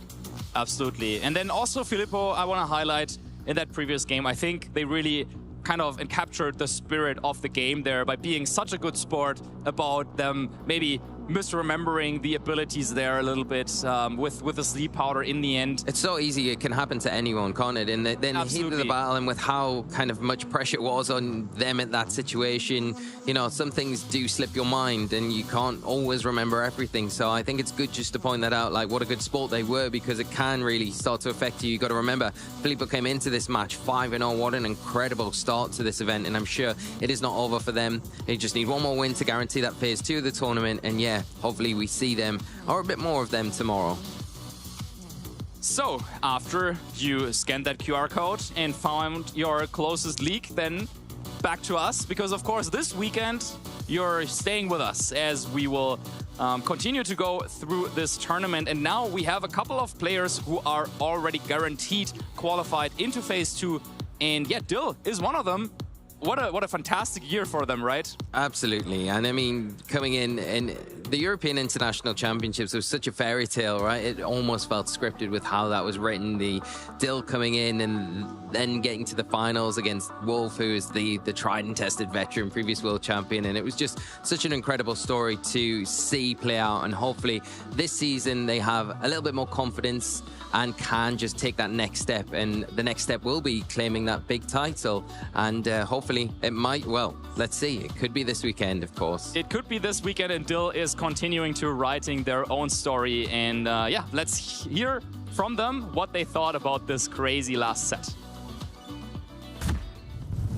[SPEAKER 13] Absolutely. And then also, Filippo, I want to highlight, in that previous game, I think they really kind of captured the spirit of the game there by being such a good sport about them maybe misremembering the abilities there a little bit with the sleep powder in the end.
[SPEAKER 1] It's so easy, it can happen to anyone, can't it? And then the heat of the battle, and with how kind of much pressure was on them at that situation, you know, some things do slip your mind and you can't always remember everything. So I think it's good just to point that out, like what a good sport they were, because it can really start to affect you. You got to remember, Filippo came into this match 5-0. What an incredible start to this event, and I'm sure it is not over for them. They just need one more win to guarantee that phase 2 of the tournament, and yeah, hopefully we see them, or a bit more of them tomorrow.
[SPEAKER 13] So, after you scanned that QR code and found your closest league, then back to us, because of course this weekend you're staying with us as we will continue to go through this tournament. And now we have a couple of players who are already guaranteed qualified into phase 2, and yeah, Dill is one of them. What a fantastic year for them, right?
[SPEAKER 1] Absolutely. And I mean, coming in the European International Championships was such a fairy tale, right? It almost felt scripted with how that was written. The Dill coming in and then getting to the finals against Wolf, who is the tried and tested veteran, previous world champion. And it was just such an incredible story to see play out. And hopefully this season they have a little bit more confidence and can just take that next step. And the next step will be claiming that big title. And hopefully it might, well, let's see. It could be this weekend, of course.
[SPEAKER 13] It could be this weekend, and Dill is continuing to writing their own story. And yeah, let's hear from them what they thought about this crazy last set.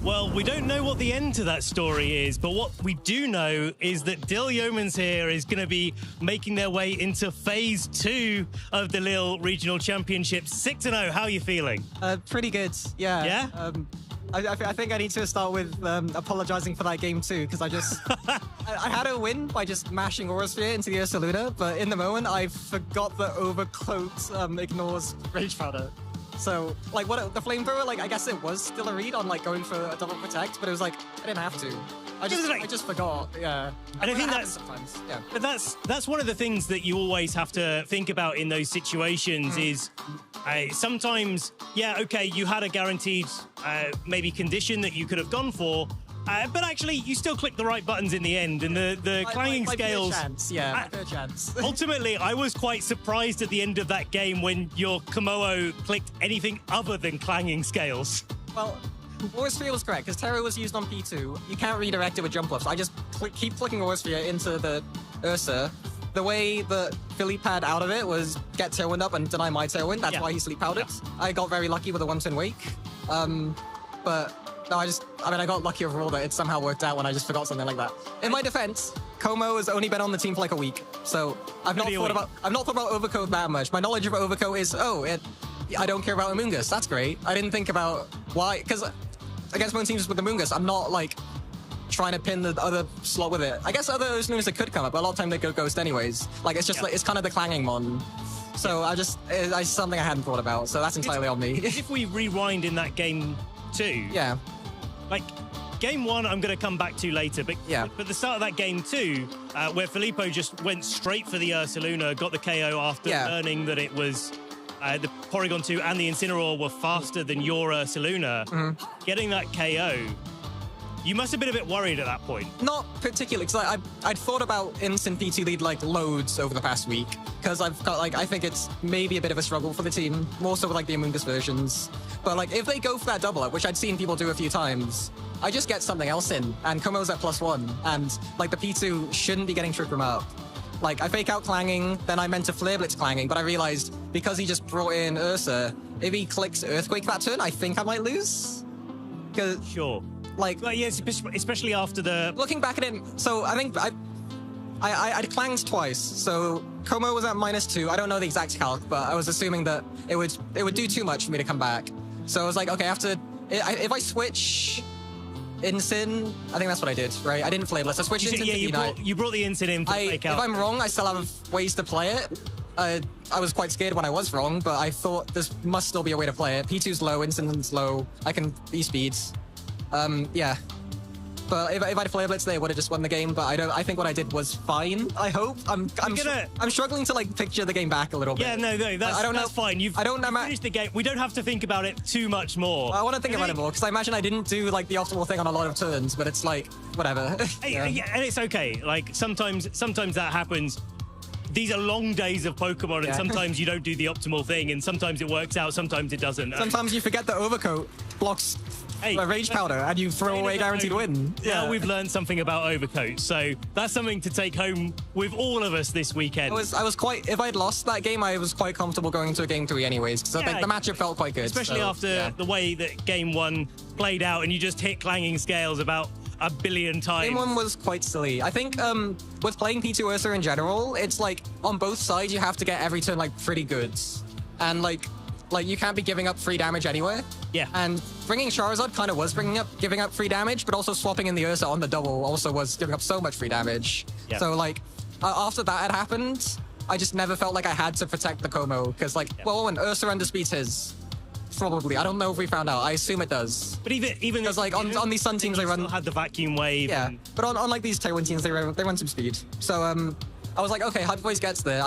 [SPEAKER 11] Well, we don't know what the end to that story is, but what we do know is that Dill Yeomans here is going to be making their way into phase 2 of the Lille Regional Championships. 6-0, how are you feeling?
[SPEAKER 6] Pretty good, yeah.
[SPEAKER 11] Yeah?
[SPEAKER 6] I think I need to start with apologizing for that game too, because I just I had a win by just mashing Aura Sphere into the Ursaluna, but in the moment I forgot that Overcloaked ignores Rage Powder. So, like, the flamethrower, like, I guess it was still a read on, like, going for a double protect, but it was like, I didn't have to. I just forgot, yeah.
[SPEAKER 11] And I think that's
[SPEAKER 6] sometimes, yeah.
[SPEAKER 11] But that's one of the things that you always have to think about in those situations is sometimes, yeah, okay, you had a guaranteed maybe condition that you could have gone for, but actually, you still clicked the right buttons in the end, and the clanging scales.
[SPEAKER 6] Yeah, fair chance.
[SPEAKER 11] Ultimately, I was quite surprised at the end of that game when your Komodo clicked anything other than clanging scales.
[SPEAKER 6] Well, Aura Sphere was correct, because Terror was used on P2. You can't redirect it with jump ups. I just keep clicking Aura Sphere into the Ursa. The way that Philippe had out of it was get Tailwind up and deny my Tailwind. That's why he sleep powdered. Yeah. I got very lucky with a 1-turn wake. But no, I got lucky overall that it somehow worked out when I just forgot something like that. In my defense, Como has only been on the team for like a week, so I've not thought about Overcoat that much. My knowledge of Overcoat is, I don't care about Amoonguss. That's great. I didn't think about why, because against my own teams with Amoonguss, I'm not like trying to pin the other slot with it. I guess other Ursalunas that could come up, but a lot of time they go Ghost anyways. Like it's just like it's kind of the clanging mon. So it's something I hadn't thought about. So that's entirely on me.
[SPEAKER 11] If we rewind in that game 2,
[SPEAKER 6] yeah.
[SPEAKER 11] Like, game 1, I'm going to come back to later, but the start of that game 2, where Filippo just went straight for the Ursaluna, got the KO after learning that it was the Porygon 2 and the Incineroar were faster than your Ursaluna, getting that KO, you must have been a bit worried at that point.
[SPEAKER 6] Not particularly, because I'd thought about instant P2 lead like loads over the past week, because I've got like, I think it's maybe a bit of a struggle for the team, more so with like the Amoonguss versions. But like, if they go for that double up, which I'd seen people do a few times, I just get something else in, and Komo's at +1, and like the P2 shouldn't be getting Trick Room up. Like, I fake out clanging, then I meant to Flare Blitz clanging, but I realized because he just brought in Ursa, if he clicks Earthquake that turn, I think I might lose.
[SPEAKER 11] Sure.
[SPEAKER 6] Like,
[SPEAKER 11] yes, especially after the...
[SPEAKER 6] Looking back at it, so I think I'd clanged twice, so Como was at -2. I don't know the exact calc, but I was assuming that it would do too much for me to come back. So I was like, okay, if I switch Incin, I think that's what I did, right? I didn't Flare Blitz. I switched Incin to Unite.
[SPEAKER 11] You brought the Incin in for fake out.
[SPEAKER 6] If I'm wrong, I still have ways to play it. I was quite scared when I was wrong, but I thought this must still be a way to play it. P2's low, Incin's low. I can E-speeds. Yeah. But if I'd Flare Blitz, they would have just won the game. But I think what I did was fine. I hope. I'm struggling to like picture the game back a little bit.
[SPEAKER 11] Yeah, no, that's fine. You've finished the game. We don't have to think about it too much more.
[SPEAKER 6] I want to think about it more because I imagine I didn't do like the optimal thing on a lot of turns, but it's like whatever.
[SPEAKER 11] Yeah, and it's okay. Like sometimes that happens. These are long days of Pokemon, and sometimes you don't do the optimal thing, and sometimes it works out, sometimes it doesn't.
[SPEAKER 6] Sometimes you forget that Overcoat blocks Rage Powder, and you throw away guaranteed win.
[SPEAKER 11] Now we've learned something about Overcoat, so that's something to take home with all of us this weekend.
[SPEAKER 6] I was quite. If I'd lost that game, I was quite comfortable going into a game 3 anyways, because I think the matchup felt quite good.
[SPEAKER 11] Especially after the way that game 1 played out, and you just hit clanging scales about a billion times.
[SPEAKER 6] Game 1 was quite silly. I think with playing P2 Ursa in general, it's like on both sides you have to get every turn like pretty good, and like you can't be giving up free damage anywhere.
[SPEAKER 11] Yeah.
[SPEAKER 6] And bringing Charizard kind of was giving up free damage, but also swapping in the Ursa on the double also was giving up so much free damage.
[SPEAKER 11] Yeah.
[SPEAKER 6] So like after that had happened, I just never felt like I had to protect the Como because like well when Ursa underspeeds his. Probably. I don't know if we found out. I assume it does.
[SPEAKER 11] But even
[SPEAKER 6] because like on these Sun teams they run
[SPEAKER 11] had the vacuum wave.
[SPEAKER 6] Yeah. But on like these Tailwind teams they run some speed. So I was like, okay, Hyper Voice gets there.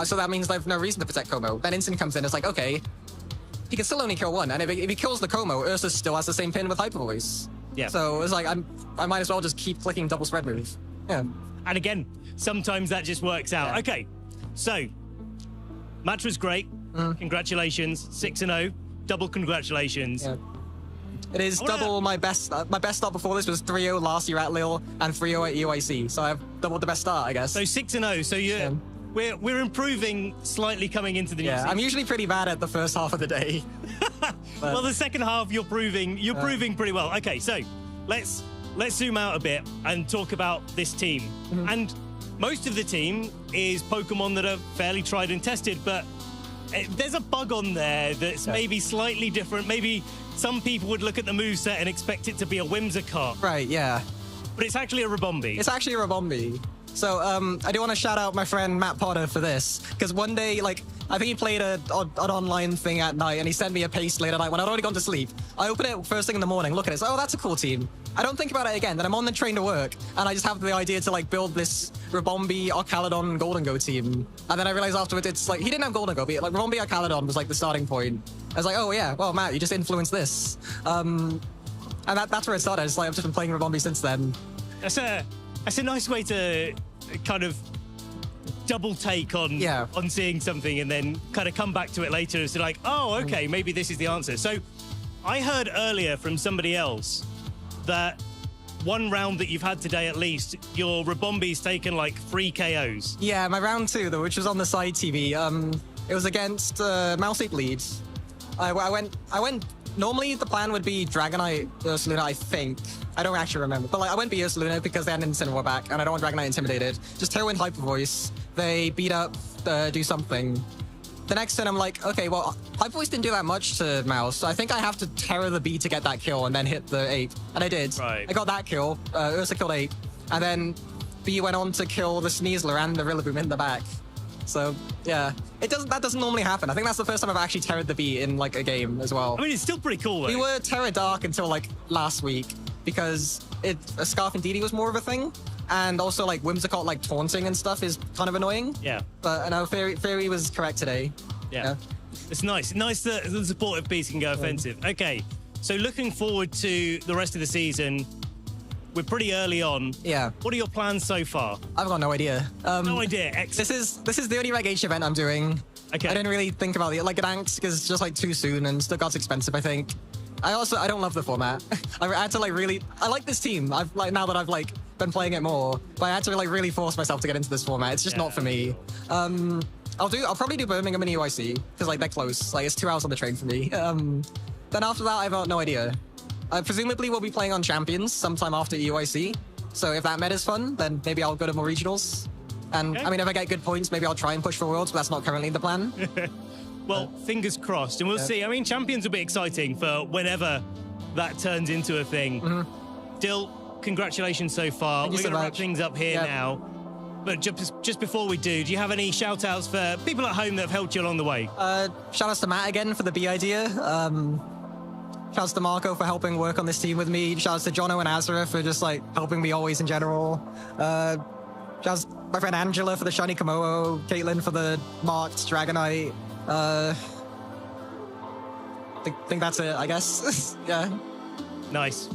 [SPEAKER 6] So that means I have no reason to protect Como. Then Instant comes in. It's like okay, he can still only kill one, and if he kills the Como, Ursa still has the same pin with Hyper Voice.
[SPEAKER 11] Yeah.
[SPEAKER 6] So it's like I might as well just keep clicking double spread move. Yeah.
[SPEAKER 11] And again, sometimes that just works out. Yeah. Okay. So match was great. Congratulations, 6-0. Double congratulations.
[SPEAKER 6] Yeah. It is double my best start before this was 3-0 last year at Lille and 3-0 at EYC. So I've doubled the best start, I guess.
[SPEAKER 11] So 6-0. So we're improving slightly coming into the new season.
[SPEAKER 6] I'm usually pretty bad at the first half of the day.
[SPEAKER 11] Well, the second half you're proving pretty well. Okay, so let's zoom out a bit and talk about this team. And most of the team is Pokemon that are fairly tried and tested, but there's a bug on there that's maybe slightly different. Maybe some people would look at the moveset and expect it to be a Whimsicott.
[SPEAKER 6] Right, yeah.
[SPEAKER 11] But it's actually a Rabombi.
[SPEAKER 6] It's actually a Rabombi. So I do want to shout out my friend Matt Potter for this, because one day, like, I think he played an online thing at night, and he sent me a paste late at night when I'd already gone to sleep. I open it first thing in the morning, look at it, so, oh, that's a cool team. I don't think about it again. Then I'm on the train to work, and I just have the idea to like build this Rabombi, Arcaladon, Golden Go team. And then I realized afterwards, it's like he didn't have Golden Go, but like Rabombi, Arcaladon was like the starting point. I was like, oh yeah, well Matt, you just influenced this, and that's where it started. It's like I've just been playing Rabombi since then.
[SPEAKER 11] That's a nice way to kind of double take on seeing something and then kind of come back to it later and say like, oh okay, maybe this is the answer. So I heard earlier from somebody else that one round that you've had today at least, your Rabombi's taken like 3 KOs.
[SPEAKER 6] Yeah, my round 2 though, which was on the side TV. It was against Mouse Ape Lead. I went. Normally the plan would be Dragonite Ursaluna, I think. I don't actually remember, but like I went be Ursaluna because they had an Incineroar back, and I don't want Dragonite intimidated. Just Tailwind Hyper Voice. They beat up, do something. The next turn, I'm like, okay, well, Hyper Voice didn't do that much to Mouse, so I think I have to Terror the B to get that kill and then hit the Ape. And I did.
[SPEAKER 11] Right.
[SPEAKER 6] I got that kill. Ursa killed Ape. And then B went on to kill the Sneasler and the Rillaboom in the back. So, yeah. That doesn't normally happen. I think that's the first time I've actually terrored the B in, like, a game as well.
[SPEAKER 11] I mean, it's still pretty cool, though.
[SPEAKER 6] We were Terror Dark until, like, last week, because Scarf and Didi was more of a thing. And also, like, Whimsicott, like, taunting and stuff is kind of annoying.
[SPEAKER 11] Yeah.
[SPEAKER 6] But, no, Fairy was correct today.
[SPEAKER 11] Yeah. It's nice. Nice that the supportive piece can go offensive. Okay, so looking forward to the rest of the season. We're pretty early on.
[SPEAKER 6] Yeah.
[SPEAKER 11] What are your plans so far?
[SPEAKER 6] I've got no idea.
[SPEAKER 11] No idea.
[SPEAKER 6] Excellent. This is the only Reg H event I'm doing.
[SPEAKER 11] Okay.
[SPEAKER 6] I didn't really think about it. Like, Gdansk is just, like, too soon, and Stuttgart's expensive, I think. I don't love the format. I had to, like, really... I like this team. Now that I've, like, been playing it more. But I had to, like, really force myself to get into this format. It's just not for me. I'll probably do Birmingham and EYC, because, like, they're close. Like, it's 2 hours on the train for me. Then after that, I've got no idea. Presumably, we'll be playing on Champions sometime after EYC. So if that meta's fun, then maybe I'll go to more regionals. And, I mean, if I get good points, maybe I'll try and push for Worlds, but that's not currently the plan.
[SPEAKER 11] Well, fingers crossed, and we'll see. I mean, Champions will be exciting for whenever that turns into a thing. Dill, congratulations so far. We're going to wrap things up here now. But just before we do you have any shout-outs for people at home that have helped you along the way?
[SPEAKER 6] Shout-outs to Matt again for the B idea. Shouts to Marco for helping work on this team with me. Shouts to Jono and Azra for just like helping me always in general. Shouts to my friend Angela for the shiny Komodo. Caitlin for the marked Dragonite. I think that's it, I guess. Yeah.
[SPEAKER 11] Nice.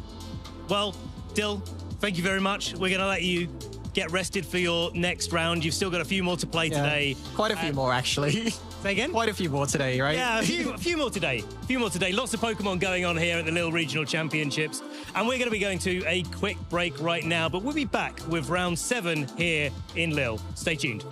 [SPEAKER 11] Well, Dill, thank you very much. We're going to let you get rested for your next round. You've still got a few more to play today.
[SPEAKER 6] Quite a few more, actually.
[SPEAKER 11] Say again?
[SPEAKER 6] Quite a few more today, right?
[SPEAKER 11] Yeah, a few more today. A few more today. Lots of Pokemon going on here at the Lille Regional Championships. And we're going to be going to a quick break right now, but we'll be back with round 7 here in Lille. Stay tuned.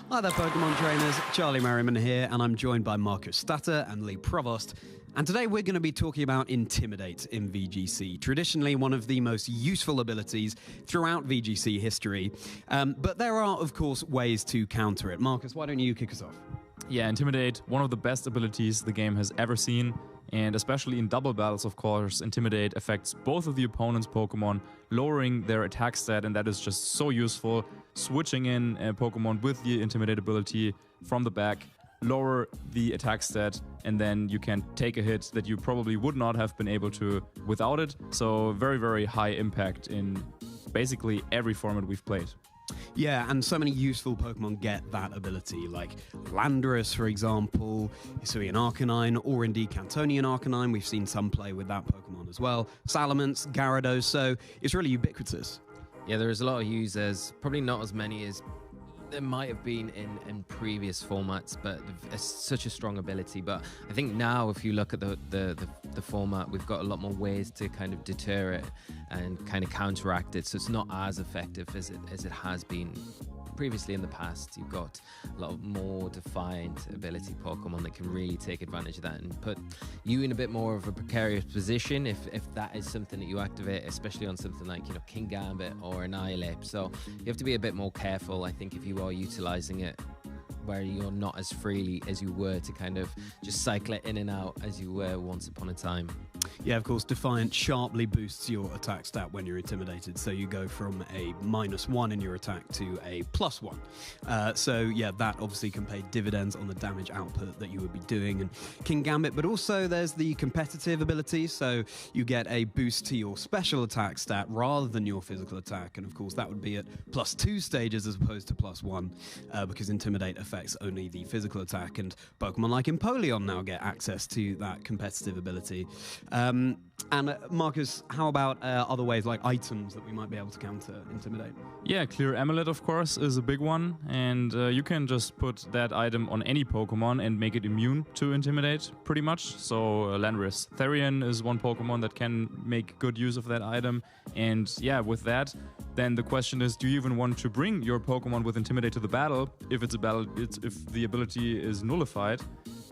[SPEAKER 4] Hi there, Pokemon trainers. Charlie Merriman here, and I'm joined by Marcus Statter and Lee Provost. And today we're going to be talking about Intimidate in VGC, traditionally one of the most useful abilities throughout VGC history. But there are, of course, ways to counter it. Marcus, why don't you kick us off?
[SPEAKER 7] Yeah, Intimidate, one of the best abilities the game has ever seen. And especially in double battles, of course, Intimidate affects both of the opponent's Pokemon, lowering their attack stat, and that is just so useful. Switching in a Pokemon with the Intimidate ability from the back, lower the attack stat, and then you can take a hit that you probably would not have been able to without it. So very, very high impact in basically every format we've played.
[SPEAKER 4] Yeah, and so many useful Pokemon get that ability, like Landorus, for example, Hisuian Arcanine, or indeed Cantonian Arcanine. We've seen some play with that Pokemon as well. Salamence, Gyarados, so it's really ubiquitous.
[SPEAKER 1] Yeah, there's a lot of users, probably not as many as there might have been in previous formats, but it's such a strong ability. But I think now, if you look at the format, we've got a lot more ways to kind of deter it and kind of counteract it. So it's not as effective as it has been previously in the past. You've got a lot of more defined ability Pokemon that can really take advantage of that and put you in a bit more of a precarious position if that is something that you activate, especially on something like, you know, King Gambit or Annihilate. So you have to be a bit more careful, I think, if you are utilizing it where you're not as freely as you were to kind of just cycle it in and out as you were once upon a time.
[SPEAKER 4] Yeah, of course, Defiant sharply boosts your attack stat when you're intimidated, so you go from a -1 in your attack to a +1. So yeah, that obviously can pay dividends on the damage output that you would be doing. And King Gambit, but also there's the competitive ability, so you get a boost to your special attack stat rather than your physical attack, and of course that would be at +2 stages as opposed to +1, because Intimidate affects only the physical attack, and Pokemon like Empoleon now get access to that competitive ability. And Marcus, how about other ways like items that we might be able to counter Intimidate?
[SPEAKER 7] Yeah, Clear Amulet, of course, is a big one, and you can just put that item on any Pokemon and make it immune to Intimidate, pretty much. So Landorus Therian is one Pokemon that can make good use of that item, and yeah, with that, then the question is, do you even want to bring your Pokemon with Intimidate to the battle if it's a battle, if the ability is nullified?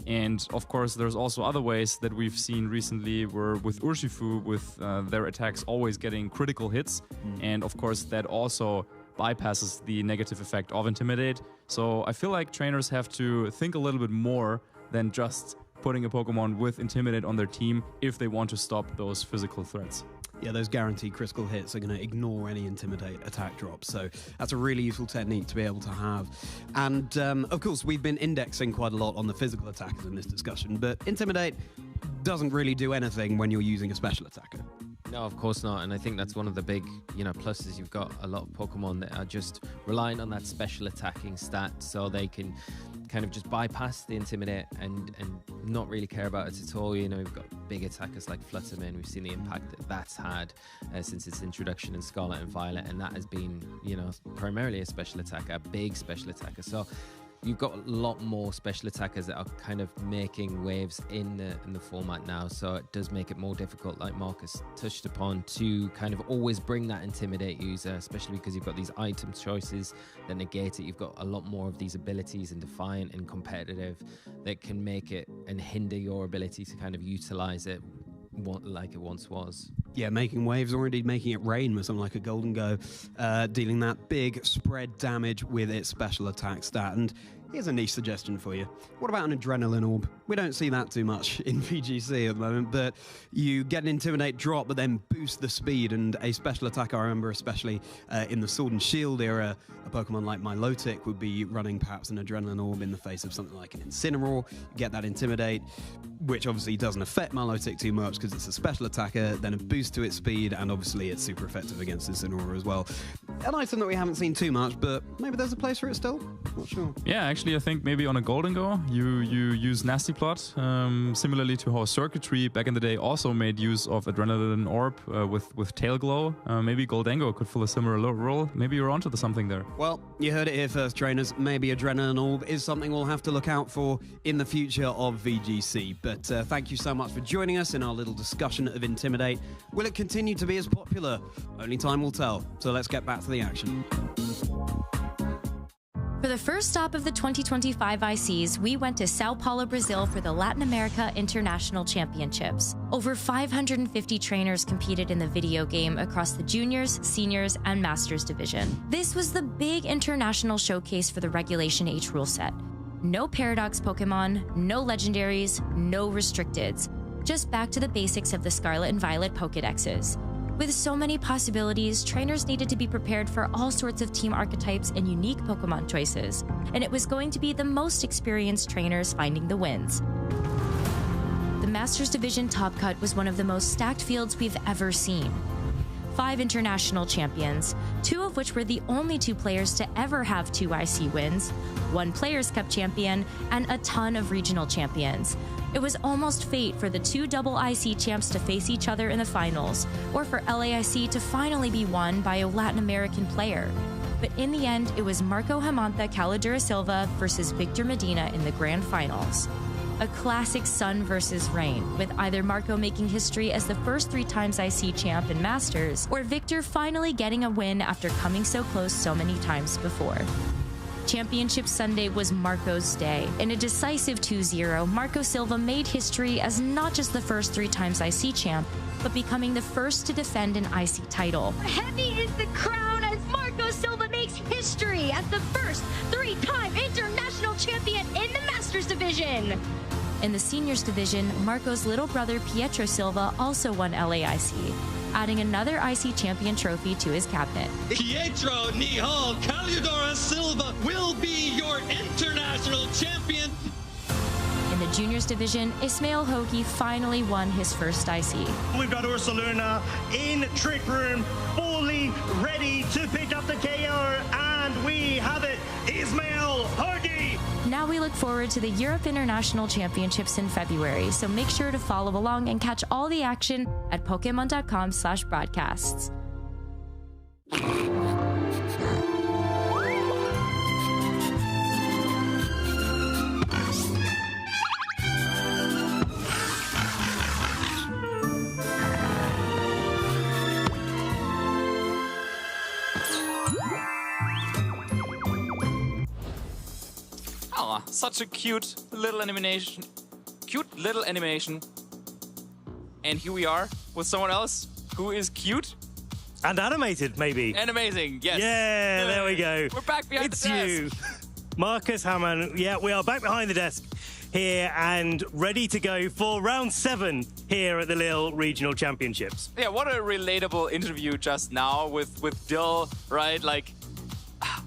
[SPEAKER 7] And of course, there's also other ways that we've seen recently where with Urshifu, with their attacks always getting critical hits. And of course, that also bypasses the negative effect of Intimidate. So I feel like trainers have to think a little bit more than just putting a Pokemon with Intimidate on their team if they want to stop those physical threats.
[SPEAKER 4] Yeah, those guaranteed critical hits are going to ignore any Intimidate attack drops. So that's a really useful technique to be able to have. And of course, we've been indexing quite a lot on the physical attackers in this discussion, but Intimidate doesn't really do anything when you're using a special attacker.
[SPEAKER 1] No, of course not. And I think that's one of the big, pluses. You've got a lot of Pokemon that are just relying on that special attacking stat, so they can kind of just bypass the Intimidate and not really care about it at all. We've got big attackers like Flutterman. We've seen the impact that that's had since its introduction in Scarlet and Violet, and that has been, primarily a special attacker, a big special attacker. So you've got a lot more special attackers that are kind of making waves in the format now, so it does make it more difficult, like Marcus touched upon, to kind of always bring that Intimidate user, especially because you've got these item choices that negate it. You've got a lot more of these abilities in Defiant and Competitive that can make it and hinder your ability to kind of utilize it like it once was.
[SPEAKER 4] Yeah, making waves or indeed making it rain with something like a Golden Go, dealing that big spread damage with its special attack stat. And here's a niche suggestion for you. What about an Adrenaline Orb? We don't see that too much in VGC at the moment, but you get an Intimidate drop, but then boost the speed, and a special attack, I remember especially in the Sword and Shield era, a Pokemon like Milotic would be running perhaps an Adrenaline Orb in the face of something like an Incineroar. You get that Intimidate, which obviously doesn't affect Milotic too much because it's a special attacker, then a boost to its speed, and obviously it's super effective against Incineroar as well. An item that we haven't seen too much, but maybe there's a place for it still? Not sure.
[SPEAKER 7] Yeah, actually, I think maybe on a Golden Go, you use Nasty Plot, similarly to how Circuitry back in the day also made use of Adrenaline Orb with Tail Glow. Maybe Goldengo could fill a similar role. Maybe you're onto something there.
[SPEAKER 4] Well, you heard it here first, trainers. Maybe Adrenaline Orb is something we'll have to look out for in the future of VGC. But thank you so much for joining us in our little discussion of Intimidate. Will it continue to be as popular? Only time will tell. So let's get back to the action.
[SPEAKER 2] For the first stop of the 2025 ICs, we went to Sao Paulo, Brazil for the Latin America International Championships. Over 550 trainers competed in the video game across the juniors, seniors, and masters division. This was the big international showcase for the Regulation H rule set. No Paradox Pokemon, no Legendaries, no Restricteds. Just back to the basics of the Scarlet and Violet Pokédexes. With so many possibilities, trainers needed to be prepared for all sorts of team archetypes and unique Pokemon choices, and it was going to be the most experienced trainers finding the wins. The Masters Division Top Cut was one of the most stacked fields we've ever seen. 5 international champions, 2 of which were the only 2 players to ever have 2 IC wins, 1 Players' Cup champion, and a ton of regional champions. It was almost fate for the 2 double IC champs to face each other in the finals, or for LAIC to finally be won by a Latin American player. But in the end, it was Marco Hamanta Caladura Silva versus Victor Medina in the grand finals. A classic sun versus rain, with either Marco making history as the first 3 times IC champ in Masters, or Victor finally getting a win after coming so close so many times before. Championship Sunday was Marco's day. In a decisive 2-0, Marco Silva made history as not just the first 3 times IC champ, but becoming the first to defend an IC title.
[SPEAKER 15] Heavy is the crown as Marco Silva makes history as the first 3-time international champion in the Masters Division.
[SPEAKER 2] In the Seniors Division, Marco's little brother Pietro Silva also won LAIC, adding another IC champion trophy to his cabinet.
[SPEAKER 16] Pietro Nihal Caladura Silva will be your international champion.
[SPEAKER 2] In the Juniors Division, Ismail Hogi finally won his first IC.
[SPEAKER 11] We've got Ursaluna in Trick Room, fully ready to pick up the KO, and we have it, Ismail Hogi.
[SPEAKER 2] Now we look forward to the Europe International Championships in February, so make sure to follow along and catch all the action at Pokemon.com/broadcasts.
[SPEAKER 13] Oh, such a cute little animation. And here we are with someone else who is cute.
[SPEAKER 11] And animated, maybe.
[SPEAKER 13] And amazing, yes.
[SPEAKER 11] Yeah, there we go.
[SPEAKER 13] We're back behind the desk.
[SPEAKER 11] It's you, Marcus Hamann. Yeah, we are back behind the desk here and ready to go for round 7 here at the Lille Regional Championships.
[SPEAKER 13] Yeah, what a relatable interview just now with Dill, right? Like,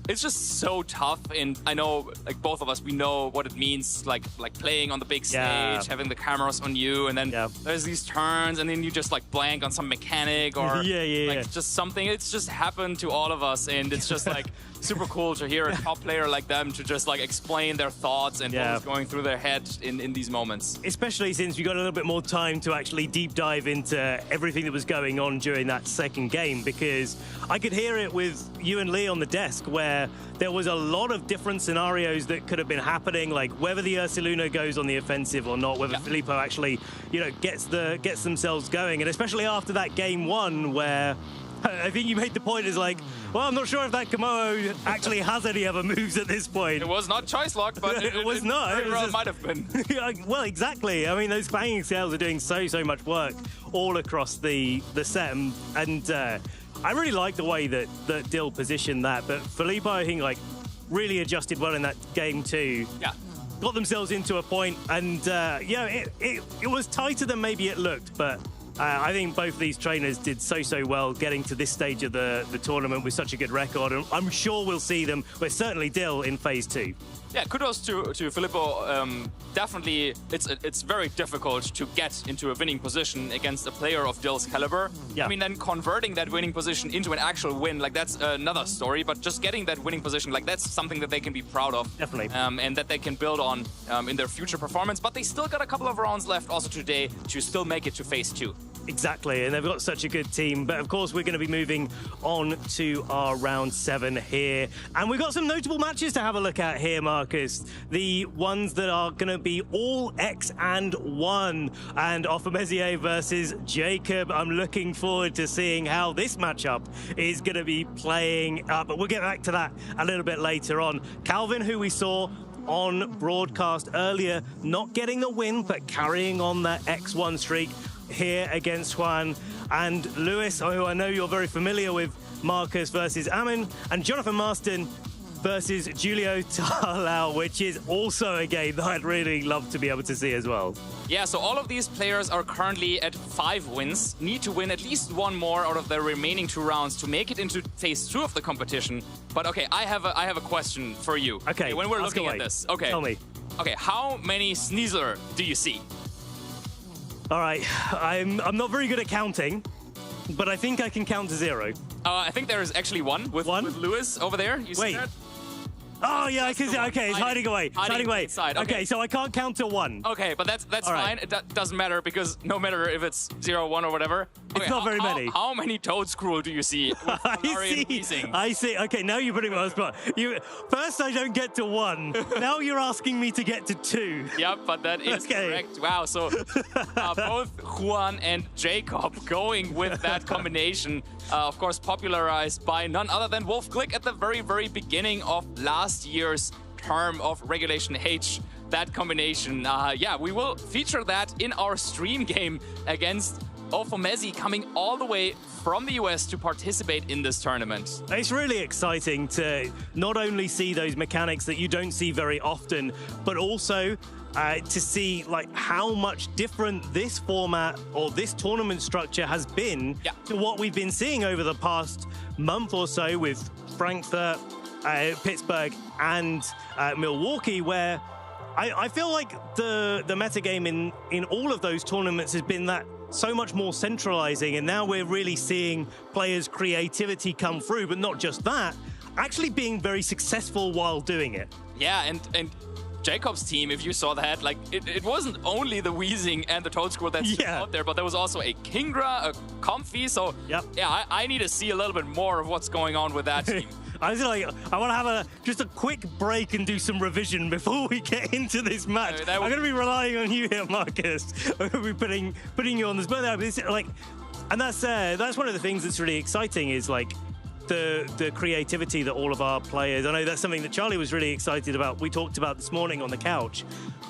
[SPEAKER 13] it's just so tough, and I know, like, both of us, we know what it means, like playing on the big stage, having the cameras on you, and then there's these turns, and then you just like blank on some mechanic or just something. It's just happened to all of us, and it's just like super cool to hear a top player like them to just like explain their thoughts and what was going through their head in these moments.
[SPEAKER 11] Especially since we got a little bit more time to actually deep dive into everything that was going on during that second game, because I could hear it with you and Lee on the desk where there was a lot of different scenarios that could have been happening, like whether the Ursaluna goes on the offensive or not, whether Filippo actually, you know, gets themselves going, and especially after that game 1 where I think you made the point is like, well, I'm not sure if that Kamo actually has any other moves at this point.
[SPEAKER 13] It was not choice locked, but
[SPEAKER 11] it was not.
[SPEAKER 13] It might have been.
[SPEAKER 11] Well, exactly. I mean, those clanging scales are doing so much work all across the set, and I really like the way that Dill positioned that. But Filippo, I think, like, really adjusted well in that game too.
[SPEAKER 13] Yeah.
[SPEAKER 11] Got themselves into a point, and it was tighter than maybe it looked, but I think both of these trainers did so well getting to this stage of the tournament with such a good record, and I'm sure we'll see them, but certainly Dill in phase 2.
[SPEAKER 13] Yeah, kudos to Filippo. Definitely, it's very difficult to get into a winning position against a player of Dill's caliber.
[SPEAKER 11] Yeah.
[SPEAKER 13] I mean, then converting that winning position into an actual win, like that's another story. But just getting that winning position, like that's something that they can be proud of.
[SPEAKER 11] Definitely.
[SPEAKER 13] And that they can build on in their future performance. But they still got a couple of rounds left also today to still make it to phase 2.
[SPEAKER 11] Exactly, and they've got such a good team. But of course, we're going to be moving on to our round 7 here. And we've got some notable matches to have a look at here, Marcus. The ones that are going to be all X and 1. And Offermezier versus Jacob. I'm looking forward to seeing how this matchup is going to be playing up. But we'll get back to that a little bit later on. Calvin, who we saw on broadcast earlier, not getting the win, but carrying on that X1 streak here against Juan. And Lewis, who I know you're very familiar with, Marcus versus Amin, and Jonathan Marston versus Julio Tarlau, which is also a game that I'd really love to be able to see as well.
[SPEAKER 13] Yeah, so all of these players are currently at 5 wins, need to win at least 1 more out of their remaining 2 rounds to make it into phase 2 of the competition. But okay, I have a question for you.
[SPEAKER 11] Okay,
[SPEAKER 13] when we're looking at this. Okay.
[SPEAKER 11] Tell me.
[SPEAKER 13] Okay, how many Sneasler do you see?
[SPEAKER 11] All right, I'm not very good at counting, but I think I can count to 0.
[SPEAKER 13] I think there is actually one with Lewis over there. You see that?
[SPEAKER 11] Oh, yeah, I can see. Okay, it's hiding away. Hiding away.
[SPEAKER 13] Inside.
[SPEAKER 11] Okay, so I can't count to 1.
[SPEAKER 13] Okay, but that's fine.
[SPEAKER 11] Right.
[SPEAKER 13] It doesn't matter because no matter if it's 0, 1 or whatever. Okay,
[SPEAKER 11] it's not very many.
[SPEAKER 13] How many Toadscruel do you see?
[SPEAKER 11] I see. Okay, now you're putting me on the spot. First, I don't get to 1. Now you're asking me to get to 2.
[SPEAKER 13] Yep, but that is correct. Wow, so both Juan and Jacob going with that combination. Of course, popularized by none other than Wolf Glick at the very beginning of last year's term of Regulation H. That combination, yeah, we will feature that in our stream game against Offermezi, coming all the way from the US to participate in this tournament.
[SPEAKER 11] It's really exciting to not only see those mechanics that you don't see very often, but also to see like how much different this format or this tournament structure has been to what we've been seeing over the past month or so with Frankfurt, Pittsburgh and Milwaukee, where I feel like the metagame in all of those tournaments has been that so much more centralizing, and now we're really seeing players' creativity come through, but not just that, actually being very successful while doing it.
[SPEAKER 13] Yeah, and Jacob's team, if you saw that, like it wasn't only the Weezing and the Toadscruel that's out there, but there was also a Kingra, a Comfy, so yeah, I need to see a little bit more of what's going on with that team.
[SPEAKER 11] I was like, I want to have just a quick break and do some revision before we get into this match. I'm going to be relying on you here, Marcus. I'm going to be putting you on this. But it's like, and that's one of the things that's really exciting is like the creativity that all of our players. I know that's something that Charlie was really excited about. We talked about this morning on the couch.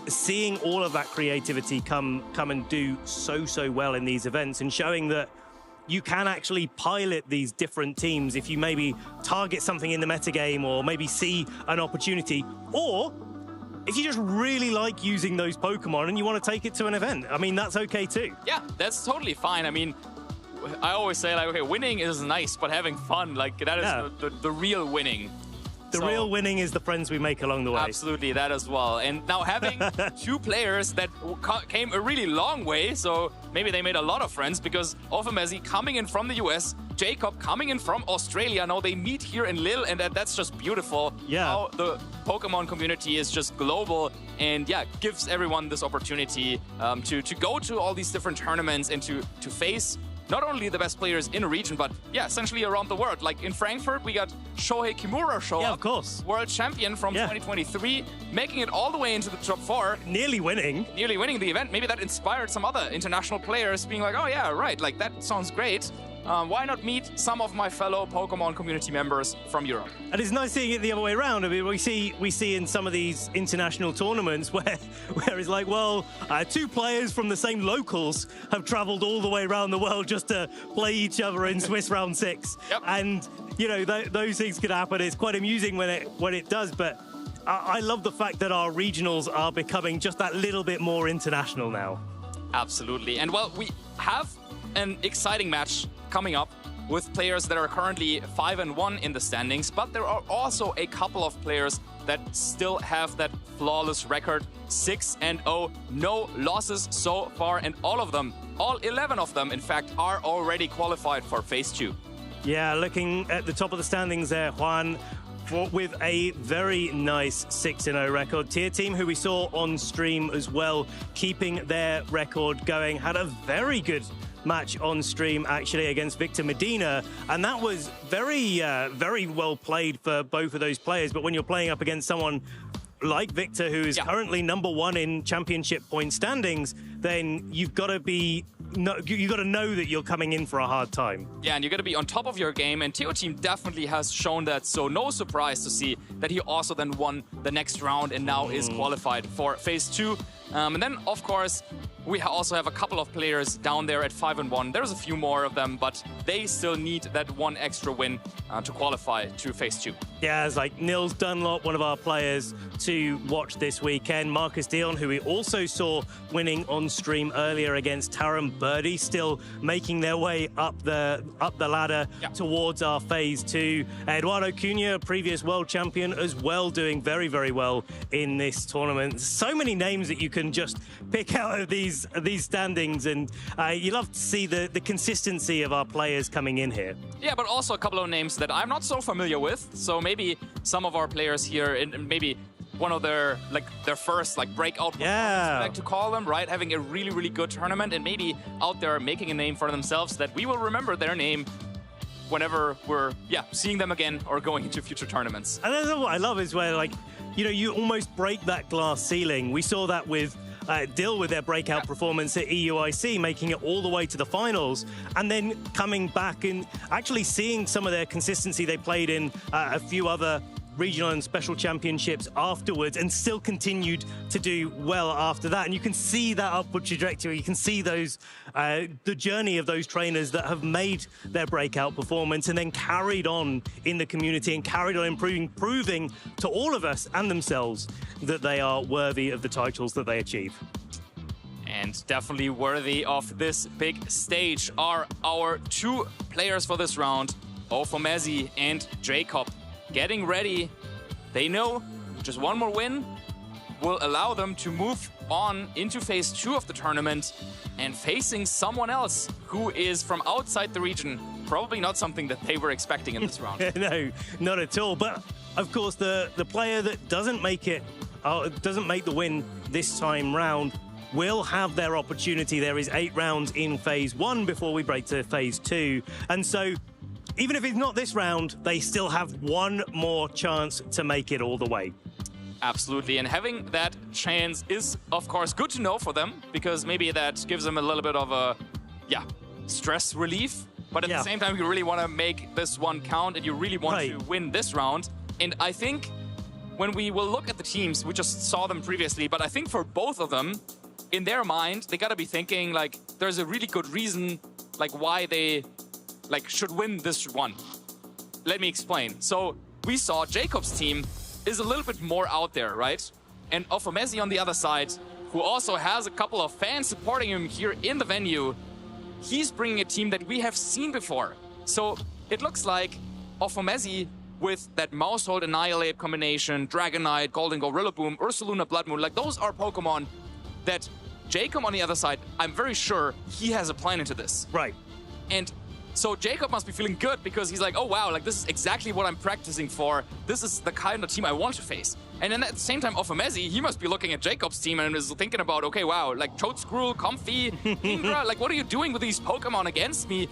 [SPEAKER 11] Seeing all of that creativity come and do so well in these events, and showing that you can actually pilot these different teams if you maybe target something in the metagame or maybe see an opportunity, or if you just really like using those Pokemon and you want to take it to an event. I mean, that's okay too.
[SPEAKER 13] Yeah, that's totally fine. I mean, I always say, like, okay, winning is nice, but having fun, like, that is the real winning.
[SPEAKER 11] The real winning is the friends we make along the way.
[SPEAKER 13] Absolutely, that as well. And now having 2 players that came a really long way, so maybe they made a lot of friends, because Offermezi coming in from the US, Jacob coming in from Australia. Now they meet here in Lille, and that's just beautiful.
[SPEAKER 11] Yeah.
[SPEAKER 13] How the Pokemon community is just global, and yeah, gives everyone this opportunity to go to all these different tournaments and to face not only the best players in a region, but yeah, essentially around the world. Like in Frankfurt, we got Shohei Kimura show up.
[SPEAKER 11] Yeah, of course.
[SPEAKER 13] World champion from 2023, making it all the way into the top 4.
[SPEAKER 11] Nearly winning
[SPEAKER 13] the event. Maybe that inspired some other international players being like, oh yeah, right, like that sounds great. Why not meet some of my fellow Pokemon community members from Europe?
[SPEAKER 11] And it's nice seeing it the other way around. I mean, we see in some of these international tournaments where it's like, well, 2 players from the same locals have traveled all the way around the world just to play each other in Swiss Round 6.
[SPEAKER 13] Yep.
[SPEAKER 11] And, you know, those things could happen. It's quite amusing when it does, but I love the fact that our regionals are becoming just that little bit more international now.
[SPEAKER 13] Absolutely. And well, we have an exciting match coming up with players that are currently 5-1 in the standings, but there are also a couple of players that still have that flawless record, 6-0, no losses so far, and all 11 of them, in fact, are already qualified for Phase 2.
[SPEAKER 11] Yeah, looking at the top of the standings there, Juan, with a very nice 6-0 record. Tier Team, who we saw on stream as well, keeping their record going, had a very good match on stream actually against Victor Medina, and that was very well played for both of those players. But when you're playing up against someone like Victor, who is currently #1 in championship point standings, then you've got to know that you're coming in for a hard time.
[SPEAKER 13] Yeah, and you're going to be on top of your game, and Teo Team definitely has shown that, so no surprise to see that he also then won the next round and now is qualified for Phase 2. And then, of course, we also have a couple of players down there at 5-1. There's a few more of them, but they still need that one extra win to qualify to Phase 2.
[SPEAKER 11] Yeah, it's like Nils Dunlop, one of our players to watch this weekend. Marcus Dion, who we also saw winning on stream earlier against Taram Birdie, still making their way up the ladder towards our Phase 2. Eduardo Cunha, previous world champion, as well, doing very well in this tournament. So many names that you can just pick out of these standings, and you love to see the consistency of our players coming in here.
[SPEAKER 13] Yeah, but also a couple of names that I'm not so familiar with. So maybe some of our players here, and maybe one of their first breakout performance, I like to call them, right? Having a really good tournament, and maybe out there making a name for themselves that we will remember their name whenever we're seeing them again or going into future tournaments.
[SPEAKER 11] And that's what I love is where you almost break that glass ceiling. We saw that with Dill with their breakout performance at EUIC, making it all the way to the finals, and then coming back and actually seeing some of their consistency they played in a few other regional and special championships afterwards, and still continued to do well after that. And you can see that upward trajectory. You can see those the journey of those trainers that have made their breakout performance and then carried on in the community and carried on proving to all of us and themselves that they are worthy of the titles that they achieve.
[SPEAKER 13] And definitely worthy of this big stage are our two players for this round, Ofomezi and Jacob. Getting ready. They know just one more win will allow them to move on into Phase 2 of the tournament and facing someone else who is from outside the region. Probably not something that they were expecting in this round.
[SPEAKER 11] No, not at all. But of course, the player that doesn't make the win this time round will have their opportunity. There is 8 rounds in Phase 1 before we break to Phase 2. And so even if it's not this round, they still have one more chance to make it all the way.
[SPEAKER 13] Absolutely, and having that chance is, of course, good to know for them, because maybe that gives them a little bit of a, stress relief. But at the same time, you really want to make this one count, and you really want to win this round. And I think when we will look at the teams, we just saw them previously, but I think for both of them, in their mind, they got to be thinking, there's a really good reason, why they should win this one. Let me explain. So we saw Jacob's team is a little bit more out there, right? And Ofomezi on the other side, who also has a couple of fans supporting him here in the venue, he's bringing a team that we have seen before. So it looks like Ofomezi with that Mousehold Annihilate combination, Dragonite, Golden Rillaboom, Ursaluna Blood Moon, those are Pokemon that Jacob on the other side, I'm very sure he has a plan into this.
[SPEAKER 11] Right.
[SPEAKER 13] And so Jacob must be feeling good because he's like, oh wow, this is exactly what I'm practicing for. This is the kind of team I want to face. And then at the same time, Ofomezi, he must be looking at Jacob's team and is thinking about, okay, wow, Toadscruel, Comfy, Kingdra, what are you doing with these Pokemon against me?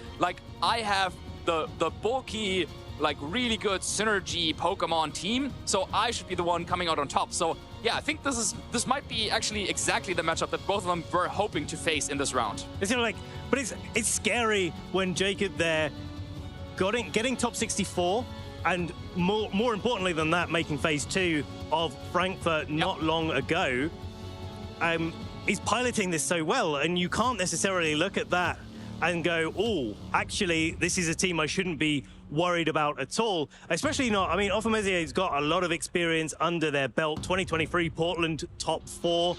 [SPEAKER 13] I have the bulky, really good synergy Pokemon team, so I should be the one coming out on top. So yeah, I think this might be actually exactly the matchup that both of them were hoping to face in this round.
[SPEAKER 11] It's but it's scary when Jacob there getting top 64, and more importantly than that, making Phase 2 of Frankfurt not long ago. He's piloting this so well, and you can't necessarily look at that and go, oh, actually, this is a team I shouldn't be worried about at all. Especially not, Ofomezi has got a lot of experience under their belt. 2023 Portland top 4,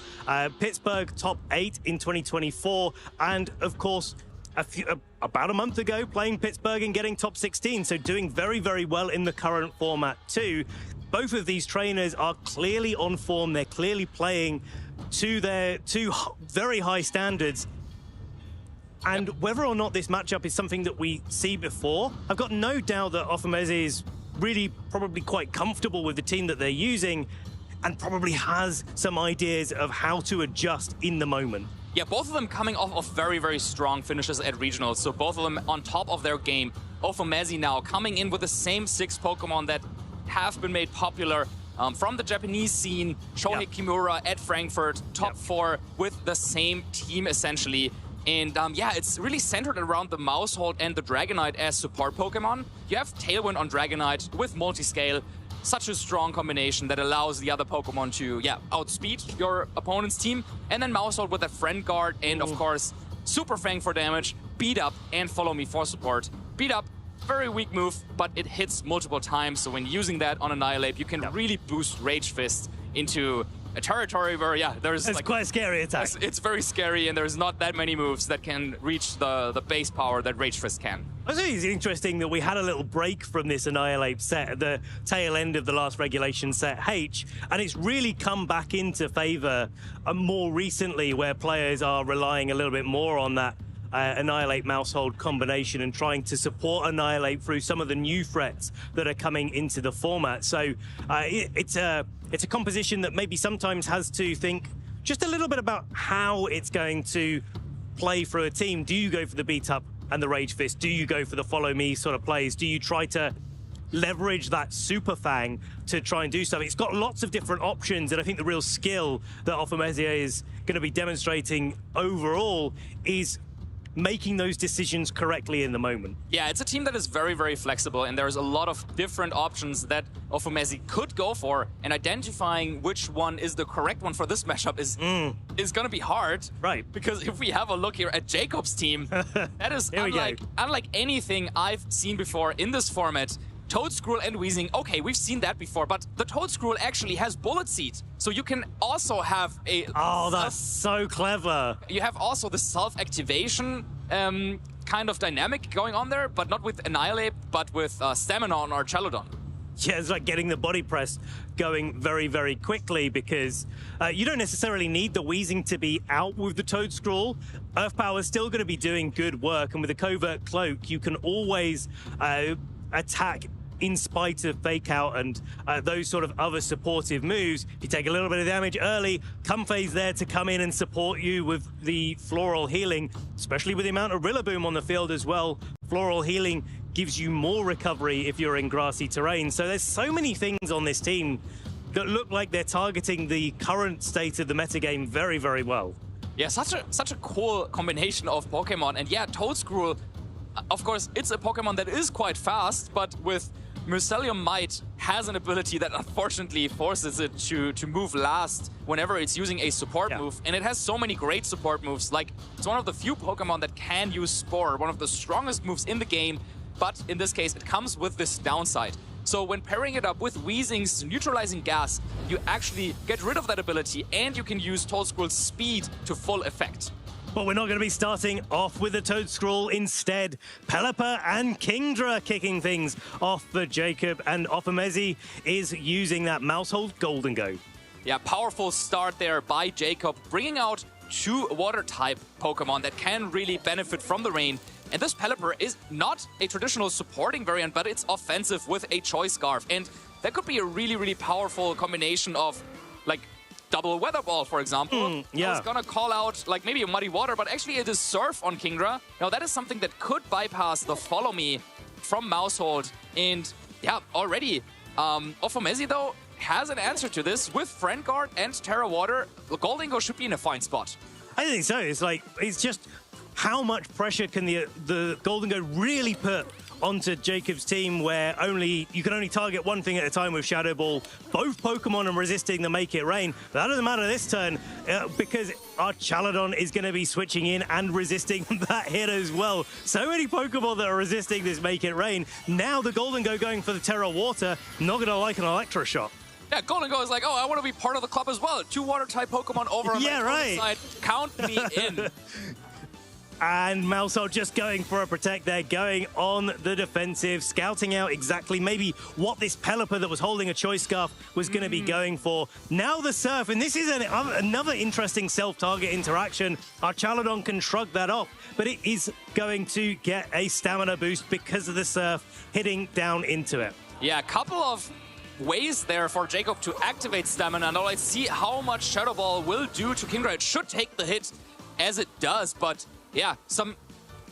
[SPEAKER 11] Pittsburgh top 8 in 2024, and of course, about a month ago, playing Pittsburgh and getting top 16, so doing very, very well in the current format too. Both of these trainers are clearly on form. They're clearly playing to their very high standards. And whether or not this matchup is something that we see before, I've got no doubt that Ofemeze is really probably quite comfortable with the team that they're using and probably has some ideas of how to adjust in the moment.
[SPEAKER 13] Yeah, both of them coming off of very, very strong finishes at regionals. So both of them on top of their game. Ofemeze now coming in with the same 6 Pokemon that have been made popular from the Japanese scene. Shohei Kimura at Frankfurt, top 4 with the same team essentially. And yeah, it's really centered around the Maushold and the Dragonite as support Pokemon. You have Tailwind on Dragonite with Multiscale. Such a strong combination that allows the other Pokemon to, outspeed your opponent's team. And then Maushold with a Friend Guard and, of course, Super Fang for damage, Beat Up, and Follow Me for support. Beat Up, very weak move, but it hits multiple times. So when using that on Annihilate, you can really boost Rage Fist into a territory where, there's
[SPEAKER 11] it's quite a scary attack.
[SPEAKER 13] It's very scary, and there's not that many moves that can reach the base power that Rage Fist can.
[SPEAKER 11] I think it's interesting that we had a little break from this Annihilate set at the tail end of the last regulation set H, and it's really come back into favor more recently, where players are relying a little bit more on that Annihilate Maushold combination and trying to support Annihilate through some of the new threats that are coming into the format. So it's a composition that maybe sometimes has to think just a little bit about how it's going to play for a team. Do you go for the beat up and the Rage Fist? Do you go for the follow me sort of plays? Do you try to leverage that Super Fang to try and do something? It's got lots of different options, and I think the real skill that Ofemeze is going to be demonstrating overall is making those decisions correctly in the moment.
[SPEAKER 13] Yeah, it's a team that is very, very flexible, and there's a lot of different options that Ofemeze could go for, and identifying which one is the correct one for this matchup is going to be hard.
[SPEAKER 11] Right.
[SPEAKER 13] Because if we have a look here at Jacob's team, that is unlike anything I've seen before in this format. Toadscruel and Weezing, okay, we've seen that before, but the Toadscruel actually has Bullet Seed. So you can also have a...
[SPEAKER 11] Oh, that's so clever.
[SPEAKER 13] You have also the self-activation kind of dynamic going on there, but not with Annihilate, but with Stamina on Archelodon.
[SPEAKER 11] Yeah, it's like getting the body press going very, very quickly, because you don't necessarily need the Weezing to be out with the Toadscruel. Earth Power is still going to be doing good work, and with a Covert Cloak, you can always attack in spite of Fake Out and those sort of other supportive moves. If you take a little bit of damage early, Comfey's there to come in and support you with the Floral Healing, especially with the amount of Rillaboom on the field as well. Floral Healing gives you more recovery if you're in grassy terrain. So there's so many things on this team that look like they're targeting the current state of the metagame very, very well.
[SPEAKER 13] Yeah, such a cool combination of Pokemon. And yeah, Toadscruel, of course, it's a Pokemon that is quite fast, but with Mycelium Might has an ability that unfortunately forces it to move last whenever it's using a support move. And it has so many great support moves. Like, it's one of the few Pokemon that can use Spore, one of the strongest moves in the game. But in this case, it comes with this downside. So when pairing it up with Weezing's Neutralizing Gas, you actually get rid of that ability, and you can use Toadscruel's speed to full effect.
[SPEAKER 11] But we're not going to be starting off with the Toadscruel. Instead, Pelipper and Kingdra kicking things off for Jacob, and Ofemeze is using that Maushold Golden Go.
[SPEAKER 13] Yeah, powerful start there by Jacob, bringing out 2 Water-type Pokemon that can really benefit from the rain. And this Pelipper is not a traditional supporting variant, but it's offensive with a Choice Scarf. And that could be a really, really powerful combination of, like, double Weather Ball, for example. I was gonna call out like maybe a Muddy Water, but actually it is Surf on Kingdra. Now that is something that could bypass the Follow Me from Maushold. And yeah, already Ofemeze though has an answer to this with Friend Guard and Terra Water. The Golden Go should be in a fine spot.
[SPEAKER 11] I think so. It's just how much pressure can the Golden Go really put onto Jacob's team, where you can only target one thing at a time with Shadow Ball. Both Pokemon are resisting the Make It Rain. But that doesn't matter this turn, because our Chaladon is going to be switching in and resisting that hit as well. So many Pokemon that are resisting this Make It Rain. Now the Golden Go going for the Terra Water, not going to like an Electro Shot.
[SPEAKER 13] Yeah, Golden Go is like, oh, I want to be part of the club as well. 2 Water-type Pokemon over on the side. Count me in.
[SPEAKER 11] And Maushold just going for a protect there, going on the defensive, scouting out exactly maybe what this Pelipper that was holding a Choice Scarf was going to be going for. Now the Surf, and this is another interesting self-target interaction. Our Chaladon can shrug that off, but it is going to get a stamina boost because of the Surf hitting down into it.
[SPEAKER 13] Yeah, a couple of ways there for Jacob to activate stamina. Now let's see how much Shadow Ball will do to Kingdra. It should take the hit as it does, but yeah, some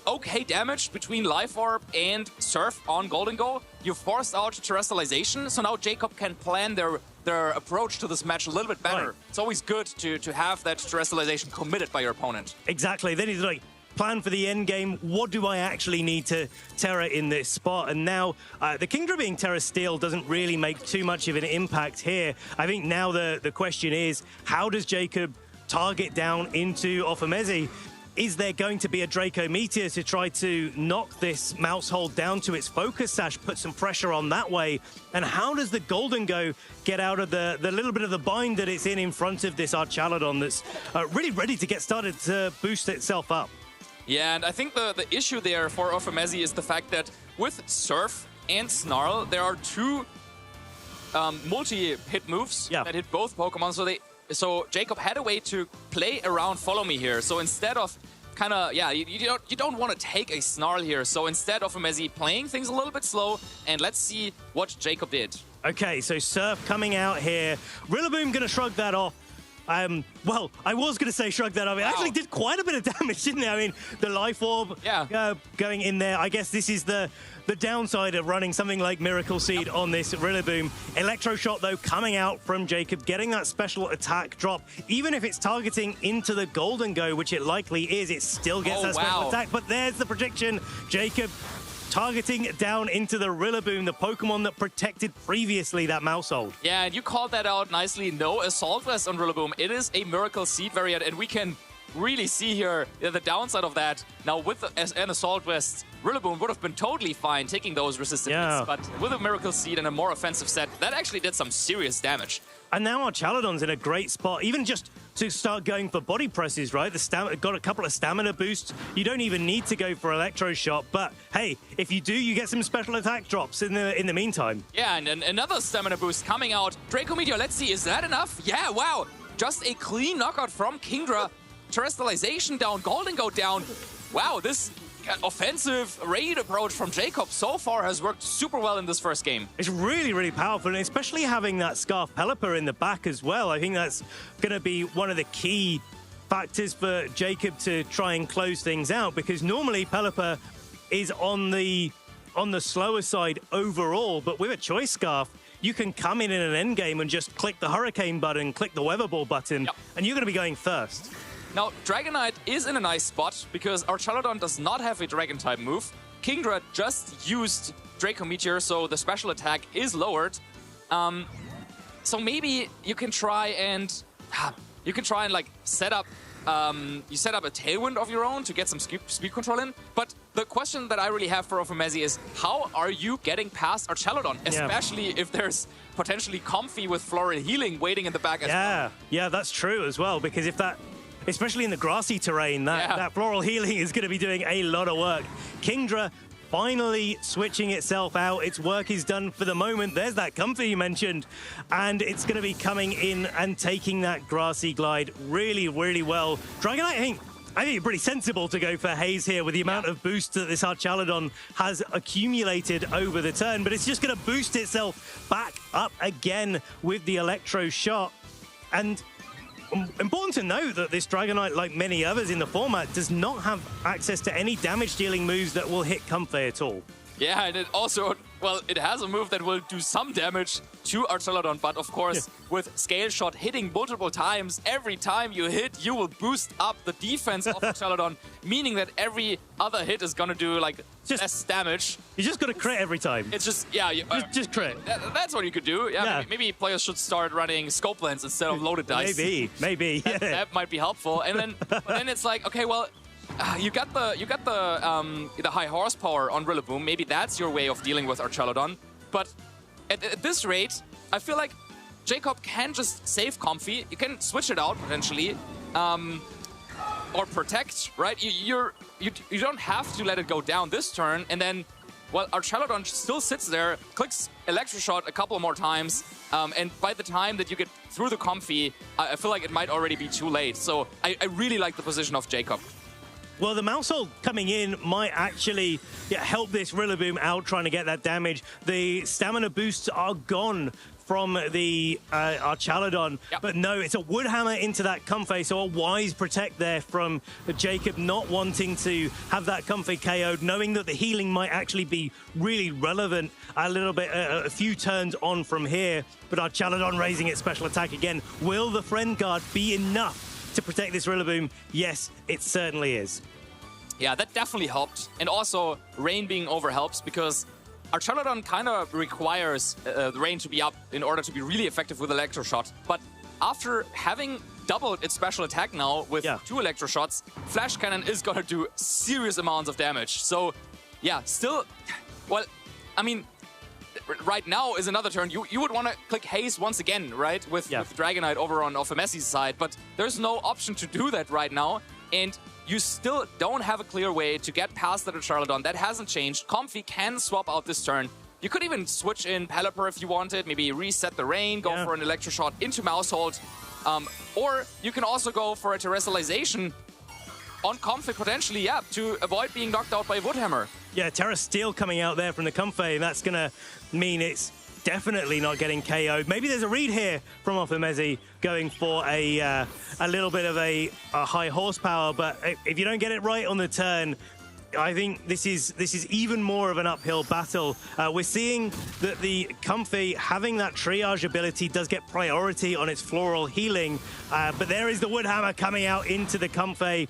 [SPEAKER 13] okay damage between Life Orb and Surf on Golden Go. You forced out Terrestrialization, so now Jacob can plan their approach to this match a little bit better. Right. It's always good to have that Terrestrialization committed by your opponent.
[SPEAKER 11] Exactly. Then he's like, plan for the end game. What do I actually need to Terra in this spot? And now the Kingdra being Terra Steel doesn't really make too much of an impact here. I think now the question is, how does Jacob target down into Offamezi? Is there going to be a Draco Meteor to try to knock this Maushold down to its focus sash, put some pressure on that way? And how does the Golden Go get out of the little bit of the bind that it's in front of this Archaladon that's really ready to get started to boost itself up?
[SPEAKER 13] Yeah, and I think the issue there for Offamezi is the fact that with Surf and Snarl, there are two multi-hit moves that hit both Pokemon, so Jacob had a way to play around Follow Me here. So instead of kind of, you don't want to take a Snarl here. So instead of Offamezi playing things a little bit slow, and let's see what Jacob did.
[SPEAKER 11] Okay, so Surf coming out here. Rillaboom going to shrug that off. Well, I was going to say shrug that off. It actually did quite a bit of damage, didn't it? I mean, the Life Orb going in there. I guess this is the downside of running something like Miracle Seed on this Rillaboom. Electroshot, though, coming out from Jacob, getting that special attack drop. Even if it's targeting into the Golden Go, which it likely is, it still gets that special attack. But there's the prediction. Jacob targeting down into the Rillaboom, the Pokemon that protected previously that Maushold.
[SPEAKER 13] Yeah, and you called that out nicely. No Assault Vest on Rillaboom. It is a Miracle Seed variant, and we can really see here the downside of that. Now, with an Assault Vest, Rillaboom would have been totally fine taking those resistant hits, but with a Miracle Seed and a more offensive set, that actually did some serious damage.
[SPEAKER 11] And now our Chaladon's in a great spot, even just to start going for body presses, right? The got a couple of stamina boosts. You don't even need to go for Electroshot, but hey, if you do, you get some special attack drops in the meantime.
[SPEAKER 13] Yeah, and another stamina boost coming out. Draco Meteor, let's see, is that enough? Yeah, wow. Just a clean knockout from Kingdra. Terrestrialization down, Golden Go down. Wow, this offensive raid approach from Jacob so far has worked super well in this first game.
[SPEAKER 11] It's really, really powerful, and especially having that Scarf Pelipper in the back as well. I think that's going to be one of the key factors for Jacob to try and close things out, because normally Pelipper is on the slower side overall, but with a Choice Scarf, you can come in an endgame and just click the Hurricane button, click the Weather Ball button, and you're going to be going first.
[SPEAKER 13] Now, Dragonite is in a nice spot because our Chaladon does not have a Dragon-type move. Kingdra just used Draco Meteor, so the special attack is lowered. So maybe you can try and like set up you set up a Tailwind of your own to get some speed control in. But the question that I really have for Offamezi is, how are you getting past our Chaladon, especially if there's potentially Comfy with Floral Healing waiting in the back as well?
[SPEAKER 11] Yeah, that's true as well, because if that, especially in the grassy terrain, that Floral Healing is going to be doing a lot of work. Kingdra finally switching itself out. Its work is done for the moment. There's that Comfy you mentioned, and it's going to be coming in and taking that grassy glide really, really well. Dragonite, I think it's pretty sensible to go for Haze here with the amount of boost that this Archaladon has accumulated over the turn, but it's just going to boost itself back up again with the Electro Shot. And important to note that this Dragonite, like many others in the format, does not have access to any damage-dealing moves that will hit Comfey at all.
[SPEAKER 13] Yeah, and it also, well, it has a move that will do some damage to Archaladon, but of course, with Scale Shot hitting multiple times, every time you hit, you will boost up the defense of Archaladon, meaning that every other hit is gonna do, like, less damage.
[SPEAKER 11] You just gotta crit every time.
[SPEAKER 13] It's just, yeah.
[SPEAKER 11] Just crit.
[SPEAKER 13] That's what you could do. Yeah. Maybe players should start running Scope Lens instead of loaded dice.
[SPEAKER 11] Maybe.
[SPEAKER 13] That might be helpful. And then, but then it's like, okay, well, you got the high horsepower on Rillaboom. Maybe that's your way of dealing with Archaladon. But at this rate, I feel like Jacob can just save Comfy. You can switch it out potentially. or protect, right? You don't have to let it go down this turn, and then, well, our Charlodon still sits there, clicks Electroshot a couple more times, and by the time that you get through the Comfy, I feel like it might already be too late. So I really like the position of Jacob.
[SPEAKER 11] Well, the Maushold coming in might actually help this Rillaboom out trying to get that damage. The stamina boosts are gone from the Archaludon. Yep. But no, it's a Wood Hammer into that Comfey, so a wise protect there from Jacob, not wanting to have that Comfey KO'd, knowing that the healing might actually be really relevant a little bit, a few turns on from here. But Archaludon raising its special attack again. Will the Friend Guard be enough to protect this Rillaboom? Yes, it certainly is.
[SPEAKER 13] Yeah, that definitely helped. And also, Rain being over helps, because Archaludon kind of requires the Rain to be up in order to be really effective with Electroshot. But after having doubled its special attack now with 2 Electroshots, Flash Cannon is going to do serious amounts of damage. So, yeah, still, well, I mean, right now is another turn. You would want to click Haze once again, right? With Dragonite over on Messi's side, but there's no option to do that right now. And you still don't have a clear way to get past that Charlodon. That hasn't changed. Comfy can swap out this turn. You could even switch in Pelipper if you wanted, maybe reset the Rain, go for an Electroshot into Maushold. Or you can also go for a Terrestrialization on Comfey potentially, to avoid being knocked out by Woodhammer.
[SPEAKER 11] Yeah, Terra Steel coming out there from the Comfey, and that's going to mean it's definitely not getting KO'd. Maybe there's a read here from Messi going for a little bit of a high horsepower, but if you don't get it right on the turn, I think this is even more of an uphill battle. We're seeing that the Comfey having that triage ability does get priority on its floral healing, but there is the Woodhammer coming out into the Comfey.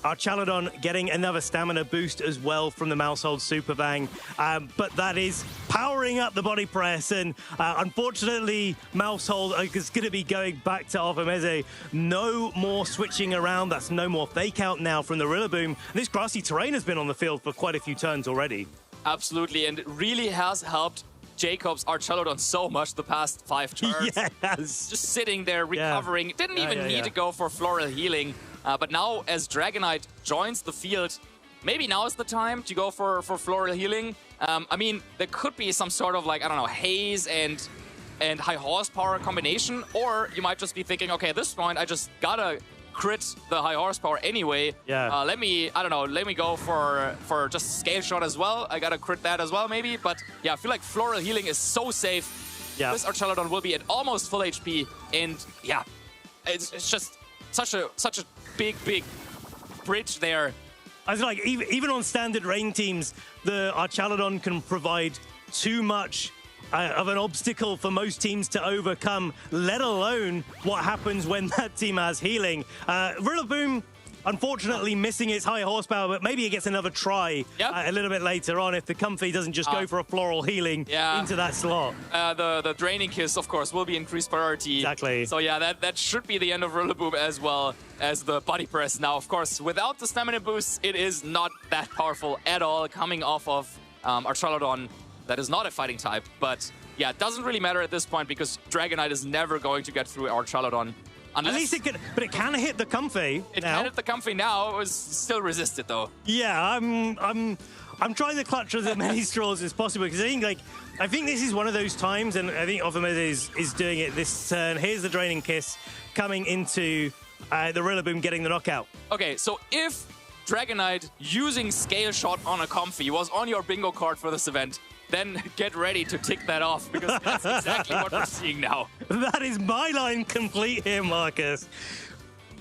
[SPEAKER 11] Archaludon getting another stamina boost as well from the Maushold Super Bang, but that is powering up the body press, and unfortunately Maushold is going to be going back to Alphameze. No more switching around, that's no more fake out now from the Rillaboom. This grassy terrain has been on the field for quite a few turns already.
[SPEAKER 13] Absolutely, and it really has helped Jacob's Archaludon so much the past 5 turns.
[SPEAKER 11] Yes.
[SPEAKER 13] Just sitting there recovering, didn't even need to go for floral healing. But now, as Dragonite joins the field, maybe now is the time to go for floral healing. I mean, there could be some sort of, like, I don't know, Haze and high horsepower combination, or you might just be thinking, okay, at this point, I just gotta crit the high horsepower anyway. Let me go for just Scale Shot as well. I gotta crit that as well, maybe. But yeah, I feel like floral healing is so safe. This Archaludon will be at almost full HP, and yeah, it's just such a big bridge there.
[SPEAKER 11] I was like, even on standard Rain teams, the Archaludon can provide too much of an obstacle for most teams to overcome, let alone what happens when that team has healing. Rillaboom, unfortunately, missing its high horsepower, but maybe it gets another try a little bit later on if the Comfey doesn't just go for a floral healing into that slot.
[SPEAKER 13] The Draining Kiss, of course, will be increased priority.
[SPEAKER 11] Exactly.
[SPEAKER 13] So yeah, that should be the end of Rillaboom as well as the body press. Now, of course, without the stamina boost, it is not that powerful at all, coming off of Archaludon. That is not a fighting type, but yeah, it doesn't really matter at this point because Dragonite is never going to get through Archaludon.
[SPEAKER 11] At least it can, but it can hit the Comfey.
[SPEAKER 13] It can hit the Comfey now. It was still resisted though.
[SPEAKER 11] Yeah, I'm trying to clutch as many straws as possible because I think this is one of those times, and I think Offermez is doing it this turn. Here's the Draining Kiss coming into the Rillaboom getting the knockout.
[SPEAKER 13] Okay, so if Dragonite using Scale Shot on a Comfey was on your bingo card for this event, then get ready to tick that off, because that's exactly what we're seeing now.
[SPEAKER 11] That is my line complete here, Marcus.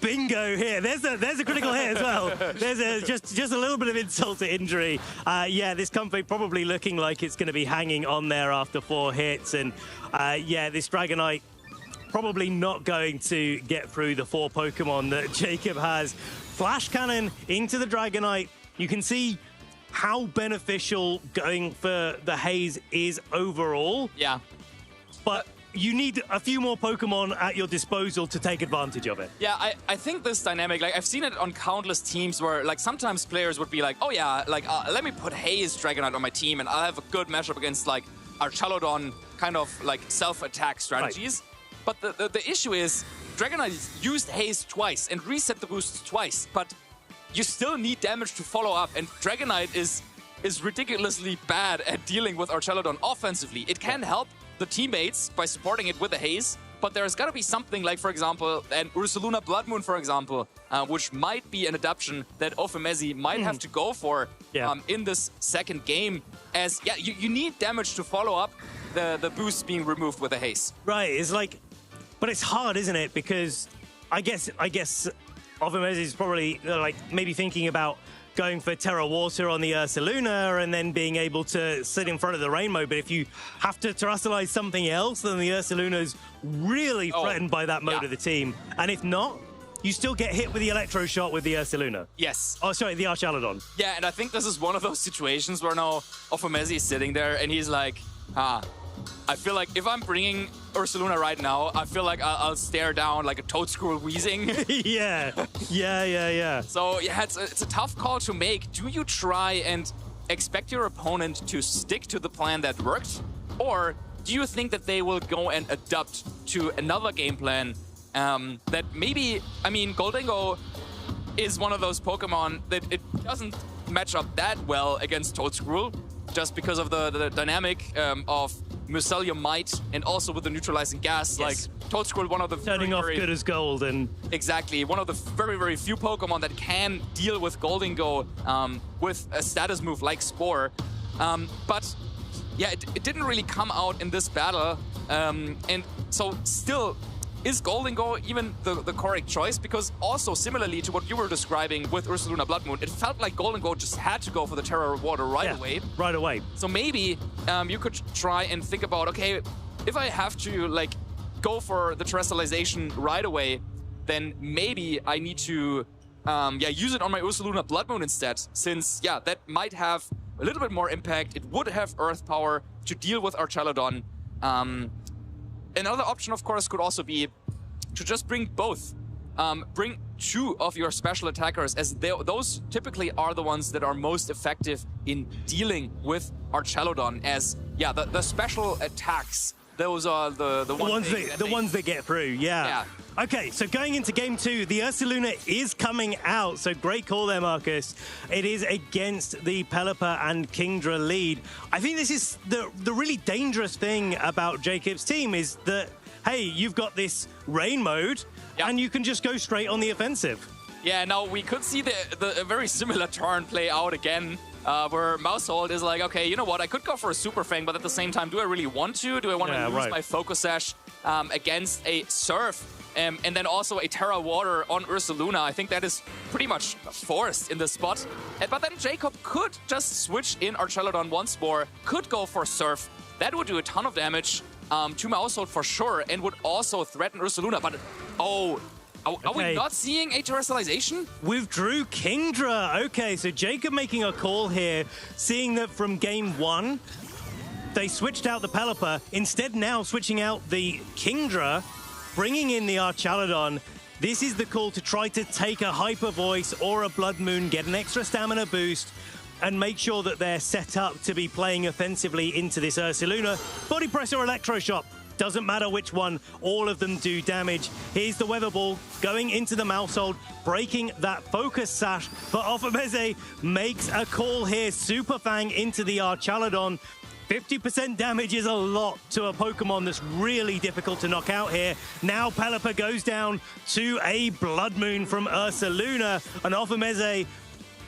[SPEAKER 11] Bingo here. There's a critical hit as well. There's just a little bit of insult to injury. Yeah, this Comfey probably looking like it's going to be hanging on there after 4 hits. And yeah, this Dragonite probably not going to get through the 4 Pokemon that Jacob has. Flash Cannon into the Dragonite. You can see how beneficial going for the Haze is overall.
[SPEAKER 13] Yeah.
[SPEAKER 11] But you need a few more Pokemon at your disposal to take advantage of it.
[SPEAKER 13] Yeah, I think this dynamic, like I've seen it on countless teams where like sometimes players would be like, oh yeah, like let me put Haze Dragonite on my team and I'll have a good matchup against like Archaludon kind of like self-attack strategies. Right. But the issue is Dragonite used haste twice and reset the boost twice, but you still need damage to follow up, and Dragonite is ridiculously bad at dealing with Archelodon offensively. It can help the teammates by supporting it with the haze, but there's got to be something like, for example, an Ursaluna Blood Moon, for example, which might be an adaptation that Ofemezi might have to go for in this second game, as you need damage to follow up the boost being removed with the haze.
[SPEAKER 11] Right, it's like, but it's hard, isn't it? Because I guess Ofemezi is probably like maybe thinking about going for Terra Water on the Ursaluna and then being able to sit in front of the Rain mode. But if you have to terastallize something else, then the Ursaluna's really threatened by that mode of the team. And if not, you still get hit with the Electro Shot with the Ursaluna.
[SPEAKER 13] Yes.
[SPEAKER 11] Oh, sorry, the Archelodon.
[SPEAKER 13] Yeah, and I think this is one of those situations where now Ofemezi is sitting there and he's like, I feel like if I'm bringing Ursaluna right now, I feel like I'll stare down like a toad-scroll wheezing.
[SPEAKER 11] Yeah.
[SPEAKER 13] So yeah, it's a tough call to make. Do you try and expect your opponent to stick to the plan that worked? Or do you think that they will go and adapt to another game plan that maybe, I mean, Gholdengo is one of those Pokemon that it doesn't match up that well against Toadscruel, just because of the dynamic of Mycelium Might and also with the neutralizing gas. Like Toadscruel, one of the
[SPEAKER 11] turning off good as gold, and
[SPEAKER 13] exactly one of the very few Pokemon that can deal with Gholdengo with a status move like Spore. But yeah, it didn't really come out in this battle, and so still. Is Gholdengo even the correct choice? Because also, similarly to what you were describing with Ursaluna Blood Moon, it felt like Gholdengo just had to go for the Terra Water right away.
[SPEAKER 11] Right away.
[SPEAKER 13] So maybe you could try and think about, okay, if I have to like go for the terrestrialization right away, then maybe I need to use it on my Ursaluna Blood Moon instead, since that might have a little bit more impact. It would have Earth Power to deal with Archelodon. Another option, of course, could also be to just bring both. Bring two of your special attackers, as those typically are the ones that are most effective in dealing with Archelodon, as, the special attacks, those are the
[SPEAKER 11] ones that get through, yeah. Okay, so going into game 2, the Ursaluna is coming out. So great call there, Marcus. It is against the Pelipper and Kingdra lead. I think this is the really dangerous thing about Jacob's team is that, hey, you've got this rain mode and you can just go straight on the offensive.
[SPEAKER 13] Yeah, now we could see a very similar turn play out again. Where Mousehold is like, okay, you know what, I could go for a Super Fang, but at the same time, do I really want to? Do I want to lose my Focus Sash against a Surf? And then also a Terra Water on Ursaluna. I think that is pretty much forced in this spot. But then Jacob could just switch in Archelodon once more, could go for Surf. That would do a ton of damage to Mousehold for sure, and would also threaten Ursaluna. But, are we not seeing a terrestrialization?
[SPEAKER 11] Withdrew Kingdra. Okay, so Jacob making a call here, seeing that from game 1, they switched out the Pelipper, instead now switching out the Kingdra, bringing in the Archelodon. This is the call to try to take a Hyper Voice or a Blood Moon, get an extra stamina boost, and make sure that they're set up to be playing offensively into this Ursaluna. Body Press or Electro Shock. Doesn't matter which one, all of them do damage. Here's the Weather Ball going into the Mousehold, breaking that Focus Sash. But Ofemezi makes a call here. Super Fang into the Archelodon. 50% damage is a lot to a Pokemon that's really difficult to knock out here. Now Pelipper goes down to a Blood Moon from Ursaluna. And Ofemezi,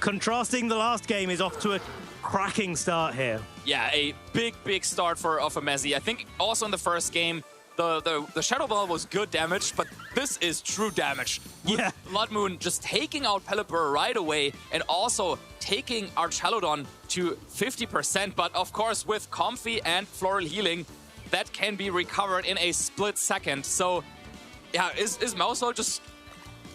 [SPEAKER 11] contrasting the last game, is off to a cracking start here.
[SPEAKER 13] Yeah, a big start for Ofemezi. I think also in the first game, the Shadow Ball was good damage, but this is true damage. With Blood Moon just taking out Pelipper right away and also taking Archelodon to 50%. But of course, with Comfy and Floral Healing, that can be recovered in a split second. So yeah, is Mousehold just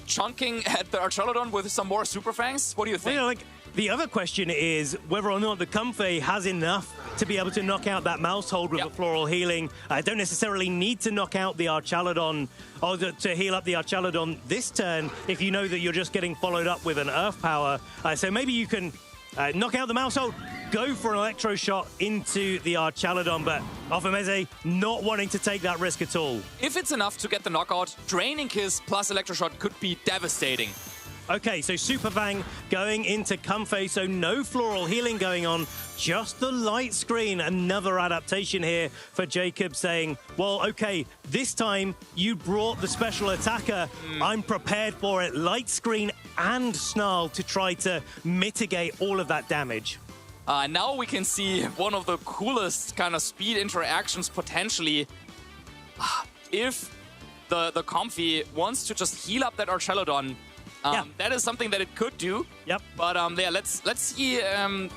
[SPEAKER 13] chunking at the Archelodon with some more Super Fangs? What do you think?
[SPEAKER 11] Well, the other question is whether or not the Comfey has enough to be able to knock out that Mousehold with a Floral Healing. I don't necessarily need to knock out the Archelodon or to heal up the Archelodon this turn if you know that you're just getting followed up with an Earth Power. So maybe you can knock out the Mousehold, go for an Electro Shot into the Archaludon, but Ofameze not wanting to take that risk at all.
[SPEAKER 13] If it's enough to get the knockout, Draining Kiss plus Electro Shot could be devastating.
[SPEAKER 11] Okay, so Super Fang going into Comfey, so no Floral Healing going on, just the Light Screen. Another adaptation here for Jacob saying, well, okay, this time you brought the special attacker. I'm prepared for it. Light Screen and Snarl to try to mitigate all of that damage.
[SPEAKER 13] Now we can see one of the coolest kind of speed interactions potentially. If the Comfey wants to just heal up that Archaludon, that is something that it could do.
[SPEAKER 11] Yep.
[SPEAKER 13] But yeah, let's see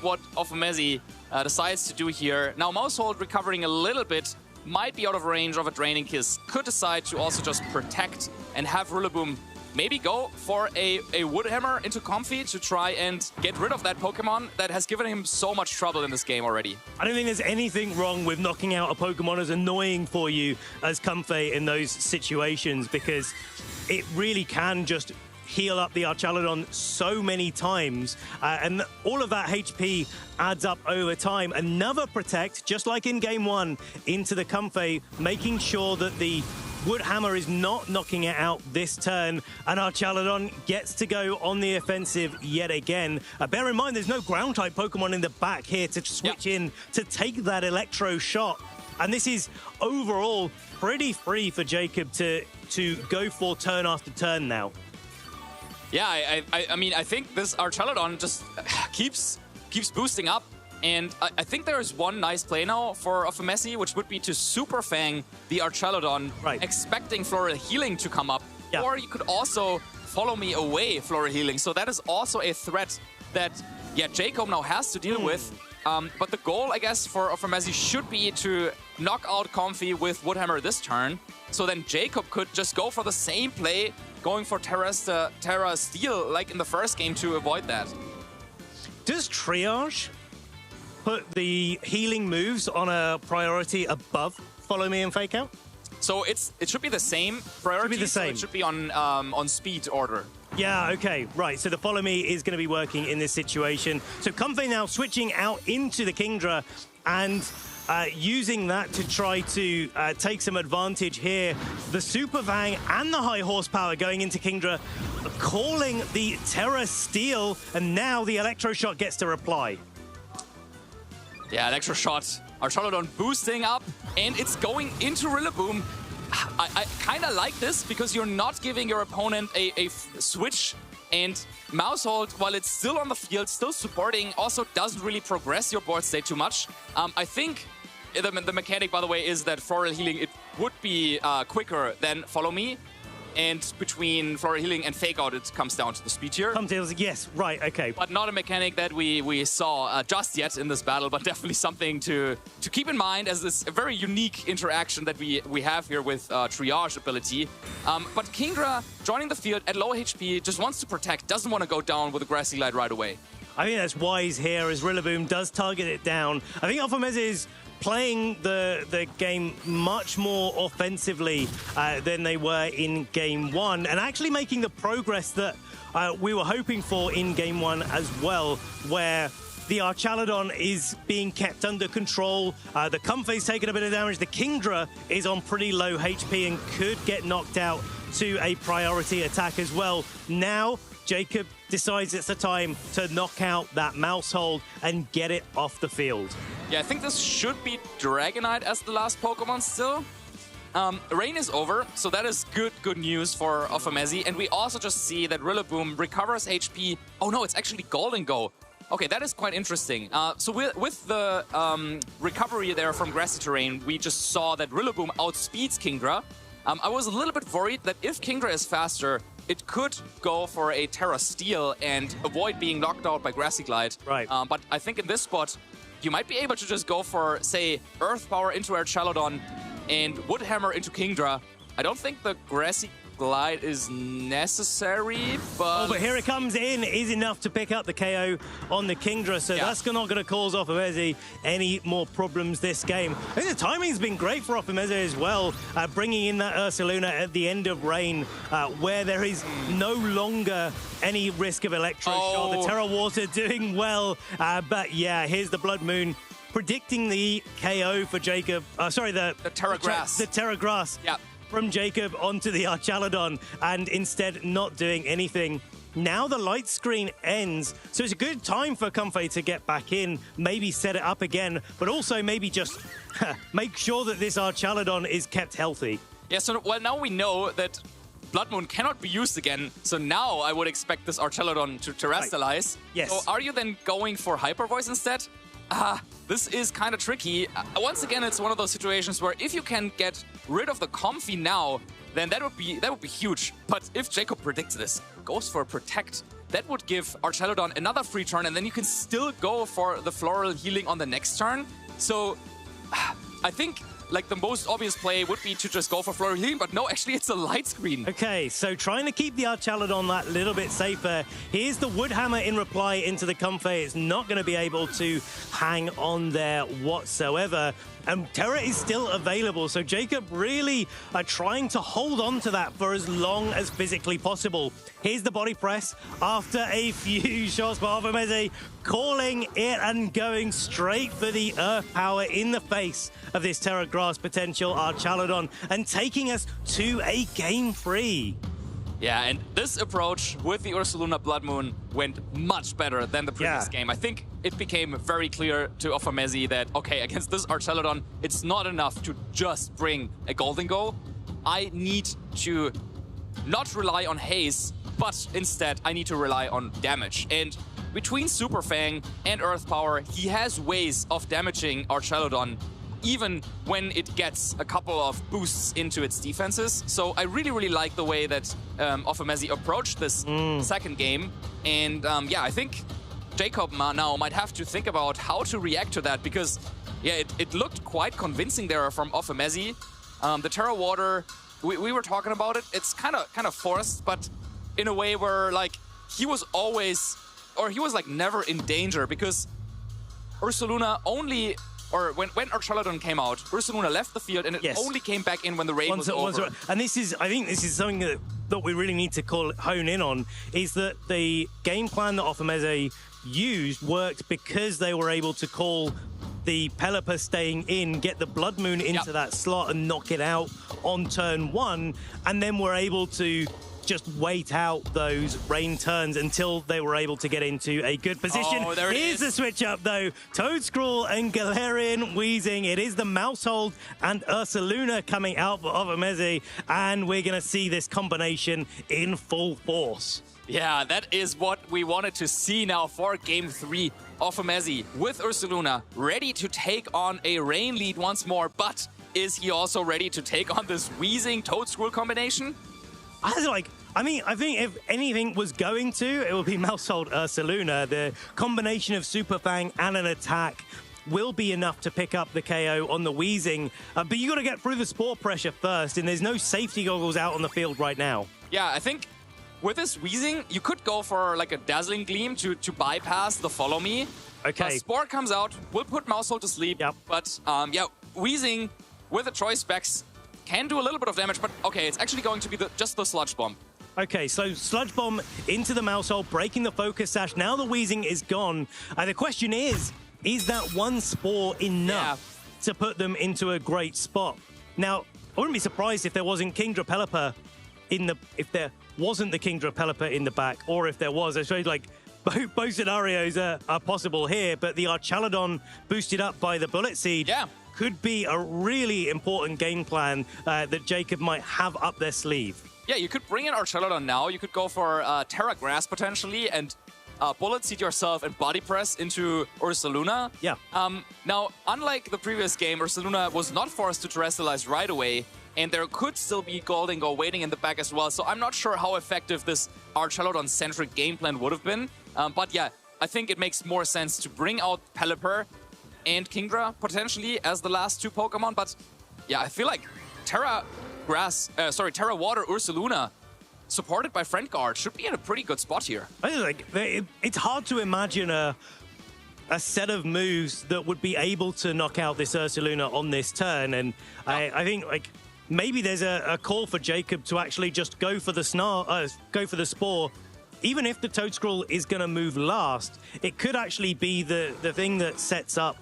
[SPEAKER 13] what Ofameze decides to do here. Now, Mousehold recovering a little bit, might be out of range of a Draining Kiss. Could decide to also just protect and have Rillaboom maybe go for a Woodhammer into Comfey to try and get rid of that Pokemon that has given him so much trouble in this game already.
[SPEAKER 11] I don't think there's anything wrong with knocking out a Pokemon as annoying for you as Comfey in those situations, because it really can just heal up the Archaludon so many times, and all of that HP adds up over time. Another Protect, just like in Game 1, into the Comfey, making sure that the Woodhammer is not knocking it out this turn, and Archaludon gets to go on the offensive yet again. Bear in mind, there's no Ground-type Pokemon in the back here to switch in to take that Electro Shot. And this is overall pretty free for Jacob to go for turn after turn now.
[SPEAKER 13] Yeah, I mean, I think this Archaludon just keeps boosting up. And I think there is one nice play now for Ofameze, which would be to Super Fang the Archaludon, expecting Floral Healing to come up. Yeah. Or you could also Follow Me Away Floral Healing. So that is also a threat that, yeah, Jacob now has to deal with. But the goal, I guess, for Ofameze should be to knock out Comfey with Woodhammer this turn. So then Jacob could just go for the same play, going for Terra Steel like in the first game to avoid that.
[SPEAKER 11] Does Triage put the healing moves on a priority above Follow Me and Fake Out?
[SPEAKER 13] So it should be the same priority. So it should be on speed order.
[SPEAKER 11] Yeah, okay, right. So the Follow Me is going to be working in this situation. So Comfey now switching out into the Kingdra and using that to try to take some advantage here. The Super Fang and the high horsepower going into Kingdra, calling the Terra Steel, and now the Electro Shot gets to reply.
[SPEAKER 13] Yeah, Electro Shot. Archaludon boosting up, and it's going into Rillaboom. I kind of like this because you're not giving your opponent a switch, and Mousehold, while it's still on the field, still supporting, also doesn't really progress your board state too much. I think the mechanic, by the way, is that Floral Healing, it would be quicker than Follow Me. And between Floral Healing and Fake Out, it comes down to the speed tier.
[SPEAKER 11] Yes, right, okay.
[SPEAKER 13] But not a mechanic that we saw just yet in this battle, but definitely something to keep in mind as this a very unique interaction that we have here with Triage ability. But Kingdra joining the field at low HP, just wants to protect, doesn't want to go down with a Grassy Glide right away.
[SPEAKER 11] I think that's wise here as Rillaboom does target it down. I think Ofameze is playing the game much more offensively than they were in Game 1, and actually making the progress that we were hoping for in Game 1 as well, where the Archaludon is being kept under control. The Comfey's taking a bit of damage. The Kingdra is on pretty low HP and could get knocked out to a priority attack as well. Now, Jacob decides it's the time to knock out that Mousehold and get it off the field.
[SPEAKER 13] Yeah, I think this should be Dragonite as the last Pokemon still. Rain is over, so that is good news for Ofameze. And we also just see that Rillaboom recovers HP. Oh no, it's actually Golden Go. Okay, that is quite interesting. So with the recovery there from Grassy Terrain, we just saw that Rillaboom outspeeds Kingdra. I was a little bit worried that if Kingdra is faster, it could go for a Terra Steel and avoid being knocked out by Grassy Glide.
[SPEAKER 11] Right.
[SPEAKER 13] But I think in this spot, you might be able to just go for, say, Earth Power into Archaludon and Woodhammer into Kingdra. I don't think the Grassy Glide is necessary, but...
[SPEAKER 11] Oh, but here it comes in. Is enough to pick up the KO on the Kingdra, so that's not going to cause Offamezi any more problems this game. I think the timing's been great for Offamezi as well, bringing in that Ursaluna at the end of Rain, where there is no longer any risk of Electro Shot. The Terra Water doing well, but yeah, here's the Blood Moon. Predicting the KO for Jacob. Sorry, the
[SPEAKER 13] Terra Grass.
[SPEAKER 11] The Terra Grass from Jacob onto the Archaludon, and instead not doing anything. Now the light screen ends, so it's a good time for Comfey to get back in, maybe set it up again, but also maybe just make sure that this Archaludon is kept healthy.
[SPEAKER 13] Yeah, so well, now we know that Blood Moon cannot be used again, so now I would expect this Archaludon to terrestrialize.
[SPEAKER 11] Yes.
[SPEAKER 13] So are you then going for Hyper Voice instead? This is kind of tricky. Once again, it's one of those situations where if you can get rid of the Comfey now, then that would be huge. But if Jacob predicts this, goes for Protect, that would give Archaludon another free turn, and then you can still go for the Floral Healing on the next turn. So I think like the most obvious play would be to just go for Floral Healing, but no, actually it's a light screen.
[SPEAKER 11] Okay, so trying to keep the Archaludon that little bit safer. Here's the Woodhammer in reply into the Comfey. It's not going to be able to hang on there whatsoever. And Terra is still available, so Jacob really trying to hold on to that for as long as physically possible. Here's the body press after a few shots by Offamezi, calling it and going straight for the Earth Power in the face of this Terra Grass potential Archaludon and taking us to a Game 3.
[SPEAKER 13] Yeah, and this approach with the Ursaluna Blood Moon went much better than the previous game. I think it became very clear to Offamezi that, okay, against this Archaludon, it's not enough to just bring a Golden Go. I need to not rely on haste, but instead I need to rely on damage. And between Super Fang and Earth Power, he has ways of damaging Archaludon even when it gets a couple of boosts into its defenses. So I really, really like the way that Offamezi approached this second game. And yeah, I think Jacob now might have to think about how to react to that, because yeah, it looked quite convincing there from Offamezi. The Terra Water, we were talking about it, it's kind of forced, but in a way where like he was always, or he was like never in danger, because Ursaluna only, or when Archaludon came out, Ursaluna left the field and it only came back in when the raid was over.
[SPEAKER 11] And this is, I think this is something that we really need to hone in on, is that the game plan that Offamezi used worked because they were able to call the Pelipper staying in, get the Blood Moon into that slot and knock it out on turn 1, and then were able to just wait out those rain turns until they were able to get into a good position.
[SPEAKER 13] Oh, there it
[SPEAKER 11] Here's the switch up though. Toadscrawl and Galarian Weezing. It is the Mousehold and Ursaluna coming out for Offamezi, and we're going to see this combination in full force.
[SPEAKER 13] Yeah, that is what we wanted to see now for Game 3. Offamezi with Ursaluna ready to take on a rain lead once more, but is he also ready to take on this Weezing Toadscrawl combination?
[SPEAKER 11] I mean, I think if anything was going to, it would be Mousehold Ursaluna. The combination of Super Fang and an attack will be enough to pick up the KO on the Weezing. But you got to get through the spore pressure first, and there's no safety goggles out on the field right now.
[SPEAKER 13] Yeah, I think with this Weezing, you could go for like a Dazzling Gleam to bypass the Follow Me.
[SPEAKER 11] Okay.
[SPEAKER 13] Spore comes out, will put Mousehold to sleep.
[SPEAKER 11] Yep.
[SPEAKER 13] But yeah, Weezing with the choice specs can do a little bit of damage, but okay, it's actually going to be just the Sludge Bomb.
[SPEAKER 11] Okay, so Sludge Bomb into the Mousehold, breaking the Focus Sash. Now the Weezing is gone. The question is that one Spore enough to put them into a great spot? Now, I wouldn't be surprised if there wasn't Kingdra Pelipper if there wasn't the Kingdra Pelipper in the back, or if there was. I showed like both scenarios are possible here, but the Archaludon boosted up by the Bullet Seed could be a really important game plan that Jacob might have up their sleeve.
[SPEAKER 13] Yeah, you could bring in Archaludon now. You could go for Terra Grass potentially and Bullet Seed yourself and Body Press into Ursaluna.
[SPEAKER 11] Yeah.
[SPEAKER 13] Now, unlike the previous game, Ursaluna was not forced to terrestrialize right away, and there could still be Golden Go waiting in the back as well. So I'm not sure how effective this Archaludon-centric game plan would have been. But yeah, I think it makes more sense to bring out Pelipper and Kingdra potentially as the last two Pokemon. But yeah, I feel like Terra Terra Water Ursaluna, supported by Friend Guard, should be in a pretty good spot here.
[SPEAKER 11] It's hard to imagine a set of moves that would be able to knock out this Ursaluna on this turn, and I think maybe there's a call for Jacob to actually just go for the Spore. Even if the Toadscroll is going to move last, it could actually be the thing that sets up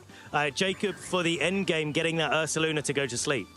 [SPEAKER 11] Jacob for the end game, getting that Ursaluna to go to sleep.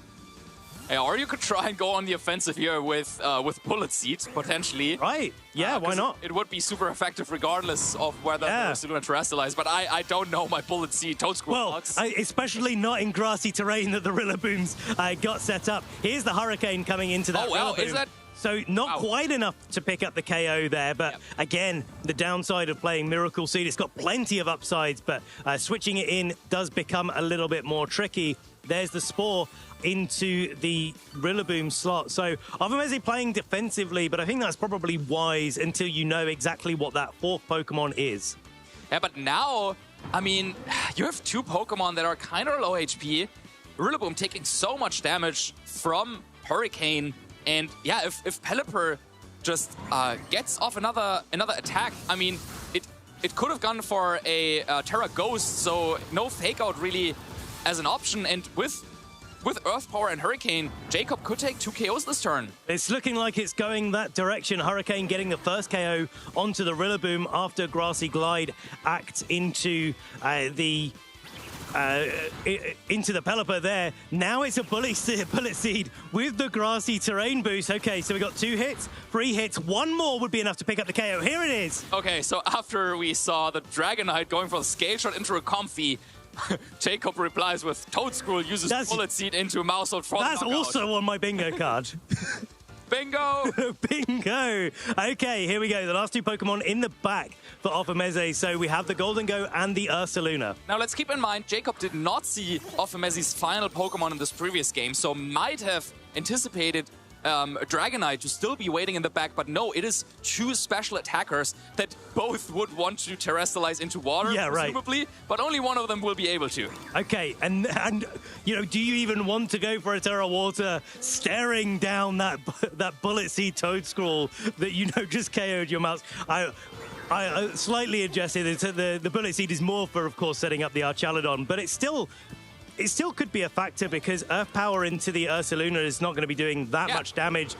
[SPEAKER 13] Yeah, or you could try and go on the offensive here with Bullet Seed, potentially.
[SPEAKER 11] Right, yeah, why not?
[SPEAKER 13] It would be super effective regardless of whether the Ursaluna terrestrialized, but I don't know my Bullet Seed Toadscroll box.
[SPEAKER 11] Especially not in grassy terrain that the Rillabooms got set up. Here's the Hurricane coming into that
[SPEAKER 13] wow,
[SPEAKER 11] Rillaboom.
[SPEAKER 13] is that...
[SPEAKER 11] So not quite enough to pick up the KO there, but again, the downside of playing Miracle Seed, it's got plenty of upsides, but switching it in does become a little bit more tricky. There's the Spore into the Rillaboom slot. So Avamezi playing defensively, but I think that's probably wise until you know exactly what that fourth Pokemon is.
[SPEAKER 13] Yeah, but now, I mean, you have two Pokemon that are kind of low HP. Rillaboom taking so much damage from Hurricane. And yeah, if Pelipper just gets off another attack, I mean, it could have gone for a Terra Ghost, so no Fake Out really as an option. And with Earth Power and Hurricane, Jacob could take 2 KOs this turn.
[SPEAKER 11] It's looking like it's going that direction. Hurricane getting the first KO onto the Rillaboom after Grassy Glide acts into the Pelipper there. Now it's a Bullet Seed with the Grassy Terrain boost. Okay, so we got 2 hits, 3 hits. 1 more would be enough to pick up the KO. Here it is.
[SPEAKER 13] Okay, so after we saw the Dragonite going for the Scale Shot into a Comfy, Jacob replies with Toadscroll uses Bullet Seed into Mousehold for
[SPEAKER 11] That's also on my bingo card.
[SPEAKER 13] Bingo!
[SPEAKER 11] Bingo! Okay, here we go. The last 2 Pokemon in the back for Ophameze. So we have the Golden Go and the Ursaluna.
[SPEAKER 13] Now let's keep in mind, Jacob did not see Ophameze's final Pokemon in this previous game, so might have anticipated Dragonite to still be waiting in the back, but no, it is 2 special attackers that both would want to terrestrialize into water, presumably, but only one of them will be able to.
[SPEAKER 11] Okay, and you know, do you even want to go for a Terra Water staring down that Bullet Seed Toadscroll that you know just KO'd your mouse? I slightly adjusted. The Bullet Seed is more for, of course, setting up the Archaludon, but it still could be a factor because Earth Power into the Ursaluna is not going to be doing that much damage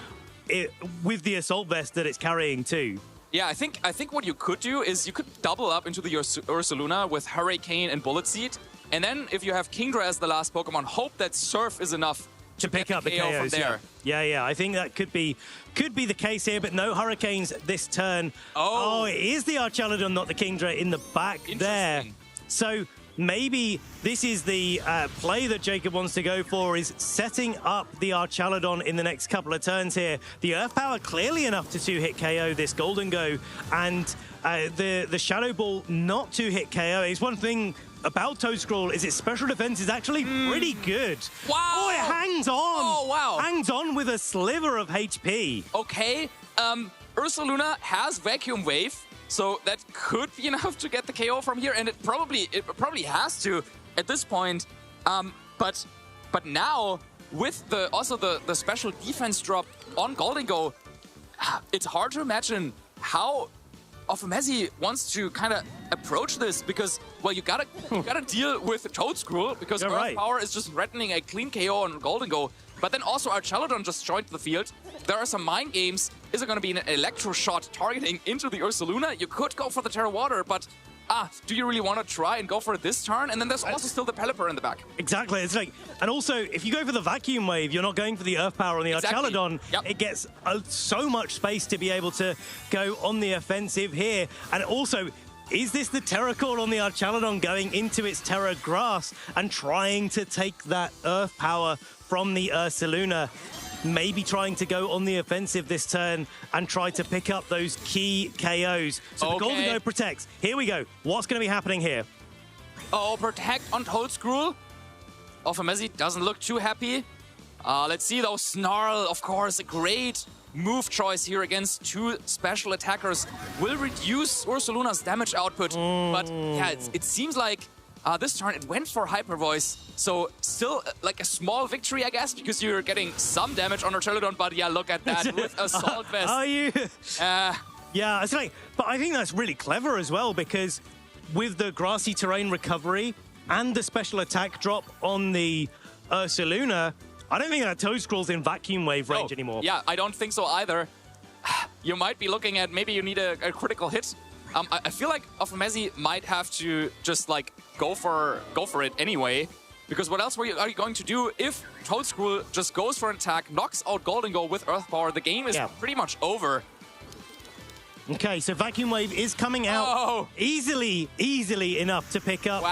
[SPEAKER 11] with the Assault Vest that it's carrying too.
[SPEAKER 13] Yeah, I think what you could do is you could double up into the Ursaluna with Hurricane and Bullet Seed, and then if you have Kingdra as the last Pokemon, hope that Surf is enough to pick up the KO from there.
[SPEAKER 11] Yeah, I think that could be the case here, but no Hurricanes this turn. Oh, it is the Archaludon, not the Kingdra in the back there. So maybe this is the play that Jacob wants to go for, is setting up the Archaludon in the next couple of turns here. The Earth Power clearly enough to 2-hit KO this Golden Go, and the Shadow Ball not 2-hit KO. It's one thing about Toadscroll is its special defense is actually pretty good.
[SPEAKER 13] Wow!
[SPEAKER 11] Oh, it hangs on!
[SPEAKER 13] Oh, wow!
[SPEAKER 11] Hangs on with a sliver of HP.
[SPEAKER 13] Okay, Ursaluna has Vacuum Wave, so that could be enough to get the KO from here, and it probably has to at this point. But now with the special defense drop on Golden Go, it's hard to imagine how Ophameze wants to kind of approach this, because well, you gotta deal with the Toadscroll because Earth Power is just threatening a clean KO on Golden Go. But then also Archaludon just joined the field. There are some mind games. Is it going to be an Electro Shot targeting into the Ursaluna? You could go for the Terra Water, but do you really want to try and go for it this turn? And then there's also still the Pelipper in the back.
[SPEAKER 11] Exactly. It's like, and also if you go for the Vacuum Wave, you're not going for the Earth Power on the Archaludon.
[SPEAKER 13] Yep.
[SPEAKER 11] It gets so much space to be able to go on the offensive here. And also, is this the Terra Call on the Archaludon going into its Terra Grass and trying to take that Earth Power from the Ursaluna? Maybe trying to go on the offensive this turn and try to pick up those key KOs. So the Golden Go protects. Here we go. What's going to be happening here?
[SPEAKER 13] Oh, protect on Toadscroll. Ophameze doesn't look too happy. Let's see though. Snarl, of course, a great move choice here against 2 special attackers. Will reduce Ursaluna's damage output. But yeah, it seems like this turn it went for Hyper Voice. So still like a small victory, I guess, because you're getting some damage on Artelodon, but yeah, look at that with Assault Vest.
[SPEAKER 11] Are you? Yeah, it's like, but I think that's really clever as well, because with the grassy terrain recovery and the special attack drop on the Ursaluna, I don't think that Toedscruel's in Vacuum Wave range anymore.
[SPEAKER 13] Yeah, I don't think so either. You might be looking at maybe you need a critical hit. I feel like Offamezi might have to just like go for it anyway, because what else are you going to do if Toedscruel just goes for an attack, knocks out Golden Go with Earth Power? The game is pretty much over.
[SPEAKER 11] Okay, so Vacuum Wave is coming out easily enough to pick up,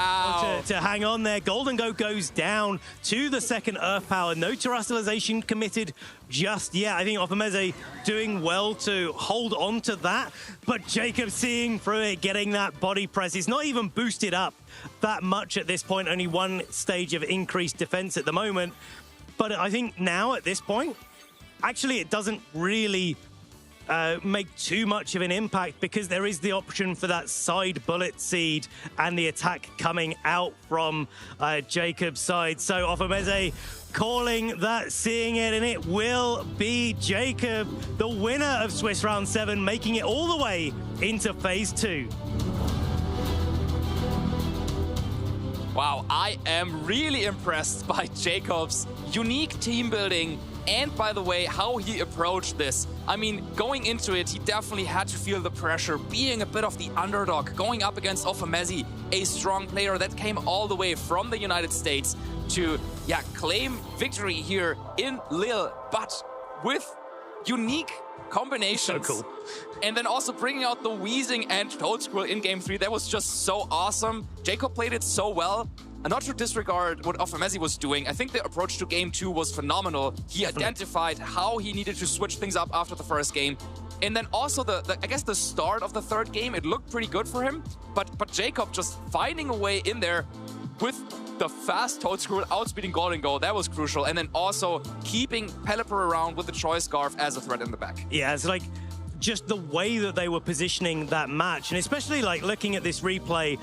[SPEAKER 11] to hang on there. Golden Go goes down to the second Earth Power. No terrestrialization committed just yet. I think Offamezi doing well to hold on to that, but Jacob seeing through it, getting that body press. He's not even boosted up that much at this point, only one stage of increased defense at the moment. But I think now at this point, actually it doesn't really make too much of an impact, because there is the option for that side bullet seed and the attack coming out from Jacob's side. So Offamezi calling that, seeing it, and it will be Jacob, the winner of Swiss Round 7, making it all the way into Phase 2.
[SPEAKER 13] Wow, I am really impressed by Jacob's unique team building. And by the way, how he approached this. I mean, going into it, he definitely had to feel the pressure, being a bit of the underdog, going up against Offamezi, a strong player that came all the way from the United States to, claim victory here in Lille, but with unique combinations.
[SPEAKER 11] So cool.
[SPEAKER 13] And then also bringing out the Weezing and Toedscruel in Game 3. That was just so awesome. Jacob played it so well. And not to disregard what Offamezi was doing, I think the approach to Game 2 was phenomenal. He identified how he needed to switch things up after the first game. And then also, I guess the start of the third game, it looked pretty good for him. But Jacob just finding a way in there with the fast Toedscruel outspeeding Golden Go, that was crucial. And then also keeping Pelipper around with the Choice Scarf as a threat in the back.
[SPEAKER 11] Yeah, it's like just the way that they were positioning that match, and especially like looking at this replay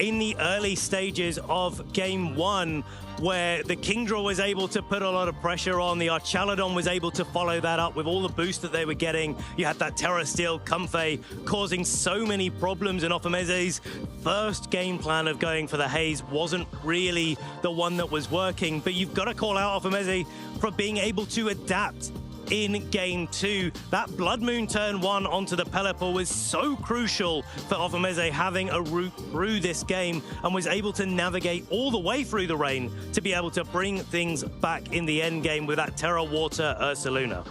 [SPEAKER 11] in the early stages of Game 1, where the Kingdra was able to put a lot of pressure on, the Archaludon was able to follow that up with all the boost that they were getting. You had that Terra Steel Comfey causing so many problems, and Offamezi's first game plan of going for the Haze wasn't really the one that was working. But you've got to call out Offamezi for being able to adapt in Game 2. That Blood Moon turn 1 onto the Pelipper was so crucial for Offamezi having a route through this game, and was able to navigate all the way through the rain to be able to bring things back in the end game with that Terra Water Ursaluna.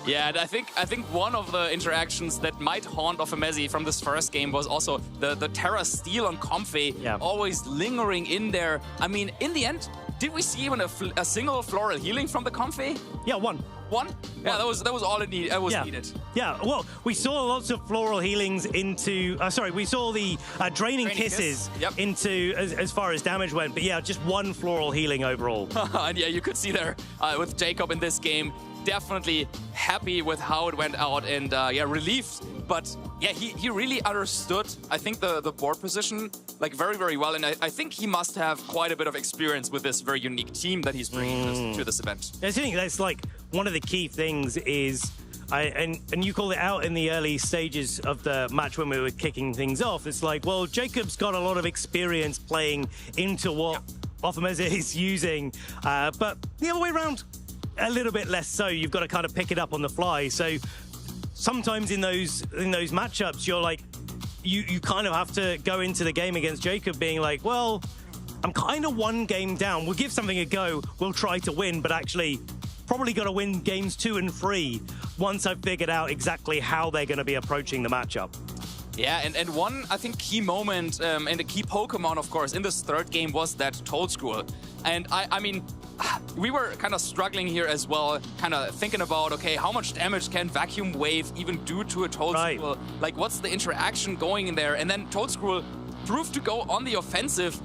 [SPEAKER 13] Yeah, and I think one of the interactions that might haunt Offamezi from this first game was also the Terra Steel on Comfey, always lingering in there. I mean, in the end, did we see even a single floral healing from the Comfey?
[SPEAKER 11] Yeah, one.
[SPEAKER 13] One? Yeah, that was all it needed.
[SPEAKER 11] Yeah, well, we saw lots of floral healings into... we saw the draining kisses into as far as damage went. But yeah, just one floral healing overall.
[SPEAKER 13] And yeah, you could see there with Jacob in this game, definitely happy with how it went out, and relieved. But yeah, he really understood, I think, the board position like very, very well. And I think he must have quite a bit of experience with this very unique team that he's bringing to this event.
[SPEAKER 11] I think that's like one of the key things is, and you called it out in the early stages of the match when we were kicking things off. It's like, well, Jacob's got a lot of experience playing into what Offamezi is using, but the other way around, a little bit less so. You've got to kind of pick it up on the fly. So sometimes in those matchups, you're like, you kind of have to go into the game against Jacob being like, well, I'm kind of one game down. We'll give something a go. We'll try to win, but actually probably got to win games 2 and 3 once I've figured out exactly how they're going to be approaching the matchup.
[SPEAKER 13] Yeah, and one, I think, key moment and the key Pokemon, of course, in this third game was that Toedscruel. And I mean, we were kind of struggling here as well, kind of thinking about, okay, how much damage can Vacuum Wave even do to a Toedscruel? Right. Like, what's the interaction going in there? And then Toedscruel proved to go on the offensive,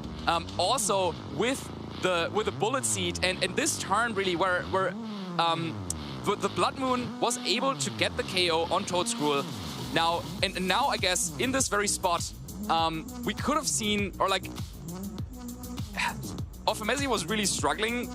[SPEAKER 13] also with the Bullet Seed. And this turn, really, where the Blood Moon was able to get the KO on Toedscruel. Now, and now I guess in this very spot, we could have seen, or like, Ofemezi was really struggling,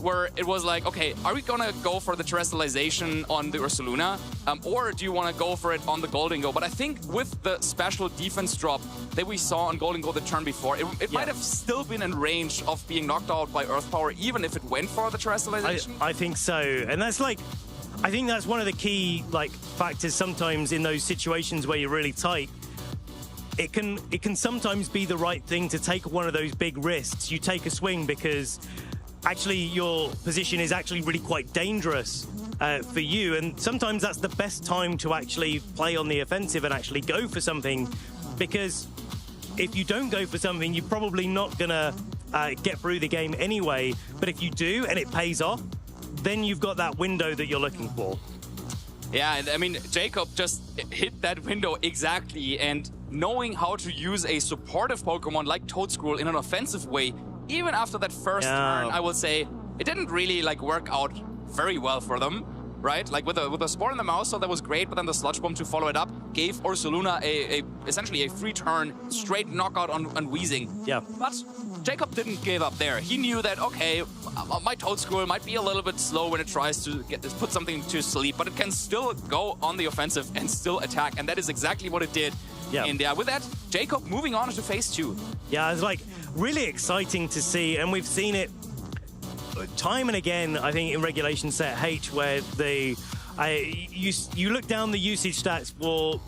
[SPEAKER 13] where it was like, okay, are we gonna go for the terrestrialization on the Ursaluna, or do you want to go for it on the Golden Go? But I think with the special defense drop that we saw on Golden Go the turn before, it might have still been in range of being knocked out by Earth Power, even if it went for the terrestrialization.
[SPEAKER 11] I think so, and that's like, I think that's one of the key factors sometimes in those situations where you're really tight. It can sometimes be the right thing to take one of those big risks. You take a swing because actually your position is actually really quite dangerous for you, and sometimes that's the best time to actually play on the offensive and actually go for something, because if you don't go for something, you're probably not gonna get through the game anyway. But if you do and it pays off, then you've got that window that you're looking for.
[SPEAKER 13] Yeah, and I mean, Jacob just hit that window exactly, and knowing how to use a supportive Pokemon like Toedscruel in an offensive way, even after that first turn, I would say it didn't really work out very well for them, right? Like with a Spore in the Mouse, so that was great, but then the Sludge Bomb to follow it up gave Ursaluna essentially a free turn, straight knockout on Weezing.
[SPEAKER 11] Yeah.
[SPEAKER 13] But Jacob didn't give up there. He knew that, okay, my Toedscruel might be a little bit slow when it tries to put something to sleep, but it can still go on the offensive and still attack, and that is exactly what it did.
[SPEAKER 11] Yeah.
[SPEAKER 13] And with that, Jacob moving on to phase 2.
[SPEAKER 11] Yeah, it's really exciting to see, and we've seen it time and again, I think, in Regulation Set H, where you look down the usage stats for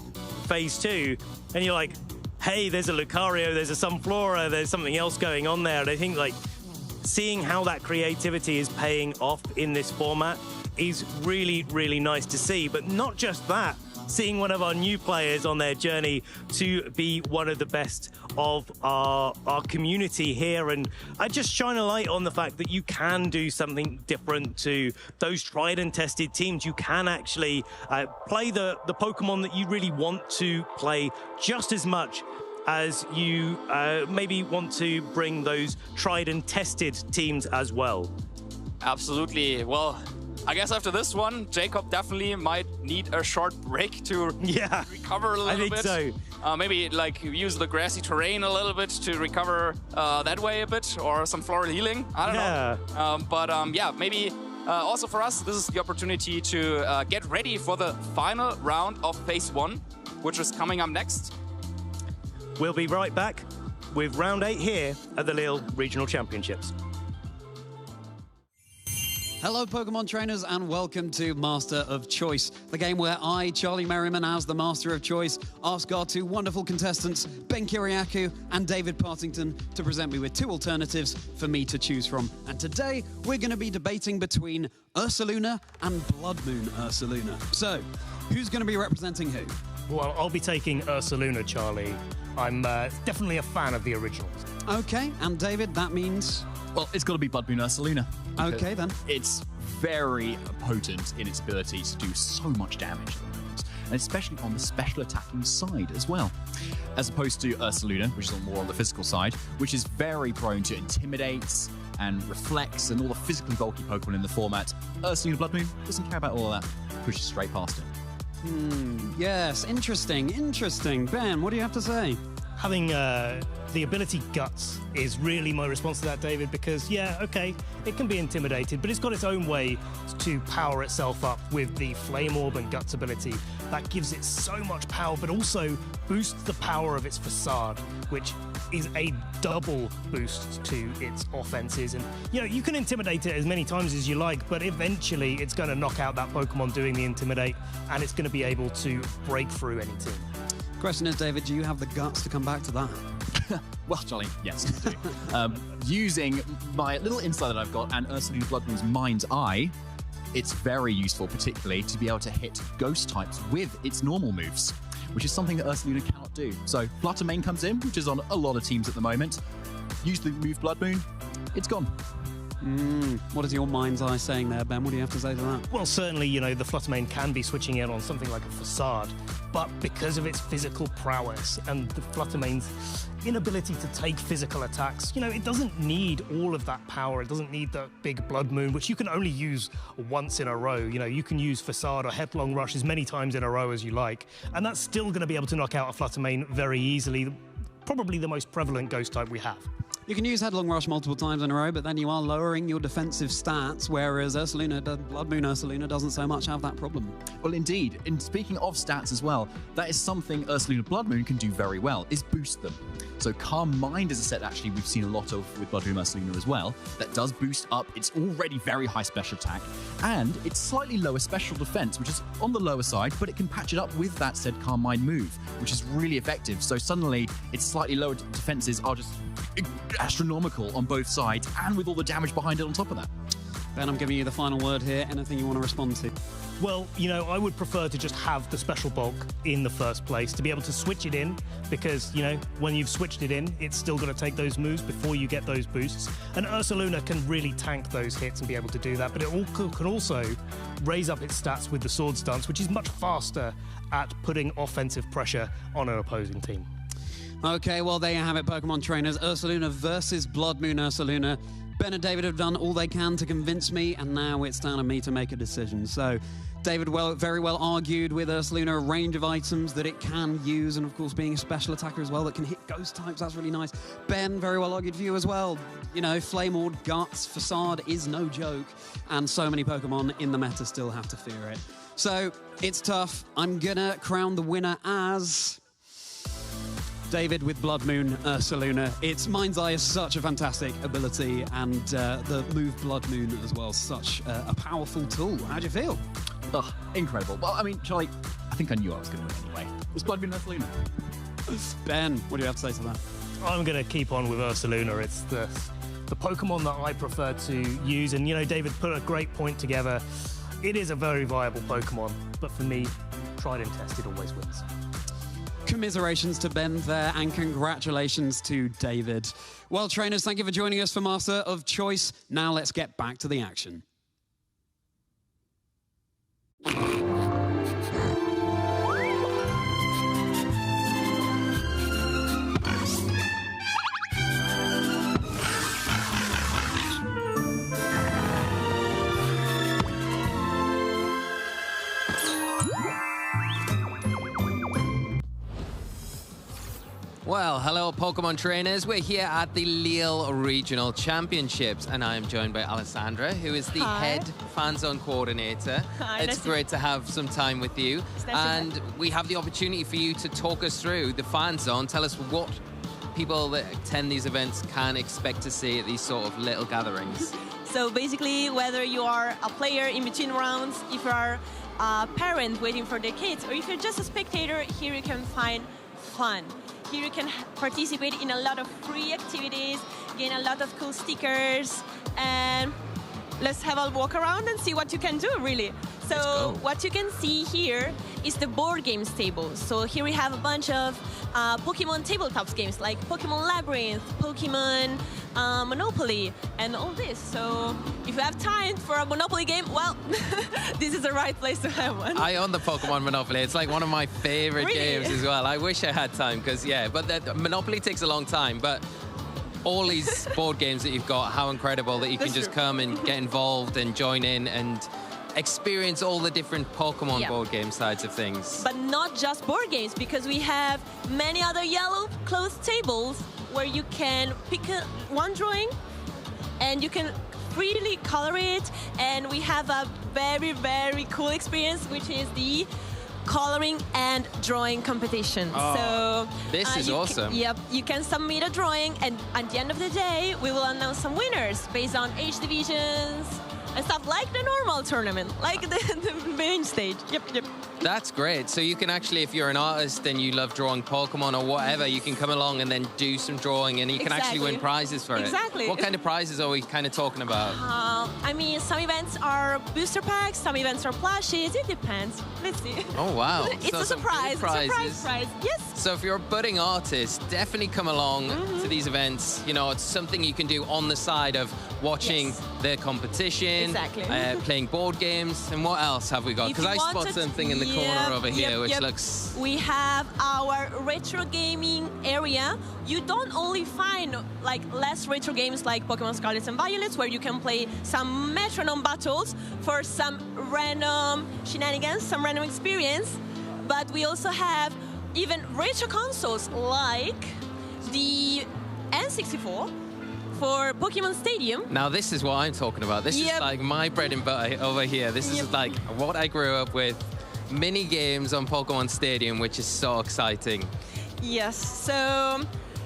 [SPEAKER 11] phase 2, and you're like, hey, there's a Lucario, there's a Sunflora, there's something else going on there. And I think seeing how that creativity is paying off in this format is really, really nice to see. But not just that, seeing one of our new players on their journey to be one of the best of our community here. And I just shine a light on the fact that you can do something different to those tried and tested teams. You can actually play the Pokemon that you really want to play just as much as you maybe want to bring those tried and tested teams as well.
[SPEAKER 13] Absolutely. Well, I guess after this one, Jacob definitely might need a short break to recover a little bit.
[SPEAKER 11] I think so.
[SPEAKER 13] Maybe use the grassy terrain a little bit to recover that way a bit, or some floral healing. I don't know. Maybe also for us, this is the opportunity to get ready for the final round of phase 1, which is coming up next.
[SPEAKER 11] We'll be right back with round 8 here at the Lille Regional Championships.
[SPEAKER 4] Hello, Pokemon trainers, and welcome to Master of Choice, the game where I, Charlie Merriman, as the Master of Choice, ask our two wonderful contestants, Ben Kiriakou and David Partington, to present me with two alternatives for me to choose from. And today, we're going to be debating between Ursaluna and Blood Moon Ursaluna. So, who's going to be representing who?
[SPEAKER 11] Well, I'll be taking Ursaluna, Charlie. I'm definitely a fan of the originals.
[SPEAKER 4] Okay, and David, that means?
[SPEAKER 3] Well, it's got to be Blood Moon Ursaluna.
[SPEAKER 4] Okay, then.
[SPEAKER 3] It's very potent in its ability to do so much damage at the moment, and especially on the special attacking side as well. As opposed to Ursaluna, which is more on the physical side, which is very prone to intimidate and reflex and all the physically bulky Pokemon in the format. Ursaluna Blood Moon doesn't care about all of that. Pushes straight past it.
[SPEAKER 4] Yes, interesting. Ben, what do you have to say?
[SPEAKER 11] Having the ability Guts is really my response to that, David, because, it can be intimidated, but it's got its own way to power itself up with the Flame Orb and Guts ability. That gives it so much power, but also boosts the power of its Facade, which is a double boost to its offenses. And, you can intimidate it as many times as you like, but eventually it's going to knock out that Pokemon doing the Intimidate, and it's going to be able to break through any team.
[SPEAKER 4] Question is, David, do you have the guts to come back to that?
[SPEAKER 3] Well, Charlie, yes, I do. Using my little insight that I've got and Ursaluna Blood Moon's Mind's Eye, it's very useful, particularly to be able to hit ghost types with its normal moves, which is something that Ursaluna cannot do. So Flutter Mane comes in, which is on a lot of teams at the moment. Use the move Blood Moon, it's gone.
[SPEAKER 4] What is your mind's eye saying there, Ben? What do you have to say to that?
[SPEAKER 11] Well, certainly, the Flutter Mane can be switching in on something like a Facade, but because of its physical prowess and the Flutter Mane's inability to take physical attacks, it doesn't need all of that power. It doesn't need the big Blood Moon, which you can only use once in a row. You can use Facade or Headlong Rush as many times in a row as you like, and that's still going to be able to knock out a Flutter Mane very easily. Probably the most prevalent ghost type we have.
[SPEAKER 4] You can use Headlong Rush multiple times in a row, but then you are lowering your defensive stats, whereas Blood Moon Ursaluna doesn't so much have that problem.
[SPEAKER 3] Well, indeed. And speaking of stats as well, that is something Ursaluna Blood Moon can do very well, is boost them. So Calm Mind is a set actually we've seen a lot of with Blood Moon Ursaluna as well, that does boost up its already very high special attack, and it's slightly lower special defense, which is on the lower side, but it can patch it up with that said Calm Mind move, which is really effective. So suddenly its slightly lower defenses are just astronomical on both sides, and with all the damage behind it on top of that.
[SPEAKER 4] Ben, I'm giving you the final word here. Anything you want to respond to?
[SPEAKER 11] Well, you know, I would prefer to just have the special bulk in the first place, to be able to switch it in, because, you know, when you've switched it in, it's still going to take those moves before you get those boosts. And Ursaluna can really tank those hits and be able to do that, but it can also raise up its stats with the Sword Stance, which is much faster at putting offensive pressure on an opposing team.
[SPEAKER 4] Okay, well, there you have it, Pokemon trainers. Ursaluna versus Blood Moon Ursaluna. Ben and David have done all they can to convince me, and now it's down to me to make a decision. So, David very well argued with Ursaluna, a range of items that it can use, and of course being a special attacker as well that can hit ghost types, that's really nice. Ben, very well argued for you as well. You know, Flame Orb, Guts, Facade is no joke, and so many Pokemon in the meta still have to fear it. So, it's tough. I'm gonna crown the winner as David with Blood Moon Ursaluna. Its Mind's Eye is such a fantastic ability, and the move Blood Moon as well, such a powerful tool. How do you feel?
[SPEAKER 3] Oh, incredible. Well, I mean, Charlie, I think I knew I was going to win anyway. It was Blood Moon Ursaluna.
[SPEAKER 4] Ben, what do you have to say to that?
[SPEAKER 11] I'm going to keep on with Ursaluna. It's the Pokemon that I prefer to use, and, you know, David put a great point together. It is a very viable Pokemon, but for me, tried and tested always wins.
[SPEAKER 4] Commiserations to Ben there, and congratulations to David. Well, trainers, thank you for joining us for Master of Choice. Now let's get back to the action.
[SPEAKER 1] Well, hello, Pokemon trainers. We're here at the Lille Regional Championships, and I am joined by Alessandra, who is the head fan zone coordinator.
[SPEAKER 12] Hi,
[SPEAKER 1] it's great to have some time with you. And we have the opportunity for you to talk us through the fan zone. Tell us what people that attend these events can expect to see at these sort of little gatherings.
[SPEAKER 12] So basically, whether you are a player in between rounds, if you are a parent waiting for their kids, or if you're just a spectator, here you can find fun. Here you can participate in a lot of free activities, gain a lot of cool stickers, and let's have a walk around and see what you can do, really. So what you can see here is the board games table. So here we have a bunch of Pokemon tabletops games like Pokemon Labyrinth, Pokemon Monopoly, and all this. So if you have time for a Monopoly game, well, this is the right place to have one.
[SPEAKER 1] I own the Pokemon Monopoly. It's like one of my favorite games as well. I wish I had time because, yeah, but the Monopoly takes a long time, but all these board games that you've got, how incredible that you can just come and get involved and join in and experience all the different Pokemon board game sides of things.
[SPEAKER 12] But not just board games, because we have many other yellow closed tables where you can pick one drawing and you can freely color it. And we have a very, very cool experience, which is the coloring and drawing competition.
[SPEAKER 1] Oh, so this is awesome.
[SPEAKER 12] Yep, you can submit a drawing, and at the end of the day, we will announce some winners based on age divisions and stuff like the normal tournament, like the main stage. Yep.
[SPEAKER 1] That's great. So you can actually, if you're an artist and you love drawing Pokemon or whatever, you can come along and then do some drawing, and you can actually win prizes for it.
[SPEAKER 12] Exactly.
[SPEAKER 1] What kind of prizes are we kind of talking about?
[SPEAKER 12] I mean, some events are booster packs, some events are plushies. It depends. Let's see.
[SPEAKER 1] Oh, wow.
[SPEAKER 12] It's a surprise. Surprise prize. Yes.
[SPEAKER 1] So if you're a budding artist, definitely come along to these events. You know, it's something you can do on the side of watching the competition, playing board games, and what else have we got? Because I spot something in the corner over here, which looks...
[SPEAKER 12] We have our retro gaming area. You don't only find like less retro games like Pokemon Scarlet and Violet, where you can play some metronome battles for some random shenanigans, some random experience, but we also have even retro consoles like the N64, for Pokemon Stadium.
[SPEAKER 1] Now, this is what I'm talking about. This is like my bread and butter over here. This is like what I grew up with. Mini games on Pokemon Stadium, which is so exciting.
[SPEAKER 12] Yes, so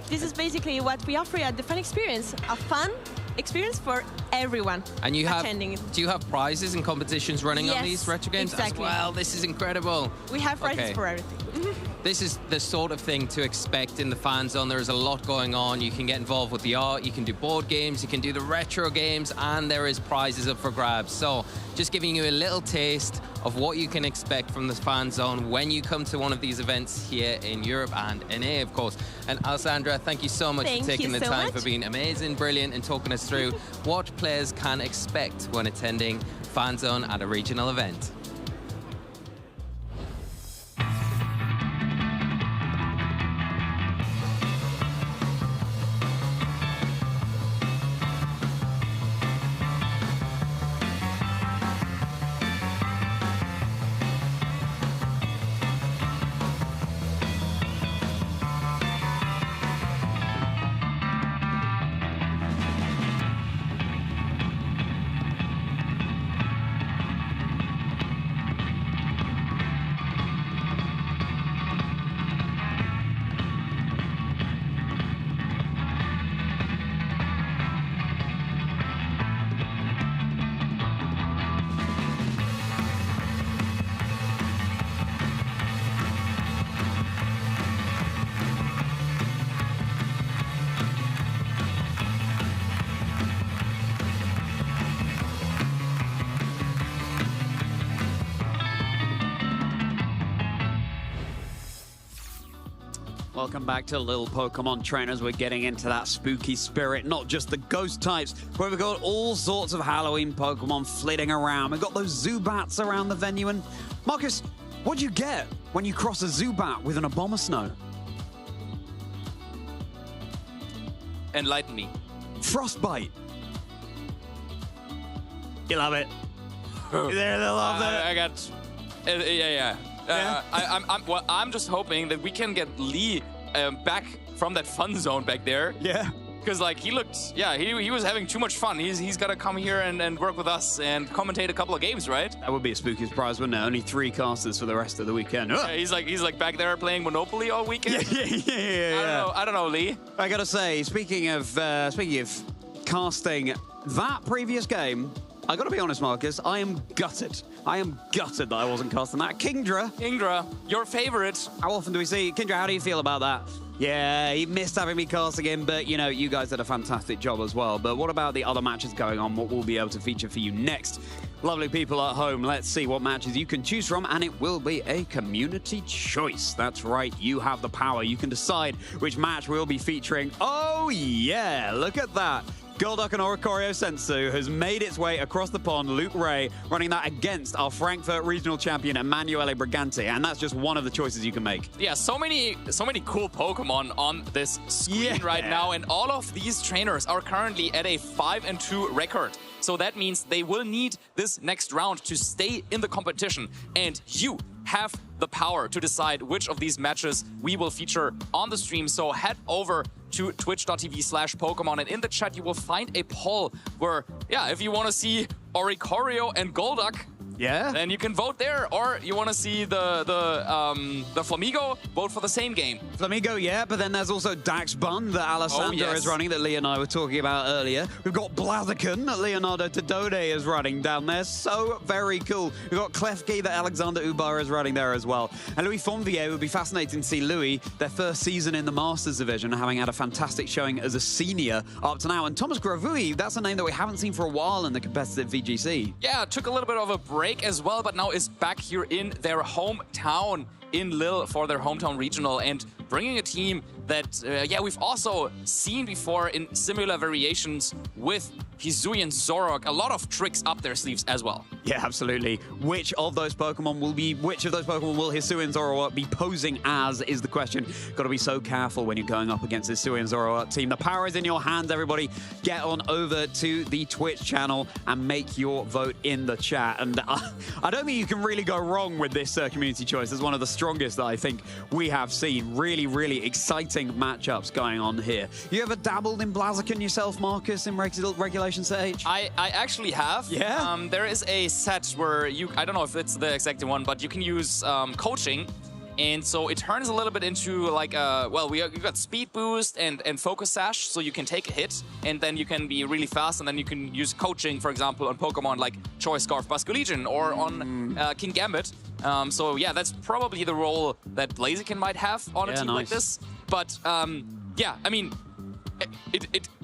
[SPEAKER 12] this is basically what we offer at the Fun Experience, a fun experience for everyone.
[SPEAKER 1] And you have,
[SPEAKER 12] attending.
[SPEAKER 1] do you have prizes and competitions running on these retro games
[SPEAKER 12] exactly.
[SPEAKER 1] as well? This is incredible.
[SPEAKER 12] We have prizes for everything.
[SPEAKER 1] This is the sort of thing to expect in the fan zone. There is a lot going on. You can get involved with the art, you can do board games, you can do the retro games, and there is prizes up for grabs. So just giving you a little taste of what you can expect from the fan zone when you come to one of these events here in Europe and NA, of course. And Alessandra, thank you so much for taking the time, for being amazing, brilliant, and talking us through what players can expect when attending fan zone at a regional event.
[SPEAKER 9] Welcome back to Little Pokemon Trainers. We're getting into that spooky spirit, not just the ghost types, but we've got all sorts of Halloween Pokemon flitting around. We've got those Zubats around the venue. And Marcus, what do you get when you cross a Zubat with an Abomasnow?
[SPEAKER 13] Enlighten me.
[SPEAKER 9] Frostbite. You love it. There, they love it.
[SPEAKER 13] I got... yeah. I'm just hoping that we can get Lee back from that fun zone back there.
[SPEAKER 9] Yeah.
[SPEAKER 13] Because like he looked, he was having too much fun. He's got to come here and work with us and commentate a couple of games, right?
[SPEAKER 9] That would be a spooky surprise, wouldn't it? Only 3 casters for the rest of the weekend.
[SPEAKER 13] Yeah, he's like back there playing Monopoly all weekend.
[SPEAKER 9] Yeah.
[SPEAKER 13] I don't know, Lee.
[SPEAKER 9] I gotta say, speaking of casting that previous game, I gotta be honest, Marcus, I am gutted. I am gutted that I wasn't casting that. Kingdra,
[SPEAKER 13] your favorite.
[SPEAKER 9] How often do we see Kingdra? How do you feel about that? Yeah, he missed having me casting him, but you know, you guys did a fantastic job as well. But what about the other matches going on? What we'll be able to feature for you next? Lovely people at home, let's see what matches you can choose from, and it will be a community choice. That's right, you have the power. You can decide which match we'll be featuring. Oh yeah, look at that. Golduck and Oricorio Sensu has made its way across the pond. Luke Ray running that against our Frankfurt regional champion, Emanuele Brigante, and that's just one of the choices you can make.
[SPEAKER 13] Yeah, so many cool Pokemon on this screen right now, and all of these trainers are currently at a 5-2 record. So that means they will need this next round to stay in the competition, and you have the power to decide which of these matches we will feature on the stream. So head over to twitch.tv/Pokemon, and in the chat you will find a poll where, if you want to see Oricorio and Golduck, then you can vote there. Or you want to see the Flamigo, vote for the same game.
[SPEAKER 9] Flamigo, yeah, but then there's also Dax Bun that Alessandra is running, that Lee and I were talking about earlier. We've got Blaziken that Leonardo Tadode is running down there. So very cool. We've got Klefki that Alexander Ubar is running there as well. And Louis Fonvier, would be fascinating to see Louis, their first season in the Masters division, having had a fantastic showing as a senior up to now. And Thomas Gravui, that's a name that we haven't seen for a while in the competitive VGC.
[SPEAKER 13] Yeah, took a little bit of a break as well, but now is back here in their hometown in Lille for their hometown regional, and bringing a team that we've also seen before in similar variations with Hisui and Zorok. A lot of tricks up their sleeves as well.
[SPEAKER 9] Yeah, absolutely. Which of those Pokemon will Hisuian Zoroark be posing as is the question. Got to be so careful when you're going up against this Hisuian Zoroark team. The power is in your hands, everybody. Get on over to the Twitch channel and make your vote in the chat. And I don't think you can really go wrong with this community choice. It's one of the strongest that I think we have seen. Really, really exciting matchups going on here. You ever dabbled in Blaziken yourself, Marcus, in Regulation Set H?
[SPEAKER 13] I actually have.
[SPEAKER 9] Yeah?
[SPEAKER 13] There is a set where I don't know if it's the exact one, but you can use coaching. And so it turns a little bit into like, you've got speed boost and focus sash, so you can take a hit, and then you can be really fast, and then you can use coaching, for example, on Pokemon like Choice Scarf Basculegion or on King Gambit. So yeah, that's probably the role that Blaziken might have on a team like this. But yeah, I mean,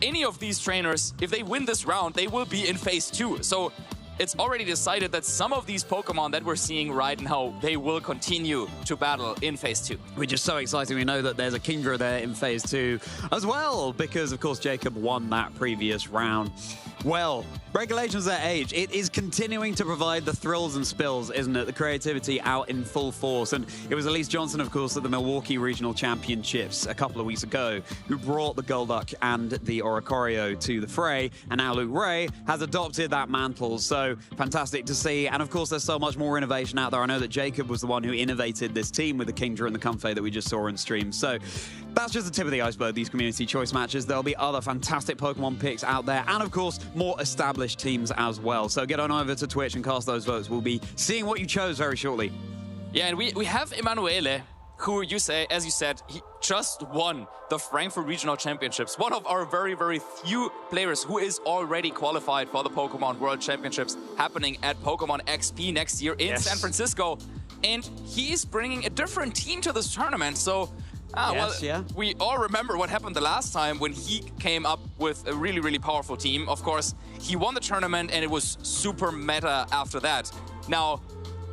[SPEAKER 13] any of these trainers, if they win this round, they will be in phase 2. So it's already decided that some of these Pokemon that we're seeing right now, they will continue to battle in phase 2.
[SPEAKER 9] Which is so exciting. We know that there's a Kingdra there in phase 2 as well, because of course Jacob won that previous round. Well, Regulations at Age, it is continuing to provide the thrills and spills, isn't it? The creativity out in full force. And it was Elise Johnson, of course, at the Milwaukee Regional Championships a couple of weeks ago, who brought the Golduck and the Oricorio to the fray. And now Luke Ray has adopted that mantle. So fantastic to see. And of course, there's so much more innovation out there. I know that Jacob was the one who innovated this team with the Kingdra and the Comfey that we just saw in stream. So that's just the tip of the iceberg, these community choice matches. There'll be other fantastic Pokemon picks out there. And of course, more established teams as well. So get on over to Twitch and cast those votes. We'll be seeing what you chose very shortly.
[SPEAKER 13] Yeah, and we have Emanuele, who as you said, he just won the Frankfurt Regional Championships. One of our very, very few players who is already qualified for the Pokemon World Championships happening at Pokemon XP next year in San Francisco. And he's bringing a different team to this tournament. So we all remember what happened the last time when he came up with a really, really powerful team. Of course, he won the tournament and it was super meta after that. Now,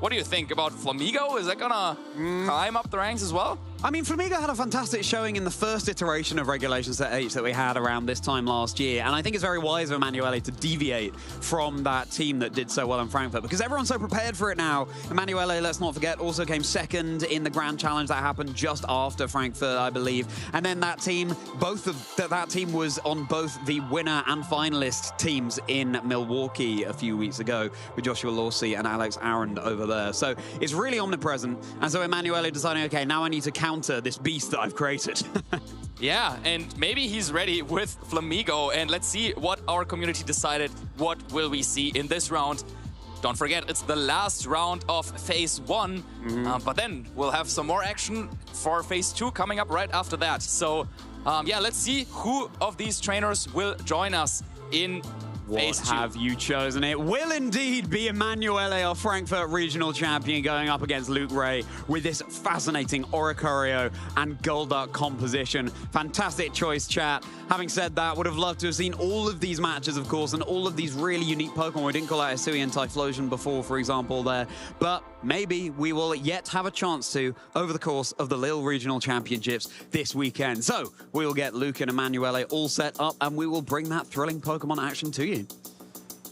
[SPEAKER 13] what do you think about Flamigo? Is that gonna climb up the ranks as well?
[SPEAKER 9] I mean, Flamigo had a fantastic showing in the first iteration of Regulation Set H that we had around this time last year. And I think it's very wise of Emanuele to deviate from that team that did so well in Frankfurt, because everyone's so prepared for it now. Emanuele, let's not forget, also came second in the Grand Challenge that happened just after Frankfurt, I believe. And then that team, that team was on both the winner and finalist teams in Milwaukee a few weeks ago with Joshua Lawsey and Alex Arund over there. So it's really omnipresent. And so Emanuele deciding, okay, now I need to counter this beast that I've created.
[SPEAKER 13] Yeah, and maybe he's ready with Flamigo, and let's see what our community decided. What will we see in this round? Don't forget, it's the last round of phase 1, but then we'll have some more action for phase 2 coming up right after that. So yeah, let's see who of these trainers will join us in
[SPEAKER 9] What have you chosen? It will indeed be Emanuele, our Frankfurt Regional Champion, going up against Luke Ray with this fascinating Oricorio and Golduck composition. Fantastic choice, chat. Having said that, would have loved to have seen all of these matches, of course, and all of these really unique Pokemon. We didn't call out Hisuian Typhlosion before, for example, there. But maybe we will yet have a chance to over the course of the Lille Regional Championships this weekend. So we will get Luke and Emanuele all set up, and we will bring that thrilling Pokemon action to you.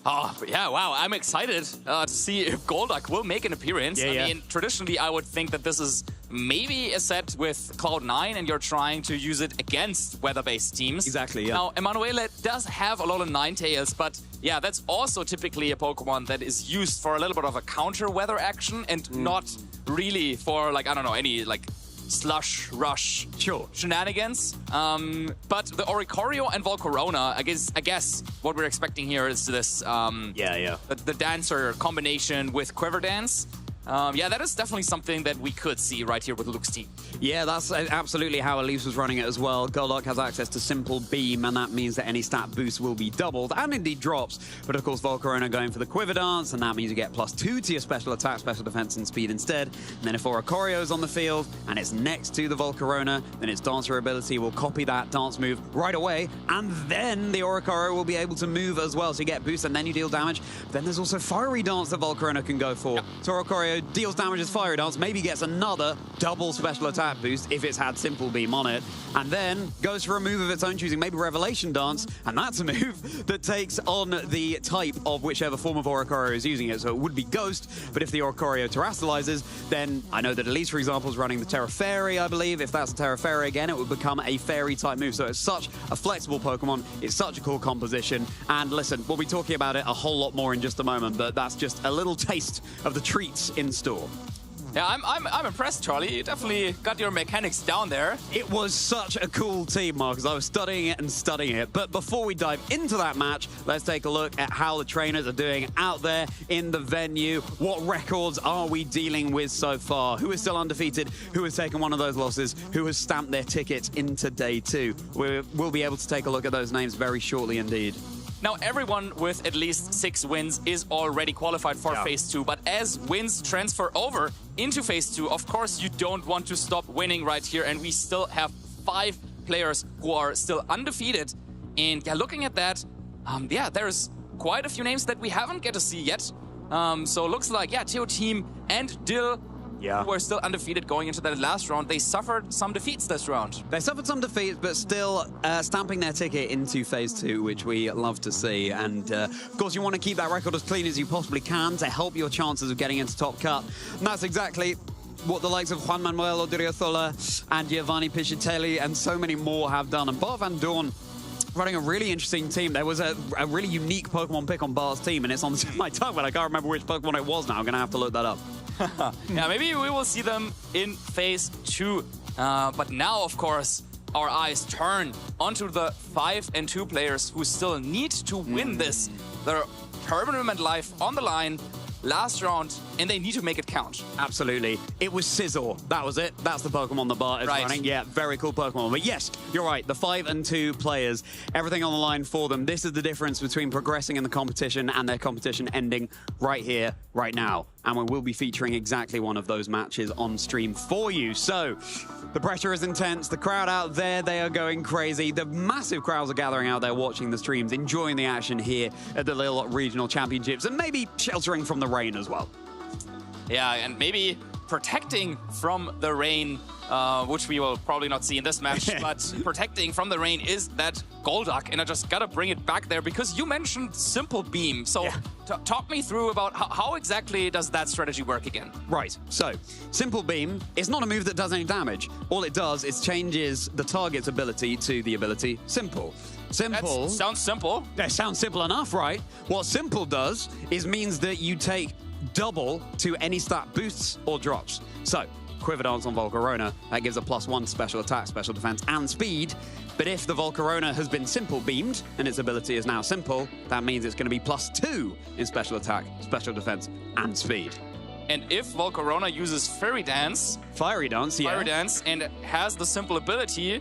[SPEAKER 13] Oh, yeah, wow. I'm excited to see if Golduck will make an appearance. I mean, traditionally, I would think that this is maybe a set with Cloud9 and you're trying to use it against weather-based teams.
[SPEAKER 9] Exactly, yeah.
[SPEAKER 13] Now, Emanuele does have a lot of Ninetales, but yeah, that's also typically a Pokemon that is used for a little bit of a counter weather action and not really for, like, I don't know, any, like, slush rush shenanigans. But the Oricorio and Volcarona, I guess what we're expecting here is this the Dancer combination with Quiver Dance. Yeah, that is definitely something that we could see right here with Luke's team.
[SPEAKER 9] Yeah, that's absolutely how Elise was running it as well. Golduck has access to Simple Beam, and that means that any stat boost will be doubled, and indeed drops. But of course, Volcarona going for the Quiver Dance, and that means you get +2 to your special attack, special defense, and speed instead. And then if Oricorio is on the field, and it's next to the Volcarona, then its Dancer ability will copy that dance move right away, and then the Oricorio will be able to move as well, so you get boost, and then you deal damage. Then there's also Fiery Dance that Volcarona can go for. Torocorio deals damage as Fiery Dance, maybe gets another double special attack boost if it's had Simple Beam on it, and then goes for a move of its own choosing, maybe Revelation Dance, and that's a move that takes on the type of whichever form of Oricorio is using it. So it would be Ghost, but if the Oricorio terastallizes, then I know that Elise, for example, is running the Terra Fairy, I believe. If that's a Terra Fairy again, it would become a Fairy type move. So it's such a flexible Pokemon. It's such a cool composition. And listen, we'll be talking about it a whole lot more in just a moment, but that's just a little taste of the treats in store.
[SPEAKER 13] Yeah, I'm impressed, Charlie. You definitely got your mechanics down there.
[SPEAKER 9] It was such a cool team, Marcus. I was studying it and studying it. But before we dive into that match, let's take a look at how the trainers are doing out there in the venue. What records are we dealing with so far? Who is still undefeated? Who has taken one of those losses? Who has stamped their ticket into day 2? We'll be able to take a look at those names very shortly indeed.
[SPEAKER 13] Now, everyone with at least 6 wins is already qualified for Phase 2, but as wins transfer over into Phase 2, of course, you don't want to stop winning right here, and we still have 5 players who are still undefeated. And yeah, looking at that, there's quite a few names that we haven't get to see yet. So it looks like, Teo Team and Dill, who are still undefeated going into that last round, they suffered some defeats this round.
[SPEAKER 9] They suffered some defeats, but still stamping their ticket into Phase 2, which we love to see. And, of course, you want to keep that record as clean as you possibly can to help your chances of getting into Top Cut. And that's exactly what the likes of Juan Manuel Odriozola and Giovanni Piscitelli and so many more have done. And Bart Van Doorn running a really interesting team. There was a really unique Pokemon pick on Bart's team, and it's on the tip of my tongue, but I can't remember which Pokemon it was now. I'm going to have to look that up.
[SPEAKER 13] Yeah, maybe we will see them in Phase 2. But now, of course, our eyes turn onto the 5 and 2 players who still need to win this. Their tournament life on the line. Last round, and they need to make it count.
[SPEAKER 9] Absolutely. It was Scizor. That was it. That's the Pokemon that Bart is running. Yeah, very cool Pokemon. But yes, you're right. The 5 and 2 players, everything on the line for them. This is the difference between progressing in the competition and their competition ending right here, right now. And we will be featuring exactly one of those matches on stream for you. So the pressure is intense. The crowd out there, they are going crazy. The massive crowds are gathering out there watching the streams, enjoying the action here at the Lille Regional Championships, and maybe sheltering from the rain as well.
[SPEAKER 13] Yeah, and maybe protecting from the rain, which we will probably not see in this match, but protecting from the rain is that Golduck, and I just gotta bring it back there because you mentioned Simple Beam. So talk me through about how exactly does that strategy work again?
[SPEAKER 9] Right, so Simple Beam is not a move that does any damage. All it does is changes the target's ability to the ability Simple. Simple.
[SPEAKER 13] That sounds simple.
[SPEAKER 9] That sounds simple enough, right? What Simple does is means that you take double to any stat boosts or drops. So, Quiver Dance on Volcarona, that gives a +1 special attack, special defense, and speed. But if the Volcarona has been Simple Beamed and its ability is now Simple, that means it's going to be +2 in special attack, special defense, and speed.
[SPEAKER 13] And if Volcarona uses Fairy Dance, and has the simple ability,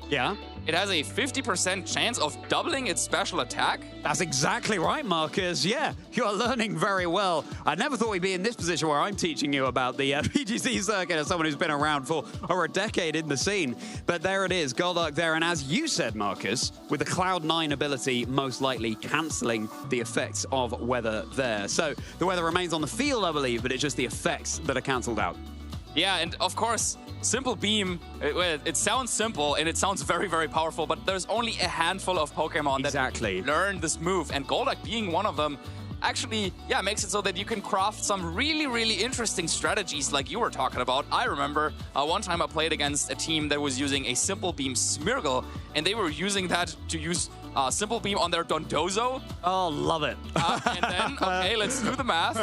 [SPEAKER 13] it has a 50% chance of doubling its special attack.
[SPEAKER 9] That's exactly right, Marcus. Yeah, you are learning very well. I never thought we'd be in this position where I'm teaching you about the VGC circuit as someone who's been around for over a decade in the scene. But there it is, Golduck there. And as you said, Marcus, with the Cloud 9 ability most likely cancelling the effects of weather there. So the weather remains on the field, I believe, but it's just the effects that are cancelled out.
[SPEAKER 13] Yeah, and of course, Simple Beam, it sounds simple and it sounds very, very powerful, but there's only a handful of Pokemon that learn this move, and Golduck being one of them actually, makes it so that you can craft some really, really interesting strategies like you were talking about. I remember one time I played against a team that was using a Simple Beam Smeargle, and they were using that to use Simple Beam on their Dondozo.
[SPEAKER 9] Oh, love it.
[SPEAKER 13] And then, okay, let's do the math.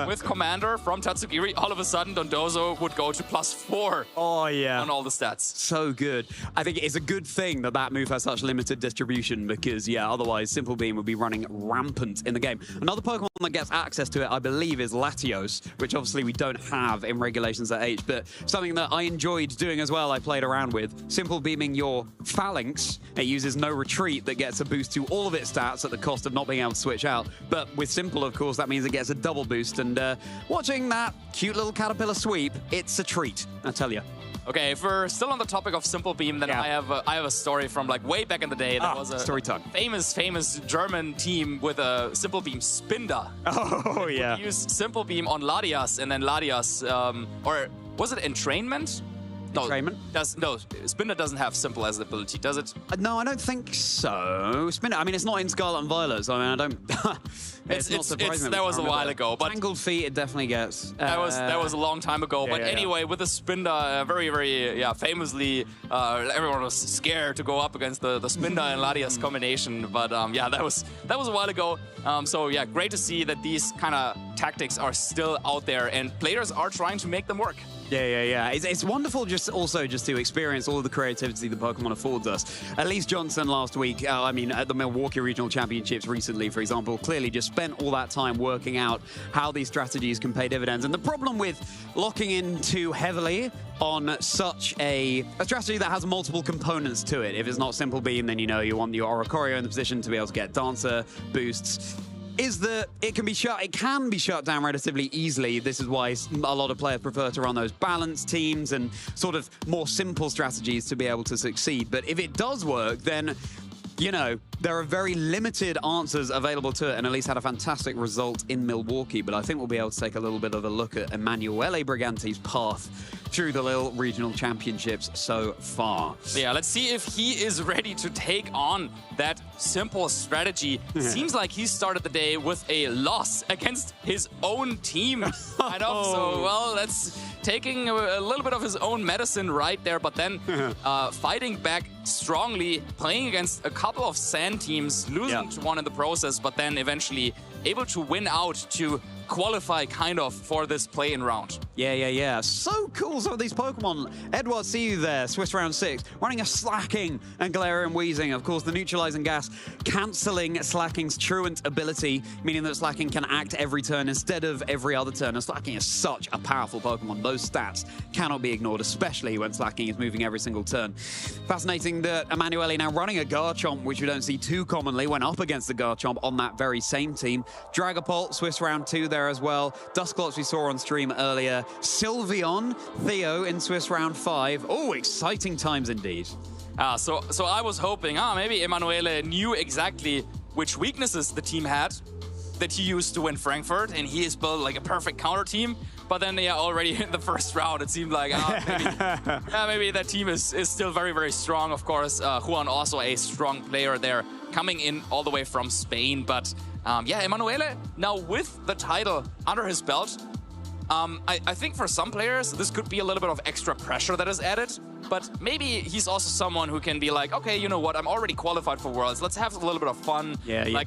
[SPEAKER 13] With Commander from Tatsugiri, all of a sudden Dondozo would go to +4 on all the stats.
[SPEAKER 9] So good. I think it's a good thing that that move has such limited distribution because, otherwise Simple Beam would be running rampant in the game. Another Pokemon that gets access to it, I believe, is Latios, which obviously we don't have in Regulations at H, but something that I enjoyed doing as well, I played around with. Simple Beaming your Phalanx, it uses no retreat that gets a boost to all of its stats at the cost of not being able to switch out. But with Simple, of course, that means it gets a double boost. And watching that cute little Caterpillar sweep, it's a treat, I tell you.
[SPEAKER 13] Okay, if we're still on the topic of Simple Beam, then I have a story from like way back in the day. There was a
[SPEAKER 9] story time.
[SPEAKER 13] famous German team with a Simple Beam Spinder.
[SPEAKER 9] Oh, yeah.
[SPEAKER 13] Use Simple Beam on Latias, and then Latias, or was it Entrainment? No, Spinder doesn't have Simple as an ability, does it?
[SPEAKER 9] No, I don't think so. Spinder, I mean, it's not in Scarlet and Violet, so I mean, I don't... it's not surprising.
[SPEAKER 13] That was a while ago. But
[SPEAKER 9] Tangled Feet, it definitely gets.
[SPEAKER 13] That was a long time ago. But anyway, with the Spinder, very famously, everyone was scared to go up against the Spinder and Latias combination. But that was a while ago. So yeah, great to see that these kind of tactics are still out there and players are trying to make them work.
[SPEAKER 9] Yeah. It's wonderful just to experience all of the creativity that Pokemon affords us. Elise Johnson last week, at the Milwaukee Regional Championships recently, for example, clearly just spent all that time working out how these strategies can pay dividends. And the problem with locking in too heavily on such a strategy that has multiple components to it, if it's not Simple Beam, then you want your Oricorio in the position to be able to get Dancer boosts, is that it can be shut down relatively easily. This is why a lot of players prefer to run those balanced teams and sort of more simple strategies to be able to succeed. But if it does work, then there are very limited answers available to it, and Elise had a fantastic result in Milwaukee. But I think we'll be able to take a little bit of a look at Emanuele Brigante's path through the Lille Regional Championships so far.
[SPEAKER 13] Yeah, let's see if he is ready to take on that simple strategy. Seems like he started the day with a loss against his own team. Kind of. So, well, that's taking a little bit of his own medicine right there, but then fighting back strongly, playing against a couple of sand teams, losing to one in the process, but then eventually able to win out to qualify kind of for this play-in round.
[SPEAKER 9] Yeah. So cool, some of these Pokemon. Edward, see you there. Swiss round 6. Running a Slacking and Galarian Wheezing. Of course, the Neutralizing Gas cancelling Slacking's Truant ability, meaning that Slacking can act every turn instead of every other turn. And Slacking is such a powerful Pokemon. Those stats cannot be ignored, especially when Slacking is moving every single turn. Fascinating that Emanuele now running a Garchomp, which we don't see too commonly, went up against the Garchomp on that very same team. Dragapult, Swiss round 2 there as well. Dusclops we saw on stream earlier. Sylveon, Theo in Swiss round 5. Oh, exciting times indeed.
[SPEAKER 13] So I was hoping, maybe Emanuele knew exactly which weaknesses the team had that he used to win Frankfurt, and he has built like a perfect counter team. But then, already in the first round, it seemed like maybe that team is still very, very strong. Of course, Juan also a strong player there, coming in all the way from Spain. But Emanuele now with the title under his belt. I think for some players, this could be a little bit of extra pressure that is added. But maybe he's also someone who can be like, okay, you know what? I'm already qualified for Worlds. Let's have a little bit of fun.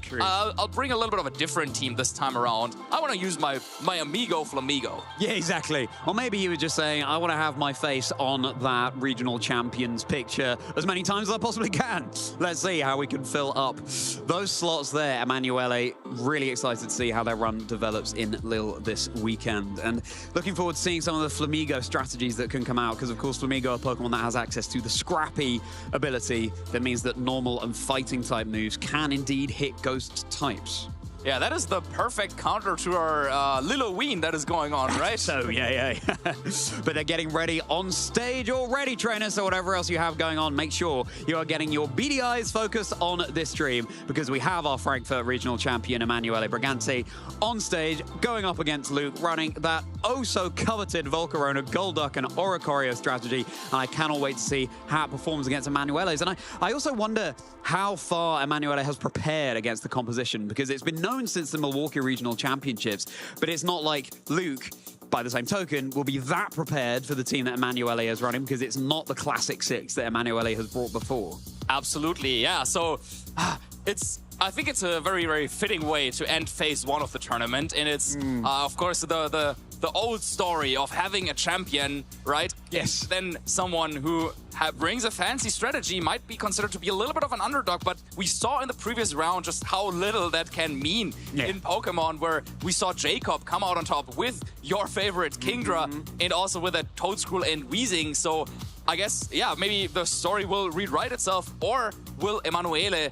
[SPEAKER 9] True.
[SPEAKER 13] I'll bring a little bit of a different team this time around. I want to use my amigo Flamigo.
[SPEAKER 9] Yeah, exactly. Or maybe he was just saying, I want to have my face on that regional champions picture as many times as I possibly can. Let's see how we can fill up those slots there. Emanuele, really excited to see how their run develops in Lille this weekend. And looking forward to seeing some of the Flamigo strategies that can come out, because of course Flamigo are Pokemon that has access to the Scrappy ability. That means that normal and fighting type moves can indeed hit ghost types.
[SPEAKER 13] Yeah, that is the perfect counter to our Lilloween that is going on, right?
[SPEAKER 9] So, yeah. But they're getting ready on stage already, trainers. So whatever else you have going on, make sure you are getting your beady eyes focused on this stream, because we have our Frankfurt regional champion, Emanuele Brigante, on stage, going up against Luke, running that oh-so-coveted Volcarona, Golduck, and Oricorio strategy. And I cannot wait to see how it performs against Emanuele's. And I also wonder how far Emanuele has prepared against the composition, because it's been known since the Milwaukee Regional Championships, but it's not like Luke, by the same token, will be that prepared for the team that Emanuele is running, because it's not the classic 6 that Emanuele has brought before.
[SPEAKER 13] Absolutely, yeah. So I think it's a very, very fitting way to end phase 1 of the tournament, and it's of course the old story of having a champion, right?
[SPEAKER 9] Yes.
[SPEAKER 13] Then someone who brings a fancy strategy might be considered to be a little bit of an underdog, but we saw in the previous round just how little that can mean in Pokemon, where we saw Jacob come out on top with your favorite Kingdra and also with a Toedscruel and Weezing. So I guess, maybe the story will rewrite itself, or will Emanuele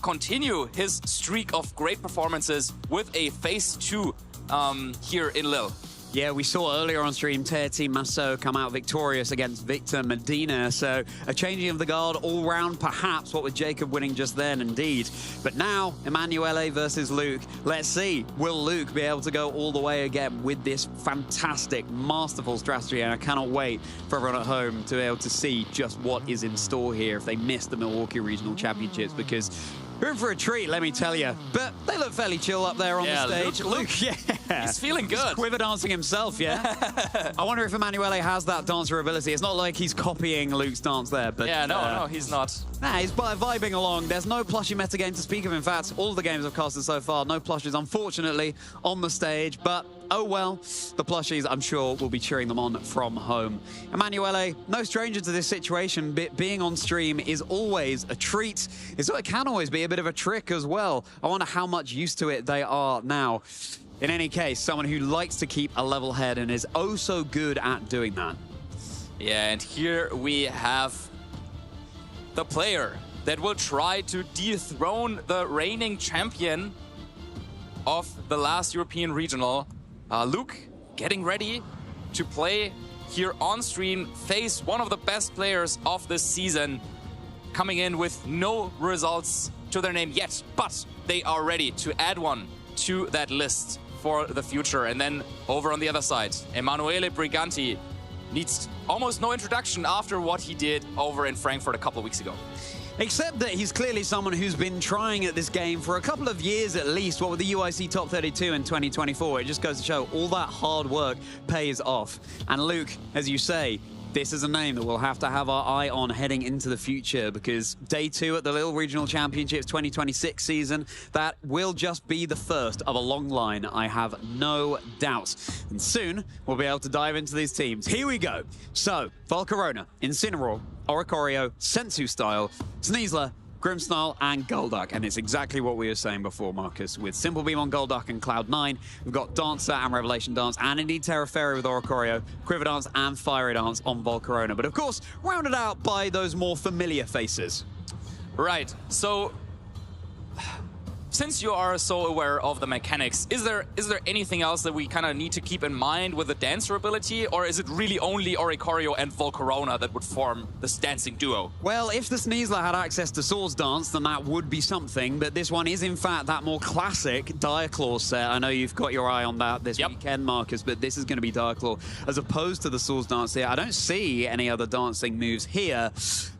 [SPEAKER 13] continue his streak of great performances with a phase 2 here in Lille?
[SPEAKER 9] Yeah, we saw earlier on stream Team Masso come out victorious against Victor Medina. So a changing of the guard all round, perhaps, what with Jacob winning just then, indeed. But now, Emanuele versus Luke. Let's see, will Luke be able to go all the way again with this fantastic, masterful strategy? And I cannot wait for everyone at home to be able to see just what is in store here if they miss the Milwaukee Regional Championships, because we're in for a treat, let me tell you. But they look fairly chill up there on the stage. Luke, yeah.
[SPEAKER 13] He's feeling good.
[SPEAKER 9] He's quiver dancing himself, yeah? I wonder if Emanuele has that dancer ability. It's not like he's copying Luke's dance there, but...
[SPEAKER 13] Yeah, no, he's not.
[SPEAKER 9] Nah, he's vibing along. There's no plushie metagame to speak of. In fact, all of the games I've casted so far, no plushies, unfortunately, on the stage. But, oh well, the plushies, I'm sure, will be cheering them on from home. Emanuele, no stranger to this situation. Being on stream is always a treat. It can always be a bit of a trick as well. I wonder how much used to it they are now. In any case, someone who likes to keep a level head and is oh so good at doing that.
[SPEAKER 13] Yeah, and here we have the player that will try to dethrone the reigning champion of the last European Regional. Luke getting ready to play here on stream, face one of the best players of this season, coming in with no results to their name yet, but they are ready to add one to that list for the future. And then over on the other side, Emanuele Briganti needs almost no introduction after what he did over in Frankfurt a couple of weeks ago.
[SPEAKER 9] Except that he's clearly someone who's been trying at this game for a couple of years at least. What with the UIC Top 32 in 2024, it just goes to show all that hard work pays off. And Luke, as you say, this is a name that we'll have to have our eye on heading into the future, because day 2 at the Lille Regional Championships 2026 season, that will just be the first of a long line, I have no doubt. And soon, we'll be able to dive into these teams. Here we go. So, Volcarona, Incineroar, Oricorio, Sensu Style, Sneasler, Grimmsnarl, and Golduck. And it's exactly what we were saying before, Marcus. With Simple Beam on Golduck and Cloud9, we've got Dancer and Revelation Dance, and indeed Terra Fairy with Oricorio, Quiver Dance and Fiery Dance on Volcarona. But of course, rounded out by those more familiar faces.
[SPEAKER 13] Right, so since you are so aware of the mechanics, is there anything else that we kind of need to keep in mind with the dancer ability, or is it really only Oricorio and Volcarona that would form this dancing duo?
[SPEAKER 9] Well, if the Sneasler had access to Swords Dance, then that would be something, but this one is in fact that more classic Direclaw set. I know you've got your eye on that this weekend, Marcus, but this is going to be Direclaw as opposed to the Swords Dance here. I don't see any other dancing moves here.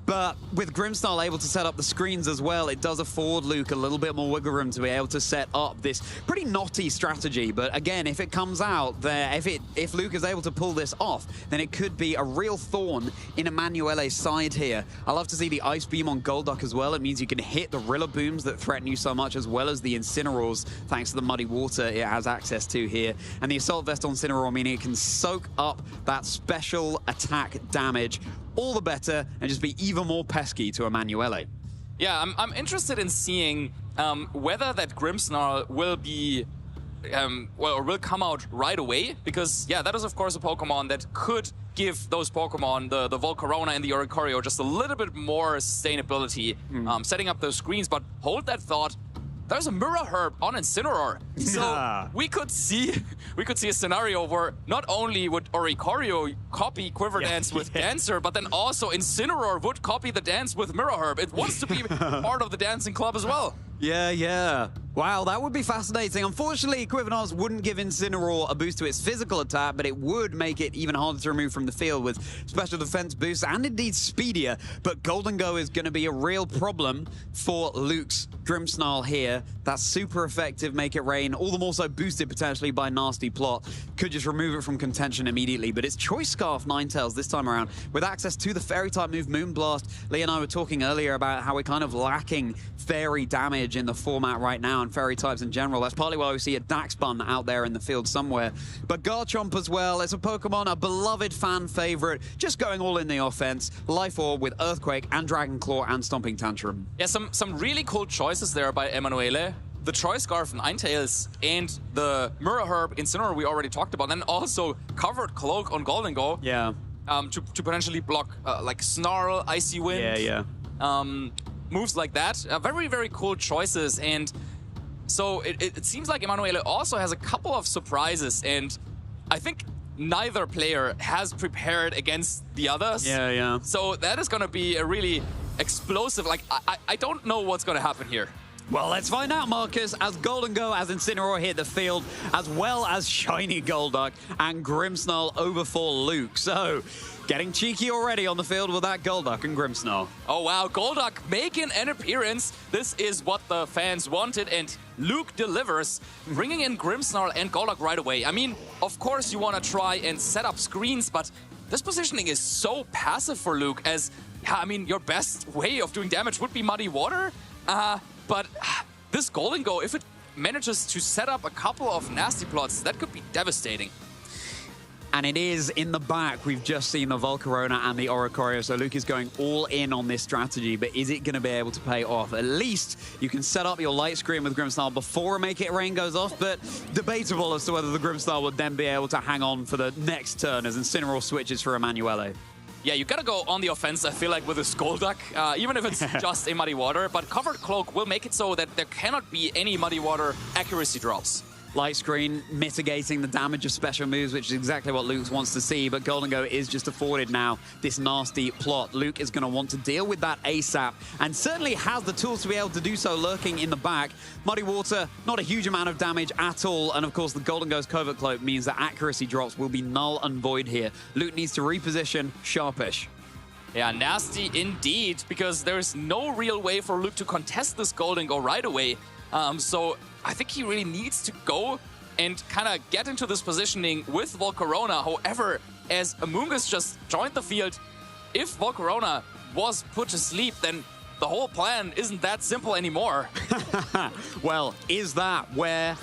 [SPEAKER 9] But with Grimmsnarl able to set up the screens as well, it does afford Luke a little bit more wiggle room to be able to set up this pretty knotty strategy. But again, if it comes out there, if Luke is able to pull this off, then it could be a real thorn in Emanuele's side here. I love to see the Ice Beam on Golduck as well. It means you can hit the Rillabooms that threaten you so much, as well as the Incineroars, thanks to the Muddy Water it has access to here. And the Assault Vest on Incineroar, meaning it can soak up that special attack damage. All the better, and just be even more pesky to Emanuele.
[SPEAKER 13] Yeah, I'm interested in seeing whether that Grimmsnarl will be, or will come out right away, because, yeah, that is, of course, a Pokemon that could give those Pokemon, the Volcarona and the Oricorio, just a little bit more sustainability, setting up those screens. But hold that thought. There's a Mirror Herb on Incineroar. So we could see a scenario where not only would Oricorio copy Quiver Dance with Dancer, but then also Incineroar would copy the dance with Mirror Herb. It wants to be part of the dancing club as well.
[SPEAKER 9] Yeah. Wow, that would be fascinating. Unfortunately, Quiver Dance wouldn't give Incineroar a boost to its physical attack, but it would make it even harder to remove from the field with special defense boosts and indeed speedier. But Golden Go is going to be a real problem for Luke's Grimmsnarl here. That's super effective, Make It Rain, all the more so boosted potentially by Nasty Plot. Could just remove it from contention immediately, but it's Choice Scarf Ninetales this time around with access to the Fairy-type move Moonblast. Lee and I were talking earlier about how we're kind of lacking Fairy damage in the format right now, and Fairy types in general. That's partly why we see a Daxbun out there in the field somewhere. But Garchomp as well, it's a Pokemon, a beloved fan favorite, just going all in the offense. Life Orb with Earthquake and Dragon Claw and Stomping Tantrum.
[SPEAKER 13] Yeah, some really cool choices there by Emanuele. The Choice Scarf Ninetales and the Mirror Herb Incineroar we already talked about, and also Covered Cloak on Golden Go.
[SPEAKER 9] Yeah.
[SPEAKER 13] To potentially block like Snarl, Icy Wind.
[SPEAKER 9] Yeah.
[SPEAKER 13] Moves like that. Very, very cool choices. And so it seems like Emanuele also has a couple of surprises. And I think neither player has prepared against the others.
[SPEAKER 9] Yeah.
[SPEAKER 13] So that is going to be a really explosive, like, I don't know what's going to happen here.
[SPEAKER 9] Well, let's find out, Marcus, as Golden Go, as Incineroar hit the field, as well as Shiny Golduck and Grimmsnarl over for Luke. So, getting cheeky already on the field with that Golduck and Grimmsnarl.
[SPEAKER 13] Oh, wow. Golduck making an appearance. This is what the fans wanted, and Luke delivers, bringing in Grimmsnarl and Golduck right away. I mean, of course you want to try and set up screens, but this positioning is so passive for Luke, as, I mean, your best way of doing damage would be Muddy Water. But this Golden Go, if it manages to set up a couple of nasty plots, that could be devastating.
[SPEAKER 9] And it is in the back. We've just seen the Volcarona and the Oricorio, so Luke is going all in on this strategy, but is it going to be able to pay off? At least you can set up your light screen with Grimmsnarl before Make It Rain goes off, but debatable as to whether the Grimmsnarl would then be able to hang on for the next turn as Incineroar switches for Emanuele.
[SPEAKER 13] Yeah, you gotta go on the offense, I feel like, with a Golduck, even if it's just a Muddy Water. But Covered Cloak will make it so that there cannot be any Muddy Water accuracy drops.
[SPEAKER 9] Light screen mitigating the damage of special moves, which is exactly what Luke wants to see, but Golden Go is just afforded now this nasty plot. Luke is going to want to deal with that ASAP, and certainly has the tools to be able to do so lurking in the back. Muddy Water, not a huge amount of damage at all, and of course the Golden Go's Covert Cloak means that accuracy drops will be null and void here. Luke needs to reposition sharpish.
[SPEAKER 13] Yeah, nasty indeed, because there's no real way for Luke to contest this Golden Go right away. So I think he really needs to go and kind of get into this positioning with Volcarona. However, as Amoonguss just joined the field, if Volcarona was put to sleep, then the whole plan isn't that simple anymore.
[SPEAKER 9] Well, is that where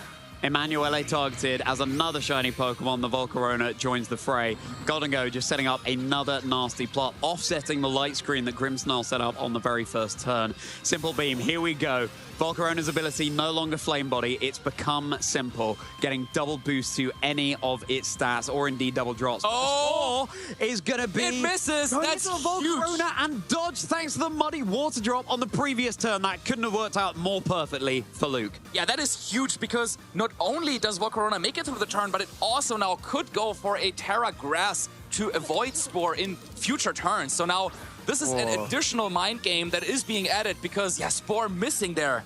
[SPEAKER 9] Emanuele targeted as another shiny Pokemon, the Volcarona, joins the fray? Golden Go just setting up another nasty plot, offsetting the light screen that Grimmsnarl set up on the very first turn. Simple Beam, here we go. Volcarona's ability no longer Flame Body, it's become simple, getting double boost to any of its stats, or indeed double drops.
[SPEAKER 13] Oh!
[SPEAKER 9] Is gonna be...
[SPEAKER 13] It misses! That's
[SPEAKER 9] Volcarona and dodge thanks to the Muddy Water drop on the previous turn. That couldn't have worked out more perfectly for Luke.
[SPEAKER 13] Yeah, that is huge, because not only does Volcarona make it through the turn, but it also now could go for a Terra Grass to avoid Spore in future turns. So now this is an additional mind game that is being added because, yeah, Spore missing there.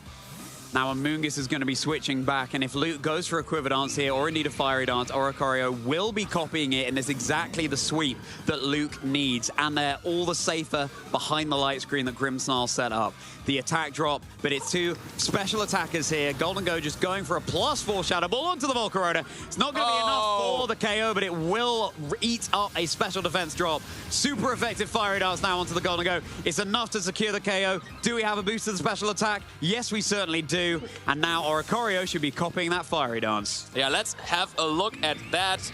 [SPEAKER 9] Now Amoonguss is going to be switching back, and if Luke goes for a Quiver Dance here, or indeed a Fiery Dance, Oricorio will be copying it, and it's exactly the sweep that Luke needs. And they're all the safer behind the light screen that Grimmsnarl set up. The attack drop, but it's two special attackers here. Golden Go just going for a +4 Shadow Ball onto the Volcarona. It's not going to be enough for the KO, but it will eat up a special defense drop. Super effective Fiery Dance now onto the Golden Go. It's enough to secure the KO. Do we have a boost to the special attack? Yes, we certainly do. And now Oricorio should be copying that Fiery Dance.
[SPEAKER 13] Yeah, let's have a look at that.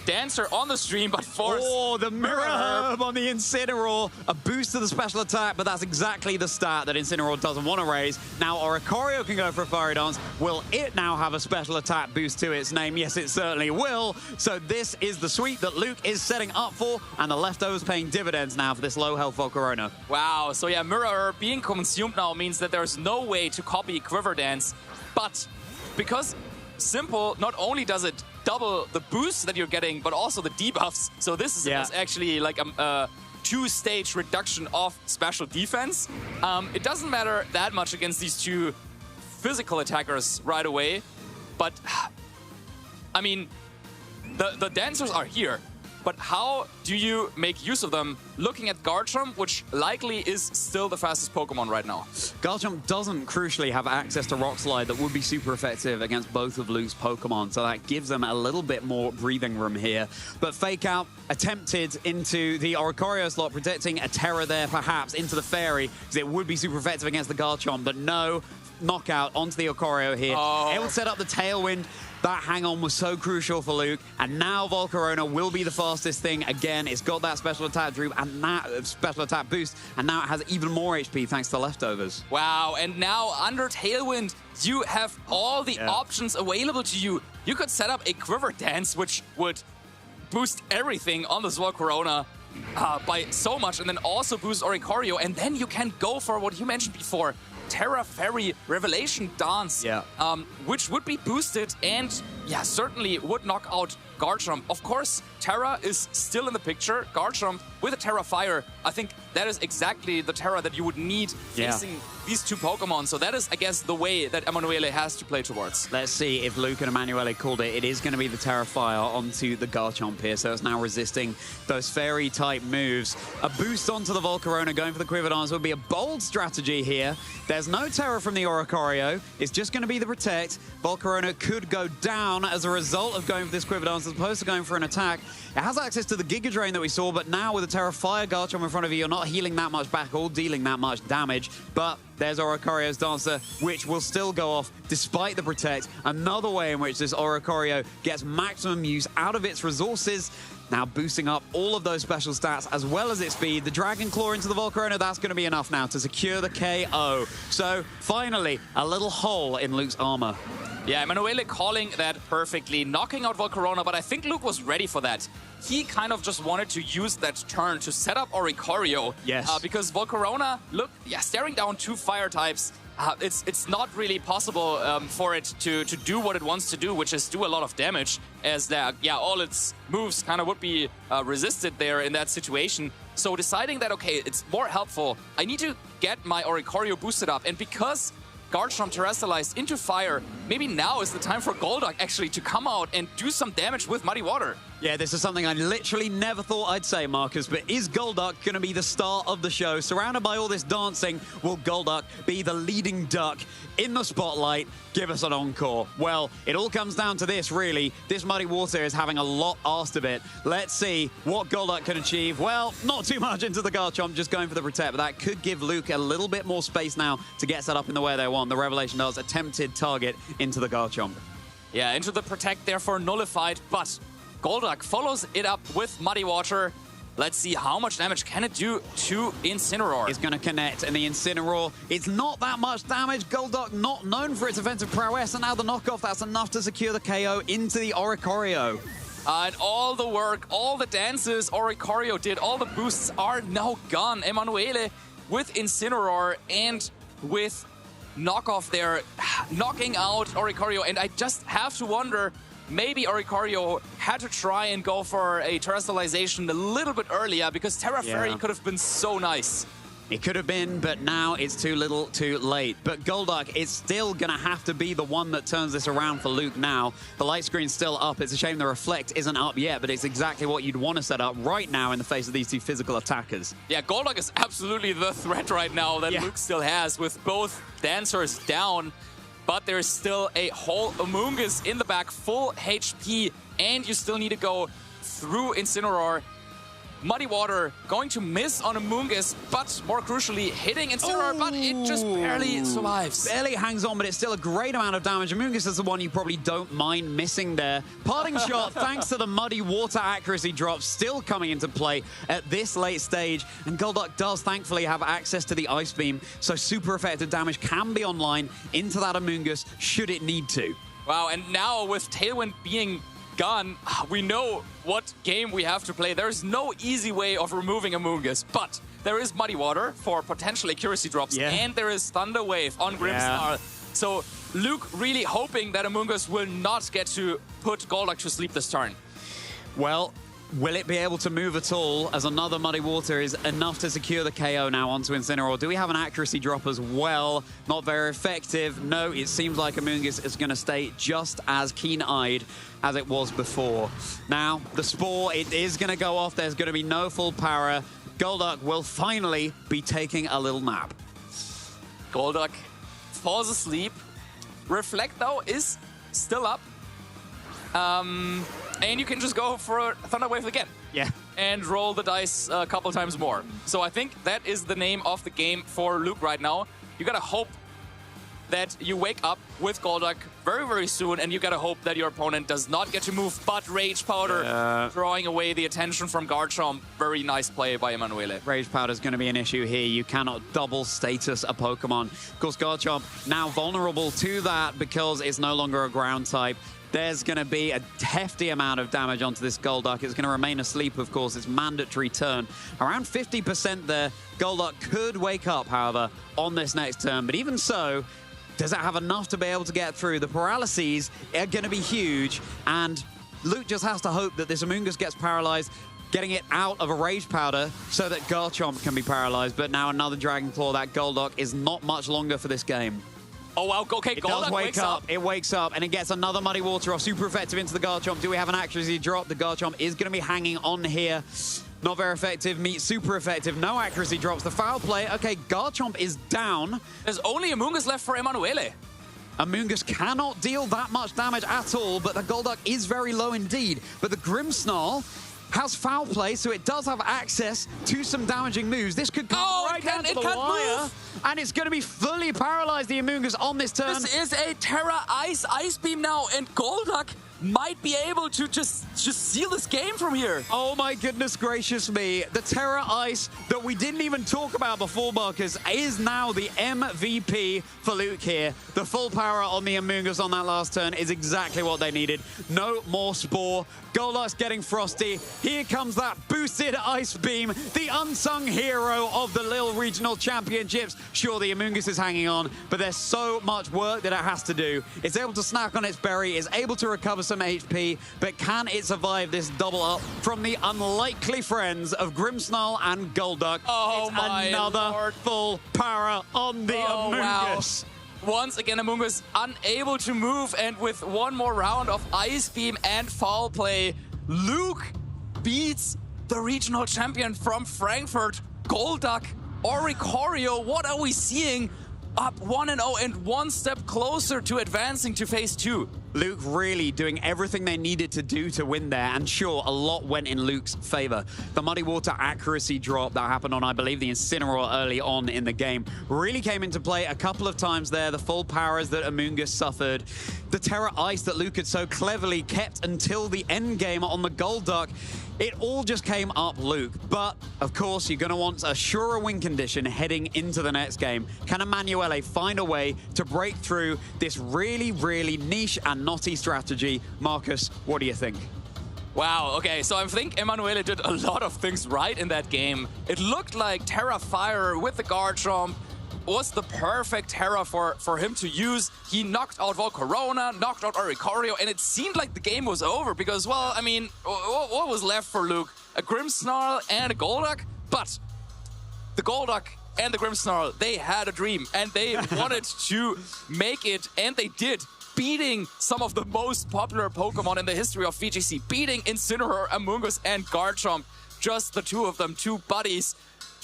[SPEAKER 13] Dancer on the stream, but force.
[SPEAKER 9] Oh, the Mirror Herb on the Incineroar. A boost to the special attack, but that's exactly the stat that Incineroar doesn't want to raise. Now Oricorio can go for a Fiery Dance. Will it now have a special attack boost to its name? Yes, it certainly will. So this is the sweep that Luke is setting up for, and the leftovers paying dividends now for this low health Volcarona.
[SPEAKER 13] Wow, so yeah, Mirror Herb being consumed now means that there's no way to copy Quiver Dance, but because Simple, not only does it double the boost that you're getting, but also the debuffs. So this is actually like a two-stage reduction of special defense. It doesn't matter that much against these two physical attackers right away, but I mean, the dancers are here. But how do you make use of them? Looking at Garchomp, which likely is still the fastest Pokemon right now.
[SPEAKER 9] Garchomp doesn't crucially have access to Rock Slide that would be super effective against both of Luke's Pokemon, so that gives them a little bit more breathing room here. But Fake Out attempted into the Oricorio slot, protecting a Terra there perhaps into the Fairy, because it would be super effective against the Garchomp, but no. Knockout onto the Oricorio here. Able to set up the Tailwind. That hang-on was so crucial for Luke, and now Volcarona will be the fastest thing again. It's got that special attack droop and that special attack boost, and now it has even more HP thanks to leftovers.
[SPEAKER 13] Wow, and now under Tailwind, you have all the options available to you. You could set up a Quiver Dance, which would boost everything on this Volcarona by so much, and then also boost Oricorio, and then you can go for what you mentioned before, Terra Fairy Revelation Dance, which would be boosted and, yeah, certainly would knock out Garchomp. Of course, Terra is still in the picture. Garchomp with a Terra Fire, I think that is exactly the Terra that you would need facing these two Pokemon. So that is, I guess, the way that Emanuele has to play towards.
[SPEAKER 9] Let's see if Luke and Emanuele called it. It is going to be the Terra Fire onto the Garchomp here, so it's now resisting those Fairy-type moves. A boost onto the Volcarona, going for the Quiver Dance would be a bold strategy here. There's no Terra from the Oricorio. It's just going to be the Protect. Volcarona could go down as a result of going for this Quiver Dance as opposed to going for an attack. It has access to the Giga Drain that we saw, but now with the Terra Fire Garchomp in front of you, you're not healing that much back or dealing that much damage. But there's Oricorio's Dancer, which will still go off despite the Protect. Another way in which this Oricorio gets maximum use out of its resources. Now boosting up all of those special stats as well as its speed. The Dragon Claw into the Volcarona, that's going to be enough now to secure the KO. So finally, a little hole in Luke's armor.
[SPEAKER 13] Yeah, Emanuele calling that perfectly, knocking out Volcarona, but I think Luke was ready for that. He kind of just wanted to use that turn to set up Oricorio.
[SPEAKER 9] Yes.
[SPEAKER 13] Because Volcarona, look, staring down two fire types, it's not really possible for it to do what it wants to do, which is do a lot of damage, as all its moves kind of would be resisted there in that situation. So deciding that, okay, it's more helpful, I need to get my Oricorio boosted up, and because Garchomp terrestrialized into fire, maybe now is the time for Golduck actually to come out and do some damage with Muddy Water.
[SPEAKER 9] Yeah, this is something I literally never thought I'd say, Marcus, but is Golduck going to be the star of the show? Surrounded by all this dancing, will Golduck be the leading duck in the spotlight? Give us an encore. Well, it all comes down to this, really. This Muddy Water is having a lot asked of it. Let's see what Golduck can achieve. Well, not too much into the Garchomp, just going for the Protect, but that could give Luke a little bit more space now to get set up in the way they want. The Revelation does attempted target into the Garchomp.
[SPEAKER 13] Yeah, into the Protect, therefore nullified, but Golduck follows it up with Muddy Water. Let's see how much damage can it do to Incineroar.
[SPEAKER 9] It's going to connect, and the Incineroar, it's not that much damage. Golduck not known for its offensive prowess, and now the knockoff, that's enough to secure the KO into the Oricorio.
[SPEAKER 13] And all the work, all the dances Oricorio did, all the boosts are now gone. Emanuele with Incineroar and with knockoff there, knocking out Oricorio, and I just have to wonder, maybe Oricorio had to try and go for a terrestrialization a little bit earlier, because Terra Fairy could have been so nice.
[SPEAKER 9] It could have been, but now it's too little too late. But Golduck is still going to have to be the one that turns this around for Luke now. The light screen's still up. It's a shame the Reflect isn't up yet, but it's exactly what you'd want to set up right now in the face of these two physical attackers.
[SPEAKER 13] Yeah, Golduck is absolutely the threat right now that Luke still has, with both dancers down. But there's still a whole Amoonguss in the back, full HP, and you still need to go through Incineroar. Muddy Water going to miss on Amoonguss, but more crucially, hitting Incineroar, but it just barely survives.
[SPEAKER 9] Barely hangs on, but it's still a great amount of damage. Amoonguss is the one you probably don't mind missing there. Parting shot, thanks to the Muddy Water accuracy drop still coming into play at this late stage. And Golduck does thankfully have access to the Ice Beam, so super effective damage can be online into that Amoonguss should it need to.
[SPEAKER 13] Wow, and now with Tailwind being gone, we know what game we have to play. There's no easy way of removing Amoonguss, but there is Muddy Water for potential accuracy drops, and there is Thunder Wave on Grimmsnarl. So Luke really hoping that Amoonguss will not get to put Golduck to sleep this turn.
[SPEAKER 9] Well, will it be able to move at all, as another Muddy Water is enough to secure the KO now onto Incineroar? Do we have an accuracy drop as well? Not very effective. No, it seems like Amoonguss is going to stay just as keen-eyed as it was before. Now, the Spore, it is going to go off. There's going to be no full power. Golduck will finally be taking a little nap.
[SPEAKER 13] Golduck falls asleep. Reflect, though, is still up. And you can just go for a Thunder Wave again.
[SPEAKER 9] Yeah.
[SPEAKER 13] And roll the dice a couple times more. So I think that is the name of the game for Luke right now. You gotta hope that you wake up with Golduck very, very soon, and you gotta hope that your opponent does not get to move, but Rage Powder, drawing away the attention from Garchomp. Very nice play by Emanuele.
[SPEAKER 9] Rage Powder is going to be an issue here. You cannot double status a Pokemon. Of course, Garchomp now vulnerable to that because it's no longer a ground type. there's going to be a hefty amount of damage onto this Golduck. It's going to remain asleep, of course. It's mandatory turn. Around 50% there. Golduck could wake up, however, on this next turn. But even so, does it have enough to be able to get through? The paralyses are going to be huge, and Luke just has to hope that this Amoonguss gets paralyzed, getting it out of a Rage Powder so that Garchomp can be paralyzed. But now another Dragon Claw. That Golduck is not much longer for this game.
[SPEAKER 13] Oh, wow. Okay,
[SPEAKER 9] it does wake up. It wakes up, and it gets another Muddy Water off. Super effective into the Garchomp. Do we have an accuracy drop? The Garchomp is going to be hanging on here. Not very effective. Meet super effective. No accuracy drops. The foul play. Okay, Garchomp is down.
[SPEAKER 13] There's only Amoonguss left for Emanuele.
[SPEAKER 9] Amoonguss cannot deal that much damage at all, but the Golduck is very low indeed. But the Grimmsnarl has foul play, so it does have access to some damaging moves. This could come right down to the wire, and it's going to be fully paralyzed, the Amoonguss, on this turn.
[SPEAKER 13] This is a Terra Ice Beam now, and Golduck might be able to just seal this game from here.
[SPEAKER 9] Oh my goodness gracious me. The Terra Ice that we didn't even talk about before, Marcus, is now the MVP for Luke here. The full power on the Amoonguss on that last turn is exactly what they needed. No more Spore. Golduck's getting frosty. Here comes that boosted Ice Beam, the unsung hero of the Lille Regional Championships. Sure, the Amoonguss is hanging on, but there's so much work that it has to do. It's able to snack on its berry, it's able to recover some HP, but can it survive this double up from the unlikely friends of Grimmsnarl and Golduck?
[SPEAKER 13] Oh,
[SPEAKER 9] it's another
[SPEAKER 13] Lord.
[SPEAKER 9] Full power on the Amoonguss.
[SPEAKER 13] Wow. Once again, Amoonguss unable to move, and with one more round of Ice Beam and Foul Play, Luke beats the regional champion from Frankfurt, Golduck. Oricorio, what are we seeing? Up 1-0 and one step closer to advancing to phase 2.
[SPEAKER 9] Luke really doing everything they needed to do to win there, and sure, a lot went in Luke's favor. The Muddy Water accuracy drop that happened on, I believe, the Incineroar early on in the game really came into play a couple of times there. The full powers that Amoonguss suffered. The Terra Ice that Luke had so cleverly kept until the end game on the Golduck. It all just came up Luke. But, of course, you're going to want a surer win condition heading into the next game. Can Emanuele find a way to break through this really, really niche and knotty strategy? Marcus, what do you think?
[SPEAKER 13] Wow, okay, so I think Emanuele did a lot of things right in that game. It looked like Terra Fire with the Garchomp was the perfect Terra for him to use. He knocked out Volcarona, knocked out Oricorio, and it seemed like the game was over because, well, I mean, what was left for Luke? A Grimmsnarl and a Golduck? But the Golduck and the Grimmsnarl, they had a dream, and they wanted to make it, and they did. Beating some of the most popular Pokemon in the history of VGC, beating Incineroar, Amoonguss, and Garchomp. Just the two of them, two buddies,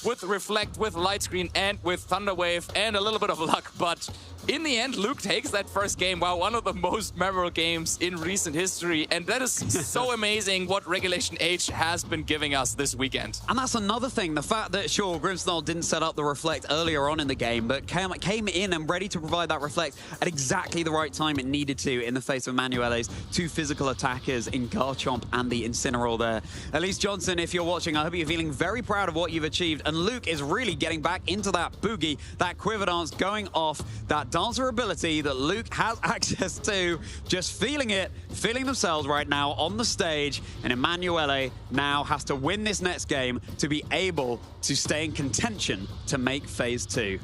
[SPEAKER 13] with Reflect, with Light Screen, and with Thunder Wave, and a little bit of luck. But in the end, Luke takes that first game. Wow, one of the most memorable games in recent history. And that is so amazing what Regulation H has been giving us this weekend.
[SPEAKER 9] And that's another thing. The fact that, sure, Grimmsnarl didn't set up the Reflect earlier on in the game, but came in and ready to provide that Reflect at exactly the right time it needed to in the face of Emanuele's two physical attackers in Garchomp and the Incineroar there. Elise Johnson, if you're watching, I hope you're feeling very proud of what you've achieved. And Luke is really getting back into that boogie, that quiver dance going off, that dancer ability that Luke has access to, just feeling it, feeling themselves right now on the stage. And Emanuele now has to win this next game to be able to stay in contention to make phase 2.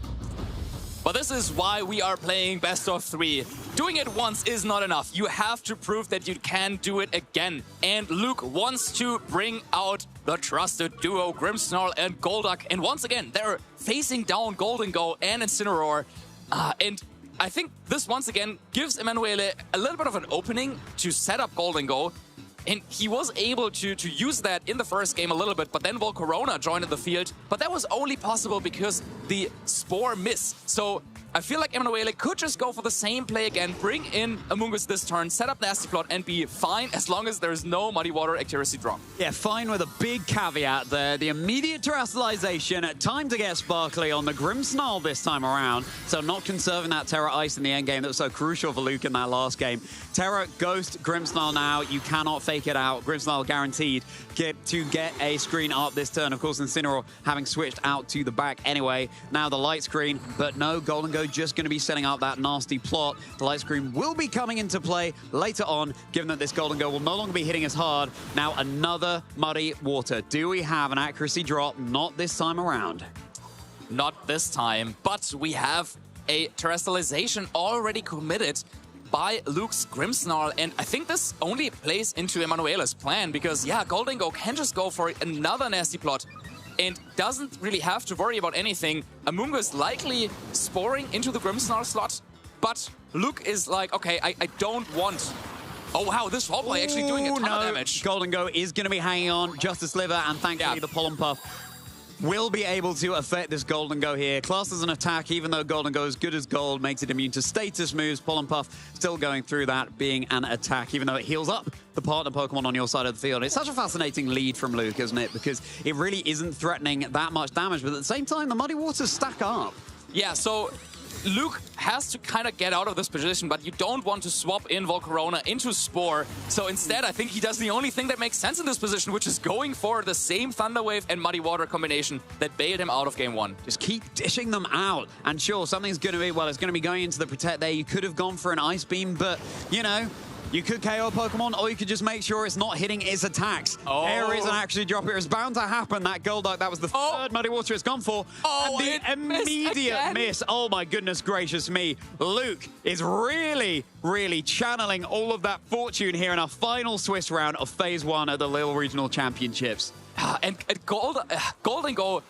[SPEAKER 13] But this is why we are playing best of 3. Doing it once is not enough. You have to prove that you can do it again. And Luke wants to bring out the trusted duo, Grimmsnarl and Golduck. And once again, they're facing down Golden Go and Incineroar. And I think this once again gives Emanuele a little bit of an opening to set up Golden Go. And he was able to use that in the first game a little bit, but then Volcarona joined in the field. But that was only possible because the Spore missed. So I feel like Emanuele could just go for the same play again, bring in Amoonguss this turn, set up Nasty Plot, and be fine as long as there's no Muddy Water accuracy drop.
[SPEAKER 9] Yeah, fine with a big caveat there. The immediate terrestrialization, time to get sparkly on the Grimmsnarl this time around. So not conserving that Terra Ice in the end game that was so crucial for Luke in that last game. Terra Ghost Grimmsnarl now. You cannot fake it out. Grimmsnarl guaranteed to get a screen up this turn. Of course, Incineroar having switched out to the back anyway. Now the light screen, but no Golden Go Go just going to be setting up that nasty plot. The light screen will be coming into play later on, given that this Golden Go will no longer be hitting as hard. Now another Muddy Water. Do we have an accuracy drop? Not this time around.
[SPEAKER 13] Not this time, but we have a terrestrialization already committed by Luke's Grimmsnarl, and I think this only plays into Emanuela's plan because, yeah, Golden Go can just go for another nasty plot and doesn't really have to worry about anything. Amungo is likely sporing into the Grimmsnarl slot, but Luke is like, okay, I don't want... Oh, wow, this whole play actually doing a ton of damage.
[SPEAKER 9] Golden Go is going to be hanging on just a sliver, and thankfully the Pollen Puff will be able to affect this Golden Go here. Classed as an attack, even though Golden Go is good as gold, makes it immune to status moves. Pollen Puff still going through that, being an attack, even though it heals up the partner Pokemon on your side of the field. It's such a fascinating lead from Luke, isn't it? Because it really isn't threatening that much damage, but at the same time, the Muddy Waters stack up.
[SPEAKER 13] Yeah, so Luke has to kind of get out of this position, but you don't want to swap in Volcarona into Spore. So instead, I think he does the only thing that makes sense in this position, which is going for the same Thunder Wave and Muddy Water combination that bailed him out of game one.
[SPEAKER 9] Just keep dishing them out. And sure, something's going to be, well, it's going to be going into the Protect there. You could have gone for an Ice Beam, but, you know, you could KO Pokemon, or you could just make sure it's not hitting its attacks.
[SPEAKER 13] Oh.
[SPEAKER 9] There is an actually drop here. It's bound to happen. That Golduck, that was the third Muddy Water it's gone for.
[SPEAKER 13] Oh,
[SPEAKER 9] and the immediate miss. Oh, my goodness gracious me. Luke is really, really channeling all of that fortune here in our final Swiss round of Phase 1 of the Lille Regional Championships.
[SPEAKER 13] And Golden Go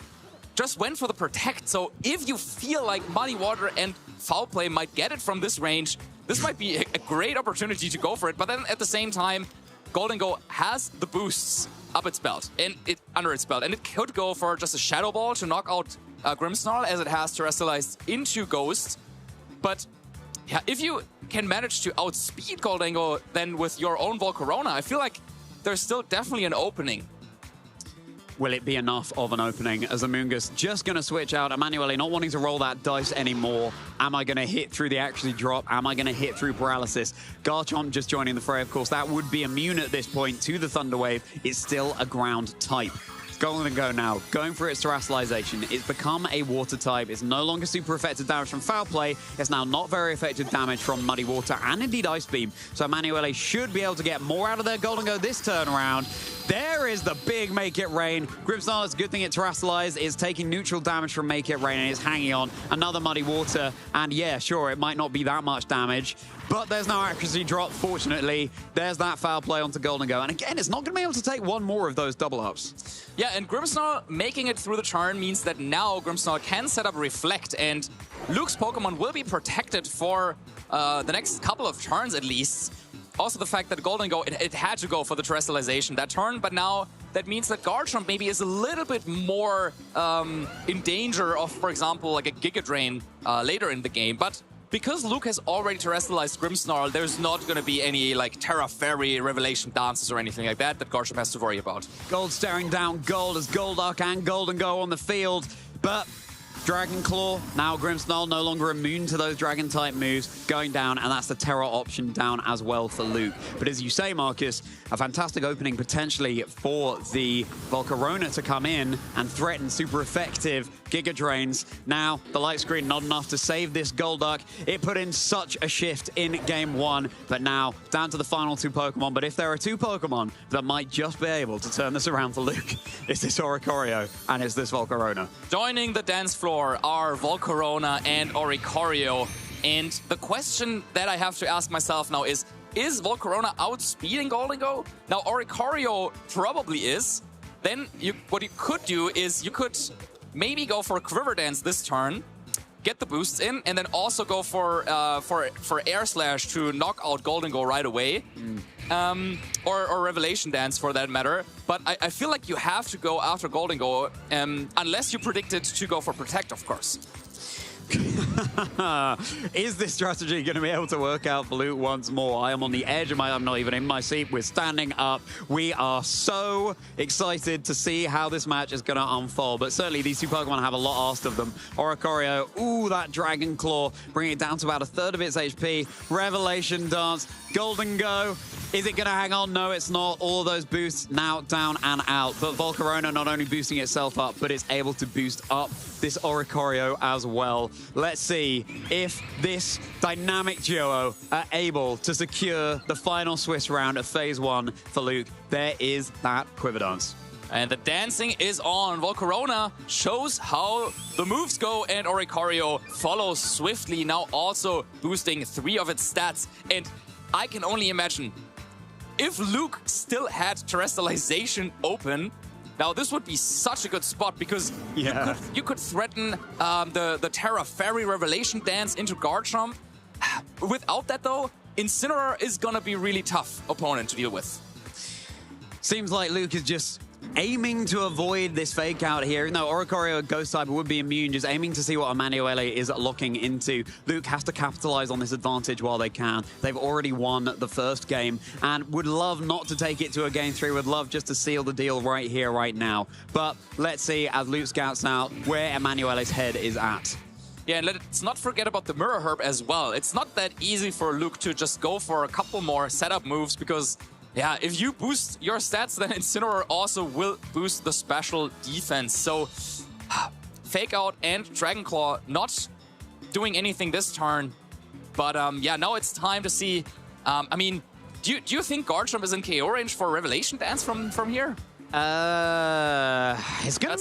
[SPEAKER 13] just went for the Protect. So if you feel like Muddy Water and Foul Play might get it from this range, this might be a great opportunity to go for it. But then at the same time, Golden Go has the boosts up its belt and under its belt, and it could go for just a Shadow Ball to knock out Grimmsnarl, as it has terrestrialized into Ghost. But yeah, if you can manage to outspeed Golden Go then with your own Volcarona, I feel like there's still definitely an opening.
[SPEAKER 9] Will it be enough of an opening as Amoongus just going to switch out? Emanuele not wanting to roll that dice anymore. Am I going to hit through the actually drop? Am I going to hit through Paralysis? Garchomp just joining the fray, of course. That would be immune at this point to the Thunder Wave. It's still a ground type. Golden Go now, going for its terrestrialization. It's become a water type. It's no longer super effective damage from Foul Play. It's now not very effective damage from Muddy Water and indeed Ice Beam. So Emanuele should be able to get more out of their Golden Go this turn around. There is the big Make It Rain. Grimmsnarl, it's a good thing it terrestrialized. It's taking neutral damage from Make It Rain and it's hanging on. Another Muddy Water. And yeah, sure, it might not be that much damage, but there's no accuracy drop, fortunately. There's that Foul Play onto Golden Go. And again, it's not going to be able to take one more of those double ups.
[SPEAKER 13] Yeah, and Grimmsnarl making it through the turn means that now Grimmsnarl can set up Reflect, and Luke's Pokemon will be protected for the next couple of turns at least. Also the fact that Golden Go, it had to go for the terrestrialization that turn, but now that means that Garchomp maybe is a little bit more in danger of, for example, like a Giga Drain later in the game. But because Luke has already terrestrialized Grimmsnarl, there's not going to be any like Terra Fairy Revelation dances or anything like that Garchomp has to worry about.
[SPEAKER 9] Gold staring down Gold as Golduck and Golden Go on the field, but Dragon Claw, now Grimmsnarl no longer immune to those Dragon-type moves, going down, and that's the Terra option down as well for Luke. But as you say, Marcus, a fantastic opening potentially for the Volcarona to come in and threaten super effective Giga Drains. Now, the light screen not enough to save this Golduck. It put in such a shift in Game 1, but now down to the final two Pokemon. But if there are two Pokemon that might just be able to turn this around for Luke, it's this Oricorio and it's this Volcarona.
[SPEAKER 13] Joining the dance floor are Volcarona and Oricorio. And the question that I have to ask myself now is Volcarona outspeeding Golden Go? Now, Oricorio probably is. Then what you could do is you could maybe go for a Quiver Dance this turn, get the boosts in, and then also go for Air Slash to knock out Golden Go right away. Or Revelation Dance for that matter. But I feel like you have to go after Golden Go, unless you predicted to go for Protect, of course.
[SPEAKER 9] Is this strategy going to be able to work out for Luke once more? I am on the edge of I'm not even in my seat. We're standing up. We are so excited to see how this match is going to unfold. But certainly these two Pokemon have a lot asked of them. Oricorio, ooh, that Dragon Claw, bringing it down to about a third of its HP. Revelation Dance, Golden Go. Is it going to hang on? No, it's not. All of those boosts now down and out. But Volcarona not only boosting itself up, but it's able to boost up this Oricorio as well. Let's see if this dynamic duo are able to secure the final Swiss round of Phase 1 for Luke. There is that Quiver Dance.
[SPEAKER 13] And the dancing is on. Volcarona shows how the moves go, and Oricorio follows swiftly, now also boosting 3 of its stats. And I can only imagine, if Luke still had Terrestrialization open, now this would be such a good spot, because you could threaten the Terra Fairy Revelation Dance into Garchomp. Without that though, Incineroar is gonna be a really tough opponent to deal with.
[SPEAKER 9] Seems like Luke is just aiming to avoid this fake out here. No, Oricorio Ghost type would be immune, just aiming to see what Emanuele is looking into. Luke has to capitalize on this advantage while they can. They've already won the first game and would love not to take it to a game 3, would love just to seal the deal right here, right now. But let's see, as Luke scouts out, where Emanuele's head is at.
[SPEAKER 13] Yeah, and let's not forget about the Mirror Herb as well. It's not that easy for Luke to just go for a couple more setup moves, because yeah, if you boost your stats, then Incineroar also will boost the special defense. So, Fake Out and Dragon Claw not doing anything this turn. But yeah, now it's time to see. I mean, do you think Garchomp is in KO range for Revelation Dance from here?
[SPEAKER 9] It's gonna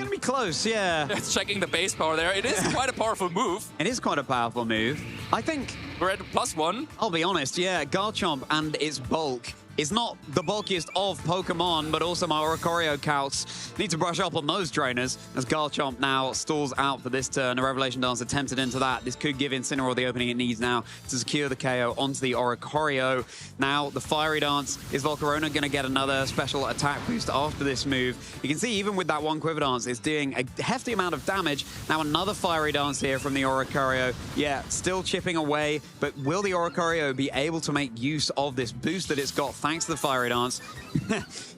[SPEAKER 9] be close, yeah.
[SPEAKER 13] It's checking the base power there. It is quite a powerful move.
[SPEAKER 9] It is quite a powerful move. I think
[SPEAKER 13] we're at +1.
[SPEAKER 9] I'll be honest, yeah. Garchomp and its bulk is not the bulkiest of Pokemon, but also my Oricorio counts need to brush up on those trainers, as Garchomp now stalls out for this turn. A Revelation Dance attempted into that. This could give Incineroar the opening it needs now to secure the KO onto the Oricorio. Now, the Fiery Dance. Is Volcarona going to get another special attack boost after this move? You can see even with that one Quiver Dance, it's doing a hefty amount of damage. Now, another Fiery Dance here from the Oricorio. Yeah, still chipping away, but will the Oricorio be able to make use of this boost that it's got thanks to the Fiery Dance?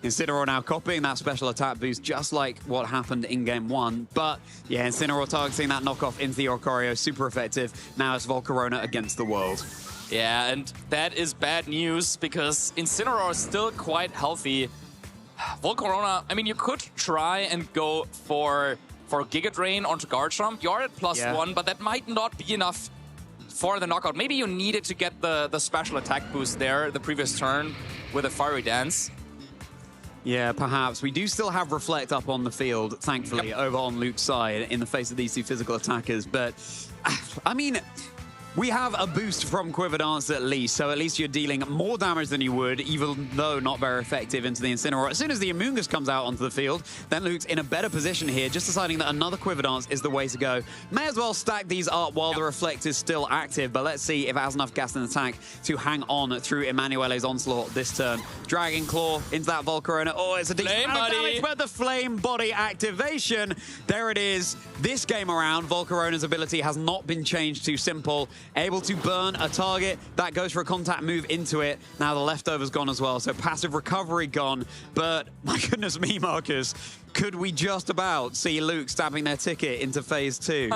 [SPEAKER 9] Incineroar now copying that special attack boost, just like what happened in Game 1. But yeah, Incineroar targeting that knockoff into the Oricorio, super effective. Now it's Volcarona against the world.
[SPEAKER 13] Yeah, and that is bad news, because Incineroar is still quite healthy. Volcarona, I mean, you could try and go for Giga Drain onto Garchomp. You're at +1, but that might not be enough for the knockout. Maybe you needed to get the special attack boost there the previous turn with a Fiery Dance.
[SPEAKER 9] Yeah, perhaps. We do still have Reflect up on the field, thankfully, over on Luke's side in the face of these two physical attackers. But, I mean, we have a boost from Quiver Dance at least, so at least you're dealing more damage than you would, even though not very effective, into the Incineroar. As soon as the Amoonguss comes out onto the field, then Luke's in a better position here, just deciding that another Quiver Dance is the way to go. May as well stack these up while the Reflect is still active, but let's see if it has enough gas in the tank to hang on through Emanuele's onslaught this turn. Dragon Claw into that Volcarona. Oh, it's a decent amount of damage, but the Flame Body activation, there it is. This game around, Volcarona's ability has not been changed to simple. Able to burn a target. That goes for a contact move into it. Now the leftover's gone as well, so passive recovery gone. But my goodness me, Marcus, could we just about see Luke stabbing their ticket into Phase 2?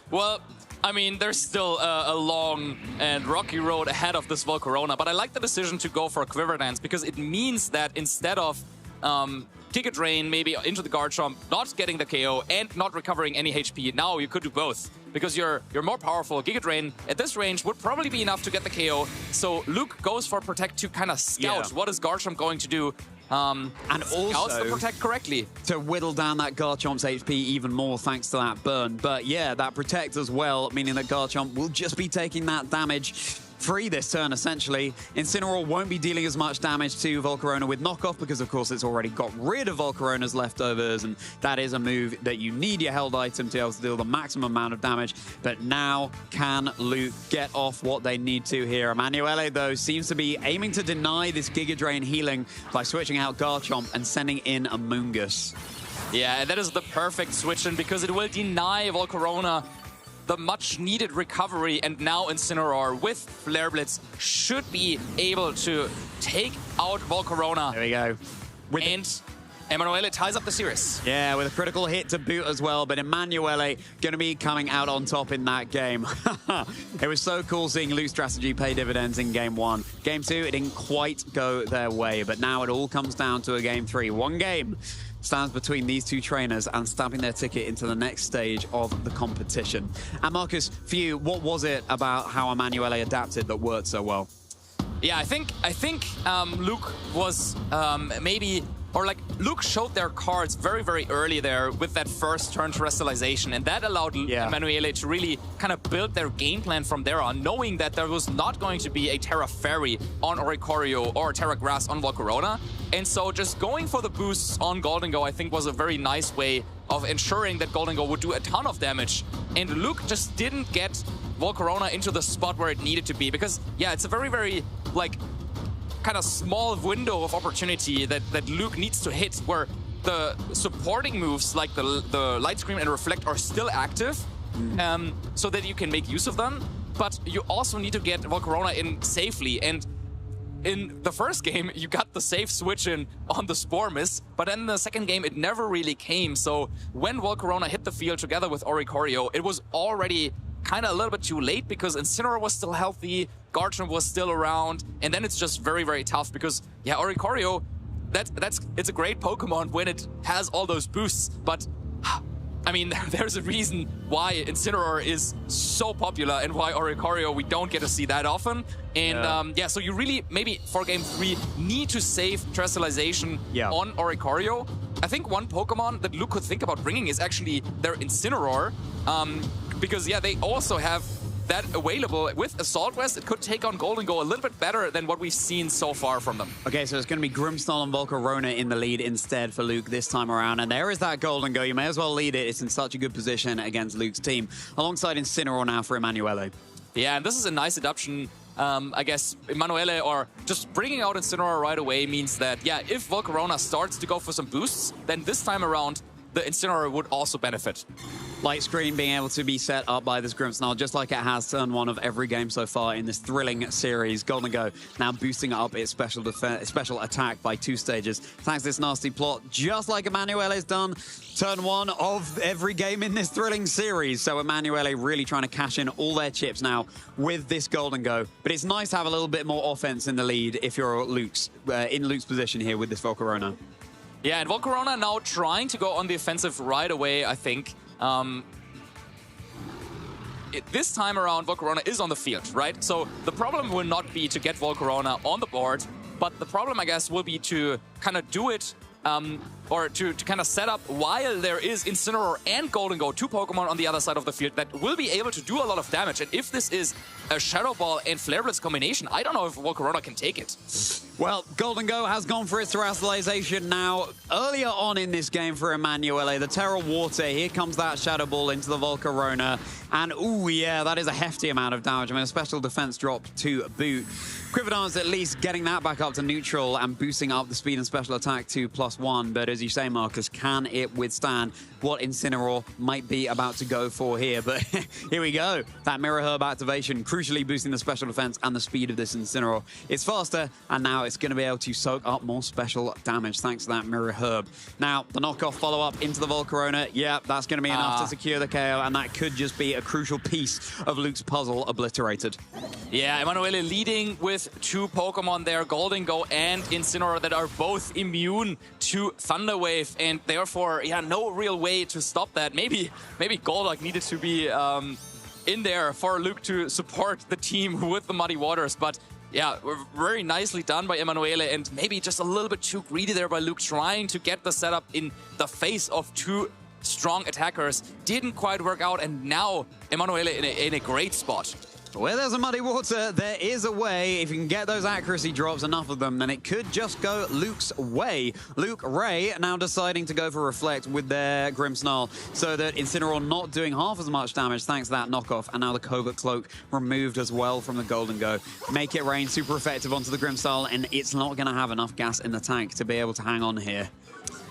[SPEAKER 13] Well, I mean, there's still a long and rocky road ahead of this Volcarona, but I like the decision to go for a Quiver Dance, because it means that instead of Giga Drain maybe into the Garchomp, not getting the KO and not recovering any HP, now you could do both, because you're more powerful. Giga Drain at this range would probably be enough to get the KO, so Luke goes for Protect to kind of scout what is Garchomp going to do. And also the Protect correctly
[SPEAKER 9] to whittle down that Garchomp's HP even more thanks to that burn. But yeah, that Protect as well, meaning that Garchomp will just be taking that damage free this turn, essentially. Incineroar won't be dealing as much damage to Volcarona with knockoff, because of course it's already got rid of Volcarona's leftovers, and that is a move that you need your held item to be able to deal the maximum amount of damage. But now can Luke get off what they need to here? Emanuele, though, seems to be aiming to deny this Giga Drain healing by switching out Garchomp and sending in Amoonguss.
[SPEAKER 13] Yeah, and that is the perfect switch in, because it will deny Volcarona the much-needed recovery, and now Incineroar with Flare Blitz should be able to take out Volcarona.
[SPEAKER 9] There we go.
[SPEAKER 13] And Emanuele ties up the series.
[SPEAKER 9] Yeah, with a critical hit to boot as well, but Emanuele going to be coming out on top in that game. It was so cool seeing Luke's strategy pay dividends in Game 1. Game 2, it didn't quite go their way, but now it all comes down to a Game 3. One game stands between these two trainers and stamping their ticket into the next stage of the competition. And Marcus, for you, what was it about how Emanuele adapted that worked so well?
[SPEAKER 13] Yeah, I think Luke was maybe... Or like, Luke showed their cards very, very early there with that first turn terrestrialization, and that allowed Emanuele to really kind of build their game plan from there on, knowing that there was not going to be a Terra Fairy on Oricorio or Terra Grass on Volcarona. And so just going for the boosts on Golden Go, I think, was a very nice way of ensuring that Golden Go would do a ton of damage. And Luke just didn't get Volcarona into the spot where it needed to be, because, yeah, it's a very, very, like, kind of small window of opportunity that Luke needs to hit, where the supporting moves like the Light Scream and Reflect are still active, so that you can make use of them. But you also need to get Volcarona in safely. And in the first game, you got the safe switch in on the Spore Miss, but in the second game, it never really came. So when Volcarona hit the field together with Oricorio, it was already kind of a little bit too late, because Incineroar was still healthy, Garchomp was still around, and then it's just very, very tough because, yeah, Oricorio, it's a great Pokemon when it has all those boosts, but I mean, there's a reason why Incineroar is so popular and why Oricorio we don't get to see that often. And yeah, so you really, maybe for Game 3, need to save Terrestrialization on Oricorio. I think one Pokemon that Luke could think about bringing is actually their Incineroar. Because, yeah, they also have that available. With Assault Vest, it could take on Golden Go a little bit better than what we've seen so far from them.
[SPEAKER 9] Okay, so it's going to be Grimmsnarl and Volcarona in the lead instead for Luke this time around. And there is that Golden Go. You may as well lead it. It's in such a good position against Luke's team. Alongside Incineroar now for Emanuele.
[SPEAKER 13] Yeah, and this is a nice adaptation. I guess Emanuele, or just bringing out Incineroar right away, means that, yeah, if Volcarona starts to go for some boosts, then this time around, the Incineroar would also benefit.
[SPEAKER 9] Light Screen being able to be set up by this Grimmsnarl, just like it has turn 1 of every game so far in this thrilling series. Golden Go now boosting up its special attack by 2 stages. Thanks to this nasty plot, just like Emanuele's done turn 1 of every game in this thrilling series. So Emanuele really trying to cash in all their chips now with this Golden Go. But it's nice to have a little bit more offense in the lead if you're Luke's in Luke's position here with this Volcarona.
[SPEAKER 13] Yeah, and Volcarona now trying to go on the offensive right away, I think. This time around, Volcarona is on the field, right? So the problem will not be to get Volcarona on the board, but the problem, I guess, will be to kind of do it, or to kind of set up while there is Incineroar and Golden Go, 2 Pokemon on the other side of the field that will be able to do a lot of damage. And if this is a Shadow Ball and Flare Blitz combination, I don't know if Volcarona can take it.
[SPEAKER 9] Well, Golden Go has gone for its terrestrialization now. Earlier on in this game for Emanuele, the Terra Water, here comes that Shadow Ball into the Volcarona. And, ooh, yeah, that is a hefty amount of damage. I mean, a special defense drop to boot. Quiverdar's at least getting that back up to neutral and boosting up the speed and special attack to +1. But as you say, Marcus, can it withstand what Incineroar might be about to go for here? But here we go. That Mirror Herb activation, crucially boosting the special defense and the speed of this Incineroar. It's faster, and now it's going to be able to soak up more special damage thanks to that Mirror Herb. Now, the knockoff follow-up into the Volcarona. Yeah, that's going to be enough to secure the KO, and that could just be a crucial piece of Luke's puzzle obliterated.
[SPEAKER 13] Yeah, Emanuele leading with 2 Pokemon there, Golden Go and Incineroar, that are both immune to Thunder Wave, and therefore, yeah, no real way to stop that. Maybe Golduck needed to be in there for Luke to support the team with the Muddy Waters, but yeah, very nicely done by Emanuele, and maybe just a little bit too greedy there by Luke, trying to get the setup in the face of 2 strong attackers. Didn't quite work out, and now Emanuele in a great spot.
[SPEAKER 9] Where there's a Muddy Water, there is a way. If you can get those accuracy drops, enough of them, then it could just go Luke's way. Luke Ray now deciding to go for Reflect with their Grimmsnarl, so that Incineroar not doing half as much damage thanks to that knockoff, and now the Covert Cloak removed as well from the Golden Go. Make it rain, super effective onto the Grimmsnarl, and it's not going to have enough gas in the tank to be able to hang on here.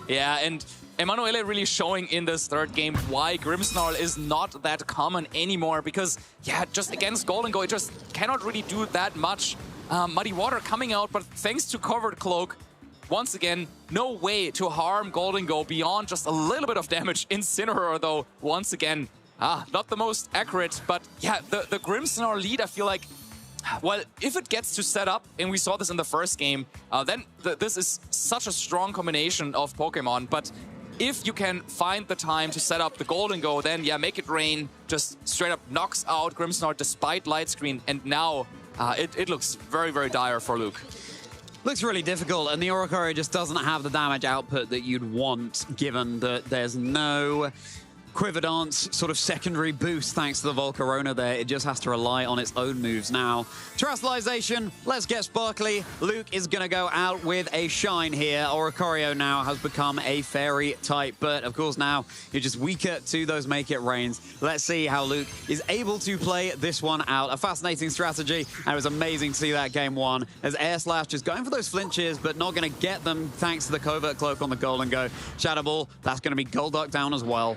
[SPEAKER 13] Yeah, and Emanuele really showing in this third game why Grimmsnarl is not that common anymore, because, yeah, just against Golden Go, it just cannot really do that much. Muddy Water coming out, but thanks to Covert Cloak, once again, no way to harm Golden Go beyond just a little bit of damage. Incineroar, though, once again, not the most accurate, but yeah, the Grimmsnarl lead, I feel like, well, if it gets to set up, and we saw this in the first game, then this is such a strong combination of Pokemon. But if you can find the time to set up the Golden Go, then yeah, Make It Rain just straight up knocks out Grimmsnarl despite Light Screen. And now it looks very, very dire for Luke.
[SPEAKER 9] Looks really difficult, and the Oricorio just doesn't have the damage output that you'd want, given that there's no Quiver Dance sort of secondary boost thanks to the Volcarona there. It just has to rely on its own moves now. Terrestrialization, let's get sparkly. Luke is going to go out with a shine here. Oricorio now has become a fairy type, but of course now you're just weaker to those Make It Rains. Let's see how Luke is able to play this one out. A fascinating strategy, and it was amazing to see that game one as Air Slash just going for those flinches, but not going to get them thanks to the Covert Cloak on the Golden Go. Shadow Ball, that's going to be Golduck down as well.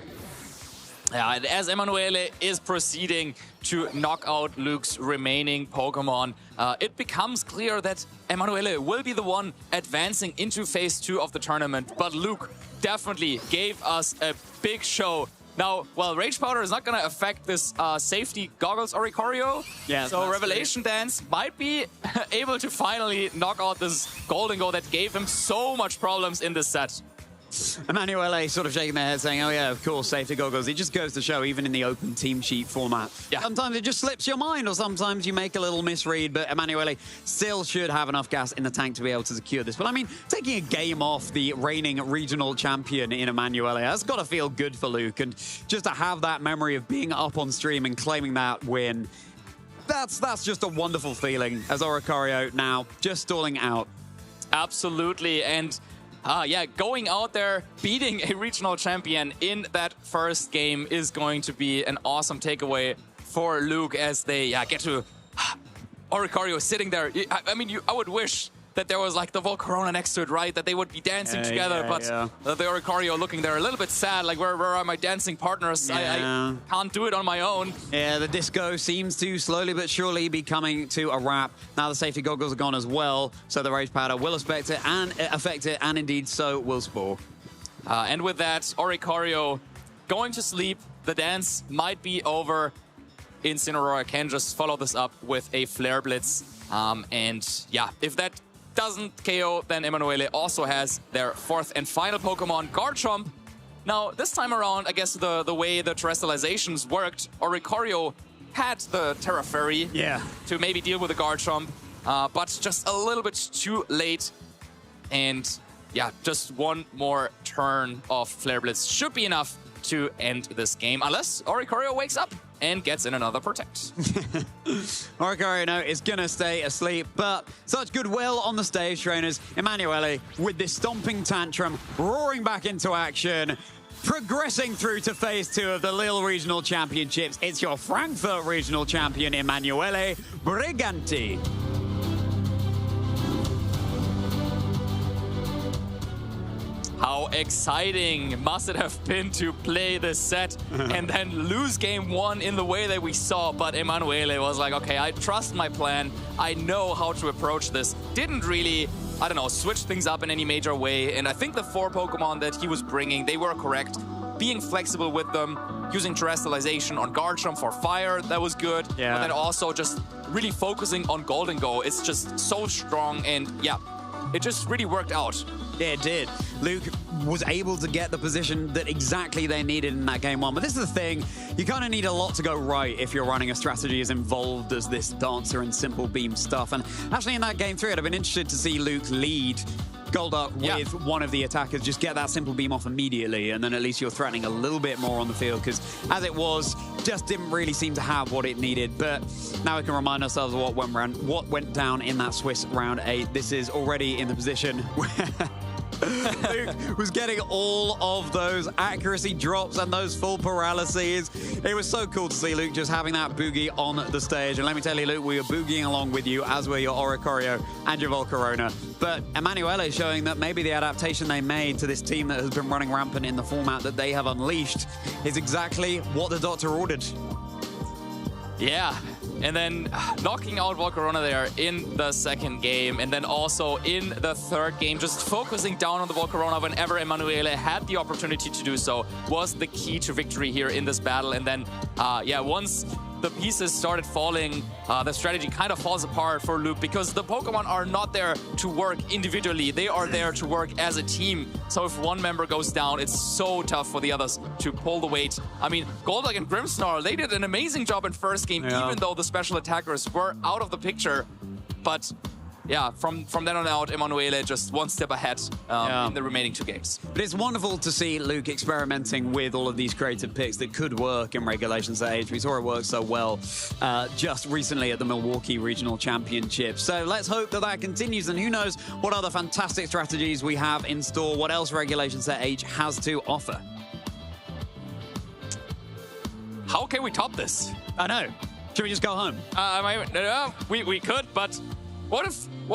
[SPEAKER 13] Yeah, and as Emanuele is proceeding to knock out Luke's remaining Pokemon, it becomes clear that Emanuele will be the one advancing into Phase 2 of the tournament. But Luke definitely gave us a big show. Now, well, Rage Powder is not going to affect this safety goggles Oricorio.
[SPEAKER 9] Yeah,
[SPEAKER 13] so Revelation Dance might be able to finally knock out this Golden Go that gave him so much problems in this set.
[SPEAKER 9] Emanuele sort of shaking their head saying, oh yeah, of course, safety goggles. It just goes to show, even in the open team sheet format, sometimes it just slips your mind, or sometimes you make a little misread, but Emanuele still should have enough gas in the tank to be able to secure this. But I mean, taking a game off the reigning regional champion in Emanuele has got to feel good for Luke, and just to have that memory of being up on stream and claiming that win, that's just a wonderful feeling as Oricorio now just stalling out.
[SPEAKER 13] Absolutely, and yeah, going out there, beating a regional champion in that first game is going to be an awesome takeaway for Luke as they get to Oricorio sitting there. I mean, I would wish that there was like the Volcarona next to it, right? That they would be dancing together, but the Oricorio looking there a little bit sad, like where are my dancing partners? I can't do it on my own.
[SPEAKER 9] Yeah, the disco seems to slowly but surely be coming to a wrap. Now the safety goggles are gone as well, so the Rage Powder will affect it, and indeed so will Spore.
[SPEAKER 13] And with that, Oricorio going to sleep. The dance might be over. Incineroar can just follow this up with a Flare Blitz. And yeah, if that doesn't KO, then Emanuele also has their fourth and final Pokemon, Garchomp. Now, this time around, I guess the way the terrestrializations worked, Oricorio had the Terra Fairy to maybe deal with the Garchomp, but just a little bit too late. And yeah, just one more turn of Flare Blitz should be enough to end this game, unless Oricorio wakes up and gets in another Protect.
[SPEAKER 9] Oricorio, no, is going to stay asleep, but such goodwill on the stage, trainers. Emanuele, with this stomping tantrum, roaring back into action, progressing through to Phase 2 of the Lille Regional Championships. It's your Frankfurt Regional Champion, Emanuele Briganti.
[SPEAKER 13] How exciting must it have been to play this set and then lose game one in the way that we saw. But Emanuele was like, okay, I trust my plan. I know how to approach this. Didn't really, I don't know, switch things up in any major way. And I think the 4 Pokemon that he was bringing, they were correct. Being flexible with them, using terrestrialization on Garchomp for fire, that was good.
[SPEAKER 9] Yeah.
[SPEAKER 13] But then also just really focusing on Golden Go. It's just so strong, and yeah, it just really worked out.
[SPEAKER 9] Yeah, it did. Luke was able to get the position that exactly they needed in that game one. But this is the thing, you kind of need a lot to go right if you're running a strategy as involved as this Dancer and Simple Beam stuff. And actually in that game 3, I'd have been interested to see Luke lead Golduck with one of the attackers, just get that Simple Beam off immediately, and then at least you're threatening a little bit more on the field, because as it was, just didn't really seem to have what it needed. But now we can remind ourselves of what went down in that Swiss round 8. This is already in the position where Luke was getting all of those accuracy drops and those full paralyses. It was so cool to see Luke just having that boogie on the stage. And let me tell you, Luke, we are boogieing along with you, as were your Oricorio and your Volcarona. But Emanuele is showing that maybe the adaptation they made to this team that has been running rampant in the format that they have unleashed is exactly what the doctor ordered.
[SPEAKER 13] Yeah, and then knocking out Volcarona there in the second game, and then also in the third game, just focusing down on the Volcarona whenever Emanuele had the opportunity to do so was the key to victory here in this battle. And then, yeah, once the pieces started falling, the strategy kind of falls apart for Luke, because the Pokemon are not there to work individually. They are there to work as a team. So if one member goes down, it's so tough for the others to pull the weight. I mean, Golduck and Grimmsnarl, they did an amazing job in first game, even though the special attackers were out of the picture. But yeah, from then on out, Emanuele just one step ahead in the remaining 2 games.
[SPEAKER 9] But it's wonderful to see Luke experimenting with all of these creative picks that could work in Regulations at Age. We saw it work so well just recently at the Milwaukee Regional Championships. So let's hope that that continues, and who knows what other fantastic strategies we have in store, what else Regulations at Age has to offer.
[SPEAKER 13] How can we top this?
[SPEAKER 9] I know. Should we just go home?
[SPEAKER 13] We could, but what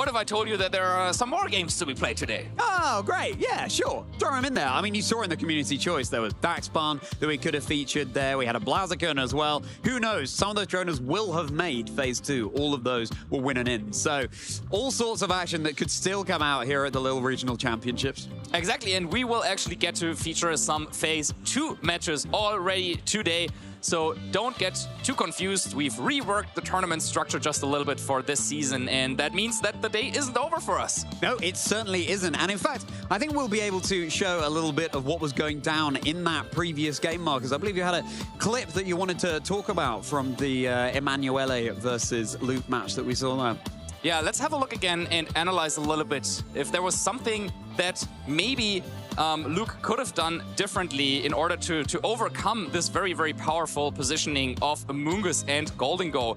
[SPEAKER 13] if I told you that there are some more games to be played today?
[SPEAKER 9] Oh, great. Yeah, sure. Throw them in there. I mean, you saw in the community choice, there was Darkspawn that we could have featured there. We had a Blaziken as well. Who knows? Some of those trainers will have made Phase 2. All of those will win an in. So all sorts of action that could still come out here at the Lille Regional Championships.
[SPEAKER 13] Exactly, and we will actually get to feature some Phase 2 matches already today. So don't get too confused. We've reworked the tournament structure just a little bit for this season, and that means that the day isn't over for us.
[SPEAKER 9] No, it certainly isn't. And in fact, I think we'll be able to show a little bit of what was going down in that previous game, Marcus. I believe you had a clip that you wanted to talk about from the Emanuele versus Luke match that we saw there.
[SPEAKER 13] Yeah, let's have a look again and analyze a little bit if there was something that maybe Luke could have done differently in order to overcome this very, very powerful positioning of Amoonguss and Gholdengo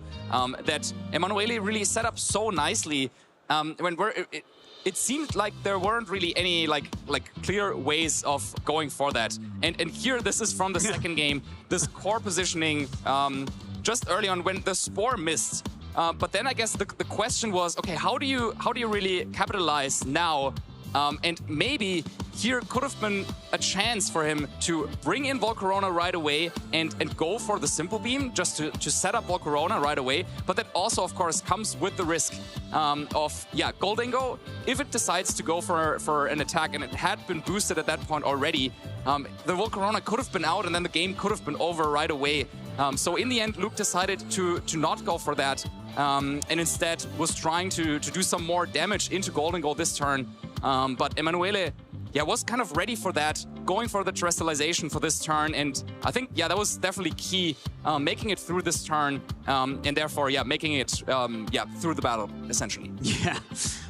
[SPEAKER 13] that Emanuele really set up so nicely. It seemed like there weren't really any like clear ways of going for that. And here, this is from the second game, this core positioning just early on when the Spore missed. But then I guess the question was, okay, how do you really capitalize now? And maybe here could have been a chance for him to bring in Volcarona right away and go for the Simple Beam just to set up Volcarona right away. But that also, of course, comes with the risk of, yeah, Gholdengo, if it decides to go for an attack and it had been boosted at that point already, the Volcarona could have been out and then the game could have been over right away. So in the end, Luke decided to not go for that and instead was trying to do some more damage into Gholdengo this turn. But Emanuele, yeah, was kind of ready for that, going for the terrestrialization for this turn. And I think, yeah, that was definitely key, making it through this turn and therefore, yeah, making it, yeah, through the battle, essentially.
[SPEAKER 9] Yeah,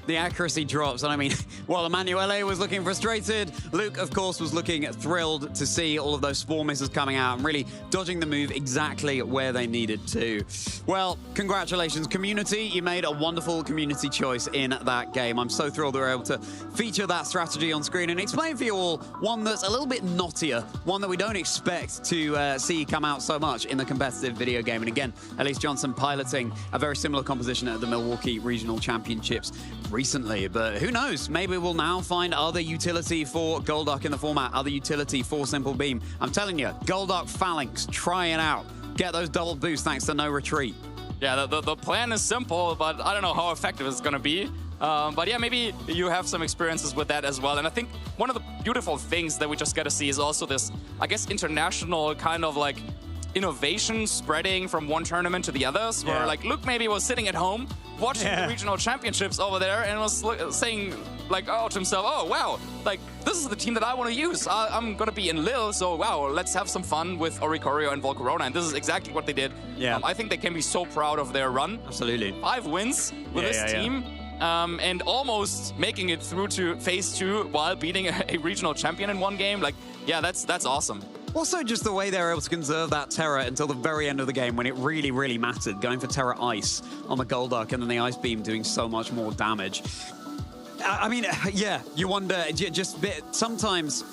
[SPEAKER 9] the accuracy drops. And I mean, while Emanuele was looking frustrated, Luke, of course, was looking thrilled to see all of those Spore misses coming out and really dodging the move exactly where they needed to. Well, congratulations, community. You made a wonderful community choice in that game. I'm so thrilled we were able to feature that strategy on screen and explain for you all one that's a little bit knottier, one that we don't expect to see come out so much in the competitive video game. And again, Elise Johnson piloting a very similar composition at the Milwaukee Regional Championships recently. But who knows? Maybe we'll now find other utility for Golduck in the format, other utility for Simple Beam. I'm telling you, Golduck Phalanx, try it out. Get those double boosts thanks to no retreat.
[SPEAKER 13] Yeah, the plan is simple, but I don't know how effective it's going to be. But yeah, maybe you have some experiences with that as well. And I think one of the beautiful things that we just get to see is also this, I guess, international kind of like innovation spreading from one tournament to the others, where like Luke maybe was sitting at home watching the regional championships over there and was saying like, oh, to himself, oh, wow, like this is the team that I want to use. I'm going to be in Lille, so wow, let's have some fun with Oricorio and Volcarona. And this is exactly what they did. Yeah, I think they can be so proud of their run.
[SPEAKER 9] Absolutely.
[SPEAKER 13] 5 wins with this team. And almost making it through to Phase 2 while beating a regional champion in one game. Like, yeah, that's awesome.
[SPEAKER 9] Also, just the way they were able to conserve that Terra until the very end of the game when it really, really mattered. Going for Terra Ice on the Golduck and then the Ice Beam doing so much more damage. I mean, yeah, you wonder, just sometimes,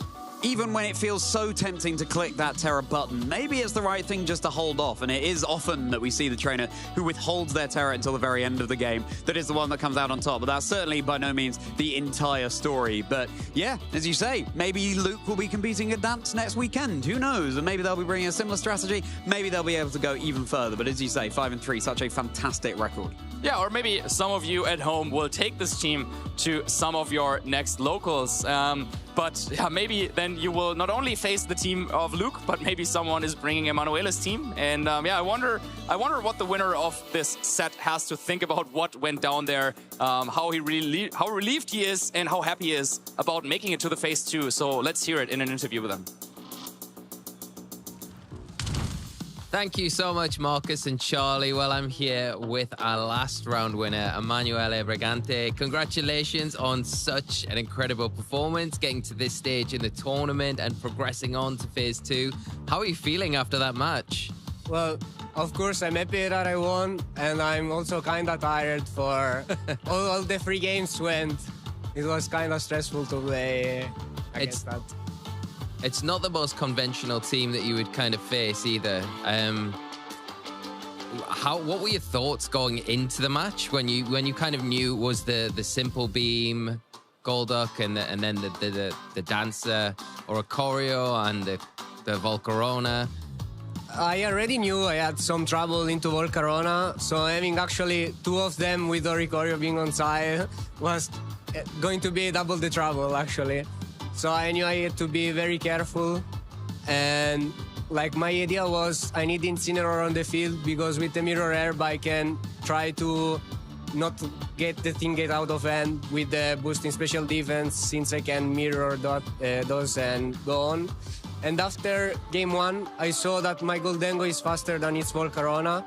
[SPEAKER 9] even when it feels so tempting to click that Terra button, maybe it's the right thing just to hold off. And it is often that we see the trainer who withholds their Terra until the very end of the game that is the one that comes out on top. But that's certainly by no means the entire story. But yeah, as you say, maybe Luke will be competing at that next weekend. Who knows? And maybe they'll be bringing a similar strategy. Maybe they'll be able to go even further. But as you say, 5-3, such a fantastic record.
[SPEAKER 13] Yeah, or maybe some of you at home will take this team to some of your next locals. But yeah, maybe then you will not only face the team of Luke, but maybe someone is bringing Emanuele's team. And yeah, I wonder what the winner of this set has to think about what went down there, how relieved he is, and how happy he is about making it to the phase 2. So let's hear it in an interview with him.
[SPEAKER 1] Thank you so much, Marcus and Charlie. Well, I'm here with our last round winner, Emanuele Brigante. Congratulations on such an incredible performance, getting to this stage in the tournament and progressing on to phase 2. How are you feeling after that match?
[SPEAKER 10] Well, of course, I'm happy that I won, and I'm also kind of tired for all the 3 games went. It was kind of stressful to play against that.
[SPEAKER 1] It's not the most conventional team that you would kind of face either. What were your thoughts going into the match when you kind of knew it was the simple beam, Golduck, and then the dancer or a choreo and the Volcarona?
[SPEAKER 10] I already knew I had some trouble into Volcarona, so having actually 2 of them with Oricorio being on side was going to be double the trouble actually. So I knew I had to be very careful, and like my idea was I need Incineroar on the field because with the Mirror Herb I can try to not get the thing out of hand with the boosting special defense since I can mirror those and go on. And after game 1 I saw that my Goldengo is faster than its Volcarona.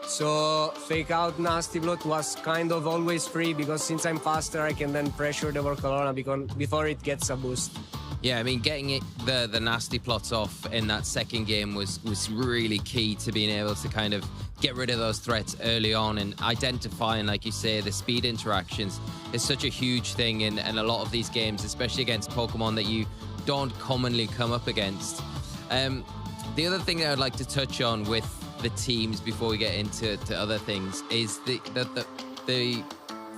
[SPEAKER 10] So fake out Nasty Plot was kind of always free because since I'm faster I can then pressure the Volcarona before it gets a boost.
[SPEAKER 1] Yeah, I mean getting the Nasty Plots off in that second game was really key to being able to kind of get rid of those threats early on, and identifying, like you say, the speed interactions is such a huge thing in a lot of these games, especially against Pokemon that you don't commonly come up against. The other thing that I'd like to touch on with the teams before we get into other things is the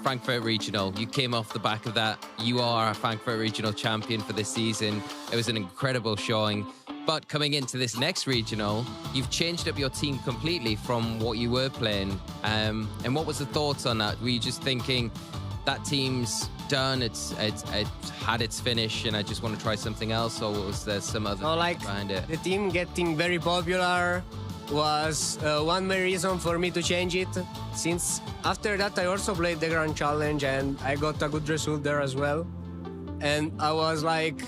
[SPEAKER 1] Frankfurt Regional. You came off the back of that. You are a Frankfurt Regional champion for this season. It was an incredible showing. But coming into this next regional, you've changed up your team completely from what you were playing. And what was the thoughts on that? Were you just thinking that team's done, it's had its finish, and I just want to try something else, or was there some other behind it?
[SPEAKER 10] The team getting very popular was one main reason for me to change it, since after that I also played the Grand Challenge and I got a good result there as well. And I was like,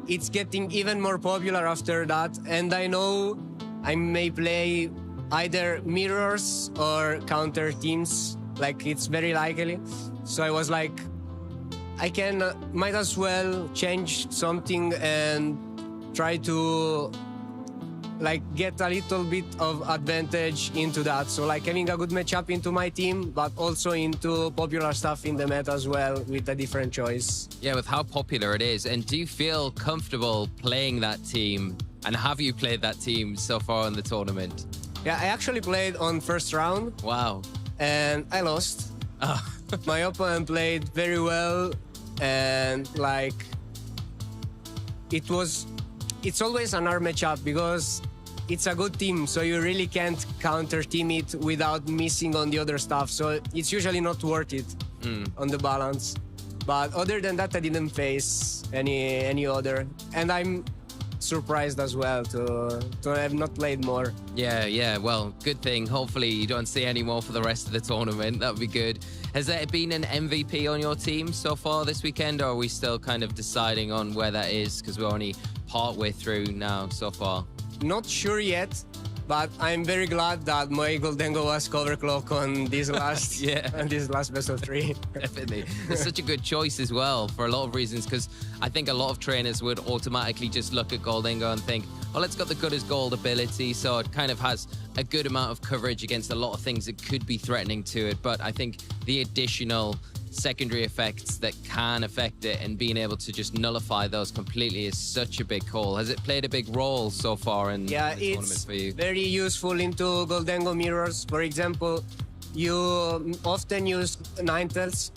[SPEAKER 10] it's getting even more popular after that, and I know I may play either mirrors or counter teams, like it's very likely. So I was like, I might as well change something and try to like get a little bit of advantage into that. So like having a good matchup into my team, but also into popular stuff in the meta as well with a different choice.
[SPEAKER 1] Yeah, with how popular it is. And do you feel comfortable playing that team? And have you played that team so far in the tournament?
[SPEAKER 10] Yeah, I actually played on first round.
[SPEAKER 1] Wow.
[SPEAKER 10] And I lost. My opponent played very well, and like it's always an hard matchup because it's a good team, so you really can't counter team it without missing on the other stuff. So it's usually not worth it on the balance. But other than that, I didn't face any other, and I'm surprised as well to have not played more.
[SPEAKER 1] Yeah, well, good thing. Hopefully you don't see any more for the rest of the tournament. That would be good. Has there been an MVP on your team so far this weekend, or are we still kind of deciding on where that is because we're only part way through now so far?
[SPEAKER 10] Not sure yet, but I'm very glad that my Goldengo was cover clock on this last on this last best of 3.
[SPEAKER 1] Definitely. It's such a good choice as well for a lot of reasons, because I think a lot of trainers would automatically just look at Goldengo and think, well, it's got the good as gold ability, so it kind of has a good amount of coverage against a lot of things that could be threatening to it. But I think the additional secondary effects that can affect it, and being able to just nullify those completely is such a big call. Has it played a big role so far in the tournament for you?
[SPEAKER 10] Very useful into Goldengo mirrors. For example, you often use Ninetales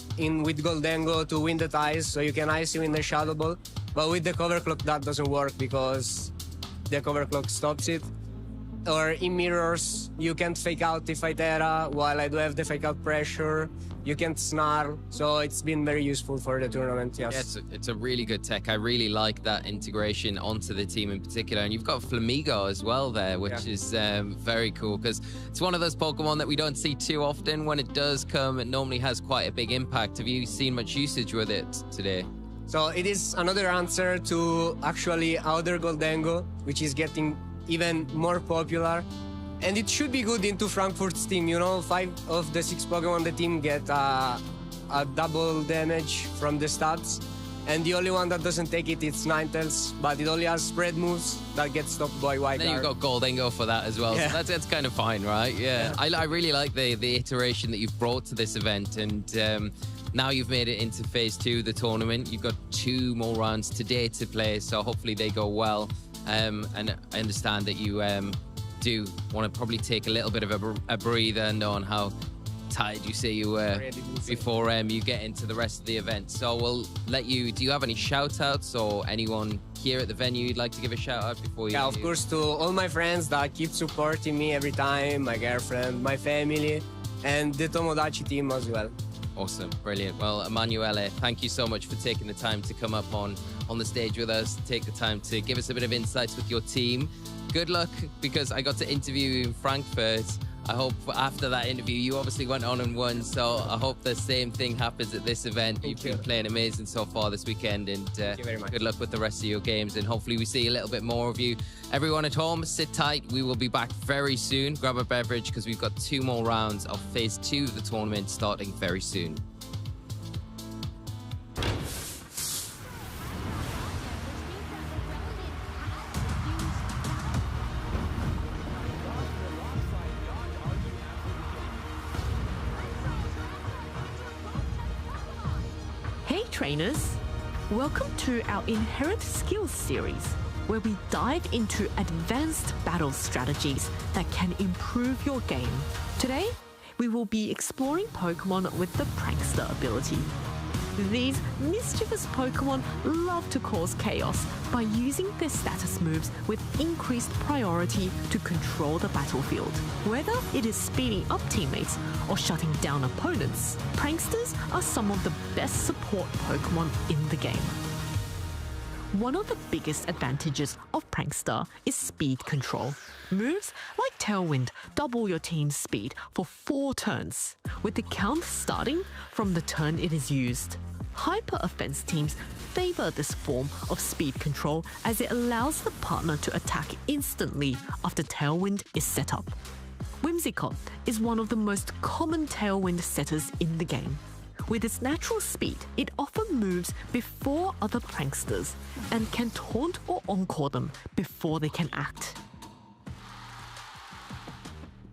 [SPEAKER 10] with Goldengo to win the ties, so you can ice you in the Shadow Ball. But with the Cover Clock, that doesn't work because the Cover Clock stops it. Or in mirrors, you can't fake out if I Terra, while I do have the fake out pressure. You can't snarl, so it's been very useful for the tournament, yes.
[SPEAKER 1] Yeah, it's a really good tech. I really like that integration onto the team in particular. And you've got Flamigo as well there, which is very cool, because it's one of those Pokemon that we don't see too often. When it does come, it normally has quite a big impact. Have you seen much usage with it today?
[SPEAKER 10] So it is another answer to actually Outer Goldengo, which is getting even more popular. And it should be good into Frankfurt's team. 5 of the 6 Pokemon on the team get a double damage from the stats. And the only one that doesn't take it is Ninetales, but it only has spread moves that get stopped by White
[SPEAKER 1] Then you've got Goldengo for that as well.
[SPEAKER 10] Yeah.
[SPEAKER 1] So that's kind of fine, right? Yeah. I really like the iteration that you've brought to this event. And now you've made it into phase 2 of the tournament. You've got 2 more rounds today to play, so hopefully they go well. And I understand that you do want to probably take a little bit of a breather, knowing how tired you say you were before you get into the rest of the event. So we'll let you. Do you have any shout outs or anyone here at the venue you'd like to give a shout out before you?
[SPEAKER 10] Yeah, of course, to all my friends that keep supporting me every time, my girlfriend, my family, and the Tomodachi team as well.
[SPEAKER 1] Awesome, brilliant. Well, Emanuele, thank you so much for taking the time to come up on the stage with us, take the time to give us a bit of insights with your team. Good luck, because I got to interview you in Frankfurt. I hope after that interview, you obviously went on and won, so I hope the same thing happens at this event. You've been playing amazing so far this weekend, and
[SPEAKER 10] thank you very much.
[SPEAKER 1] Good luck with the rest of your games, and hopefully we see a little bit more of you. Everyone at home, sit tight. We will be back very soon. Grab a beverage, because we've got 2 more rounds of phase 2 of the tournament starting very soon.
[SPEAKER 5] Trainers, welcome to our Inherent Skills series, where we dive into advanced battle strategies that can improve your game. Today, we will be exploring Pokemon with the Prankster ability. These mischievous Pokemon love to cause chaos by using their status moves with increased priority to control the battlefield. Whether it is speeding up teammates or shutting down opponents, Pranksters are some of the best support Pokemon in the game. One of the biggest advantages of Prankster is speed control. Moves like Tailwind double your team's speed for 4 turns, with the count starting from the turn it is used. Hyper-offense teams favor this form of speed control as it allows the partner to attack instantly after Tailwind is set up. Whimsicott is one of the most common Tailwind setters in the game. With its natural speed, it often moves before other pranksters and can taunt or encore them before they can act.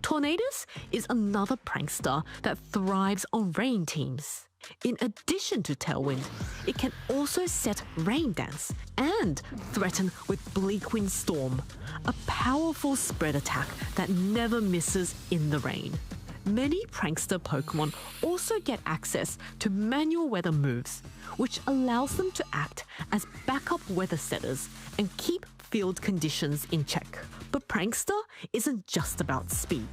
[SPEAKER 5] Tornadus is another prankster that thrives on rain teams. In addition to Tailwind, it can also set Rain Dance and threaten with Bleakwind Storm, a powerful spread attack that never misses in the rain. Many prankster Pokemon also get access to manual weather moves, which allows them to act as backup weather setters and keep field conditions in check. But prankster isn't just about speed,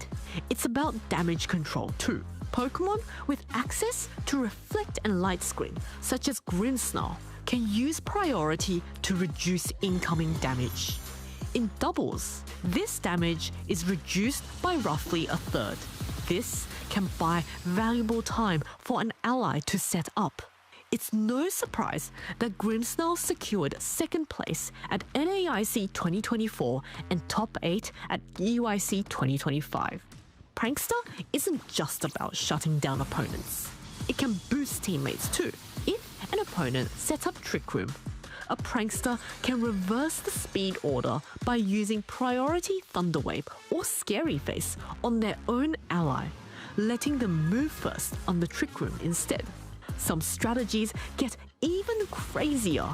[SPEAKER 5] it's about damage control too. Pokemon with access to Reflect and Light Screen, such as Grimmsnarl, can use priority to reduce incoming damage. In doubles, this damage is reduced by roughly a third. This can buy valuable time for an ally to set up. It's no surprise that Grimmsnarl secured 2nd place at NAIC 2024 and top 8 at EUIC 2025. Prankster isn't just about shutting down opponents. It can boost teammates too. If an opponent sets up Trick Room, a prankster can reverse the speed order by using Priority Thunderwave or Scary Face on their own ally, letting them move first on the Trick Room instead. Some strategies get even crazier.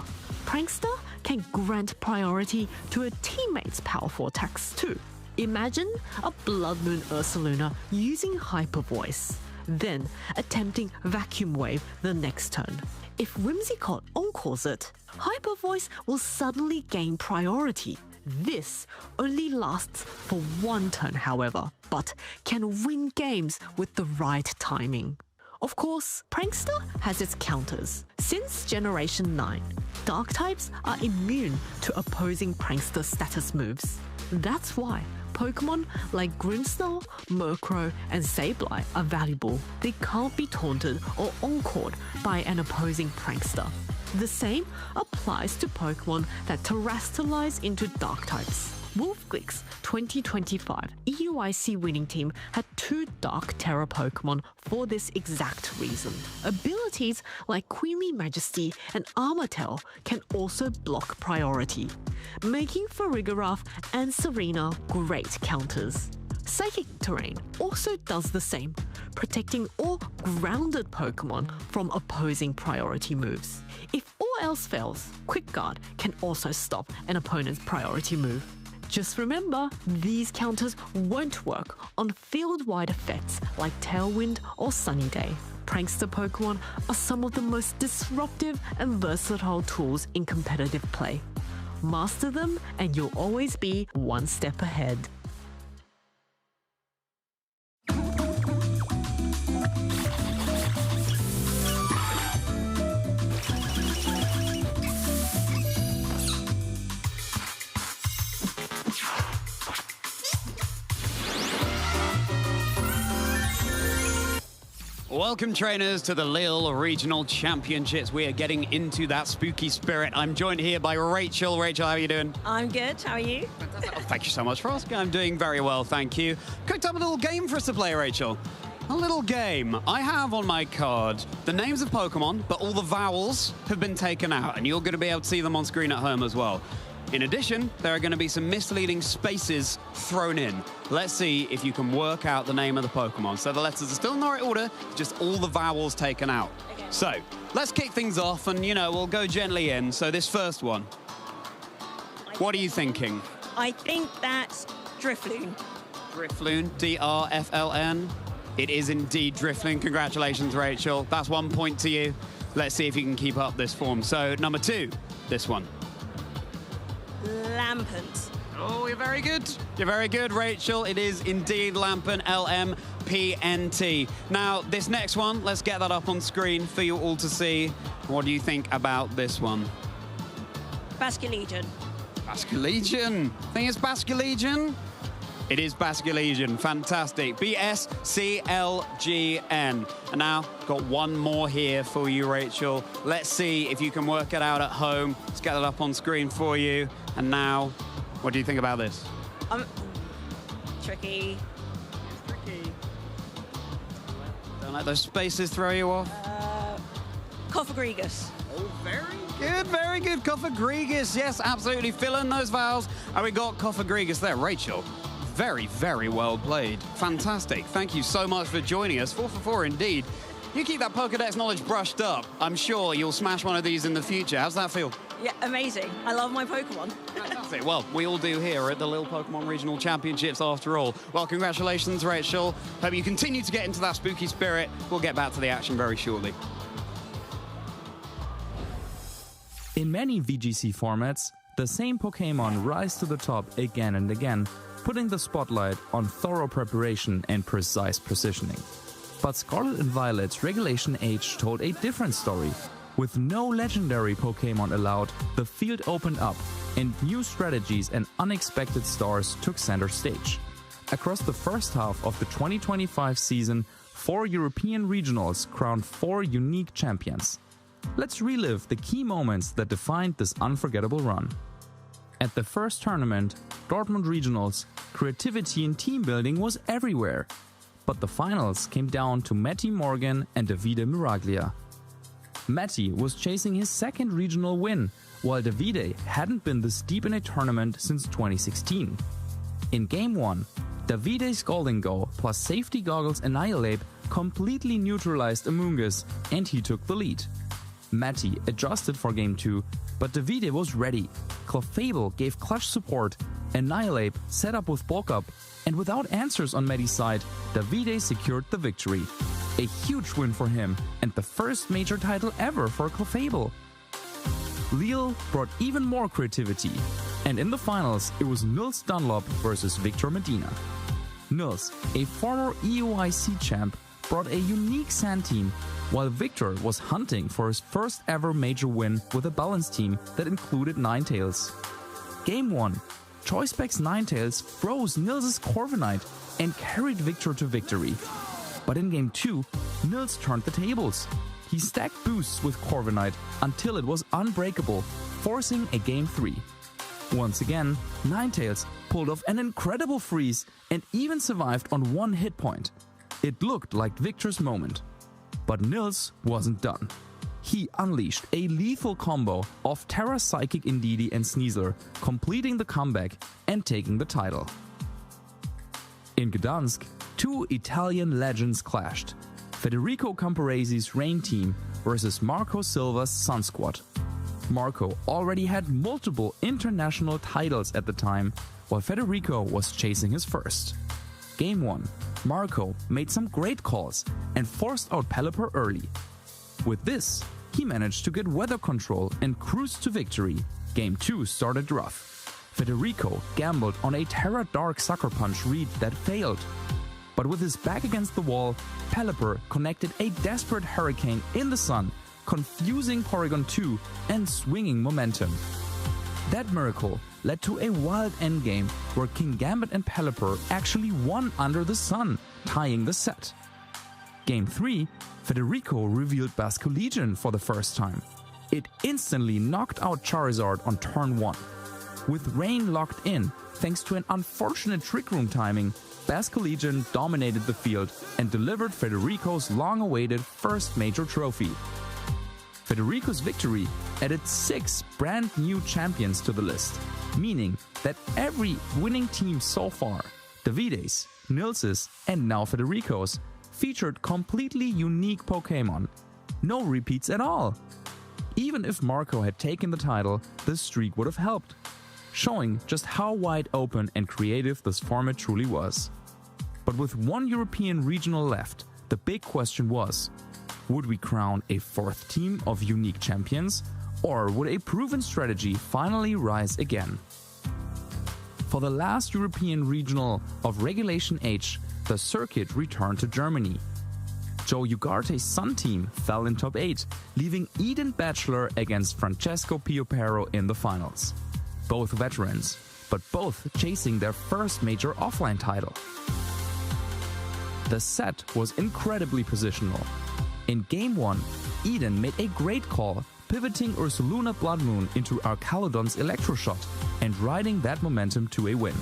[SPEAKER 5] Prankster can grant priority to a teammate's powerful attacks too. Imagine a Blood Moon Ursaluna using Hyper Voice, then attempting Vacuum Wave the next turn. If Whimsicott encores it, Hyper Voice will suddenly gain priority. This only lasts for one turn, however, but can win games with the right timing. Of course, Prankster has its counters. Since Generation 9, Dark types are immune to opposing Prankster status moves. That's why Pokémon like Grimmsnarl, Murkrow, and Sableye are valuable. They can't be taunted or encored by an opposing Prankster. The same applies to Pokémon that terrestrialize into Dark types. Wolfglick's 2025 EUIC winning team had 2 Dark Terra Pokémon for this exact reason. Abilities like Queenly Majesty and Armatel can also block priority, making Farigiraf and Serena great counters. Psychic Terrain also does the same, protecting all grounded Pokémon from opposing priority moves. If all else fails, Quick Guard can also stop an opponent's priority move. Just remember, these counters won't work on field-wide effects like Tailwind or Sunny Day. Prankster Pokémon are some of the most disruptive and versatile tools in competitive play. Master them and you'll always be one step ahead.
[SPEAKER 9] Welcome, trainers, to the Lille Regional Championships. We are getting into that spooky spirit. I'm joined here by Rachel. Rachel, how are you doing?
[SPEAKER 17] I'm good. How are you?
[SPEAKER 9] Fantastic. Oh, thank you so much for asking. I'm doing very well, thank you. Cooked up a little game for us to play, Rachel. A little game. I have on my card the names of Pokemon, but all the vowels have been taken out, and you're going to be able to see them on screen at home as well. In addition, there are going to be some misleading spaces thrown in. Let's see if you can work out the name of the Pokemon. So the letters are still in the right order, just all the vowels taken out. Okay. So let's kick things off and, we'll go gently in. So this first one, what are you thinking?
[SPEAKER 17] I think that's Drifloon.
[SPEAKER 9] Drifloon, D-R-F-L-N. It is indeed Drifloon. Congratulations, Rachel. That's 1 point to you. Let's see if you can keep up this form. So number 2, this one.
[SPEAKER 17] Lampent.
[SPEAKER 9] Oh, you're very good. You're very good, Rachel. It is indeed Lampent, L-M-P-N-T. Now, this next one, let's get that up on screen for you all to see. What do you think about this one?
[SPEAKER 17] Basculegion.
[SPEAKER 9] Basculegion. Think it's Basculegion? It is Basculegion. Fantastic. B-S-C-L-G-N. And now, got one more here for you, Rachel. Let's see if you can work it out at home. Let's get it up on screen for you. And now, what do you think about this?
[SPEAKER 17] Tricky.
[SPEAKER 9] Tricky. Don't let those spaces throw you off.
[SPEAKER 17] Cofagrigus.
[SPEAKER 9] Oh, very good, very good. Cofagrigus. Yes, absolutely. Fill in those vowels. And we got Cofagrigus there. Rachel, very, very well played. Fantastic. Thank you so much for joining us. 4 for 4 indeed. You keep that Pokédex knowledge brushed up. I'm sure you'll smash one of these in the future. How's that feel?
[SPEAKER 17] Yeah, amazing. I love my Pokemon.
[SPEAKER 9] Fantastic. Well, we all do here at the Lille Pokémon Regional Championships after all. Well, congratulations, Rachel. Hope you continue to get into that spooky spirit. We'll get back to the action very shortly.
[SPEAKER 7] In many VGC formats, the same Pokémon rise to the top again and again, putting the spotlight on thorough preparation and precise positioning. But Scarlet and Violet's Regulation H told a different story. With no legendary Pokémon allowed, the field opened up, and new strategies and unexpected stars took center stage. Across the first half of the 2025 season, 4 European regionals crowned 4 unique champions. Let's relive the key moments that defined this unforgettable run. At the first tournament, Dortmund Regionals, creativity and team building was everywhere. But the finals came down to Matty Morgan and Davide Miraglia. Matty was chasing his second regional win, while Davide hadn't been this deep in a tournament since 2016. In Game 1, Davide's Golden Go plus Safety Goggles Annihilate completely neutralized Amoonguss and he took the lead. Matty adjusted for Game 2, but Davide was ready. Clefable gave clutch support, Annihilate set up with bulk up, and without answers on Matty's side, Davide secured the victory. A huge win for him and the first major title ever for Clefable. Lille brought even more creativity, and in the finals it was Nils Dunlop versus Victor Medina. Nils, a former EUIC champ, brought a unique sand team, while Victor was hunting for his first ever major win with a balanced team that included Ninetales. Game 1, ChoiceBack's Ninetales froze Nils' Corviknight and carried Victor to victory. But in Game 2, Nils turned the tables. He stacked boosts with Corviknight until it was unbreakable, forcing a Game 3. Once again, Ninetales pulled off an incredible freeze and even survived on 1 hit point. It looked like Victor's moment. But Nils wasn't done. He unleashed a lethal combo of Terra Psychic Indeedee and Sneasler, completing the comeback and taking the title. In Gdansk, 2 Italian legends clashed. Federico Camporese's Rain team versus Marco Silva's Sun Squad. Marco already had multiple international titles at the time, while Federico was chasing his first. Game 1, Marco made some great calls and forced out Pelipper early. With this, he managed to get weather control and cruise to victory. Game 2 started rough. Federico gambled on a Terra Dark Sucker Punch read that failed. But with his back against the wall, Pelipper connected a desperate Hurricane in the sun, confusing Porygon 2 and swinging momentum. That miracle led to a wild endgame where King Gambit and Pelipper actually won under the sun, tying the set. Game 3, Federico revealed Basculegion for the first time. It instantly knocked out Charizard on turn 1. With Rain locked in, thanks to an unfortunate Trick Room timing, Basculegion dominated the field and delivered Federico's long-awaited first major trophy. Federico's victory added 6 brand new champions to the list, meaning that every winning team so far, Davide's, Nils's, and now Federico's, featured completely unique Pokémon. No repeats at all. Even if Marco had taken the title, this streak would have helped, showing just how wide open and creative this format truly was. But with 1 European regional left, the big question was, would we crown a 4th team of unique champions, or would a proven strategy finally rise again? For the last European regional of Regulation H, the circuit returned to Germany. Joe Ugarte's Sun team fell in top 8, leaving Eden Bachelor against Francesco Piopero in the finals. Both veterans, but both chasing their first major offline title. The set was incredibly positional. In Game 1, Eden made a great call, pivoting Ursaluna Blood Moon into Archaludon's Electroshot and riding that momentum to a win.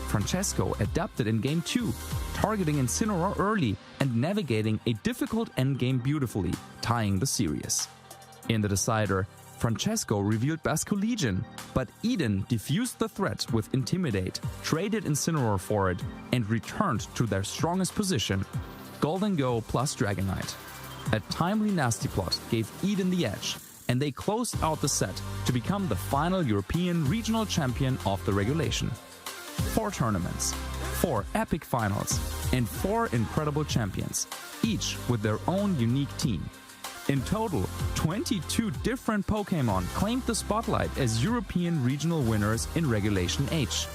[SPEAKER 7] Francesco adapted in Game 2, targeting Incineroar early and navigating a difficult endgame beautifully, tying the series. In the decider, Francesco revealed Basculegion, but Eden diffused the threat with Intimidate, traded Incineroar for it, and returned to their strongest position, Golden Go plus Dragonite. A timely Nasty Plot gave Eden the edge, and they closed out the set to become the final European regional champion of the regulation. 4 tournaments, 4 epic finals, and 4 incredible champions, each with their own unique team. In total, 22 different Pokémon claimed the spotlight as European regional winners in Regulation H.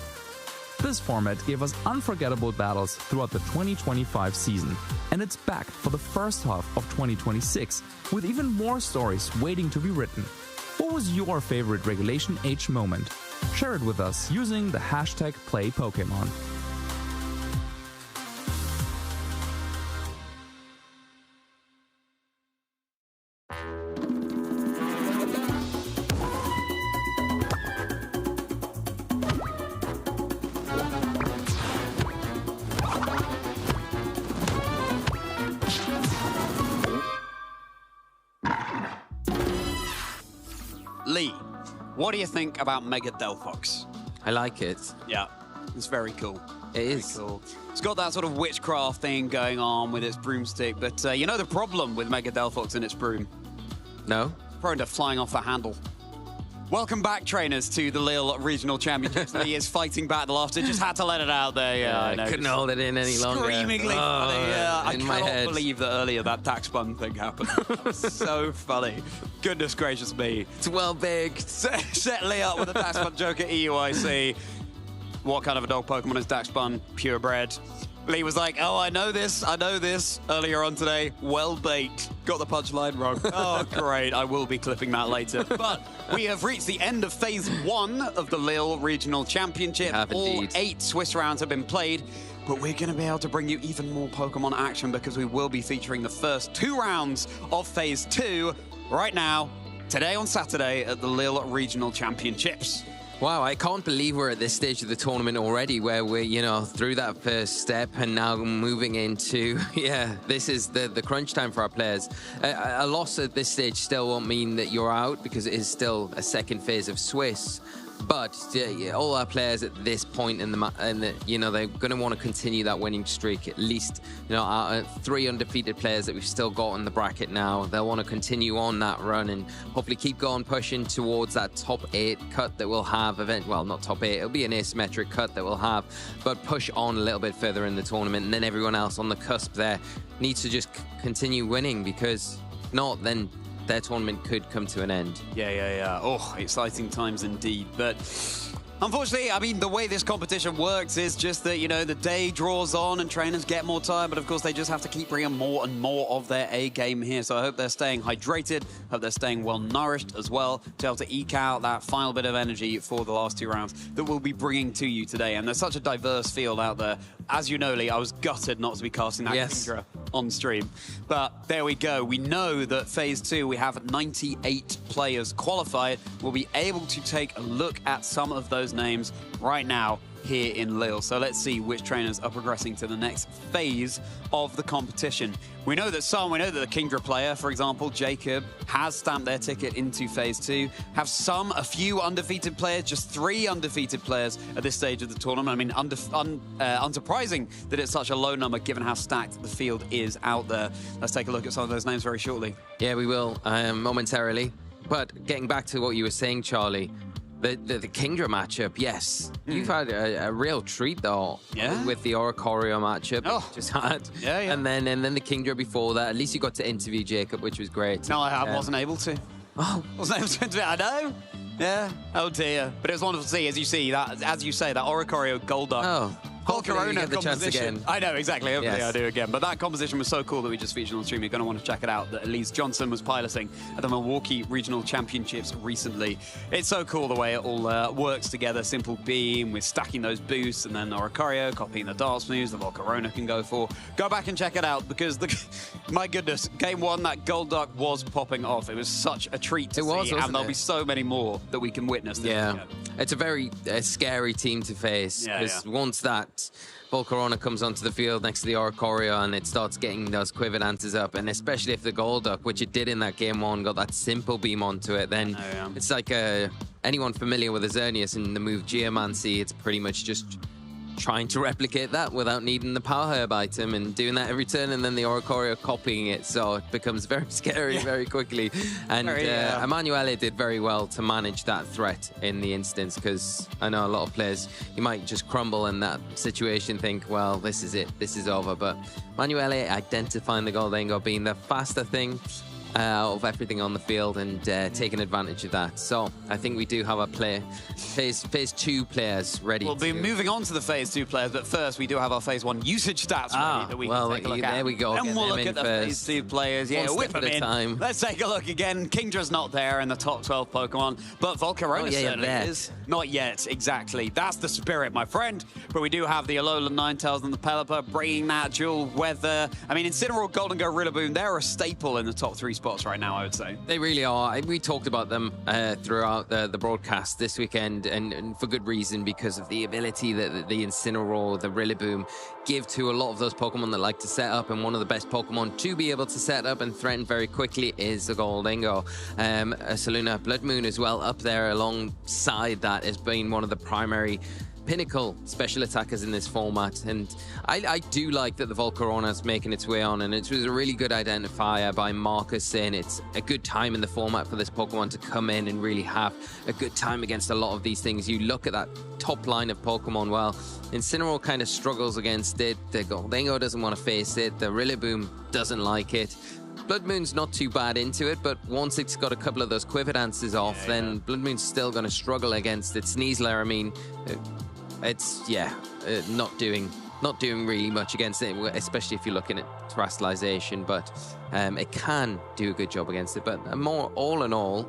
[SPEAKER 7] This format gave us unforgettable battles throughout the 2025 season, and it's back for the first half of 2026, with even more stories waiting to be written. What was your favorite Regulation H moment? Share it with us using the hashtag #PlayPokemon.
[SPEAKER 9] Lee, what do you think about Mega Delphox?
[SPEAKER 1] I like it.
[SPEAKER 9] Yeah. It's very cool.
[SPEAKER 1] It is.
[SPEAKER 9] Cool. It's got that sort of witchcraft thing going on with its broomstick, but you know the problem with Mega Delphox and its broom?
[SPEAKER 1] No?
[SPEAKER 9] Prone to flying off the handle. Welcome back, trainers, to the Lille Regional Championships. Lee is fighting back the laughter. Just had to let it out there. Yeah, I know.
[SPEAKER 1] Couldn't hold it in any longer.
[SPEAKER 9] Screamingly funny. Yeah, I
[SPEAKER 1] in my
[SPEAKER 9] cannot
[SPEAKER 1] head.
[SPEAKER 9] believe that earlier that tax bun thing happened. That was so funny. Goodness gracious me.
[SPEAKER 1] It's well big.
[SPEAKER 9] Set Lee up with a tax bun joke at EUIC. What kind of a dog Pokemon is Daxbun? Purebred. Lee was like, oh, I know this earlier on today. Well baked. Got the punchline wrong. Oh, great. I will be clipping that later. But we have reached the end of phase 1 of the Lille Regional Championship. All 8 Swiss rounds have been played. But we're going to be able to bring you even more Pokemon action because we will be featuring the first 2 rounds of phase 2 right now, today on Saturday at the Lille Regional Championships.
[SPEAKER 1] Wow, I can't believe we're at this stage of the tournament already where we're, you know, through that first step and now moving into, this is the crunch time for our players. A loss at this stage still won't mean that you're out because it is still a second phase of Swiss. But all our players at this point in the you know, they're going to want to continue that winning streak. At least, you know, our 3 undefeated players that we've still got in the bracket now, they'll want to continue on that run and hopefully keep going, pushing towards that top 8 cut that we'll have. Well, not top 8. It'll be an asymmetric cut that we'll have, but push on a little bit further in the tournament. And then everyone else on the cusp there needs to just continue winning because if not, then their tournament could come to an end.
[SPEAKER 9] Yeah. Oh, exciting times indeed. But unfortunately, I mean, the way this competition works is just that, you know, the day draws on and trainers get more time, but of course they just have to keep bringing more and more of their A game here. So I hope they're staying hydrated, hope they're staying well nourished as well to be able to eke out that final bit of energy for the last 2 rounds that we'll be bringing to you today. And there's such a diverse field out there. As you know, Lee, I was gutted not to be casting that Kingdra on stream. But there we go. We know that phase 2, we have 98 players qualified. We'll be able to take a look at some of those names right now here in Lille. So let's see which trainers are progressing to the next phase of the competition. We know that the Kingdra player, for example, Jacob, has stamped their ticket into phase 2. Have a few undefeated players, just 3 undefeated players at this stage of the tournament. I mean, unsurprising that it's such a low number given how stacked the field is out there. Let's take a look at some of those names very shortly.
[SPEAKER 1] Yeah, we will momentarily. But getting back to what you were saying, Charlie, the Kingdra matchup, yes. You've had a real treat, though, with the Oricorio matchup you just had. Yeah. And then the Kingdra before that. At least you got to interview Jacob, which was great.
[SPEAKER 9] No, I wasn't able to. Oh. Wasn't able to interview, I know. Yeah. Oh, dear. But it was wonderful to see, as you say, that Oricorio Golduck.
[SPEAKER 1] Oh.
[SPEAKER 9] Corona
[SPEAKER 1] the chance again.
[SPEAKER 9] I know, exactly. Hopefully I do again. But that composition was so cool that we just featured on stream. You're going to want to check it out. That Elise Johnson was piloting at the Milwaukee Regional Championships recently. It's so cool the way it all works together. Simple beam with stacking those boosts, and then Oricorio copying the dance moves that Volcarona can go for. Go back and check it out because, my goodness, game 1, that Golduck was popping off. It was such a treat to see, and there'll be so many more that we can witness this weekend.
[SPEAKER 1] It's a very scary team to face because once that Volcarona comes onto the field next to the Oricorio and it starts getting those quivered answers up, and especially if the Golduck, which it did in that game 1, got that simple beam onto it, then it's like anyone familiar with Xerneas and the move Geomancy, it's pretty much just trying to replicate that without needing the Power Herb item and doing that every turn, and then the Oricorio copying it, so it becomes very scary very quickly. And Emanuele did very well to manage that threat in the instance, because I know a lot of players, you might just crumble in that situation, think, well, this is it, this is over. But Emanuele identifying the Goldengo being the faster thing of everything on the field and taking advantage of that. So I think we do have a phase 2 players ready.
[SPEAKER 9] We'll be moving on to the phase 2 players, but first we do have our phase 1 usage stats ready that we can take a look at.
[SPEAKER 1] There we go.
[SPEAKER 9] And we'll look at the phase 2 players. Yeah, whip them in. Let's take a look again. Kingdra's not there in the top 12 Pokemon, but Volcarona certainly is. Not yet, exactly. That's the spirit, my friend. But we do have the Alolan Ninetales and the Pelipper bringing that dual weather. I mean, Incineroar, Goldengo, Rillaboom, they're a staple in the top 3 spots right now, I would say.
[SPEAKER 1] They really are. We talked about them throughout the broadcast this weekend, and for good reason, because of the ability that the Incineroar, the Rillaboom give to a lot of those Pokemon that like to set up, and one of the best Pokemon to be able to set up and threaten very quickly is the Goldengo. Saluna Blood Moon as well up there alongside that has been one of the primary pinnacle special attackers in this format. And I do like that the Volcarona's making its way on, and it was a really good identifier by Marcus saying it's a good time in the format for this Pokemon to come in and really have a good time against a lot of these things. You look at that top line of Pokemon, well, Incineroar kind of struggles against it, the Gholdengo doesn't want to face it, the Rillaboom doesn't like it. Blood Moon's not too bad into it, but once it's got a couple of those Quiver Dances off, then Blood Moon's still going to struggle against its Sneasler. I mean, it's, not doing really much against it, especially if you're looking at Terastallization, but it can do a good job against it. But all in all,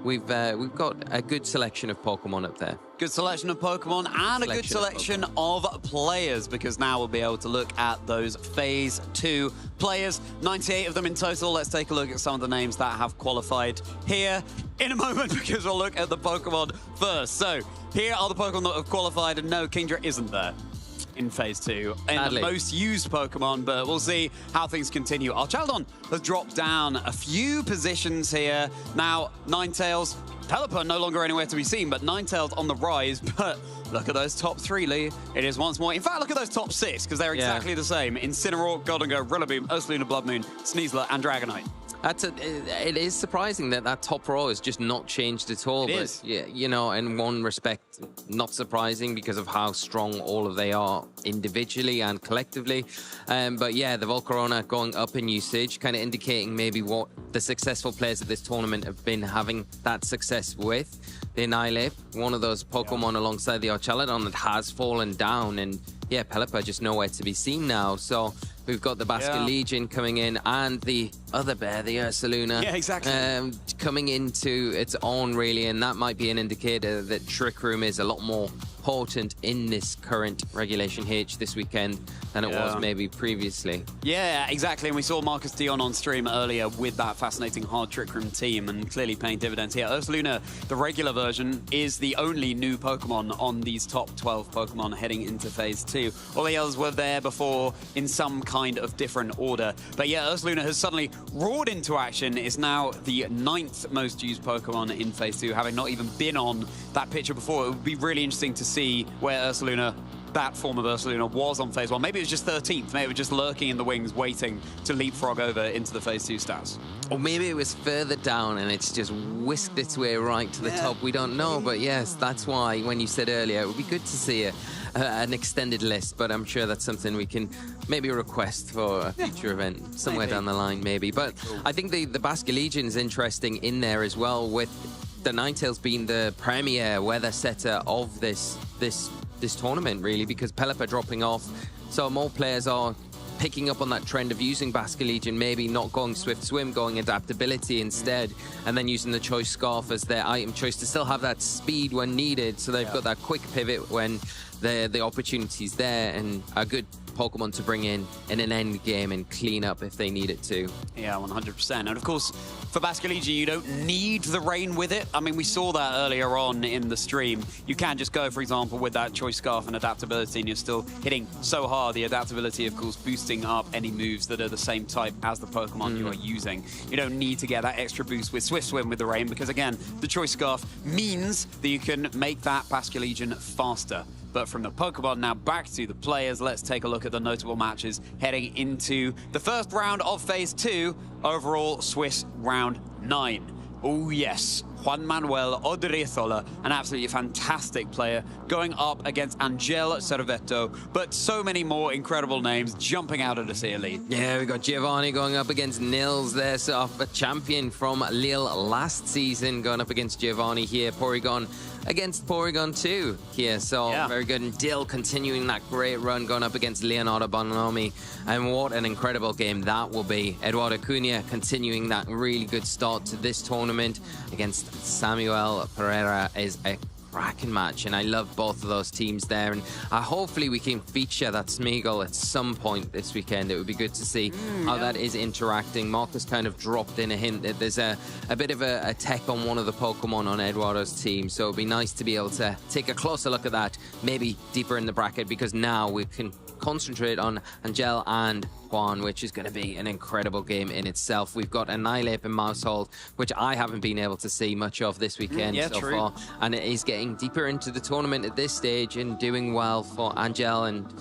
[SPEAKER 1] we've got a good selection of Pokemon up there.
[SPEAKER 9] Good selection of Pokemon and a good selection of players, because now we'll be able to look at those Phase 2 players. 98 of them in total. Let's take a look at some of the names that have qualified here in a moment, because we'll look at the Pokemon first. So here are the Pokemon that have qualified, and no, Kingdra isn't there in Phase 2 in the most used Pokemon, but we'll see how things continue. Archaldon has dropped down a few positions here. Now, Ninetales, Pelipper no longer anywhere to be seen, but Ninetales on the rise. But look at those top 3, Lee. It is once more. In fact, look at those top 6, because they're exactly the same. Incineroar, Gholdengo, Rillaboom, Ursaluna, Blood Moon, Sneasler, and Dragonite.
[SPEAKER 1] It is surprising that top row has just not changed at all. It is. Yeah, you know, in one respect, not surprising because of how strong all of they are individually and collectively. But yeah, the Volcarona going up in usage, kind of indicating maybe what the successful players at this tournament have been having that success with. The Annihilate, one of those Pokemon alongside the Archaludon that has fallen down, and yeah, Pelipper just nowhere to be seen now. So we've got the Basket Legion coming in, and the other bear, the Ursaluna, coming into its own, really, and that might be an indicator that Trick Room is a lot more potent in this current Regulation H this weekend than it was maybe previously.
[SPEAKER 9] Yeah, exactly, and we saw Marcus Dion on stream earlier with that fascinating hard Trick Room team, and clearly paying dividends here. Ursaluna, the regular version, is the only new Pokemon on these top 12 Pokemon heading into Phase 2. All the others were there before in some kind of different order. But yeah, Ursaluna has suddenly roared into action, is now the 9th most used Pokemon in Phase 2, having not even been on that picture before. It would be really interesting to see where Ursaluna, that form of Ursaluna, was on Phase 1. Maybe it was just 13th. Maybe it was just lurking in the wings, waiting to leapfrog over into the Phase 2 stats.
[SPEAKER 1] Or maybe it was further down and it's just whisked its way right to the top. We don't know, but yes, that's why when you said earlier, it would be good to see an extended list, but I'm sure that's something we can maybe request for a future event somewhere down the line, maybe. But I think the Basket Legion is interesting in there as well, with the Ninetales being the premier weather setter of this tournament, really, because Pelipper dropping off, so more players are picking up on that trend of using Basket Legion, maybe not going Swift Swim, going Adaptability instead, and then using the Choice Scarf as their item choice to still have that speed when needed, so they've got that quick pivot when the opportunity's there, and a good Pokemon to bring in an end game and clean up if they need it to.
[SPEAKER 9] Yeah, 100%. And of course, for Basket Legion, you don't need the rain with it. I mean, we saw that earlier on in the stream. You can just go, for example, with that Choice Scarf and Adaptability, and you're still hitting so hard. The Adaptability, of course, boosting up any moves that are the same type as the Pokemon you are using. You don't need to get that extra boost with Swift Swim with the rain, because again, the Choice Scarf means that you can make that Basket Legion faster. But from the Pokemon now back to the players, let's take a look at the notable matches heading into the first round of Phase 2, overall Swiss Round 9. Oh yes, Juan Manuel Odriozola, an absolutely fantastic player, going up against Angel Servetto, but so many more incredible names jumping out at us here, Lee.
[SPEAKER 1] Yeah, we got Giovanni going up against Nils there, so a champion from Lille last season going up against Giovanni here. Porygon against Porygon 2 here, so very good. And Dill continuing that great run, going up against Leonardo Bonomi, and what an incredible game that will be. Eduardo Cunha continuing that really good start to this tournament against Samuel Pereira is a cracking match, and I love both of those teams there, and hopefully we can feature that Smeagol at some point this weekend. It would be good to see how that is interacting. Marcus kind of dropped in a hint that there's a bit of a tech on one of the Pokemon on Eduardo's team, so it'd be nice to be able to take a closer look at that, maybe deeper in the bracket, because now we can concentrate on Angel and Juan, which is going to be an incredible game in itself. We've got Annihilate and Mousehold, which I haven't been able to see much of this weekend so far. And it is getting deeper into the tournament at this stage and doing well for Angel. And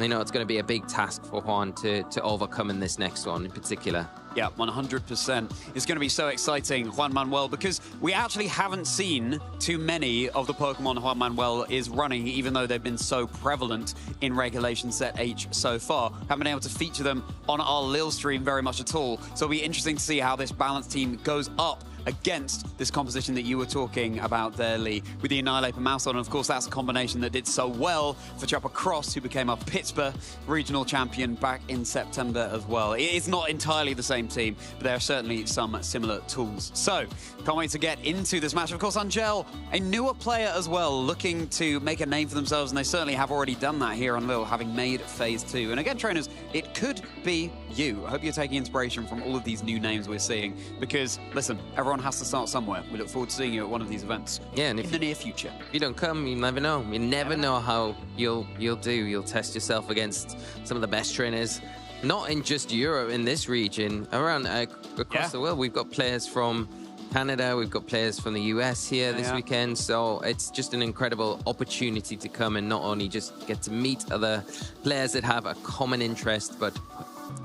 [SPEAKER 1] you know, it's going to be a big task for Juan to overcome in this next one in particular.
[SPEAKER 9] Yeah, 100%. It's going to be so exciting, Juan Manuel, because we actually haven't seen too many of the Pokemon Juan Manuel is running, even though they've been so prevalent in Regulation Set H so far. Haven't been able to feature them on our Lille stream very much at all. So it'll be interesting to see how this balanced team goes up against this composition that you were talking about there, Lee, with the Annihilate and Mousehold. And of course, that's a combination that did so well for Chopper Cross, who became our Pittsburgh regional champion back in September as well. It is not entirely the same team, but there are certainly some similar tools. So, can't wait to get into this match. Of course, Angel, a newer player as well, looking to make a name for themselves, and they certainly have already done that here on Lille, having made Phase 2. And again, trainers, it could be you. I hope you're taking inspiration from all of these new names we're seeing, because, listen, everyone has to start somewhere. We look forward to seeing you at one of these events in the near future.
[SPEAKER 1] If you don't come, you never know. You never know how you'll do. You'll test yourself against some of the best trainers, not in just Europe, in this region, around across the world. We've got players from Canada, we've got players from the US here this weekend, so it's just an incredible opportunity to come and not only just get to meet other players that have a common interest, but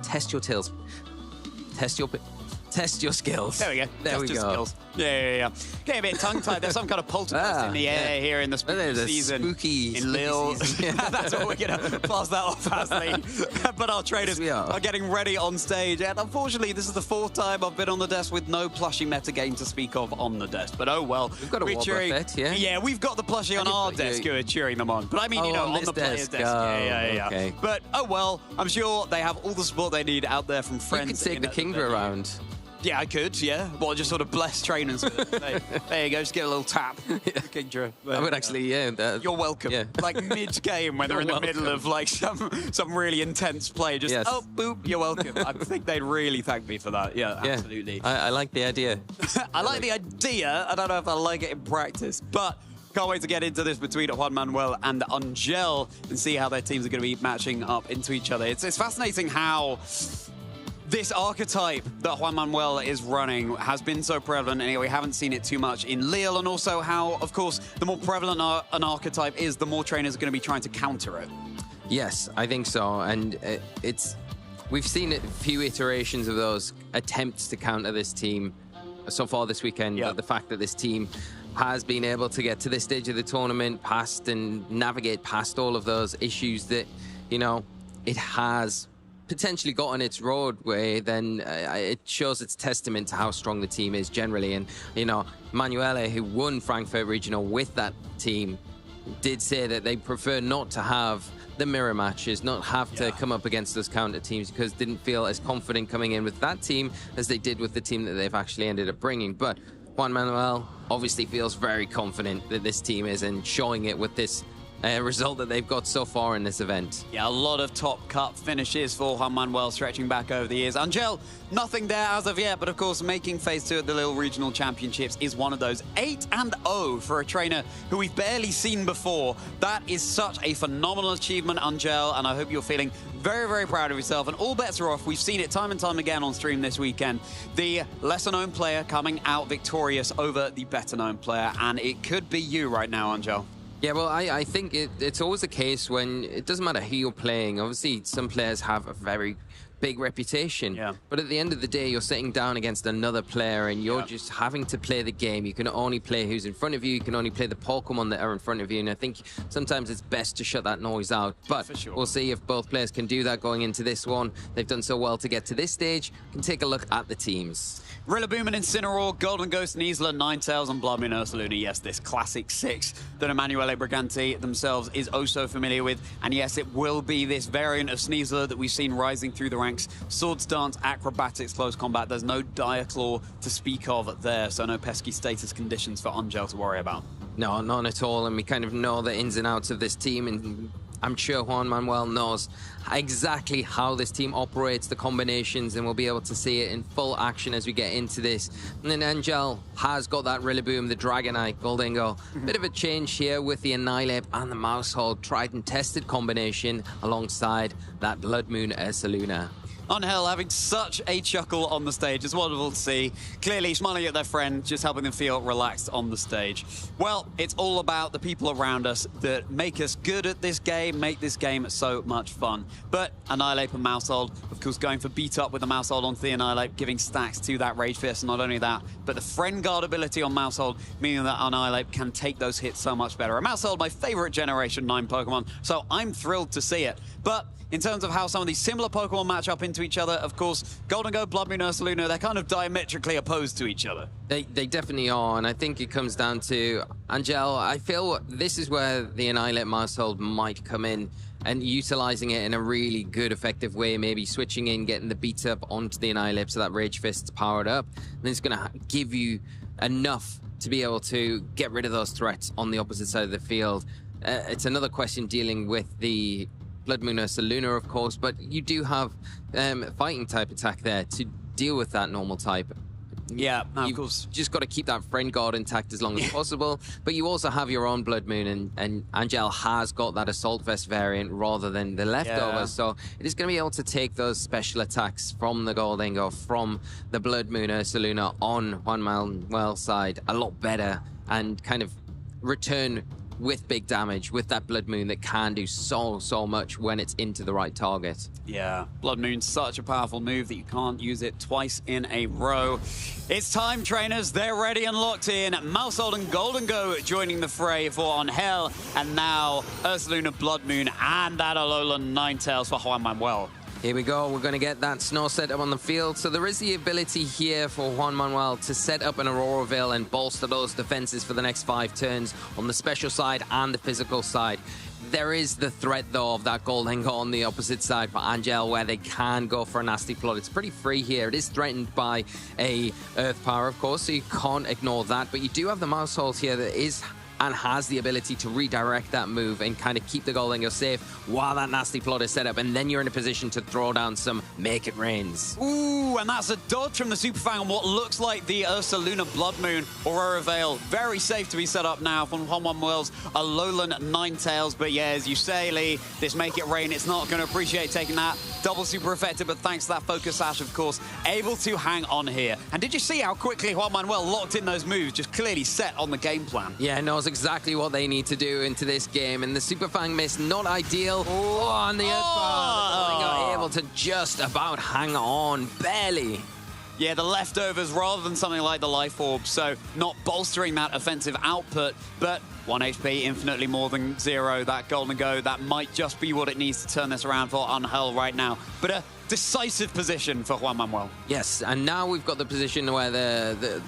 [SPEAKER 1] test your skills. Test your skills.
[SPEAKER 9] There we go.
[SPEAKER 1] There we go.
[SPEAKER 9] Skills. Yeah. Getting a bit tongue-tied. There's some kind of poltergeist in the air here in the spooky season. In Lille. That's what we're going to pass that off as, Lee. But our traders are getting ready on stage. And unfortunately, this is the 4th time I've been on the desk with no plushie metagame to speak of on the desk. But oh well.
[SPEAKER 1] We've got a war buffet,
[SPEAKER 9] Yeah, we've got the plushie on our desk who are cheering them on. But I mean, you know, on the player's desk. Yeah.
[SPEAKER 1] Okay.
[SPEAKER 9] But oh well, I'm sure they have all the support they need out there from friends.
[SPEAKER 1] You could take the Kingdra around.
[SPEAKER 9] Yeah, I could, Well, just sort of bless trainers. There you go, just get a little tap. Kingdra.
[SPEAKER 1] I would actually,
[SPEAKER 9] You're welcome. Like mid-game when they're in the middle of like some really intense play. Just, oh, boop, you're welcome. I think they'd really thank me for that. Yeah, absolutely.
[SPEAKER 1] I like the idea.
[SPEAKER 9] I like the idea. I don't know if I like it in practice, but can't wait to get into this between Juan Manuel and Angel and see how their teams are going to be matching up into each other. It's fascinating how this archetype that Juan Manuel is running has been so prevalent, and we haven't seen it too much in Lille, and also how, of course, the more prevalent an archetype is, the more trainers are going to be trying to counter it.
[SPEAKER 1] Yes, I think so, and we've seen a few iterations of those attempts to counter this team so far this weekend, but the fact that this team has been able to get to this stage of the tournament, past and navigate past all of those issues that, you know, it has potentially got on its roadway, then it shows its testament to how strong the team is generally. And, you know, Manuele, who won Frankfurt Regional with that team, did say that they prefer not to have the mirror matches, not have to come up against those counter teams, because didn't feel as confident coming in with that team as they did with the team that they've actually ended up bringing. But Juan Manuel obviously feels very confident that this team is, and showing it with this result that they've got so far in this event.
[SPEAKER 9] Yeah, a lot of top cup finishes for Juan Manuel stretching back over the years. Angel, nothing there as of yet, but of course making Phase 2 at the Lille Regional Championships is one of those. 8-0 for a trainer who we've barely seen before. That is such a phenomenal achievement, Angel, and I hope you're feeling very, very proud of yourself. And all bets are off. We've seen it time and time again on stream this weekend. The lesser-known player coming out victorious over the better-known player, and it could be you right now, Angel.
[SPEAKER 1] Yeah, well, I think it's always a case when it doesn't matter who you're playing. Obviously, some players have a very big reputation. But at the end of the day, you're sitting down against another player and you're just having to play the game. You can only play who's in front of you. You can only play the Pokemon that are in front of you. And I think sometimes it's best to shut that noise out. But we'll see if both players can do that going into this one. They've done so well to get to this stage. We can take a look at the teams.
[SPEAKER 9] Rillaboom and Incineroar, Golden Ghost, Niesla, Ninetales, and Bloodmoon Ursaluna. Yes, this classic 6 that Emanuele Briganti themselves is oh so familiar with. And yes, it will be this variant of Sneasler that we've seen rising through the ranks. Swords Dance, Acrobatics, Close Combat. There's no Dire Claw to speak of there, so no pesky status conditions for Angel to worry about.
[SPEAKER 1] No, none at all. And we kind of know the ins and outs of this team, and I'm sure Juan Manuel knows exactly how this team operates, the combinations, and we'll be able to see it in full action as we get into this. And then Angel has got that Rillaboom, the Dragonite, Goldingo. Bit of a change here with the Annihilate and the Maushold, tried and tested combination alongside that Blood Moon Ursaluna.
[SPEAKER 9] Angel having such a chuckle on the stage. It's wonderful to see. Clearly smiling at their friend, just helping them feel relaxed on the stage. Well, it's all about the people around us that make us good at this game, make this game so much fun. But Annihilate and Maushold, of course, going for beat up with the Maushold onto the Annihilate, giving stacks to that Rage Fist. Not only that, but the Friend Guard ability on Maushold, meaning that Annihilate can take those hits so much better. And Maushold, my favorite Generation 9 Pokemon, so I'm thrilled to see it. But in terms of how some of these similar Pokemon match up into each other, of course, Goldingo, Blood Moon, Ursaluna, they're kind of diametrically opposed to each other.
[SPEAKER 1] They definitely are, and I think it comes down to Angel. I feel this is where the Annihilate Maushold might come in and utilizing it in a really good, effective way, maybe switching in, getting the beat up onto the Annihilate so that Rage Fist's powered up, and it's going to give you enough to be able to get rid of those threats on the opposite side of the field. It's another question dealing with the Blood Moon Ursaluna, of course, but you do have fighting type attack there to deal with that normal type.
[SPEAKER 9] Yeah, of course.
[SPEAKER 1] Just got to keep that Friend Guard intact as long as possible, but you also have your own Blood Moon, and Angel has got that Assault Vest variant rather than the leftovers, so it is going to be able to take those special attacks from the Goldingo, from the Blood Moon Ursaluna on Juan Manuel's side a lot better, and kind of return with big damage, with that Blood Moon that can do so much when it's into the right target.
[SPEAKER 9] Yeah, Blood Moon's such a powerful move that you can't use it twice in a row. It's time, trainers. They're ready and locked in. Maushold and Goldingo joining the fray for Angel, and now Ursaluna, Blood Moon, and that Alolan Ninetales for Juan Manuel.
[SPEAKER 1] Here we go. We're going to get that snow set up on the field. So there is the ability here for Juan Manuel to set up an Auroraville and bolster those defenses for the next 5 turns on the special side and the physical side. There is the threat, though, of that Goldingo on the opposite side for Angel, where they can go for a nasty plot. It's pretty free here. It is threatened by a Earth Power, of course, so you can't ignore that. But you do have the Maushold here that is and has the ability to redirect that move and kind of keep the Goldingo safe while that nasty plot is set up, and then you're in a position to throw down some Make It Rains.
[SPEAKER 9] Ooh, and that's a dodge from the Super Fang on what looks like the Ursaluna Blood Moon Aurora Veil. Very safe to be set up now from Juan Manuel's Alolan Ninetales. But yeah, as you say, Lee, this Make It Rain, it's not going to appreciate taking that. Double super effective, but thanks to that Focus Sash, of course, able to hang on here. And did you see how quickly Juan Manuel locked in those moves, just clearly set on the game plan?
[SPEAKER 1] Yeah, knows exactly what they need to do into this game, and the Super Fang miss, not ideal. Oh, and the Earth Power, able to just about hang on, barely.
[SPEAKER 9] Yeah, the leftovers rather than something like the Life Orb, so not bolstering that offensive output, but 1 HP, infinitely more than 0. That Goldingo, that might just be what it needs to turn this around for Angel right now. But a decisive position for Juan Manuel.
[SPEAKER 1] Yes, and now we've got the position where the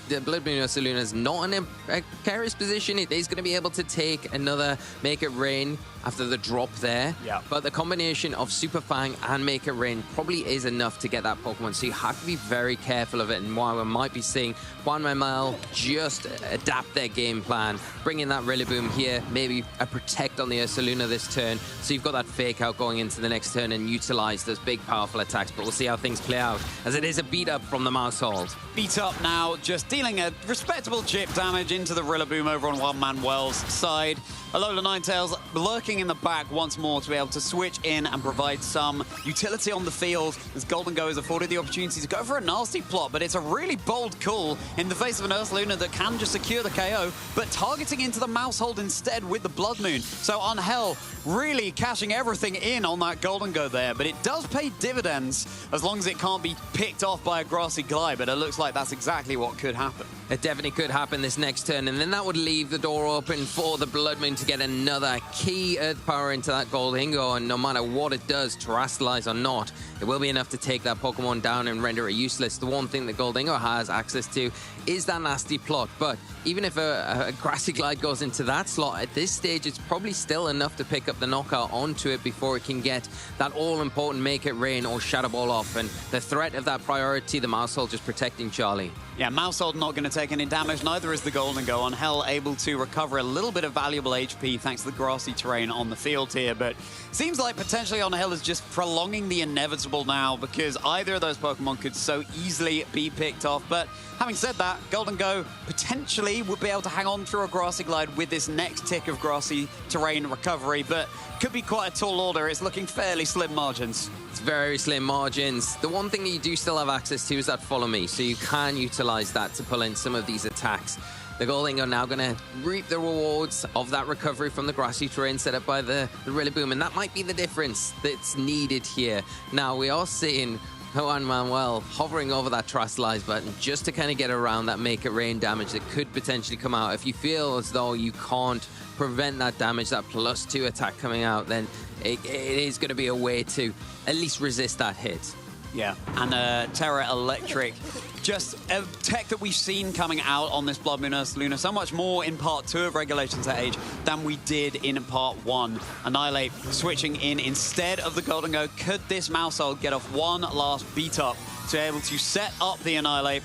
[SPEAKER 1] Blood Moon Ursaluna is not in a precarious position. It is going to be able to take another Make It Rain after the drop there.
[SPEAKER 9] Yeah.
[SPEAKER 1] But the combination of Super Fang and Make It Rain probably is enough to get that Pokemon. So you have to be very careful of it. And while we might be seeing Juan Manuel just adapt their game plan, bring in that Rillaboom here, maybe a Protect on the Ursaluna this turn. So you've got that Fake Out going into the next turn and utilize those big, powerful attacks. But we'll see how things play out, as it is a beat up from the Maushold.
[SPEAKER 9] Beat up now, just dealing a respectable chip damage into the Rillaboom over on Juan Manuel's side. Alolan Ninetales lurking in the back once more to be able to switch in and provide some utility on the field, as Goldingo is afforded the opportunity to go for a nasty plot, but it's a really bold call in the face of an Ursaluna that can just secure the KO, but targeting into the Maushold instead with the Blood Moon. So Angel really cashing everything in on that Goldingo there, but it does pay dividends as long as it can't be picked off by a Grassy Glide, but it looks like that's exactly what could happen.
[SPEAKER 1] It definitely could happen this next turn, and then that would leave the door open for the Blood Moon to get another key Earth Power into that Goldingo, and no matter what it does, Terastallize or not, it will be enough to take that Pokemon down and render it useless. The one thing that Goldingo has access to is that nasty plot, but even if a Grassy Glide goes into that slot, at this stage, it's probably still enough to pick up the knockout onto it before it can get that all-important Make It Rain or Shadow Ball off, and the threat of that priority, the Maushold just protecting Charlie.
[SPEAKER 9] Yeah, Mousehold not going to take any damage, neither is the Golden Go. Angel able to recover a little bit of valuable HP thanks to the grassy terrain on the field here, but seems like potentially Angel is just prolonging the inevitable now because either of those Pokemon could so easily be picked off. But having said that, Golden Go potentially would be able to hang on through a Grassy Glide with this next tick of grassy terrain recovery, but could be quite a tall order. It's looking fairly slim margins.
[SPEAKER 1] It's very slim margins. The one thing that you do still have access to is that Follow Me, so you can utilize that to pull in some of these attacks. The Golding are now going to reap the rewards of that recovery from the grassy terrain set up by the Rillaboom, and that might be the difference that's needed here. Now, we are seeing Juan Manuel hovering over that Terastallize button just to kind of get around that Make It Rain damage that could potentially come out. If you feel as though you can't prevent that damage, that +2 attack coming out, then it is going to be a way to at least resist that hit.
[SPEAKER 9] Yeah, and Terra Electric, just a tech that we've seen coming out on this Blood Moon Ursaluna so much more in Part 2 of Regulation Set Age than we did in Part 1. Annihilate switching in instead of the Golden Go. Could this Mousehold get off one last beat up to be able to set up the Annihilate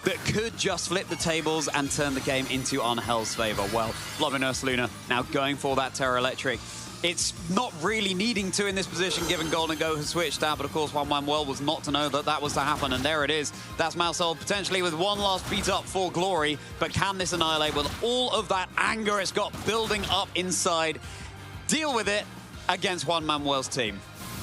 [SPEAKER 9] that could just flip the tables and turn the game into Angel's favor? Well, Blood Moon Ursaluna now going for that Terra Electric. It's not really needing to in this position, given Golden Go has switched out, but of course Juan Manuel was not to know that that was to happen, and there it is. That's Mousehold potentially with one last beat up for glory, but can this Annihilate with all of that anger it's got building up inside deal with it against Juan Manuel's team?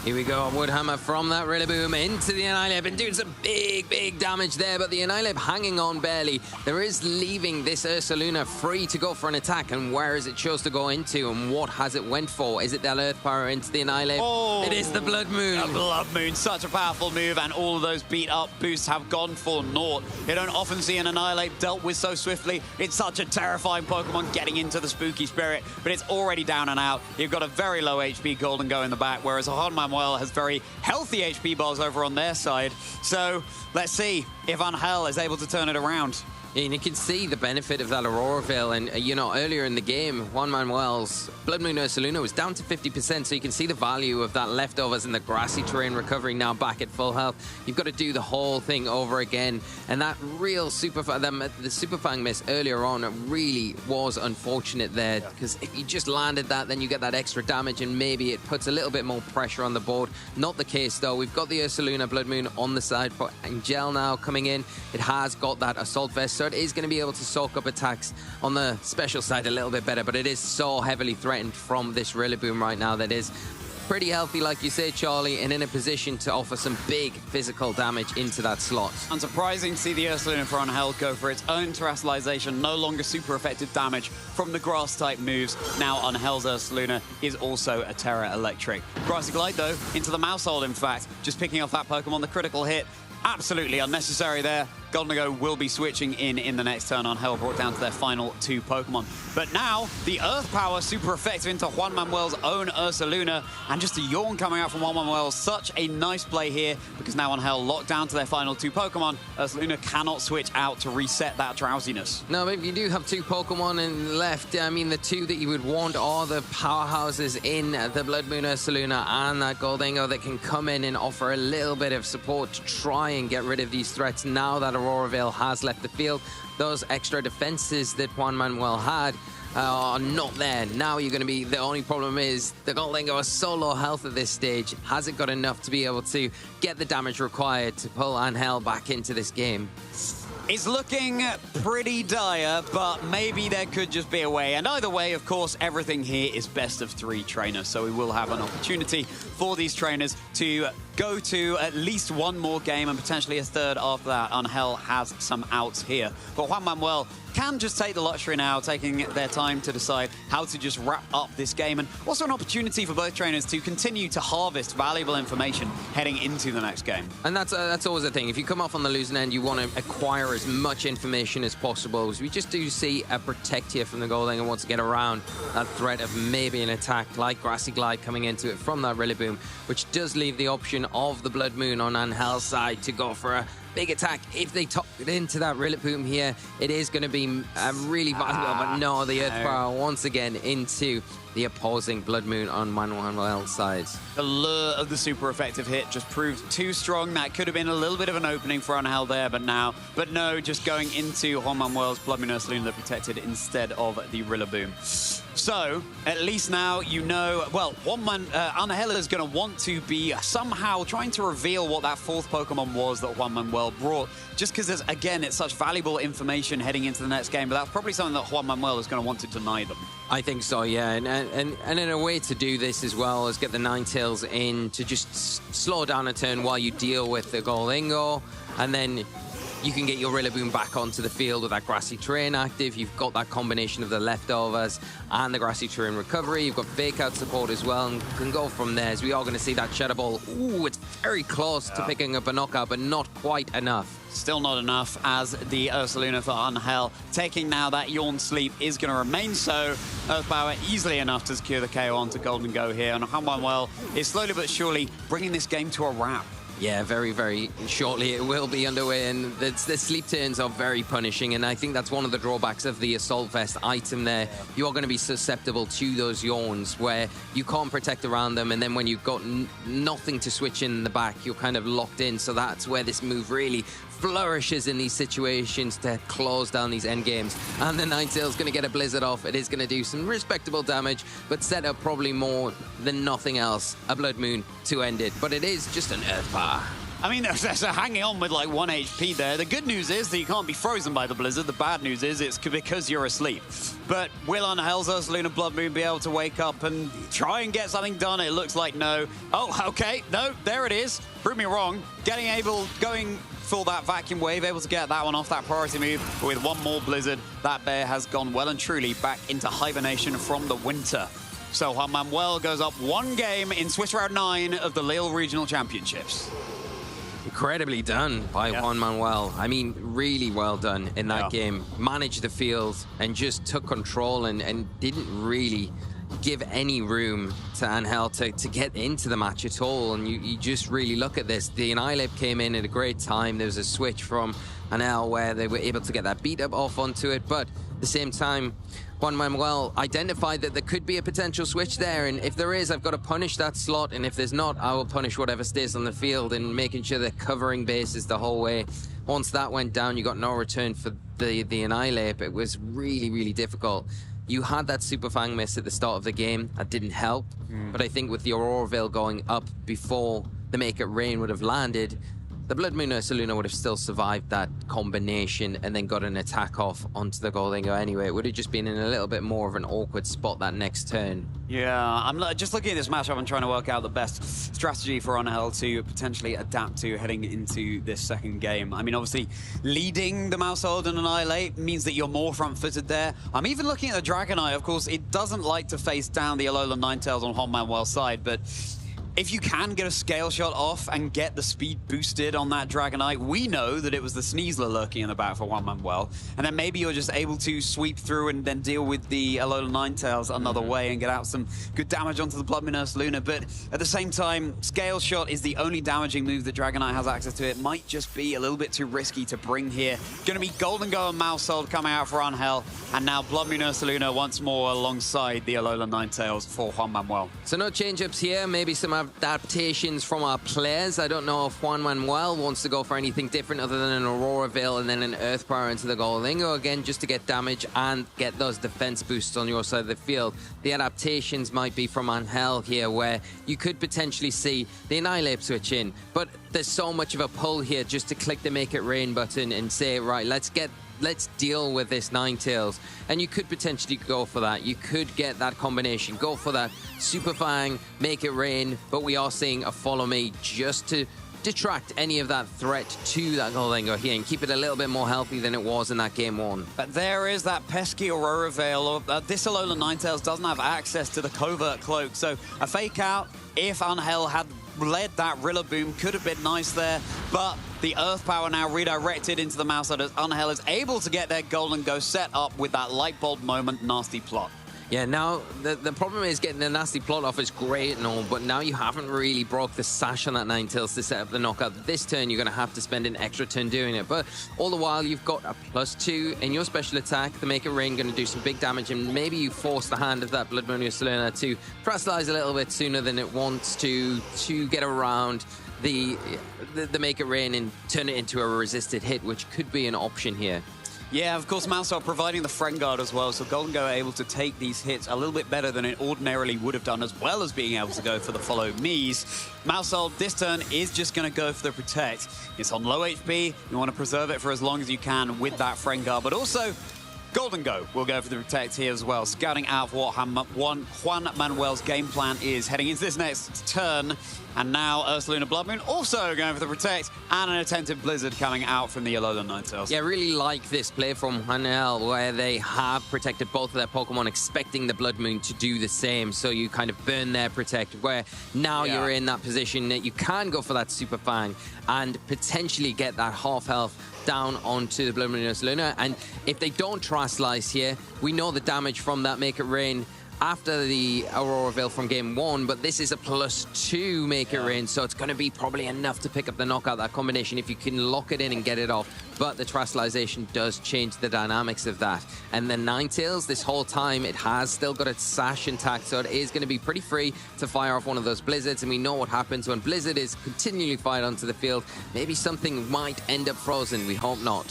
[SPEAKER 1] Here we go, Woodhammer from that Rillaboom into the Annihilate. Been doing some big damage there, but the Annihilate hanging on barely. There is leaving this Ursaluna free to go for an attack, and where is it chose to go into, and what has it went for? Is it that Earth Power into the Annihilate?
[SPEAKER 9] Oh,
[SPEAKER 1] it is the Blood Moon.
[SPEAKER 9] A Blood Moon, such a powerful move, and all of those beat-up boosts have gone for naught. You don't often see an Annihilate dealt with so swiftly. It's such a terrifying Pokemon getting into the Spooky Spirit, but it's already down and out. You've got a very low HP Golden Go in the back, whereas Juan Manuel has very healthy HP bars over on their side. So let's see if Angel is able to turn it around.
[SPEAKER 1] And you can see the benefit of that Aurora Veil. And, you know, earlier in the game, Juan Manuel's Blood Moon Ursaluna was down to 50%, so you can see the value of that leftovers in the grassy terrain recovery now back at full health. You've got to do the whole thing over again. And that real the Super Fang miss earlier on really was unfortunate there, because if you just landed that, then you get that extra damage, and maybe it puts a little bit more pressure on the board. Not the case, though. We've got the Ursaluna Blood Moon on the side for Angel now coming in. It has got that Assault Vest, so it is going to be able to soak up attacks on the special side a little bit better, but it is so heavily threatened from this Rillaboom right now that is pretty healthy, like you say, Charlie, and in a position to offer some big physical damage into that slot.
[SPEAKER 9] Unsurprising to see the Ursaluna for Angel go for its own Terastallization, no longer super effective damage from the grass-type moves. Now Angel's Ursaluna is also a Terra Electric. Grassy Glide, though, into the Mousehold, in fact, just picking off that Pokemon, the critical hit. Absolutely unnecessary there. Golden Go will be switching in the next turn. Angel brought down to their final 2 Pokemon. But now, the Earth Power super effective into Juan Manuel's own Ursaluna, and just a yawn coming out from Juan Manuel. Such a nice play here, because now Angel locked down to their final 2 Pokemon. Ursaluna cannot switch out to reset that drowsiness.
[SPEAKER 1] No, but if you do have 2 Pokemon left, I mean, the 2 that you would want are the powerhouses in the Blood Moon Ursaluna and that Goldingo that can come in and offer a little bit of support to try and get rid of these threats now that Aurora Veil has left the field. Those extra defenses that Juan Manuel had are not there. Now you're going to be, the only problem is the Goldingo is so low health at this stage. Has it got enough to be able to get the damage required to pull Angel back into this game?
[SPEAKER 9] It's looking pretty dire, but maybe there could just be a way. And either way, of course, everything here is best of 3 trainers. So we will have an opportunity for these trainers to go to at least one more game and potentially a third after that. Angel has some outs here. But Juan Manuel can just take the luxury now, taking their time to decide how to just wrap up this game. And also an opportunity for both trainers to continue to harvest valuable information heading into the next game.
[SPEAKER 1] And that's always the thing. If you come off on the losing end, you want to acquire as much information as possible. So we just do see a Protect here from the Golding and wants to get around that threat of maybe an attack like Grassy Glide coming into it from that Rillaboom, which does leave the option of the Blood Moon on Angel's side to go for a big attack. If they top it into that Rillaboom here, it is going to be really valuable. But no, the Earth Power once again into the opposing Blood Moon on Manuel's side.
[SPEAKER 9] The lure of the super effective hit just proved too strong. That could have been a little bit of an opening for Angel there, but no, just going into Juan Manuel's Blood Moon Ursaluna that protected instead of the Rillaboom. So, at least now you know, well, Angel is going to want to be somehow trying to reveal what that fourth Pokemon was that Juan Manuel brought, just because, again, it's such valuable information heading into the next game, but that's probably something that Juan Manuel is going to want to deny them.
[SPEAKER 1] I think so, yeah, and in a way to do this as well is get the Ninetales in to just slow down a turn while you deal with the Goldingo, and then you can get your Rillaboom back onto the field with that Grassy Terrain active. You've got that combination of the leftovers and the Grassy Terrain recovery. You've got Fake Out support as well, and can go from there. As we are going to see that Shadow Ball. Ooh, it's very close to picking up a knockout, but not quite enough.
[SPEAKER 9] Still not enough, as the Ursaluna for Angel, taking now that Yawn Sleep, is going to remain so. Earth Power easily enough to secure the KO onto Golden Go here, and Juan Manuel is slowly but surely bringing this game to a wrap.
[SPEAKER 1] Yeah, very, very shortly it will be underway, and the sleep turns are very punishing, and I think that's one of the drawbacks of the Assault Vest item there. You are going to be susceptible to those yawns where you can't protect around them, and then when you've got nothing to switch in the back, you're kind of locked in, so that's where this move really flourishes in these situations to close down these end games. And the Ninetale's going to get a Blizzard off. It is going to do some respectable damage, but set up probably more than nothing else a Blood Moon to end it. But it is just an Earth Power.
[SPEAKER 9] I mean, there's a hanging on with like 1 HP there. The good news is that you can't be frozen by the Blizzard. The bad news is it's because you're asleep. But will Angel's Ursaluna Blood Moon be able to wake up and try and get something done? It looks like no. Oh, okay. No, there it is. Prove me wrong. Going for that vacuum wave, able to get that one off, that priority move. But with one more Blizzard, that bear has gone well and truly back into hibernation from the winter. So Juan Manuel goes up 1 game in Swiss Round 9 of the Lille Regional Championships.
[SPEAKER 1] Incredibly done by Juan Manuel. I mean, really well done in that game. Managed the field and just took control and didn't really give any room to Angel to get into the match at all. And you just really look at this. The Annihilape came in at a great time. There was a switch from Angel where they were able to get that beat up off onto it, but at the same time, Juan Manuel identified that there could be a potential switch there, and if there is, I've got to punish that slot, and if there's not, I will punish whatever stays on the field, and making sure they're covering bases the whole way. Once that went down, you got no return for the Annihilape. It was really, really difficult. You had that Super Fang miss at the start of the game. That didn't help, but I think with the Auroraville going up before the Make It Rain would have landed, the Blood Moon Ursaluna would have still survived that combination and then got an attack off onto the Goldingo anyway. It would have just been in a little bit more of an awkward spot that next turn.
[SPEAKER 9] Yeah, I'm just looking at this matchup and trying to work out the best strategy for Angel to potentially adapt to heading into this second game. I mean, obviously, leading the Mousehold and Annihilate means that you're more front-footed there. I'm even looking at the Dragonite. Of course, it doesn't like to face down the Alolan Ninetales on Juan Manuel's side, but if you can get a scale shot off and get the speed boosted on that Dragonite, we know that it was the Sneasler lurking in the back for Juan Manuel. And then maybe you're just able to sweep through and then deal with the Alolan Ninetales another way and get out some good damage onto the Blood Moon Ursaluna. But at the same time, scale shot is the only damaging move that Dragonite has access to. It might just be a little bit too risky to bring here. Gonna be Golden Go and Mousehold coming out for Angel. And now Blood Moon Ursaluna once more alongside the Alolan Ninetales for Juan Manuel.
[SPEAKER 1] So no change-ups here, maybe some adaptations from our players. I don't know if Juan Manuel wants to go for anything different other than an Auroraville and then an Earth Power into the Goldingo again, just to get damage and get those defense boosts on your side of the field. The adaptations might be from Angel here, where you could potentially see the Annihilape switch in, but there's so much of a pull here just to click the Make It Rain button and say, right, let's deal with this Ninetales. And you could potentially go for that. You could get that combination. Go for that Super Fang, Make It Rain, but we are seeing a Follow Me just to detract any of that threat to that Goldingo here and keep it a little bit more healthy than it was in that game one.
[SPEAKER 9] But there is that pesky Auroraville. This Alolan Ninetales doesn't have access to the Covert Cloak, so a Fake Out, if Angel had led that Rillaboom, could have been nice there, but the Earth Power now redirected into the Mousehold as Angel is able to get their Golden Go set up with that Light Bulb Moment nasty plot.
[SPEAKER 1] Yeah, now the problem is getting the nasty plot off is great and all, but now you haven't really broke the sash on that Ninetales to set up the knockout. This turn, you're going to have to spend an extra turn doing it. But all the while, you've got a +2 in your special attack. The Make It Rain going to do some big damage, and maybe you force the hand of that Blood Moon Ursaluna to Terastallize a little bit sooner than it wants to get around the Make It Rain and turn it into a resisted hit, which could be an option here.
[SPEAKER 9] Yeah, of course, Mouse are providing the Friend Guard as well, so Golden Go are able to take these hits a little bit better than it ordinarily would have done, as well as being able to go for the Follow Me's. Mousehole this turn is just going to go for the Protect. It's on low HP. You want to preserve it for as long as you can with that Friend Guard, but also Golden Go will go for the Protect here as well, scouting out what Juan Manuel's game plan is heading into this next turn. And now Ursaluna Blood Moon also going for the Protect, and an Attentive Blizzard coming out from the Alolan Ninetales.
[SPEAKER 1] Yeah, I really like this play from Manuel, where they have protected both of their Pokemon, expecting the Blood Moon to do the same. So you kind of burn their Protect, where now you're in that position that you can go for that Super Fang and potentially get that half health down onto the Blood Moon Ursaluna. And if they don't Terastallize here, we know the damage from that Make It Rain after the Aurora Veil from game 1, but this is a +2 Make It Rain, so it's going to be probably enough to pick up the knockout, that combination, if you can lock it in and get it off. But the Terastallization does change the dynamics of that. And then Ninetales, this whole time, it has still got its sash intact, so it is going to be pretty free to fire off one of those Blizzards, and we know what happens when Blizzard is continually fired onto the field. Maybe something might end up frozen, we hope not.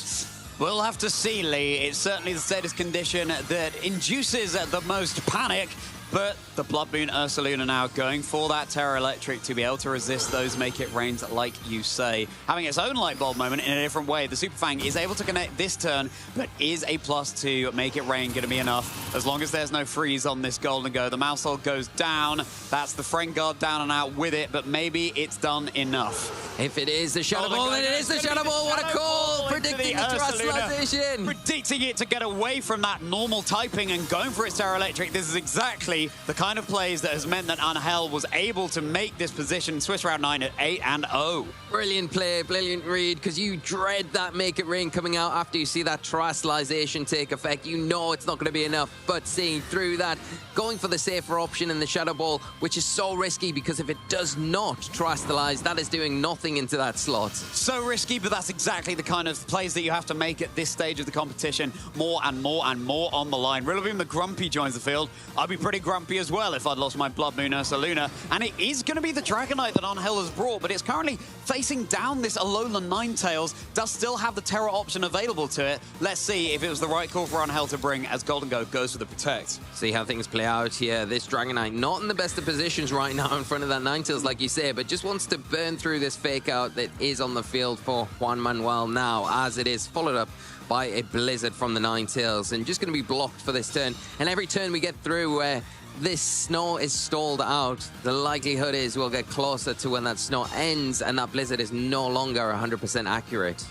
[SPEAKER 9] We'll have to see, Lee. It's certainly the status condition that induces the most panic, but the Blood Moon Ursaluna now going for that Terra Electric to be able to resist those Make It Rains, like you say. Having its own Light Bulb moment in a different way. The Super Fang is able to connect this turn, but is a +2 Make It Rain going to be enough? As long as there's no freeze on this Golden Go, the Mousehole goes down. That's the Friend Guard down and out with it, but maybe it's done enough.
[SPEAKER 1] If it is the Shadow Ball, then it is the Shadow Ball. What a call! Predicting the Terastallization.
[SPEAKER 9] Predicting it to get away from that normal typing and going for its Terra Electric. This is exactly the kind of plays that has meant that Angel was able to make this position Swiss round 9 at 8-0.
[SPEAKER 1] Brilliant play, brilliant read, because you dread that Make It Rain coming out after you see that Terastallization take effect. You know it's not going to be enough, but seeing through that, going for the safer option in the Shadow Ball, which is so risky, because if it does not Terastallize, that is doing nothing into that slot.
[SPEAKER 9] So risky, but that's exactly the kind of plays that you have to make at this stage of the competition. More and more and more on the line. Rillaboom the Grumpy joins the field. I'd be pretty grumpy as well if I'd lost my Blood Moon Ursaluna. And it is going to be the Dragonite that Angel has brought, but it's currently facing down this Alolan Ninetales. Does still have the Terra option available to it. Let's see if it was the right call for Angel to bring as Golden Go goes for the Protect.
[SPEAKER 1] See how things play out here. This Dragonite not in the best of positions right now in front of that Ninetales, like you say, but just wants to burn through this fake out that is on the field for Juan Manuel now, as it is followed up by a Blizzard from the Ninetales, and just going to be blocked for this turn. And every turn we get through where this snow is stalled out, the likelihood is we'll get closer to when that snow ends and that Blizzard is no longer 100% accurate.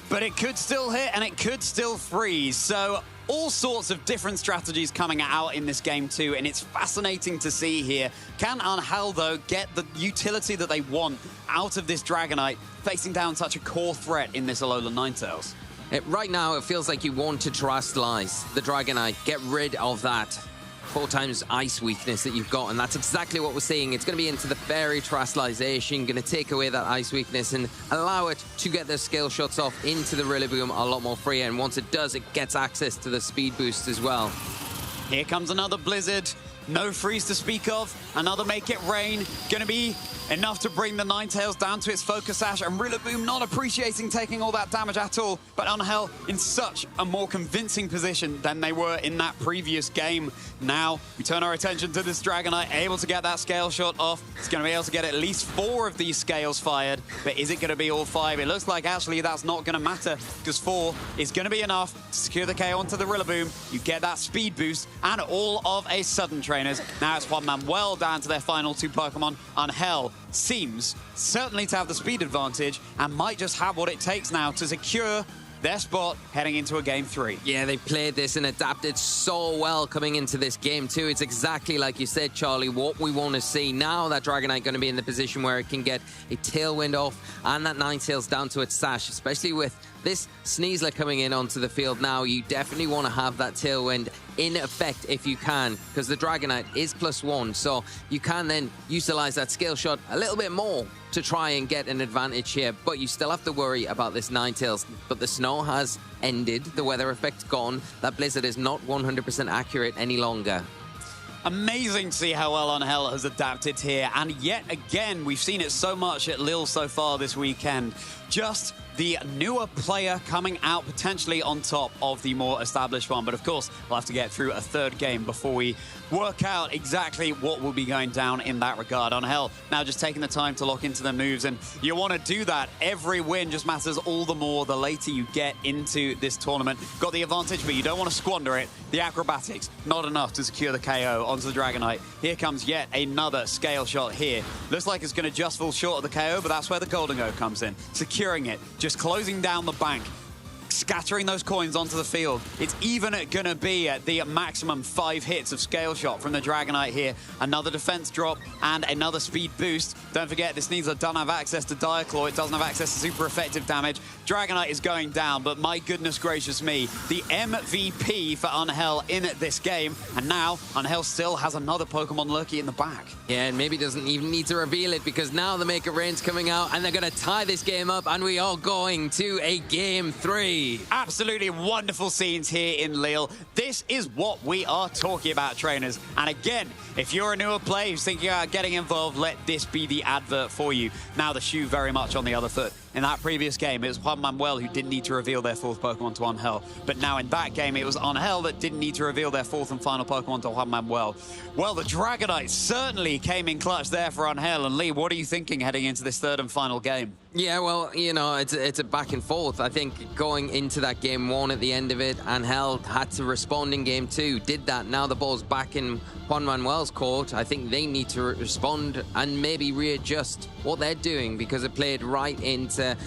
[SPEAKER 9] But it could still hit and it could still freeze, so all sorts of different strategies coming out in this game too, and it's fascinating to see here. Can Angel, though, get the utility that they want out of this Dragonite, facing down such a core threat in this Alolan Ninetales?
[SPEAKER 1] Right now, it feels like you want to Terastallize the Dragonite, get rid of that 4x ice weakness that you've got, and that's exactly what we're seeing. It's going to be into the Fairy Terastallization, going to take away that ice weakness and allow it to get the scale shots off into the Rillaboom a lot more freer, and once it does, it gets access to the speed boost as well.
[SPEAKER 9] Here comes another Blizzard. No freeze to speak of. Another Make It Rain. Going to be enough to bring the Ninetales down to its Focus Sash, and Rillaboom not appreciating taking all that damage at all, but Angel in such a more convincing position than they were in that previous game. Now we turn our attention to this Dragonite, able to get that scale shot off. It's going to be able to get at least 4 of these scales fired, but is it going to be all 5? It looks like actually that's not going to matter, because 4 is going to be enough to secure the KO onto the Rillaboom. You get that speed boost and all of a sudden, trainers. Now it's Juan Manuel down to their final 2 Pokemon. Angel seems certainly to have the speed advantage and might just have what it takes now to secure their spot heading into a game 3.
[SPEAKER 1] Yeah, they played this and adapted so well coming into this game too. It's exactly like you said, Charlie, what we want to see. Now that Dragonite going to be in the position where it can get a Tailwind off and that Ninetales down to its Sash, especially with this Sneasler coming in onto the field now, you definitely want to have that Tailwind in effect if you can, because the Dragonite is +1, so you can then utilize that Scale Shot a little bit more to try and get an advantage here, but you still have to worry about this Ninetales. But the snow has ended, the weather effect's gone, that Blizzard is not 100% accurate any longer.
[SPEAKER 9] Amazing to see how well Angel has adapted here, and yet again, we've seen it so much at Lille so far this weekend. Just the newer player coming out potentially on top of the more established one. But of course, we'll have to get through a third game before we work out exactly what will be going down in that regard. Angel now just taking the time to lock into the moves, and you want to do that. Every win just matters all the more the later you get into this tournament. Got the advantage, but you don't want to squander it. The acrobatics, not enough to secure the KO onto the Dragonite. Here comes yet another Scale Shot here. Looks like it's going to just fall short of the KO, but that's where the Golden Go comes in. Securing it, just closing down the bank, scattering those coins onto the field. It's even going to be at the maximum 5 hits of Scale Shot from the Dragonite here. Another defense drop and another speed boost. Don't forget, this Sneasler doesn't have access to Dire Claw. It doesn't have access to super effective damage. Dragonite is going down, but my goodness gracious me, the MVP for Angel in this game. And now Angel still has another Pokemon lurky in the back.
[SPEAKER 1] Yeah, and maybe doesn't even need to reveal it, because now the Make It Rain's coming out and they're going to tie this game up, and we are going to a Game 3.
[SPEAKER 9] Absolutely wonderful scenes here in Lille. This is what we are talking about, trainers. And again, if you're a newer player who's thinking about getting involved, let this be the advert for you. Now the shoe very much on the other foot. In that previous game, it was Juan Manuel who didn't need to reveal their 4th Pokemon to Angel. But now in that game, it was Angel that didn't need to reveal their 4th and final Pokemon to Juan Manuel. Well, the Dragonite certainly came in clutch there for Angel. And Lee, what are you thinking heading into this 3rd and final game?
[SPEAKER 1] Yeah, well, you know, it's a back and forth. I think going into that Game 1 at the end of it, Angel had to respond in Game 2, did that. Now the ball's back in Juan Manuel's court. I think they need to respond and maybe readjust what they're doing, because it played right into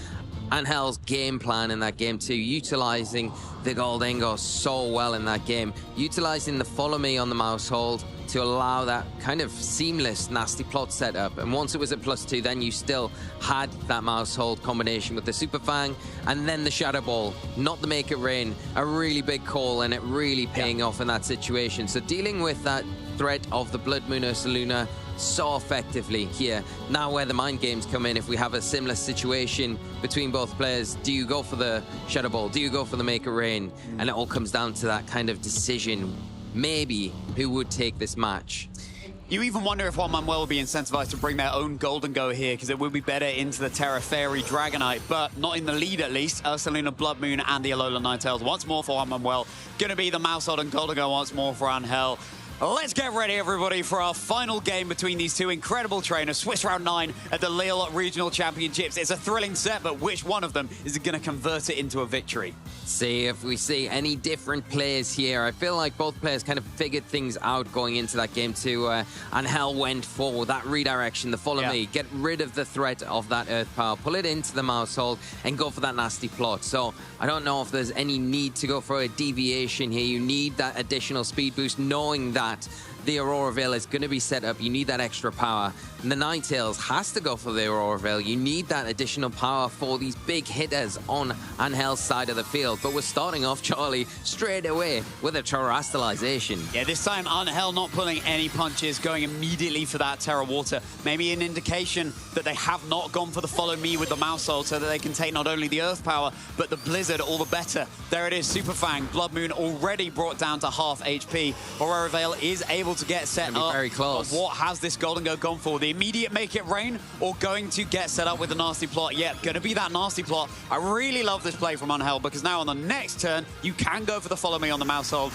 [SPEAKER 1] Angel's game plan in that Game 2, utilizing the Goldengo so well in that game, utilizing the Follow Me on the mouse hold to allow that kind of seamless Nasty Plot setup. And once it was at +2, then you still had that mouse hold combination with the Super Fang and then the Shadow Ball, not the Make It Rain. A really big call, and it really paying off in that situation. So dealing with that threat of the Blood Moon Ursaluna so effectively here. Now where the mind games come in, if we have a similar situation between both players, do you go for the Shadow Ball? Do you go for the Make It Rain? And it all comes down to that kind of decision, maybe, who would take this match.
[SPEAKER 9] You even wonder if Juan Manuel will be incentivized to bring their own Golden Go here, because it would be better into the Terra Fairy Dragonite, but not in the lead at least. Ursaluna, Blood Moon, and the Alola Ninetales once more for Juan Manuel. Gonna be the Mouse Hold and Golden Go once more for Angel. Let's get ready, everybody, for our final game between these two incredible trainers. Swiss Round 9 at the Lille Regional Championships. It's a thrilling set, but which one of them is going to convert it into a victory?
[SPEAKER 1] See if we see any different players here. I feel like both players kind of figured things out going into that Game 2. Angel went for that redirection, the Follow Me, get rid of the threat of that Earth Power, pull it into the mouse hold, and go for that Nasty Plot. So I don't know if there's any need to go for a deviation here. You need that additional speed boost, knowing that the Aurora Veil is going to be set up. You need that extra power. And the Ninetales has to go for the Aurora Veil. You need that additional power for these big hitters on Angel's side of the field. But we're starting off, Charlie, straight away with a Terastallization.
[SPEAKER 9] Yeah, this time Angel not pulling any punches, going immediately for that Terra Water. Maybe an indication that they have not gone for the Follow Me with the Mouse Hold, so that they can take not only the Earth Power, but the Blizzard all the better. There it is, Super Fang. Blood Moon already brought down to half HP. Aurora Veil is able to get set up.
[SPEAKER 1] Very close.
[SPEAKER 9] But what has this Golden Go gone for? The immediate Make It Rain, or going to get set up with the Nasty Plot? Yeah, going to be that Nasty Plot. I really love this play from Angel, because now on the next turn, you can go for the Follow Me on the mouse hold.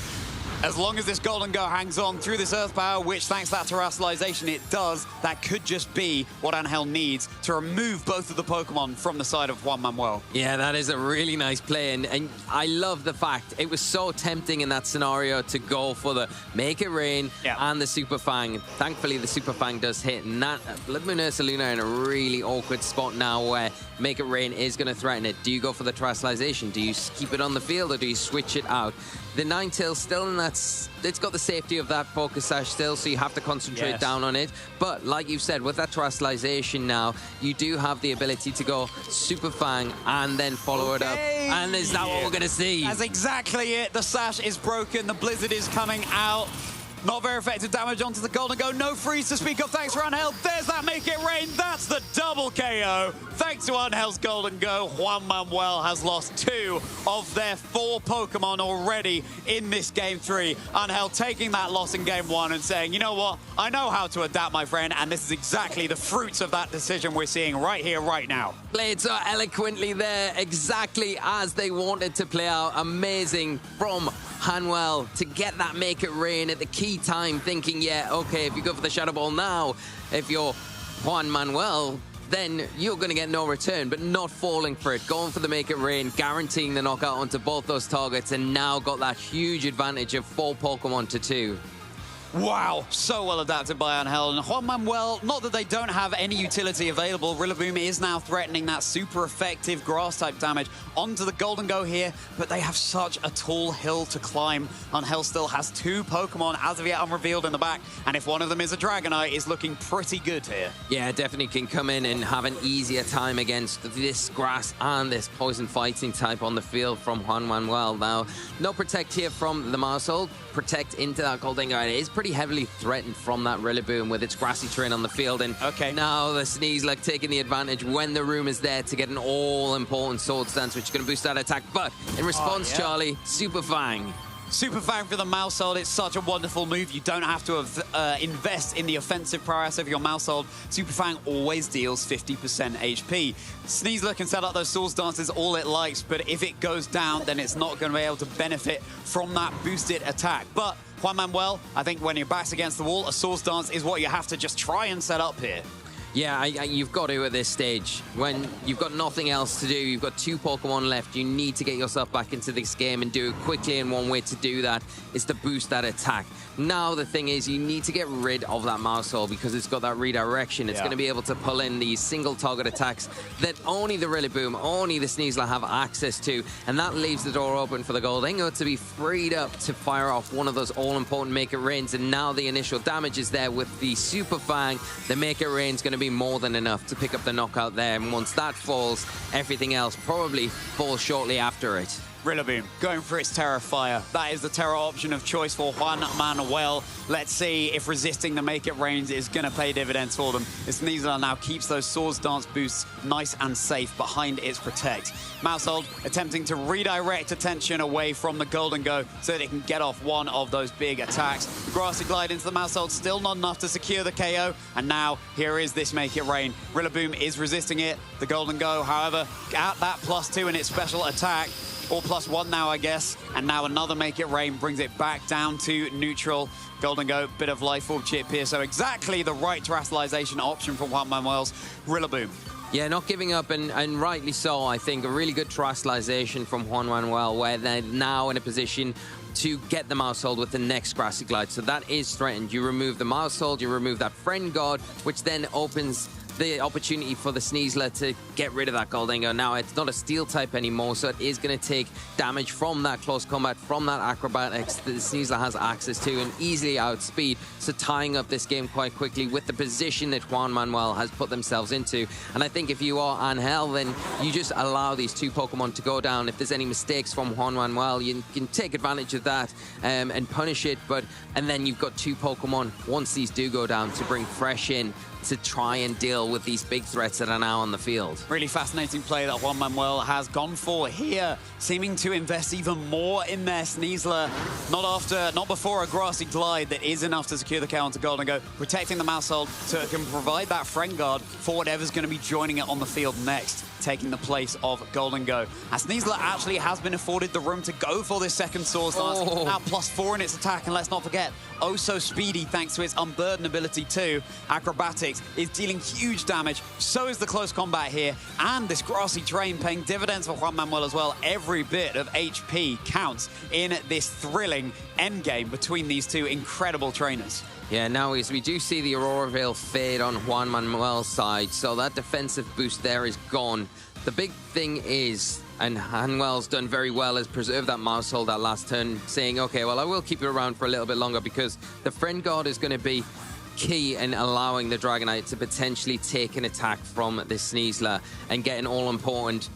[SPEAKER 9] As long as this Golden Go hangs on through this Earth Power, which thanks to that Terastallization it does, that could just be what Angel needs to remove both of the Pokemon from the side of Juan Manuel.
[SPEAKER 1] Yeah, that is a really nice play, and I love the fact it was so tempting in that scenario to go for the Make It Rain and the Super Fang. Thankfully, the Super Fang does hit, and that Blood Moon Ursaluna in a really awkward spot now where Make It Rain is going to threaten it. Do you go for the Terastallization? Do you keep it on the field, or do you switch it out? The Ninetales still in that, it's got the safety of that Focus Sash still, so you have to concentrate down on it. But like you said, with that Terrestrialization now, you do have the ability to go Super Fang and then follow it up. And is that what we're going to see?
[SPEAKER 9] That's exactly it. The Sash is broken. The Blizzard is coming out. Not very effective damage onto the Golden Go. No freeze to speak of. Thanks for Angel. There's that Make It Rain. That's the double KO. Thanks to Angel's Golden Go, Juan Manuel has lost 2 of their 4 Pokemon already in this Game 3. Angel taking that loss in Game 1 and saying, you know what? I know how to adapt, my friend, and this is exactly the fruits of that decision we're seeing right here, right now.
[SPEAKER 1] Played so eloquently there, exactly as they wanted to play out. Amazing from Manuel to get that Make It Rain at the key time, thinking, yeah, okay, if you go for the Shadow Ball now, if you're Juan Manuel, then you're going to get no return, but not falling for it. Going for the Make It Rain, guaranteeing the knockout onto both those targets, and now got that huge advantage of 4 Pokemon to 2.
[SPEAKER 9] Wow, so well adapted by Angel. And Juan Manuel, not that they don't have any utility available, Rillaboom is now threatening that super effective grass-type damage onto the Golden Go here, but they have such a tall hill to climb. Angel still has 2 Pokemon as of yet unrevealed in the back, and if one of them is a Dragonite, is looking pretty good here.
[SPEAKER 1] Yeah, definitely can come in and have an easier time against this grass and this poison fighting type on the field from Juan Manuel. Now, no Protect here from the Maushold. Protect into that Golden Go. It is pretty heavily threatened from that Rillaboom with its grassy terrain on the field. And now the Sneasler taking the advantage when the room is there to get an all-important Sword Stance, which is going to boost that attack. But in response, Charlie, Super Fang.
[SPEAKER 9] Super Fang for the Maushold. It's such a wonderful move. You don't have to invest in the offensive prowess of your Maushold. Super Fang always deals 50% HP. Sneasler can set up those Sword Dances all it likes, but if it goes down, then it's not going to be able to benefit from that boosted attack. But Juan Manuel, I think when your back's against the wall, a Sword Dance is what you have to just try and set up here.
[SPEAKER 1] Yeah, you've got to at this stage. When you've got nothing else to do, you've got 2 Pokemon left, you need to get yourself back into this game and do it quickly, and one way to do that is to boost that attack. Now, the thing is, you need to get rid of that Maushold because it's got that redirection. It's going to be able to pull in these single target attacks that only the Rillaboom, only the Sneasler have access to, and that leaves the door open for the Goldingo to be freed up to fire off one of those all-important Make It Rains, and now the initial damage is there with the Super Fang. The Make It Rain's going to be more than enough to pick up the knockout there, and once that falls, everything else probably falls shortly after it.
[SPEAKER 9] Rillaboom going for its Terra Fire. That is the Terra option of choice for Juan Manuel. Let's see if resisting the Make It Rains is going to pay dividends for them. Sneasler now keeps those Swords Dance boosts nice and safe behind its Protect. Maushold attempting to redirect attention away from the Golden Go so that it can get off one of those big attacks. The Grassy Glide into the Maushold, still not enough to secure the KO. And now here is this Make It Rain. Rillaboom is resisting it. The Golden Go, however, at that +2 in its special attack, or +1 now, I guess. And now another Make It Rain brings it back down to neutral. Golden Go, bit of Life Orb chip here. So exactly the right terrestrialization option for Juan Manuel's Rillaboom.
[SPEAKER 1] Yeah, not giving up, and rightly so, I think. A really good terrestrialization from Juan Manuel, where they're now in a position to get the Maushold with the next Grassy Glide. So that is threatened. You remove the Maushold, you remove that Friend God, which then opens the opportunity for the Sneasler to get rid of that Goldingo. Now, it's not a Steel type anymore, so it is going to take damage from that close combat, from that acrobatics that the Sneasler has access to, and easily outspeed. So tying up this game quite quickly with the position that Juan Manuel has put themselves into. And I think if you are Angel, then you just allow these 2 Pokemon to go down. If there's any mistakes from Juan Manuel, you can take advantage of that and punish it. And then you've got 2 Pokemon, once these do go down, to bring fresh in to try and deal with these big threats that are now on the field.
[SPEAKER 9] Really fascinating play that Juan Manuel has gone for here, seeming to invest even more in their Sneasler. Not before a Grassy Glide that is enough to secure the KO onto Golden Go, protecting the Maushold so it can provide that Friend Guard for whatever's going to be joining it on the field next, taking the place of Golden Go. And Sneasler actually has been afforded the room to go for this second Sword Dance. Now +4 in its attack, and let's not forget, oh so speedy thanks to its Unburden ability too. Acrobatics is dealing huge damage, so is the close combat here, and this grassy terrain paying dividends for Juan Manuel as well. Every bit of HP counts in this thrilling endgame between these 2 incredible trainers.
[SPEAKER 1] Yeah, now as we do see the Aurora Veil fade on Juan Manuel's side, so that defensive boost there is gone. The big thing is And Hanwell's done very well, has preserved that mouse hold that last turn, saying, okay, well, I will keep it around for a little bit longer because the Friend Guard is going to be key in allowing the Dragonite to potentially take an attack from this Sneasler and get an all-important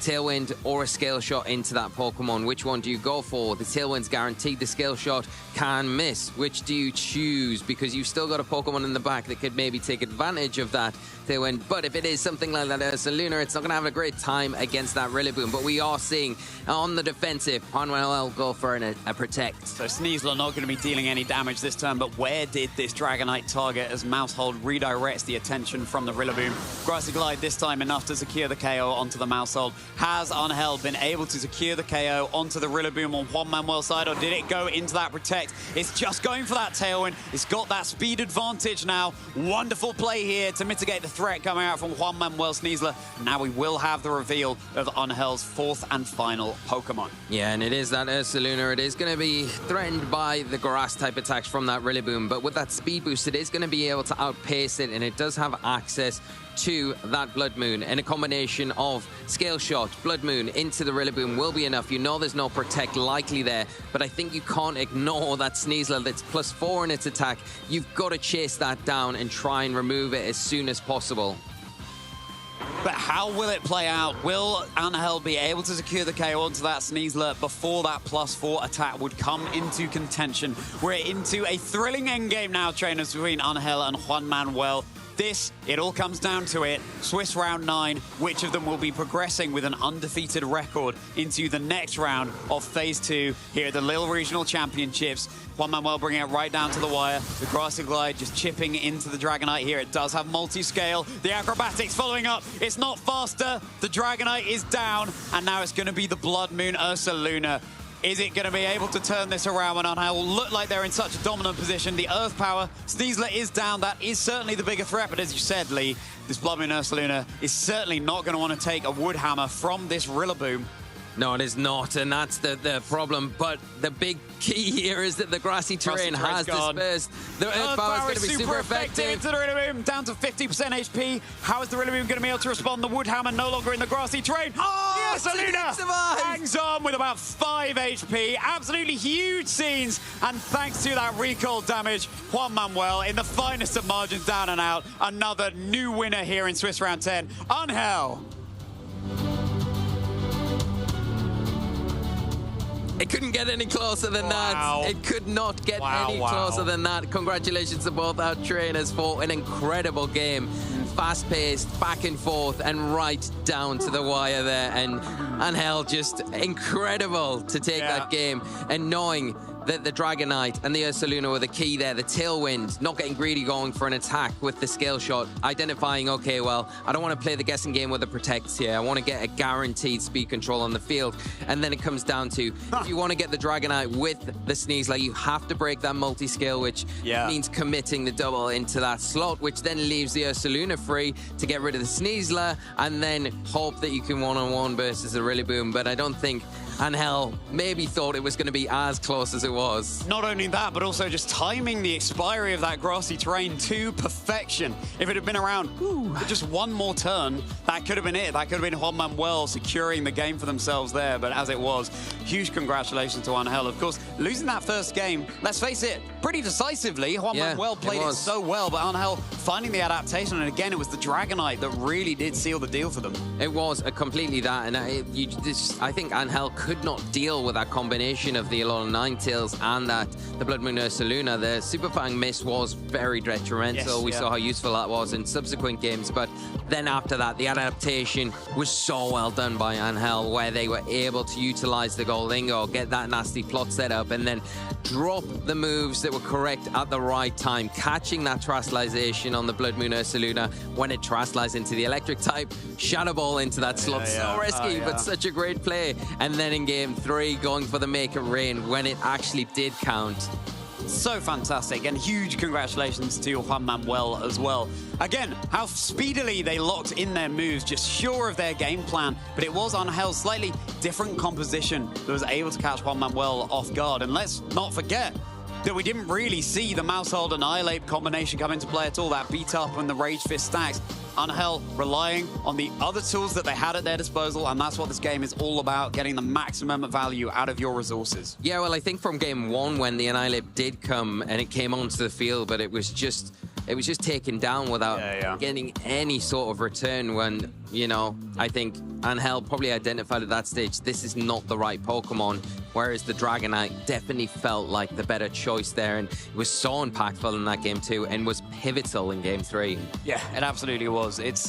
[SPEAKER 1] Tailwind or a Scale Shot into that Pokemon. Which one do you go for? The Tailwind's guaranteed. The Scale Shot can miss. Which do you choose? Because you've still got a Pokemon in the back that could maybe take advantage of that Tailwind. But if it is something like that Ursaluna, it's not going to have a great time against that Rillaboom. But we are seeing on the defensive, Hanwell go for a Protect.
[SPEAKER 9] So Sneasler not going to be dealing any damage this turn, but where did this Dragonite target as Mousehold redirects the attention from the Rillaboom? Grassy Glide this time enough to secure the KO onto the Mousehold. Has Angel been able to secure the KO onto the Rillaboom on Juan Manuel's side, or did it go into that Protect? It's just going for that Tailwind. It's got that speed advantage now. Wonderful play here to mitigate the threat coming out from Juan Manuel Sneasler. Now we will have the reveal of Angel's fourth and final Pokemon.
[SPEAKER 1] Yeah, and it is that Ursaluna. It is going to be threatened by the grass-type attacks from that Rillaboom, but with that speed boost, it is going to be able to outpace it, and it does have access to that Blood Moon, and a combination of Scale Shot, Blood Moon into the Rillaboom will be enough. You know there's no Protect likely there, but I think you can't ignore that Sneasler that's +4 in its attack. You've got to chase that down and try and remove it as soon as possible.
[SPEAKER 9] But how will it play out? Will Angel be able to secure the KO onto that Sneasler before that +4 attack would come into contention? We're into a thrilling endgame now, trainers, between Angel and Juan Manuel. This, it all comes down to it. Swiss round 9, which of them will be progressing with an undefeated record into the next round of Phase 2 here at the Lille Regional Championships. Juan Manuel bringing it right down to the wire. The Grassy Glide just chipping into the Dragonite here. It does have multi-scale. The acrobatics following up. It's not faster. The Dragonite is down, and now it's going to be the Blood Moon Ursaluna. Is it going to be able to turn this around when Angel will look like they're in such a dominant position? The Earth Power, Sneasler is down. That is certainly the bigger threat. But as you said, Lee, this Blood Moon Ursaluna is certainly not going to want to take a Wood Hammer from this Rillaboom.
[SPEAKER 1] No, it is not, and that's the problem. But the big key here is that the grassy terrain has dispersed. The Earth Power is going to be super effective.
[SPEAKER 9] Into the Rillaboom, down to 50% HP. How is the Rillaboom going to be able to respond? The Wood Hammer no longer in the grassy terrain. Oh, Ursaluna hangs on with about 5 HP. Absolutely huge scenes, and thanks to that recall damage, Juan Manuel, in the finest of margins, down and out. Another new winner here in Swiss Round 10. Angel.
[SPEAKER 1] It couldn't get any closer than that. It could not get any closer than that. Congratulations to both our trainers for an incredible game. Fast-paced, back and forth, and right down to the wire there. And Angel, just incredible to take that game. And knowing that the Dragonite and the Ursaluna were the key there. The Tailwind, not getting greedy, going for an attack with the Scale Shot, identifying, okay, well, I don't want to play the guessing game with the Protects here. I want to get a guaranteed speed control on the field. And then it comes down to, if you want to get the Dragonite with the Sneasler, you have to break that multi-scale, which means committing the double into that slot, which then leaves the Ursaluna free to get rid of the Sneasler and then hope that you can one-on-one versus the Rillaboom. But I don't think Angel maybe thought it was going to be as close as it was.
[SPEAKER 9] Not only that, but also just timing the expiry of that grassy terrain to perfection. If it had been around for just one more turn, that could have been it. That could have been Juan Manuel securing the game for themselves there. But as it was, huge congratulations to Angel. Of course, losing that first game, let's face it, pretty decisively. Juan Manuel played it so well, but Angel finding the adaptation. And again, it was the Dragonite that really did seal the deal for them.
[SPEAKER 1] It was completely that. And I think Angel could not deal with that combination of the Alolan Ninetales and the Blood Moon Ursaluna. The Super Fang miss was very detrimental. We saw how useful that was in subsequent games, but then after that, the adaptation was so well done by Angel, where they were able to utilize the Goldingo, get that nasty plot set up, and then drop the moves that were correct at the right time, catching that Terastallization on the Blood Moon Ursaluna when it Terastallized into the electric type, Shadow Ball into that slot. So risky, but such a great play. And then in game 3, going for the Make It Rain when it actually did count.
[SPEAKER 9] So fantastic, and huge congratulations to Juan Manuel as well. Again, how speedily they locked in their moves, just sure of their game plan, but it was Angel's slightly different composition that was able to catch Juan Manuel off guard. And let's not forget that we didn't really see the Mousehold Annihilate combination come into play at all. That beat up and the Rage Fist stacks Angel relying on the other tools that they had at their disposal, and that's what this game is all about, getting the maximum value out of your resources.
[SPEAKER 1] Yeah, well, I think from game one, when the Annihilate did come and it came onto the field, but it was just taken down without getting any sort of return when, you know, I think Angel probably identified at that stage, this is not the right Pokemon, whereas the Dragonite definitely felt like the better choice there, and it was so impactful in that game too, and was pivotal in game 3.
[SPEAKER 9] Yeah, it absolutely was. It's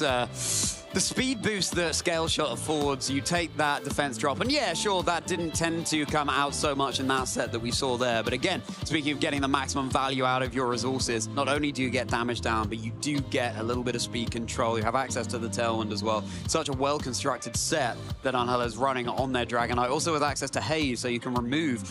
[SPEAKER 9] the speed boost that Scale Shot affords, you take that defense drop, and yeah, sure, that didn't tend to come out so much in that set that we saw there, but again, speaking of getting the maximum value out of your resources, not only do you get damage down, but you do get a little bit of speed control. You have access to the Tailwind as well. Such a well-constructed set that Angel is running on their Dragonite, also with access to Haze, so you can remove,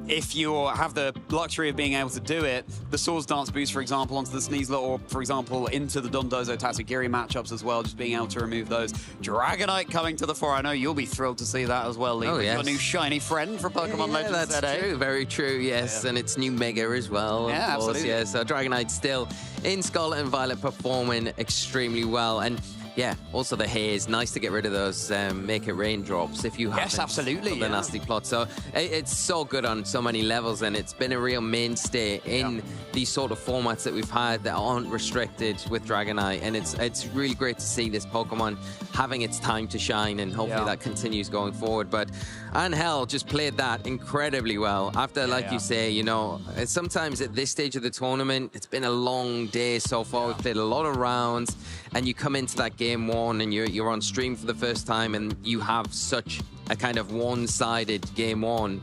[SPEAKER 9] if you have the luxury of being able to do it, the Swords Dance boost, for example, onto the Sneasler, or, for example, into the Dondozo Tatsugiri matchups as well, just being able to remove those. Dragonite coming to the fore. I know you'll be thrilled to see that as well, Lee.
[SPEAKER 1] Oh, yes.
[SPEAKER 9] A new shiny friend for Pokemon Legends
[SPEAKER 1] that's
[SPEAKER 9] ZA.
[SPEAKER 1] true. Very true, yes. And it's new Mega as well, of course.
[SPEAKER 9] Absolutely.
[SPEAKER 1] Yeah, so Dragonite still in Scarlet and Violet performing extremely well. And yeah, also the Haze, nice to get rid of those Make It Rain drops if you have.
[SPEAKER 9] Yes, absolutely.
[SPEAKER 1] The nasty plot. So it's so good on so many levels, and it's been a real mainstay in these sort of formats that we've had that aren't restricted with Dragonite. And it's really great to see this Pokemon having its time to shine, and hopefully that continues going forward. But Angel just played that incredibly well. After, like you say, you know, sometimes at this stage of the tournament, it's been a long day so far. We've played a lot of rounds, and you come into that game one and you're on stream for the first time, and you have such a kind of one-sided game one.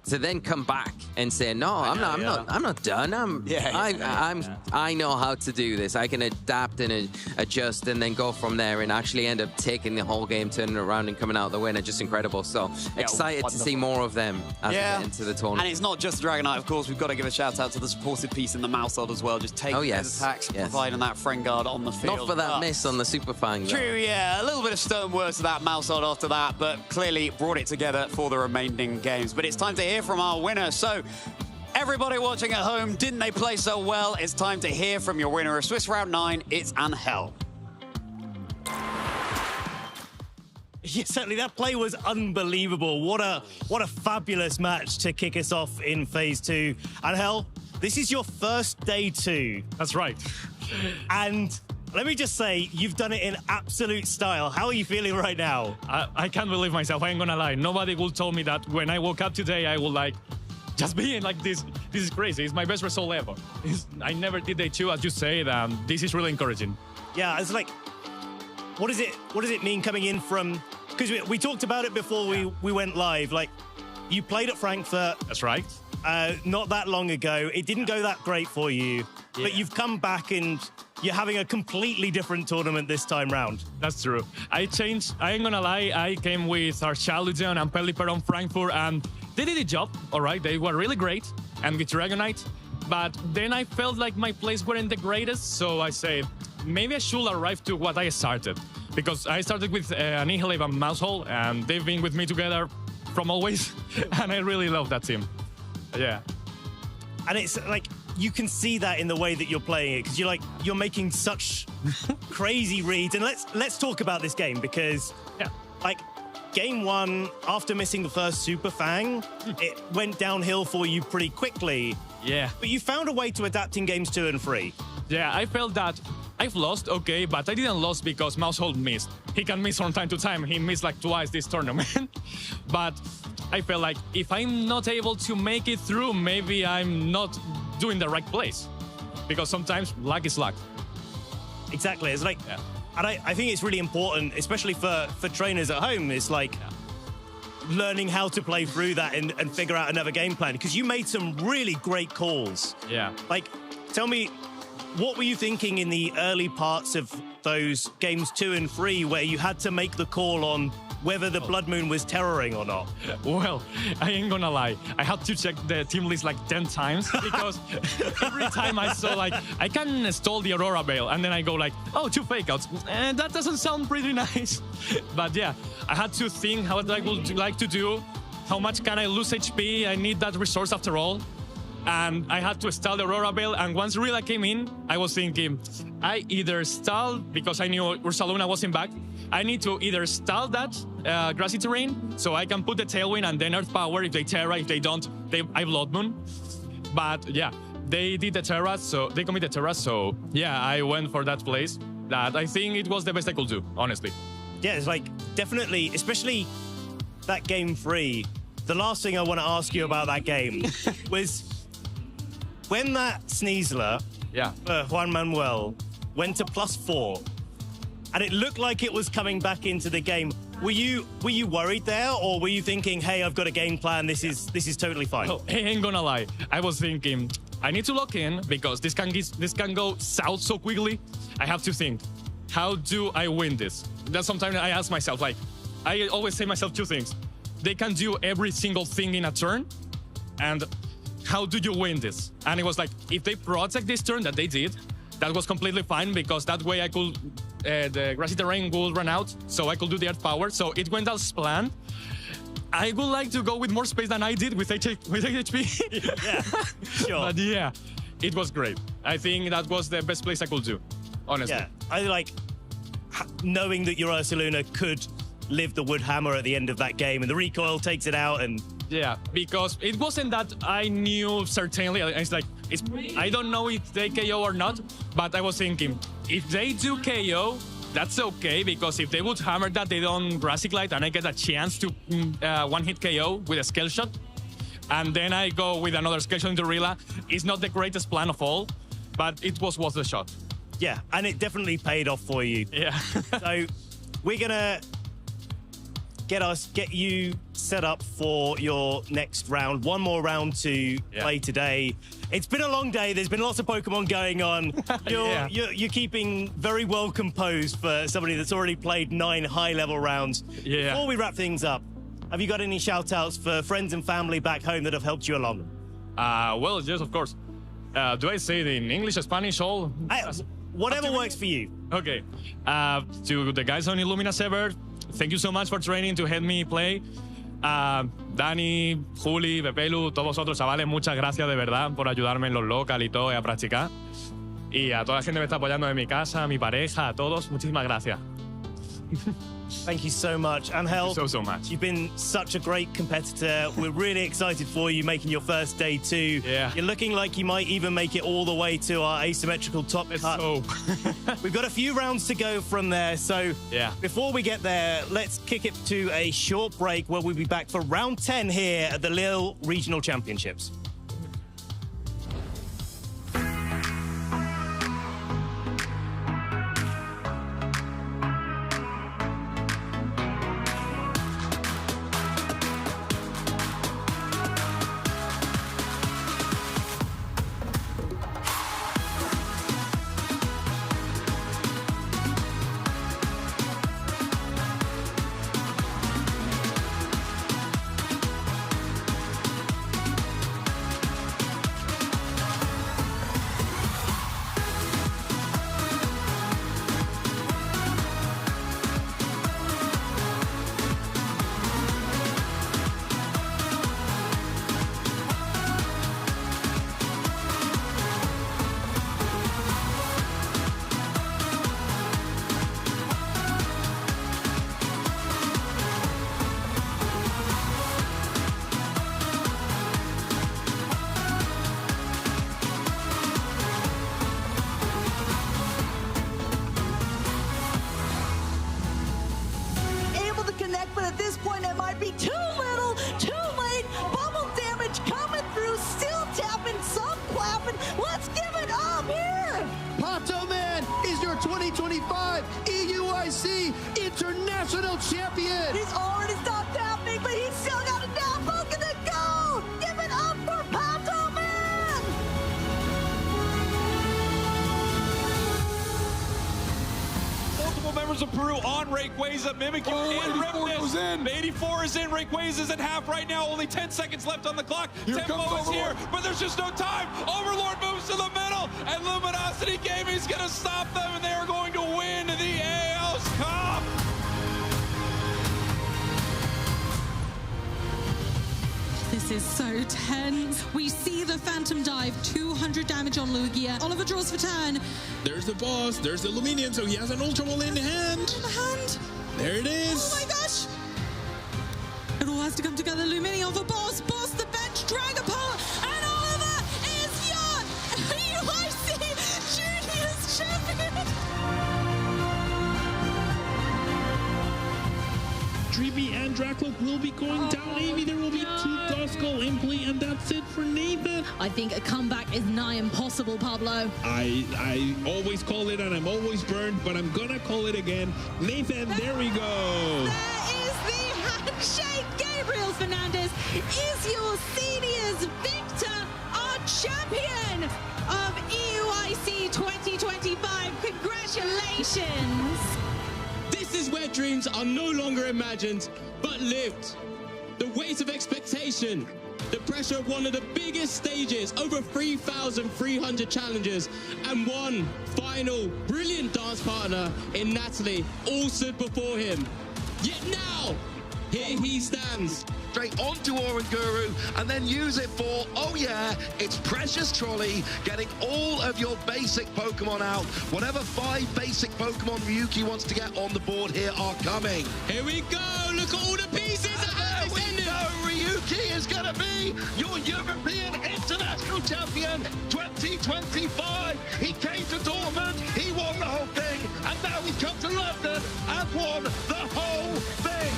[SPEAKER 1] To then come back and say, no, I'm not done. I know how to do this. I can adapt and adjust and then go from there and actually end up taking the whole game, turning it around and coming out the winner. Just incredible. So excited to see more of them as we get into the tournament.
[SPEAKER 9] And it's not just Dragonite, of course. We've got to give a shout out to the supported piece in the Mousehold as well. Just taking those attacks, providing that friend guard on the field.
[SPEAKER 1] Not for that miss on the Super Fang.
[SPEAKER 9] True, yeah. A little bit of stone words to that Mousehold after that, but clearly brought it together for the remaining games. But it's time to hear from our winner. So everybody watching at home, didn't they play so well? It's time to hear from your winner of Swiss Round 9. It's Angel.
[SPEAKER 11] Yeah, certainly that play was unbelievable. What a fabulous match to kick us off in phase 2. Angel, this is your first day 2.
[SPEAKER 18] That's right.
[SPEAKER 11] And let me just say, you've done it in absolute style. How are you feeling right now?
[SPEAKER 18] I can't believe myself. I ain't gonna lie. Nobody will tell me that when I woke up today, I will like just be in like this. This is crazy. It's my best result ever. I never did day 2, as you said. This is really encouraging.
[SPEAKER 11] Yeah, it's like, what does it mean coming in from? Because we talked about it before we went live. Like, you played at Frankfurt.
[SPEAKER 18] That's right.
[SPEAKER 11] Not that long ago. It didn't go that great for you, but you've come back and you're having a completely different tournament this time round.
[SPEAKER 18] That's true. I changed. I ain't gonna lie. I came with Archaludion and Pelipper on Frankfurt, and they did the job. All right, they were really great, and with Dragonite. But then I felt like my plays weren't the greatest, so I said maybe I should arrive to what I started, because I started with Annihilate and Mousehold, and they've been with me together from always, and I really love that team. Yeah.
[SPEAKER 11] And it's like, you can see that in the way that you're playing it, because you're making such crazy reads. And let's talk about this game, because like game 1, after missing the first Super Fang, it went downhill for you pretty quickly.
[SPEAKER 18] Yeah.
[SPEAKER 11] But you found a way to adapt in games 2 and 3.
[SPEAKER 18] Yeah, I felt that I've lost, okay, but I didn't lose because Mousehold missed. He can miss from time to time. He missed like twice this tournament. But I felt like if I'm not able to make it through, maybe I'm not doing the right place. Because sometimes luck is luck.
[SPEAKER 11] Exactly. It's like, and I think it's really important, especially for trainers at home, it's like learning how to play through that and figure out another game plan. Because you made some really great calls.
[SPEAKER 18] Yeah.
[SPEAKER 11] Like, tell me, what were you thinking in the early parts of those games 2 and 3 where you had to make the call on whether the Blood Moon was terroring or not?
[SPEAKER 18] Well, I ain't gonna lie. I had to check the team list like 10 times because every time I saw like, I can install the Aurora Veil, and then I go like, oh, 2 fake outs. And that doesn't sound pretty nice. But yeah, I had to think how I would like to do. How much can I lose HP? I need that resource after all. and I had to stall the Aurora Veil. And once Rilla came in, I was thinking, I either stall, because I knew Ursaluna wasn't back, I need to either stall that grassy terrain so I can put the Tailwind and then Earth Power. If they Terra, if they don't, I Blood Moon. But yeah, they did the Terra, so they committed Terra, so yeah, I went for that place. That I think it was the best I could do, honestly.
[SPEAKER 11] Yeah, it's like, definitely, especially that game 3, the last thing I want to ask you about that game was when that Sneasler, Juan Manuel, went to +4, and it looked like it was coming back into the game. Were you worried there, or were you thinking, hey, I've got a game plan, this is totally fine?
[SPEAKER 18] Oh, I ain't gonna lie. I was thinking, I need to lock in because this can go south so quickly. I have to think, how do I win this? Then sometimes I ask myself, like, I always say myself 2 things. They can do every single thing in a turn, and how do you win this? And it was like, if they protect this turn that they did, that was completely fine because that way I could, the grassy terrain would run out, so I could do the Earth Power. So it went as planned. I would like to go with more space than I did with HP.
[SPEAKER 11] Yeah, sure.
[SPEAKER 18] But yeah, it was great. I think that was the best place I could do, honestly.
[SPEAKER 11] Yeah, I like knowing that your Ursaluna could live the Wood Hammer at the end of that game, and the recoil takes it out, and
[SPEAKER 18] yeah, because it wasn't that I knew certainly. It's like, I don't know if they KO or not, but I was thinking, if they do KO, that's okay, because if they would hammer that, they don't Grassy Glide, and I get a chance to one-hit KO with a Scale Shot, and then I go with another Scale Shot into Rilla. It's not the greatest plan of all, but it was worth the shot.
[SPEAKER 11] Yeah, and it definitely paid off for you.
[SPEAKER 18] Yeah.
[SPEAKER 11] So we're gonna get you set up for your next round. One more round to play today. It's been a long day. There's been lots of Pokemon going on. You're keeping very well composed for somebody that's already played 9 high-level rounds.
[SPEAKER 18] Yeah.
[SPEAKER 11] Before we wrap things up, have you got any shout-outs for friends and family back home that have helped you along?
[SPEAKER 18] Well, yes, of course. Do I say it in English, Spanish, all?
[SPEAKER 11] Whatever works for you.
[SPEAKER 18] Okay. To the guys on Illumina Server, thank you so much for training to help me play. Dani, Juli, Pepelu, todos vosotros, chavales, muchas gracias de verdad por ayudarme en los local y todo y a practicar. Y a toda la gente que me está apoyando en mi casa, a mi pareja, a todos, muchísimas gracias.
[SPEAKER 11] Thank you so much. Angel,
[SPEAKER 18] so much.
[SPEAKER 11] You've been such a great competitor. We're really excited for you making your first day too.
[SPEAKER 18] Yeah.
[SPEAKER 11] You're looking like you might even make it all the way to our asymmetrical top cut. We've got a few rounds to go from there. So before we get there, let's kick it to a short break where we'll be back for round 10 here at the Lille Regional Championships.
[SPEAKER 8] International Champion!
[SPEAKER 19] He's already stopped tapping, but he's still got a down poke in the go! Give it up for Pato Man!
[SPEAKER 20] Multiple members of Peru on Rayquaza, Mimikyu and Ripness. The 84 is in, Rayquaza's at half right now, only 10 seconds left on the clock. Tempo is here, but there's just no time. Overlord moves to the middle, and Luminosity Gaming's gonna stop them, and they are going to win the AL's Cup.
[SPEAKER 5] This
[SPEAKER 8] is so tense. We see the Phantom Dive, 200 damage on Lugia. Oliver draws for turn.
[SPEAKER 21] There's the boss. There's the Luminium, so he has an Ultra Ball in hand. There it is.
[SPEAKER 8] Oh my gosh. It all has to come together. Luminium for boss. Boss the bench. Dragapult. And Oliver is your UIC Juniors champion.
[SPEAKER 21] Dreamy and Dracloak will be going down. Amy, there will be 2 Duskull in play, and that's it for Nathan.
[SPEAKER 8] I think a comeback is nigh impossible, Pablo.
[SPEAKER 21] I always call it, and I'm always burned, but I'm gonna call it again. Nathan, there we go.
[SPEAKER 8] There is the handshake. Gabriel Fernandez is your seniors victor, our champion of EUIC 2025. Congratulations.
[SPEAKER 21] This is where dreams are no longer imagined, but lived. The weight of expectation, the pressure of one of the biggest stages, over 3,300 challenges, and one final brilliant dance partner in Natalie, all stood before him. Yet now, here he stands.
[SPEAKER 23] Straight onto Oranguru and then use it for, oh yeah, it's Precious Trolley, getting all of your basic Pokemon out. Whatever 5 basic Pokemon Ryuki wants to get on the board here are coming.
[SPEAKER 21] Here we go, look at all the pieces.
[SPEAKER 23] There we go, Ryuki is gonna be your European International Champion 2025. He came to Dortmund, he won the whole thing, and now he's come to London and won the whole thing.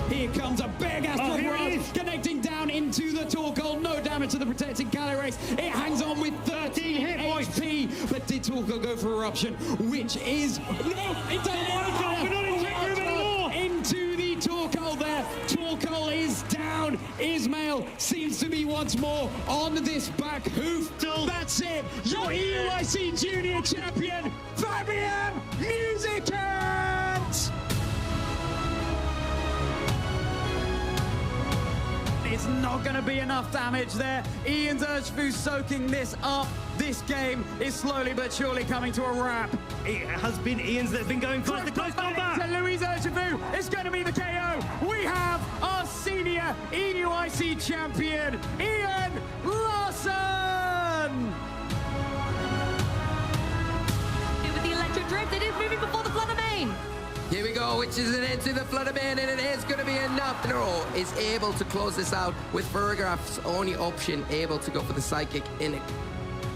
[SPEAKER 24] Here comes a big Astral Barrage connecting down into the Torkoal. No damage to the protecting Calyrex. It hangs on with 13 hit HP. But did Torkoal go for Eruption? Which is... No! It doesn't want to go! We're not in check room anymore! Into the Torkoal there. Torkoal is down. Ismail seems to be once more on this back hoof. That's it. Your EUIC Junior Champion, Fabian Musicant! It's not going to be enough damage there. Ian's Urshifu soaking this up. This game is slowly but surely coming to a wrap.
[SPEAKER 11] It has been Ian's that's been going fast. The close combat.
[SPEAKER 24] To Luis Urshifu. It's going to be the KO. We have our senior EUIC champion, Ian Larson.
[SPEAKER 8] With the electric drift, it is moving before the Flutter Mane.
[SPEAKER 1] Here we go, which is an into the Flutter Mane, and it is going to be enough. Nero is able to close this out with Ferrograph's only option, able to go for the Psychic in it.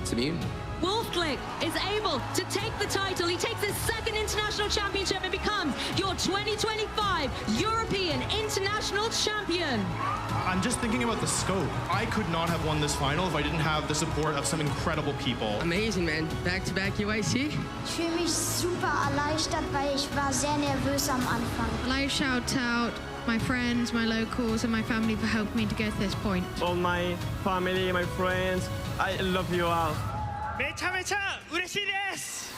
[SPEAKER 1] It's immune.
[SPEAKER 8] Wolfclick is able to take the title. He takes his second international championship and becomes your 2025 European International Champion.
[SPEAKER 25] I'm just thinking about the scope. I could not have won this final if I didn't have the support of some incredible people.
[SPEAKER 26] Amazing, man. Back-to-back UIC.
[SPEAKER 27] Ich fühle mich super erleichtert, weil ich war sehr nervös am Anfang.
[SPEAKER 28] I shout out my friends, my locals, and my family for helping me to get to this point.
[SPEAKER 29] All my family, my friends, I love you all.
[SPEAKER 11] めちゃめちゃ嬉しいです。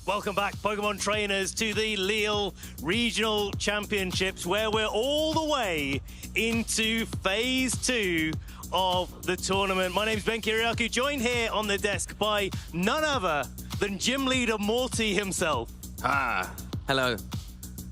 [SPEAKER 11] Welcome back, Pokemon trainers, to the Lille Regional Championships, where we're all the way into Phase 2 of the tournament. My name's Ben Kiriakou, joined here on the desk by none other than gym leader Morty himself.
[SPEAKER 1] Ah. Hello.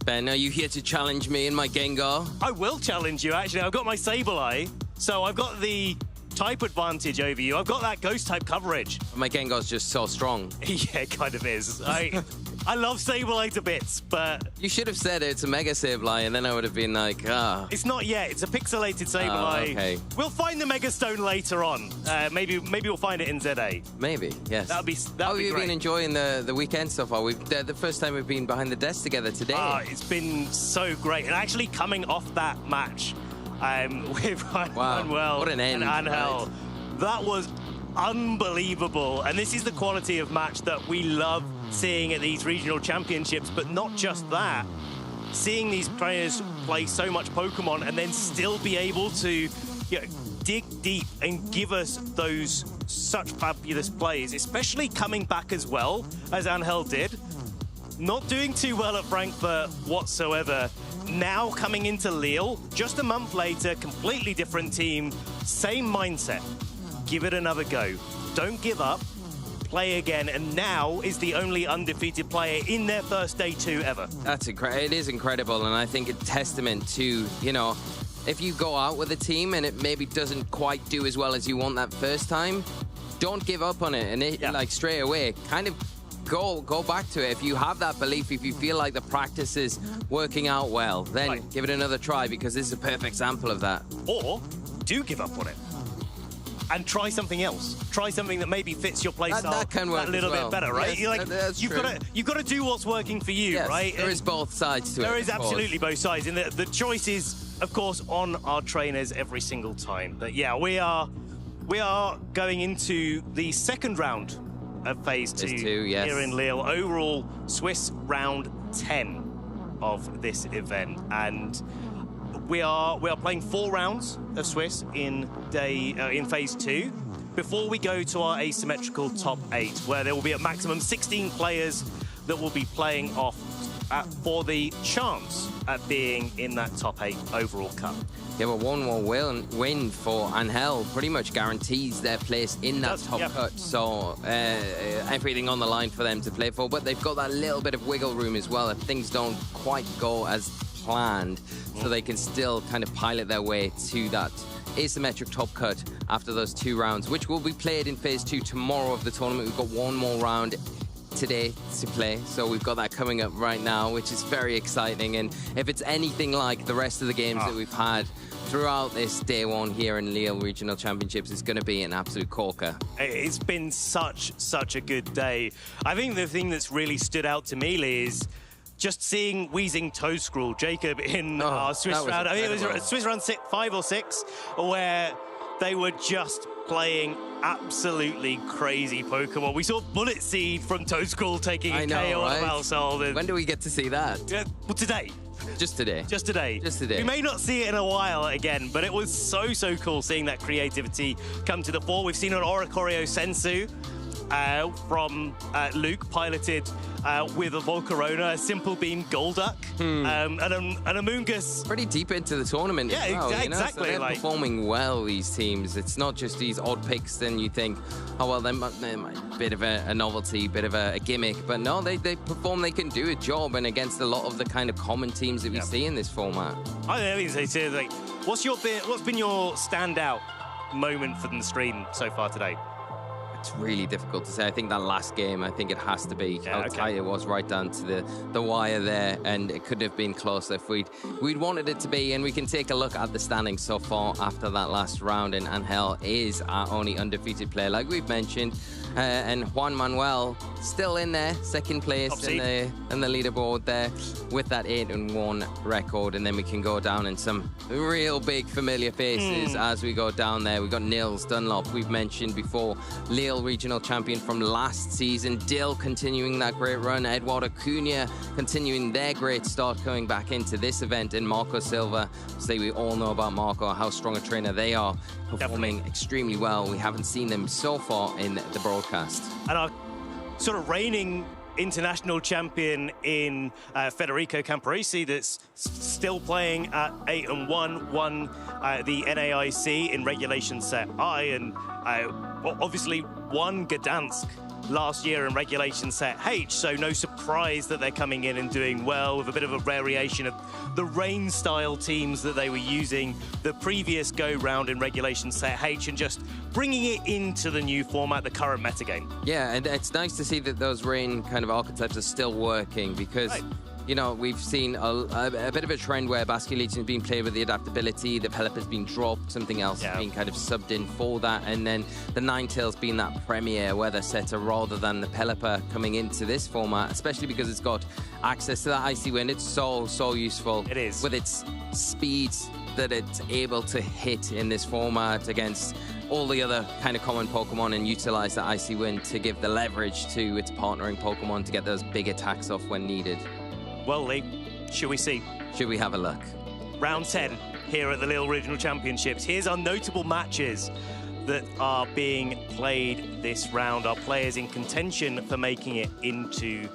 [SPEAKER 1] Ben, are you here to challenge me in my Gengar?
[SPEAKER 11] I will challenge you, actually. I've got my Sableye, so I've got the type advantage over you. I've got that ghost type coverage.
[SPEAKER 1] My Gengar's just so strong.
[SPEAKER 11] Yeah, it kind of is. I love Sableye to bits, but...
[SPEAKER 1] You should have said it's a Mega Sableye, and then I would have been like, ah.
[SPEAKER 11] It's not yet. It's a pixelated Sableye.
[SPEAKER 1] Oh, okay.
[SPEAKER 11] We'll find the Mega Stone later on. Maybe we'll find it in ZA.
[SPEAKER 1] Maybe, yes.
[SPEAKER 11] That'd be
[SPEAKER 1] How have you
[SPEAKER 11] great.
[SPEAKER 1] been enjoying the weekend so far? The first time we've been behind the desk together today.
[SPEAKER 11] It's been so great. And actually coming off that match with Manuel
[SPEAKER 1] what an end,
[SPEAKER 11] and Angel,
[SPEAKER 1] right?
[SPEAKER 11] that was unbelievable. And this is the quality of match that we love seeing at these regional championships, but not just that. Seeing these players play so much Pokemon and then still be able to dig deep and give us those such fabulous plays, especially coming back as well as Angel did. Not doing too well at Frankfurt whatsoever. Now coming into Lille, just a month later, completely different team, same mindset. Give it another go. Don't give up. Play again, and now is the only undefeated player in their first day 2 ever.
[SPEAKER 1] That's incredible. It is incredible, and I think it's testament to, you know, if you go out with a team and it maybe doesn't quite do as well as you want that first time, don't give up on it, and like straight away, kind of go back to it. If you have that belief, if you feel like the practice is working out well, then give it another try, because this is a perfect example of that.
[SPEAKER 11] Or do give up on it and try something else. Try something that maybe fits your play style
[SPEAKER 1] that can work
[SPEAKER 11] a little bit better, right?
[SPEAKER 1] Yes,
[SPEAKER 11] you've got to do what's working for you, right?
[SPEAKER 1] There is both sides to it.
[SPEAKER 11] There is absolutely both sides, and the choice is, of course, on our trainers every single time. But yeah, we are going into the second round of phase 2 here in Lille. Overall, Swiss round 10 of this event, and we are playing 4 rounds of Swiss in phase 2 before we go to our asymmetrical top 8, where there will be a maximum 16 players that will be playing off for the chance at being in that top 8 overall cup.
[SPEAKER 1] Yeah, but one more win for Angel pretty much guarantees their place in that top cut. So everything on the line for them to play for. But they've got that little bit of wiggle room as well if things don't quite go as planned. So they can still kind of pilot their way to that asymmetric top cut after those 2 rounds, which will be played in phase 2 tomorrow of the tournament. We've got one more round today to play, so we've got that coming up right now, which is very exciting. And if it's anything like the rest of the games that we've had throughout this day 1 here in Lille Regional Championships, it's going to be an absolute corker.
[SPEAKER 11] It's been such a good day. I think the thing that's really stood out to me, Lee, is just seeing Wheezing Toadstool, Jacob, in our Swiss round. I think it was Swiss round 5 or 6, where they were just playing absolutely crazy Pokemon. We saw Bullet Seed from Toadstool taking a KO out of Alsold.
[SPEAKER 1] When do we get to see that?
[SPEAKER 11] Well, today.
[SPEAKER 1] Just today.
[SPEAKER 11] Just today.
[SPEAKER 1] Just today.
[SPEAKER 11] We may not see it in a while again, but it was so cool seeing that creativity come to the fore. We've seen an Oricorio Sensu from Luke, piloted with a Volcarona, a Simple Beam Golduck, and a Moongus.
[SPEAKER 1] Pretty deep into the tournament as well,
[SPEAKER 11] exactly.
[SPEAKER 1] So they're performing well, these teams. It's not just these odd picks, then you think, oh, well, they're a bit of a novelty, bit of a gimmick. But no, they perform, they can do a job, and against a lot of the kind of common teams that we see in this format.
[SPEAKER 11] I think so. Like, what's been your standout moment for the stream so far today?
[SPEAKER 1] It's really difficult to say. I think that last game, I think it has to be how tight it was right down to the wire there, and it could have been closer if we'd wanted it to be. And we can take a look at the standings so far after that last round, and Angel is our only undefeated player, like we've mentioned. And Juan Manuel still in there, second place in the leaderboard there with that 8-1 record. And then we can go down in some real big familiar faces as we go down there. We've got Nils Dunlop, we've mentioned before, Lille Regional Champion from last season. Dill continuing that great run. Edward Acuna continuing their great start coming back into this event. And Marco Silva, say we all know about Marco, how strong a trainer they are, performing extremely well. We haven't seen them so far in the broadcast.
[SPEAKER 11] And our sort of reigning international champion in Federico Camporisi, that's still playing at 8-1, won the NAIC in regulation set I, and obviously won Gdansk last year in regulation set H, so no surprise that they're coming in and doing well with a bit of a variation of the rain style teams that they were using the previous go round in regulation set H, and just bringing it into the new format, the current metagame.
[SPEAKER 1] Yeah, and it's nice to see that those rain kind of archetypes are still working, because you know, we've seen a bit of a trend where Basket Legion has been played with the adaptability, the Pelipper's been dropped, something else being kind of subbed in for that, and then the Ninetales being that premier weather setter rather than the Pelipper coming into this format, especially because it's got access to that Icy Wind. It's so useful.
[SPEAKER 11] It is.
[SPEAKER 1] With its speed that it's able to hit in this format against all the other kind of common Pokemon and utilize that Icy Wind to give the leverage to its partnering Pokemon to get those big attacks off when needed.
[SPEAKER 11] Well, Lee, should we see?
[SPEAKER 1] Should we have a look?
[SPEAKER 11] Round 10 here at the Lille Regional Championships. Here's our notable matches that are being played this round. Our players in contention for making it into...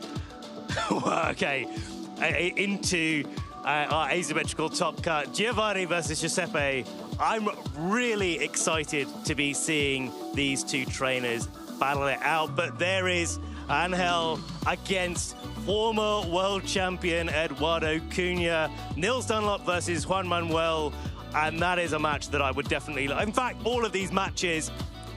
[SPEAKER 11] into our asymmetrical top cut. Giovanni versus Giuseppe. I'm really excited to be seeing these two trainers battle it out, but there is Angel against former world champion Eduardo Cunha. Nils Dunlop versus Juan Manuel, and that is a match that I would definitely... In fact, all of these matches,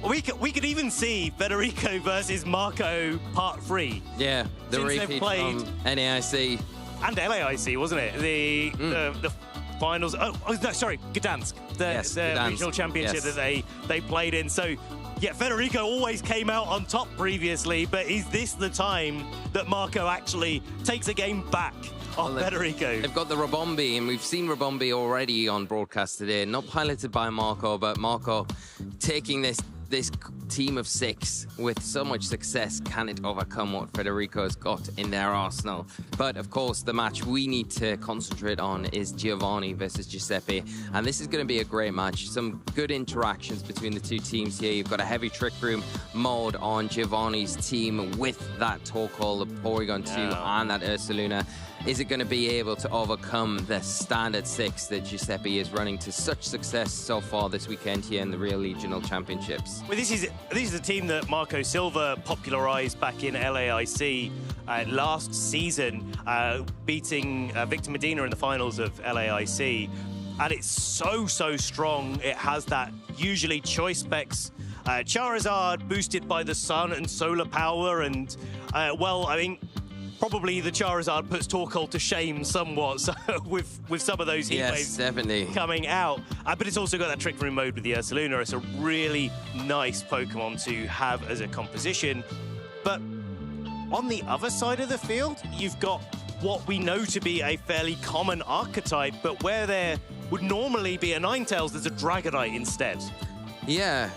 [SPEAKER 11] we could even see Federico versus Marco Part 3.
[SPEAKER 1] Yeah, the repeat from NAIC.
[SPEAKER 11] And LAIC, wasn't it? The finals. Oh, no, sorry, Gdansk. The regional championship that they played in. So, yeah, Federico always came out on top previously, but is this the time that Marco actually takes a game back on Federico?
[SPEAKER 1] They've got the Rabombi, and we've seen Rabombi already on broadcast today. Not piloted by Marco, but Marco taking this team of 6 with so much success. Can it overcome what Federico's got in their arsenal? But of course, the match we need to concentrate on is Giovanni versus Giuseppe, and this is going to be a great match. Some good interactions between the two teams here. You've got a heavy Trick Room mode on Giovanni's team with that Torkoal, the Porygon 2, and that Ursaluna. Is it going to be able to overcome the standard 6 that Giuseppe is running to such success so far this weekend here in the Real Regional Championships?
[SPEAKER 11] Well, this is a team that Marco Silva popularized back in LAIC last season, beating Victor Medina in the finals of LAIC. And it's so strong. It has that usually choice specs Charizard boosted by the sun and solar power, and well, I mean, probably the Charizard puts Torkoal to shame somewhat, so with some of those heat waves
[SPEAKER 1] definitely
[SPEAKER 11] coming out. But it's also got that Trick Room mode with the Ursaluna. It's a really nice Pokemon to have as a composition. But on the other side of the field, you've got what we know to be a fairly common archetype, but where there would normally be a Ninetales, there's a Dragonite instead.
[SPEAKER 1] Yeah,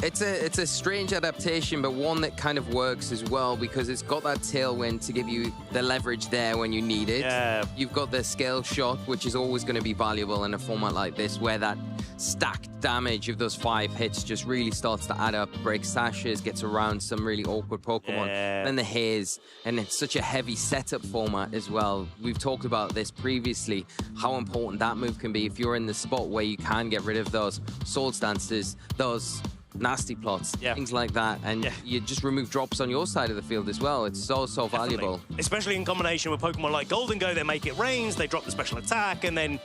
[SPEAKER 1] it's a strange adaptation, but one that kind of works as well because it's got that Tailwind to give you the leverage there when you need it.
[SPEAKER 11] Yeah.
[SPEAKER 1] You've got the Scale Shot, which is always going to be valuable in a format like this, where that stacked damage of those 5 hits just really starts to add up, breaks sashes, gets around some really awkward Pokemon.
[SPEAKER 11] Yeah.
[SPEAKER 1] Then the Haze, and it's such a heavy setup format as well. We've talked about this previously, how important that move can be if you're in the spot where you can get rid of those Swords Dances, those nasty plots, things like that, and you just remove drops on your side of the field as well. It's so valuable.
[SPEAKER 11] Especially in combination with Pokemon like Golden Go, they make it rains, they drop the special attack, and then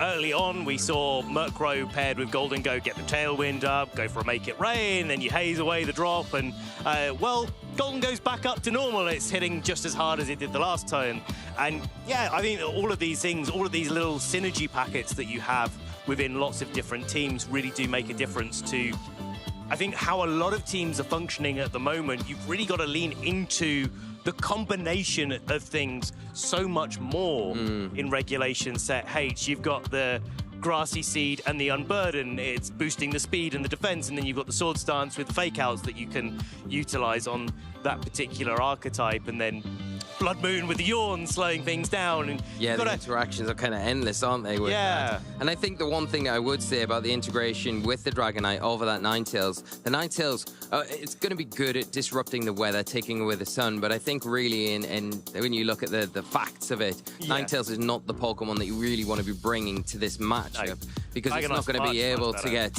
[SPEAKER 11] early on we saw Murkrow paired with Golden Go get the Tailwind up, go for a Make It Rain, then you haze away the drop, and well, Golden Go's back up to normal. It's hitting just as hard as it did the last time. And yeah, I think all of these things, all of these little synergy packets that you have within lots of different teams really do make a difference to, I think, how a lot of teams are functioning at the moment. You've really got to lean into the combination of things so much more in Regulation Set H. You've got the Grassy Seed and the Unburden. It's boosting the speed and the defense, and then you've got the Sword Stance with the Fake Outs that you can utilize on that particular archetype, and then Blood Moon with the Yawn slowing things down. And
[SPEAKER 1] yeah, the interactions are kind of endless, aren't they? With that? And I think the one thing that I would say about the integration with the Dragonite over that Ninetales, the Ninetales, it's going to be good at disrupting the weather, taking away the sun, but I think really, when you look at the facts of it, Ninetales is not the Pokemon that you really want to be bringing to this matchup, because it's not going to be able to get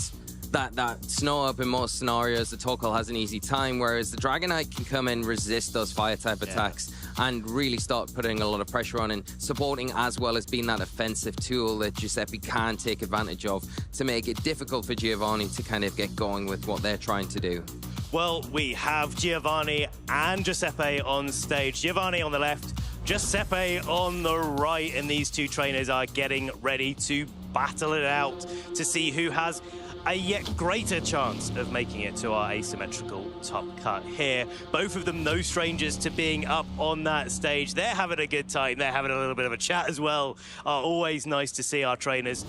[SPEAKER 1] that snow up in most scenarios. The Torkoal has an easy time, whereas the Dragonite can come in, resist those fire-type attacks, and really start putting a lot of pressure on and supporting, as well as being that offensive tool that Giuseppe can take advantage of to make it difficult for Giovanni to kind of get going with what they're trying to do.
[SPEAKER 11] Well, we have Giovanni and Giuseppe on stage. Giovanni on the left, Giuseppe on the right, and these two trainers are getting ready to
[SPEAKER 2] battle it out to see who has a yet greater chance of making it to our asymmetrical top cut here. Both of them no strangers to being up on that stage. They're having a good time. They're having a little bit of a chat as well. Always nice to see our trainers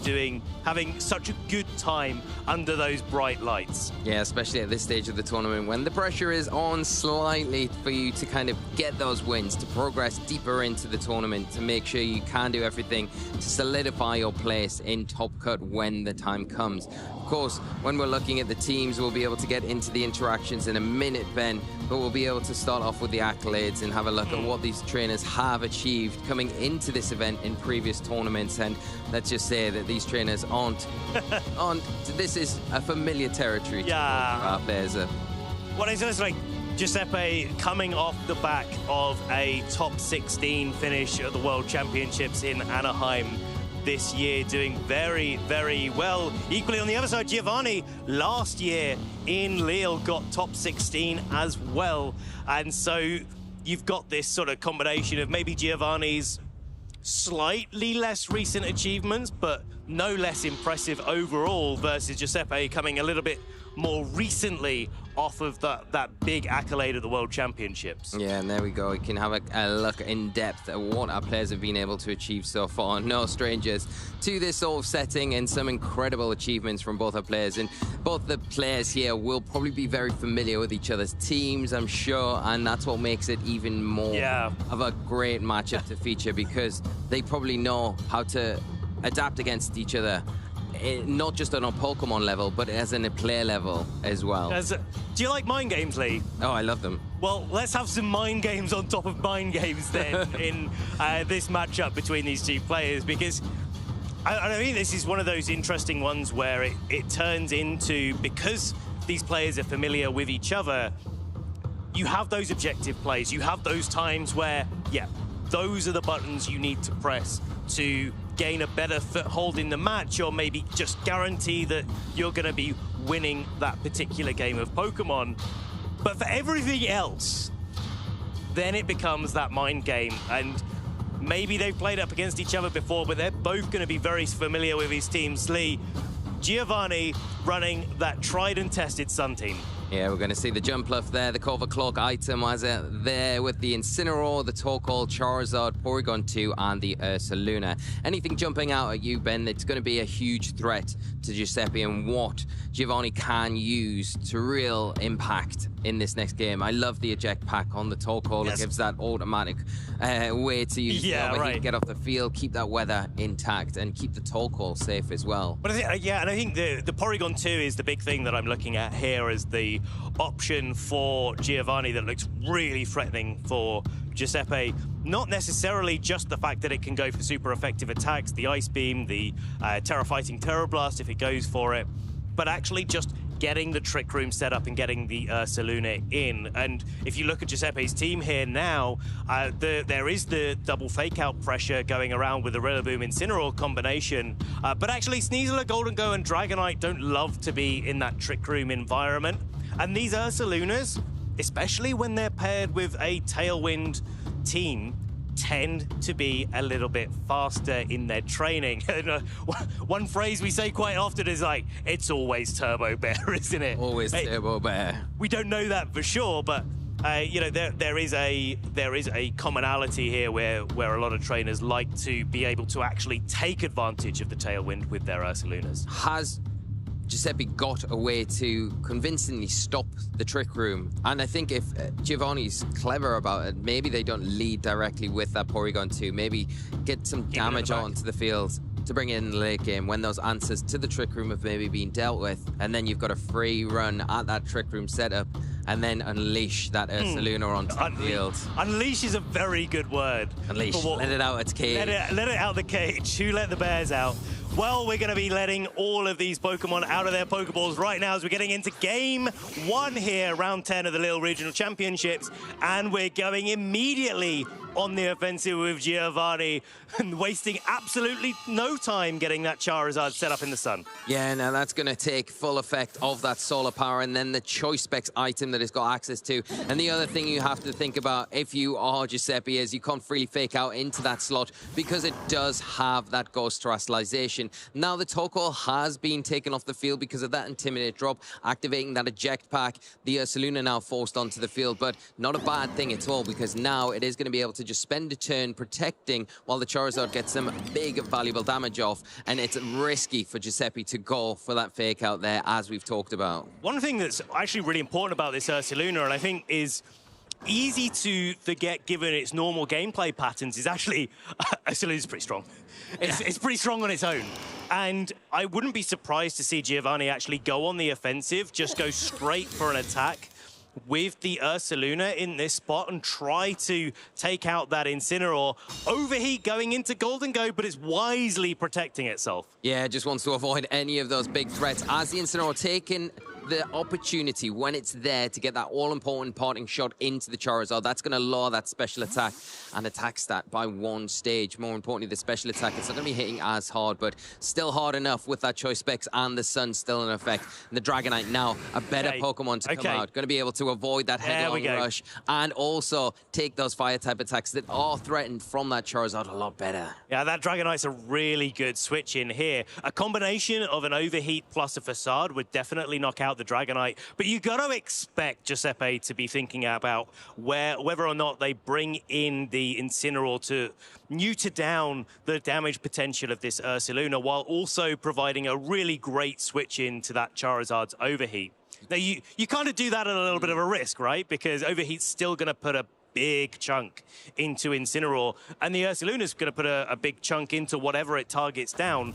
[SPEAKER 2] having such a good time under those bright lights.
[SPEAKER 1] Yeah, especially at this stage of the tournament when the pressure is on slightly for you to kind of get those wins, to progress deeper into the tournament, to make sure you can do everything to solidify your place in top cut when the time comes. Of course, when we're looking at the teams, we'll be able to get into the interactions in a minute, Ben, but we'll be able to start off with the accolades and have a look at what these trainers have achieved coming into this event in previous tournaments. And let's just say that these trainers aren't this is a familiar territory to our players.
[SPEAKER 2] What is this like? Giuseppe coming off the back of a top 16 finish at the World Championships in Anaheim this year, doing very, very well. Equally on the other side, Giovanni last year in Lille got top 16 as well. And so you've got this sort of combination of maybe Giovanni's slightly less recent achievements, but no less impressive overall, versus Giuseppe coming a little bit more recently off of that big accolade at the World Championships.
[SPEAKER 1] Yeah, and there we go. We can have a look in depth at what our players have been able to achieve so far. No strangers to this sort of setting, and some incredible achievements from both our players. And both the players here will probably be very familiar with each other's teams, I'm sure, and that's what makes it even more of a great matchup to feature, because they probably know how to adapt against each other. Not just on a Pokemon level, but as in a player level as well.
[SPEAKER 2] Do you like mind games, Lee?
[SPEAKER 1] Oh, I love them.
[SPEAKER 2] Well, let's have some mind games on top of mind games then in this matchup between these two players, because I think this is one of those interesting ones where it turns into, because these players are familiar with each other, you have those objective plays. You have those times where, yeah, those are the buttons you need to press to gain a better foothold in the match, or maybe just guarantee that you're going to be winning that particular game of Pokemon. But for everything else, then it becomes that mind game. And maybe they've played up against each other before, but they're both going to be very familiar with his teams. Lee, Giovanni running that tried and tested Sun team.
[SPEAKER 1] Yeah, we're going to see the Jumpluff there, the Cover Cloak item as there with the Incineroar, the Torkoal, Charizard, Porygon 2, and the Ursaluna. Anything jumping out at you, Ben, it's going to be a huge threat to Giuseppe and what Giovanni can use to real impact in this next game. I love the eject pack on the Torkoal. It gives that automatic way to use get off the field, keep that weather intact, and keep the Torkoal safe as well.
[SPEAKER 2] But I think the Porygon 2 is the big thing that I'm looking at here as the option for Giovanni that looks really threatening for Giuseppe. Not necessarily just the fact that it can go for super effective attacks, the Ice Beam, the Terra Fighting Terra Blast if it goes for it, but actually just getting the Trick Room set up and getting the Ursaluna in. And if you look at Giuseppe's team here now, there is the double fake-out pressure going around with the Rillaboom Incineroar combination, but actually Sneasel, Golden Go, and Dragonite don't love to be in that Trick Room environment. And these Ursalunas, especially when they're paired with a Tailwind team, tend to be a little bit faster in their training. One phrase we say quite often is like, it's always Turbo Bear, isn't it?
[SPEAKER 1] Always Turbo Bear.
[SPEAKER 2] We don't know that for sure, but you know, there is a commonality here where a lot of trainers like to be able to actually take advantage of the Tailwind with their Ursalunas.
[SPEAKER 1] Has Giuseppe got a way to convincingly stop the Trick Room? And I think if Giovanni's clever about it, maybe they don't lead directly with that Porygon 2, maybe get some damage onto the field to bring it in the late game when those answers to the Trick Room have maybe been dealt with, and then you've got a free run at that Trick Room setup, and then unleash that Ursaluna onto the field.
[SPEAKER 2] Unleash is a very good word.
[SPEAKER 1] Unleash, let it out its cage.
[SPEAKER 2] Let it out the cage. Who let the bears out? Well, we're going to be letting all of these Pokemon out of their Pokeballs right now as we're getting into Game 1 here, round 10 of the Lille Regional Championships, and we're going immediately on the offensive with Giovanni and wasting absolutely no time getting that Charizard set up in the sun.
[SPEAKER 1] Yeah, now that's going to take full effect of that solar power and then the choice specs item that it's got access to. And the other thing you have to think about if you are Giuseppe is you can't freely fake out into that slot because it does have that Ghost Terastallization. Now the Torkoal has been taken off the field because of that Intimidate drop, activating that eject pack. The Ursaluna now forced onto the field, but not a bad thing at all because now it is going to be able to just spend a turn protecting while the Charizard gets some big valuable damage off, and it's risky for Giuseppe to go for that fake out there as we've talked about.
[SPEAKER 2] One thing that's actually really important about this Ursaluna, and I think is easy to forget given its normal gameplay patterns, is actually Ursaluna's pretty strong. It's pretty strong on its own. And I wouldn't be surprised to see Giovanni actually go on the offensive, just go straight for an attack with the Ursaluna in this spot and try to take out that Incineroar. Overheat going into Golden Go, but it's wisely protecting itself.
[SPEAKER 1] Yeah, just wants to avoid any of those big threats. As the Incineroar taking the opportunity when it's there to get that all-important parting shot into the Charizard, that's going to lower that special attack and attack stat by 1 stage. More importantly, the special attack, it's not going to be hitting as hard, but still hard enough with that choice specs and the sun still in effect. And the Dragonite now, a better Pokemon to come out. Going to be able to avoid that headlong rush and also take those fire-type attacks that are threatened from that Charizard a lot better.
[SPEAKER 2] Yeah, that Dragonite's a really good switch in here. A combination of an Overheat plus a Facade would definitely knock out the Dragonite, but you got to expect Giuseppe to be thinking about whether or not they bring in the Incineroar to neuter down the damage potential of this Ursaluna while also providing a really great switch into that Charizard's Overheat. Now, you kind of do that at a little bit of a risk, right? Because Overheat's still going to put a big chunk into Incineroar, and the Ursaluna's going to put a big chunk into whatever it targets down.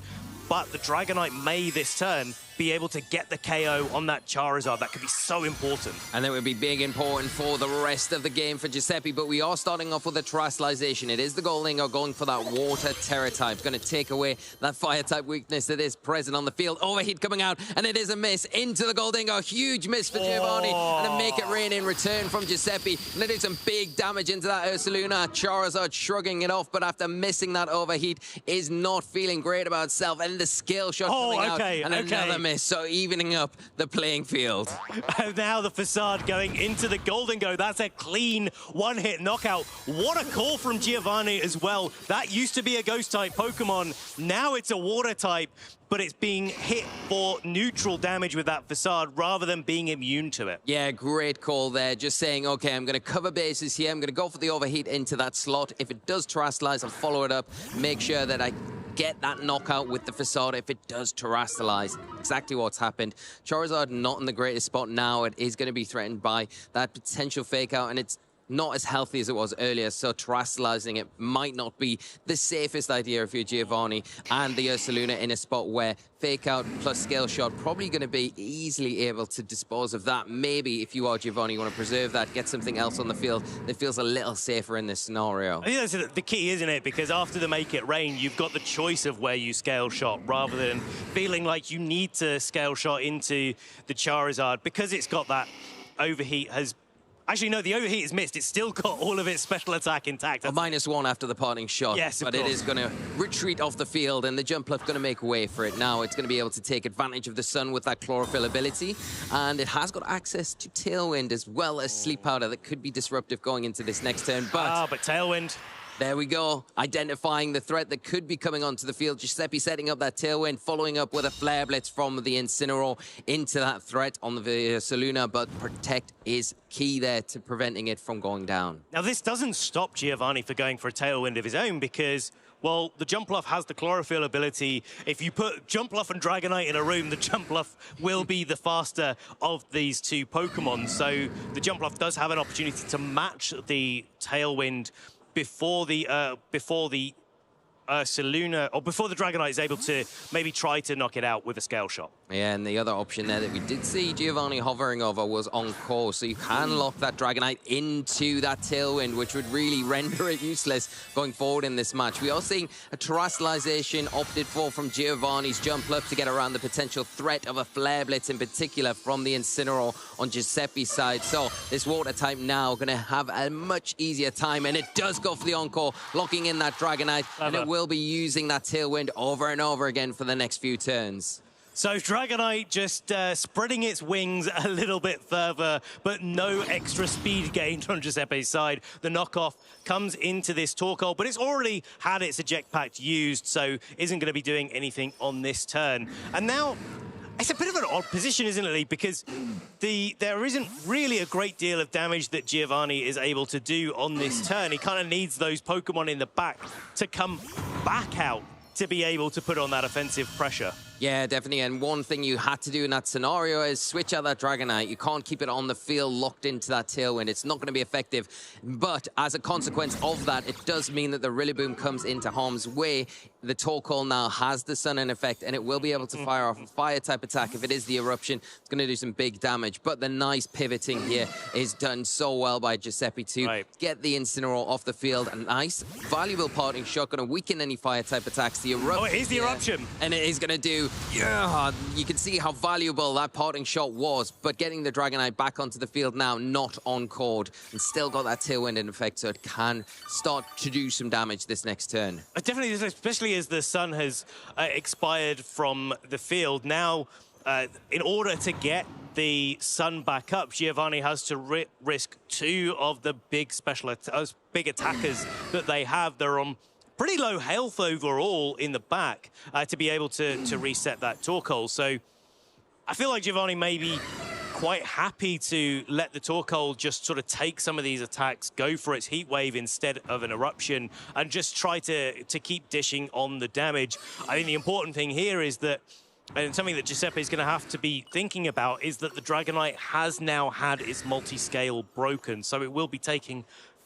[SPEAKER 2] But the Dragonite may this turn be able to get the KO on that Charizard. That could be so important.
[SPEAKER 1] And that would be big important for the rest of the game for Giuseppe, but we are starting off with a Terastallization. It is the Goldingo going for that Water Terra type. Going to take away that Fire type weakness that is present on the field. Overheat coming out, and it is a miss into the Goldingo. Huge miss for Giovanni, and a Make It Rain in return from Giuseppe. And they do some big damage into that Ursaluna. Charizard shrugging it off, but after missing that Overheat, is not feeling great about itself. And the skill shot coming out, and another miss. So evening up the playing field.
[SPEAKER 2] Now the Facade going into the Golden Go. That's a clean one-hit knockout. What a call from Giovanni as well. That used to be a Ghost-type Pokemon. Now it's a Water-type, but it's being hit for neutral damage with that Facade rather than being immune to it.
[SPEAKER 1] Yeah, great call there. Just saying, okay, I'm going to cover bases here. I'm going to go for the Overheat into that slot. If it does Terastallize, I'll follow it up. Make sure that I get that knockout with the Facade if it does Terastallize. Exactly what's happened. Charizard not in the greatest spot now. It is going to be threatened by that potential fake out, and it's not as healthy as it was earlier, so Terastallizing it might not be the safest idea if you're Giovanni and the Ursaluna in a spot where fake out plus skill shot probably going to be easily able to dispose of that. Maybe if you are Giovanni, you want to preserve that, get something else on the field that feels a little safer in this scenario.
[SPEAKER 2] I think that's the key, isn't it? Because after the Make It Rain, you've got the choice of where you scale shot rather than feeling like you need to scale shot into the Charizard because it's got that Overheat has... Actually, no, the Overheat is missed. It's still got all of its special attack intact.
[SPEAKER 1] A -1 after the parting shot.
[SPEAKER 2] Yes,
[SPEAKER 1] but it is going to retreat off the field, and the Jumpluff going to make way for it. Now it's going to be able to take advantage of the sun with that Chlorophyll ability, and it has got access to Tailwind as well as Sleep Powder that could be disruptive going into this next turn. But
[SPEAKER 2] Tailwind...
[SPEAKER 1] There we go, identifying the threat that could be coming onto the field. Giuseppe setting up that Tailwind, following up with a Flare Blitz from the Incineroar into that threat on the Ursaluna, but Protect is key there to preventing it from going down.
[SPEAKER 2] Now, this doesn't stop Giovanni for going for a Tailwind of his own because, well, the Jumpluff has the Chlorophyll ability. If you put Jumpluff and Dragonite in a room, the Jumpluff will be the faster of these two Pokemon. So the Jumpluff does have an opportunity to match the Tailwind before the Ursaluna, or before the Dragonite is able to maybe try to knock it out with a Scale Shot.
[SPEAKER 1] Yeah, and the other option there that we did see Giovanni hovering over was Encore, so you can lock that Dragonite into that Tailwind, which would really render it useless going forward in this match. We are seeing a Terrestrialization opted for from Giovanni's Jumpluff to get around the potential threat of a Flare Blitz in particular from the Incineroar on Giuseppe's side. So this Water type now going to have a much easier time, and it does go for the Encore, locking in that Dragonite, and it will be using that Tailwind over and over again for the next few turns.
[SPEAKER 2] So Dragonite just spreading its wings a little bit further, but no extra speed gained on Giuseppe's side. The knockoff comes into this Torkoal, but it's already had its Eject Pact used, so isn't going to be doing anything on this turn. And now, it's a bit of an odd position, isn't it, Lee? Because there isn't really a great deal of damage that Giovanni is able to do on this turn. He kind of needs those Pokemon in the back to come back out to be able to put on that offensive pressure.
[SPEAKER 1] Yeah, definitely. And one thing you had to do in that scenario is switch out that Dragonite. You can't keep it on the field locked into that Tailwind. It's not going to be effective. But as a consequence of that, it does mean that the Rillaboom comes into harm's way. The Torkoal now has the Sun in effect, and it will be able to fire off a Fire-type attack. If it is the Eruption, it's going to do some big damage. But the nice pivoting here is done so well by Giuseppe to get the Incineroar off the field. A nice, valuable parting shot, going to weaken any Fire-type attacks. The Eruption.
[SPEAKER 2] Oh, it is the Eruption.
[SPEAKER 1] And it is going to do... Yeah, you can see how valuable that parting shot was, but getting the Dragonite back onto the field now, not encored, and still got that Tailwind in effect, so it can start to do some damage this next turn.
[SPEAKER 2] Definitely, especially as the Sun has expired from the field. Now, in order to get the Sun back up, Giovanni has to risk two of the big big attackers that they have. They're on pretty low health overall in the back to be able to reset that Torkoal. So I feel like Giovanni may be quite happy to let the Torkoal just sort of take some of these attacks, go for its Heat Wave instead of an Eruption, and just try to keep dishing on the damage. I think the important thing here is that, and something that Giuseppe is going to have to be thinking about, is that the Dragonite has now had its multi-scale broken, so it will be taking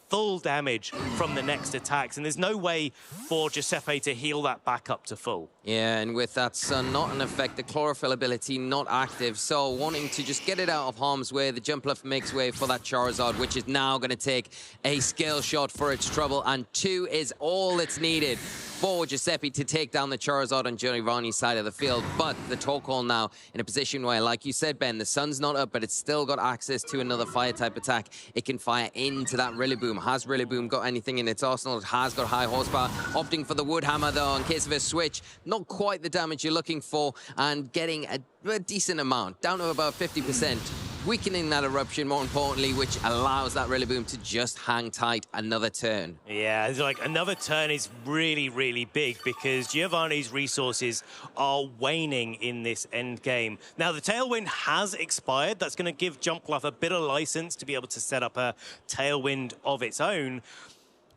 [SPEAKER 2] full damage from the next attacks, and there's no way for Giuseppe to heal that back up to full.
[SPEAKER 1] Yeah, and with that Sun not in effect, the Chlorophyll ability not active, so wanting to just get it out of harm's way, the Jumpluff makes way for that Charizard, which is now going to take a Scale Shot for its trouble, and 2 is all it's needed for Giuseppe to take down the Charizard on Giovanni's side of the field. But the Torkoal now in a position where, like you said, Ben, the Sun's not up, but it's still got access to another Fire-type attack. It can fire into that Rillaboom. Has Rillaboom got anything in its arsenal? It has got high horsepower. Opting for the Wood Hammer, though, in case of a switch. Not quite the damage you're looking for, and getting a decent amount, down to about 50%. Weakening that Eruption, more importantly, which allows that Rillaboom to just hang tight another turn.
[SPEAKER 2] Yeah, it's like another turn is really, really big because Giovanni's resources are waning in this end game. Now, the Tailwind has expired. That's going to give Jumpluff a bit of license to be able to set up a Tailwind of its own.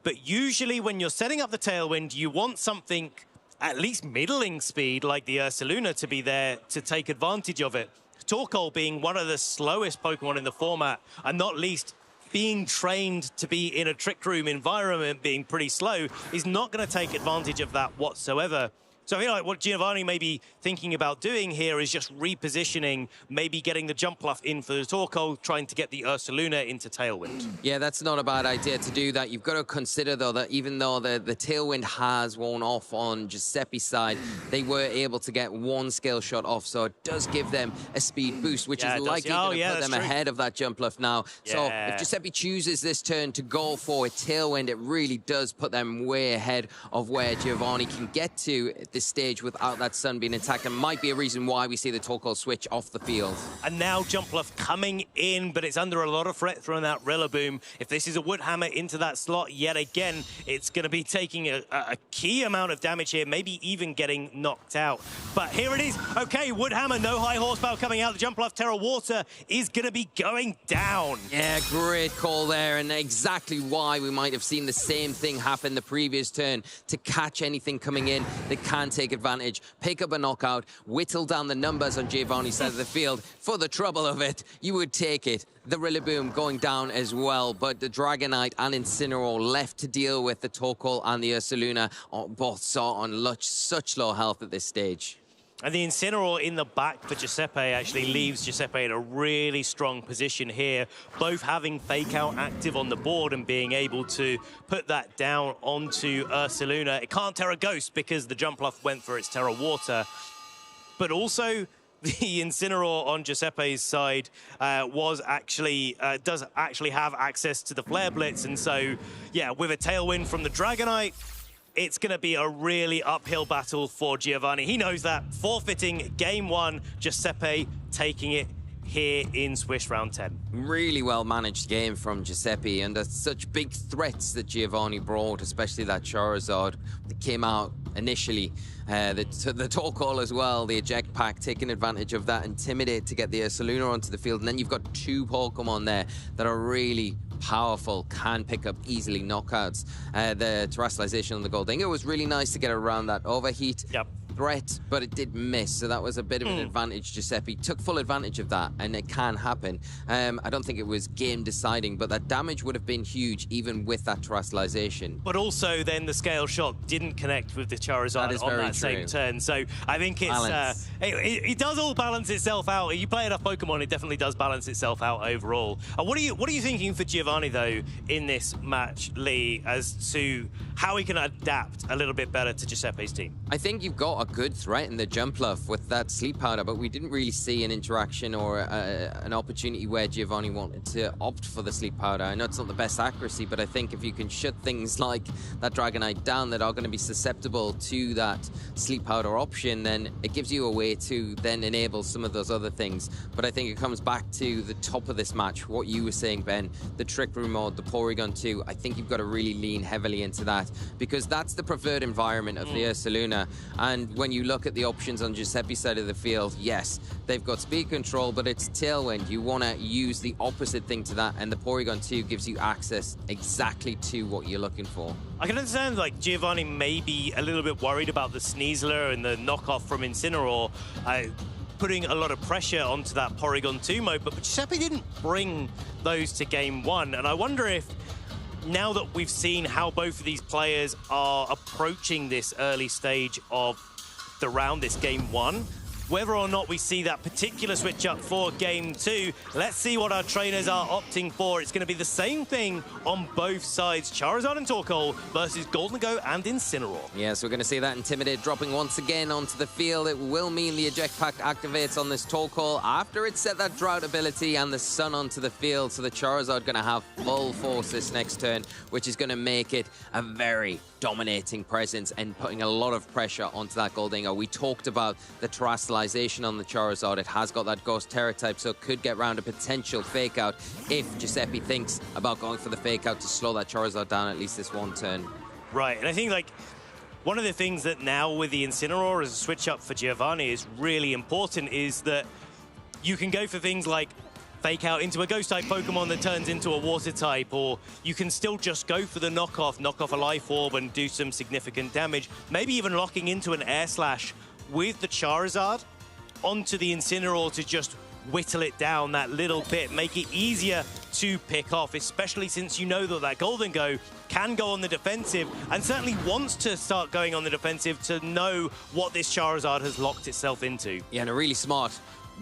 [SPEAKER 2] But usually when you're setting up the Tailwind, you want something at least middling speed like the Ursaluna to be there to take advantage of it. Torkoal being one of the slowest Pokemon in the format, and not least being trained to be in a Trick Room environment, being pretty slow, is not going to take advantage of that whatsoever. So I feel like what Giovanni may be thinking about doing here is just repositioning, maybe getting the Jumpluff in for the Torkoal, trying to get the Ursaluna into Tailwind.
[SPEAKER 1] Yeah, that's not a bad idea to do that. You've got to consider, though, that even though the Tailwind has worn off on Giuseppe's side, they were able to get 1 Scale Shot off, so it does give them a speed boost, which is likely going to put them ahead of that Jumpluff now. So if Giuseppe chooses this turn to go for a Tailwind, it really does put them way ahead of where Giovanni can get to this stage without that Sun being attacked, and might be a reason why we see the Torkoal switch off the field.
[SPEAKER 2] And now Jumpluff coming in, but it's under a lot of threat from that Rillaboom. If this is a Wood Hammer into that slot yet again, it's going to be taking a key amount of damage here, maybe even getting knocked out. But here it is. Okay, Wood Hammer, no high horsepower coming out. The Jumpluff Terra Water is going to be going down.
[SPEAKER 1] Yeah, great call there, and exactly why we might have seen the same thing happen the previous turn. To catch anything coming in that can can take advantage, pick up a knockout, whittle down the numbers on Giovanni's side of the field. For the trouble of it, you would take it. The Rillaboom going down as well, but the Dragonite and Incineroar left to deal with the Torkoal and the Ursaluna, both saw on such low health at this stage.
[SPEAKER 2] And the Incineroar in the back for Giuseppe actually leaves Giuseppe in a really strong position here, both having Fake Out active on the board and being able to put that down onto Ursaluna. It can't Terra Ghost because the Jumpluff went for its Terra Water, but also the Incineroar on Giuseppe's side does actually have access to the Flare Blitz, and so, yeah, with a Tailwind from the Dragonite, it's going to be a really uphill battle for Giovanni. He knows that. Forfeiting game 1, Giuseppe taking it here in Swish round 10.
[SPEAKER 1] Really well managed game from Giuseppe, and such big threats that Giovanni brought, especially that Charizard that came out initially. The Torkoal as well, the Eject Pack taking advantage of that Intimidate to get the Ursaluna onto the field, and then you've got 2 Pokemon there that are really powerful, can pick up easily knockouts. The Terrestrialization on the Goldingo was really nice to get around that overheat threat, but it did miss, so that was a bit of an advantage. Giuseppe took full advantage of that, and it can happen. I don't think it was game deciding, but that damage would have been huge even with that Terrestrialization.
[SPEAKER 2] But also then the Scale Shot didn't connect with the Charizard on that same turn, so I think it's it does all balance itself out. You play enough Pokemon, it definitely does balance itself out overall. What are you thinking for Giovanni though in this match, Lee, as to how he can adapt a little bit better to Giuseppe's team?
[SPEAKER 1] I think you've got a good threat in the Jumpluff with that Sleep Powder, but we didn't really see an interaction or an opportunity where Giovanni wanted to opt for the Sleep Powder. I know it's not the best accuracy, but I think if you can shut things like that Dragonite down that are going to be susceptible to that Sleep Powder option, then it gives you a way to then enable some of those other things. But I think it comes back to the top of this match, what you were saying, Ben, the Trick Room mode, the Porygon 2. I think you've got to really lean heavily into that, because that's the preferred environment of the Ursaluna. And when you look at the options on Giuseppe's side of the field, yes, they've got speed control, but it's Tailwind. You want to use the opposite thing to that, and the Porygon 2 gives you access exactly to what you're looking for.
[SPEAKER 2] I can understand, like, Giovanni may be a little bit worried about the Sneasler and the knockoff from Incineroar, putting a lot of pressure onto that Porygon 2 mode, but Giuseppe didn't bring those to game 1, and I wonder if, now that we've seen how both of these players are approaching this early stage of the round, this game 1, whether or not we see that particular switch up for game 2. Let's see what our trainers are opting for. It's going to be the same thing on both sides. Charizard and Torkoal versus Goldingo and Incineroar.
[SPEAKER 1] Yes, we're going to see that Intimidate dropping once again onto the field. It will mean the Eject Pack activates on this Torkoal after it set that Drought ability and the Sun onto the field. So the Charizard going to have full force this next turn, which is going to make it a very dominating presence and putting a lot of pressure onto that Goldingo. We talked about the Terrestrialization on the Charizard. It has got that Ghost Terra type, so it could get round a potential Fake Out if Giuseppe thinks about going for the Fake Out to slow that Charizard down at least this one turn.
[SPEAKER 2] Right, and I think, like, one of the things that now with the Incineroar as a switch up for Giovanni is really important is that you can go for things like Fake Out into a Ghost-type Pokemon that turns into a Water-type, or you can still just go for the knock off a Life Orb and do some significant damage, maybe even locking into an Air Slash with the Charizard onto the Incineroar to just whittle it down that little bit, make it easier to pick off, especially since you know that that Goldingo can go on the defensive and certainly wants to start going on the defensive to know what this Charizard has locked itself into.
[SPEAKER 1] Yeah, and a really smart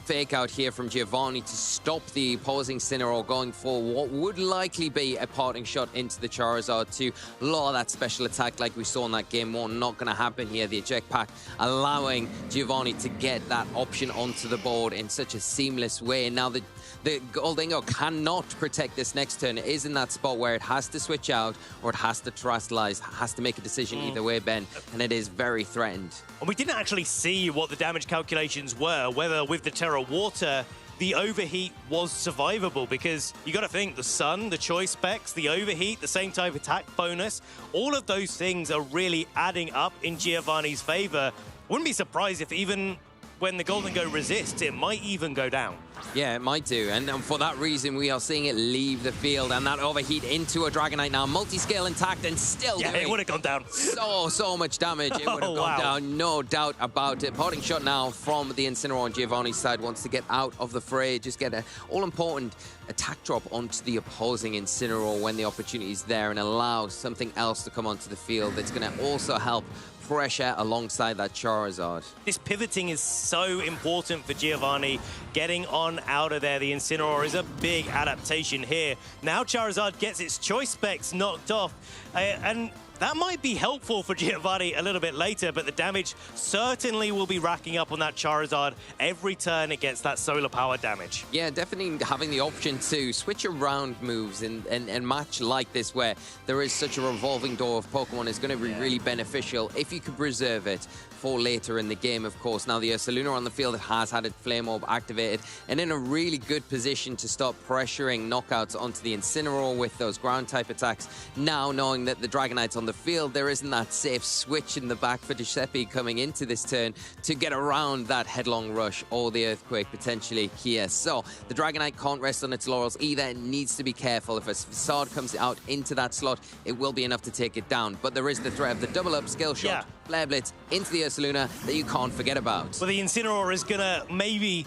[SPEAKER 1] Fake Out here from Giovanni to stop the opposing Incineroar going for what would likely be a parting shot into the Charizard to lower that special attack like we saw in that game 1. Not going to happen here. The Eject Pack allowing Giovanni to get that option onto the board in such a seamless way. Now the Goldingo cannot protect this next turn. It is in that spot where it has to switch out or it has to Terrestrialize, has to make a decision either way, Ben, and it is very threatened.
[SPEAKER 2] And we didn't actually see what the damage calculations were, whether with the Terra Water, the overheat was survivable, because you got to think the Sun, the choice specs, the overheat, the same type attack bonus, all of those things are really adding up in Giovanni's favor. Wouldn't be surprised if even when the Golden Go resists, it might even go down.
[SPEAKER 1] Yeah, it might do. And for that reason, we are seeing it leave the field. And that overheat into a Dragonite now. Multi-scale intact and still doing
[SPEAKER 2] it would have gone down.
[SPEAKER 1] So much damage. It would have gone down. No doubt about it. Parting shot now from the Incineroar on Giovanni's side. Wants to get out of the fray. Just get an all-important attack drop onto the opposing Incineroar when the opportunity is there and allow something else to come onto the field that's going to also help pressure alongside that Charizard.
[SPEAKER 2] This pivoting is so important for Giovanni. Getting on out of there, the Incineroar is a big adaptation here. Now Charizard gets its choice specs knocked off, and that might be helpful for Giovanni a little bit later, but the damage certainly will be racking up on that Charizard. Every turn it gets that solar power damage.
[SPEAKER 1] Yeah, definitely having the option to switch around moves and match like this where there is such a revolving door of Pokemon is going to be really beneficial if you could preserve it for later in the game, of course. Now the Ursaluna on the field has had its Flame Orb activated and in a really good position to start pressuring knockouts onto the Incineroar with those ground type attacks. Now knowing that the Dragonite's on the field, there isn't that safe switch in the back for Giuseppe coming into this turn to get around that Headlong Rush or the Earthquake potentially here. So the Dragonite can't rest on its laurels either. It needs to be careful. If a Facade comes out into that slot, it will be enough to take it down. But there is the threat of the double up skill shot, Flare Blitz into the Ursaluna that you can't forget about.
[SPEAKER 2] Well, the Incineroar is going to maybe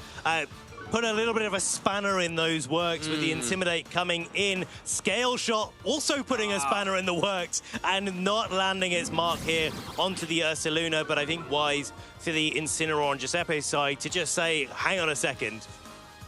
[SPEAKER 2] put a little bit of a spanner in those works with the Intimidate coming in. Scale Shot also putting a spanner in the works and not landing its mark here onto the Ursaluna. But I think wise for the Incineroar on Giuseppe's side to just say, hang on a second.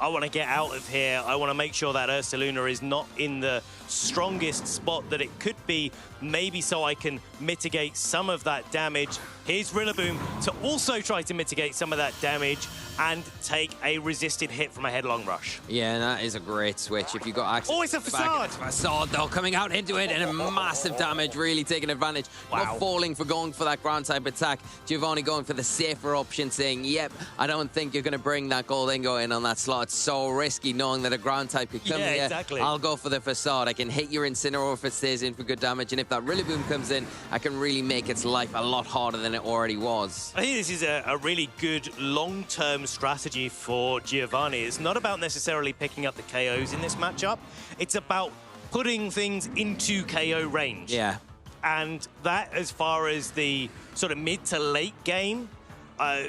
[SPEAKER 2] I want to get out of here. I want to make sure that Ursaluna is not in the strongest spot that it could be, maybe so I can mitigate some of that damage. Here's Rillaboom to also try to mitigate some of that damage and take a resisted hit from a Headlong Rush.
[SPEAKER 1] Yeah, that is a great switch. If you got access.
[SPEAKER 2] Oh, it's a Facade!
[SPEAKER 1] Facade, though, coming out into it and a massive damage, really taking advantage. Not falling for going for that ground type attack. Giovanni going for the safer option, saying, yep, I don't think you're going to bring that Goldingo in on that slot. It's so risky knowing that a ground type could come here.
[SPEAKER 2] Exactly.
[SPEAKER 1] I'll go for the Facade. I can hit your Incineroar if it stays in for good damage, and if that Rillaboom comes in, I can really make its life a lot harder than it already was.
[SPEAKER 2] I think this is a really good long-term strategy for Giovanni. It's not about necessarily picking up the KOs in this matchup. It's about putting things into KO range.
[SPEAKER 1] Yeah.
[SPEAKER 2] And that, as far as the sort of mid to late game,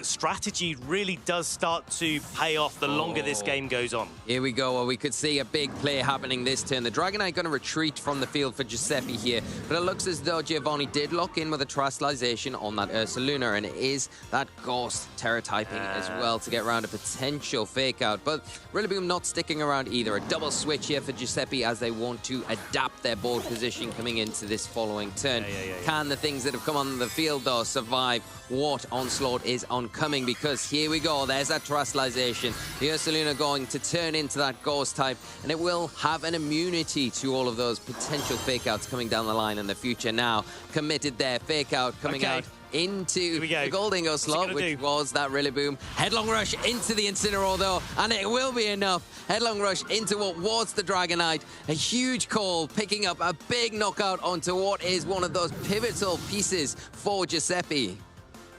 [SPEAKER 2] strategy really does start to pay off the longer this game goes on.
[SPEAKER 1] Here we go. Well, we could see a big play happening this turn. The Dragonite going to retreat from the field for Giuseppe here, but it looks as though Giovanni did lock in with a Terastallization on that Ursaluna, and it is that Ghost Terra typing as well to get around a potential fake out. But Rillaboom not sticking around either. A double switch here for Giuseppe as they want to adapt their board position coming into this following turn. Can the things that have come on the field, though, survive what Onslaught is oncoming? Because here we go, there's that Terastallization. The Ursaluna going to turn into that Ghost type, and it will have an immunity to all of those potential fake outs coming down the line in the future. Now, committed there, fake out coming out into the Goldingo slot, which was that Rillaboom. Headlong Rush into the Incineroar, though, and it will be enough. Headlong Rush into what was the Dragonite. A huge call, picking up a big knockout onto what is one of those pivotal pieces for Giuseppe.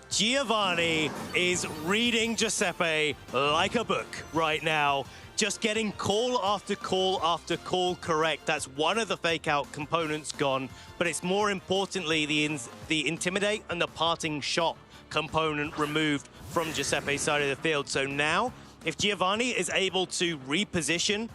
[SPEAKER 2] Giovanni is reading Giuseppe like a book right now, just getting call after call after call correct. That's one of the fake out components gone, but it's more importantly the Intimidate and the Parting Shot component removed from Giuseppe's side of the field. So now, if Giovanni is able to reposition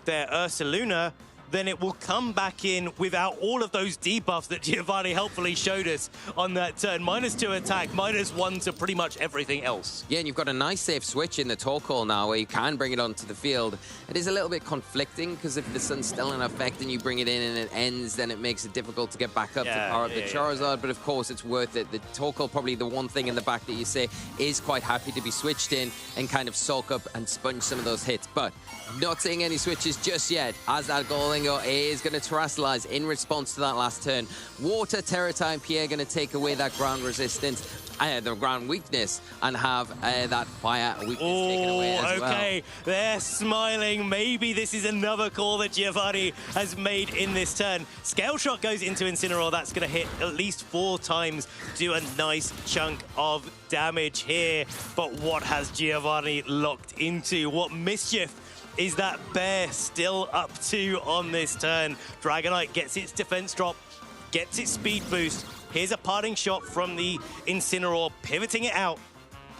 [SPEAKER 2] their Ursaluna, then it will come back in without all of those debuffs that Giovanni helpfully showed us on that turn. -2 attack, -1 to pretty much everything else.
[SPEAKER 1] Yeah, and you've got a nice safe switch in the Torkoal now where you can bring it onto the field. It is a little bit conflicting because if the sun's still in effect and you bring it in and it ends, then it makes it difficult to get back up to power up the Charizard. But of course, it's worth it. The Torkoal, probably the one thing in the back that you say is quite happy to be switched in and kind of soak up and sponge some of those hits. But not seeing any switches just yet, as that Goldingo is going to Terastallize in response to that last turn. Water Terra Time Pierre going to take away that ground resistance. the ground weakness and have that fire weakness taken away as well.
[SPEAKER 2] Okay, they're smiling. Maybe this is another call that Giovanni has made in this turn. Scale Shot goes into Incineroar. That's going to hit at least 4 times, do a nice chunk of damage here. But what has Giovanni locked into? What mischief is that Bear still up to on this turn? Dragonite gets its defense drop, gets its speed boost. Here's a parting shot from the Incineroar, pivoting it out,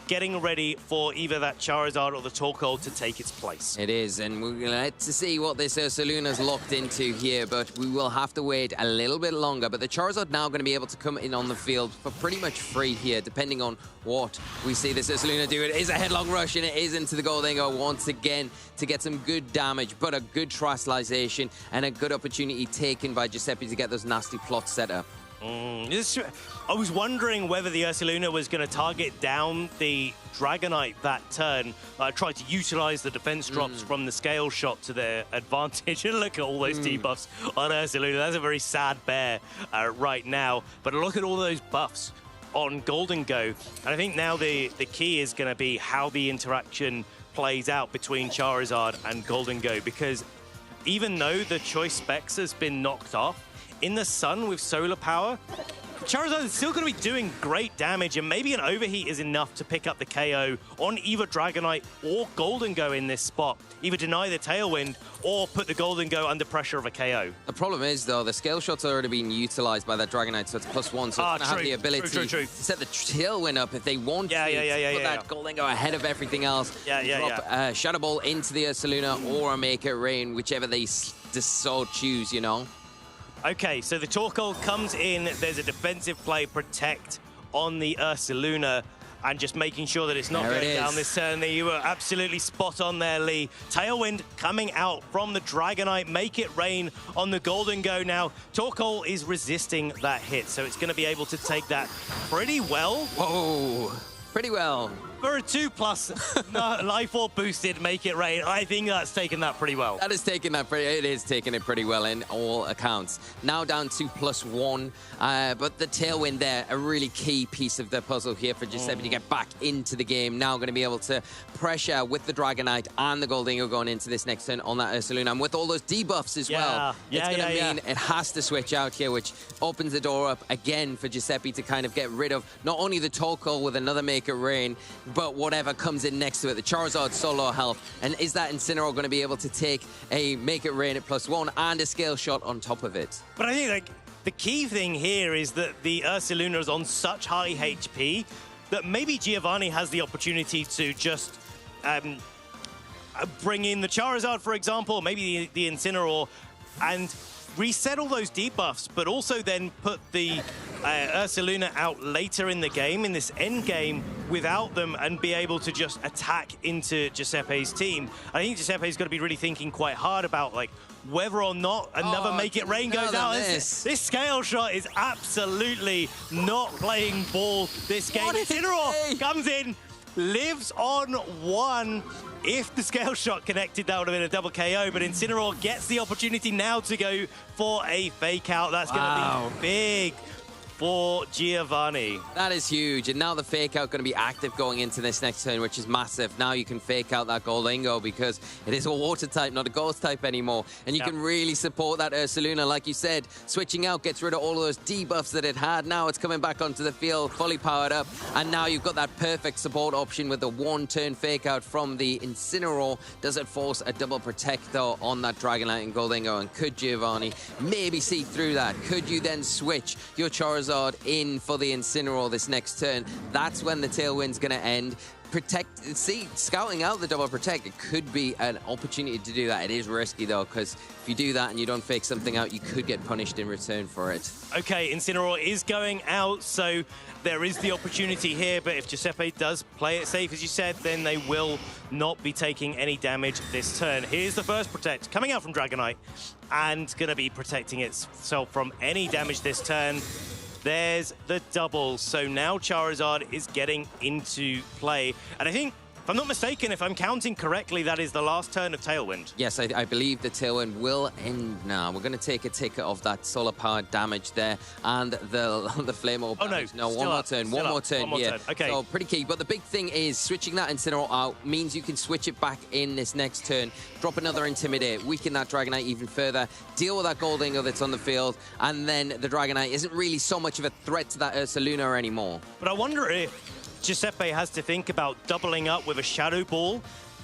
[SPEAKER 2] getting ready for either that Charizard or the Torkoal to take its place.
[SPEAKER 1] It is, and we're going to let to see what this Ursaluna's locked into here, but we will have to wait a little bit longer. But the Charizard now going to be able to come in on the field for pretty much free here, depending on what we see this Ursaluna do. It is a headlong rush, and it is into the Goldingo once again to get some good damage, but a good Terastallization and a good opportunity taken by Giuseppe to get those nasty plots set up.
[SPEAKER 2] I was wondering whether the Ursaluna was going to target down the Dragonite that turn. Try to utilize the defense drops from the Scale Shot to their advantage. And look at all those debuffs on Ursaluna. That's a very sad bear right now. But look at all those buffs on Golden Go. And I think now the key is going to be how the interaction plays out between Charizard and Golden Go. Because even though the choice specs has been knocked off, in the sun with solar power, Charizard is still going to be doing great damage, and maybe an overheat is enough to pick up the KO on either Dragonite or Golden Go in this spot. Either deny the Tailwind or put the Golden Go under pressure of a KO.
[SPEAKER 1] The problem is, though, the Scale Shot's already been utilized by that Dragonite, so it's +1, so it's going to have the ability to set the Tailwind up if they want to. Put that Golden Go ahead of everything else. Drop Shadow Ball into the Ursaluna or a Make It Rain, whichever they so choose, you know.
[SPEAKER 2] Okay, so the Torkoal comes in. There's a defensive play, protect on the Ursaluna, and just making sure that it's not going down this turn. You were absolutely spot on there, Lee. Tailwind coming out from the Dragonite. Make It Rain on the Golden Go now. Torkoal is resisting that hit, so it's going to be able to take that pretty well.
[SPEAKER 1] Whoa, pretty well.
[SPEAKER 2] For a 2+ Life Orb boosted Make It Rain, I think that's taken that pretty well.
[SPEAKER 1] That is taking that it is taking it pretty well in all accounts. Now down to +1, but the Tailwind there, a really key piece of the puzzle here for Giuseppe to get back into the game. Now going to be able to pressure with the Dragonite and the Goldingo going into this next turn on that Ursaluna, and with all those debuffs as well. It's going to mean it has to switch out here, which opens the door up again for Giuseppe to kind of get rid of not only the Torkoal with another Make It Rain, but whatever comes in next to it, the Charizard solo health. And is that Incineroar going to be able to take a Make It Rain at +1 and a Scale Shot on top of it?
[SPEAKER 2] But I think like the key thing here is that the Ursaluna is on such high HP that maybe Giovanni has the opportunity to just bring in the Charizard, for example, maybe the Incineroar, and reset all those debuffs, but also then put the Ursaluna out later in the game, in this end game, without them, and be able to just attack into Giuseppe's team. I think Giuseppe's got to be really thinking quite hard about like whether or not another Make It Rain goes out. This Scale Shot is absolutely not playing ball this game. Incineroar comes in, lives on 1. If the Scale Shot connected, that would have been a double KO, but Incineroar gets the opportunity now to go for a fake out. That's going to be big for Giovanni.
[SPEAKER 1] That is huge, and now the fake out going to be active going into this next turn, which is massive. Now you can fake out that Goldingo because it is a water type, not a ghost type anymore, and you can really support that Ursaluna. Like you said, switching out gets rid of all of those debuffs that it had. Now it's coming back onto the field, fully powered up, and now you've got that perfect support option with the 1-turn fake out from the Incineroar. Does it force a double protect though on that Dragonite and Goldingo, and could Giovanni maybe see through that? Could you then switch your Charizard in for the Incineroar this next turn? That's when the Tailwind's going to end. Scouting out the double protect, it could be an opportunity to do that. It is risky though, because if you do that and you don't fake something out, you could get punished in return for it.
[SPEAKER 2] Okay, Incineroar is going out, so there is the opportunity here, but if Giuseppe does play it safe, as you said, then they will not be taking any damage this turn. Here's the first protect coming out from Dragonite, and going to be protecting itself from any damage this turn. There's the double. So now Charizard is getting into play. And I think If I'm not mistaken, if I'm counting correctly, that is the last turn of Tailwind.
[SPEAKER 1] Yes, I believe the Tailwind will end now. We're going to take a tick of that solar power damage there and the flame orb damage. No, one more turn here.
[SPEAKER 2] Okay.
[SPEAKER 1] So pretty key. But the big thing is switching that Incineroar out means you can switch it back in this next turn, drop another Intimidate, weaken that Dragonite even further, deal with that Goldingo that's on the field, and then the Dragonite isn't really so much of a threat to that Ursaluna anymore.
[SPEAKER 2] But I wonder if Giuseppe has to think about doubling up with a Shadow Ball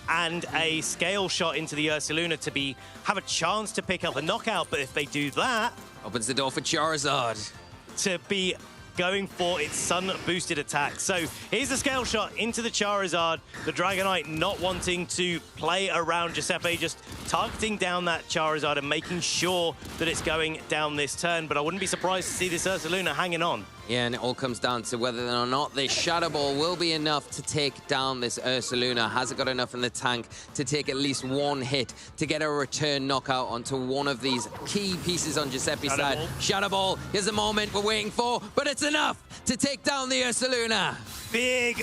[SPEAKER 2] and a Scale Shot into the Ursaluna to have a chance to pick up a knockout. But if they do that,
[SPEAKER 1] opens the door for Charizard
[SPEAKER 2] to be going for its sun-boosted attack. So here's the Scale Shot into the Charizard. The Dragonite not wanting to play around Giuseppe, just targeting down that Charizard and making sure that it's going down this turn. But I wouldn't be surprised to see this Ursaluna hanging on.
[SPEAKER 1] Yeah, and it all comes down to whether or not this Shadow Ball will be enough to take down this Ursaluna. Has it got enough in the tank to take at least one hit to get a return knockout onto one of these key pieces on Giuseppe's side? Shadow Ball is the moment we're waiting for, but it's enough to take down the Ursaluna.
[SPEAKER 2] Big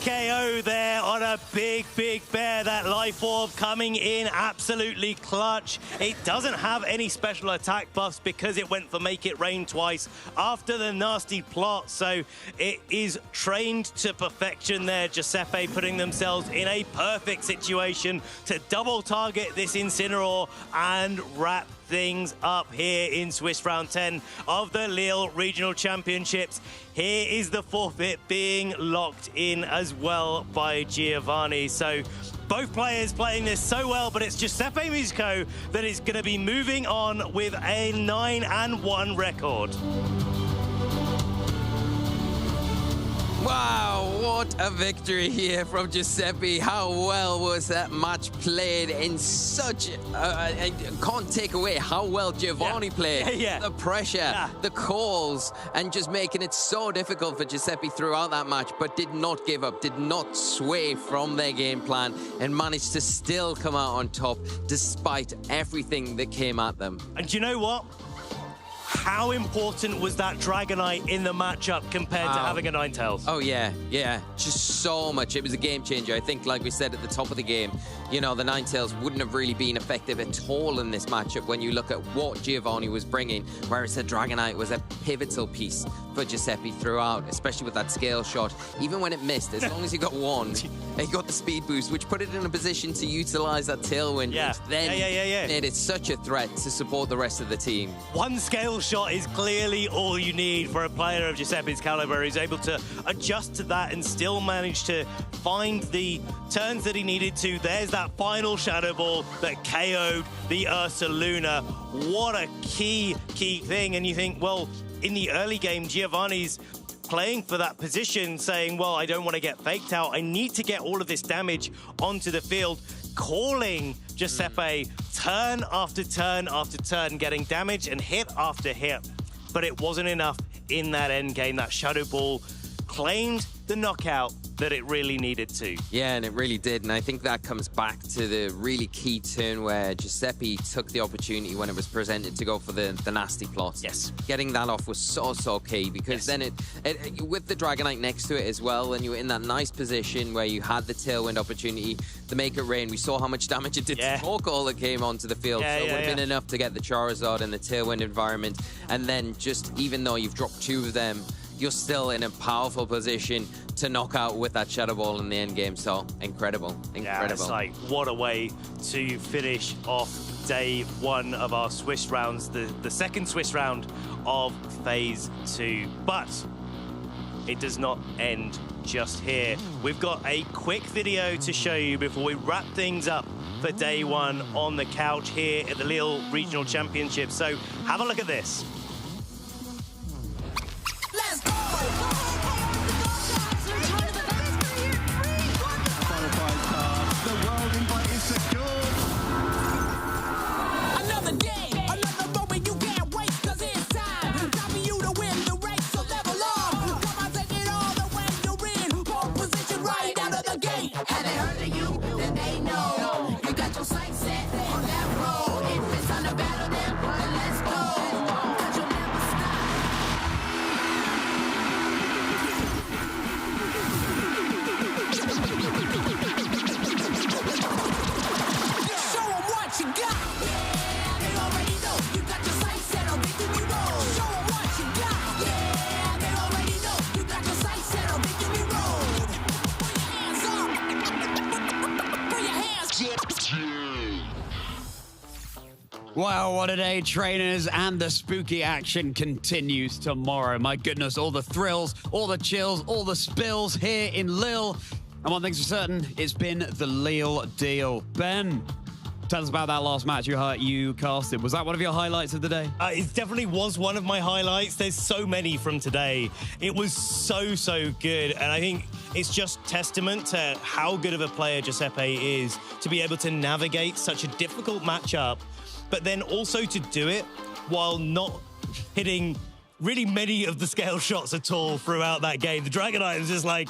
[SPEAKER 2] KO there on a big bear. That Life Orb coming in absolutely clutch. It doesn't have any special attack buffs because it went for Make It Rain twice after the nasty plot. So it is trained to perfection there. Giuseppe putting themselves in a perfect situation to double target this Incineroar and wrap things up here in Swiss round 10 of the Lille Regional Championships. Here is the forfeit being locked in as well by Giovanni. So both players playing this so well, but it's Giuseppe Musico that is going to be moving on with a 9-1 record.
[SPEAKER 1] Wow, what a victory here from Giuseppe. How well was that match played in such... I can't take away how well Giovanni played. The pressure, the calls, and just making it so difficult for Giuseppe throughout that match, but did not give up, did not sway from their game plan, and managed to still come out on top despite everything that came at them.
[SPEAKER 2] And do you know what? How important was that Dragonite in the matchup compared to having a Ninetales?
[SPEAKER 1] Oh, yeah, just so much. It was a game changer. I think, like we said at the top of the game, you know, the Ninetales wouldn't have really been effective at all in this matchup when you look at what Giovanni was bringing, whereas the Dragonite was a pivotal piece for Giuseppe throughout, especially with that Scale Shot. Even when it missed, as long as he got one, he got the speed boost, which put it in a position to utilize that Tailwind, which then made it such a threat to support the rest of the team.
[SPEAKER 2] One Scale Shot is clearly all you need for a player of Giuseppe's caliber. He's able to adjust to that and still manage to find the turns that he needed to. There's that final Shadow Ball that KO'd the Ursaluna. What a key thing. And you think, well, in the early game, Giovanni's playing for that position, saying, well, I don't want to get faked out. I need to get all of this damage onto the field, calling Giuseppe turn after turn after turn, getting damage and hit after hit. But it wasn't enough in that end game. That Shadow Ball claimed the knockout that it really needed to.
[SPEAKER 1] Yeah, and it really did. And I think that comes back to the really key turn where Giuseppe took the opportunity when it was presented to go for the nasty plot.
[SPEAKER 2] Yes.
[SPEAKER 1] Getting that off was so key because then it with the Dragonite next to it as well, and you were in that nice position where you had the Tailwind opportunity to make it rain. We saw how much damage it did to Torkoal that came onto the field. So it would have been enough to get the Charizard in the Tailwind environment. And then just, even though you've dropped two of them, you're still in a powerful position to knock out with that Shadow Ball in the end game. So incredible.
[SPEAKER 2] Yeah, it's like, what a way to finish off day one of our Swiss rounds, the second Swiss round of phase 2. But it does not end just here. We've got a quick video to show you before we wrap things up for day one on the couch here at the Lille Regional Championships. So have a look at this.
[SPEAKER 19] Sight set on that road. If it's on the battle, then let's go. 'Cause
[SPEAKER 9] Wow, what a day, trainers, and the spooky action continues tomorrow. My goodness, all the thrills, all the chills, all the spills here in Lille. And one thing's for certain, it's been the Lille deal. Ben, tell us about that last match you casted. Was that one of your highlights of the day?
[SPEAKER 11] It definitely was one of my highlights. There's so many from today. It was so good. And I think it's just testament to how good of a player Giuseppe is to be able to navigate such a difficult matchup, but then also to do it while not hitting really many of the scale shots at all throughout that game. The Dragonite was just like,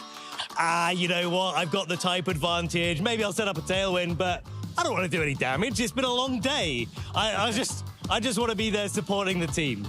[SPEAKER 11] you know what? I've got the type advantage. Maybe I'll set up a Tailwind, but I don't want to do any damage. It's been a long day. I just want to be there supporting the team.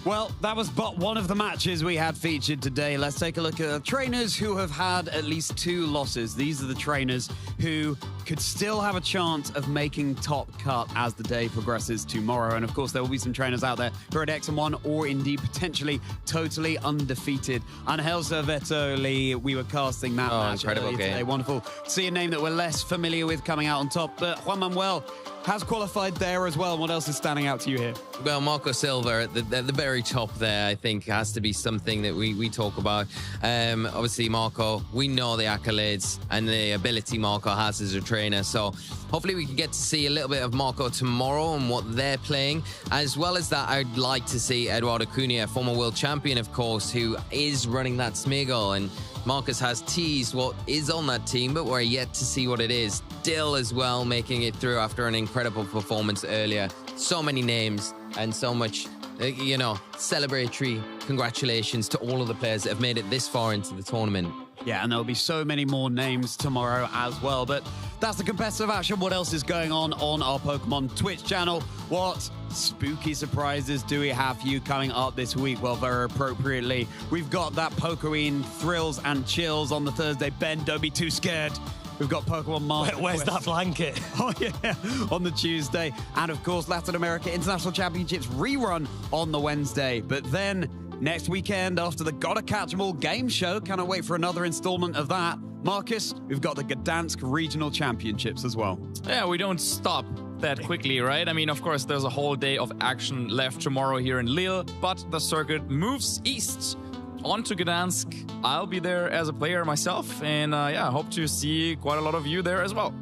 [SPEAKER 9] Well, that was but one of the matches we had featured today. Let's take a look at the trainers who have had at least 2 losses. These are the trainers who could still have a chance of making top cut as the day progresses tomorrow. And of course, there will be some trainers out there who are at X1 or indeed potentially totally undefeated. Angel Cervetoli, we were casting that match
[SPEAKER 1] incredible
[SPEAKER 9] earlier
[SPEAKER 1] game
[SPEAKER 9] today. Wonderful. See a name that we're less familiar with coming out on top, but Juan Manuel has qualified there as well. What else is standing out to you here?
[SPEAKER 1] Well, Marco Silva at the very top there, I think, has to be something that we talk about. Obviously, Marco, we know the accolades and the ability Marco has as a trainer. So hopefully we can get to see a little bit of Marco tomorrow and what they're playing. As well as that, I'd like to see Eduardo Cunha, former world champion, of course, who is running that Smeagol. And Marcus has teased what is on that team, but we're yet to see what it is. Dill as well, making it through after an incredible performance earlier. So many names and so much, celebratory congratulations to all of the players that have made it this far into the tournament.
[SPEAKER 9] Yeah, and there'll be so many more names tomorrow as well. But that's the competitive action. What else is going on our Pokemon Twitch channel? What spooky surprises do we have for you coming up this week? Well, very appropriately, we've got that Pokemon Thrills and Chills on the Thursday. Ben, don't be too scared. We've got Pokemon Master
[SPEAKER 11] Where's
[SPEAKER 9] Quest.
[SPEAKER 11] that blanket?
[SPEAKER 9] Oh, yeah, on the Tuesday. And, of course, Latin America International Championships rerun on the Wednesday. But then next weekend, after the Gotta Catch 'em All game show, cannot wait for another installment of that. Marcus, we've got the Gdansk Regional Championships as well.
[SPEAKER 7] Yeah, we don't stop that quickly, right? I mean, of course, there's a whole day of action left tomorrow here in Lille, but the circuit moves east. On to Gdansk. I'll be there as a player myself, and I hope to see quite a lot of you there as well.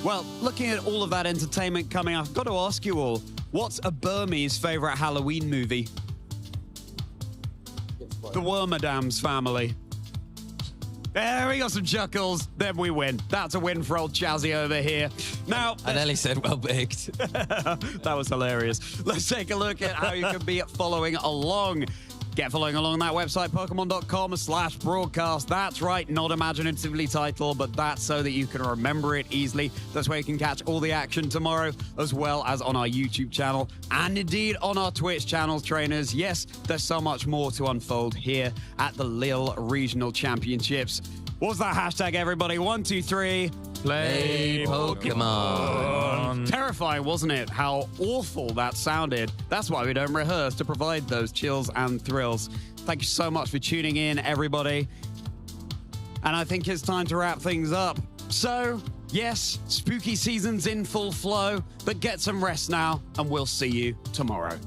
[SPEAKER 9] Well, looking at all of that entertainment coming up, I've got to ask you all, what's a Burmese favorite Halloween movie? The Wormadams Family. There, we got some chuckles. Then we win. That's a win for old Chazzy over here. Now,
[SPEAKER 1] I nearly said well baked.
[SPEAKER 9] That was hilarious. Let's take a look at how you can be following along. Get following along that website, pokemon.com/broadcast. That's right, not imaginatively titled, but that's so that you can remember it easily. That's where you can catch all the action tomorrow, as well as on our YouTube channel and indeed on our Twitch channel, trainers. Yes, there's so much more to unfold here at the Lille Regional Championships. What's that hashtag, everybody? 1, 2, 3.
[SPEAKER 1] Play Pokemon.
[SPEAKER 9] Terrifying, wasn't it? How awful that sounded. That's why we don't rehearse, to provide those chills and thrills. Thank you so much for tuning in, everybody. And I think it's time to wrap things up. So, yes, spooky season's in full flow, but get some rest now, and we'll see you tomorrow.